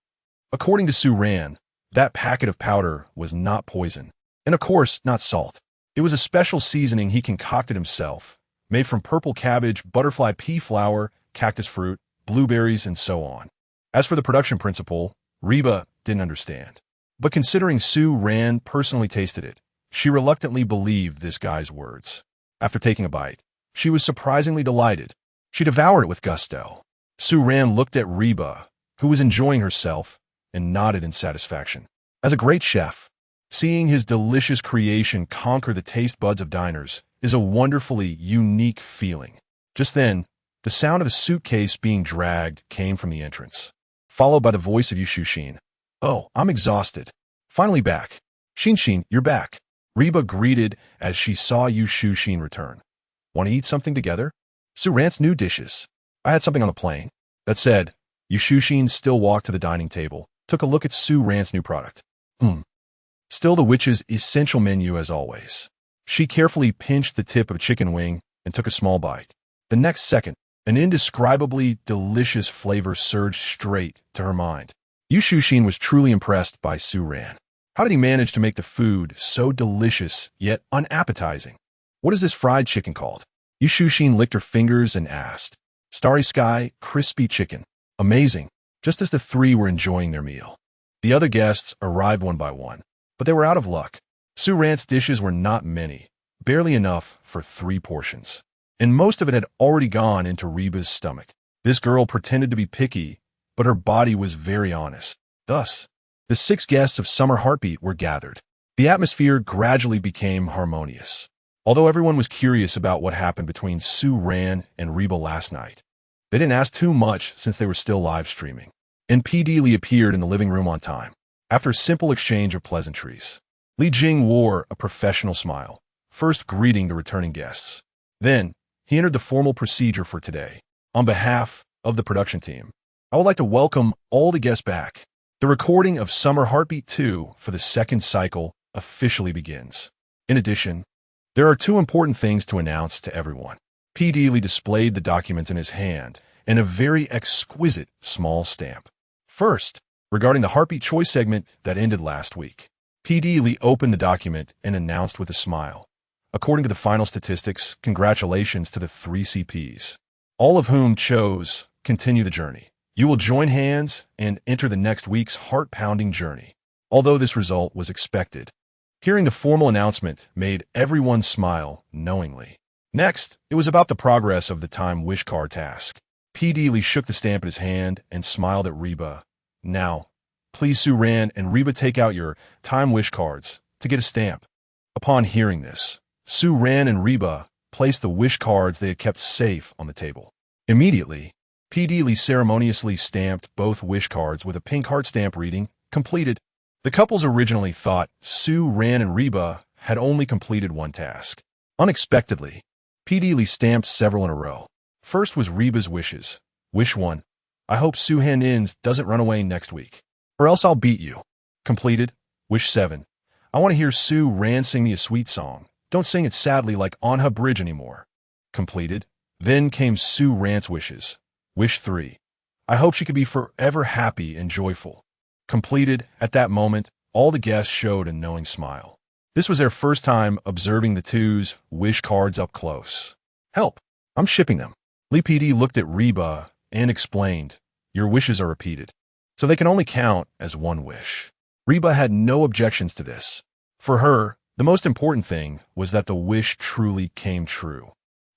According to Su Ran, that packet of powder was not poison, and of course, not salt. It was a special seasoning he concocted himself, made from purple cabbage, butterfly pea flour, cactus fruit, blueberries, and so on. As for the production principle, Reba didn't understand. But considering Su Ran personally tasted it, she reluctantly believed this guy's words. After taking a bite, she was surprisingly delighted. She devoured it with gusto. Su Ran looked at Reba, who was enjoying herself, and nodded in satisfaction. As a great chef, seeing his delicious creation conquer the taste buds of diners is a wonderfully unique feeling. Just then, the sound of a suitcase being dragged came from the entrance, followed by the voice of Yu Shushin. Oh, I'm exhausted. Finally back. Shinshin, you're back. Reba greeted as she saw Yu Shushin return. Want to eat something together? Su Ran's new dishes. I had something on the plane. That said, Yu Shushin still walked to the dining table, took a look at Su Ran's new product. Still the witch's essential menu as always. She carefully pinched the tip of a chicken wing and took a small bite. The next second, an indescribably delicious flavor surged straight to her mind. Yu Shushin was truly impressed by Su Ran. How did he manage to make the food so delicious yet unappetizing? What is this fried chicken called? Yu Shushin licked her fingers and asked, "Starry sky, crispy chicken. Amazing," just as the three were enjoying their meal. The other guests arrived one by one, but they were out of luck. Su Ran's dishes were not many, barely enough for 3 portions, and most of it had already gone into Reba's stomach. This girl pretended to be picky, but her body was very honest. Thus, the 6 guests of Summer Heartbeat were gathered. The atmosphere gradually became harmonious. Although everyone was curious about what happened between Su Ran and Reba last night, they didn't ask too much since they were still live streaming. And P.D. Lee appeared in the living room on time. After a simple exchange of pleasantries, Li Jing wore a professional smile, first greeting the returning guests. Then, he entered the formal procedure for today. On behalf of the production team, I would like to welcome all the guests back. The recording of Summer Heartbeat 2 for the 2nd cycle officially begins. In addition, there are 2 important things to announce to everyone. P.D. Lee displayed the documents in his hand and a very exquisite small stamp. First, regarding the Heartbeat Choice segment that ended last week, P.D. Lee opened the document and announced with a smile, "According to the final statistics, congratulations to the 3 CPs, all of whom chose continue the journey. You will join hands and enter the next week's heart-pounding journey." Although this result was expected, hearing the formal announcement made everyone smile knowingly. Next, it was about the progress of the Time Wish Card task. P.D. Lee shook the stamp in his hand and smiled at Reba. "Now, please Su Ran and Reba take out your Time Wish Cards to get a stamp." Upon hearing this, Su Ran and Reba placed the wish cards they had kept safe on the table. Immediately, P.D. Lee ceremoniously stamped both wish cards with a pink heart stamp reading, "Completed." The couples originally thought Su Ran and Reba had only completed one task. Unexpectedly, P.D. Lee stamped several in a row. First was Reba's wishes. Wish 1. I hope Su Han-ins doesn't run away next week, or else I'll beat you. Completed. Wish 7. I want to hear Su Ran sing me a sweet song. Don't sing it sadly like Anha Bridge anymore. Completed. Then came Su Ran's wishes. Wish 3. I hope she could be forever happy and joyful. Completed. At that moment, all the guests showed a knowing smile. This was their first time observing the 2's wish cards up close. "Help! I'm shipping them." Lee PD looked at Reba and explained, "Your wishes are repeated, so they can only count as one wish." Reba had no objections to this. For her, the most important thing was that the wish truly came true.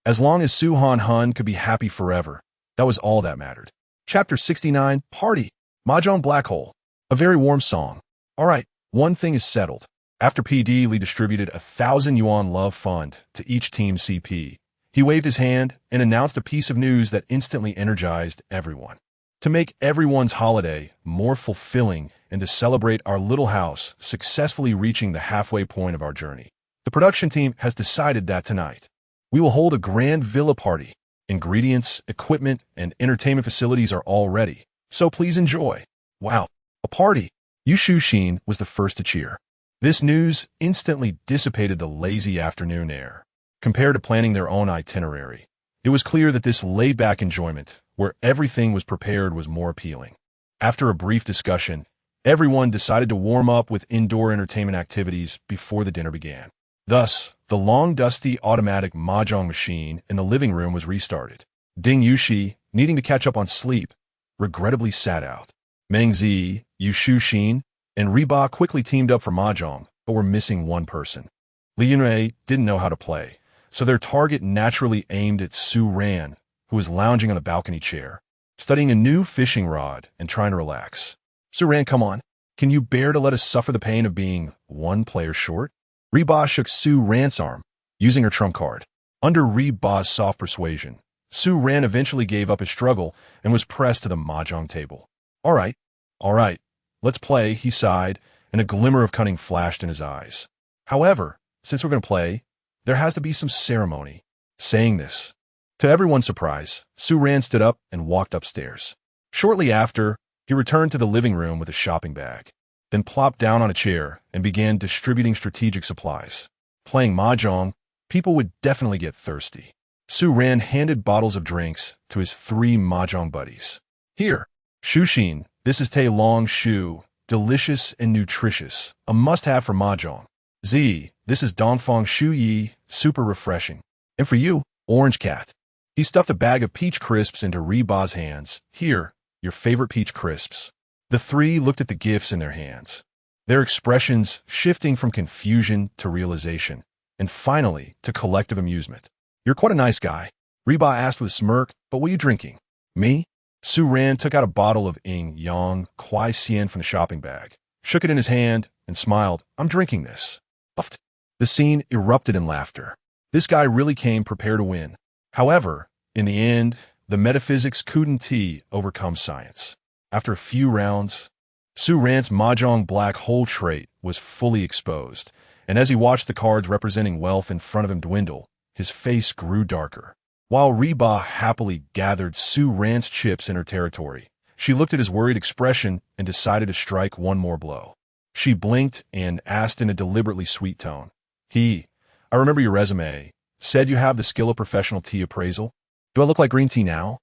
As long as Su Han Hun could be happy forever, that was all that mattered. Chapter 69, Party. Mahjong Black Hole. A very warm song. All right, one thing is settled. After PD Lee distributed 1,000 yuan love fund to each team CP, he waved his hand and announced a piece of news that instantly energized everyone. To make everyone's holiday more fulfilling and to celebrate our little house successfully reaching the halfway point of our journey, the production team has decided that tonight we will hold a grand villa party. Ingredients, equipment, and entertainment facilities are all ready, so please enjoy. Wow, a party! Yu Shushin was the first to cheer. This news instantly dissipated the lazy afternoon air. Compared to planning their own itinerary, it was clear that this laid-back enjoyment, where everything was prepared, was more appealing. After a brief discussion, everyone decided to warm up with indoor entertainment activities before the dinner began. Thus, the long, dusty automatic mahjong machine in the living room was restarted. Ding Yushi, needing to catch up on sleep, regrettably sat out. Meng Zi, Yu Shushin, and Reba quickly teamed up for mahjong, but were missing one person. Li Yunrei didn't know how to play, so their target naturally aimed at Su Ran, who was lounging on a balcony chair, studying a new fishing rod and trying to relax. "Su Ran, come on. Can you bear to let us suffer the pain of being one player short?" Reba shook Su Ran's arm, using her trump card. Under Reba's soft persuasion, Su Ran eventually gave up his struggle and was pressed to the mahjong table. All right, let's play," he sighed, and a glimmer of cunning flashed in his eyes. "However, since we're going to play, there has to be some ceremony." Saying this, to everyone's surprise, Su Ran stood up and walked upstairs. Shortly after, he returned to the living room with a shopping bag, then plopped down on a chair and began distributing strategic supplies. Playing mahjong, people would definitely get thirsty. Su Ran handed bottles of drinks to his 3 mahjong buddies. "Here, Shushin, this is Tai Long Shu, delicious and nutritious, a must-have for mahjong. Z, this is Dongfang Shu Yi, super refreshing. And for you, Orange cat. He stuffed a bag of peach crisps into Reba's hands. Here, your favorite peach crisps. The three looked at the gifts in their hands, their expressions shifting from confusion to realization, and finally to collective amusement. You're quite a nice guy, Reba asked with a smirk, but what are you drinking? Me? Su Ran took out a bottle of Ing Yang Kwai Sien from the shopping bag, shook it in his hand, and smiled. I'm drinking this. Puffed. The scene erupted in laughter. This guy really came prepared to win. However, in the end, the metaphysics couldn't overcome science. After a few rounds, Su Ran's Mahjong black hole trait was fully exposed, and as he watched the cards representing wealth in front of him dwindle, his face grew darker. While Reba happily gathered Su Ran's chips in her territory, she looked at his worried expression and decided to strike one more blow. She blinked and asked in a deliberately sweet tone, I remember your resume. Said you have the skill of professional tea appraisal? Do I look like green tea now?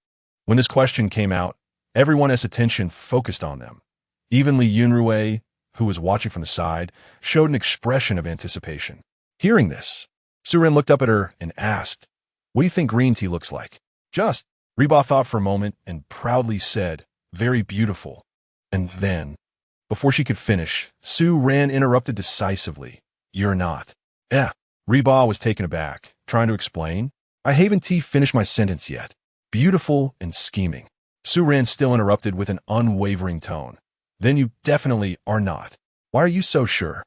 When this question came out, everyone's attention focused on them. Even Li Yunrui, who was watching from the side, showed an expression of anticipation. Hearing this, Su Ran looked up at her and asked, what do you think green tea looks like? Just. Reba thought for a moment and proudly said, very beautiful. And then, before she could finish, Su Ran interrupted decisively. You're not. Reba was taken aback, trying to explain. I haven't finished my sentence yet. Beautiful and scheming. Su Ran still interrupted with an unwavering tone. Then you definitely are not. Why are you so sure?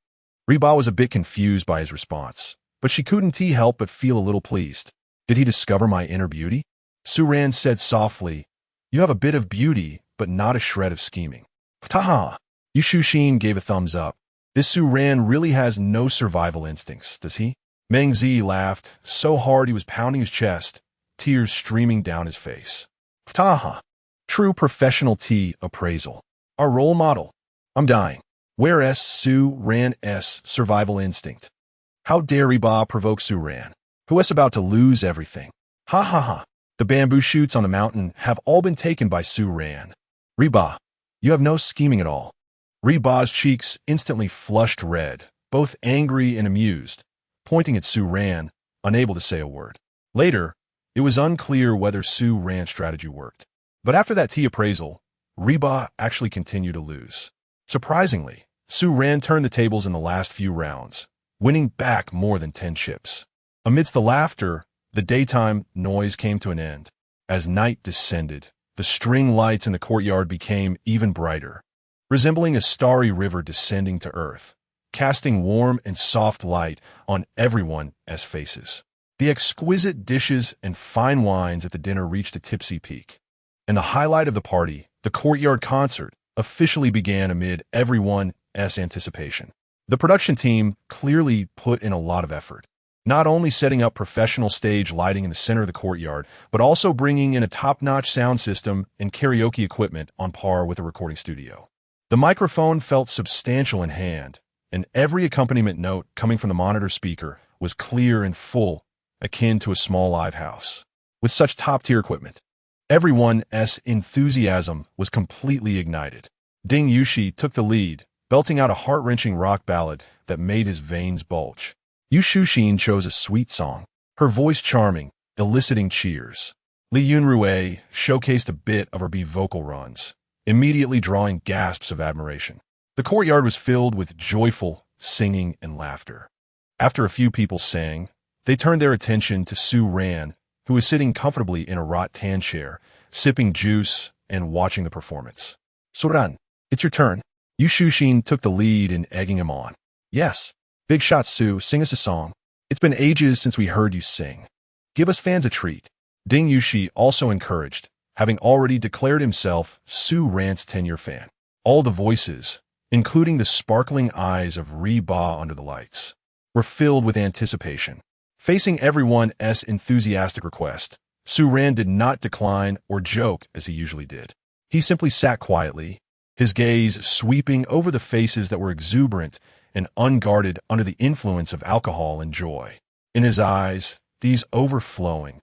Reba was a bit confused by his response, but she couldn't help but feel a little pleased. Did he discover my inner beauty? Su Ran said softly, you have a bit of beauty, but not a shred of scheming. Taha! Yu Shushin gave a thumbs up. This Su Ran really has no survival instincts, does he? Meng Zi laughed so hard he was pounding his chest, tears streaming down his face. Taha! True professional tea appraisal. Our role model. I'm dying. Where's Su Ran's survival instinct? How dare Reba provoke Su Ran, who is about to lose everything? Ha ha ha. The bamboo shoots on the mountain have all been taken by Su Ran. Reba, you have no scheming at all. Reba's cheeks instantly flushed red, both angry and amused, pointing at Su Ran, unable to say a word. Later, it was unclear whether Su Ran's strategy worked. But after that tea appraisal, Reba actually continued to lose. Surprisingly, Su Ran turned the tables in the last few rounds, winning back more than 10 chips. Amidst the laughter, the daytime noise came to an end. As night descended, the string lights in the courtyard became even brighter, resembling a starry river descending to earth, casting warm and soft light on everyone's faces. The exquisite dishes and fine wines at the dinner reached a tipsy peak. And the highlight of the party, the courtyard concert, officially began amid everyone's anticipation. The production team clearly put in a lot of effort, not only setting up professional stage lighting in the center of the courtyard, but also bringing in a top-notch sound system and karaoke equipment on par with a recording studio. The microphone felt substantial in hand, and every accompaniment note coming from the monitor speaker was clear and full, akin to a small live house. With such top-tier equipment, everyone's enthusiasm was completely ignited. Ding Yushi took the lead, belting out a heart-wrenching rock ballad that made his veins bulge. Yu Shushin chose a sweet song, her voice charming, eliciting cheers. Li Yunrui showcased a bit of her vocal runs, immediately drawing gasps of admiration. The courtyard was filled with joyful singing and laughter. After a few people sang, they turned their attention to Su Ran, who was sitting comfortably in a rattan chair, sipping juice and watching the performance. Su Ran, it's your turn. Yu Shushin took the lead in egging him on. Yes. Big shot, Su, sing us a song. It's been ages since we heard you sing. Give us fans a treat. Ding Yushi also encouraged, having already declared himself Su Ran's 10-year fan. All the voices, including the sparkling eyes of Reba under the lights, were filled with anticipation. Facing everyone's enthusiastic request, Su Ran did not decline or joke as he usually did. He simply sat quietly, his gaze sweeping over the faces that were exuberant and unguarded under the influence of alcohol and joy. In his eyes, these overflowing,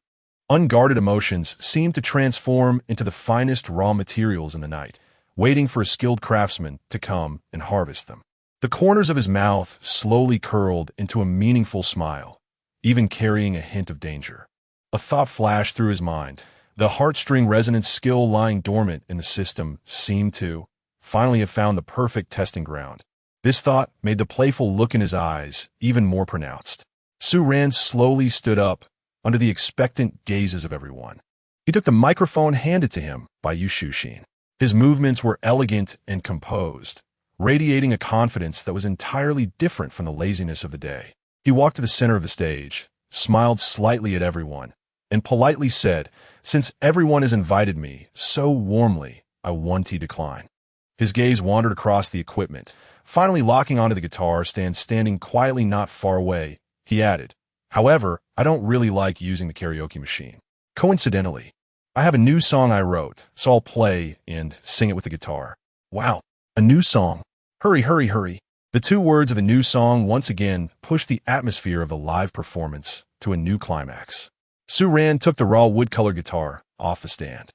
unguarded emotions seemed to transform into the finest raw materials in the night, waiting for a skilled craftsman to come and harvest them. The corners of his mouth slowly curled into a meaningful smile, even carrying a hint of danger. A thought flashed through his mind. The heartstring resonance skill lying dormant in the system seemed to finally have found the perfect testing ground. This thought made the playful look in his eyes even more pronounced. Su Ran slowly stood up under the expectant gazes of everyone. He took the microphone handed to him by Yu Shuxin. His movements were elegant and composed, radiating a confidence that was entirely different from the laziness of the day. He walked to the center of the stage, smiled slightly at everyone, and politely said, "Since everyone has invited me so warmly, I want to decline." His gaze wandered across the equipment, finally locking onto the guitar stand standing quietly not far away. He added, "However, I don't really like using the karaoke machine. Coincidentally, I have a new song I wrote, so I'll play and sing it with the guitar." Wow, a new song. Hurry, hurry, hurry. The two words of the new song once again pushed the atmosphere of the live performance to a new climax. Su Ran took the raw wood-colored guitar off the stand,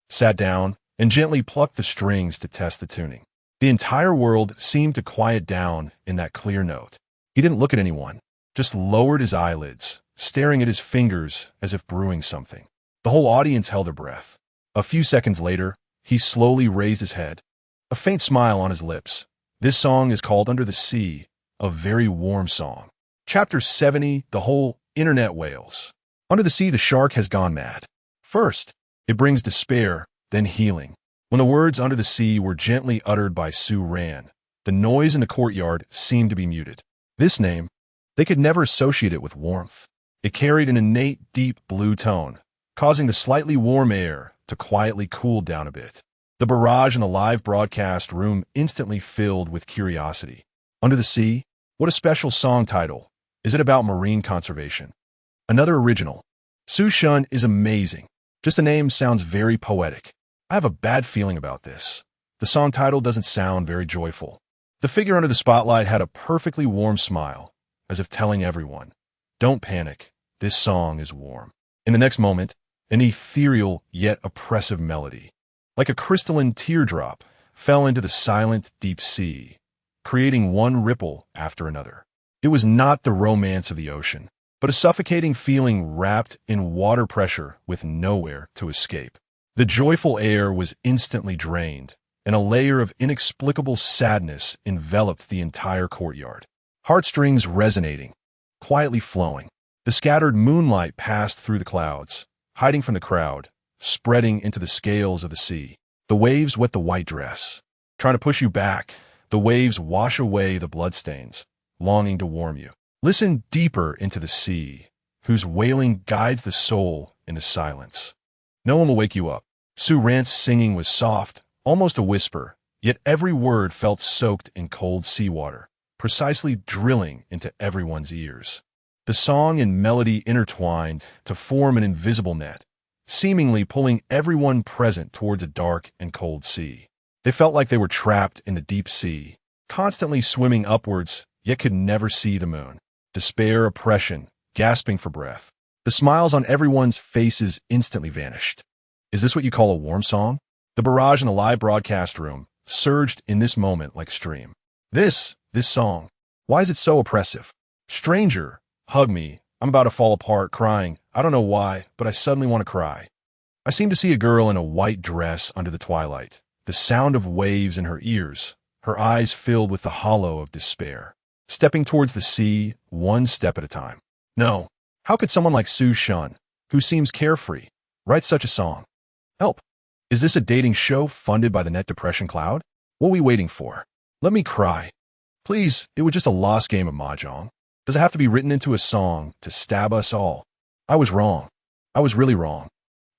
sat down, and gently plucked the strings to test the tuning. The entire world seemed to quiet down in that clear note. He didn't look at anyone, just lowered his eyelids, staring at his fingers as if brewing something. The whole audience held their breath. A few seconds later, he slowly raised his head, a faint smile on his lips. This song is called Under the Sea, a very warm song. Chapter 70, The Whole Internet Wails. Under the sea, the shark has gone mad. First, it brings despair, then healing. When the words under the sea were gently uttered by Su Ran, the noise in the courtyard seemed to be muted. This name, they could never associate it with warmth. It carried an innate deep blue tone, causing the slightly warm air to quietly cool down a bit. The barrage in the live broadcast room instantly filled with curiosity. Under the Sea? What a special song title. Is it about marine conservation? Another original. Su Shun is amazing. Just the name sounds very poetic. I have a bad feeling about this. The song title doesn't sound very joyful. The figure under the spotlight had a perfectly warm smile, as if telling everyone, "Don't panic, this song is warm." In the next moment, an ethereal yet oppressive melody, like a crystalline teardrop, fell into the silent deep sea, creating one ripple after another. It was not the romance of the ocean, but a suffocating feeling wrapped in water pressure with nowhere to escape. The joyful air was instantly drained, and a layer of inexplicable sadness enveloped the entire courtyard. Heartstrings resonating, quietly flowing. The scattered moonlight passed through the clouds, hiding from the crowd, spreading into the scales of the sea. The waves wet the white dress, trying to push you back. The waves wash away the bloodstains, longing to warm you. Listen deeper into the sea, whose wailing guides the soul into silence. No one will wake you up. Su Ran's singing was soft, almost a whisper, yet every word felt soaked in cold seawater, precisely drilling into everyone's ears. The song and melody intertwined to form an invisible net, seemingly pulling everyone present towards a dark and cold sea. They felt like they were trapped in the deep sea, constantly swimming upwards, yet could never see the moon. Despair, oppression, gasping for breath. The smiles on everyone's faces instantly vanished. Is this what you call a warm song? The barrage in the live broadcast room surged in this moment like a stream. This song, why is it so oppressive? Stranger, hug me. I'm about to fall apart, crying. I don't know why, but I suddenly want to cry. I seem to see a girl in a white dress under the twilight, the sound of waves in her ears, her eyes filled with the hollow of despair. Stepping towards the sea, one step at a time. No, how could someone like Su Shun, who seems carefree, write such a song? Help! Is this a dating show funded by the Net Depression Cloud? What are we waiting for? Let me cry. Please, it was just a lost game of mahjong. Does it have to be written into a song to stab us all? I was wrong. I was really wrong.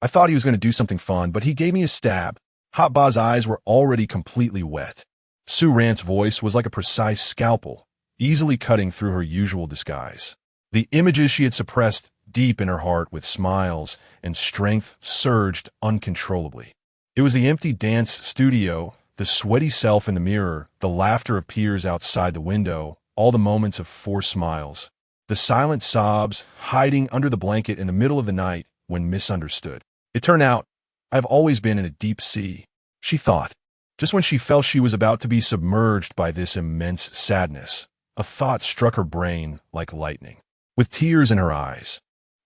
I thought he was going to do something fun, but he gave me a stab. Hot Ba's eyes were already completely wet. Su Ran's voice was like a precise scalpel, easily cutting through her usual disguise. The images she had suppressed deep in her heart with smiles and strength surged uncontrollably. It was the empty dance studio, the sweaty self in the mirror, the laughter of peers outside the window, all the moments of forced smiles, the silent sobs hiding under the blanket in the middle of the night when misunderstood. It turned out, I've always been in a deep sea, she thought. Just when she felt she was about to be submerged by this immense sadness, a thought struck her brain like lightning. With tears in her eyes,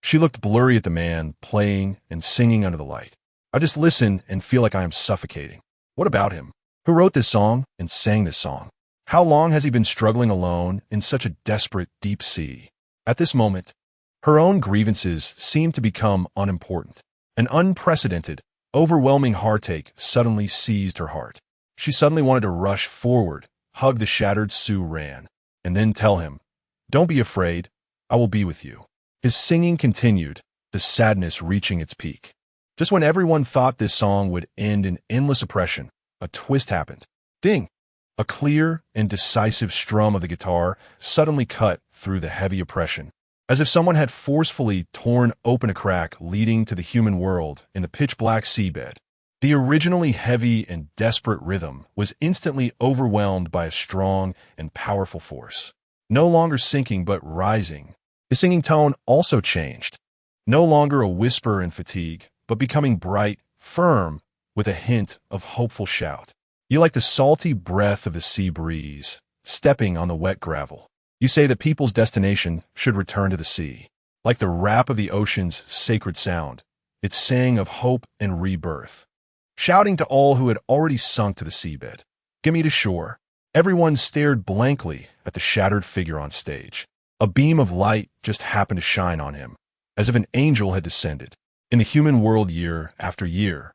She looked blurry at the man, playing and singing under the light. I just listen and feel like I am suffocating. What about him? Who wrote this song and sang this song? How long has he been struggling alone in such a desperate deep sea? At this moment, her own grievances seemed to become unimportant. An unprecedented, overwhelming heartache suddenly seized her heart. She suddenly wanted to rush forward, hug the shattered Sue Ran, and then tell him, "Don't be afraid, I will be with you." His singing continued, the sadness reaching its peak. Just when everyone thought this song would end in endless oppression, a twist happened. Ding! A clear and decisive strum of the guitar suddenly cut through the heavy oppression, as if someone had forcefully torn open a crack leading to the human world in the pitch-black seabed. The originally heavy and desperate rhythm was instantly overwhelmed by a strong and powerful force. No longer sinking but rising, his singing tone also changed. No longer a whisper in fatigue, but becoming bright, firm, with a hint of hopeful shout. You like the salty breath of the sea breeze, stepping on the wet gravel. You say that people's destination should return to the sea. Like the rap of the ocean's sacred sound, it sang of hope and rebirth. Shouting to all who had already sunk to the seabed, "Get me to shore." Everyone stared blankly at the shattered figure on stage. A beam of light just happened to shine on him, as if an angel had descended. In the human world year after year,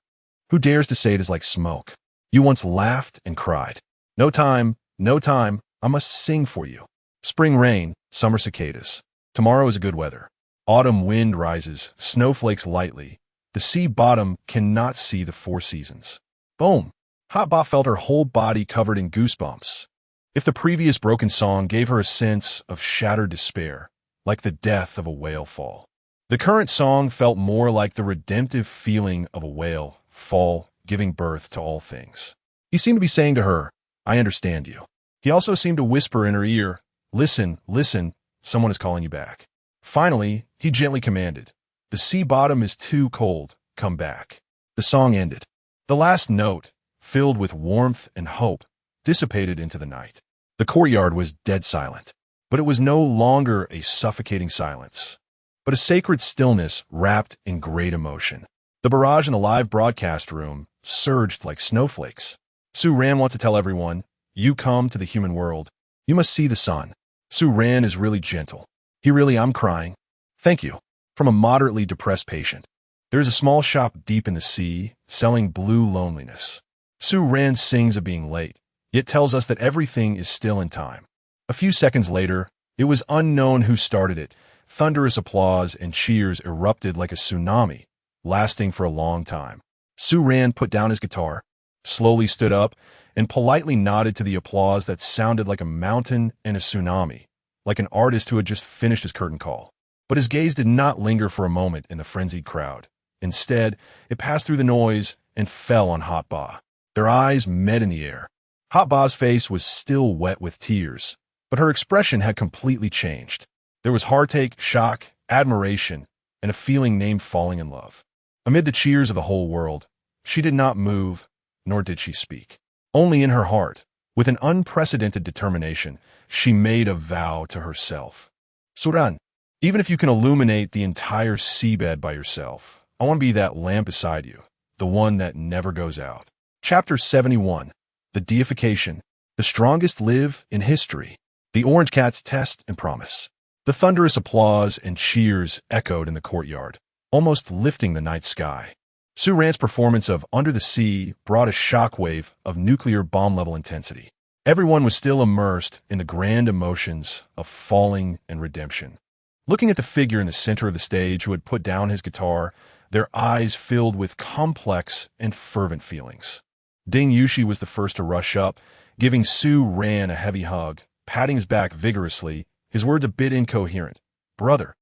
who dares to say it is like smoke? You once laughed and cried. No time, I must sing for you. Spring rain, summer cicadas. Tomorrow is good weather. Autumn wind rises, snowflakes lightly. The sea bottom cannot see the four seasons. Boom! Hotba felt her whole body covered in goosebumps. If the previous broken song gave her a sense of shattered despair, like the death of a whale fall, the current song felt more like the redemptive feeling of a whale fall, giving birth to all things. He seemed to be saying to her, "I understand you." He also seemed to whisper in her ear, "Listen, listen, someone is calling you back." Finally, he gently commanded, "The sea bottom is too cold, come back." The song ended. The last note, filled with warmth and hope, dissipated into the night. The courtyard was dead silent, but it was no longer a suffocating silence, but a sacred stillness wrapped in great emotion. The barrage in the live broadcast room surged like snowflakes. Sue Ran wants to tell everyone, "You come to the human world, you must see the sun." Sue Ran is really gentle. I'm crying. Thank you. From a moderately depressed patient. There is a small shop deep in the sea, selling blue loneliness. Sue Ran sings of being late, yet tells us that everything is still in time. A few seconds later, it was unknown who started it. Thunderous applause and cheers erupted like a tsunami, lasting for a long time. Sue Ran put down his guitar, slowly stood up, and politely nodded to the applause that sounded like a mountain and a tsunami, like an artist who had just finished his curtain call. But his gaze did not linger for a moment in the frenzied crowd. Instead, it passed through the noise and fell on Hot Ba. Their eyes met in the air. Hot Ba's face was still wet with tears, but her expression had completely changed. There was heartache, shock, admiration, and a feeling named falling in love. Amid the cheers of the whole world, she did not move, nor did she speak. Only in her heart, with an unprecedented determination, she made a vow to herself. "Suran, even if you can illuminate the entire seabed by yourself, I want to be that lamp beside you, the one that never goes out." Chapter 71. The Deification. The strongest live in history. The Orange Cat's test and promise. The thunderous applause and cheers echoed in the courtyard, almost lifting the night sky. Sue Ran's performance of Under the Sea brought a shockwave of nuclear bomb-level intensity. Everyone was still immersed in the grand emotions of falling and redemption. Looking at the figure in the center of the stage who had put down his guitar, their eyes filled with complex and fervent feelings. Ding Yushi was the first to rush up, giving Sue Ran a heavy hug, patting his back vigorously, his words a bit incoherent. "Brother,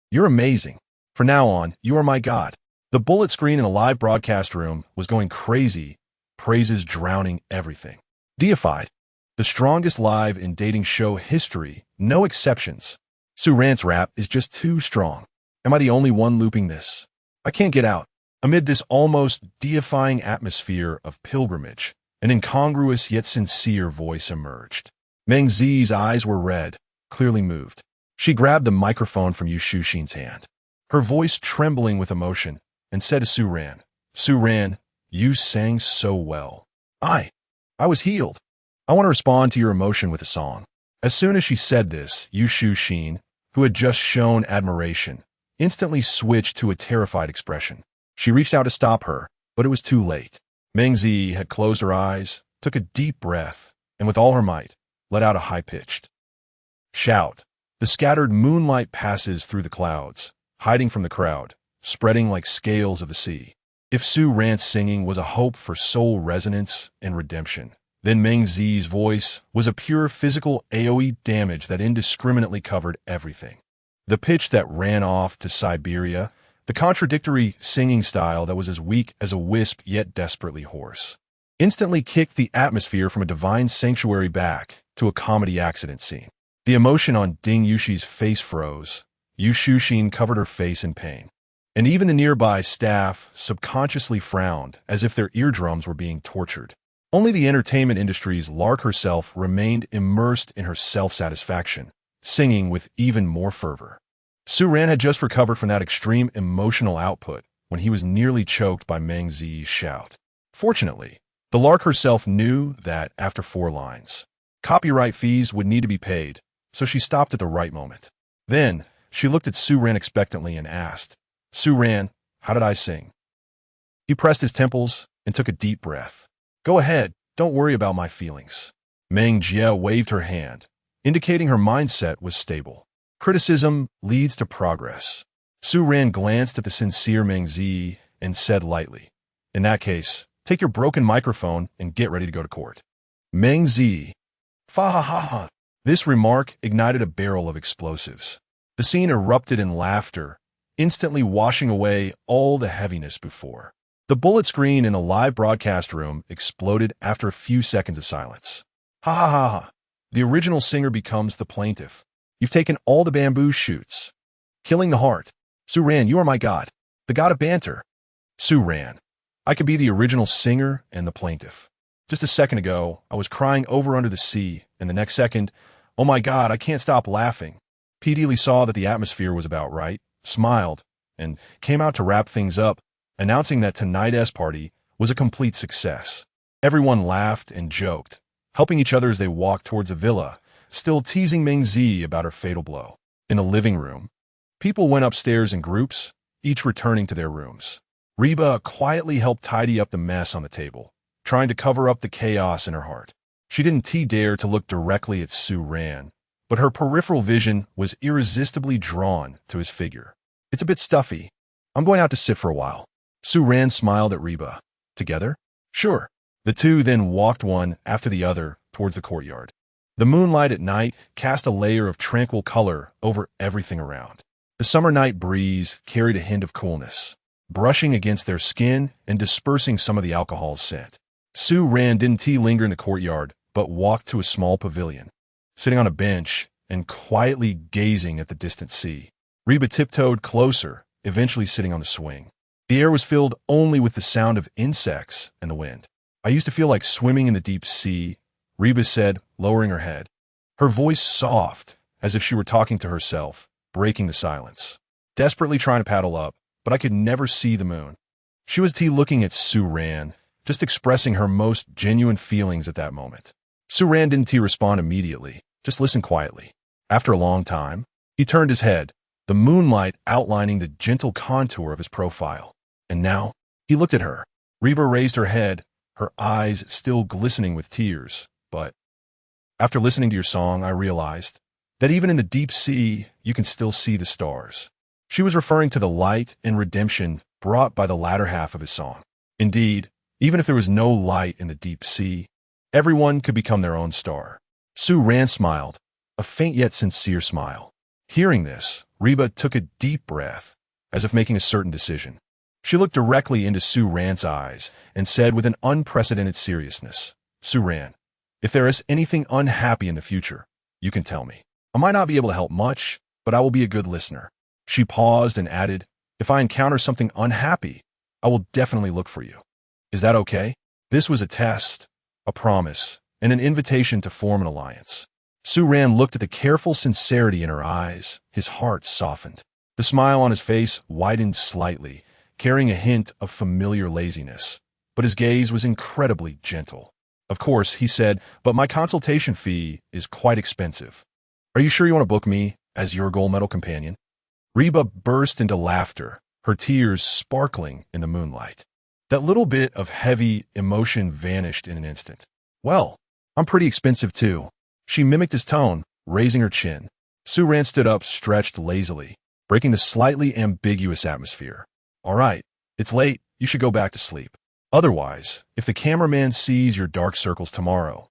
you're amazing. From now on, you are my god." The bullet screen in the live broadcast room was going crazy, praises drowning everything. Deified. The strongest live in dating show history, no exceptions. Sue Ran's rap is just too strong. Am I the only one looping this? I can't get out. Amid this almost deifying atmosphere of pilgrimage, an incongruous yet sincere voice emerged. Meng Zi's eyes were red, clearly moved. She grabbed the microphone from Yu Shushin's hand. her voice trembling with emotion, and said to Su Ran, you sang so well. I was healed. I want to respond to your emotion with a song. As soon as she said this, Yu Shu-shin, who had just shown admiration, instantly switched to a terrified expression. She reached out to stop her, but it was too late. Meng Zi had closed her eyes, took a deep breath, and with all her might, let out a high-pitched shout. The scattered moonlight passes through the clouds, hiding from the crowd, spreading like scales of the sea. If Su Ran's singing was a hope for soul resonance and redemption, then Meng Zi's voice was a pure physical AoE damage that indiscriminately covered everything. The pitch that ran off to Siberia, the contradictory singing style that was as weak as a wisp yet desperately hoarse, instantly kicked the atmosphere from a divine sanctuary back to a comedy accident scene. The emotion on Ding Yushi's face froze. Yu Shu-shin covered her face in pain, and even the nearby staff subconsciously frowned as if their eardrums were being tortured. Only the entertainment industry's Lark herself remained immersed in her self-satisfaction, singing with even more fervor. Su Ran had just recovered from that extreme emotional output when he was nearly choked by Meng Zi's shout. Fortunately, the Lark herself knew that after 4 lines, copyright fees would need to be paid, so she stopped at the right moment. Then, she looked at Su Ran expectantly and asked, Su Ran, how did I sing? He pressed his temples and took a deep breath. Go ahead, don't worry about my feelings. Meng Jie waved her hand, indicating her mindset was stable. Criticism leads to progress. Su Ran glanced at the sincere Meng Zi and said lightly, in that case, take your broken microphone and get ready to go to court. Meng Zi. Fa ha ha ha. This remark ignited a barrel of explosives. The scene erupted in laughter, instantly washing away all the heaviness before. The bullet screen in the live broadcast room exploded after a few seconds of silence. Ha ha ha ha. The original singer becomes the plaintiff. You've taken all the bamboo shoots. Killing the heart. Su Ran, you are my god. The god of banter. Su Ran. I could be the original singer and the plaintiff. Just a second ago, I was crying over under the sea, and the next second, oh my god, I can't stop laughing. P. Dealey saw that the atmosphere was about right, smiled, and came out to wrap things up, announcing that tonight's party was a complete success. Everyone laughed and joked, helping each other as they walked towards the villa, still teasing Meng Zi about her fatal blow. In the living room, people went upstairs in groups, each returning to their rooms. Reba quietly helped tidy up the mess on the table, trying to cover up the chaos in her heart. She didn't dare to look directly at Su Ran, but her peripheral vision was irresistibly drawn to his figure. It's a bit stuffy. I'm going out to sit for a while. Su Ran smiled at Reba. Together? Sure. The two then walked one after the other towards the courtyard. The moonlight at night cast a layer of tranquil color over everything around. The summer night breeze carried a hint of coolness, brushing against their skin and dispersing some of the alcohol's scent. Su Ran didn't linger in the courtyard, but walked to a small pavilion. Sitting on a bench and quietly gazing at the distant sea, Reba tiptoed closer, eventually sitting on the swing. The air was filled only with the sound of insects and the wind. I used to feel like swimming in the deep sea, Reba said, lowering her head. Her voice soft, as if she were talking to herself, breaking the silence. Desperately trying to paddle up, but I could never see the moon. She was looking at Su Ran, just expressing her most genuine feelings at that moment. Su Ran didn't respond immediately, just listened quietly. After a long time, he turned his head, the moonlight outlining the gentle contour of his profile. And now, he looked at her. Reba raised her head, her eyes still glistening with tears, but after listening to your song, I realized that even in the deep sea, you can still see the stars. She was referring to the light and redemption brought by the latter half of his song. Indeed, even if there was no light in the deep sea, everyone could become their own star. Su Ran smiled, a faint yet sincere smile. Hearing this, Reba took a deep breath, as if making a certain decision. She looked directly into Su Ran's eyes and said with an unprecedented seriousness, Su Ran, if there is anything unhappy in the future, you can tell me. I might not be able to help much, but I will be a good listener. She paused and added, if I encounter something unhappy, I will definitely look for you. Is that okay? This was a test, a promise, and an invitation to form an alliance. Su Ran looked at the careful sincerity in her eyes. His heart softened. The smile on his face widened slightly, carrying a hint of familiar laziness. But his gaze was incredibly gentle. Of course, he said, but my consultation fee is quite expensive. Are you sure you want to book me as your gold medal companion? Reba burst into laughter, her tears sparkling in the moonlight. That little bit of heavy emotion vanished in an instant. Well, I'm pretty expensive too. She mimicked his tone, raising her chin. Su-Ran stood up, stretched lazily, breaking the slightly ambiguous atmosphere. All right, it's late. You should go back to sleep. Otherwise, if the cameraman sees your dark circles tomorrow,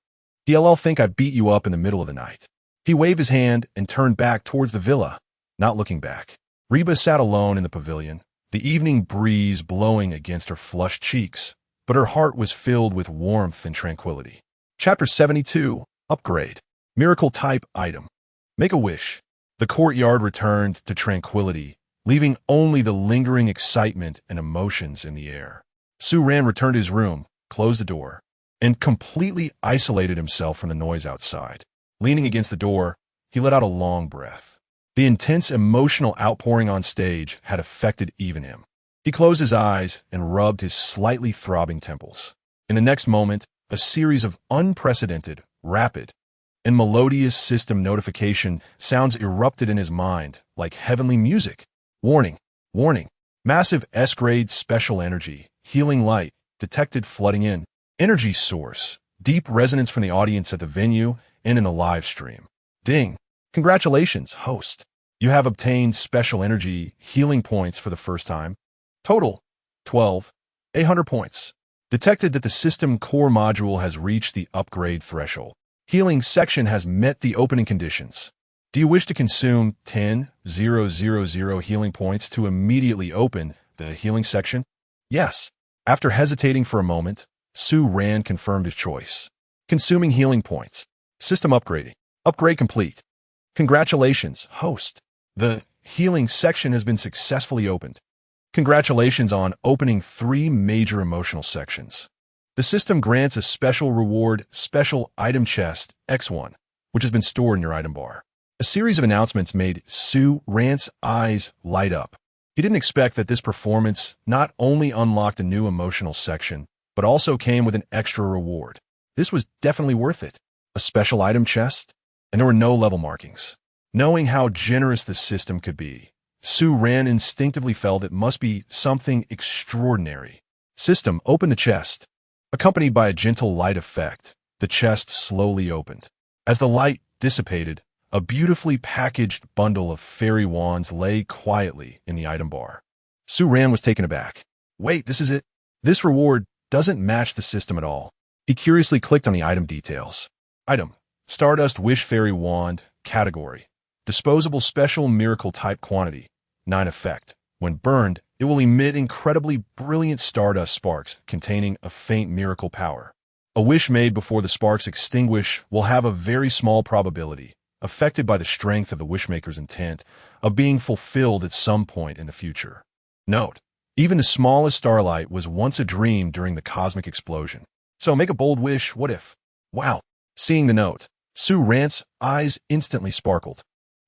he'll think I beat you up in the middle of the night. He waved his hand and turned back towards the villa, not looking back. Reba sat alone in the pavilion, the evening breeze blowing against her flushed cheeks, but her heart was filled with warmth and tranquility. Chapter 72, Upgrade. Miracle Type Item. Make a wish. The courtyard returned to tranquility, leaving only the lingering excitement and emotions in the air. Su-Ran returned to his room, closed the door, and completely isolated himself from the noise outside. Leaning against the door, he let out a long breath. The intense emotional outpouring on stage had affected even him. He closed his eyes and rubbed his slightly throbbing temples. In the next moment, a series of unprecedented, rapid, and melodious system notification sounds erupted in his mind like heavenly music. Warning, warning, massive S-grade special energy, healing light, detected flooding in. Energy source, deep resonance from the audience at the venue and in the live stream. Ding. Congratulations, host. You have obtained special energy healing points for the first time. Total, 12,800 points. Detected that the system core module has reached the upgrade threshold. Healing section has met the opening conditions. Do you wish to consume 10,000 healing points to immediately open the healing section? Yes. After hesitating for a moment, Su-Ran confirmed his choice. Consuming healing points. System upgrading. Upgrade complete. Congratulations, host. The healing section has been successfully opened. Congratulations on opening 3 major emotional sections. The system grants a special reward, special item chest, X1, which has been stored in your item bar. A series of announcements made Su-Ran's eyes light up. He didn't expect that this performance not only unlocked a new emotional section, but also came with an extra reward. This was definitely worth it. A special item chest, and there were no level markings. Knowing how generous the system could be, Su-Ran instinctively felt it must be something extraordinary. System, open the chest. Accompanied by a gentle light effect, the chest slowly opened. As the light dissipated, a beautifully packaged bundle of fairy wands lay quietly in the item bar. Su-Ran was taken aback. Wait, this is it? This reward doesn't match the system at all. He curiously clicked on the item details. Item, Stardust Wish Fairy Wand, category, disposable special miracle type quantity, 9 effect. When burned, it will emit incredibly brilliant stardust sparks containing a faint miracle power. A wish made before the sparks extinguish will have a very small probability, affected by the strength of the wishmaker's intent, of being fulfilled at some point in the future. Note, even the smallest starlight was once a dream during the cosmic explosion. So make a bold wish, what if? Wow. Seeing the note, Su-Ran's eyes instantly sparkled.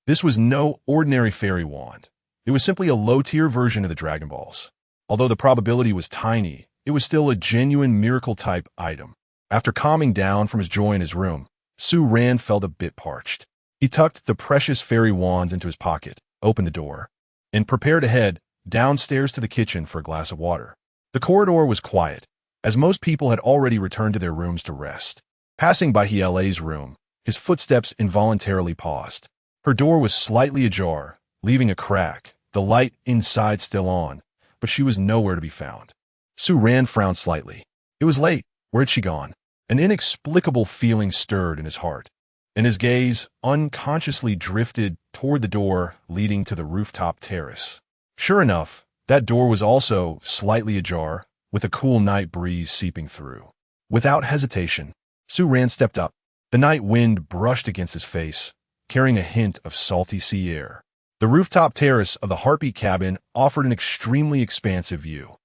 This was no ordinary fairy wand. It was simply a low-tier version of the Dragon Balls. Although the probability was tiny, it was still a genuine miracle-type item. After calming down from his joy in his room, Su-Ran felt a bit parched. He tucked the precious fairy wands into his pocket, opened the door, and prepared to head downstairs to the kitchen for a glass of water. The corridor was quiet, as most people had already returned to their rooms to rest. Passing by Hiele's room, his footsteps involuntarily paused. Her door was slightly ajar, leaving a crack, the light inside still on, but she was nowhere to be found. Su-Ran frowned slightly. It was late. Where had she gone? An inexplicable feeling stirred in his heart, and his gaze unconsciously drifted toward the door leading to the rooftop terrace. Sure enough, that door was also slightly ajar, with a cool night breeze seeping through. Without hesitation, Su-Ran stepped up. The night wind brushed against his face, carrying a hint of salty sea air. The rooftop terrace of the Heartbeat cabin offered an extremely expansive view.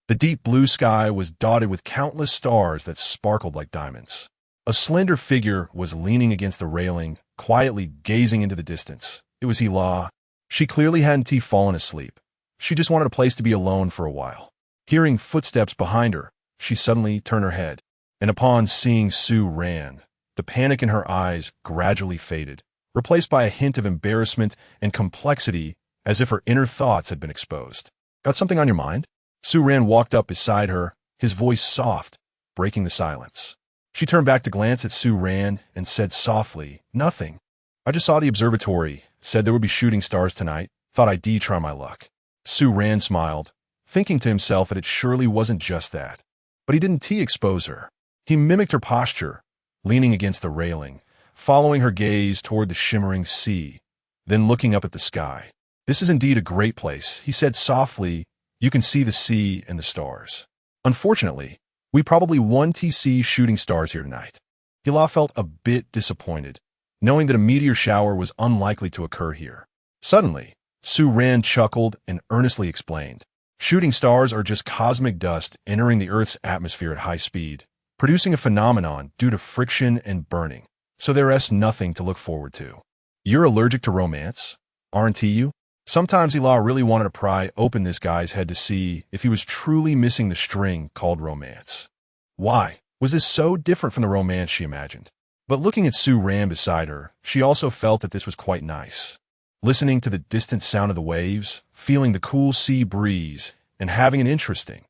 The deep blue sky was dotted with countless stars that sparkled like diamonds. A slender figure was leaning against the railing, quietly gazing into the distance. It was Hila. She clearly hadn't fallen asleep. She just wanted a place to be alone for a while. Hearing footsteps behind her, she suddenly turned her head, and upon seeing Su Ran, the panic in her eyes gradually faded, replaced by a hint of embarrassment and complexity, as if her inner thoughts had been exposed. "Got something on your mind?" Su Ran walked up beside her, his voice soft, breaking the silence. She turned back to glance at Su Ran and said softly, "Nothing. I just saw the observatory, said there would be shooting stars tonight, thought I'd try my luck." Su Ran smiled, thinking to himself that it surely wasn't just that. But he didn't expose her. He mimicked her posture, leaning against the railing, following her gaze toward the shimmering sea, then looking up at the sky. "This is indeed a great place," he said softly. "You can see the sea and the stars. Unfortunately, we probably won't see shooting stars here tonight." Hila felt a bit disappointed, knowing that a meteor shower was unlikely to occur here. Suddenly, Su Ran chuckled and earnestly explained, "Shooting stars are just cosmic dust entering the Earth's atmosphere at high speed, producing a phenomenon due to friction and burning, so there's nothing to look forward to." "You're allergic to romance, aren't you?" Sometimes Hila really wanted to pry open this guy's head to see if he was truly missing the string called romance. Why was this so different from the romance she imagined? But looking at Su Ran beside her, she also felt that this was quite nice. Listening to the distant sound of the waves, feeling the cool sea breeze, and having an interesting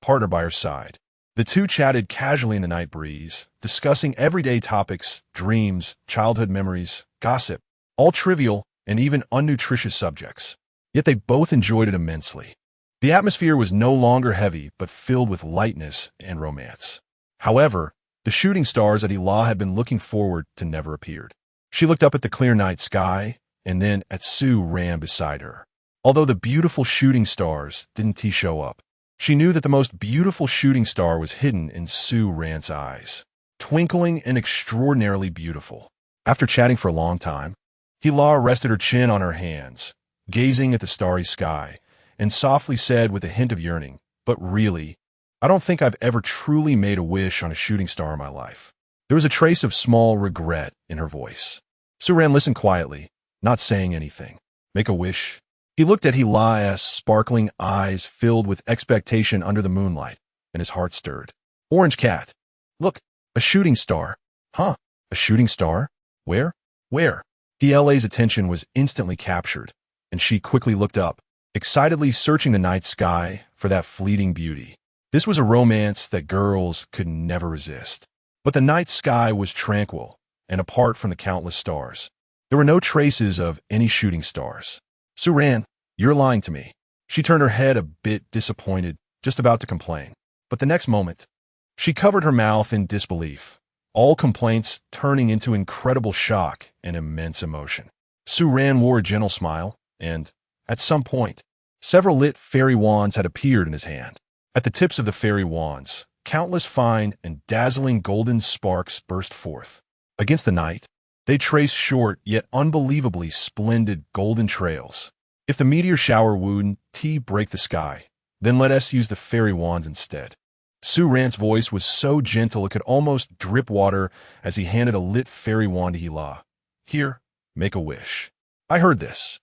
partner by her side. The two chatted casually in the night breeze, discussing everyday topics, dreams, childhood memories, gossip, all trivial and even unnutritious subjects. Yet they both enjoyed it immensely. The atmosphere was no longer heavy, but filled with lightness and romance. However, the shooting stars that Hila had been looking forward to never appeared. She looked up at the clear night sky, and then at Su Ran beside her. Although the beautiful shooting stars didn't show up, she knew that the most beautiful shooting star was hidden in Su Ran's eyes, twinkling and extraordinarily beautiful. After chatting for a long time, Hila rested her chin on her hands, gazing at the starry sky, and softly said with a hint of yearning, "But really, I don't think I've ever truly made a wish on a shooting star in my life." There was a trace of small regret in her voice. Su Ran listened quietly, not saying anything. "Make a wish?" He looked at Hila's sparkling eyes filled with expectation under the moonlight, and his heart stirred. "Orange cat. Look, a shooting star." "Huh? A shooting star? Where? Where?" Hila's attention was instantly captured, and she quickly looked up, excitedly searching the night sky for that fleeting beauty. This was a romance that girls could never resist. But the night sky was tranquil, and apart from the countless stars, there were no traces of any shooting stars. "Su Ran, you're lying to me." She turned her head a bit disappointed, just about to complain. But the next moment, she covered her mouth in disbelief, all complaints turning into incredible shock and immense emotion. Su Ran wore a gentle smile, and, at some point, several lit fairy wands had appeared in his hand. At the tips of the fairy wands, countless fine and dazzling golden sparks burst forth. Against the night, they traced short yet unbelievably splendid golden trails. If the meteor shower wouldn't break the sky, then let us use the fairy wands instead. Su Ran's voice was so gentle it could almost drip water as he handed a lit fairy wand to Hila. "Here, make a wish." "I heard this.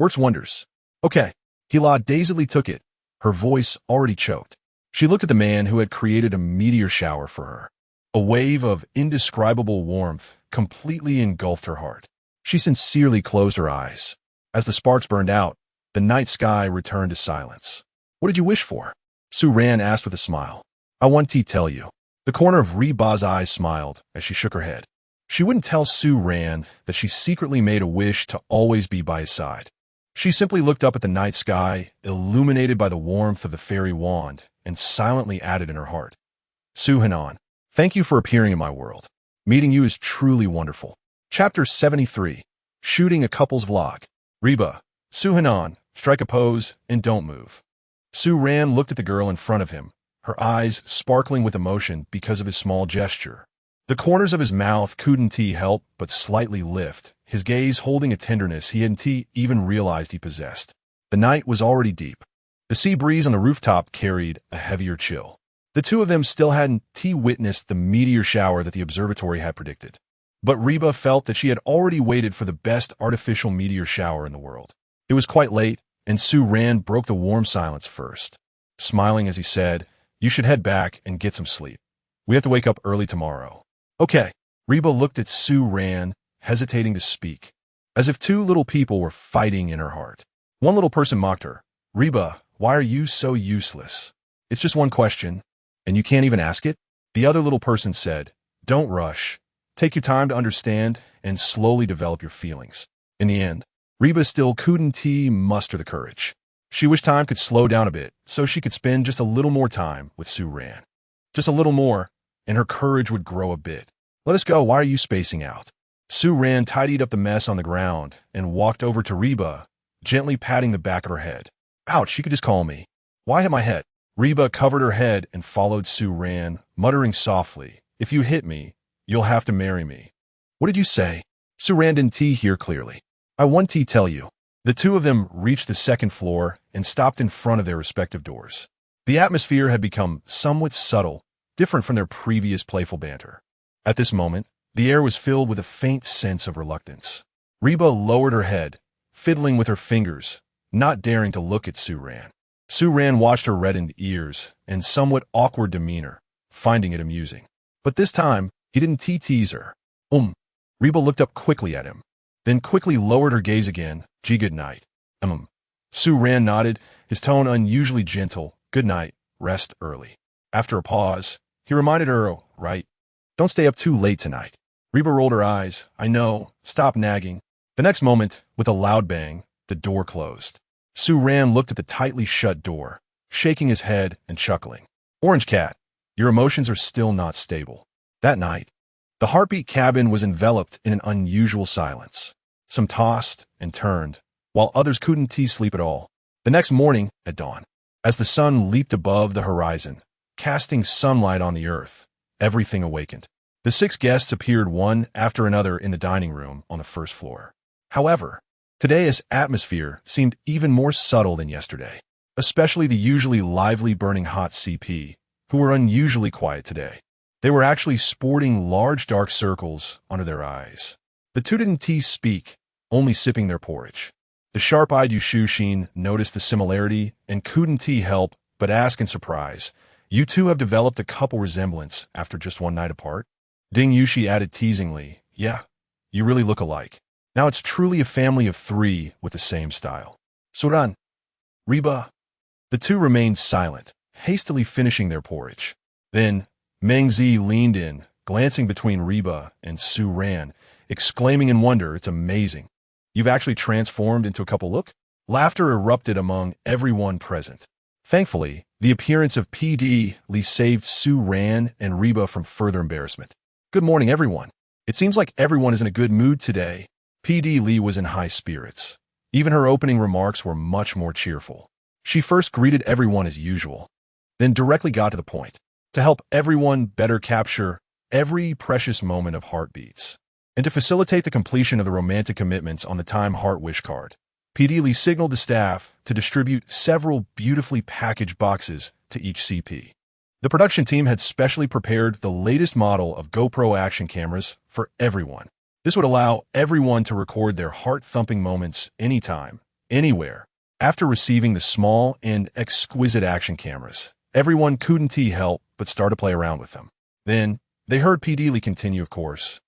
Works wonders." "Okay." Hila dazedly took it, her voice already choked. She looked at the man who had created a meteor shower for her. A wave of indescribable warmth completely engulfed her heart. She sincerely closed her eyes. As the sparks burned out, the night sky returned to silence. "What did you wish for?" Su Ran asked with a smile. "I want to tell you." The corner of Reba's eyes smiled as she shook her head. She wouldn't tell Su Ran that she secretly made a wish to always be by his side. She simply looked up at the night sky, illuminated by the warmth of the fairy wand, and silently added in her heart, "Su Hanan, thank you for appearing in my world. Meeting you is truly wonderful." Chapter 73. Shooting a Couple's Vlog. "Reba, Su Hanan, strike a pose and don't move." Su Ran looked at the girl in front of him, her eyes sparkling with emotion because of his small gesture. The corners of his mouth couldn't help but slightly lift, his gaze holding a tenderness he hadn't even realized he possessed. The night was already deep. The sea breeze on the rooftop carried a heavier chill. The two of them still hadn't witnessed the meteor shower that the observatory had predicted. But Reba felt that she had already waited for the best artificial meteor shower in the world. It was quite late, and Su Ran broke the warm silence first, smiling as he said, "You should head back and get some sleep. We have to wake up early tomorrow." "Okay." Reba looked at Su Ran, hesitating to speak, as if two little people were fighting in her heart. One little person mocked her. "Reba, why are you so useless? It's just one question, and you can't even ask it?" The other little person said, "Don't rush. Take your time to understand and slowly develop your feelings." In the end, Reba still couldn't muster the courage. She wished time could slow down a bit so she could spend just a little more time with Su Ran. Just a little more, and her courage would grow a bit. "Let us go. Why are you spacing out?" Su Ran tidied up the mess on the ground and walked over to Reba, gently patting the back of her head. "Ouch, you could just call me." "Why hit my head?" Reba covered her head and followed Su Ran, muttering softly, "If you hit me, you'll have to marry me." "What did you say?" Su Ran didn't hear clearly. "I want to tell you." The two of them reached the second floor and stopped in front of their respective doors. The atmosphere had become somewhat subtle, different from their previous playful banter. At this moment, the air was filled with a faint sense of reluctance. Reba lowered her head, fiddling with her fingers, not daring to look at Su Ran. Su Ran watched her reddened ears and somewhat awkward demeanor, finding it amusing. But this time, he didn't tease her. Reba looked up quickly at him, then quickly lowered her gaze again. "Gee, good night." Su Ran nodded, his tone unusually gentle. "Good night, rest early." After a pause, he reminded her, "Oh, right. Don't stay up too late tonight." Reba rolled her eyes. "I know. Stop nagging." The next moment, with a loud bang, the door closed. Su Ran looked at the tightly shut door, shaking his head and chuckling. "Orange Cat, your emotions are still not stable." That night, the Heartbeat cabin was enveloped in an unusual silence. Some tossed and turned, while others couldn't sleep at all. The next morning, at dawn, as the sun leaped above the horizon, casting sunlight on the earth, everything awakened. The 6 guests appeared one after another in the dining room on the first floor. However, today's atmosphere seemed even more subtle than yesterday, especially the usually lively burning hot CP, who were unusually quiet today. They were actually sporting large dark circles under their eyes. The two didn't speak, only sipping their porridge. The sharp-eyed Yushushin noticed the similarity and couldn't help but ask in surprise, "You two have developed a couple resemblance after just one night apart?" Ding Yushi added teasingly, "Yeah, you really look alike. Now it's truly a family of 3 with the same style." "Suran, Reba." The two remained silent, hastily finishing their porridge. Then Mengzi leaned in, glancing between Reba and Su Ran, exclaiming in wonder, "It's amazing. You've actually transformed into a couple. Look." Laughter erupted among everyone present. Thankfully, the appearance of PD Lee saved Su Ran and Reba from further embarrassment. "Good morning, everyone. It seems like everyone is in a good mood today." PD Lee was in high spirits. Even her opening remarks were much more cheerful. She first greeted everyone as usual, then directly got to the point, to help everyone better capture every precious moment of heartbeats, and to facilitate the completion of the romantic commitments on the Time Heart Wish card. PD Lee signaled the staff to distribute several beautifully packaged boxes to each CP. The production team had specially prepared the latest model of GoPro action cameras for everyone. This would allow everyone to record their heart-thumping moments anytime, anywhere. After receiving the small and exquisite action cameras, everyone couldn't help but start to play around with them. Then, they heard PD Lee continue, "Of course,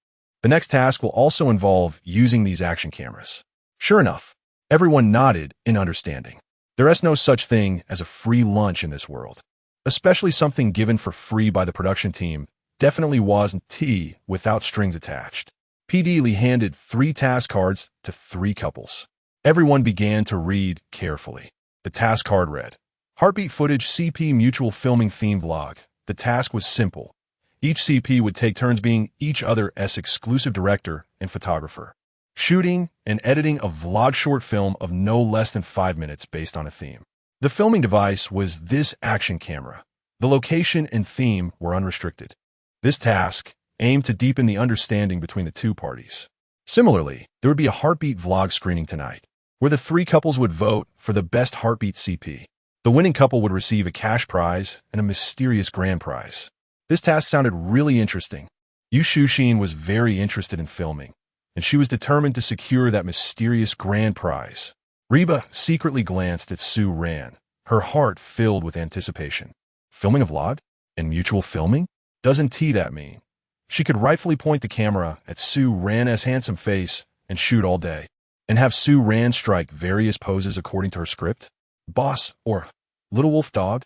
the next task will also involve using these action cameras." Sure enough, everyone nodded in understanding. There is no such thing as a free lunch in this world. Especially something given for free by the production team definitely wasn't tea without strings attached. PD Lee handed 3 task cards to 3 couples. Everyone began to read carefully. The task card read, "Heartbeat Footage CP Mutual Filming Theme Vlog." The task was simple. Each CP would take turns being each other's exclusive director and photographer, shooting and editing a vlog short film of no less than 5 minutes based on a theme. The filming device was this action camera. The location and theme were unrestricted. This task aimed to deepen the understanding between the two parties. Similarly, there would be a Heartbeat vlog screening tonight, where the 3 couples would vote for the best Heartbeat CP. The winning couple would receive a cash prize and a mysterious grand prize. This task sounded really interesting. Yu Shushin was very interested in filming, and she was determined to secure that mysterious grand prize. Reba secretly glanced at Sue Ran, her heart filled with anticipation. Filming a vlog? And mutual filming? Doesn't T that mean? She could rightfully point the camera at Sue Ran's handsome face and shoot all day, and have Sue Ran strike various poses according to her script? Boss, or little wolf dog?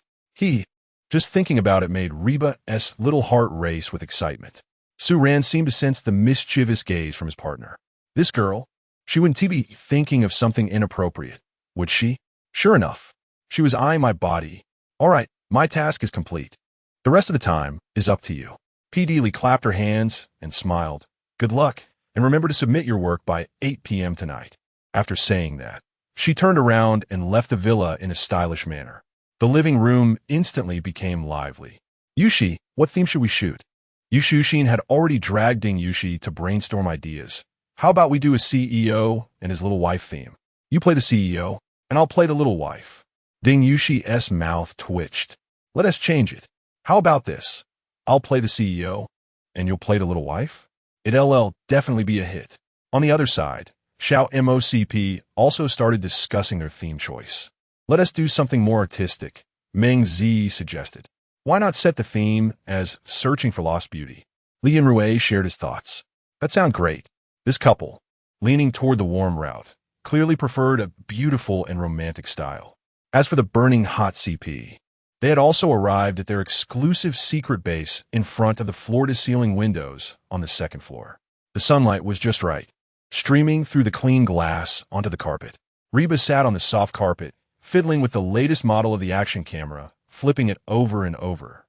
Just thinking about it made Reba's little heart race with excitement. Sue Ran seemed to sense the mischievous gaze from his partner. This girl, she wouldn't be thinking of something inappropriate, would she? Sure enough, she was eyeing my body. All right, my task is complete. The rest of the time is up to you. P. Deely clapped her hands and smiled. Good luck, and remember to submit your work by 8 p.m. tonight. After saying that, she turned around and left the villa in a stylish manner. The living room instantly became lively. Yushi, what theme should we shoot? Yushushin had already dragged Ding Yushi to brainstorm ideas. How about we do a CEO and his little wife theme? You play the CEO, and I'll play the little wife. Ding Yushi's mouth twitched. Let us change it. How about this? I'll play the CEO, and you'll play the little wife? It'll definitely be a hit. On the other side, Xiao MOCP also started discussing their theme choice. Let us do something more artistic, Meng Zi suggested. Why not set the theme as Searching for Lost Beauty? Li Yanrui shared his thoughts. That sounds great. This couple, leaning toward the warm route, clearly preferred a beautiful and romantic style. As for the burning hot CP, they had also arrived at their exclusive secret base in front of the floor-to-ceiling windows on the second floor. The sunlight was just right, streaming through the clean glass onto the carpet. Reba sat on the soft carpet, fiddling with the latest model of the action camera, flipping it over and over.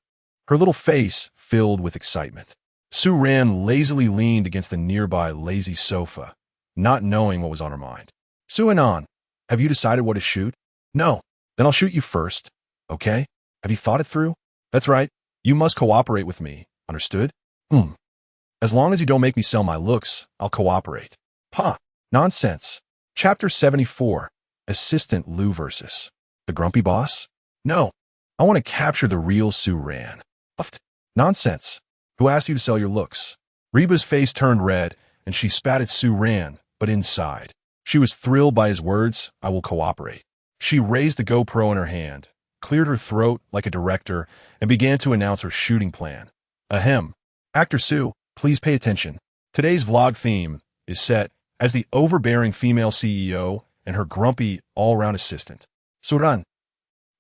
Her little face filled with excitement. Sue Ran lazily leaned against the nearby lazy sofa, not knowing what was on her mind. Sue Anon, have you decided what to shoot? No. Then I'll shoot you first. Okay? Have you thought it through? That's right. You must cooperate with me. Understood? As long as you don't make me sell my looks, I'll cooperate. Nonsense. Chapter 74. Assistant Lou versus the grumpy boss? No. I want to capture the real Sue Ran. Nonsense. Who asked you to sell your looks? Reba's face turned red, and she spat at Sue Ran, but inside, she was thrilled by his words, I will cooperate. She raised the GoPro in her hand, cleared her throat like a director, and began to announce her shooting plan. Ahem. Actor Sue, please pay attention. Today's vlog theme is set as the overbearing female CEO and her grumpy, all-round assistant. Suran,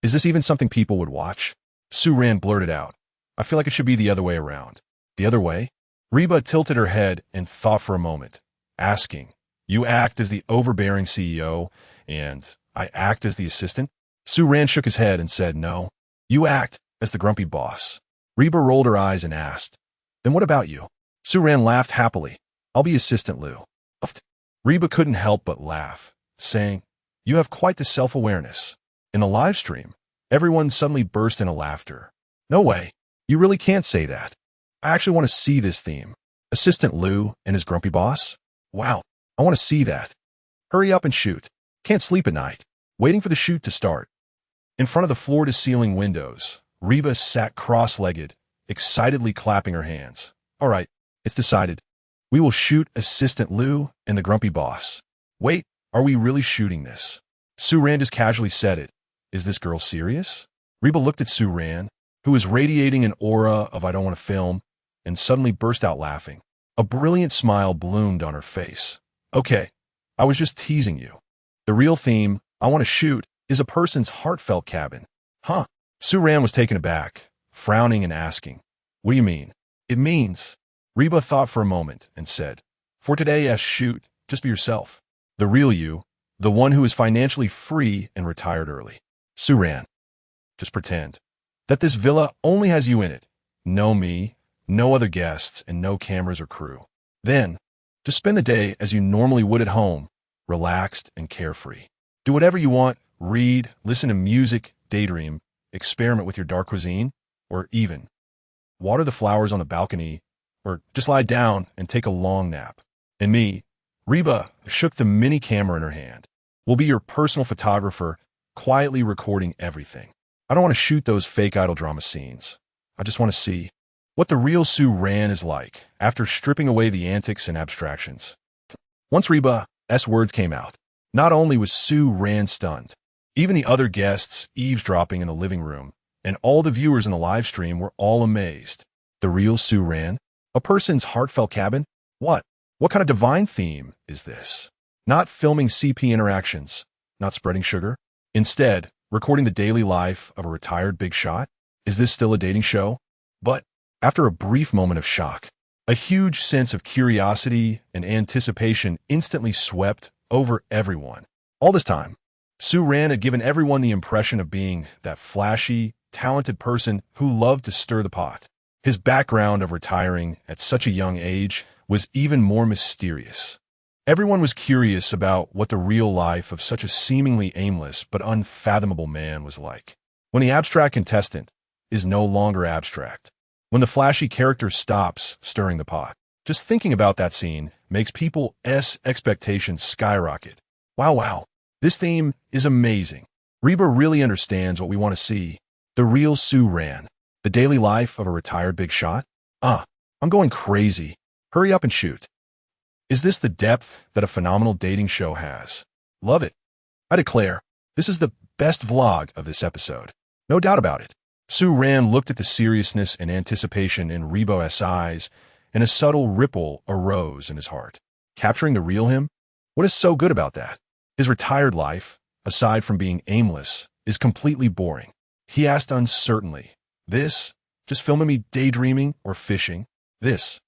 is this even something people would watch? Sue Ran blurted out. I feel like it should be the other way around. The other way? Reba tilted her head and thought for a moment, asking, You act as the overbearing CEO, and I act as the assistant? Sue Ran shook his head and said, No, you act as the grumpy boss. Reba rolled her eyes and asked, Then what about you? Sue Ran laughed happily. I'll be Assistant Lou. Reba couldn't help but laugh, saying, You have quite the self-awareness. In the live stream, everyone suddenly burst into laughter. No way. You really can't say that. I actually want to see this theme. Assistant Lou and his grumpy boss? Wow, I want to see that. Hurry up and shoot. Can't sleep at night. Waiting for the shoot to start. In front of the floor-to-ceiling windows, Reba sat cross-legged, excitedly clapping her hands. All right, it's decided. We will shoot Assistant Lou and the grumpy boss. Wait, are we really shooting this? Sue Ran just casually said it. Is this girl serious? Reba looked at Sue Ran, who was radiating an aura of I don't want to film, and suddenly burst out laughing. A brilliant smile bloomed on her face. Okay, I was just teasing you. The real theme, I want to shoot, is a person's heartfelt cabin. Huh? Sue Ran was taken aback, frowning and asking, What do you mean? It means, Reba thought for a moment and said, For today's shoot, just be yourself. The real you, the one who is financially free and retired early. Sue Ran, just pretend that this villa only has you in it. No me, no other guests, and no cameras or crew. Then, just spend the day as you normally would at home, relaxed and carefree. Do whatever you want, read, listen to music, daydream, experiment with your dark cuisine, or even water the flowers on the balcony, or just lie down and take a long nap. And me, Reba, shook the mini camera in her hand, will be your personal photographer, quietly recording everything. I don't want to shoot those fake idol drama scenes. I just want to see what the real Sue Ran is like after stripping away the antics and abstractions. Once Reba's words came out, Not only was Sue Ran stunned, even the other guests eavesdropping in the living room and all the viewers in the live stream were all amazed. The real Sue Ran? A person's heartfelt cabin? What? What kind of divine theme is this? Not filming CP interactions, not spreading sugar. Instead, recording the daily life of a retired big shot? Is this still a dating show? But after a brief moment of shock, a huge sense of curiosity and anticipation instantly swept over everyone. All this time, Sue Ran had given everyone the impression of being that flashy, talented person who loved to stir the pot. His background of retiring at such a young age was even more mysterious. Everyone was curious about what the real life of such a seemingly aimless but unfathomable man was like. When the abstract contestant is no longer abstract, when the flashy character stops stirring the pot, just thinking about that scene makes people's expectations skyrocket. Wow, this theme is amazing. Reba really understands what we want to see. The real Sue Ran. The daily life of a retired big shot? I'm going crazy. Hurry up and shoot. Is this the depth that a phenomenal dating show has? Love it. I declare, this is the best vlog of this episode. No doubt about it. Sue Ran looked at the seriousness and anticipation in Reba's eyes, and a subtle ripple arose in his heart. Capturing the real him? What is so good about that? His retired life, aside from being aimless, is completely boring. He asked uncertainly, this? Just filming me daydreaming or fishing? This?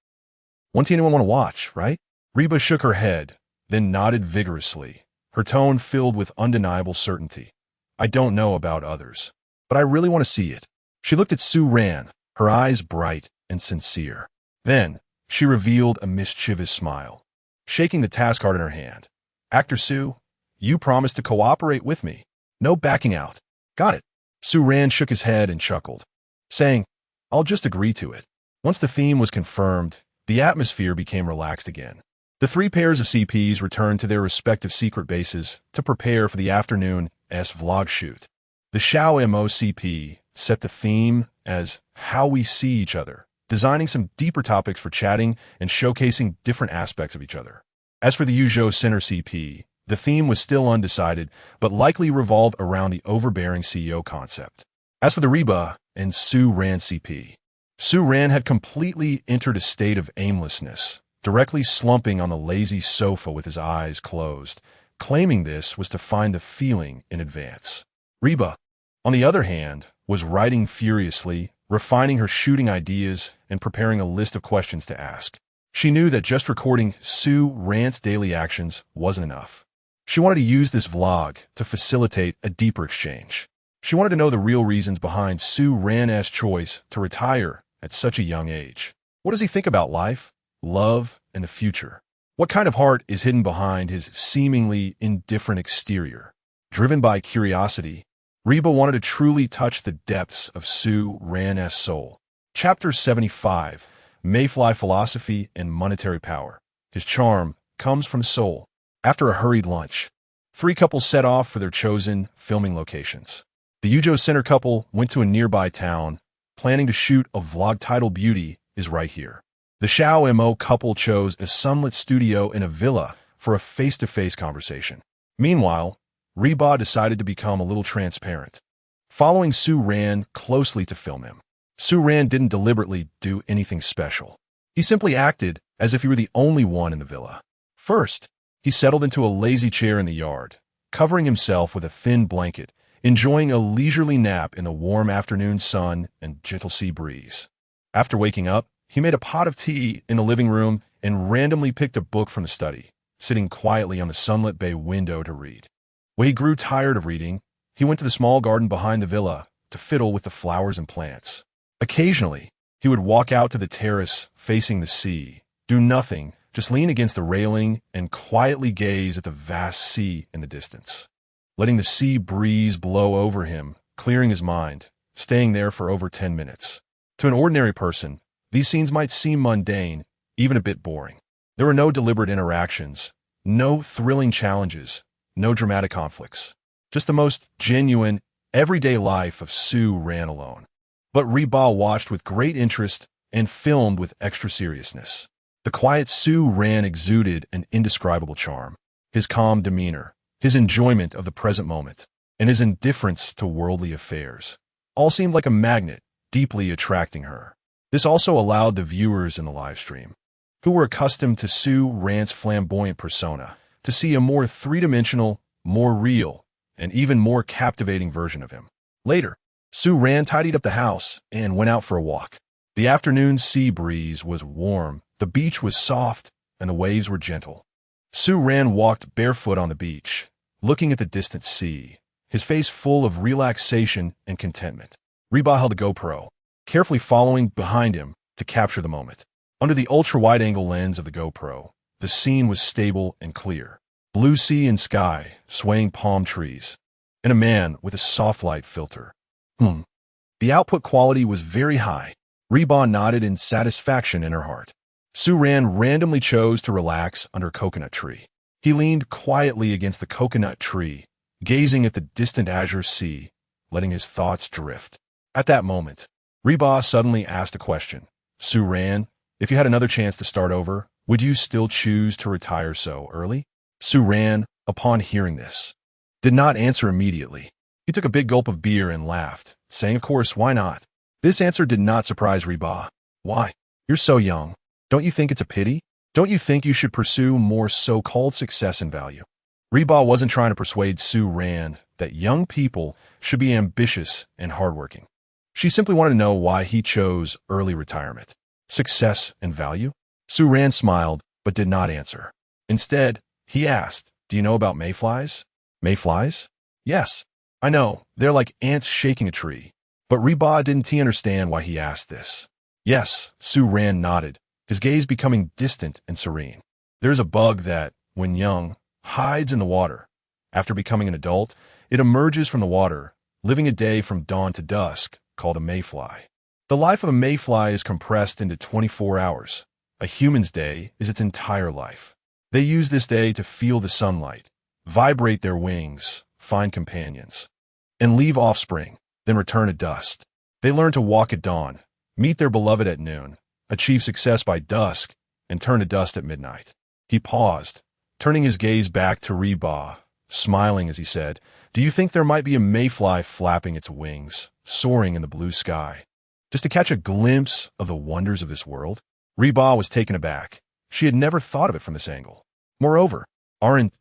Won't anyone want to watch, right? Reba shook her head, then nodded vigorously, her tone filled with undeniable certainty. I don't know about others, but I really want to see it. She looked at Sue Ran, her eyes bright and sincere. Then, she revealed a mischievous smile, shaking the task card in her hand. Actor Sue, you promised to cooperate with me. No backing out. Got it. Sue Ran shook his head and chuckled, saying, I'll just agree to it. Once the theme was confirmed, the atmosphere became relaxed again. The three pairs of CPs returned to their respective secret bases to prepare for the afternoon's vlog shoot. The Xiao Mo CP set the theme as how we see each other, designing some deeper topics for chatting and showcasing different aspects of each other. As for the Yuzhou Center CP, the theme was still undecided, but likely revolved around the overbearing CEO concept. As for the Reba and Sue Ran CP, Sue Ran had completely entered a state of aimlessness, directly slumping on the lazy sofa with his eyes closed, claiming this was to find the feeling in advance. Reba, on the other hand, was writing furiously, refining her shooting ideas and preparing a list of questions to ask. She knew that just recording Sue Ran's daily actions wasn't enough. She wanted to use this vlog to facilitate a deeper exchange. She wanted to know the real reasons behind Sue Ran's choice to retire at such a young age. What does he think about life, love, and the future? What kind of heart is hidden behind his seemingly indifferent exterior? Driven by curiosity, Reba wanted to truly touch the depths of Sue Ran's soul. Chapter 75, Mayfly Philosophy and Monetary Power. His charm comes from soul. After a hurried lunch, three couples set off for their chosen filming locations. The Yuzhou Center couple went to a nearby town, planning to shoot a vlog titled Beauty is Right Here. The Xiao Mo couple chose a sunlit studio in a villa for a face-to-face conversation. Meanwhile, Reba decided to become a little transparent, following Sue Ran closely to film him. Sue Ran didn't deliberately do anything special. He simply acted as if he were the only one in the villa. First, he settled into a lazy chair in the yard, covering himself with a thin blanket, enjoying a leisurely nap in the warm afternoon sun and gentle sea breeze. After waking up, he made a pot of tea in the living room and randomly picked a book from the study, sitting quietly on the sunlit bay window to read. When he grew tired of reading, he went to the small garden behind the villa to fiddle with the flowers and plants. Occasionally, he would walk out to the terrace facing the sea, do nothing, just lean against the railing and quietly gaze at the vast sea in the distance, letting the sea breeze blow over him, clearing his mind, staying there for over 10 minutes. To an ordinary person, these scenes might seem mundane, even a bit boring. There were no deliberate interactions, no thrilling challenges, no dramatic conflicts, just the most genuine, everyday life of Sue Ran alone. But Reba watched with great interest and filmed with extra seriousness. The quiet Sue Ran exuded an indescribable charm. His calm demeanor, his enjoyment of the present moment, and his indifference to worldly affairs all seemed like a magnet, deeply attracting her. This also allowed the viewers in the live stream, who were accustomed to Su Ran's flamboyant persona, to see a more three-dimensional, more real, and even more captivating version of him. Later, Su Ran tidied up the house and went out for a walk. The afternoon sea breeze was warm, the beach was soft, and the waves were gentle. Su Ran walked barefoot on the beach, looking at the distant sea, his face full of relaxation and contentment. Reba held a GoPro, carefully following behind him to capture the moment. Under the ultra-wide-angle lens of the GoPro, the scene was stable and clear. Blue sea and sky, swaying palm trees, and a man with a soft light filter. The output quality was very high. Reba nodded in satisfaction in her heart. Su Ran randomly chose to relax under a coconut tree. He leaned quietly against the coconut tree, gazing at the distant azure sea, letting his thoughts drift. At that moment, Reba suddenly asked a question. Su Ran, if you had another chance to start over, would you still choose to retire so early? Su Ran, upon hearing this, did not answer immediately. He took a big gulp of beer and laughed, saying, of course, why not? This answer did not surprise Reba. Why? You're so young. Don't you think it's a pity? Don't you think you should pursue more so-called success and value? Reba wasn't trying to persuade Su Ran that young people should be ambitious and hardworking. She simply wanted to know why he chose early retirement. Success and value? Su Ran smiled, but did not answer. Instead, he asked, do you know about mayflies? Mayflies? Yes. I know, they're like ants shaking a tree. But Reba didn't understand why he asked this. Yes, Su Ran nodded, his gaze becoming distant and serene. There's a bug that, when young, hides in the water. After becoming an adult, it emerges from the water, living a day from dawn to dusk, called a mayfly. The life of a mayfly is compressed into 24 hours. A human's day is its entire life. They use this day to feel the sunlight, vibrate their wings, find companions, and leave offspring, then return to dust. They learn to walk at dawn, meet their beloved at noon, achieve success by dusk, and turn to dust at midnight. He paused, turning his gaze back to Reba, smiling as he said, do you think there might be a mayfly flapping its wings, soaring in the blue sky, just to catch a glimpse of the wonders of this world? Reba was taken aback. She had never thought of it from this angle. Moreover, aren't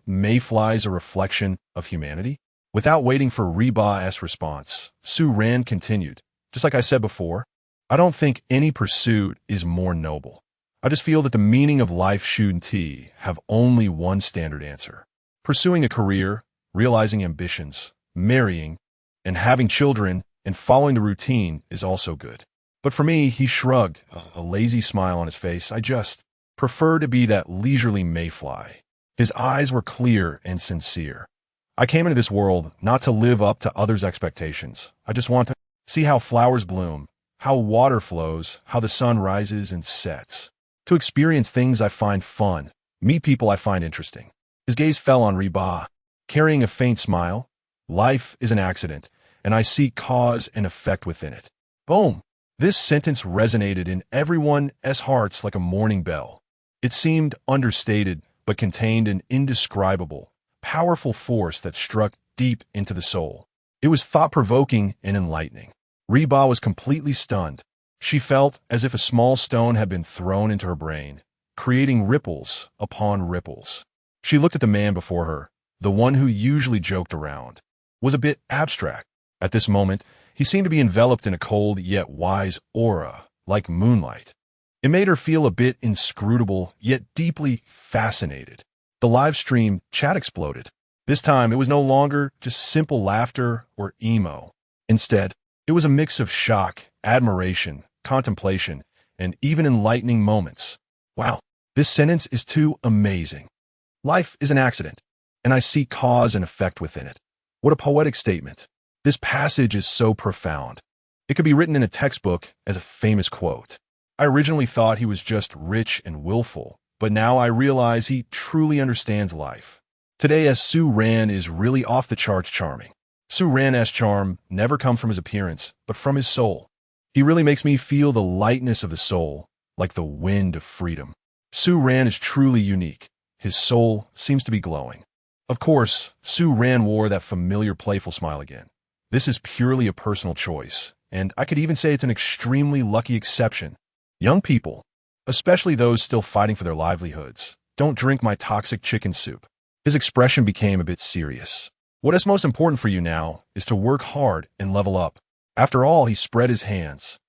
mayflies a reflection of humanity? Without waiting for Reba's response, Su Ran continued, just like I said before, I don't think any pursuit is more noble. I just feel that the meaning of life shouldn't have only one standard answer. Pursuing a career, realizing ambitions, marrying, and having children, and following the routine is also good. But for me, he shrugged, a lazy smile on his face, I just prefer to be that leisurely mayfly. His eyes were clear and sincere. I came into this world not to live up to others' expectations. I just want to see how flowers bloom, how water flows, how the sun rises and sets. To experience things I find fun, meet people I find interesting. His gaze fell on Reba, carrying a faint smile. Life is an accident, and I see cause and effect within it. Boom! This sentence resonated in everyone's hearts like a morning bell. It seemed understated, but contained an indescribable, powerful force that struck deep into the soul. It was thought-provoking and enlightening. Reba was completely stunned. She felt as if a small stone had been thrown into her brain, creating ripples upon ripples. She looked at the man before her, the one who usually joked around, was a bit abstract. At this moment, he seemed to be enveloped in a cold yet wise aura, like moonlight. It made her feel a bit inscrutable, yet deeply fascinated. The live stream chat exploded. This time, it was no longer just simple laughter or emo. Instead, it was a mix of shock, admiration, contemplation, and even enlightening moments. Wow, this sentence is too amazing. Life is an accident, and I see cause and effect within it. What a poetic statement. This passage is so profound. It could be written in a textbook as a famous quote. I originally thought he was just rich and willful, but now I realize he truly understands life. Today, as Su Ran is really off the charts charming. Su Ran's charm never comes from his appearance, but from his soul. He really makes me feel the lightness of the soul, like the wind of freedom. Su Ran is truly unique. His soul seems to be glowing. Of course, Sue Ran wore that familiar playful smile again. This is purely a personal choice, and I could even say it's an extremely lucky exception. Young people, especially those still fighting for their livelihoods, don't drink my toxic chicken soup. His expression became a bit serious. What is most important for you now is to work hard and level up. After all, he spread his hands,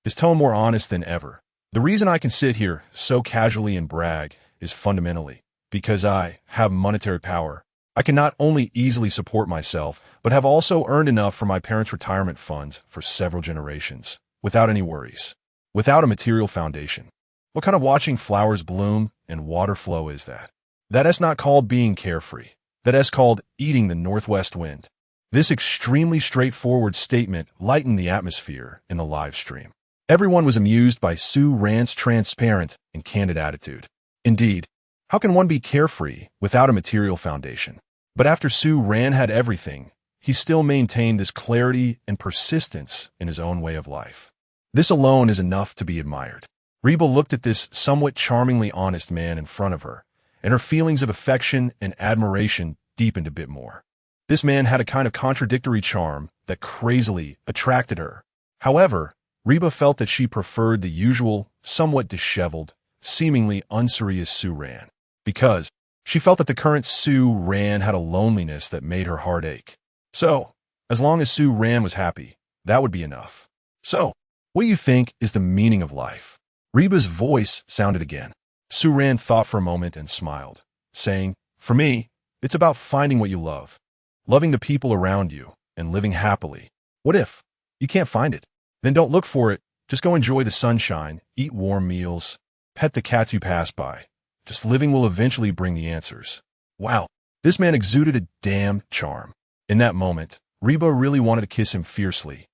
his tone more honest than ever. The reason I can sit here so casually and brag is fundamentally because I have monetary power. I can not only easily support myself, but have also earned enough for my parents' retirement funds for several generations, without any worries, without a material foundation. What kind of watching flowers bloom and water flow is that? That is not called being carefree. That is called eating the northwest wind. This extremely straightforward statement lightened the atmosphere in the live stream. Everyone was amused by Sue Ran's transparent and candid attitude. Indeed, how can one be carefree without a material foundation? But after Sue Ran had everything, he still maintained this clarity and persistence in his own way of life. This alone is enough to be admired. Reba looked at this somewhat charmingly honest man in front of her, and her feelings of affection and admiration deepened a bit more. This man had a kind of contradictory charm that crazily attracted her. However, Reba felt that she preferred the usual, somewhat disheveled, seemingly unserious Sue Ran, because she felt that the current Sue Ran had a loneliness that made her heart ache. So, as long as Sue Ran was happy, that would be enough. So, what do you think is the meaning of life? Reba's voice sounded again. Sue Ran thought for a moment and smiled, saying, "For me, it's about finding what you love, loving the people around you, and living happily. What if you can't find it? Then don't look for it. Just go enjoy the sunshine, eat warm meals, pet the cats you pass by. Just living will eventually bring the answers." Wow, this man exuded a damn charm. In that moment, Reba really wanted to kiss him fiercely.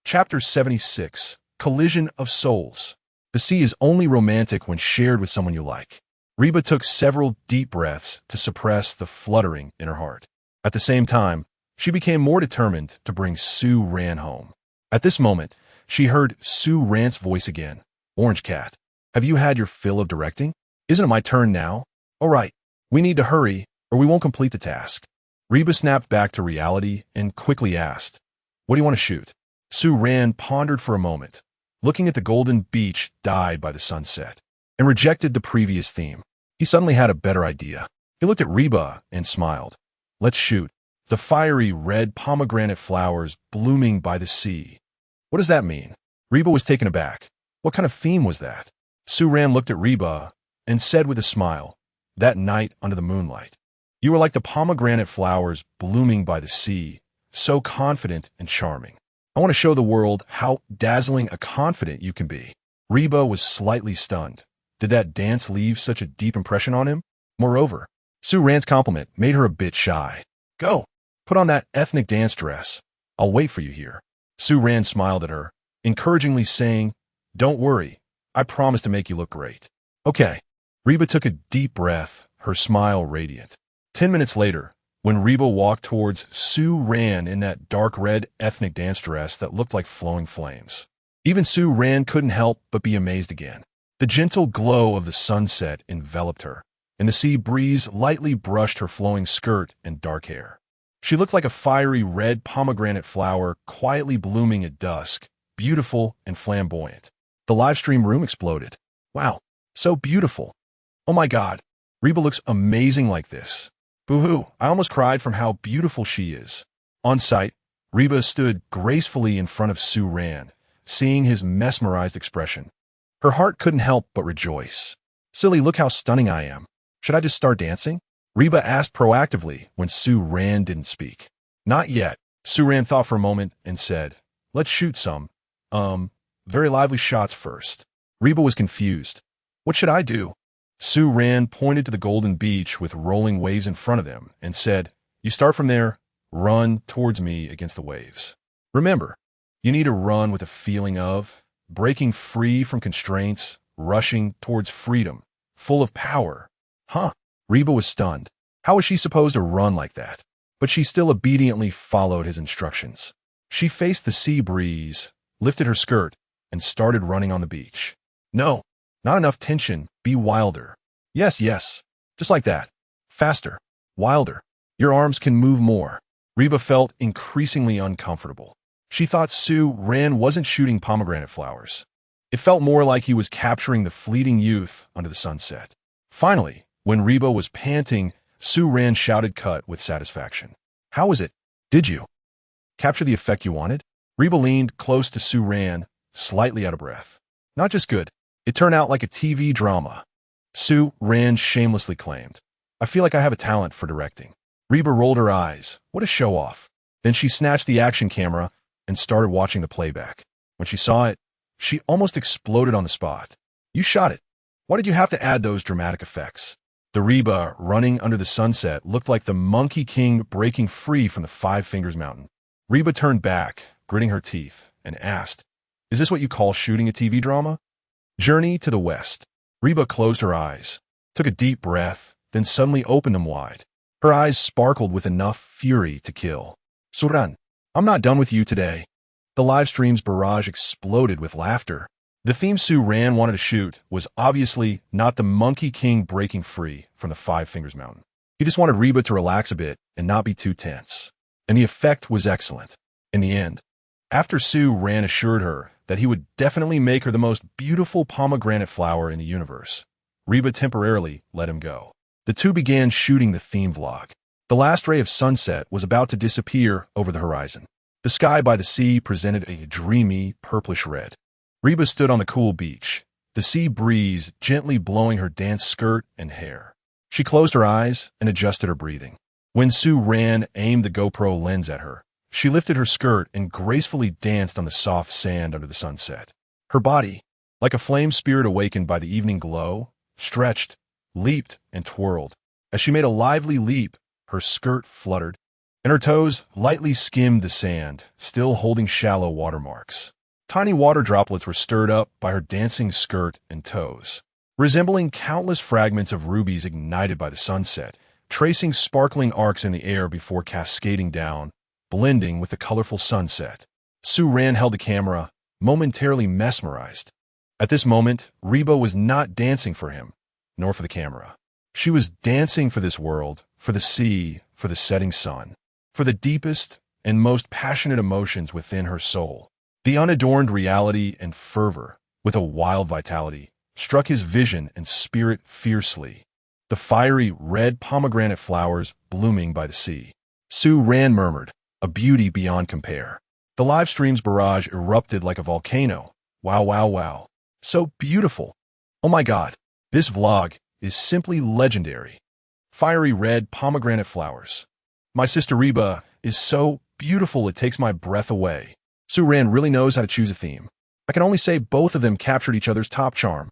Chapter 76, Collision of Souls. The sea is only romantic when shared with someone you like. Reba took several deep breaths to suppress the fluttering in her heart. At the same time, she became more determined to bring Sue Ran home. At this moment, she heard Sue Ran's voice again. "Orange Cat, have you had your fill of directing? Isn't it my turn now? All right, we need to hurry, or we won't complete the task." Reba snapped back to reality and quickly asked, "What do you want to shoot?" Sue Ran pondered for a moment, looking at the golden beach dyed by the sunset, and rejected the previous theme. He suddenly had a better idea. He looked at Reba and smiled. "Let's shoot the fiery red pomegranate flowers blooming by the sea." "What does that mean?" Reba was taken aback. What kind of theme was that? Sue Ran looked at Reba and said with a smile, "That night under the moonlight, you were like the pomegranate flowers blooming by the sea, so confident and charming. I want to show the world how dazzling a confident you can be." Reba was slightly stunned. Did that dance leave such a deep impression on him? Moreover, Sue Ran's compliment made her a bit shy. "Go, put on that ethnic dance dress. I'll wait for you here." Sue Ran smiled at her, encouragingly saying, "Don't worry, I promise to make you look great." "Okay." Reba took a deep breath, her smile radiant. 10 minutes later, when Reba walked towards Sue Ran in that dark red ethnic dance dress that looked like flowing flames, even Sue Ran couldn't help but be amazed again. The gentle glow of the sunset enveloped her, and the sea breeze lightly brushed her flowing skirt and dark hair. She looked like a fiery red pomegranate flower quietly blooming at dusk, beautiful and flamboyant. The live stream room exploded. "Wow, so beautiful. Oh my God, Reba looks amazing like this. Boo-hoo, I almost cried from how beautiful she is." On site, Reba stood gracefully in front of Sue Ran, seeing his mesmerized expression. Her heart couldn't help but rejoice. "Silly, look how stunning I am. Should I just start dancing?" Reba asked proactively when Sue Ran didn't speak. "Not yet." Sue Ran thought for a moment and said, "Let's shoot some, very lively shots first." Reba was confused. "What should I do?" Sue Ran pointed to the golden beach with rolling waves in front of them and said, "You start from there, run towards me against the waves. Remember, you need to run with a feeling of breaking free from constraints, rushing towards freedom, full of power." Huh? Reba was stunned. How was she supposed to run like that? But she still obediently followed his instructions. She faced the sea breeze, lifted her skirt, and started running on the beach. "No, not enough tension. Be wilder." Yes, just like that. Faster. Wilder. Your arms can move more. Reba felt increasingly uncomfortable. She thought Su Ran wasn't shooting pomegranate flowers. It felt more like he was capturing the fleeting youth under the sunset. Finally, when Reba was panting, Su Ran shouted cut with satisfaction. How was it? Did you capture the effect you wanted? Reba leaned close to Su Ran, slightly out of breath. Not just good. It turned out like a TV drama. Su Ran shamelessly claimed. I feel like I have a talent for directing. Reba rolled her eyes. What a show-off. Then she snatched the action camera and started watching the playback. When she saw it, she almost exploded on the spot. You shot it. Why did you have to add those dramatic effects? The Reba running under the sunset looked like the Monkey King breaking free from the Five Fingers Mountain. Reba turned back, gritting her teeth, and asked, Is this what you call shooting a TV drama? Journey to the West. Reba closed her eyes, took a deep breath, then suddenly opened them wide. Her eyes sparkled with enough fury to kill. Suran, I'm not done with you today. The live stream's barrage exploded with laughter. The theme Su Ran wanted to shoot was obviously not the Monkey King breaking free from the Five Fingers Mountain. He just wanted Reba to relax a bit and not be too tense. And the effect was excellent. In the end, after Su Ran assured her that he would definitely make her the most beautiful pomegranate flower in the universe, Reba temporarily let him go. The two began shooting the theme vlog. The last ray of sunset was about to disappear over the horizon. The sky by the sea presented a dreamy purplish red. Reba stood on the cool beach, the sea breeze gently blowing her dance skirt and hair. She closed her eyes and adjusted her breathing. When Su Ran aimed the GoPro lens at her, she lifted her skirt and gracefully danced on the soft sand under the sunset. Her body, like a flame spirit awakened by the evening glow, stretched, leaped, and twirled. As she made a lively leap, her skirt fluttered, and her toes lightly skimmed the sand, still holding shallow watermarks. Tiny water droplets were stirred up by her dancing skirt and toes, resembling countless fragments of rubies ignited by the sunset, tracing sparkling arcs in the air before cascading down, blending with the colorful sunset. Su Ran held the camera, momentarily mesmerized. At this moment, Reba was not dancing for him, nor for the camera. She was dancing for this world, for the sea, for the setting sun, for the deepest and most passionate emotions within her soul. The unadorned reality and fervor, with a wild vitality, struck his vision and spirit fiercely. The fiery red pomegranate flowers blooming by the sea. Su Ran murmured, a beauty beyond compare. The live stream's barrage erupted like a volcano. Wow, wow, wow. So beautiful. Oh my God. This vlog is simply legendary. Fiery red pomegranate flowers. My sister Reba is so beautiful it takes my breath away. Su Ran really knows how to choose a theme. I can only say both of them captured each other's top charm.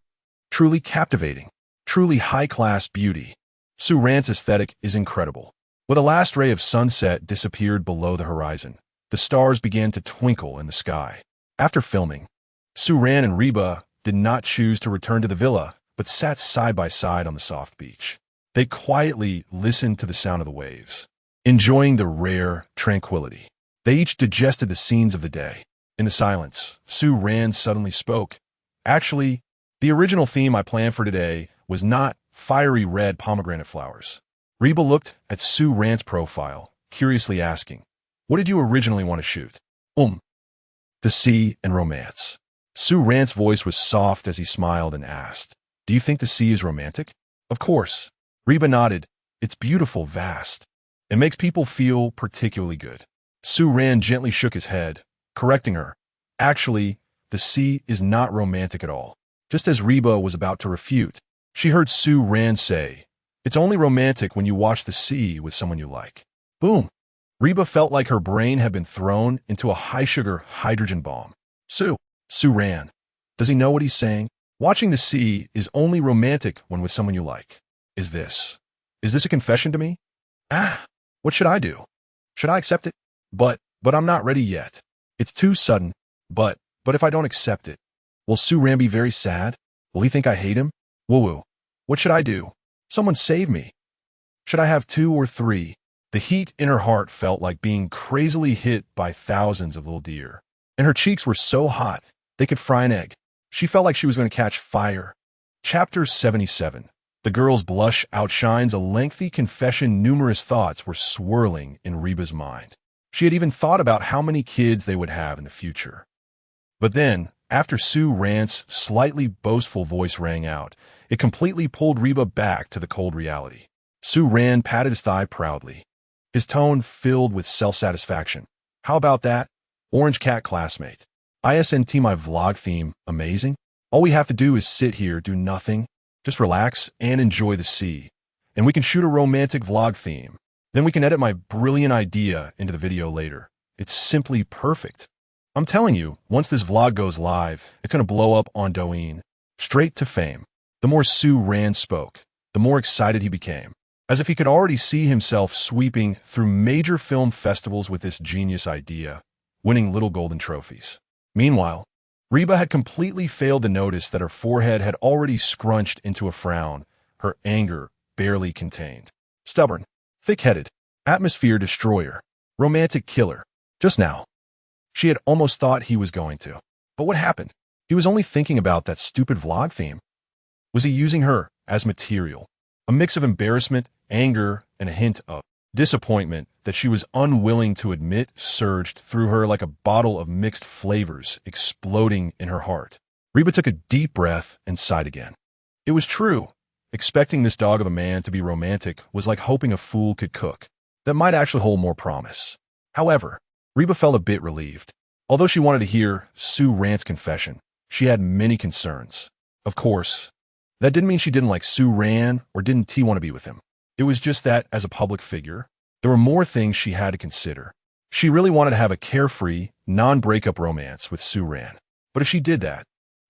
Truly captivating. Truly high-class beauty. Su Ran's aesthetic is incredible. When the last ray of sunset disappeared below the horizon, the stars began to twinkle in the sky. After filming, Su Ran and Reba did not choose to return to the villa, but sat side by side on the soft beach. They quietly listened to the sound of the waves, enjoying the rare tranquility. They each digested the scenes of the day. In the silence, Su Ran suddenly spoke. Actually, the original theme I planned for today was not fiery red pomegranate flowers. Reba looked at Su Ran's profile, curiously asking, What did you originally want to shoot? The sea and romance. Su Ran's voice was soft as he smiled and asked, Do you think the sea is romantic? Of course. Reba nodded. It's beautiful, vast. It makes people feel particularly good. Su Ran gently shook his head, correcting her. Actually, the sea is not romantic at all. Just as Reba was about to refute, she heard Su Ran say, It's only romantic when you watch the sea with someone you like. Boom. Reba felt like her brain had been thrown into a high-sugar hydrogen bomb. Su Ran. Does he know what he's saying? Watching the sea is only romantic when with someone you like. Is this a confession to me? What should I do? Should I accept it? But I'm not ready yet. It's too sudden. But if I don't accept it, will Su Ran be very sad? Will he think I hate him? Woo-woo. What should I do? Someone save me. Should I have 2 or 3? The heat in her heart felt like being crazily hit by thousands of little deer. And her cheeks were so hot, they could fry an egg. She felt like she was going to catch fire. Chapter 77. The girl's blush outshines a lengthy confession. Numerous thoughts were swirling in Reba's mind. She had even thought about how many kids they would have in the future. But then, after Su Ran's slightly boastful voice rang out, it completely pulled Reba back to the cold reality. Su Ran patted his thigh proudly, his tone filled with self-satisfaction. How about that? Orange Cat classmate. ISNT my vlog theme, amazing? All we have to do is sit here, do nothing, just relax and enjoy the sea. And we can shoot a romantic vlog theme. Then we can edit my brilliant idea into the video later. It's simply perfect. I'm telling you, once this vlog goes live, it's going to blow up on Douyin. Straight to fame. The more Su Ran spoke, the more excited he became, as if he could already see himself sweeping through major film festivals with this genius idea, winning little golden trophies. Meanwhile, Reba had completely failed to notice that her forehead had already scrunched into a frown, her anger barely contained. Stubborn, thick-headed, atmosphere destroyer, romantic killer. Just now, she had almost thought he was going to. But what happened? He was only thinking about that stupid vlog theme. Was he using her as material? A mix of embarrassment, anger, and a hint of disappointment that she was unwilling to admit surged through her like a bottle of mixed flavors exploding in her heart. Reba took a deep breath and sighed again. It was true. Expecting this dog of a man to be romantic was like hoping a fool could cook. That might actually hold more promise. However, Reba felt a bit relieved. Although she wanted to hear Su Ran's confession, she had many concerns. Of course, that didn't mean she didn't like Su Ran or didn't T want to be with him. It was just that, as a public figure, there were more things she had to consider. She really wanted to have a carefree, non-breakup romance with Su Ran. But if she did that,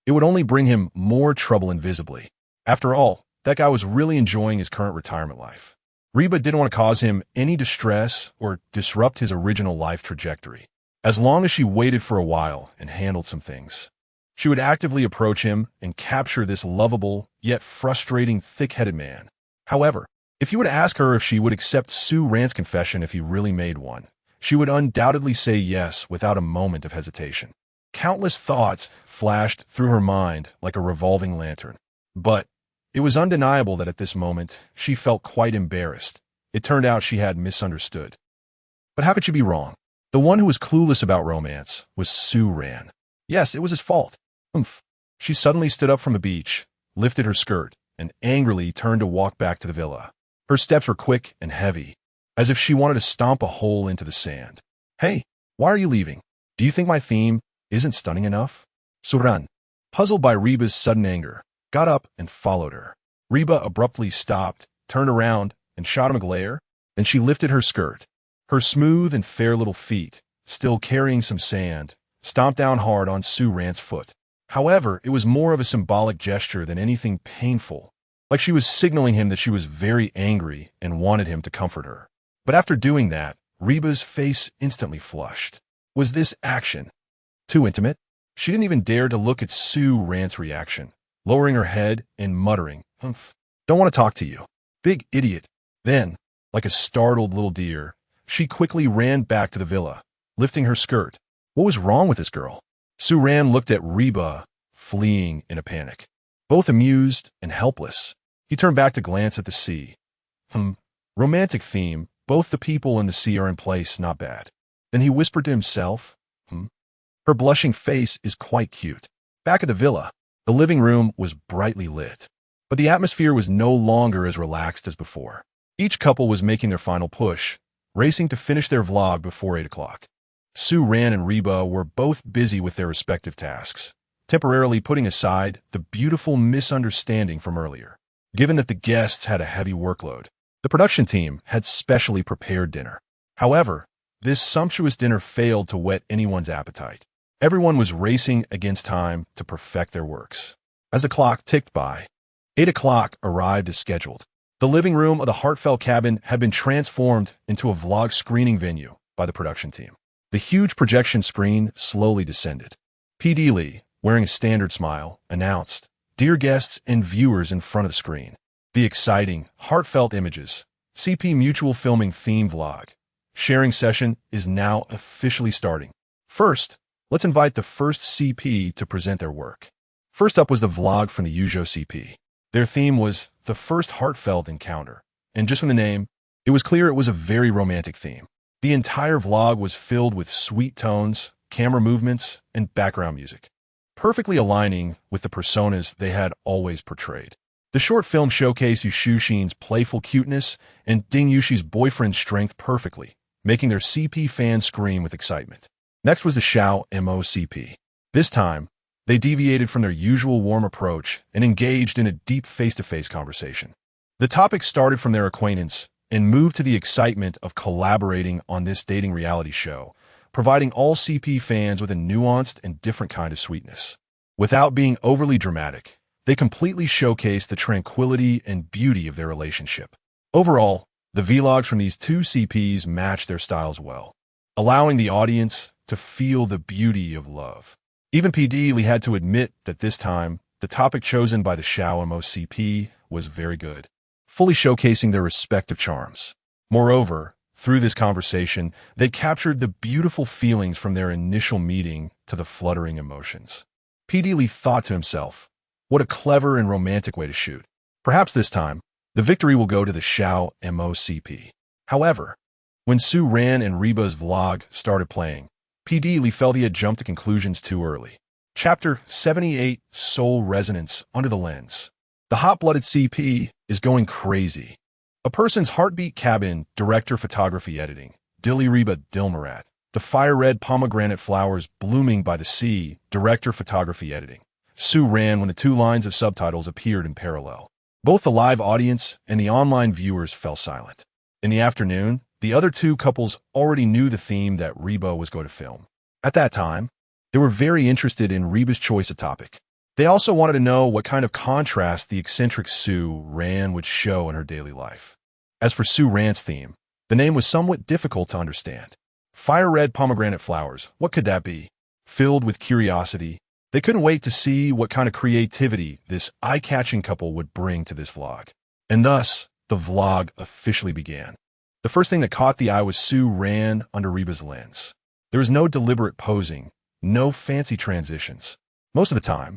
it would only bring him more trouble invisibly. After all, that guy was really enjoying his current retirement life. Reba didn't want to cause him any distress or disrupt his original life trajectory. As long as she waited for a while and handled some things, she would actively approach him and capture this lovable, yet frustrating, thick-headed man. However, if you were to ask her if she would accept Su Ran's confession if he really made one, she would undoubtedly say yes without a moment of hesitation. Countless thoughts flashed through her mind like a revolving lantern. But it was undeniable that at this moment, she felt quite embarrassed. It turned out she had misunderstood. But how could she be wrong? The one who was clueless about romance was Su Ran. Yes, it was his fault. She suddenly stood up from the beach, lifted her skirt, and angrily turned to walk back to the villa. Her steps were quick and heavy, as if she wanted to stomp a hole into the sand. Hey, why are you leaving? Do you think my theme isn't stunning enough? Su Ran, puzzled by Reba's sudden anger, got up and followed her. Reba abruptly stopped, turned around, and shot him a glare. Then she lifted her skirt. Her smooth and fair little feet, still carrying some sand, stomped down hard on Su Ran's foot. However, it was more of a symbolic gesture than anything painful, like she was signaling him that she was very angry and wanted him to comfort her. But after doing that, Reba's face instantly flushed. Was this action too intimate? She didn't even dare to look at Su Ran's reaction, lowering her head and muttering, "Don't want to talk to you. Big idiot." Then, like a startled little deer, she quickly ran back to the villa, lifting her skirt. What was wrong with this girl? Su Ran looked at Reba, fleeing in a panic. Both amused and helpless, he turned back to glance at the sea. Romantic theme, both the people and the sea are in place, not bad. Then he whispered to himself, Her blushing face is quite cute. Back at the villa, the living room was brightly lit, but the atmosphere was no longer as relaxed as before. Each couple was making their final push, racing to finish their vlog before 8 o'clock. Su Ran and Reba were both busy with their respective tasks, temporarily putting aside the beautiful misunderstanding from earlier. Given that the guests had a heavy workload, the production team had specially prepared dinner. However, this sumptuous dinner failed to whet anyone's appetite. Everyone was racing against time to perfect their works. As the clock ticked by, 8 o'clock arrived as scheduled. The living room of the heartfelt cabin had been transformed into a vlog screening venue by the production team. The huge projection screen slowly descended. P.D. Lee, wearing a standard smile, announced, "Dear guests and viewers in front of the screen, the exciting, heartfelt images, CP Mutual Filming theme vlog sharing session is now officially starting. First, let's invite the first CP to present their work." First up was the vlog from the Yujo CP. Their theme was the first heartfelt encounter. And just from the name, it was clear it was a very romantic theme. The entire vlog was filled with sweet tones, camera movements, and background music, perfectly aligning with the personas they had always portrayed. The short film showcased Yushushin's playful cuteness and Ding Yushi's boyfriend's strength perfectly, making their CP fans scream with excitement. Next was the Xiao MOCP. This time, they deviated from their usual warm approach and engaged in a deep face-to-face conversation. The topic started from their acquaintance and moved to the excitement of collaborating on this dating reality show, providing all CP fans with a nuanced and different kind of sweetness. Without being overly dramatic, they completely showcased the tranquility and beauty of their relationship. Overall, the vlogs from these two CPs matched their styles well, allowing the audience to feel the beauty of love. Even PD Lee had to admit that this time, the topic chosen by the Xiao MOCP was very good, fully showcasing their respective charms. Moreover, through this conversation, they captured the beautiful feelings from their initial meeting to the fluttering emotions. PD Lee thought to himself, what a clever and romantic way to shoot. Perhaps this time, the victory will go to the Xiao MOCP. However, when Su Ran and Reba's vlog started playing, PD Lee felt he had jumped to conclusions too early. Chapter 78, Soul Resonance Under the Lens. The hot-blooded CP is going crazy. A Person's Heartbeat Cabin, Director Photography Editing, Dilly Reba Dilmarat. The Fire-Red Pomegranate Flowers Blooming by the Sea, Director Photography Editing. Su ran when the two lines of subtitles appeared in parallel. Both the live audience and the online viewers fell silent. In the afternoon, the other two couples already knew the theme that Reba was going to film. At that time, they were very interested in Reba's choice of topic. They also wanted to know what kind of contrast the eccentric Su Ran would show in her daily life. As for Su Ran's theme, the name was somewhat difficult to understand. Fire-red pomegranate flowers, what could that be? Filled with curiosity, they couldn't wait to see what kind of creativity this eye-catching couple would bring to this vlog. And thus, the vlog officially began. The first thing that caught the eye was Su Ran under Reba's lens. There was no deliberate posing, no fancy transitions. Most of the time,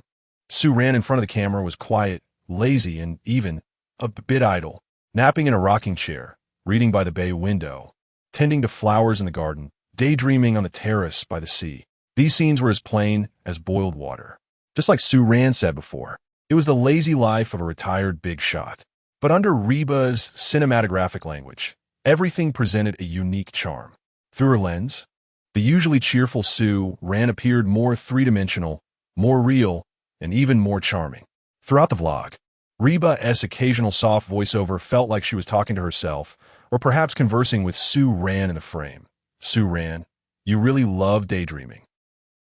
Su Ran in front of the camera was quiet, lazy, and even a bit idle, napping in a rocking chair, reading by the bay window, tending to flowers in the garden, daydreaming on the terrace by the sea. These scenes were as plain as boiled water. Just like Su Ran said before, it was the lazy life of a retired big shot. But under Reba's cinematographic language, everything presented a unique charm. Through her lens, the usually cheerful Su Ran appeared more three-dimensional, more real, and even more charming. Throughout the vlog, Reba's occasional soft voiceover felt like she was talking to herself, or perhaps conversing with Su Ran in the frame. Su Ran, you really love daydreaming.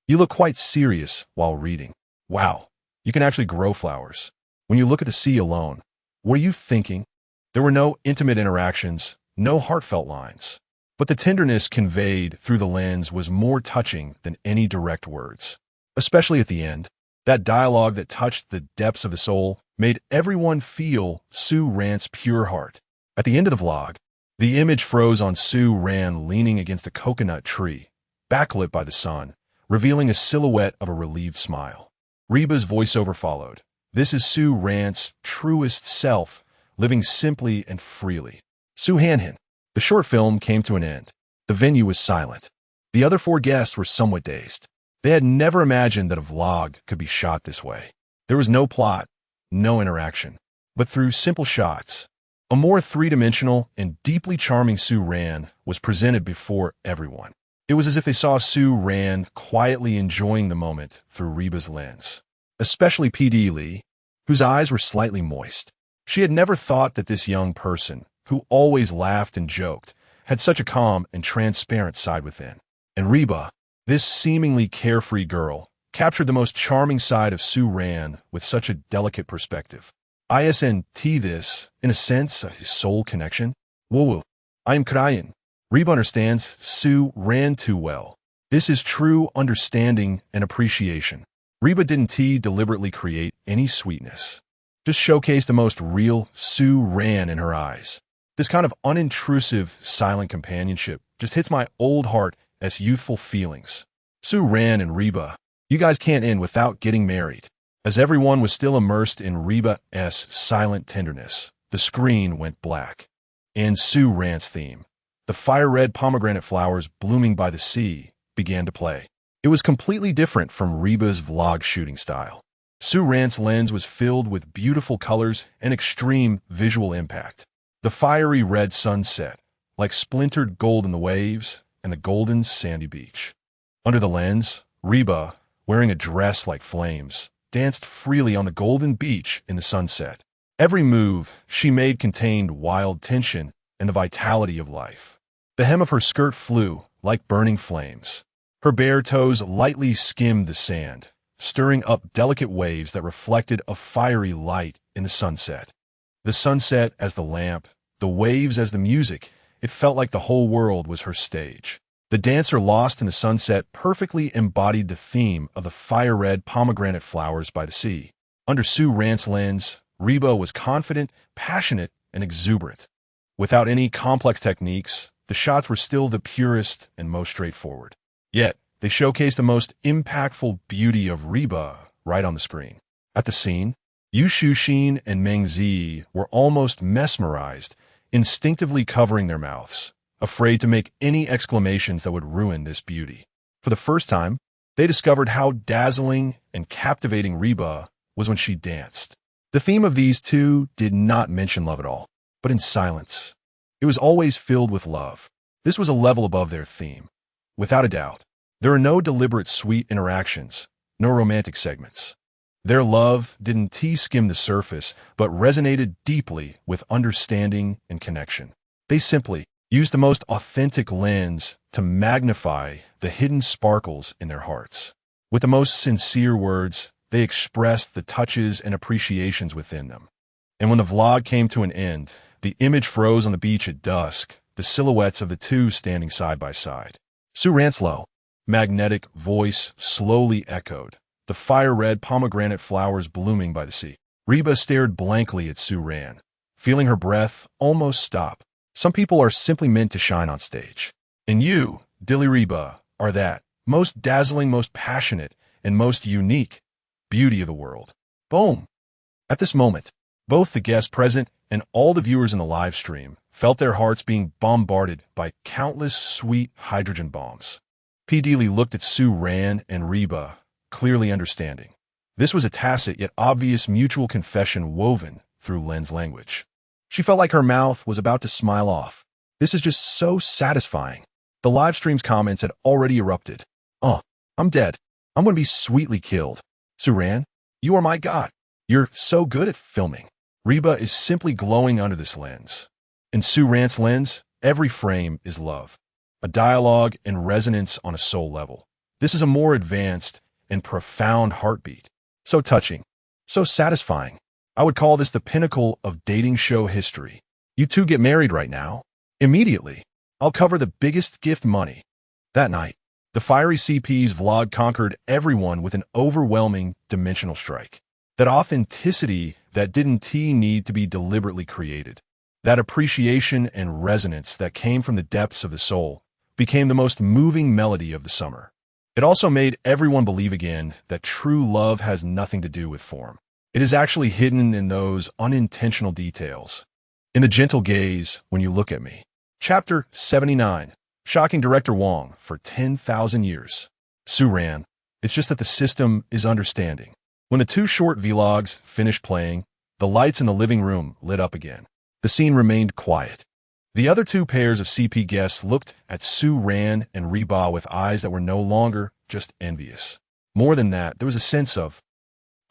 You look quite serious while reading. Wow, you can actually grow flowers. When you look at the sea alone, what are you thinking? There were no intimate interactions, no heartfelt lines. But the tenderness conveyed through the lens was more touching than any direct words. Especially at the end, that dialogue that touched the depths of the soul made everyone feel Su Ran's pure heart. At the end of the vlog, the image froze on Su Ran leaning against a coconut tree, backlit by the sun, revealing a silhouette of a relieved smile. Reba's voiceover followed. This is Su Ran's truest self, living simply and freely. Su Hanhin. The short film came to an end. The venue was silent. The other four guests were somewhat dazed. They had never imagined that a vlog could be shot this way. There was no plot, no interaction. But through simple shots, a more three-dimensional and deeply charming Su Ran was presented before everyone. It was as if they saw Su Ran quietly enjoying the moment through Reba's lens, especially PD Lee, whose eyes were slightly moist. She had never thought that this young person, who always laughed and joked, had such a calm and transparent side within. And Reba, this seemingly carefree girl, captured the most charming side of Su Ran with such a delicate perspective. Isn't this, in a sense, a soul connection? Woo-woo. I'm crying. Reba understands Su Ran too well. This is true understanding and appreciation. Reba didn't deliberately create any sweetness. Just showcase the most real Su Ran in her eyes. This kind of unintrusive, silent companionship just hits my old heart as youthful feelings. Su Ran and Reba, you guys can't end without getting married. As everyone was still immersed in Reba's silent tenderness, the screen went black. And Sue Rant's theme, the fire-red pomegranate flowers blooming by the sea, began to play. It was completely different from Reba's vlog shooting style. Sue Rant's lens was filled with beautiful colors and extreme visual impact. The fiery red sunset, like splintered gold in the waves, and the golden sandy beach. Under the lens, Reba, wearing a dress like flames, danced freely on the golden beach in the sunset. Every move she made contained wild tension and the vitality of life. The hem of her skirt flew like burning flames. Her bare toes lightly skimmed the sand, stirring up delicate waves that reflected a fiery light in the sunset. The sunset as the lamp, the waves as the music, it felt like the whole world was her stage. The dancer lost in the sunset perfectly embodied the theme of the fire-red pomegranate flowers by the sea. Under Sue Rant's lens, Reba was confident, passionate, and exuberant. Without any complex techniques, the shots were still the purest and most straightforward. Yet, they showcased the most impactful beauty of Reba right on the screen. At the scene, Yu Shuxin and Meng Zi were almost mesmerized, instinctively covering their mouths, afraid to make any exclamations that would ruin this beauty. For the first time, they discovered how dazzling and captivating Reba was when she danced. The theme of these two did not mention love at all, but in silence. It was always filled with love. This was a level above their theme. Without a doubt, there are no deliberate sweet interactions, no romantic segments. Their love didn't skim the surface, but resonated deeply with understanding and connection. They simply used the most authentic lens to magnify the hidden sparkles in their hearts. With the most sincere words, they expressed the touches and appreciations within them. And when the vlog came to an end, the image froze on the beach at dusk, the silhouettes of the two standing side by side. Sue Rant's low, magnetic voice slowly echoed, the fire-red pomegranate flowers blooming by the sea. Reba stared blankly at Sue Rant, feeling her breath almost stop. Some people are simply meant to shine on stage. And you, Dilly Reba, are that most dazzling, most passionate, and most unique beauty of the world. Boom! At this moment, both the guests present and all the viewers in the live stream felt their hearts being bombarded by countless sweet hydrogen bombs. P. Dilly looked at Sue Rant and Reba, clearly understanding. This was a tacit yet obvious mutual confession woven through lens language. She felt like her mouth was about to smile off. This is just so satisfying. The live stream's comments had already erupted. Oh, I'm dead. I'm going to be sweetly killed. Sue Rant, you are my god. You're so good at filming. Reba is simply glowing under this lens. In Sue Rant's lens, every frame is love. A dialogue and resonance on a soul level. This is a more advanced and profound heartbeat. So touching. So satisfying. I would call this the pinnacle of dating show history. You two get married right now. Immediately. I'll cover the biggest gift money. That night, the Fiery CP's vlog conquered everyone with an overwhelming dimensional strike. That authenticity that didn't need to be deliberately created. That appreciation and resonance that came from the depths of the soul became the most moving melody of the summer. It also made everyone believe again that true love has nothing to do with form. It is actually hidden in those unintentional details. In the gentle gaze when you look at me. Chapter 79. Shocking Director Wong for 10,000 years. Sue Rant, it's just that the system is understanding. When the two short vlogs finished playing, the lights in the living room lit up again. The scene remained quiet. The other two pairs of CP guests looked at Sue Rant and Reba with eyes that were no longer just envious. More than that, there was a sense of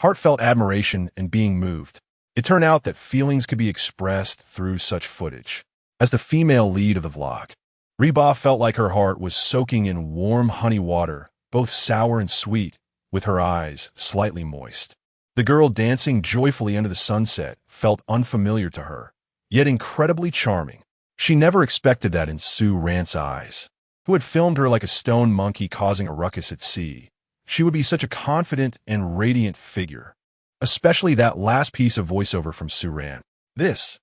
heartfelt admiration and being moved. It turned out that feelings could be expressed through such footage. As the female lead of the vlog, Reba felt like her heart was soaking in warm honey water, both sour and sweet, with her eyes slightly moist. The girl dancing joyfully under the sunset felt unfamiliar to her, yet incredibly charming. She never expected that in Sue Rant's eyes, who had filmed her like a stone monkey causing a ruckus at sea. She would be such a confident and radiant figure, especially that last piece of voiceover from Sue Rant. This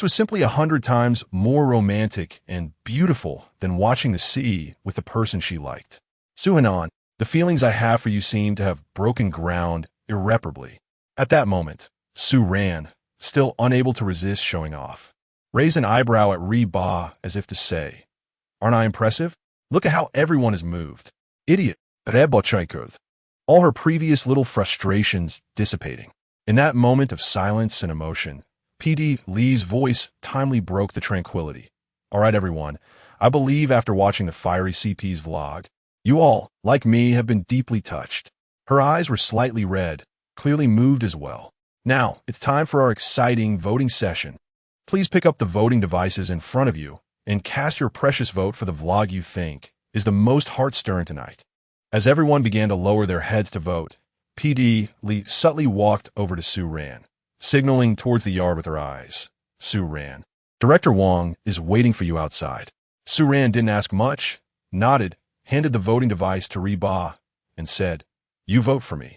was simply 100 times more romantic and beautiful than watching the sea with the person she liked. Sue Hanan, the feelings I have for you seem to have broken ground irreparably. At that moment, Su ran, still unable to resist showing off. Raised an eyebrow at Reba as if to say, "Aren't I impressive? Look at how everyone is moved. Idiot." Rebochaikov. All her previous little frustrations dissipating. In that moment of silence and emotion, PD Lee's voice timely broke the tranquility. "All right, everyone. I believe after watching the Fiery CP's vlog, you all, like me, have been deeply touched." Her eyes were slightly red, clearly moved as well. "Now, it's time for our exciting voting session. Please pick up the voting devices in front of you and cast your precious vote for the vlog you think is the most heart-stirring tonight." As everyone began to lower their heads to vote, PD Lee subtly walked over to Su Ran, signaling towards the yard with her eyes. Su Ran, "Director Wong is waiting for you outside." Su Ran didn't ask much, nodded, handed the voting device to Reba, and said, "You vote for me.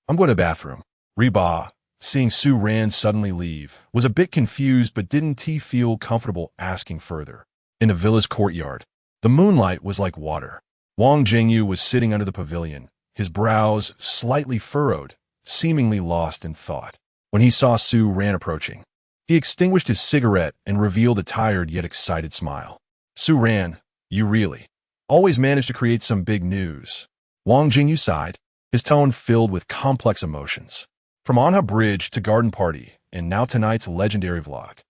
I'm going to the bathroom." Reba, seeing Su Ran suddenly leave, was a bit confused but didn't feel comfortable asking further. In the villa's courtyard, the moonlight was like water. Wang Jingyu was sitting under the pavilion, his brows slightly furrowed, seemingly lost in thought. When he saw Su Ran approaching, he extinguished his cigarette and revealed a tired yet excited smile. "Su Ran, you really always manage to create some big news." Wang Jingyu sighed, his tone filled with complex emotions. From Anha Bridge to Garden Party, and now tonight's legendary vlog,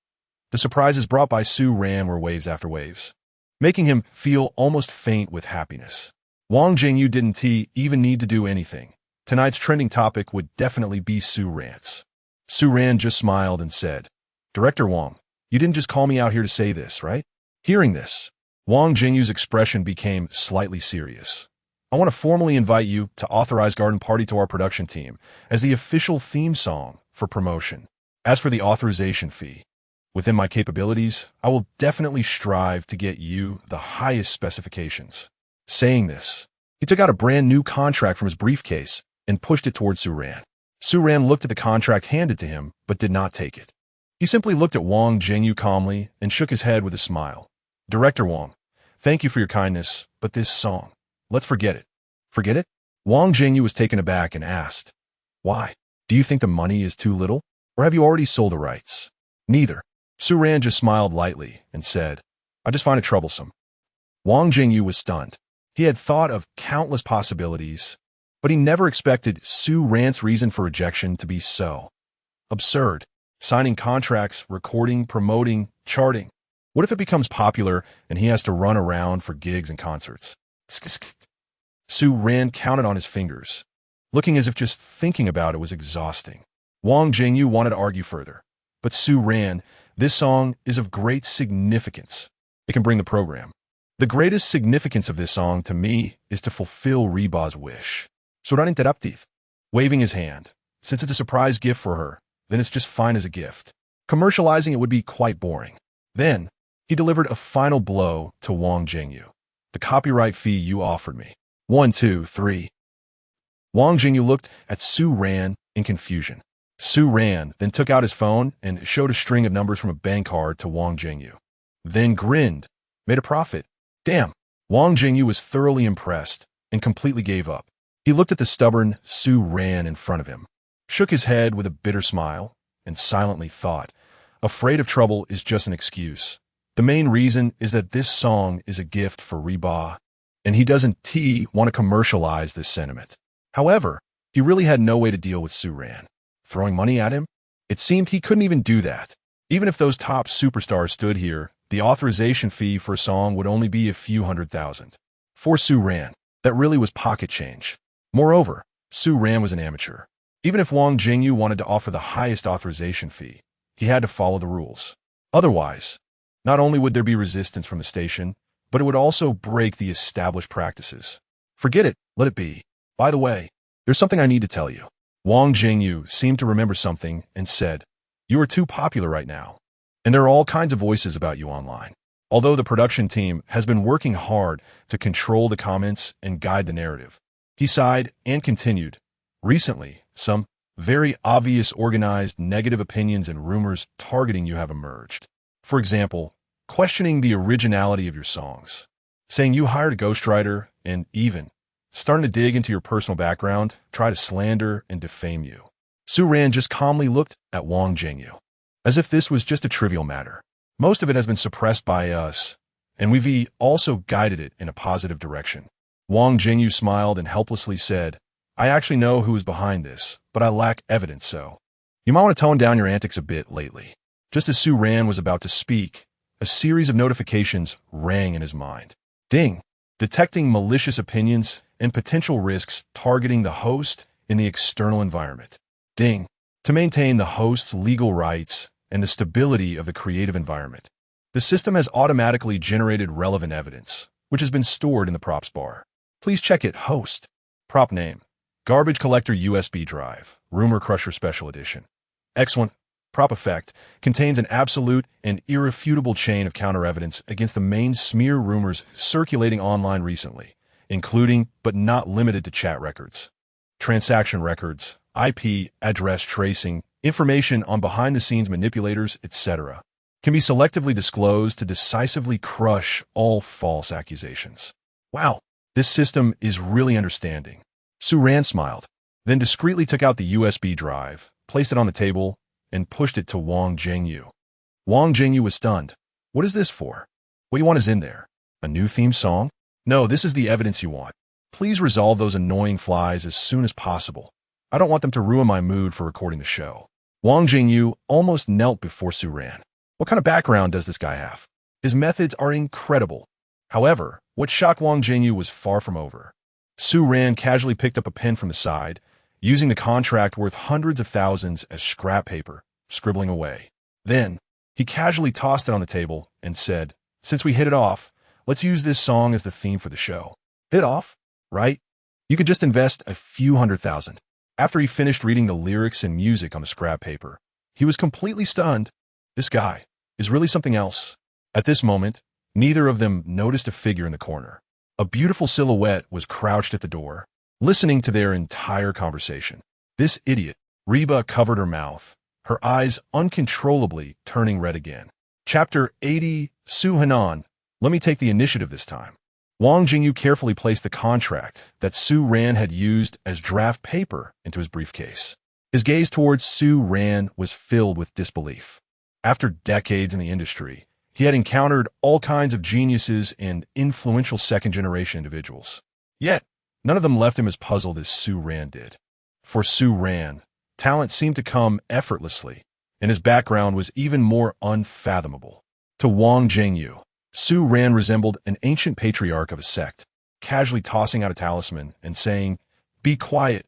the surprises brought by Su Ran were waves after waves, making him feel almost faint with happiness. Wang Jingyu didn't even need to do anything. Tonight's trending topic would definitely be Su Ran's. Su Ran just smiled and said, "Director Wang, you didn't just call me out here to say this, right?" Hearing this, Wang Jingyu's expression became slightly serious. "I want to formally invite you to authorize Garden Party to our production team as the official theme song for promotion. As for the authorization fee, within my capabilities, I will definitely strive to get you the highest specifications." Saying this, he took out a brand new contract from his briefcase and pushed it towards Su Ran. Su Ran looked at the contract handed to him, but did not take it. He simply looked at Wang Jingyu calmly and shook his head with a smile. "Director Wang, thank you for your kindness, but this song, let's forget it." "Forget it?" Wang Jingyu was taken aback and asked, "Why? Do you think the money is too little, or have you already sold the rights?" "Neither." Su Ran just smiled lightly and said, "I just find it troublesome." Wang Jingyu was stunned. He had thought of countless possibilities, but he never expected Su Ran's reason for rejection to be so absurd. Signing contracts, recording, promoting, charting. What if it becomes popular and he has to run around for gigs and concerts? Su Ran counted on his fingers, looking as if just thinking about it was exhausting. Wang Jingyu wanted to argue further, but Su Ran, "This song is of great significance. It can bring the program. The greatest significance of this song to me is to fulfill Reba's wish." Soran interruptive, waving his hand. "Since it's a surprise gift for her, then it's just fine as a gift. Commercializing it would be quite boring." Then, he delivered a final blow to Wang Jingyu. "The copyright fee you offered me. 1, 2, 3. Wang Jingyu looked at Su Ran in confusion. Su Ran then took out his phone and showed a string of numbers from a bank card to Wang Jingyu. Then grinned, "Made a profit. Damn." Wang Jingyu was thoroughly impressed and completely gave up. He looked at the stubborn Su Ran in front of him, shook his head with a bitter smile, and silently thought, "Afraid of trouble is just an excuse. The main reason is that this song is a gift for Reba, and he doesn't want to commercialize this sentiment." However, he really had no way to deal with Su Ran. Throwing money at him? It seemed he couldn't even do that. Even if those top superstars stood here, the authorization fee for a song would only be a few $100,000. For Su Ran, that really was pocket change. Moreover, Su Ran was an amateur. Even if Wang Jingyu wanted to offer the highest authorization fee, he had to follow the rules. Otherwise, not only would there be resistance from the station, but it would also break the established practices. Forget it, let it be. By the way, there's something I need to tell you. Wang Jingyu seemed to remember something and said, "You are too popular right now, and there are all kinds of voices about you online. Although the production team has been working hard to control the comments and guide the narrative." He sighed and continued, "Recently, some very obvious organized negative opinions and rumors targeting you have emerged. For example, questioning the originality of your songs, saying you hired a ghostwriter, and even starting to dig into your personal background, try to slander and defame you. Su Ran just calmly looked at Wang Jingyu, as if this was just a trivial matter. Most of it has been suppressed by us, and we've also guided it in a positive direction. Wang Jingyu smiled and helplessly said, I actually know who is behind this, but I lack evidence, so you might want to tone down your antics a bit lately. Just as Su Ran was about to speak, a series of notifications rang in his mind. Ding! Detecting malicious opinions and potential risks targeting the host in the external environment. Ding! To maintain the host's legal rights and the stability of the creative environment. The system has automatically generated relevant evidence, which has been stored in the props bar. Please check it. Host. Prop name. Garbage Collector USB Drive. Rumor Crusher Special Edition. X1. Prop effect contains an absolute and irrefutable chain of counter-evidence against the main smear rumors circulating online recently, including but not limited to chat records, transaction records, IP address tracing, information on behind-the-scenes manipulators, etc., can be selectively disclosed to decisively crush all false accusations. Wow, this system is really understanding. Su Ran smiled, then discreetly took out the USB drive, placed it on the table, and pushed it to Wang Jingyu. Wang Jingyu was stunned. What is this for? What you want is in there. A new theme song? No, this is the evidence you want. Please resolve those annoying flies as soon as possible. I don't want them to ruin my mood for recording the show. Wang Jingyu almost knelt before Su Ran. What kind of background does this guy have? His methods are incredible. However, what shocked Wang Jingyu was far from over. Su Ran casually picked up a pen from the side, using the contract worth hundreds of thousands as scrap paper, scribbling away. Then, he casually tossed it on the table and said, since we hit it off, let's use this song as the theme for the show. Hit off? Right? You could just invest a few $100,000. After he finished reading the lyrics and music on the scrap paper, he was completely stunned. This guy is really something else. At this moment, neither of them noticed a figure in the corner. A beautiful silhouette was crouched at the door, listening to their entire conversation. This idiot, Reba, covered her mouth, her eyes uncontrollably turning red again. Chapter 80, Su Hanan. Let me take the initiative this time. Wang Jingyu carefully placed the contract that Su Ran had used as draft paper into his briefcase. His gaze towards Su Ran was filled with disbelief. After decades in the industry, he had encountered all kinds of geniuses and influential second-generation individuals. Yet, none of them left him as puzzled as Su Ran did. For Su Ran, talent seemed to come effortlessly, and his background was even more unfathomable. To Wang Jingyu, Su Ran resembled an ancient patriarch of a sect, casually tossing out a talisman and saying, "Be quiet,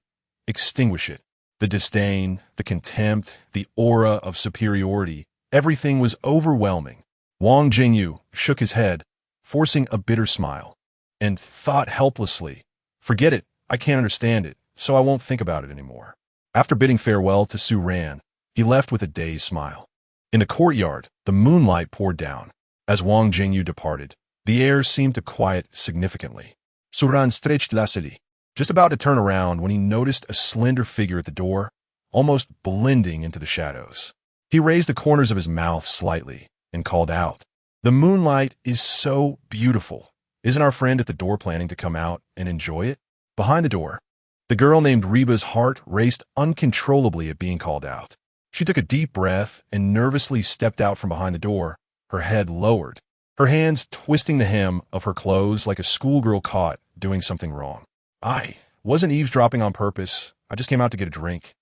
extinguish it." The disdain, the contempt, the aura of superiority, everything was overwhelming. Wang Jingyu shook his head, forcing a bitter smile, and thought helplessly, forget it, I can't understand it, so I won't think about it anymore. After bidding farewell to Su Ran, he left with a dazed smile. In the courtyard, the moonlight poured down. As Wang Jingyu departed, the air seemed to quiet significantly. Su Ran stretched la city, just about to turn around when he noticed a slender figure at the door, almost blending into the shadows. He raised the corners of his mouth slightly and called out, "The moonlight is so beautiful. Isn't our friend at the door planning to come out and enjoy it?" Behind the door, the girl named Reba's heart raced uncontrollably at being called out. She took a deep breath and nervously stepped out from behind the door, her head lowered, her hands twisting the hem of her clothes like a schoolgirl caught doing something wrong. "I wasn't eavesdropping on purpose. I just came out to get a drink."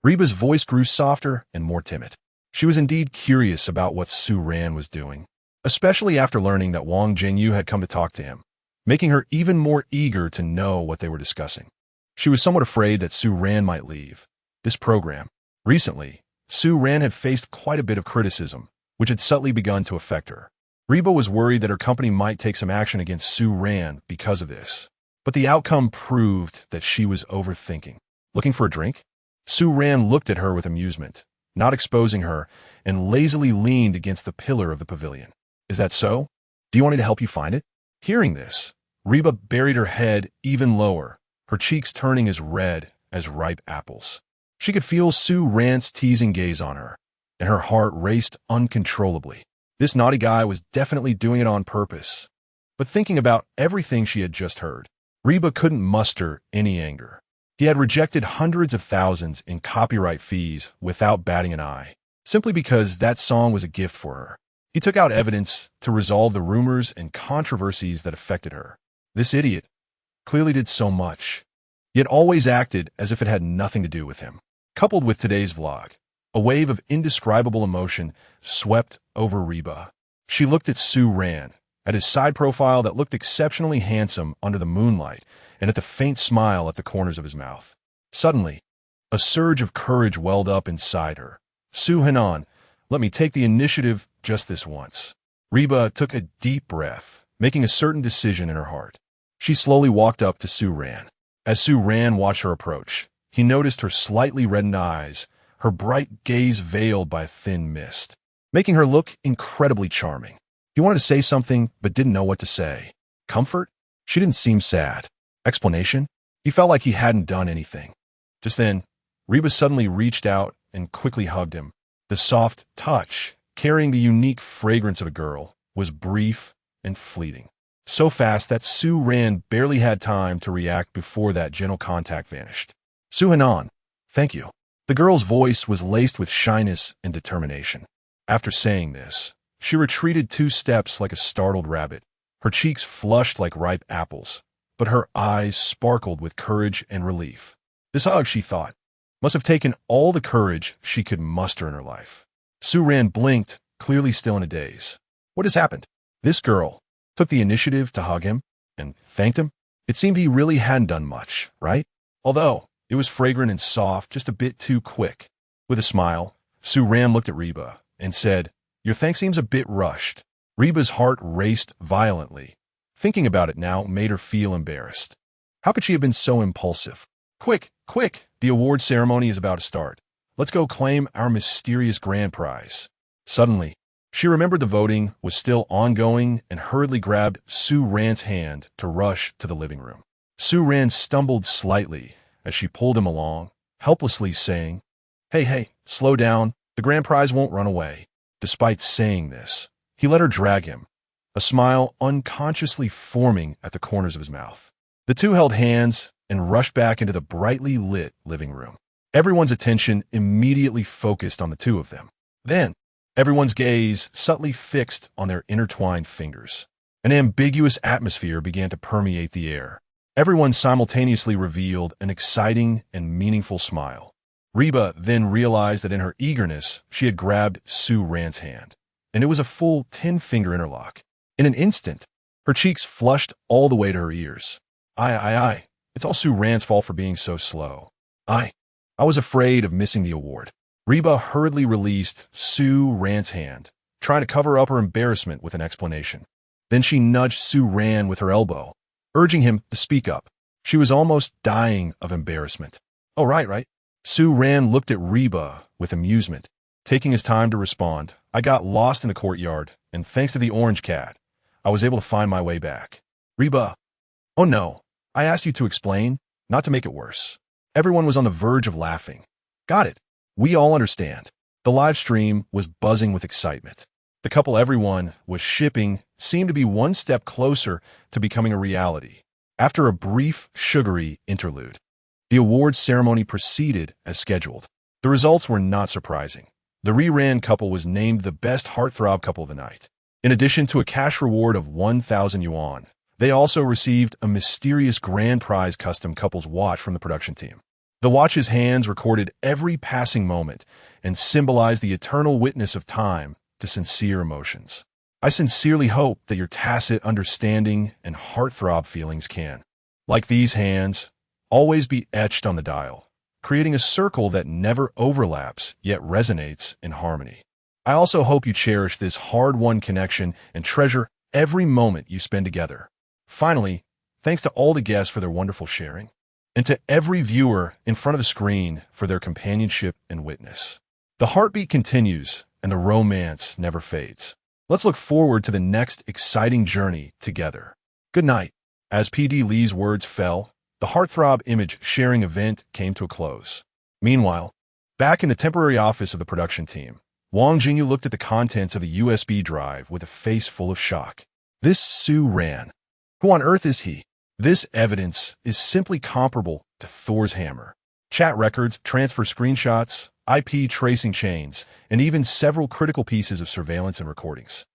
Reba's voice grew softer and more timid. She was indeed curious about what Su Ran was doing, especially after learning that Wang Jingyu had come to talk to him, making her even more eager to know what they were discussing. She was somewhat afraid that Su Ran might leave this program. Recently, Su Ran had faced quite a bit of criticism, which had subtly begun to affect her. Reba was worried that her company might take some action against Su Ran because of this. But the outcome proved that she was overthinking. Looking for a drink? Su Ran looked at her with amusement, not exposing her, and lazily leaned against the pillar of the pavilion. "Is that so? Do you want me to help you find it?" Hearing this, Reba buried her head even lower, her cheeks turning as red as ripe apples. She could feel Su Ran's teasing gaze on her, and her heart raced uncontrollably. This naughty guy was definitely doing it on purpose. But thinking about everything she had just heard, Reba couldn't muster any anger. He had rejected hundreds of thousands in copyright fees without batting an eye, simply because that song was a gift for her. He took out evidence to resolve the rumors and controversies that affected her. This idiot clearly did so much, yet always acted as if it had nothing to do with him. Coupled with today's vlog, a wave of indescribable emotion swept over Reba. She looked at Sue Ran, at his side profile that looked exceptionally handsome under the moonlight, and at the faint smile at the corners of his mouth. Suddenly, a surge of courage welled up inside her. Sue Hanan, let me take the initiative just this once. Reba took a deep breath, making a certain decision in her heart. She slowly walked up to Sue Ran. As Sue Ran watched her approach, he noticed her slightly reddened eyes, her bright gaze veiled by a thin mist, making her look incredibly charming. He wanted to say something, but didn't know what to say. Comfort? She didn't seem sad. Explanation? He felt like he hadn't done anything. Just then, Reba suddenly reached out and quickly hugged him. The soft touch, carrying the unique fragrance of a girl, was brief and fleeting. So fast that Sue Ran barely had time to react before that gentle contact vanished. Sue Hanan, thank you. The girl's voice was laced with shyness and determination. After saying this, she retreated 2 steps like a startled rabbit. Her cheeks flushed like ripe apples, but her eyes sparkled with courage and relief. This hug, she thought, must have taken all the courage she could muster in her life. Sue Ran blinked, clearly still in a daze. What has happened? This girl took the initiative to hug him and thanked him? It seemed he really hadn't done much, right? Although it was fragrant and soft, just a bit too quick. With a smile, Sue Ran looked at Reba and said, your thanks seems a bit rushed. Reba's heart raced violently. Thinking about it now made her feel embarrassed. How could she have been so impulsive? Quick, quick, the award ceremony is about to start. Let's go claim our mysterious grand prize. Suddenly, she remembered the voting was still ongoing and hurriedly grabbed Sue Ran's hand to rush to the living room. Sue Ran stumbled slightly as she pulled him along, helplessly saying, Hey, slow down, the grand prize won't run away. Despite saying this, he let her drag him, a smile unconsciously forming at the corners of his mouth. The two held hands and rushed back into the brightly lit living room. Everyone's attention immediately focused on the two of them. Then, everyone's gaze subtly fixed on their intertwined fingers. An ambiguous atmosphere began to permeate the air. Everyone simultaneously revealed an exciting and meaningful smile. Reba then realized that in her eagerness, she had grabbed Sue Ran's hand, and it was a full 10-finger interlock. In an instant, her cheeks flushed all the way to her ears. Aye. It's all Sue Ran's fault for being so slow. I was afraid of missing the award. Reba hurriedly released Sue Ran's hand, trying to cover up her embarrassment with an explanation. Then she nudged Sue Ran with her elbow, urging him to speak up. She was almost dying of embarrassment. Oh, right. Sue Ran looked at Reba with amusement, taking his time to respond. I got lost in the courtyard, and thanks to the orange cat, I was able to find my way back. Reba, oh no, I asked you to explain, not to make it worse. Everyone was on the verge of laughing. Got it. We all understand. The live stream was buzzing with excitement. The couple everyone was shipping seemed to be one step closer to becoming a reality. After a brief, sugary interlude, the awards ceremony proceeded as scheduled. The results were not surprising. The Ran couple was named the best heartthrob couple of the night. In addition to a cash reward of 1,000 yuan, they also received a mysterious grand prize custom couples watch from the production team. The watch's hands recorded every passing moment and symbolized the eternal witness of time to sincere emotions. I sincerely hope that your tacit understanding and heartthrob feelings can, like these hands, always be etched on the dial, creating a circle that never overlaps yet resonates in harmony. I also hope you cherish this hard-won connection and treasure every moment you spend together. Finally, thanks to all the guests for their wonderful sharing, and to every viewer in front of the screen for their companionship and witness. The heartbeat continues, and the romance never fades. Let's look forward to the next exciting journey together. Good night. As PD Lee's words fell, the heartthrob image sharing event came to a close. Meanwhile, back in the temporary office of the production team, Wang Jingyu looked at the contents of the USB drive with a face full of shock. This Sue Ran. Who on earth is he? This evidence is simply comparable to Thor's hammer. Chat records, transfer screenshots, IP tracing chains, and even several critical pieces of surveillance and recordings.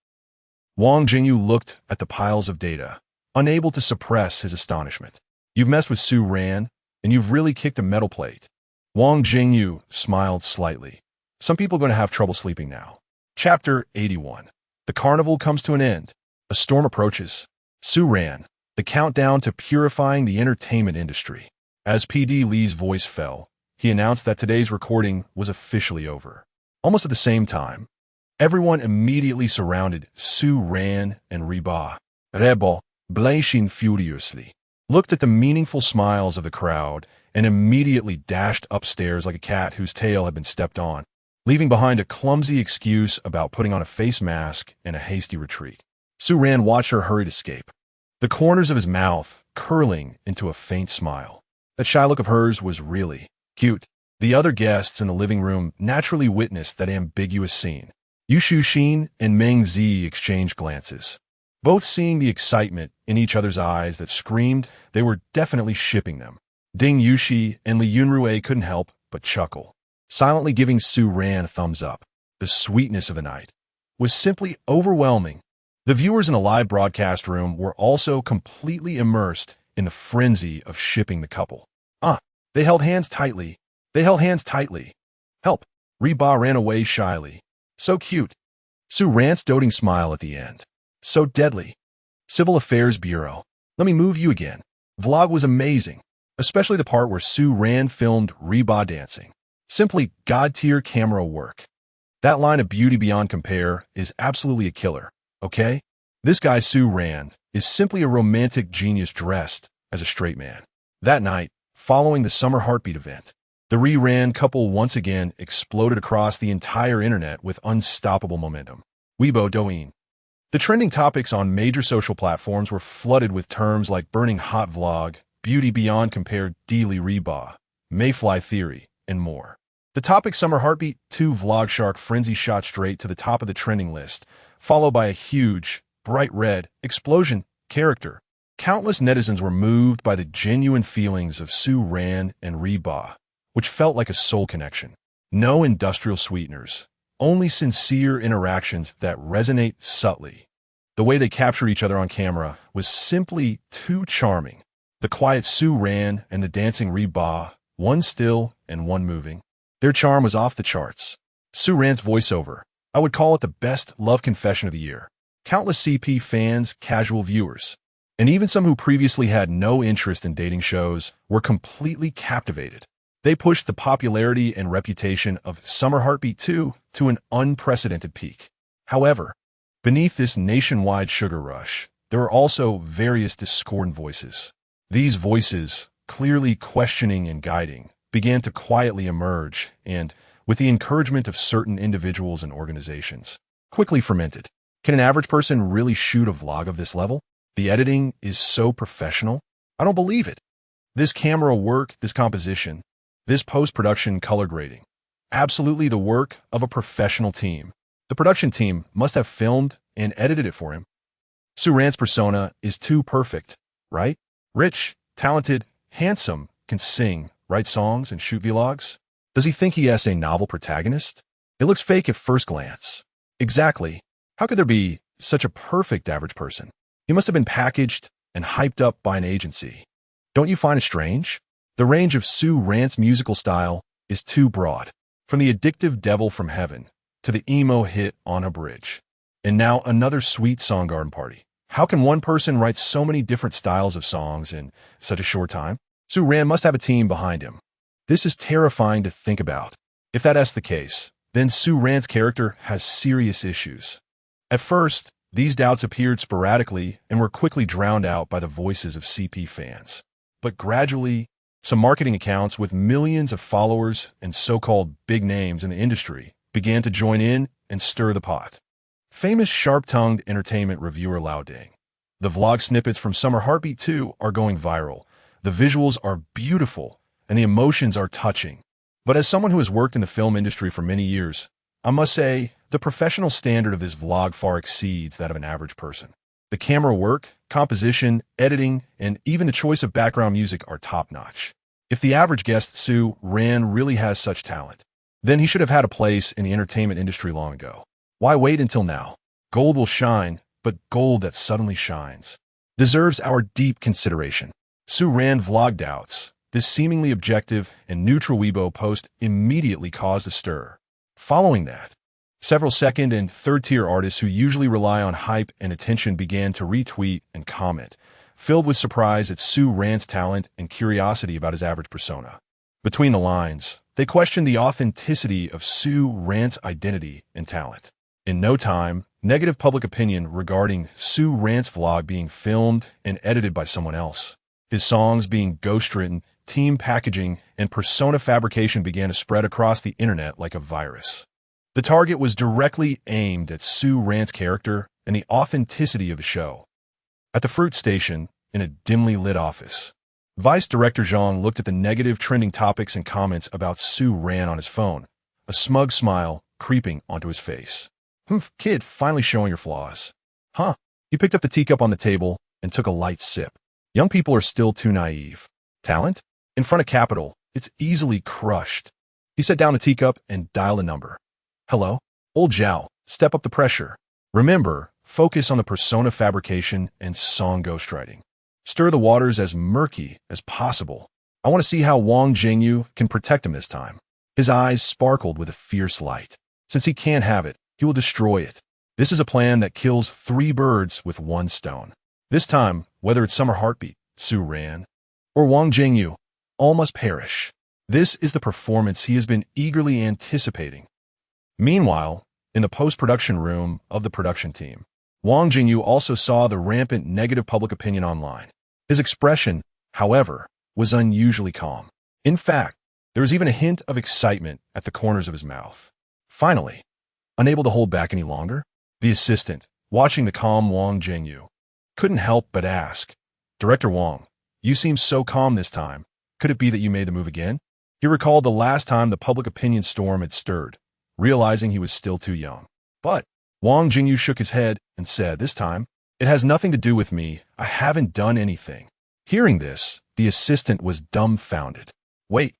Wang Jingyu looked at the piles of data, unable to suppress his astonishment. You've messed with Su Ran, and you've really kicked a metal plate. Wang Jingyu smiled slightly. Some people are going to have trouble sleeping now. Chapter 81. The carnival comes to an end. A storm approaches. Su Ran, the countdown to purifying the entertainment industry. As PD Lee's voice fell, he announced that today's recording was officially over. Almost at the same time, everyone immediately surrounded Su Ran and Reba. Rebel, blushing furiously, looked at the meaningful smiles of the crowd and immediately dashed upstairs like a cat whose tail had been stepped on, leaving behind a clumsy excuse about putting on a face mask and a hasty retreat. Su Ran watched her hurried escape, the corners of his mouth curling into a faint smile. That shy look of hers was really cute. The other guests in the living room naturally witnessed that ambiguous scene. Yu Shuxin and Meng Zi exchanged glances, both seeing the excitement in each other's eyes that screamed they were definitely shipping them. Ding Yushi and Li Yunrui couldn't help but chuckle, silently giving Su Ran a thumbs up. The sweetness of the night was simply overwhelming. The viewers in the live broadcast room were also completely immersed in the frenzy of shipping the couple. They held hands tightly. Help! Reba ran away shyly. So cute. Su Ran's doting smile at the end. So deadly. Civil Affairs Bureau. Let me move you again. Vlog was amazing, especially the part where Su Ran filmed Reba dancing. Simply god-tier camera work. That line of beauty beyond compare is absolutely a killer, okay? This guy Su Ran is simply a romantic genius dressed as a straight man. That night, following the Summer Heartbeat event, the Ran couple once again exploded across the entire internet with unstoppable momentum. Weibo Douyin. The trending topics on major social platforms were flooded with terms like burning hot vlog, beauty beyond compare, Deely Reba, Mayfly theory, and more. The topic Summer Heartbeat 2 Vlog Shark Frenzy shot straight to the top of the trending list, followed by a huge, bright red explosion character. Countless netizens were moved by the genuine feelings of Su Ran and Reba, which felt like a soul connection. No industrial sweeteners, only sincere interactions that resonate subtly. The way they captured each other on camera was simply too charming. The quiet Su Ran and the dancing Reba, one still and one moving. Their charm was off the charts. Su Ran's voiceover, I would call it the best love confession of the year. Countless CP fans, casual viewers, and even some who previously had no interest in dating shows were completely captivated. They pushed the popularity and reputation of Summer Heartbeat 2 to an unprecedented peak. However, beneath this nationwide sugar rush, there were also various discordant voices. These voices, clearly questioning and guiding, began to quietly emerge and, with the encouragement of certain individuals and organizations, quickly fermented. Can an average person really shoot a vlog of this level? The editing is so professional. I don't believe it. This camera work, this composition, this post-production color grading, absolutely the work of a professional team. The production team must have filmed and edited it for him. Su Ran's persona is too perfect, right? Rich, talented, handsome, can sing, write songs, and shoot vlogs. Does he think he has a novel protagonist? It looks fake at first glance. Exactly. How could there be such a perfect average person? He must have been packaged and hyped up by an agency. Don't you find it strange? The range of Su Ran's musical style is too broad. From the addictive Devil from Heaven to the emo hit On a Bridge. And now another sweet song garden party. How can one person write so many different styles of songs in such a short time? Su Ran must have a team behind him. This is terrifying to think about. If that's the case, then Su Ran's character has serious issues. At first, these doubts appeared sporadically and were quickly drowned out by the voices of CP fans. But gradually, some marketing accounts with millions of followers and so-called big names in the industry began to join in and stir the pot. Famous sharp-tongued entertainment reviewer Lao Ding. The vlog snippets from Summer Heartbeat 2 are going viral. The visuals are beautiful and the emotions are touching. But as someone who has worked in the film industry for many years, I must say the professional standard of this vlog far exceeds that of an average person. The camera work, composition, editing, and even the choice of background music are top-notch. If the average guessed Su Ran really has such talent, then he should have had a place in the entertainment industry long ago. Why wait until now? Gold will shine, but gold that suddenly shines deserves our deep consideration. Su Ran vlog doubts. This seemingly objective and neutral Weibo post immediately caused a stir. Following that, several second and third-tier artists who usually rely on hype and attention began to retweet and comment, filled with surprise at Su Ran's talent and curiosity about his average persona. Between the lines, they questioned the authenticity of Su Ran's identity and talent. In no time, negative public opinion regarding Su Ran's vlog being filmed and edited by someone else, his songs being ghostwritten, team packaging, and persona fabrication began to spread across the internet like a virus. The target was directly aimed at Su Ran's character and the authenticity of the show. At the fruit station, in a dimly lit office, Vice Director Zhang looked at the negative trending topics and comments about Su Ran on his phone, a smug smile creeping onto his face. Kid, finally showing your flaws. Huh? He picked up the teacup on the table and took a light sip. Young people are still too naive. Talent? In front of capital, it's easily crushed. He set down the teacup and dialed a number. Hello? Old Zhao, step up the pressure. Remember, focus on the persona fabrication and song ghostwriting. Stir the waters as murky as possible. I want to see how Wang Jingyu can protect him this time. His eyes sparkled with a fierce light. Since he can't have it, he will destroy it. This is a plan that kills 3 birds with 1 stone. This time, whether it's Summer Heartbeat, Su Ran, or Wang Jingyu, all must perish. This is the performance he has been eagerly anticipating. Meanwhile, in the post-production room of the production team, Wang Jingyu also saw the rampant negative public opinion online. His expression, however, was unusually calm. In fact, there was even a hint of excitement at the corners of his mouth. Finally, unable to hold back any longer, the assistant, watching the calm Wang Jingyu, couldn't help but ask, Director Wang, you seem so calm this time. Could it be that you made the move again? He recalled the last time the public opinion storm had stirred, realizing he was still too young. But Wang Jingyu shook his head and said, this time, it has nothing to do with me. I haven't done anything. Hearing this, the assistant was dumbfounded. Wait,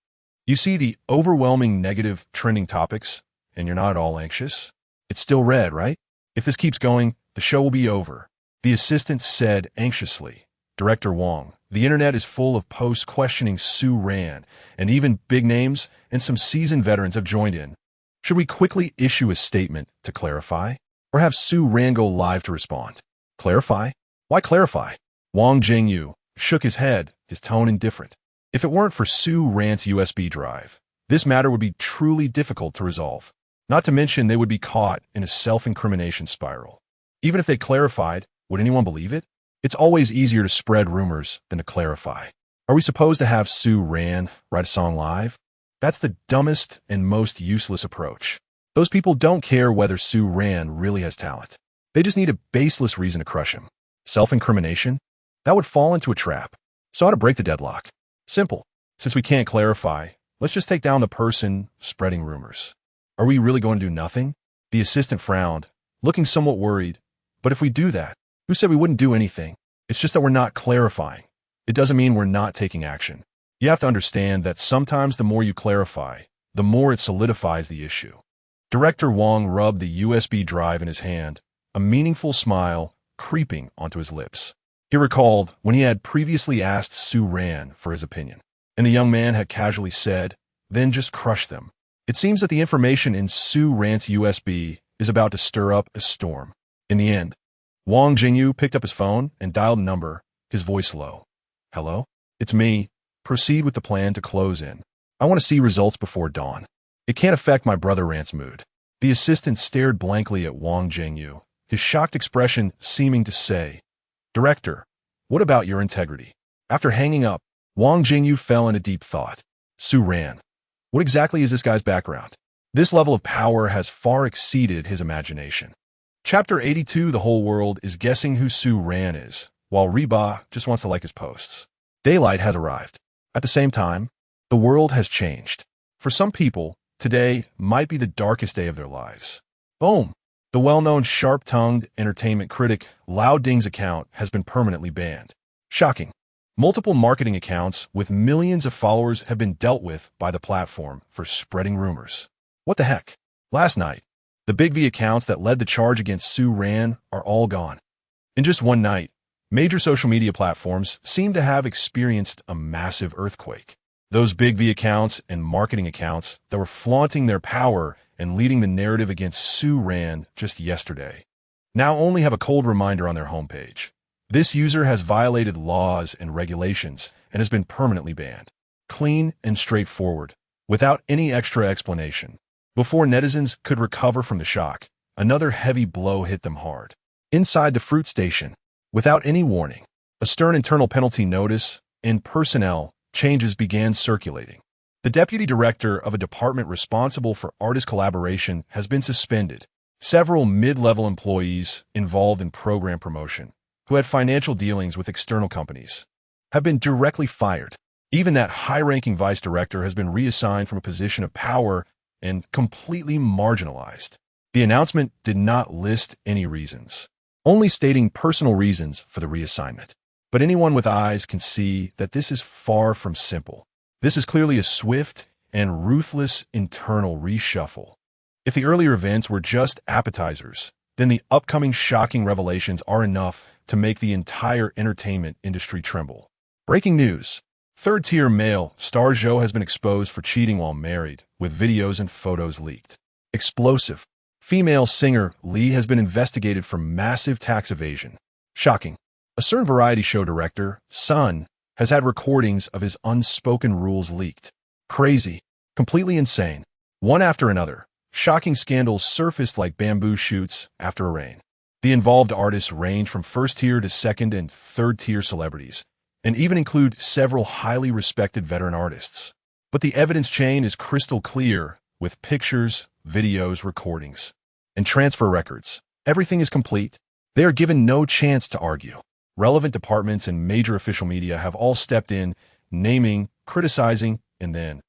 you see the overwhelming negative trending topics, and you're not at all anxious? It's still red, right? If this keeps going, the show will be over. The assistant said anxiously. Director Wang, the internet is full of posts questioning Su Ran, and even big names and some seasoned veterans have joined in. Should we quickly issue a statement to clarify? Or have Su Ran go live to respond? Clarify? Why clarify? Wang Jingyu shook his head, his tone indifferent. If it weren't for Su Ran's USB drive, this matter would be truly difficult to resolve. Not to mention they would be caught in a self-incrimination spiral. Even if they clarified, would anyone believe it? It's always easier to spread rumors than to clarify. Are we supposed to have Su Ran write a song live? That's the dumbest and most useless approach. Those people don't care whether Su Ran really has talent. They just need a baseless reason to crush him. Self-incrimination? That would fall into a trap. So how to break the deadlock? Simple. Since we can't clarify, let's just take down the person spreading rumors. Are we really going to do nothing? The assistant frowned, looking somewhat worried. But if we do that, who said we wouldn't do anything? It's just that we're not clarifying. It doesn't mean we're not taking action. You have to understand that sometimes the more you clarify, the more it solidifies the issue. Director Wang rubbed the USB drive in his hand, a meaningful smile creeping onto his lips. He recalled when he had previously asked Su Ran for his opinion, and the young man had casually said, then just crush them. It seems that the information in Su Ran's USB is about to stir up a storm. In the end, Wang Jingyu picked up his phone and dialed a number, his voice low. Hello? It's me. Proceed with the plan to close in. I want to see results before dawn. It can't affect my brother Rant's mood. The assistant stared blankly at Wang Jingyu, his shocked expression seeming to say, Director, what about your integrity? After hanging up, Wang Jingyu fell into deep thought. Su Ran. What exactly is this guy's background? This level of power has far exceeded his imagination. Chapter 82, the whole world is guessing who Su Ran is, while Reba just wants to like his posts. Daylight has arrived. At the same time, the world has changed. For some people, today might be the darkest day of their lives. Boom! The well-known sharp-tongued entertainment critic Lao Ding's account has been permanently banned. Shocking. Multiple marketing accounts with millions of followers have been dealt with by the platform for spreading rumors. What the heck? Last night, the big V accounts that led the charge against Su Ran are all gone. In just one night, major social media platforms seem to have experienced a massive earthquake. Those big V accounts and marketing accounts that were flaunting their power and leading the narrative against Su Ran just yesterday now only have a cold reminder on their homepage. This user has violated laws and regulations and has been permanently banned. Clean and straightforward, without any extra explanation. Before netizens could recover from the shock, another heavy blow hit them hard. Inside the fruit station, without any warning, a stern internal penalty notice and personnel changes began circulating. The deputy director of a department responsible for artist collaboration has been suspended. Several mid-level employees involved in program promotion, who had financial dealings with external companies, have been directly fired. Even that high-ranking vice director has been reassigned from a position of power and completely marginalized. The announcement did not list any reasons, only stating personal reasons for the reassignment. But anyone with eyes can see that this is far from simple. This is clearly a swift and ruthless internal reshuffle. If the earlier events were just appetizers, then the upcoming shocking revelations are enough to make the entire entertainment industry tremble. Breaking news. Third-tier male star Zhou has been exposed for cheating while married, with videos and photos leaked. Explosive. Female singer Li has been investigated for massive tax evasion. Shocking. A certain variety show director, Sun, has had recordings of his unspoken rules leaked. Crazy. Completely insane. One after another, shocking scandals surfaced like bamboo shoots after a rain. The involved artists range from first-tier to second- and third-tier celebrities, and even include several highly respected veteran artists. But the evidence chain is crystal clear, with pictures, videos, recordings, and transfer records. Everything is complete. They are given no chance to argue. Relevant departments and major official media have all stepped in, naming, criticizing, and then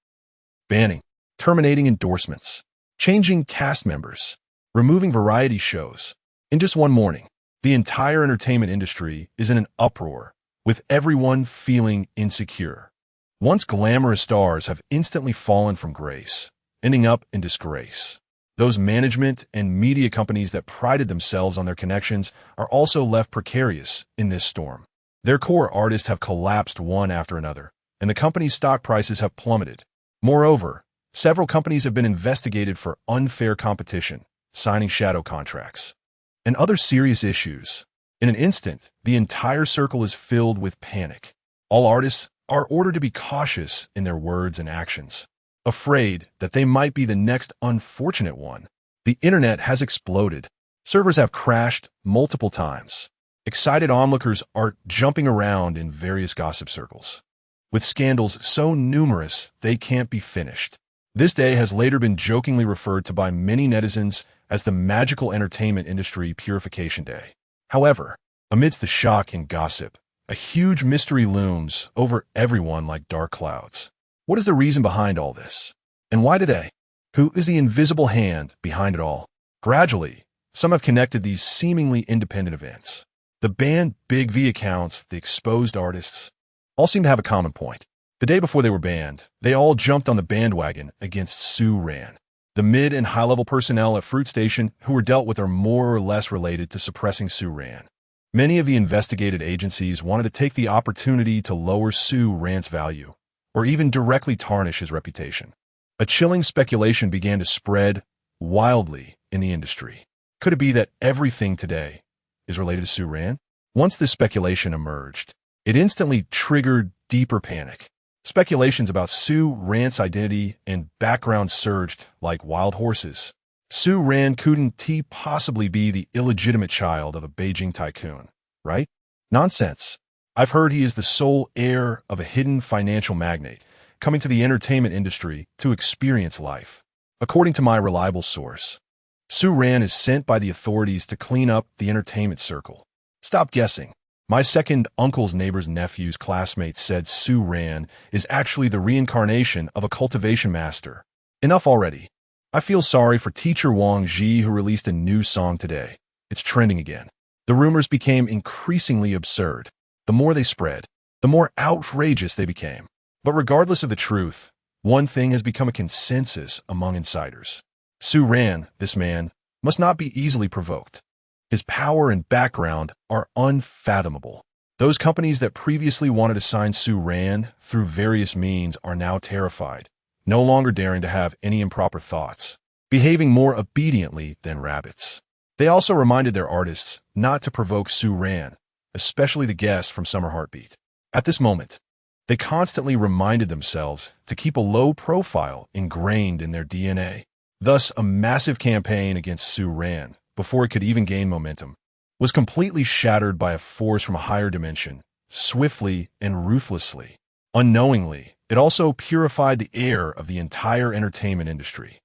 banning, terminating endorsements, changing cast members, removing variety shows. In just one morning, the entire entertainment industry is in an uproar, with everyone feeling insecure. Once glamorous stars have instantly fallen from grace, ending up in disgrace. Those management and media companies that prided themselves on their connections are also left precarious in this storm. Their core artists have collapsed one after another, and the company's stock prices have plummeted. Moreover, several companies have been investigated for unfair competition, signing shadow contracts, and other serious issues. In an instant, the entire circle is filled with panic. All artists are ordered to be cautious in their words and actions, afraid that they might be the next unfortunate one. The internet has exploded. Servers have crashed multiple times. Excited onlookers are jumping around in various gossip circles, with scandals so numerous they can't be finished. This day has later been jokingly referred to by many netizens as the magical entertainment industry purification day. However, amidst the shock and gossip, a huge mystery looms over everyone like dark clouds. What is the reason behind all this? And why today? Who is the invisible hand behind it all? Gradually, some have connected these seemingly independent events. The banned Big V accounts, the exposed artists, all seem to have a common point. The day before they were banned, they all jumped on the bandwagon against Su Ran. The mid and high-level personnel at Fruit Station who were dealt with are more or less related to suppressing Su Ran. Many of the investigated agencies wanted to take the opportunity to lower Su Ran's value, or even directly tarnish his reputation. A chilling speculation began to spread wildly in the industry. Could it be that everything today is related to Su Ran? Once this speculation emerged, it instantly triggered deeper panic. Speculations about Su Ran's identity and background surged like wild horses. Su Ran couldn't possibly be the illegitimate child of a Beijing tycoon, right? Nonsense. I've heard he is the sole heir of a hidden financial magnate coming to the entertainment industry to experience life. According to my reliable source, Su Ran is sent by the authorities to clean up the entertainment circle. Stop guessing. My second uncle's neighbor's nephew's classmate said Su Ran is actually the reincarnation of a cultivation master. Enough already. I feel sorry for teacher Wang Ji who released a new song today. It's trending again. The rumors became increasingly absurd. The more they spread, the more outrageous they became. But regardless of the truth, one thing has become a consensus among insiders. Su Ran, this man, must not be easily provoked. His power and background are unfathomable. Those companies that previously wanted to sign Su Ran through various means are now terrified, no longer daring to have any improper thoughts, behaving more obediently than rabbits. They also reminded their artists not to provoke Su Ran, especially the guests from Summer Heartbeat. At this moment, they constantly reminded themselves to keep a low profile ingrained in their DNA. Thus, a massive campaign against Su Ran, before it could even gain momentum, was completely shattered by a force from a higher dimension, swiftly and ruthlessly. Unknowingly, it also purified the air of the entire entertainment industry.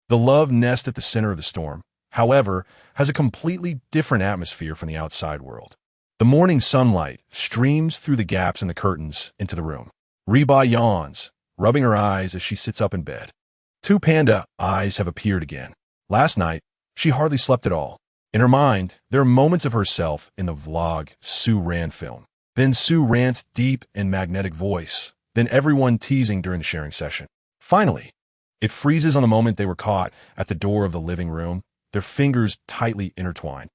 The love nest at the center of the storm, however, has a completely different atmosphere from the outside world. The morning sunlight streams through the gaps in the curtains into the room. Reba yawns, rubbing her eyes as she sits up in bed. Two panda eyes have appeared again. Last night, she hardly slept at all. In her mind, there are moments of herself in the vlog Su Ran film. Then Su Ran's deep and magnetic voice. Then everyone teasing during the sharing session. Finally, it freezes on the moment they were caught at the door of the living room, their fingers tightly intertwined.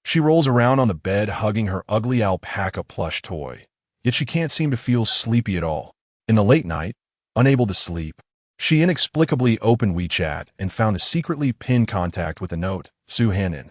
She rolls around on the bed hugging her ugly alpaca plush toy, yet she can't seem to feel sleepy at all. In the late night, unable to sleep, she inexplicably opened WeChat and found a secretly pinned contact with a note, Su Hanin.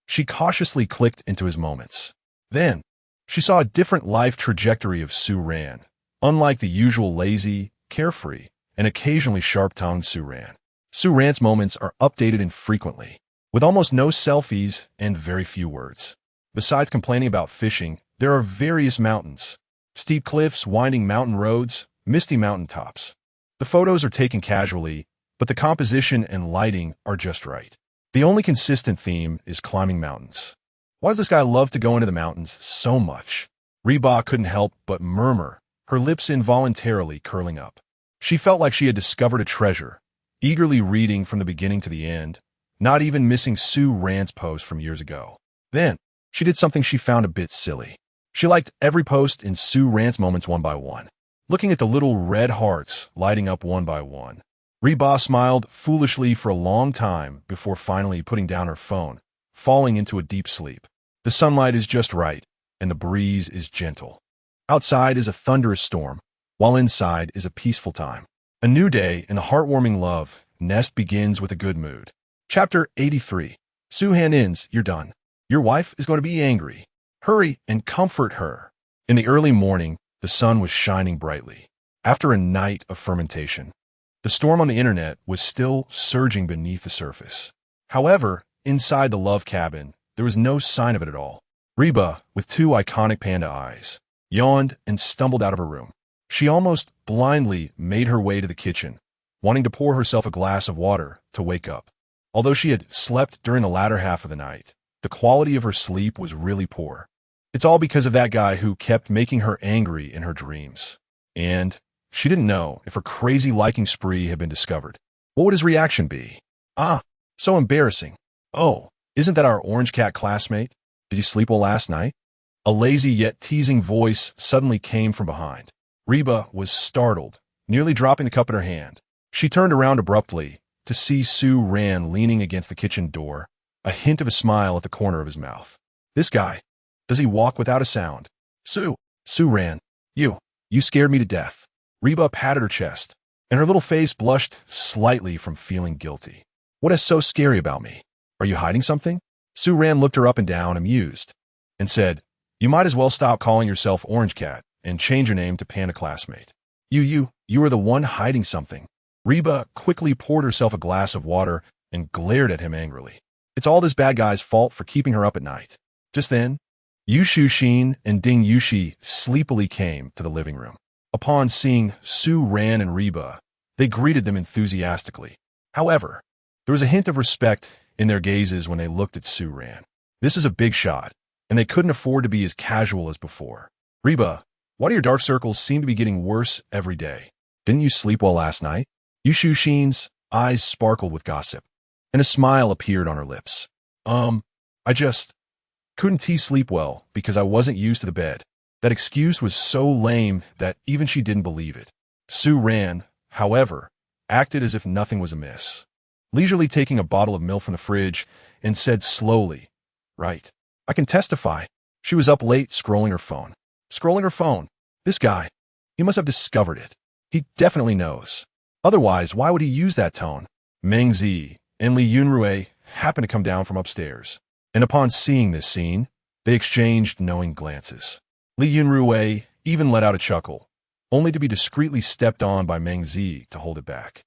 She cautiously clicked into his moments. Then, she saw a different life trajectory of Su Ran, unlike the usual lazy, carefree, and occasionally sharp-tongued Su Ran. Su Ran's moments are updated infrequently, with almost no selfies and very few words. Besides complaining about fishing, there are various mountains, steep cliffs, winding mountain roads, misty mountaintops. The photos are taken casually, but the composition and lighting are just right. The only consistent theme is climbing mountains. Why does this guy love to go into the mountains so much? Reba couldn't help but murmur, her lips involuntarily curling up. She felt like she had discovered a treasure, eagerly reading from the beginning to the end, not even missing Su Ran's post from years ago. Then, she did something she found a bit silly. She liked every post in Su Ran's moments one by one, looking at the little red hearts lighting up one by one. Reba smiled foolishly for a long time before finally putting down her phone, falling into a deep sleep. The sunlight is just right, and the breeze is gentle. Outside is a thunderous storm, while inside is a peaceful time. A new day and a heartwarming love nest begins with a good mood. Chapter 83. Su Hanin's, you're done. Your wife is going to be angry. Hurry and comfort her. In the early morning, the sun was shining brightly. After a night of fermentation, the storm on the internet was still surging beneath the surface. However, inside the love cabin, there was no sign of it at all. Reba, with two iconic panda eyes, yawned and stumbled out of her room. She almost blindly made her way to the kitchen, wanting to pour herself a glass of water to wake up. Although she had slept during the latter half of the night, the quality of her sleep was really poor. It's all because of that guy who kept making her angry in her dreams. And she didn't know if her crazy liking spree had been discovered. What would his reaction be? So embarrassing. Oh, isn't that our orange cat classmate? Did you sleep well last night? A lazy yet teasing voice suddenly came from behind. Reba was startled, nearly dropping the cup in her hand. She turned around abruptly to see Su Ran leaning against the kitchen door, a hint of a smile at the corner of his mouth. This guy, does he walk without a sound? Su Ran, you scared me to death. Reba patted her chest, and her little face blushed slightly from feeling guilty. What is so scary about me? Are you hiding something? Su Ran looked her up and down, amused, and said, you might as well stop calling yourself Orange Cat and change your name to Panda Classmate. You are the one hiding something. Reba quickly poured herself a glass of water and glared at him angrily. It's all this bad guy's fault for keeping her up at night. Just then, Yushu Shin and Ding Yushi sleepily came to the living room. Upon seeing Su Ran and Reba, they greeted them enthusiastically. However, there was a hint of respect in their gazes when they looked at Su Ran. This is a big shot, and they couldn't afford to be as casual as before. Reba, why do your dark circles seem to be getting worse every day? Didn't you sleep well last night? Yushu Shin's eyes sparkled with gossip, and a smile appeared on her lips. I just couldn't sleep well because I wasn't used to the bed. That excuse was so lame that even she didn't believe it. Sue Ran, however, acted as if nothing was amiss, leisurely taking a bottle of milk from the fridge and said slowly, "Right. I can testify. She was up late scrolling her phone. Scrolling her phone. This guy. He must have discovered it. He definitely knows. Otherwise, why would he use that tone?" Meng Zi and Li Yunrui happened to come down from upstairs, and upon seeing this scene, they exchanged knowing glances. Li Yunrui even let out a chuckle, only to be discreetly stepped on by Meng Zi to hold it back.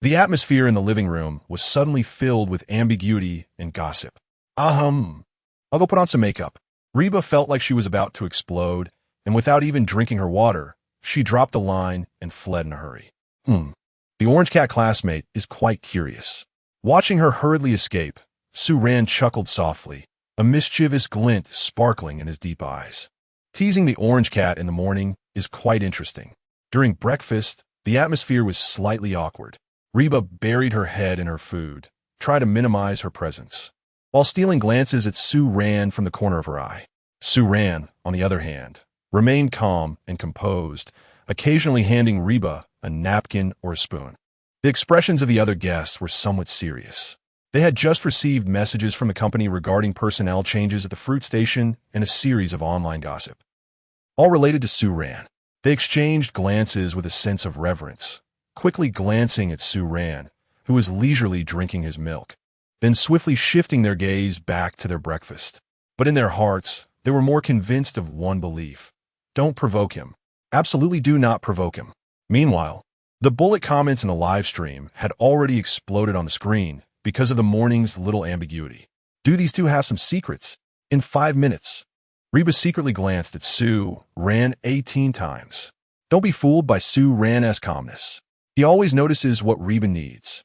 The atmosphere in the living room was suddenly filled with ambiguity and gossip. I'll go put on some makeup. Reba felt like she was about to explode, and without even drinking her water, she dropped the line and fled in a hurry. The Orange Cat classmate is quite curious. Watching her hurriedly escape, Sue Ran chuckled softly, a mischievous glint sparkling in his deep eyes. Teasing the Orange Cat in the morning is quite interesting. During breakfast, the atmosphere was slightly awkward. Reba buried her head in her food, trying to minimize her presence, while stealing glances at Sue Ran from the corner of her eye. Sue Ran, on the other hand, remained calm and composed, occasionally handing Reba a napkin or a spoon. The expressions of the other guests were somewhat serious. They had just received messages from the company regarding personnel changes at the fruit station and a series of online gossip, all related to Sue Ran. They exchanged glances with a sense of reverence, quickly glancing at Sue Ran, who was leisurely drinking his milk, then swiftly shifting their gaze back to their breakfast. But in their hearts, they were more convinced of one belief: don't provoke him. Absolutely do not provoke him. Meanwhile, the bullet comments in the live stream had already exploded on the screen because of the morning's little ambiguity. Do these two have some secrets? In 5 minutes, Reba secretly glanced at Sue Ran 18 times. Don't be fooled by Sue Ran's calmness. He always notices what Reba needs.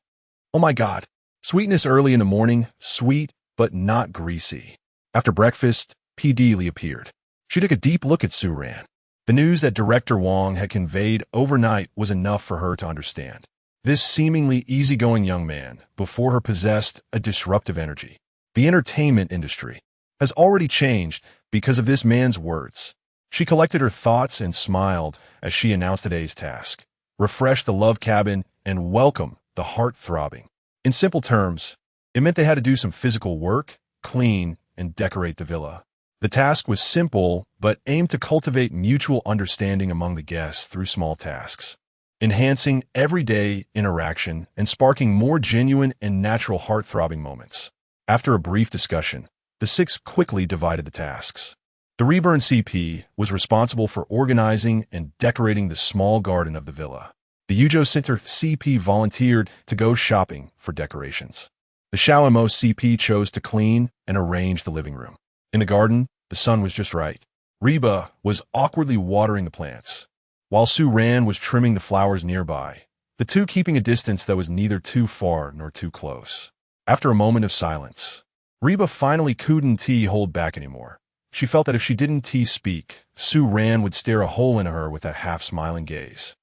Oh my God. Sweetness early in the morning, sweet, but not greasy. After breakfast, P.D. Lee appeared. She took a deep look at Sue Ran. The news that Director Wong had conveyed overnight was enough for her to understand. This seemingly easygoing young man before her possessed a disruptive energy. The entertainment industry has already changed because of this man's words. She collected her thoughts and smiled as she announced today's task: refresh the love cabin and welcome the heart throbbing. In simple terms, it meant they had to do some physical work, clean, and decorate the villa. The task was simple, but aimed to cultivate mutual understanding among the guests through small tasks, enhancing everyday interaction and sparking more genuine and natural heart-throbbing moments. After a brief discussion, the six quickly divided the tasks. The Reburn CP was responsible for organizing and decorating the small garden of the villa. The Yujo Center CP volunteered to go shopping for decorations. The Shaomo CP chose to clean and arrange the living room. In the garden, the sun was just right. Reba was awkwardly watering the plants, while Sue Ran was trimming the flowers nearby, the two keeping a distance that was neither too far nor too close. After a moment of silence, Reba finally couldn't hold back anymore. She felt that if she didn't speak, Sue Ran would stare a hole into her with a half-smiling gaze.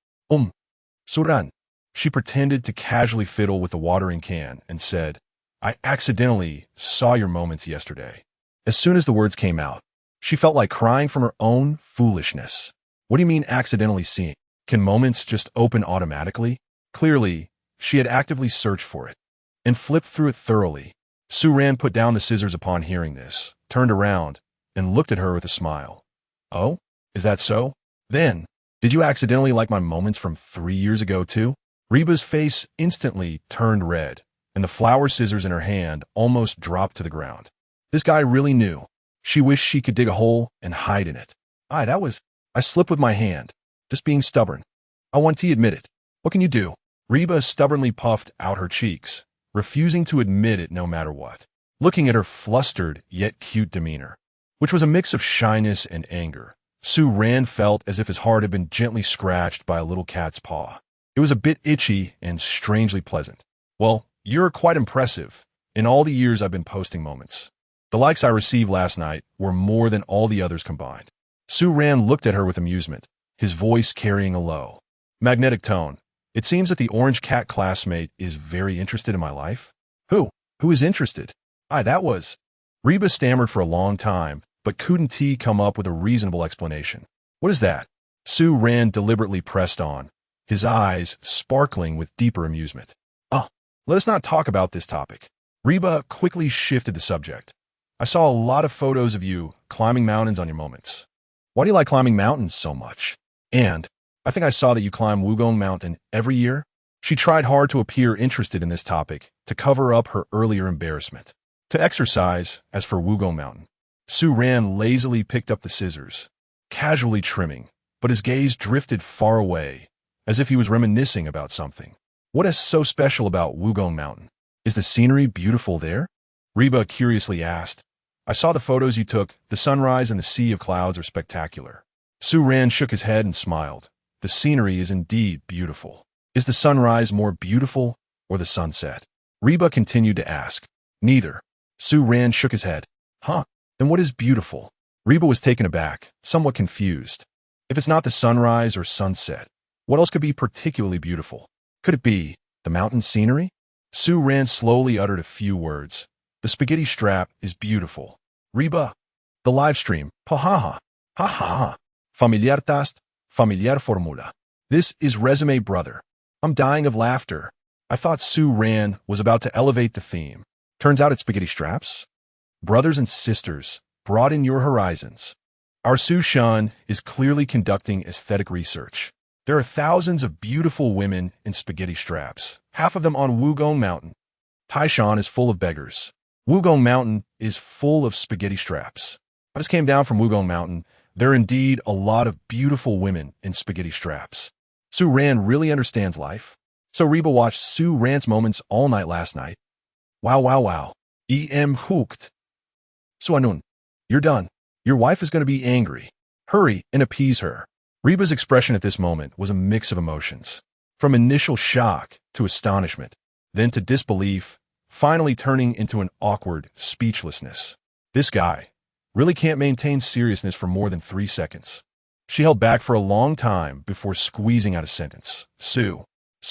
Suran. She pretended to casually fiddle with the watering can and said, "I accidentally saw your moments yesterday." As soon as the words came out, she felt like crying from her own foolishness. What do you mean accidentally seeing? Can moments just open automatically? Clearly, she had actively searched for it and flipped through it thoroughly. Sue Ran put down the scissors upon hearing this, turned around, and looked at her with a smile. "Oh, is that so? Then, did you accidentally like my moments from 3 years ago too?" Reba's face instantly turned red, and the flower scissors in her hand almost dropped to the ground. This guy really knew. She wished she could dig a hole and hide in it. I slipped with my hand. Just being stubborn. I want to admit it. What can you do? Reba stubbornly puffed out her cheeks, refusing to admit it no matter what, looking at her flustered yet cute demeanor, which was a mix of shyness and anger. Sue Ran felt as if his heart had been gently scratched by a little cat's paw. It was a bit itchy and strangely pleasant. Well, you're quite impressive. In all the years I've been posting moments, the likes I received last night were more than all the others combined. Sue Ran looked at her with amusement, his voice carrying a low, magnetic tone. It seems that the orange cat classmate is very interested in my life. Who? Who is interested? That was. Reba stammered for a long time, but couldn't come up with a reasonable explanation. What is that? Su Ran deliberately pressed on, his eyes sparkling with deeper amusement. Let us not talk about this topic. Reba quickly shifted the subject. I saw a lot of photos of you climbing mountains on your moments. Why do you like climbing mountains so much? And I think I saw that you climb Wugong Mountain every year. She tried hard to appear interested in this topic to cover up her earlier embarrassment. To exercise, as for Wugong Mountain, Su Ran lazily picked up the scissors, casually trimming, but his gaze drifted far away, as if he was reminiscing about something. What is so special about Wugong Mountain? Is the scenery beautiful there? Reba curiously asked. I saw the photos you took. The sunrise and the sea of clouds are spectacular. Su Ran shook his head and smiled. The scenery is indeed beautiful. Is the sunrise more beautiful or the sunset? Reba continued to ask. Neither. Su Ran shook his head. Then what is beautiful? Reba was taken aback, somewhat confused. If it's not the sunrise or sunset, what else could be particularly beautiful? Could it be the mountain scenery? Su Ran slowly uttered a few words. The spaghetti strap is beautiful. Reba. The live stream. Ha ha. Familiar task, familiar formula. This is resume, brother. I'm dying of laughter. I thought Su Ran was about to elevate the theme. Turns out it's spaghetti straps. Brothers and sisters, broaden your horizons. Our Su Shan is clearly conducting aesthetic research. There are thousands of beautiful women in spaghetti straps, half of them on Wugong Mountain. Taishan is full of beggars. Wugong Mountain is full of spaghetti straps. I just came down from Wugong Mountain. There are indeed a lot of beautiful women in spaghetti straps. Su Ran really understands life. So Reba watched Su Ran's moments all night last night. Wow. Hooked. Suanun, you're done. Your wife is going to be angry. Hurry and appease her. Reba's expression at this moment was a mix of emotions. From initial shock to astonishment, then to disbelief, finally turning into an awkward speechlessness. This guy really can't maintain seriousness for more than 3 seconds. She held back for a long time before squeezing out a sentence. Su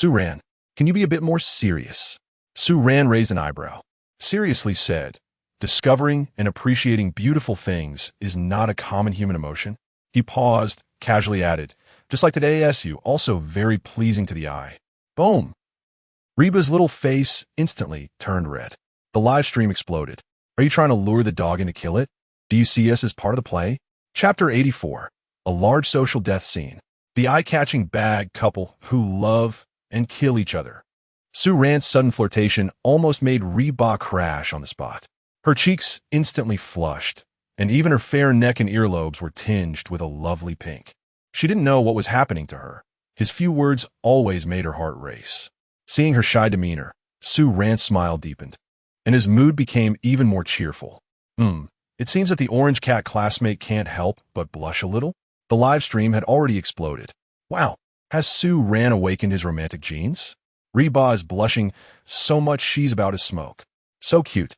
Ran, can you be a bit more serious? Su Ran raised an eyebrow. Seriously said, discovering and appreciating beautiful things is not a common human emotion. He paused, casually added, just like today SU, also very pleasing to the eye. Boom. Reba's little face instantly turned red. The live stream exploded. Are you trying to lure the dog in to kill it? Do you see us as part of the play? Chapter 84. A large social death scene. The eye-catching bag couple who love and kill each other. Su Ran's sudden flirtation almost made Reba crash on the spot. Her cheeks instantly flushed, and even her fair neck and earlobes were tinged with a lovely pink. She didn't know what was happening to her. His few words always made her heart race. Seeing her shy demeanor, Su Ran's smile deepened, and his mood became even more cheerful. It seems that the orange cat classmate can't help but blush a little. The live stream had already exploded. Wow, has Su Ran awakened his romantic genes? Reba is blushing so much she's about to smoke. So cute.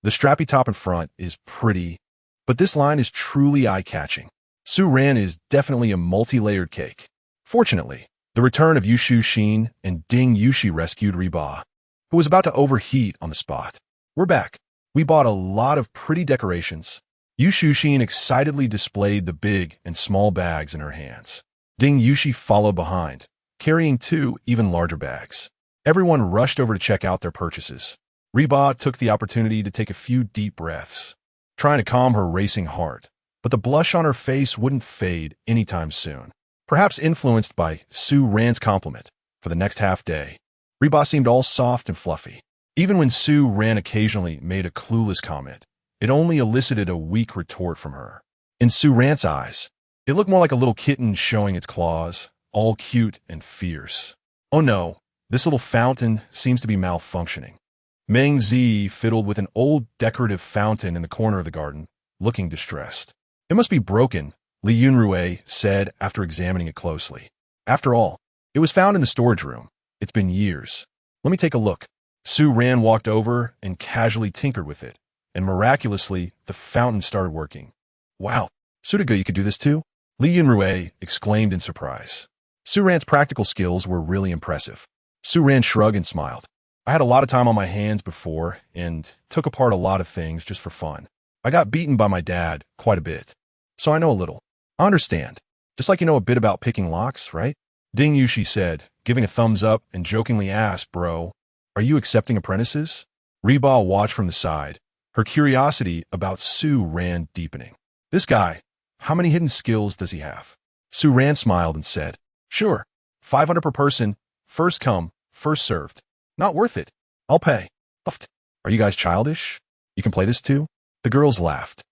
The strappy top in front is pretty, but this line is truly eye-catching. Su Ran is definitely a multi-layered cake. Fortunately, the return of Yushu Xin and Ding Yushi rescued Reba, who was about to overheat on the spot. We're back. We bought a lot of pretty decorations. Yushu Xin excitedly displayed the big and small bags in her hands. Ding Yushi followed behind, carrying 2 even larger bags. Everyone rushed over to check out their purchases. Reba took the opportunity to take a few deep breaths, trying to calm her racing heart, but the blush on her face wouldn't fade anytime soon. Perhaps influenced by Su Ran's compliment for the next half day, Reba seemed all soft and fluffy. Even when Su Ran occasionally made a clueless comment, it only elicited a weak retort from her. In Su Ran's eyes, it looked more like a little kitten showing its claws, all cute and fierce. Oh no, this little fountain seems to be malfunctioning. Meng Zi fiddled with an old decorative fountain in the corner of the garden, looking distressed. It must be broken, Li Yunrui said after examining it closely. After all, it was found in the storage room. It's been years. Let me take a look. Su Ran walked over and casually tinkered with it, and miraculously, the fountain started working. Wow, Sudaga, you could do this too? Li Yunrui exclaimed in surprise. Suran's practical skills were really impressive. Suran shrugged and smiled. I had a lot of time on my hands before and took apart a lot of things just for fun. I got beaten by my dad quite a bit, so I know a little. I understand. Just like you know a bit about picking locks, right? Ding Yushi said, giving a thumbs up and jokingly asked, bro, are you accepting apprentices? Reba watched from the side. Her curiosity about Suran deepening. This guy, how many hidden skills does he have? Suran smiled and said, sure, 500 per person, first come, first served. Not worth it. I'll pay. Are you guys childish? You can play this too? The girls laughed.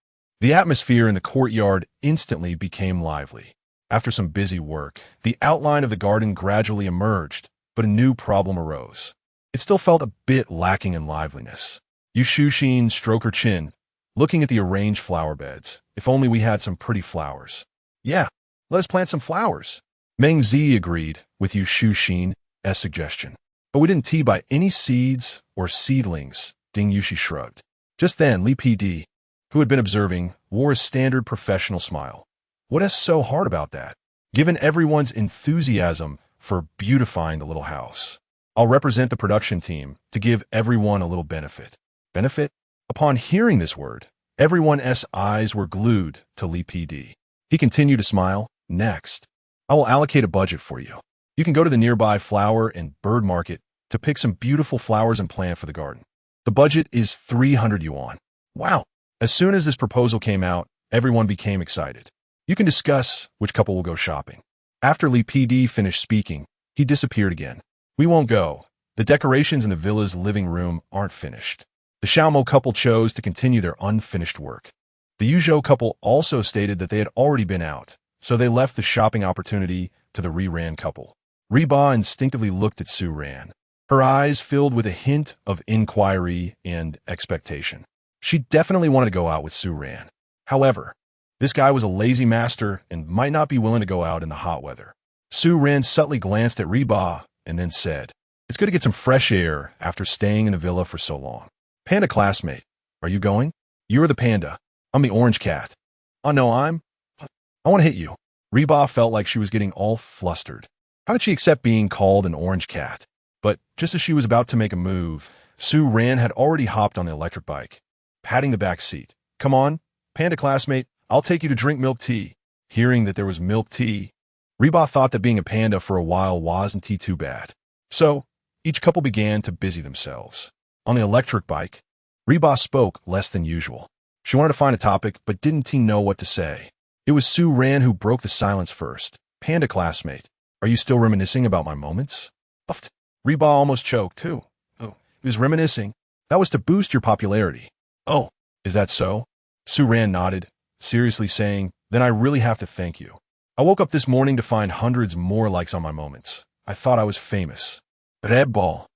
The atmosphere in the courtyard instantly became lively. After some busy work, the outline of the garden gradually emerged, but a new problem arose. It still felt a bit lacking in liveliness. Yushushin stroked her chin, looking at the arranged flower beds. If only we had some pretty flowers. Yeah, let us plant some flowers. Meng Zi agreed with Yushushin's suggestion. But we didn't buy any seeds or seedlings, Ding Yushi shrugged. Just then, Li PD, who had been observing, wore a standard professional smile. What is so hard about that? Given everyone's enthusiasm for beautifying the little house, I'll represent the production team to give everyone a little benefit. Benefit? Upon hearing this word, everyone's eyes were glued to Li PD. He continued to smile. Next, I will allocate a budget for you. You can go to the nearby flower and bird market to pick some beautiful flowers and plant for the garden. The budget is 300 yuan. Wow. As soon as this proposal came out, everyone became excited. You can discuss which couple will go shopping. After Li PD finished speaking, he disappeared again. We won't go. The decorations in the villa's living room aren't finished. The Xiaomo couple chose to continue their unfinished work. The Yuzhou couple also stated that they had already been out, so they left the shopping opportunity to the Ran couple. Reba instinctively looked at Su Ran. Her eyes filled with a hint of inquiry and expectation. She definitely wanted to go out with Su Ran. However, this guy was a lazy master and might not be willing to go out in the hot weather. Su Ran subtly glanced at Reba and then said, it's good to get some fresh air after staying in the villa for so long. Panda classmate, are you going? You're the panda. I'm the orange cat. Oh no, I want to hit you. Reba felt like she was getting all flustered. How did she accept being called an orange cat? But just as she was about to make a move, Su Ran had already hopped on the electric bike, patting the back seat. Come on, panda classmate, I'll take you to drink milk tea. Hearing that there was milk tea, Reba thought that being a panda for a while wasn't too bad. So, each couple began to busy themselves. On the electric bike, Reba spoke less than usual. She wanted to find a topic, but didn't know what to say. It was Su Ran who broke the silence first. Panda classmate, are you still reminiscing about my moments? Reba almost choked, too. Oh, he was reminiscing. That was to boost your popularity. Oh, is that so? Su Ran nodded, seriously saying, then I really have to thank you. I woke up this morning to find hundreds more likes on my moments. I thought I was famous. Red Ball.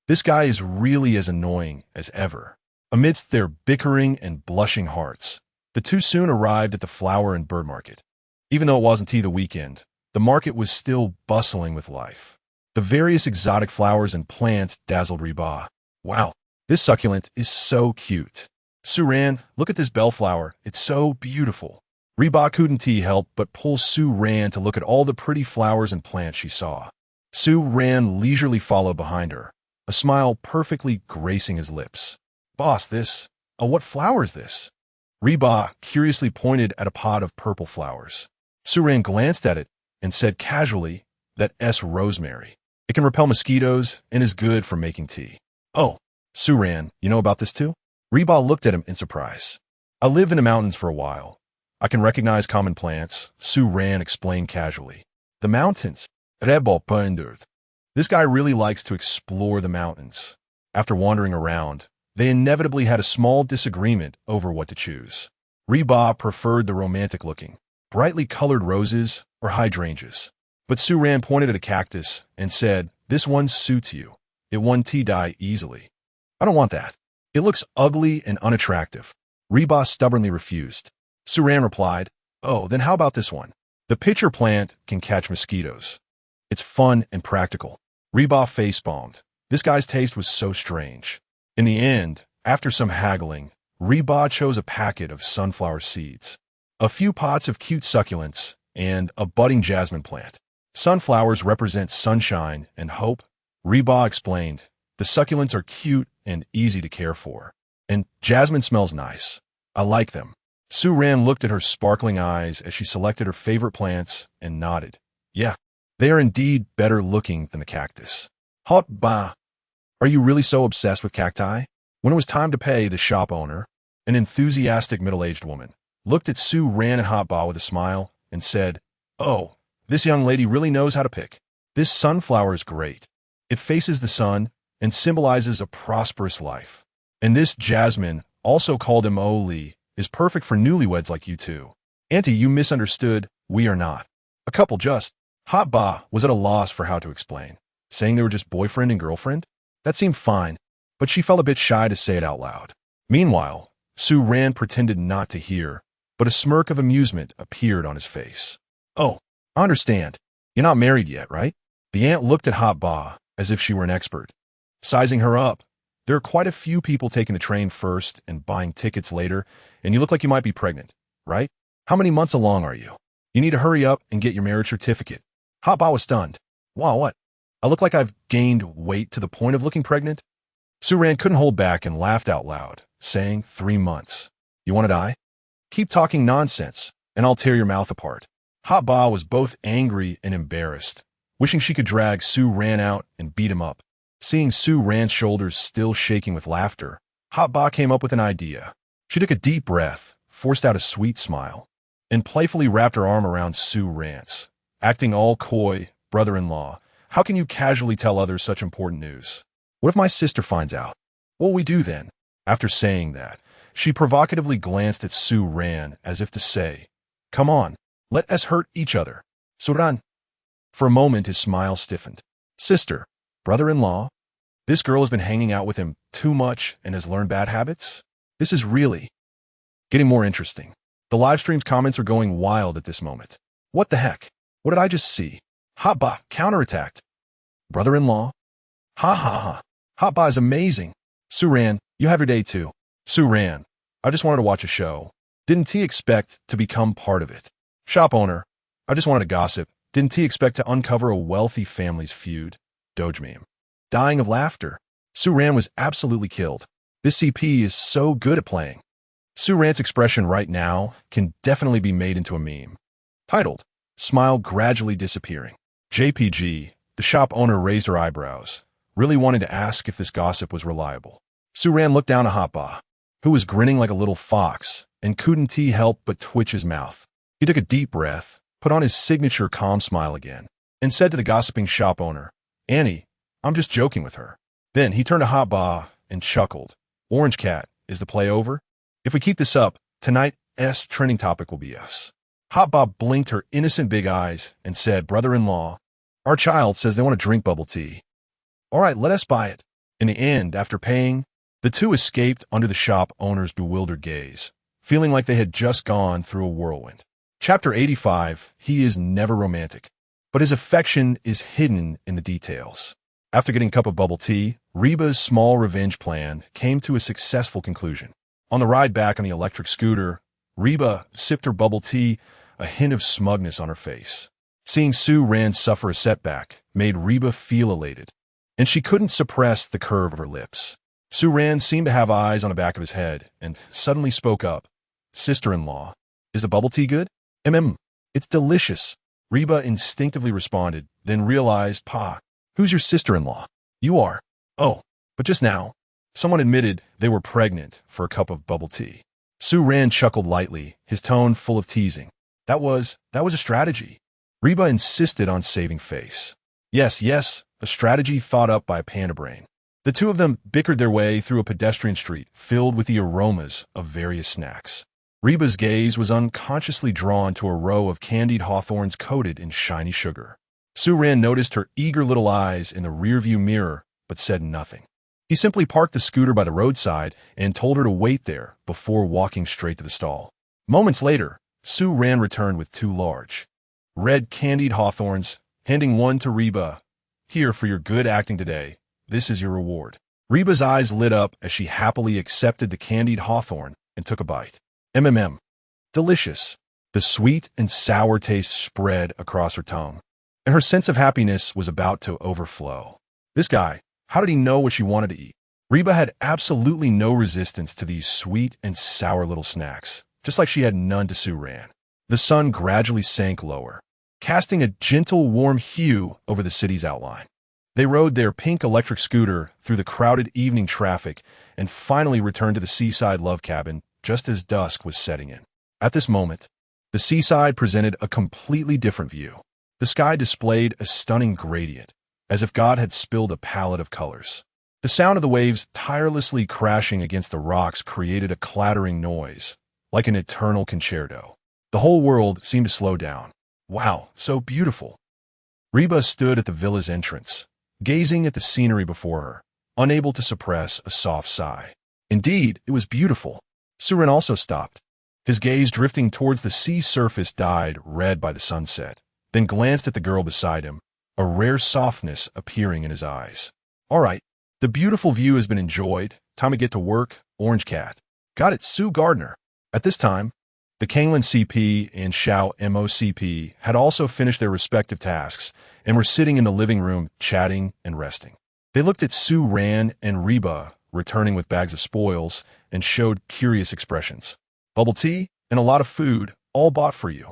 This guy is really as annoying as ever. Amidst their bickering and blushing hearts, the two soon arrived at the flower and bird market. Even though it wasn't the weekend, the market was still bustling with life. The various exotic flowers and plants dazzled Reba. Wow, this succulent is so cute. Su Ran, look at this bellflower. It's so beautiful. Reba couldn't help but pull Su Ran to look at all the pretty flowers and plants she saw. Su Ran leisurely followed behind her, a smile perfectly gracing his lips. Boss, what flower is this? Reba curiously pointed at a pot of purple flowers. Su Ran glanced at it and said casually, that's rosemary. It can repel mosquitoes and is good for making tea. Oh, Su Ran, you know about this too? Reba looked at him in surprise. I live in the mountains for a while. I can recognize common plants, Su Ran explained casually. The mountains. This guy really likes to explore the mountains. After wandering around, they inevitably had a small disagreement over what to choose. Reba preferred the romantic-looking, brightly colored roses or hydrangeas. But Su Ran pointed at a cactus and said, this one suits you. It won die easily. I don't want that. It looks ugly and unattractive. Reba stubbornly refused. Su Ran replied, oh, then how about this one? The pitcher plant can catch mosquitoes. It's fun and practical. Reba face-palmed. This guy's taste was so strange. In the end, after some haggling, Reba chose a packet of sunflower seeds, a few pots of cute succulents, and a budding jasmine plant. Sunflowers represent sunshine and hope. Reba explained. The succulents are cute and easy to care for. And jasmine smells nice. I like them. Su Ran looked at her sparkling eyes as she selected her favorite plants and nodded. Yeah, they are indeed better looking than the cactus. Hot ba. Are you really so obsessed with cacti? When it was time to pay, the shop owner, an enthusiastic middle-aged woman, looked at Su Ran and Hot Ba with a smile and said, "Oh, this young lady really knows how to pick. This sunflower is great. It faces the sun and symbolizes a prosperous life. And this jasmine, also called Li, is perfect for newlyweds like you two. Auntie, you misunderstood. We are not. A couple just." Hot Ba was at a loss for how to explain, saying they were just boyfriend and girlfriend. That seemed fine, but she felt a bit shy to say it out loud. Meanwhile, Su Ran pretended not to hear, but a smirk of amusement appeared on his face. "Oh, I understand. You're not married yet, right?" The aunt looked at Hot Ba as if she were an expert. Sizing her up, "There are quite a few people taking the train first and buying tickets later, and you look like you might be pregnant, right? How many months along are you? You need to hurry up and get your marriage certificate." Hot Ba was stunned. "Wow, what? I look like I've gained weight to the point of looking pregnant?" Su Ran couldn't hold back and laughed out loud, saying, 3 months. You want to die? Keep talking nonsense, and I'll tear your mouth apart." Hot Ba was both angry and embarrassed, wishing she could drag Su Ran out and beat him up. Seeing Su Ran's shoulders still shaking with laughter, Hot Ba came up with an idea. She took a deep breath, forced out a sweet smile, and playfully wrapped her arm around Su Ran's. Acting all coy, "Brother-in-law, how can you casually tell others such important news? What if my sister finds out? What will we do then?" After saying that, she provocatively glanced at Su Ran as if to say, "Come on, let us hurt each other." Suran. For a moment his smile stiffened. "Sister, brother-in-law, this girl has been hanging out with him too much and has learned bad habits? This is really getting more interesting." The livestream's comments are going wild at this moment. What the heck? What did I just see? Hot Ba counterattacked. "Brother-in-law? Ha ha ha. Hot Ba is amazing. Su Ran, you have your day too." Su Ran, "I just wanted to watch a show. Didn't he expect to become part of it?" Shop owner, "I just wanted to gossip. Didn't he expect to uncover a wealthy family's feud?" Doge meme. Dying of laughter. Su Ran was absolutely killed. This CP is so good at playing. Su Ran's expression right now can definitely be made into a meme. Titled, "Smile Gradually Disappearing." JPG, the shop owner raised her eyebrows, really wanting to ask if this gossip was reliable. Su Ran looked down at Hot Ba, who was grinning like a little fox, and couldn't he help but twitch his mouth. He took a deep breath, put on his signature calm smile again, and said to the gossiping shop owner, "Annie, I'm just joking with her." Then he turned to Hot Ba and chuckled. "Orange Cat, is the play over? If we keep this up, tonight's trending topic will be us." Hot Ba blinked her innocent big eyes and said, "Brother-in-law, our child says they want to drink bubble tea. All right, let us buy it." In the end, after paying, the two escaped under the shop owner's bewildered gaze, feeling like they had just gone through a whirlwind. Chapter 85, he is never romantic, but his affection is hidden in the details. After getting a cup of bubble tea, Reba's small revenge plan came to a successful conclusion. On the ride back on the electric scooter, Reba sipped her bubble tea, a hint of smugness on her face. Seeing Su Ran suffer a setback made Reba feel elated, and she couldn't suppress the curve of her lips. Su Ran seemed to have eyes on the back of his head and suddenly spoke up. "Sister-in-law, is the bubble tea good?" It's delicious." Reba instinctively responded, then realized, "Pa, who's your sister-in-law?" "You are." "Oh, but just now, someone admitted they were pregnant for a cup of bubble tea." Su Ran chuckled lightly, his tone full of teasing. That was a strategy." Reba insisted on saving face. Yes, a strategy thought up by a panda brain." The two of them bickered their way through a pedestrian street filled with the aromas of various snacks. Reba's gaze was unconsciously drawn to a row of candied hawthorns coated in shiny sugar. Su Ran noticed her eager little eyes in the rearview mirror, but said nothing. He simply parked the scooter by the roadside and told her to wait there before walking straight to the stall. Moments later, Su Ran returned with 2 large, red candied hawthorns, handing one to Reba. "Here for your good acting today. This is your reward." Reba's eyes lit up as she happily accepted the candied hawthorn and took a bite. Delicious. The sweet and sour taste spread across her tongue. and her sense of happiness was about to overflow. This guy, how did he know what she wanted to eat? Reba had absolutely no resistance to these sweet and sour little snacks, just like she had none to Suran. The sun gradually sank lower, casting a gentle, warm hue over the city's outline. They rode their pink electric scooter through the crowded evening traffic and finally returned to the seaside love cabin just as dusk was setting in. At this moment, the seaside presented a completely different view. The sky displayed a stunning gradient, as if God had spilled a palette of colors. The sound of the waves tirelessly crashing against the rocks created a clattering noise, like an eternal concerto. The whole world seemed to slow down. Wow, so beautiful. Reba stood at the villa's entrance, gazing at the scenery before her, unable to suppress a soft sigh. Indeed, it was beautiful. Suran also stopped. His gaze drifting towards the sea surface dyed red by the sunset, then glanced at the girl beside him, a rare softness appearing in his eyes. All right, the beautiful view has been enjoyed. Time to get to work, Orange Cat. Got it, Sue Gardner. At this time, the Kanglan CP and Shao MOCP had also finished their respective tasks and were sitting in the living room chatting and resting. They looked at Sue Ran and Reba, returning with bags of spoils, and showed curious expressions. Bubble tea and a lot of food, all bought for you.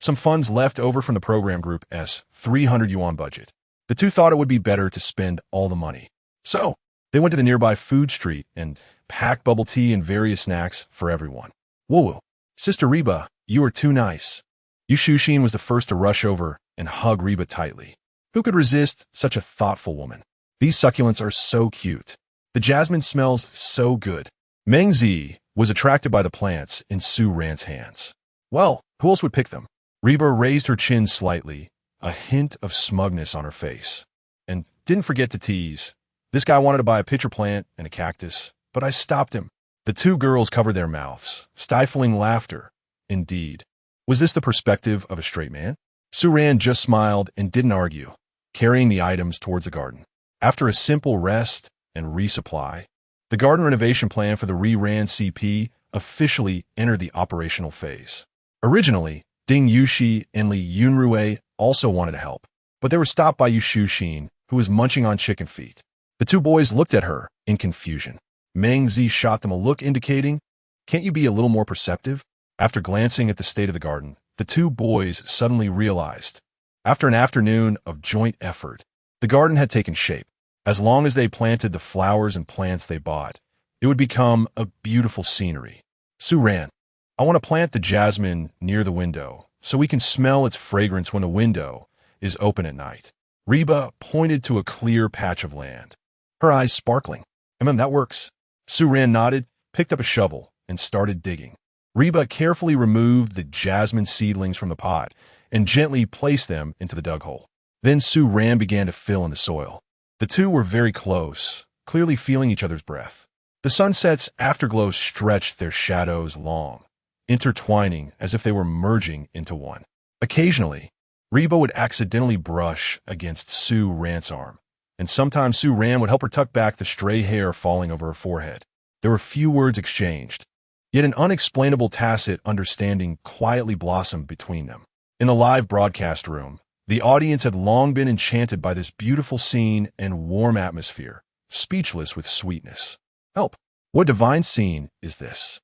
Some funds left over from the program group's 300 yuan budget. The two thought it would be better to spend all the money. So, they went to the nearby food street and packed bubble tea and various snacks for everyone. Woo-woo. Sister Reba, you are too nice. Yu Shushin was the first to rush over and hug Reba tightly. Who could resist such a thoughtful woman? These succulents are so cute. The jasmine smells so good. Meng Zi was attracted by the plants in Su Ran's hands. Well, who else would pick them? Reba raised her chin slightly, a hint of smugness on her face. And didn't forget to tease. This guy wanted to buy a pitcher plant and a cactus, but I stopped him. The two girls covered their mouths, stifling laughter. Indeed. Was this the perspective of a straight man? Suran just smiled and didn't argue, carrying the items towards the garden. After a simple rest and resupply, the garden renovation plan for the Re-Ran CP officially entered the operational phase. Originally, Ding Yushi and Li Yunrui also wanted to help, but they were stopped by Yu Shushin, who was munching on chicken feet. The two boys looked at her in confusion. Meng Zi shot them a look indicating, "Can't you be a little more perceptive?" After glancing at the state of the garden, the two boys suddenly realized, after an afternoon of joint effort, the garden had taken shape. As long as they planted the flowers and plants they bought, it would become a beautiful scenery. Suran, I want to plant the jasmine near the window, so we can smell its fragrance when the window is open at night. Reba pointed to a clear patch of land, her eyes sparkling. That works. Suran nodded, picked up a shovel, and started digging. Reba carefully removed the jasmine seedlings from the pot and gently placed them into the dug hole. Then Suran began to fill in the soil. The two were very close, clearly feeling each other's breath. The sunset's afterglow stretched their shadows long, intertwining as if they were merging into one. Occasionally, Reba would accidentally brush against Sue Ran's arm, and sometimes Sue Ran would help her tuck back the stray hair falling over her forehead. There were few words exchanged, yet an unexplainable tacit understanding quietly blossomed between them. In the live broadcast room, the audience had long been enchanted by this beautiful scene and warm atmosphere, speechless with sweetness. Help! What divine scene is this?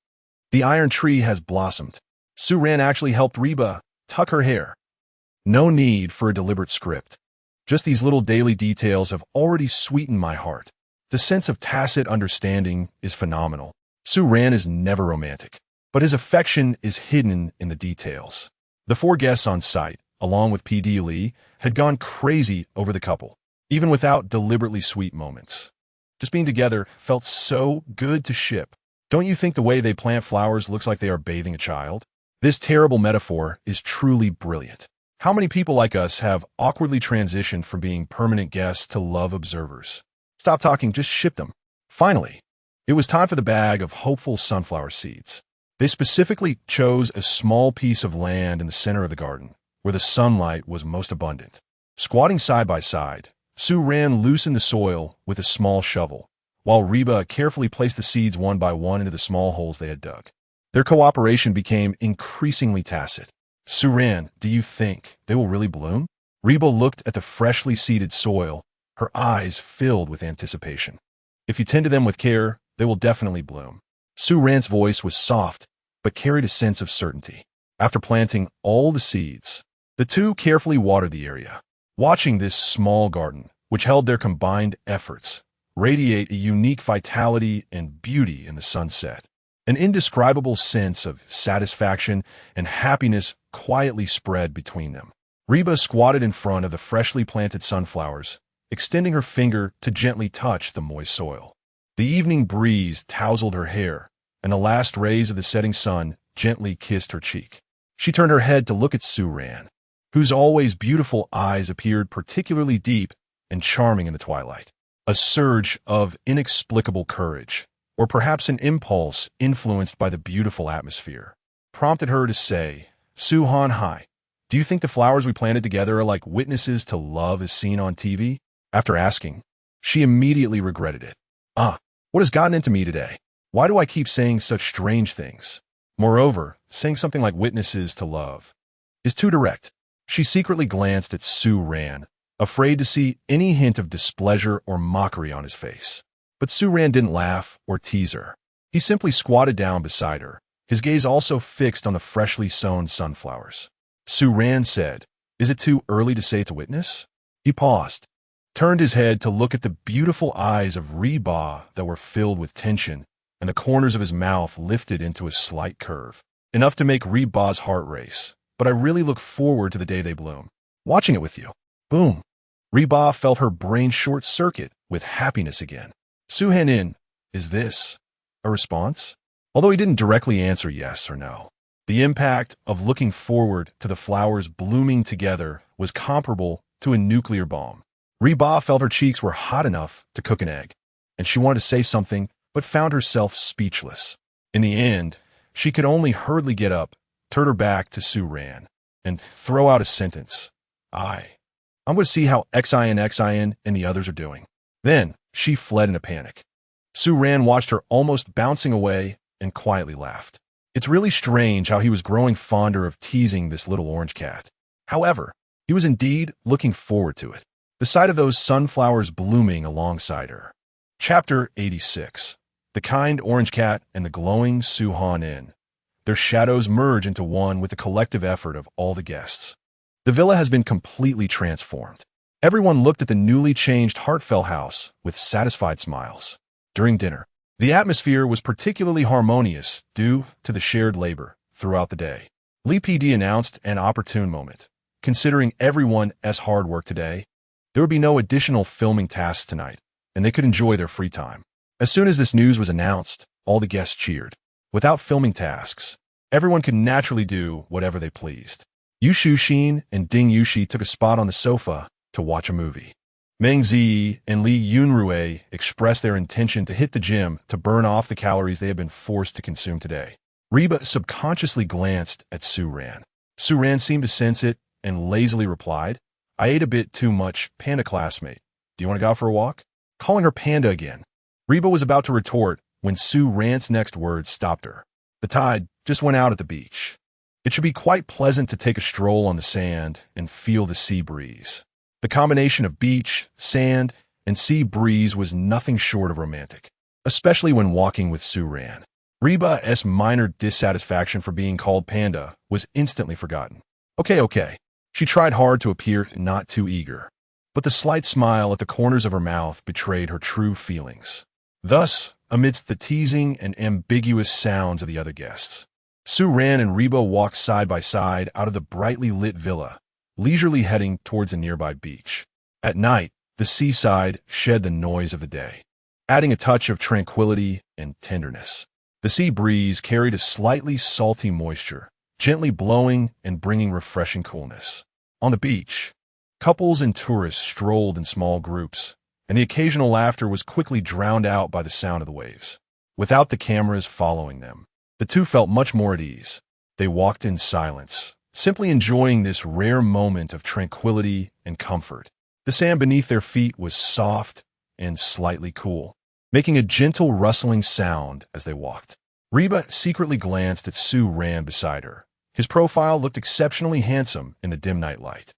The iron tree has blossomed. Sue Ran actually helped Reba tuck her hair. No need for a deliberate script. Just these little daily details have already sweetened my heart. The sense of tacit understanding is phenomenal. Sue Ran is never romantic, but his affection is hidden in the details. The four guests on site, along with P.D. Lee, had gone crazy over the couple, even without deliberately sweet moments. Just being together felt so good to ship. Don't you think the way they plant flowers looks like they are bathing a child? This terrible metaphor is truly brilliant. How many people like us have awkwardly transitioned from being permanent guests to love observers? Stop talking, just ship them. Finally, it was time for the bag of hopeful sunflower seeds. They specifically chose a small piece of land in the center of the garden, where the sunlight was most abundant. Squatting side by side, Sue Ran loosened the soil with a small shovel, while Reba carefully placed the seeds one by one into the small holes they had dug. Their cooperation became increasingly tacit. Suran, do you think they will really bloom? Reba looked at the freshly seeded soil, her eyes filled with anticipation. If you tend to them with care, they will definitely bloom. Sue Ran's voice was soft, but carried a sense of certainty. After planting all the seeds, the two carefully watered the area. Watching this small garden, which held their combined efforts, radiate a unique vitality and beauty in the sunset. An indescribable sense of satisfaction and happiness quietly spread between them. Reba squatted in front of the freshly planted sunflowers, extending her finger to gently touch the moist soil. The evening breeze tousled her hair, and the last rays of the setting sun gently kissed her cheek. She turned her head to look at Sue Ran, whose always beautiful eyes appeared particularly deep and charming in the twilight. A surge of inexplicable courage, or perhaps an impulse influenced by the beautiful atmosphere, prompted her to say, "Sue Han Hai, do you think the flowers we planted together are like witnesses to love as seen on TV?" After asking, she immediately regretted it. What has gotten into me today? Why do I keep saying such strange things? Moreover, saying something like witnesses to love is too direct. She secretly glanced at Sue Ran, afraid to see any hint of displeasure or mockery on his face. But Sue Ran didn't laugh or tease her. He simply squatted down beside her, his gaze also fixed on the freshly sown sunflowers. Sue Ran said, "Is it too early to say to witness?" He paused, turned his head to look at the beautiful eyes of Reba that were filled with tension, and the corners of his mouth lifted into a slight curve, enough to make Reba's heart race. "But I really look forward to the day they bloom. Watching it with you." Boom. Reba felt her brain short-circuit with happiness again. Sue Han, is this a response? Although he didn't directly answer yes or no, the impact of looking forward to the flowers blooming together was comparable to a nuclear bomb. Reba felt her cheeks were hot enough to cook an egg, and she wanted to say something but found herself speechless. In the end, she could only hurriedly get up, turn her back to Sue Ran, and throw out a sentence. I'm going to see how XIN and the others are doing." Then she fled in a panic. Sue Ran watched her almost bouncing away and quietly laughed. It's really strange how he was growing fonder of teasing this little orange cat. However, he was indeed looking forward to it. The sight of those sunflowers blooming alongside her. Chapter 86. The kind orange cat and the glowing Sue Han. Their shadows merge into one with the collective effort of all the guests. The villa has been completely transformed. Everyone looked at the newly changed Hartfell house with satisfied smiles. During dinner, the atmosphere was particularly harmonious due to the shared labor throughout the day. Lee PD announced an opportune moment. Considering everyone's hard work today, there would be no additional filming tasks tonight, and they could enjoy their free time. As soon as this news was announced, all the guests cheered. Without filming tasks, everyone could naturally do whatever they pleased. Yu Shuxin and Ding Yushi took a spot on the sofa to watch a movie. Meng Ziyi and Li Yunrui expressed their intention to hit the gym to burn off the calories they had been forced to consume today. Reba subconsciously glanced at Sue Ran. Sue Ran seemed to sense it and lazily replied, "I ate a bit too much, Panda classmate. Do you want to go out for a walk?" Calling her Panda again. Reba was about to retort when Sue Ran's next words stopped her. "The tide just went out at the beach. It should be quite pleasant to take a stroll on the sand and feel the sea breeze." The combination of beach, sand, and sea breeze was nothing short of romantic, especially when walking with Sue Ran. Reba's minor dissatisfaction for being called Panda was instantly forgotten. Okay. She tried hard to appear not too eager, but the slight smile at the corners of her mouth betrayed her true feelings. Thus, amidst the teasing and ambiguous sounds of the other guests, Sue Ran and Reba walked side by side out of the brightly lit villa, leisurely heading towards a nearby beach. At night, the seaside shed the noise of the day, adding a touch of tranquility and tenderness. The sea breeze carried a slightly salty moisture, gently blowing and bringing refreshing coolness. On the beach, couples and tourists strolled in small groups, and the occasional laughter was quickly drowned out by the sound of the waves. Without the cameras following them, the two felt much more at ease. They walked in silence, simply enjoying this rare moment of tranquility and comfort. The sand beneath their feet was soft and slightly cool, making a gentle rustling sound as they walked. Reba secretly glanced at Sue Ran beside her. His profile looked exceptionally handsome in the dim night light.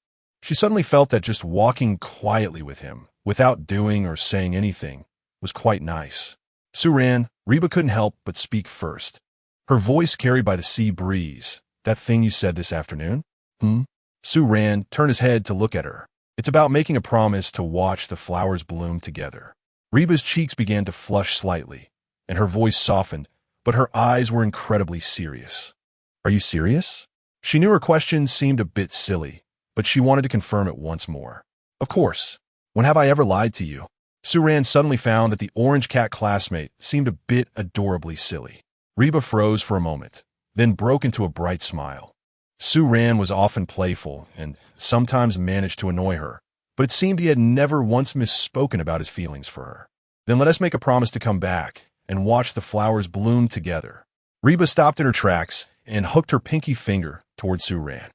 She suddenly felt that just walking quietly with him, without doing or saying anything, was quite nice. Sue ran. Reba couldn't help but speak first. Her voice carried by the sea breeze. That thing you said this afternoon? Sue ran, turned his head to look at her. It's about making a promise to watch the flowers bloom together. Reba's cheeks began to flush slightly, and her voice softened, but her eyes were incredibly serious. Are you serious? She knew her question seemed a bit silly, but she wanted to confirm it once more. Of course. When have I ever lied to you? Suran suddenly found that the orange cat classmate seemed a bit adorably silly. Reba froze for a moment, then broke into a bright smile. Suran was often playful and sometimes managed to annoy her, but it seemed he had never once misspoken about his feelings for her. Then let us make a promise to come back and watch the flowers bloom together. Reba stopped in her tracks and hooked her pinky finger toward Suran.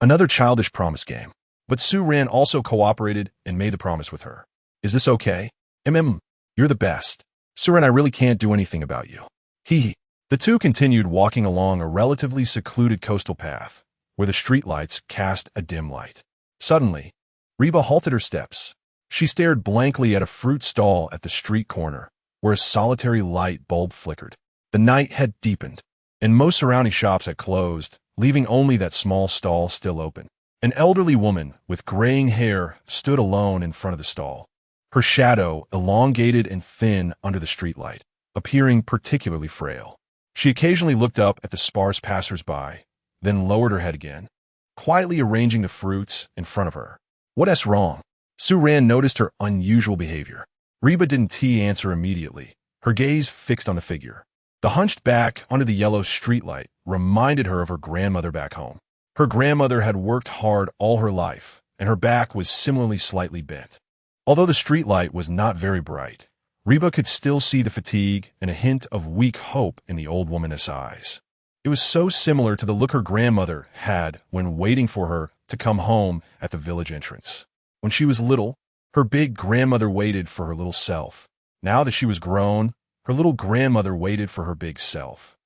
Another childish promise game. But Suran also cooperated and made the promise with her. Is this okay? You're the best. Suran, I really can't do anything about you. Hee. The two continued walking along a relatively secluded coastal path, where the streetlights cast a dim light. Suddenly, Reba halted her steps. She stared blankly at a fruit stall at the street corner, where a solitary light bulb flickered. The night had deepened, and most surrounding shops had closed, leaving only that small stall still open. An elderly woman with graying hair stood alone in front of the stall, her shadow elongated and thin under the streetlight, appearing particularly frail. She occasionally looked up at the sparse passers-by, then lowered her head again, quietly arranging the fruits in front of her. What's wrong? Suran noticed her unusual behavior. Reba didn't answer immediately, her gaze fixed on the figure. The hunched back under the yellow streetlight reminded her of her grandmother back home. Her grandmother had worked hard all her life, and her back was similarly slightly bent. Although the streetlight was not very bright, Reba could still see the fatigue and a hint of weak hope in the old woman's eyes. It was so similar to the look her grandmother had when waiting for her to come home at the village entrance. When she was little, her big grandmother waited for her little self. Now that she was grown, her little grandmother waited for her big self.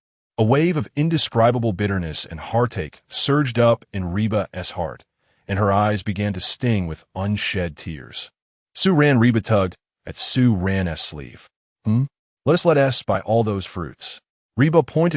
A wave of indescribable bitterness and heartache surged up in Reba's heart, and her eyes began to sting with unshed tears. Reba tugged at Suran's sleeve. Let us buy all those fruits. Reba pointed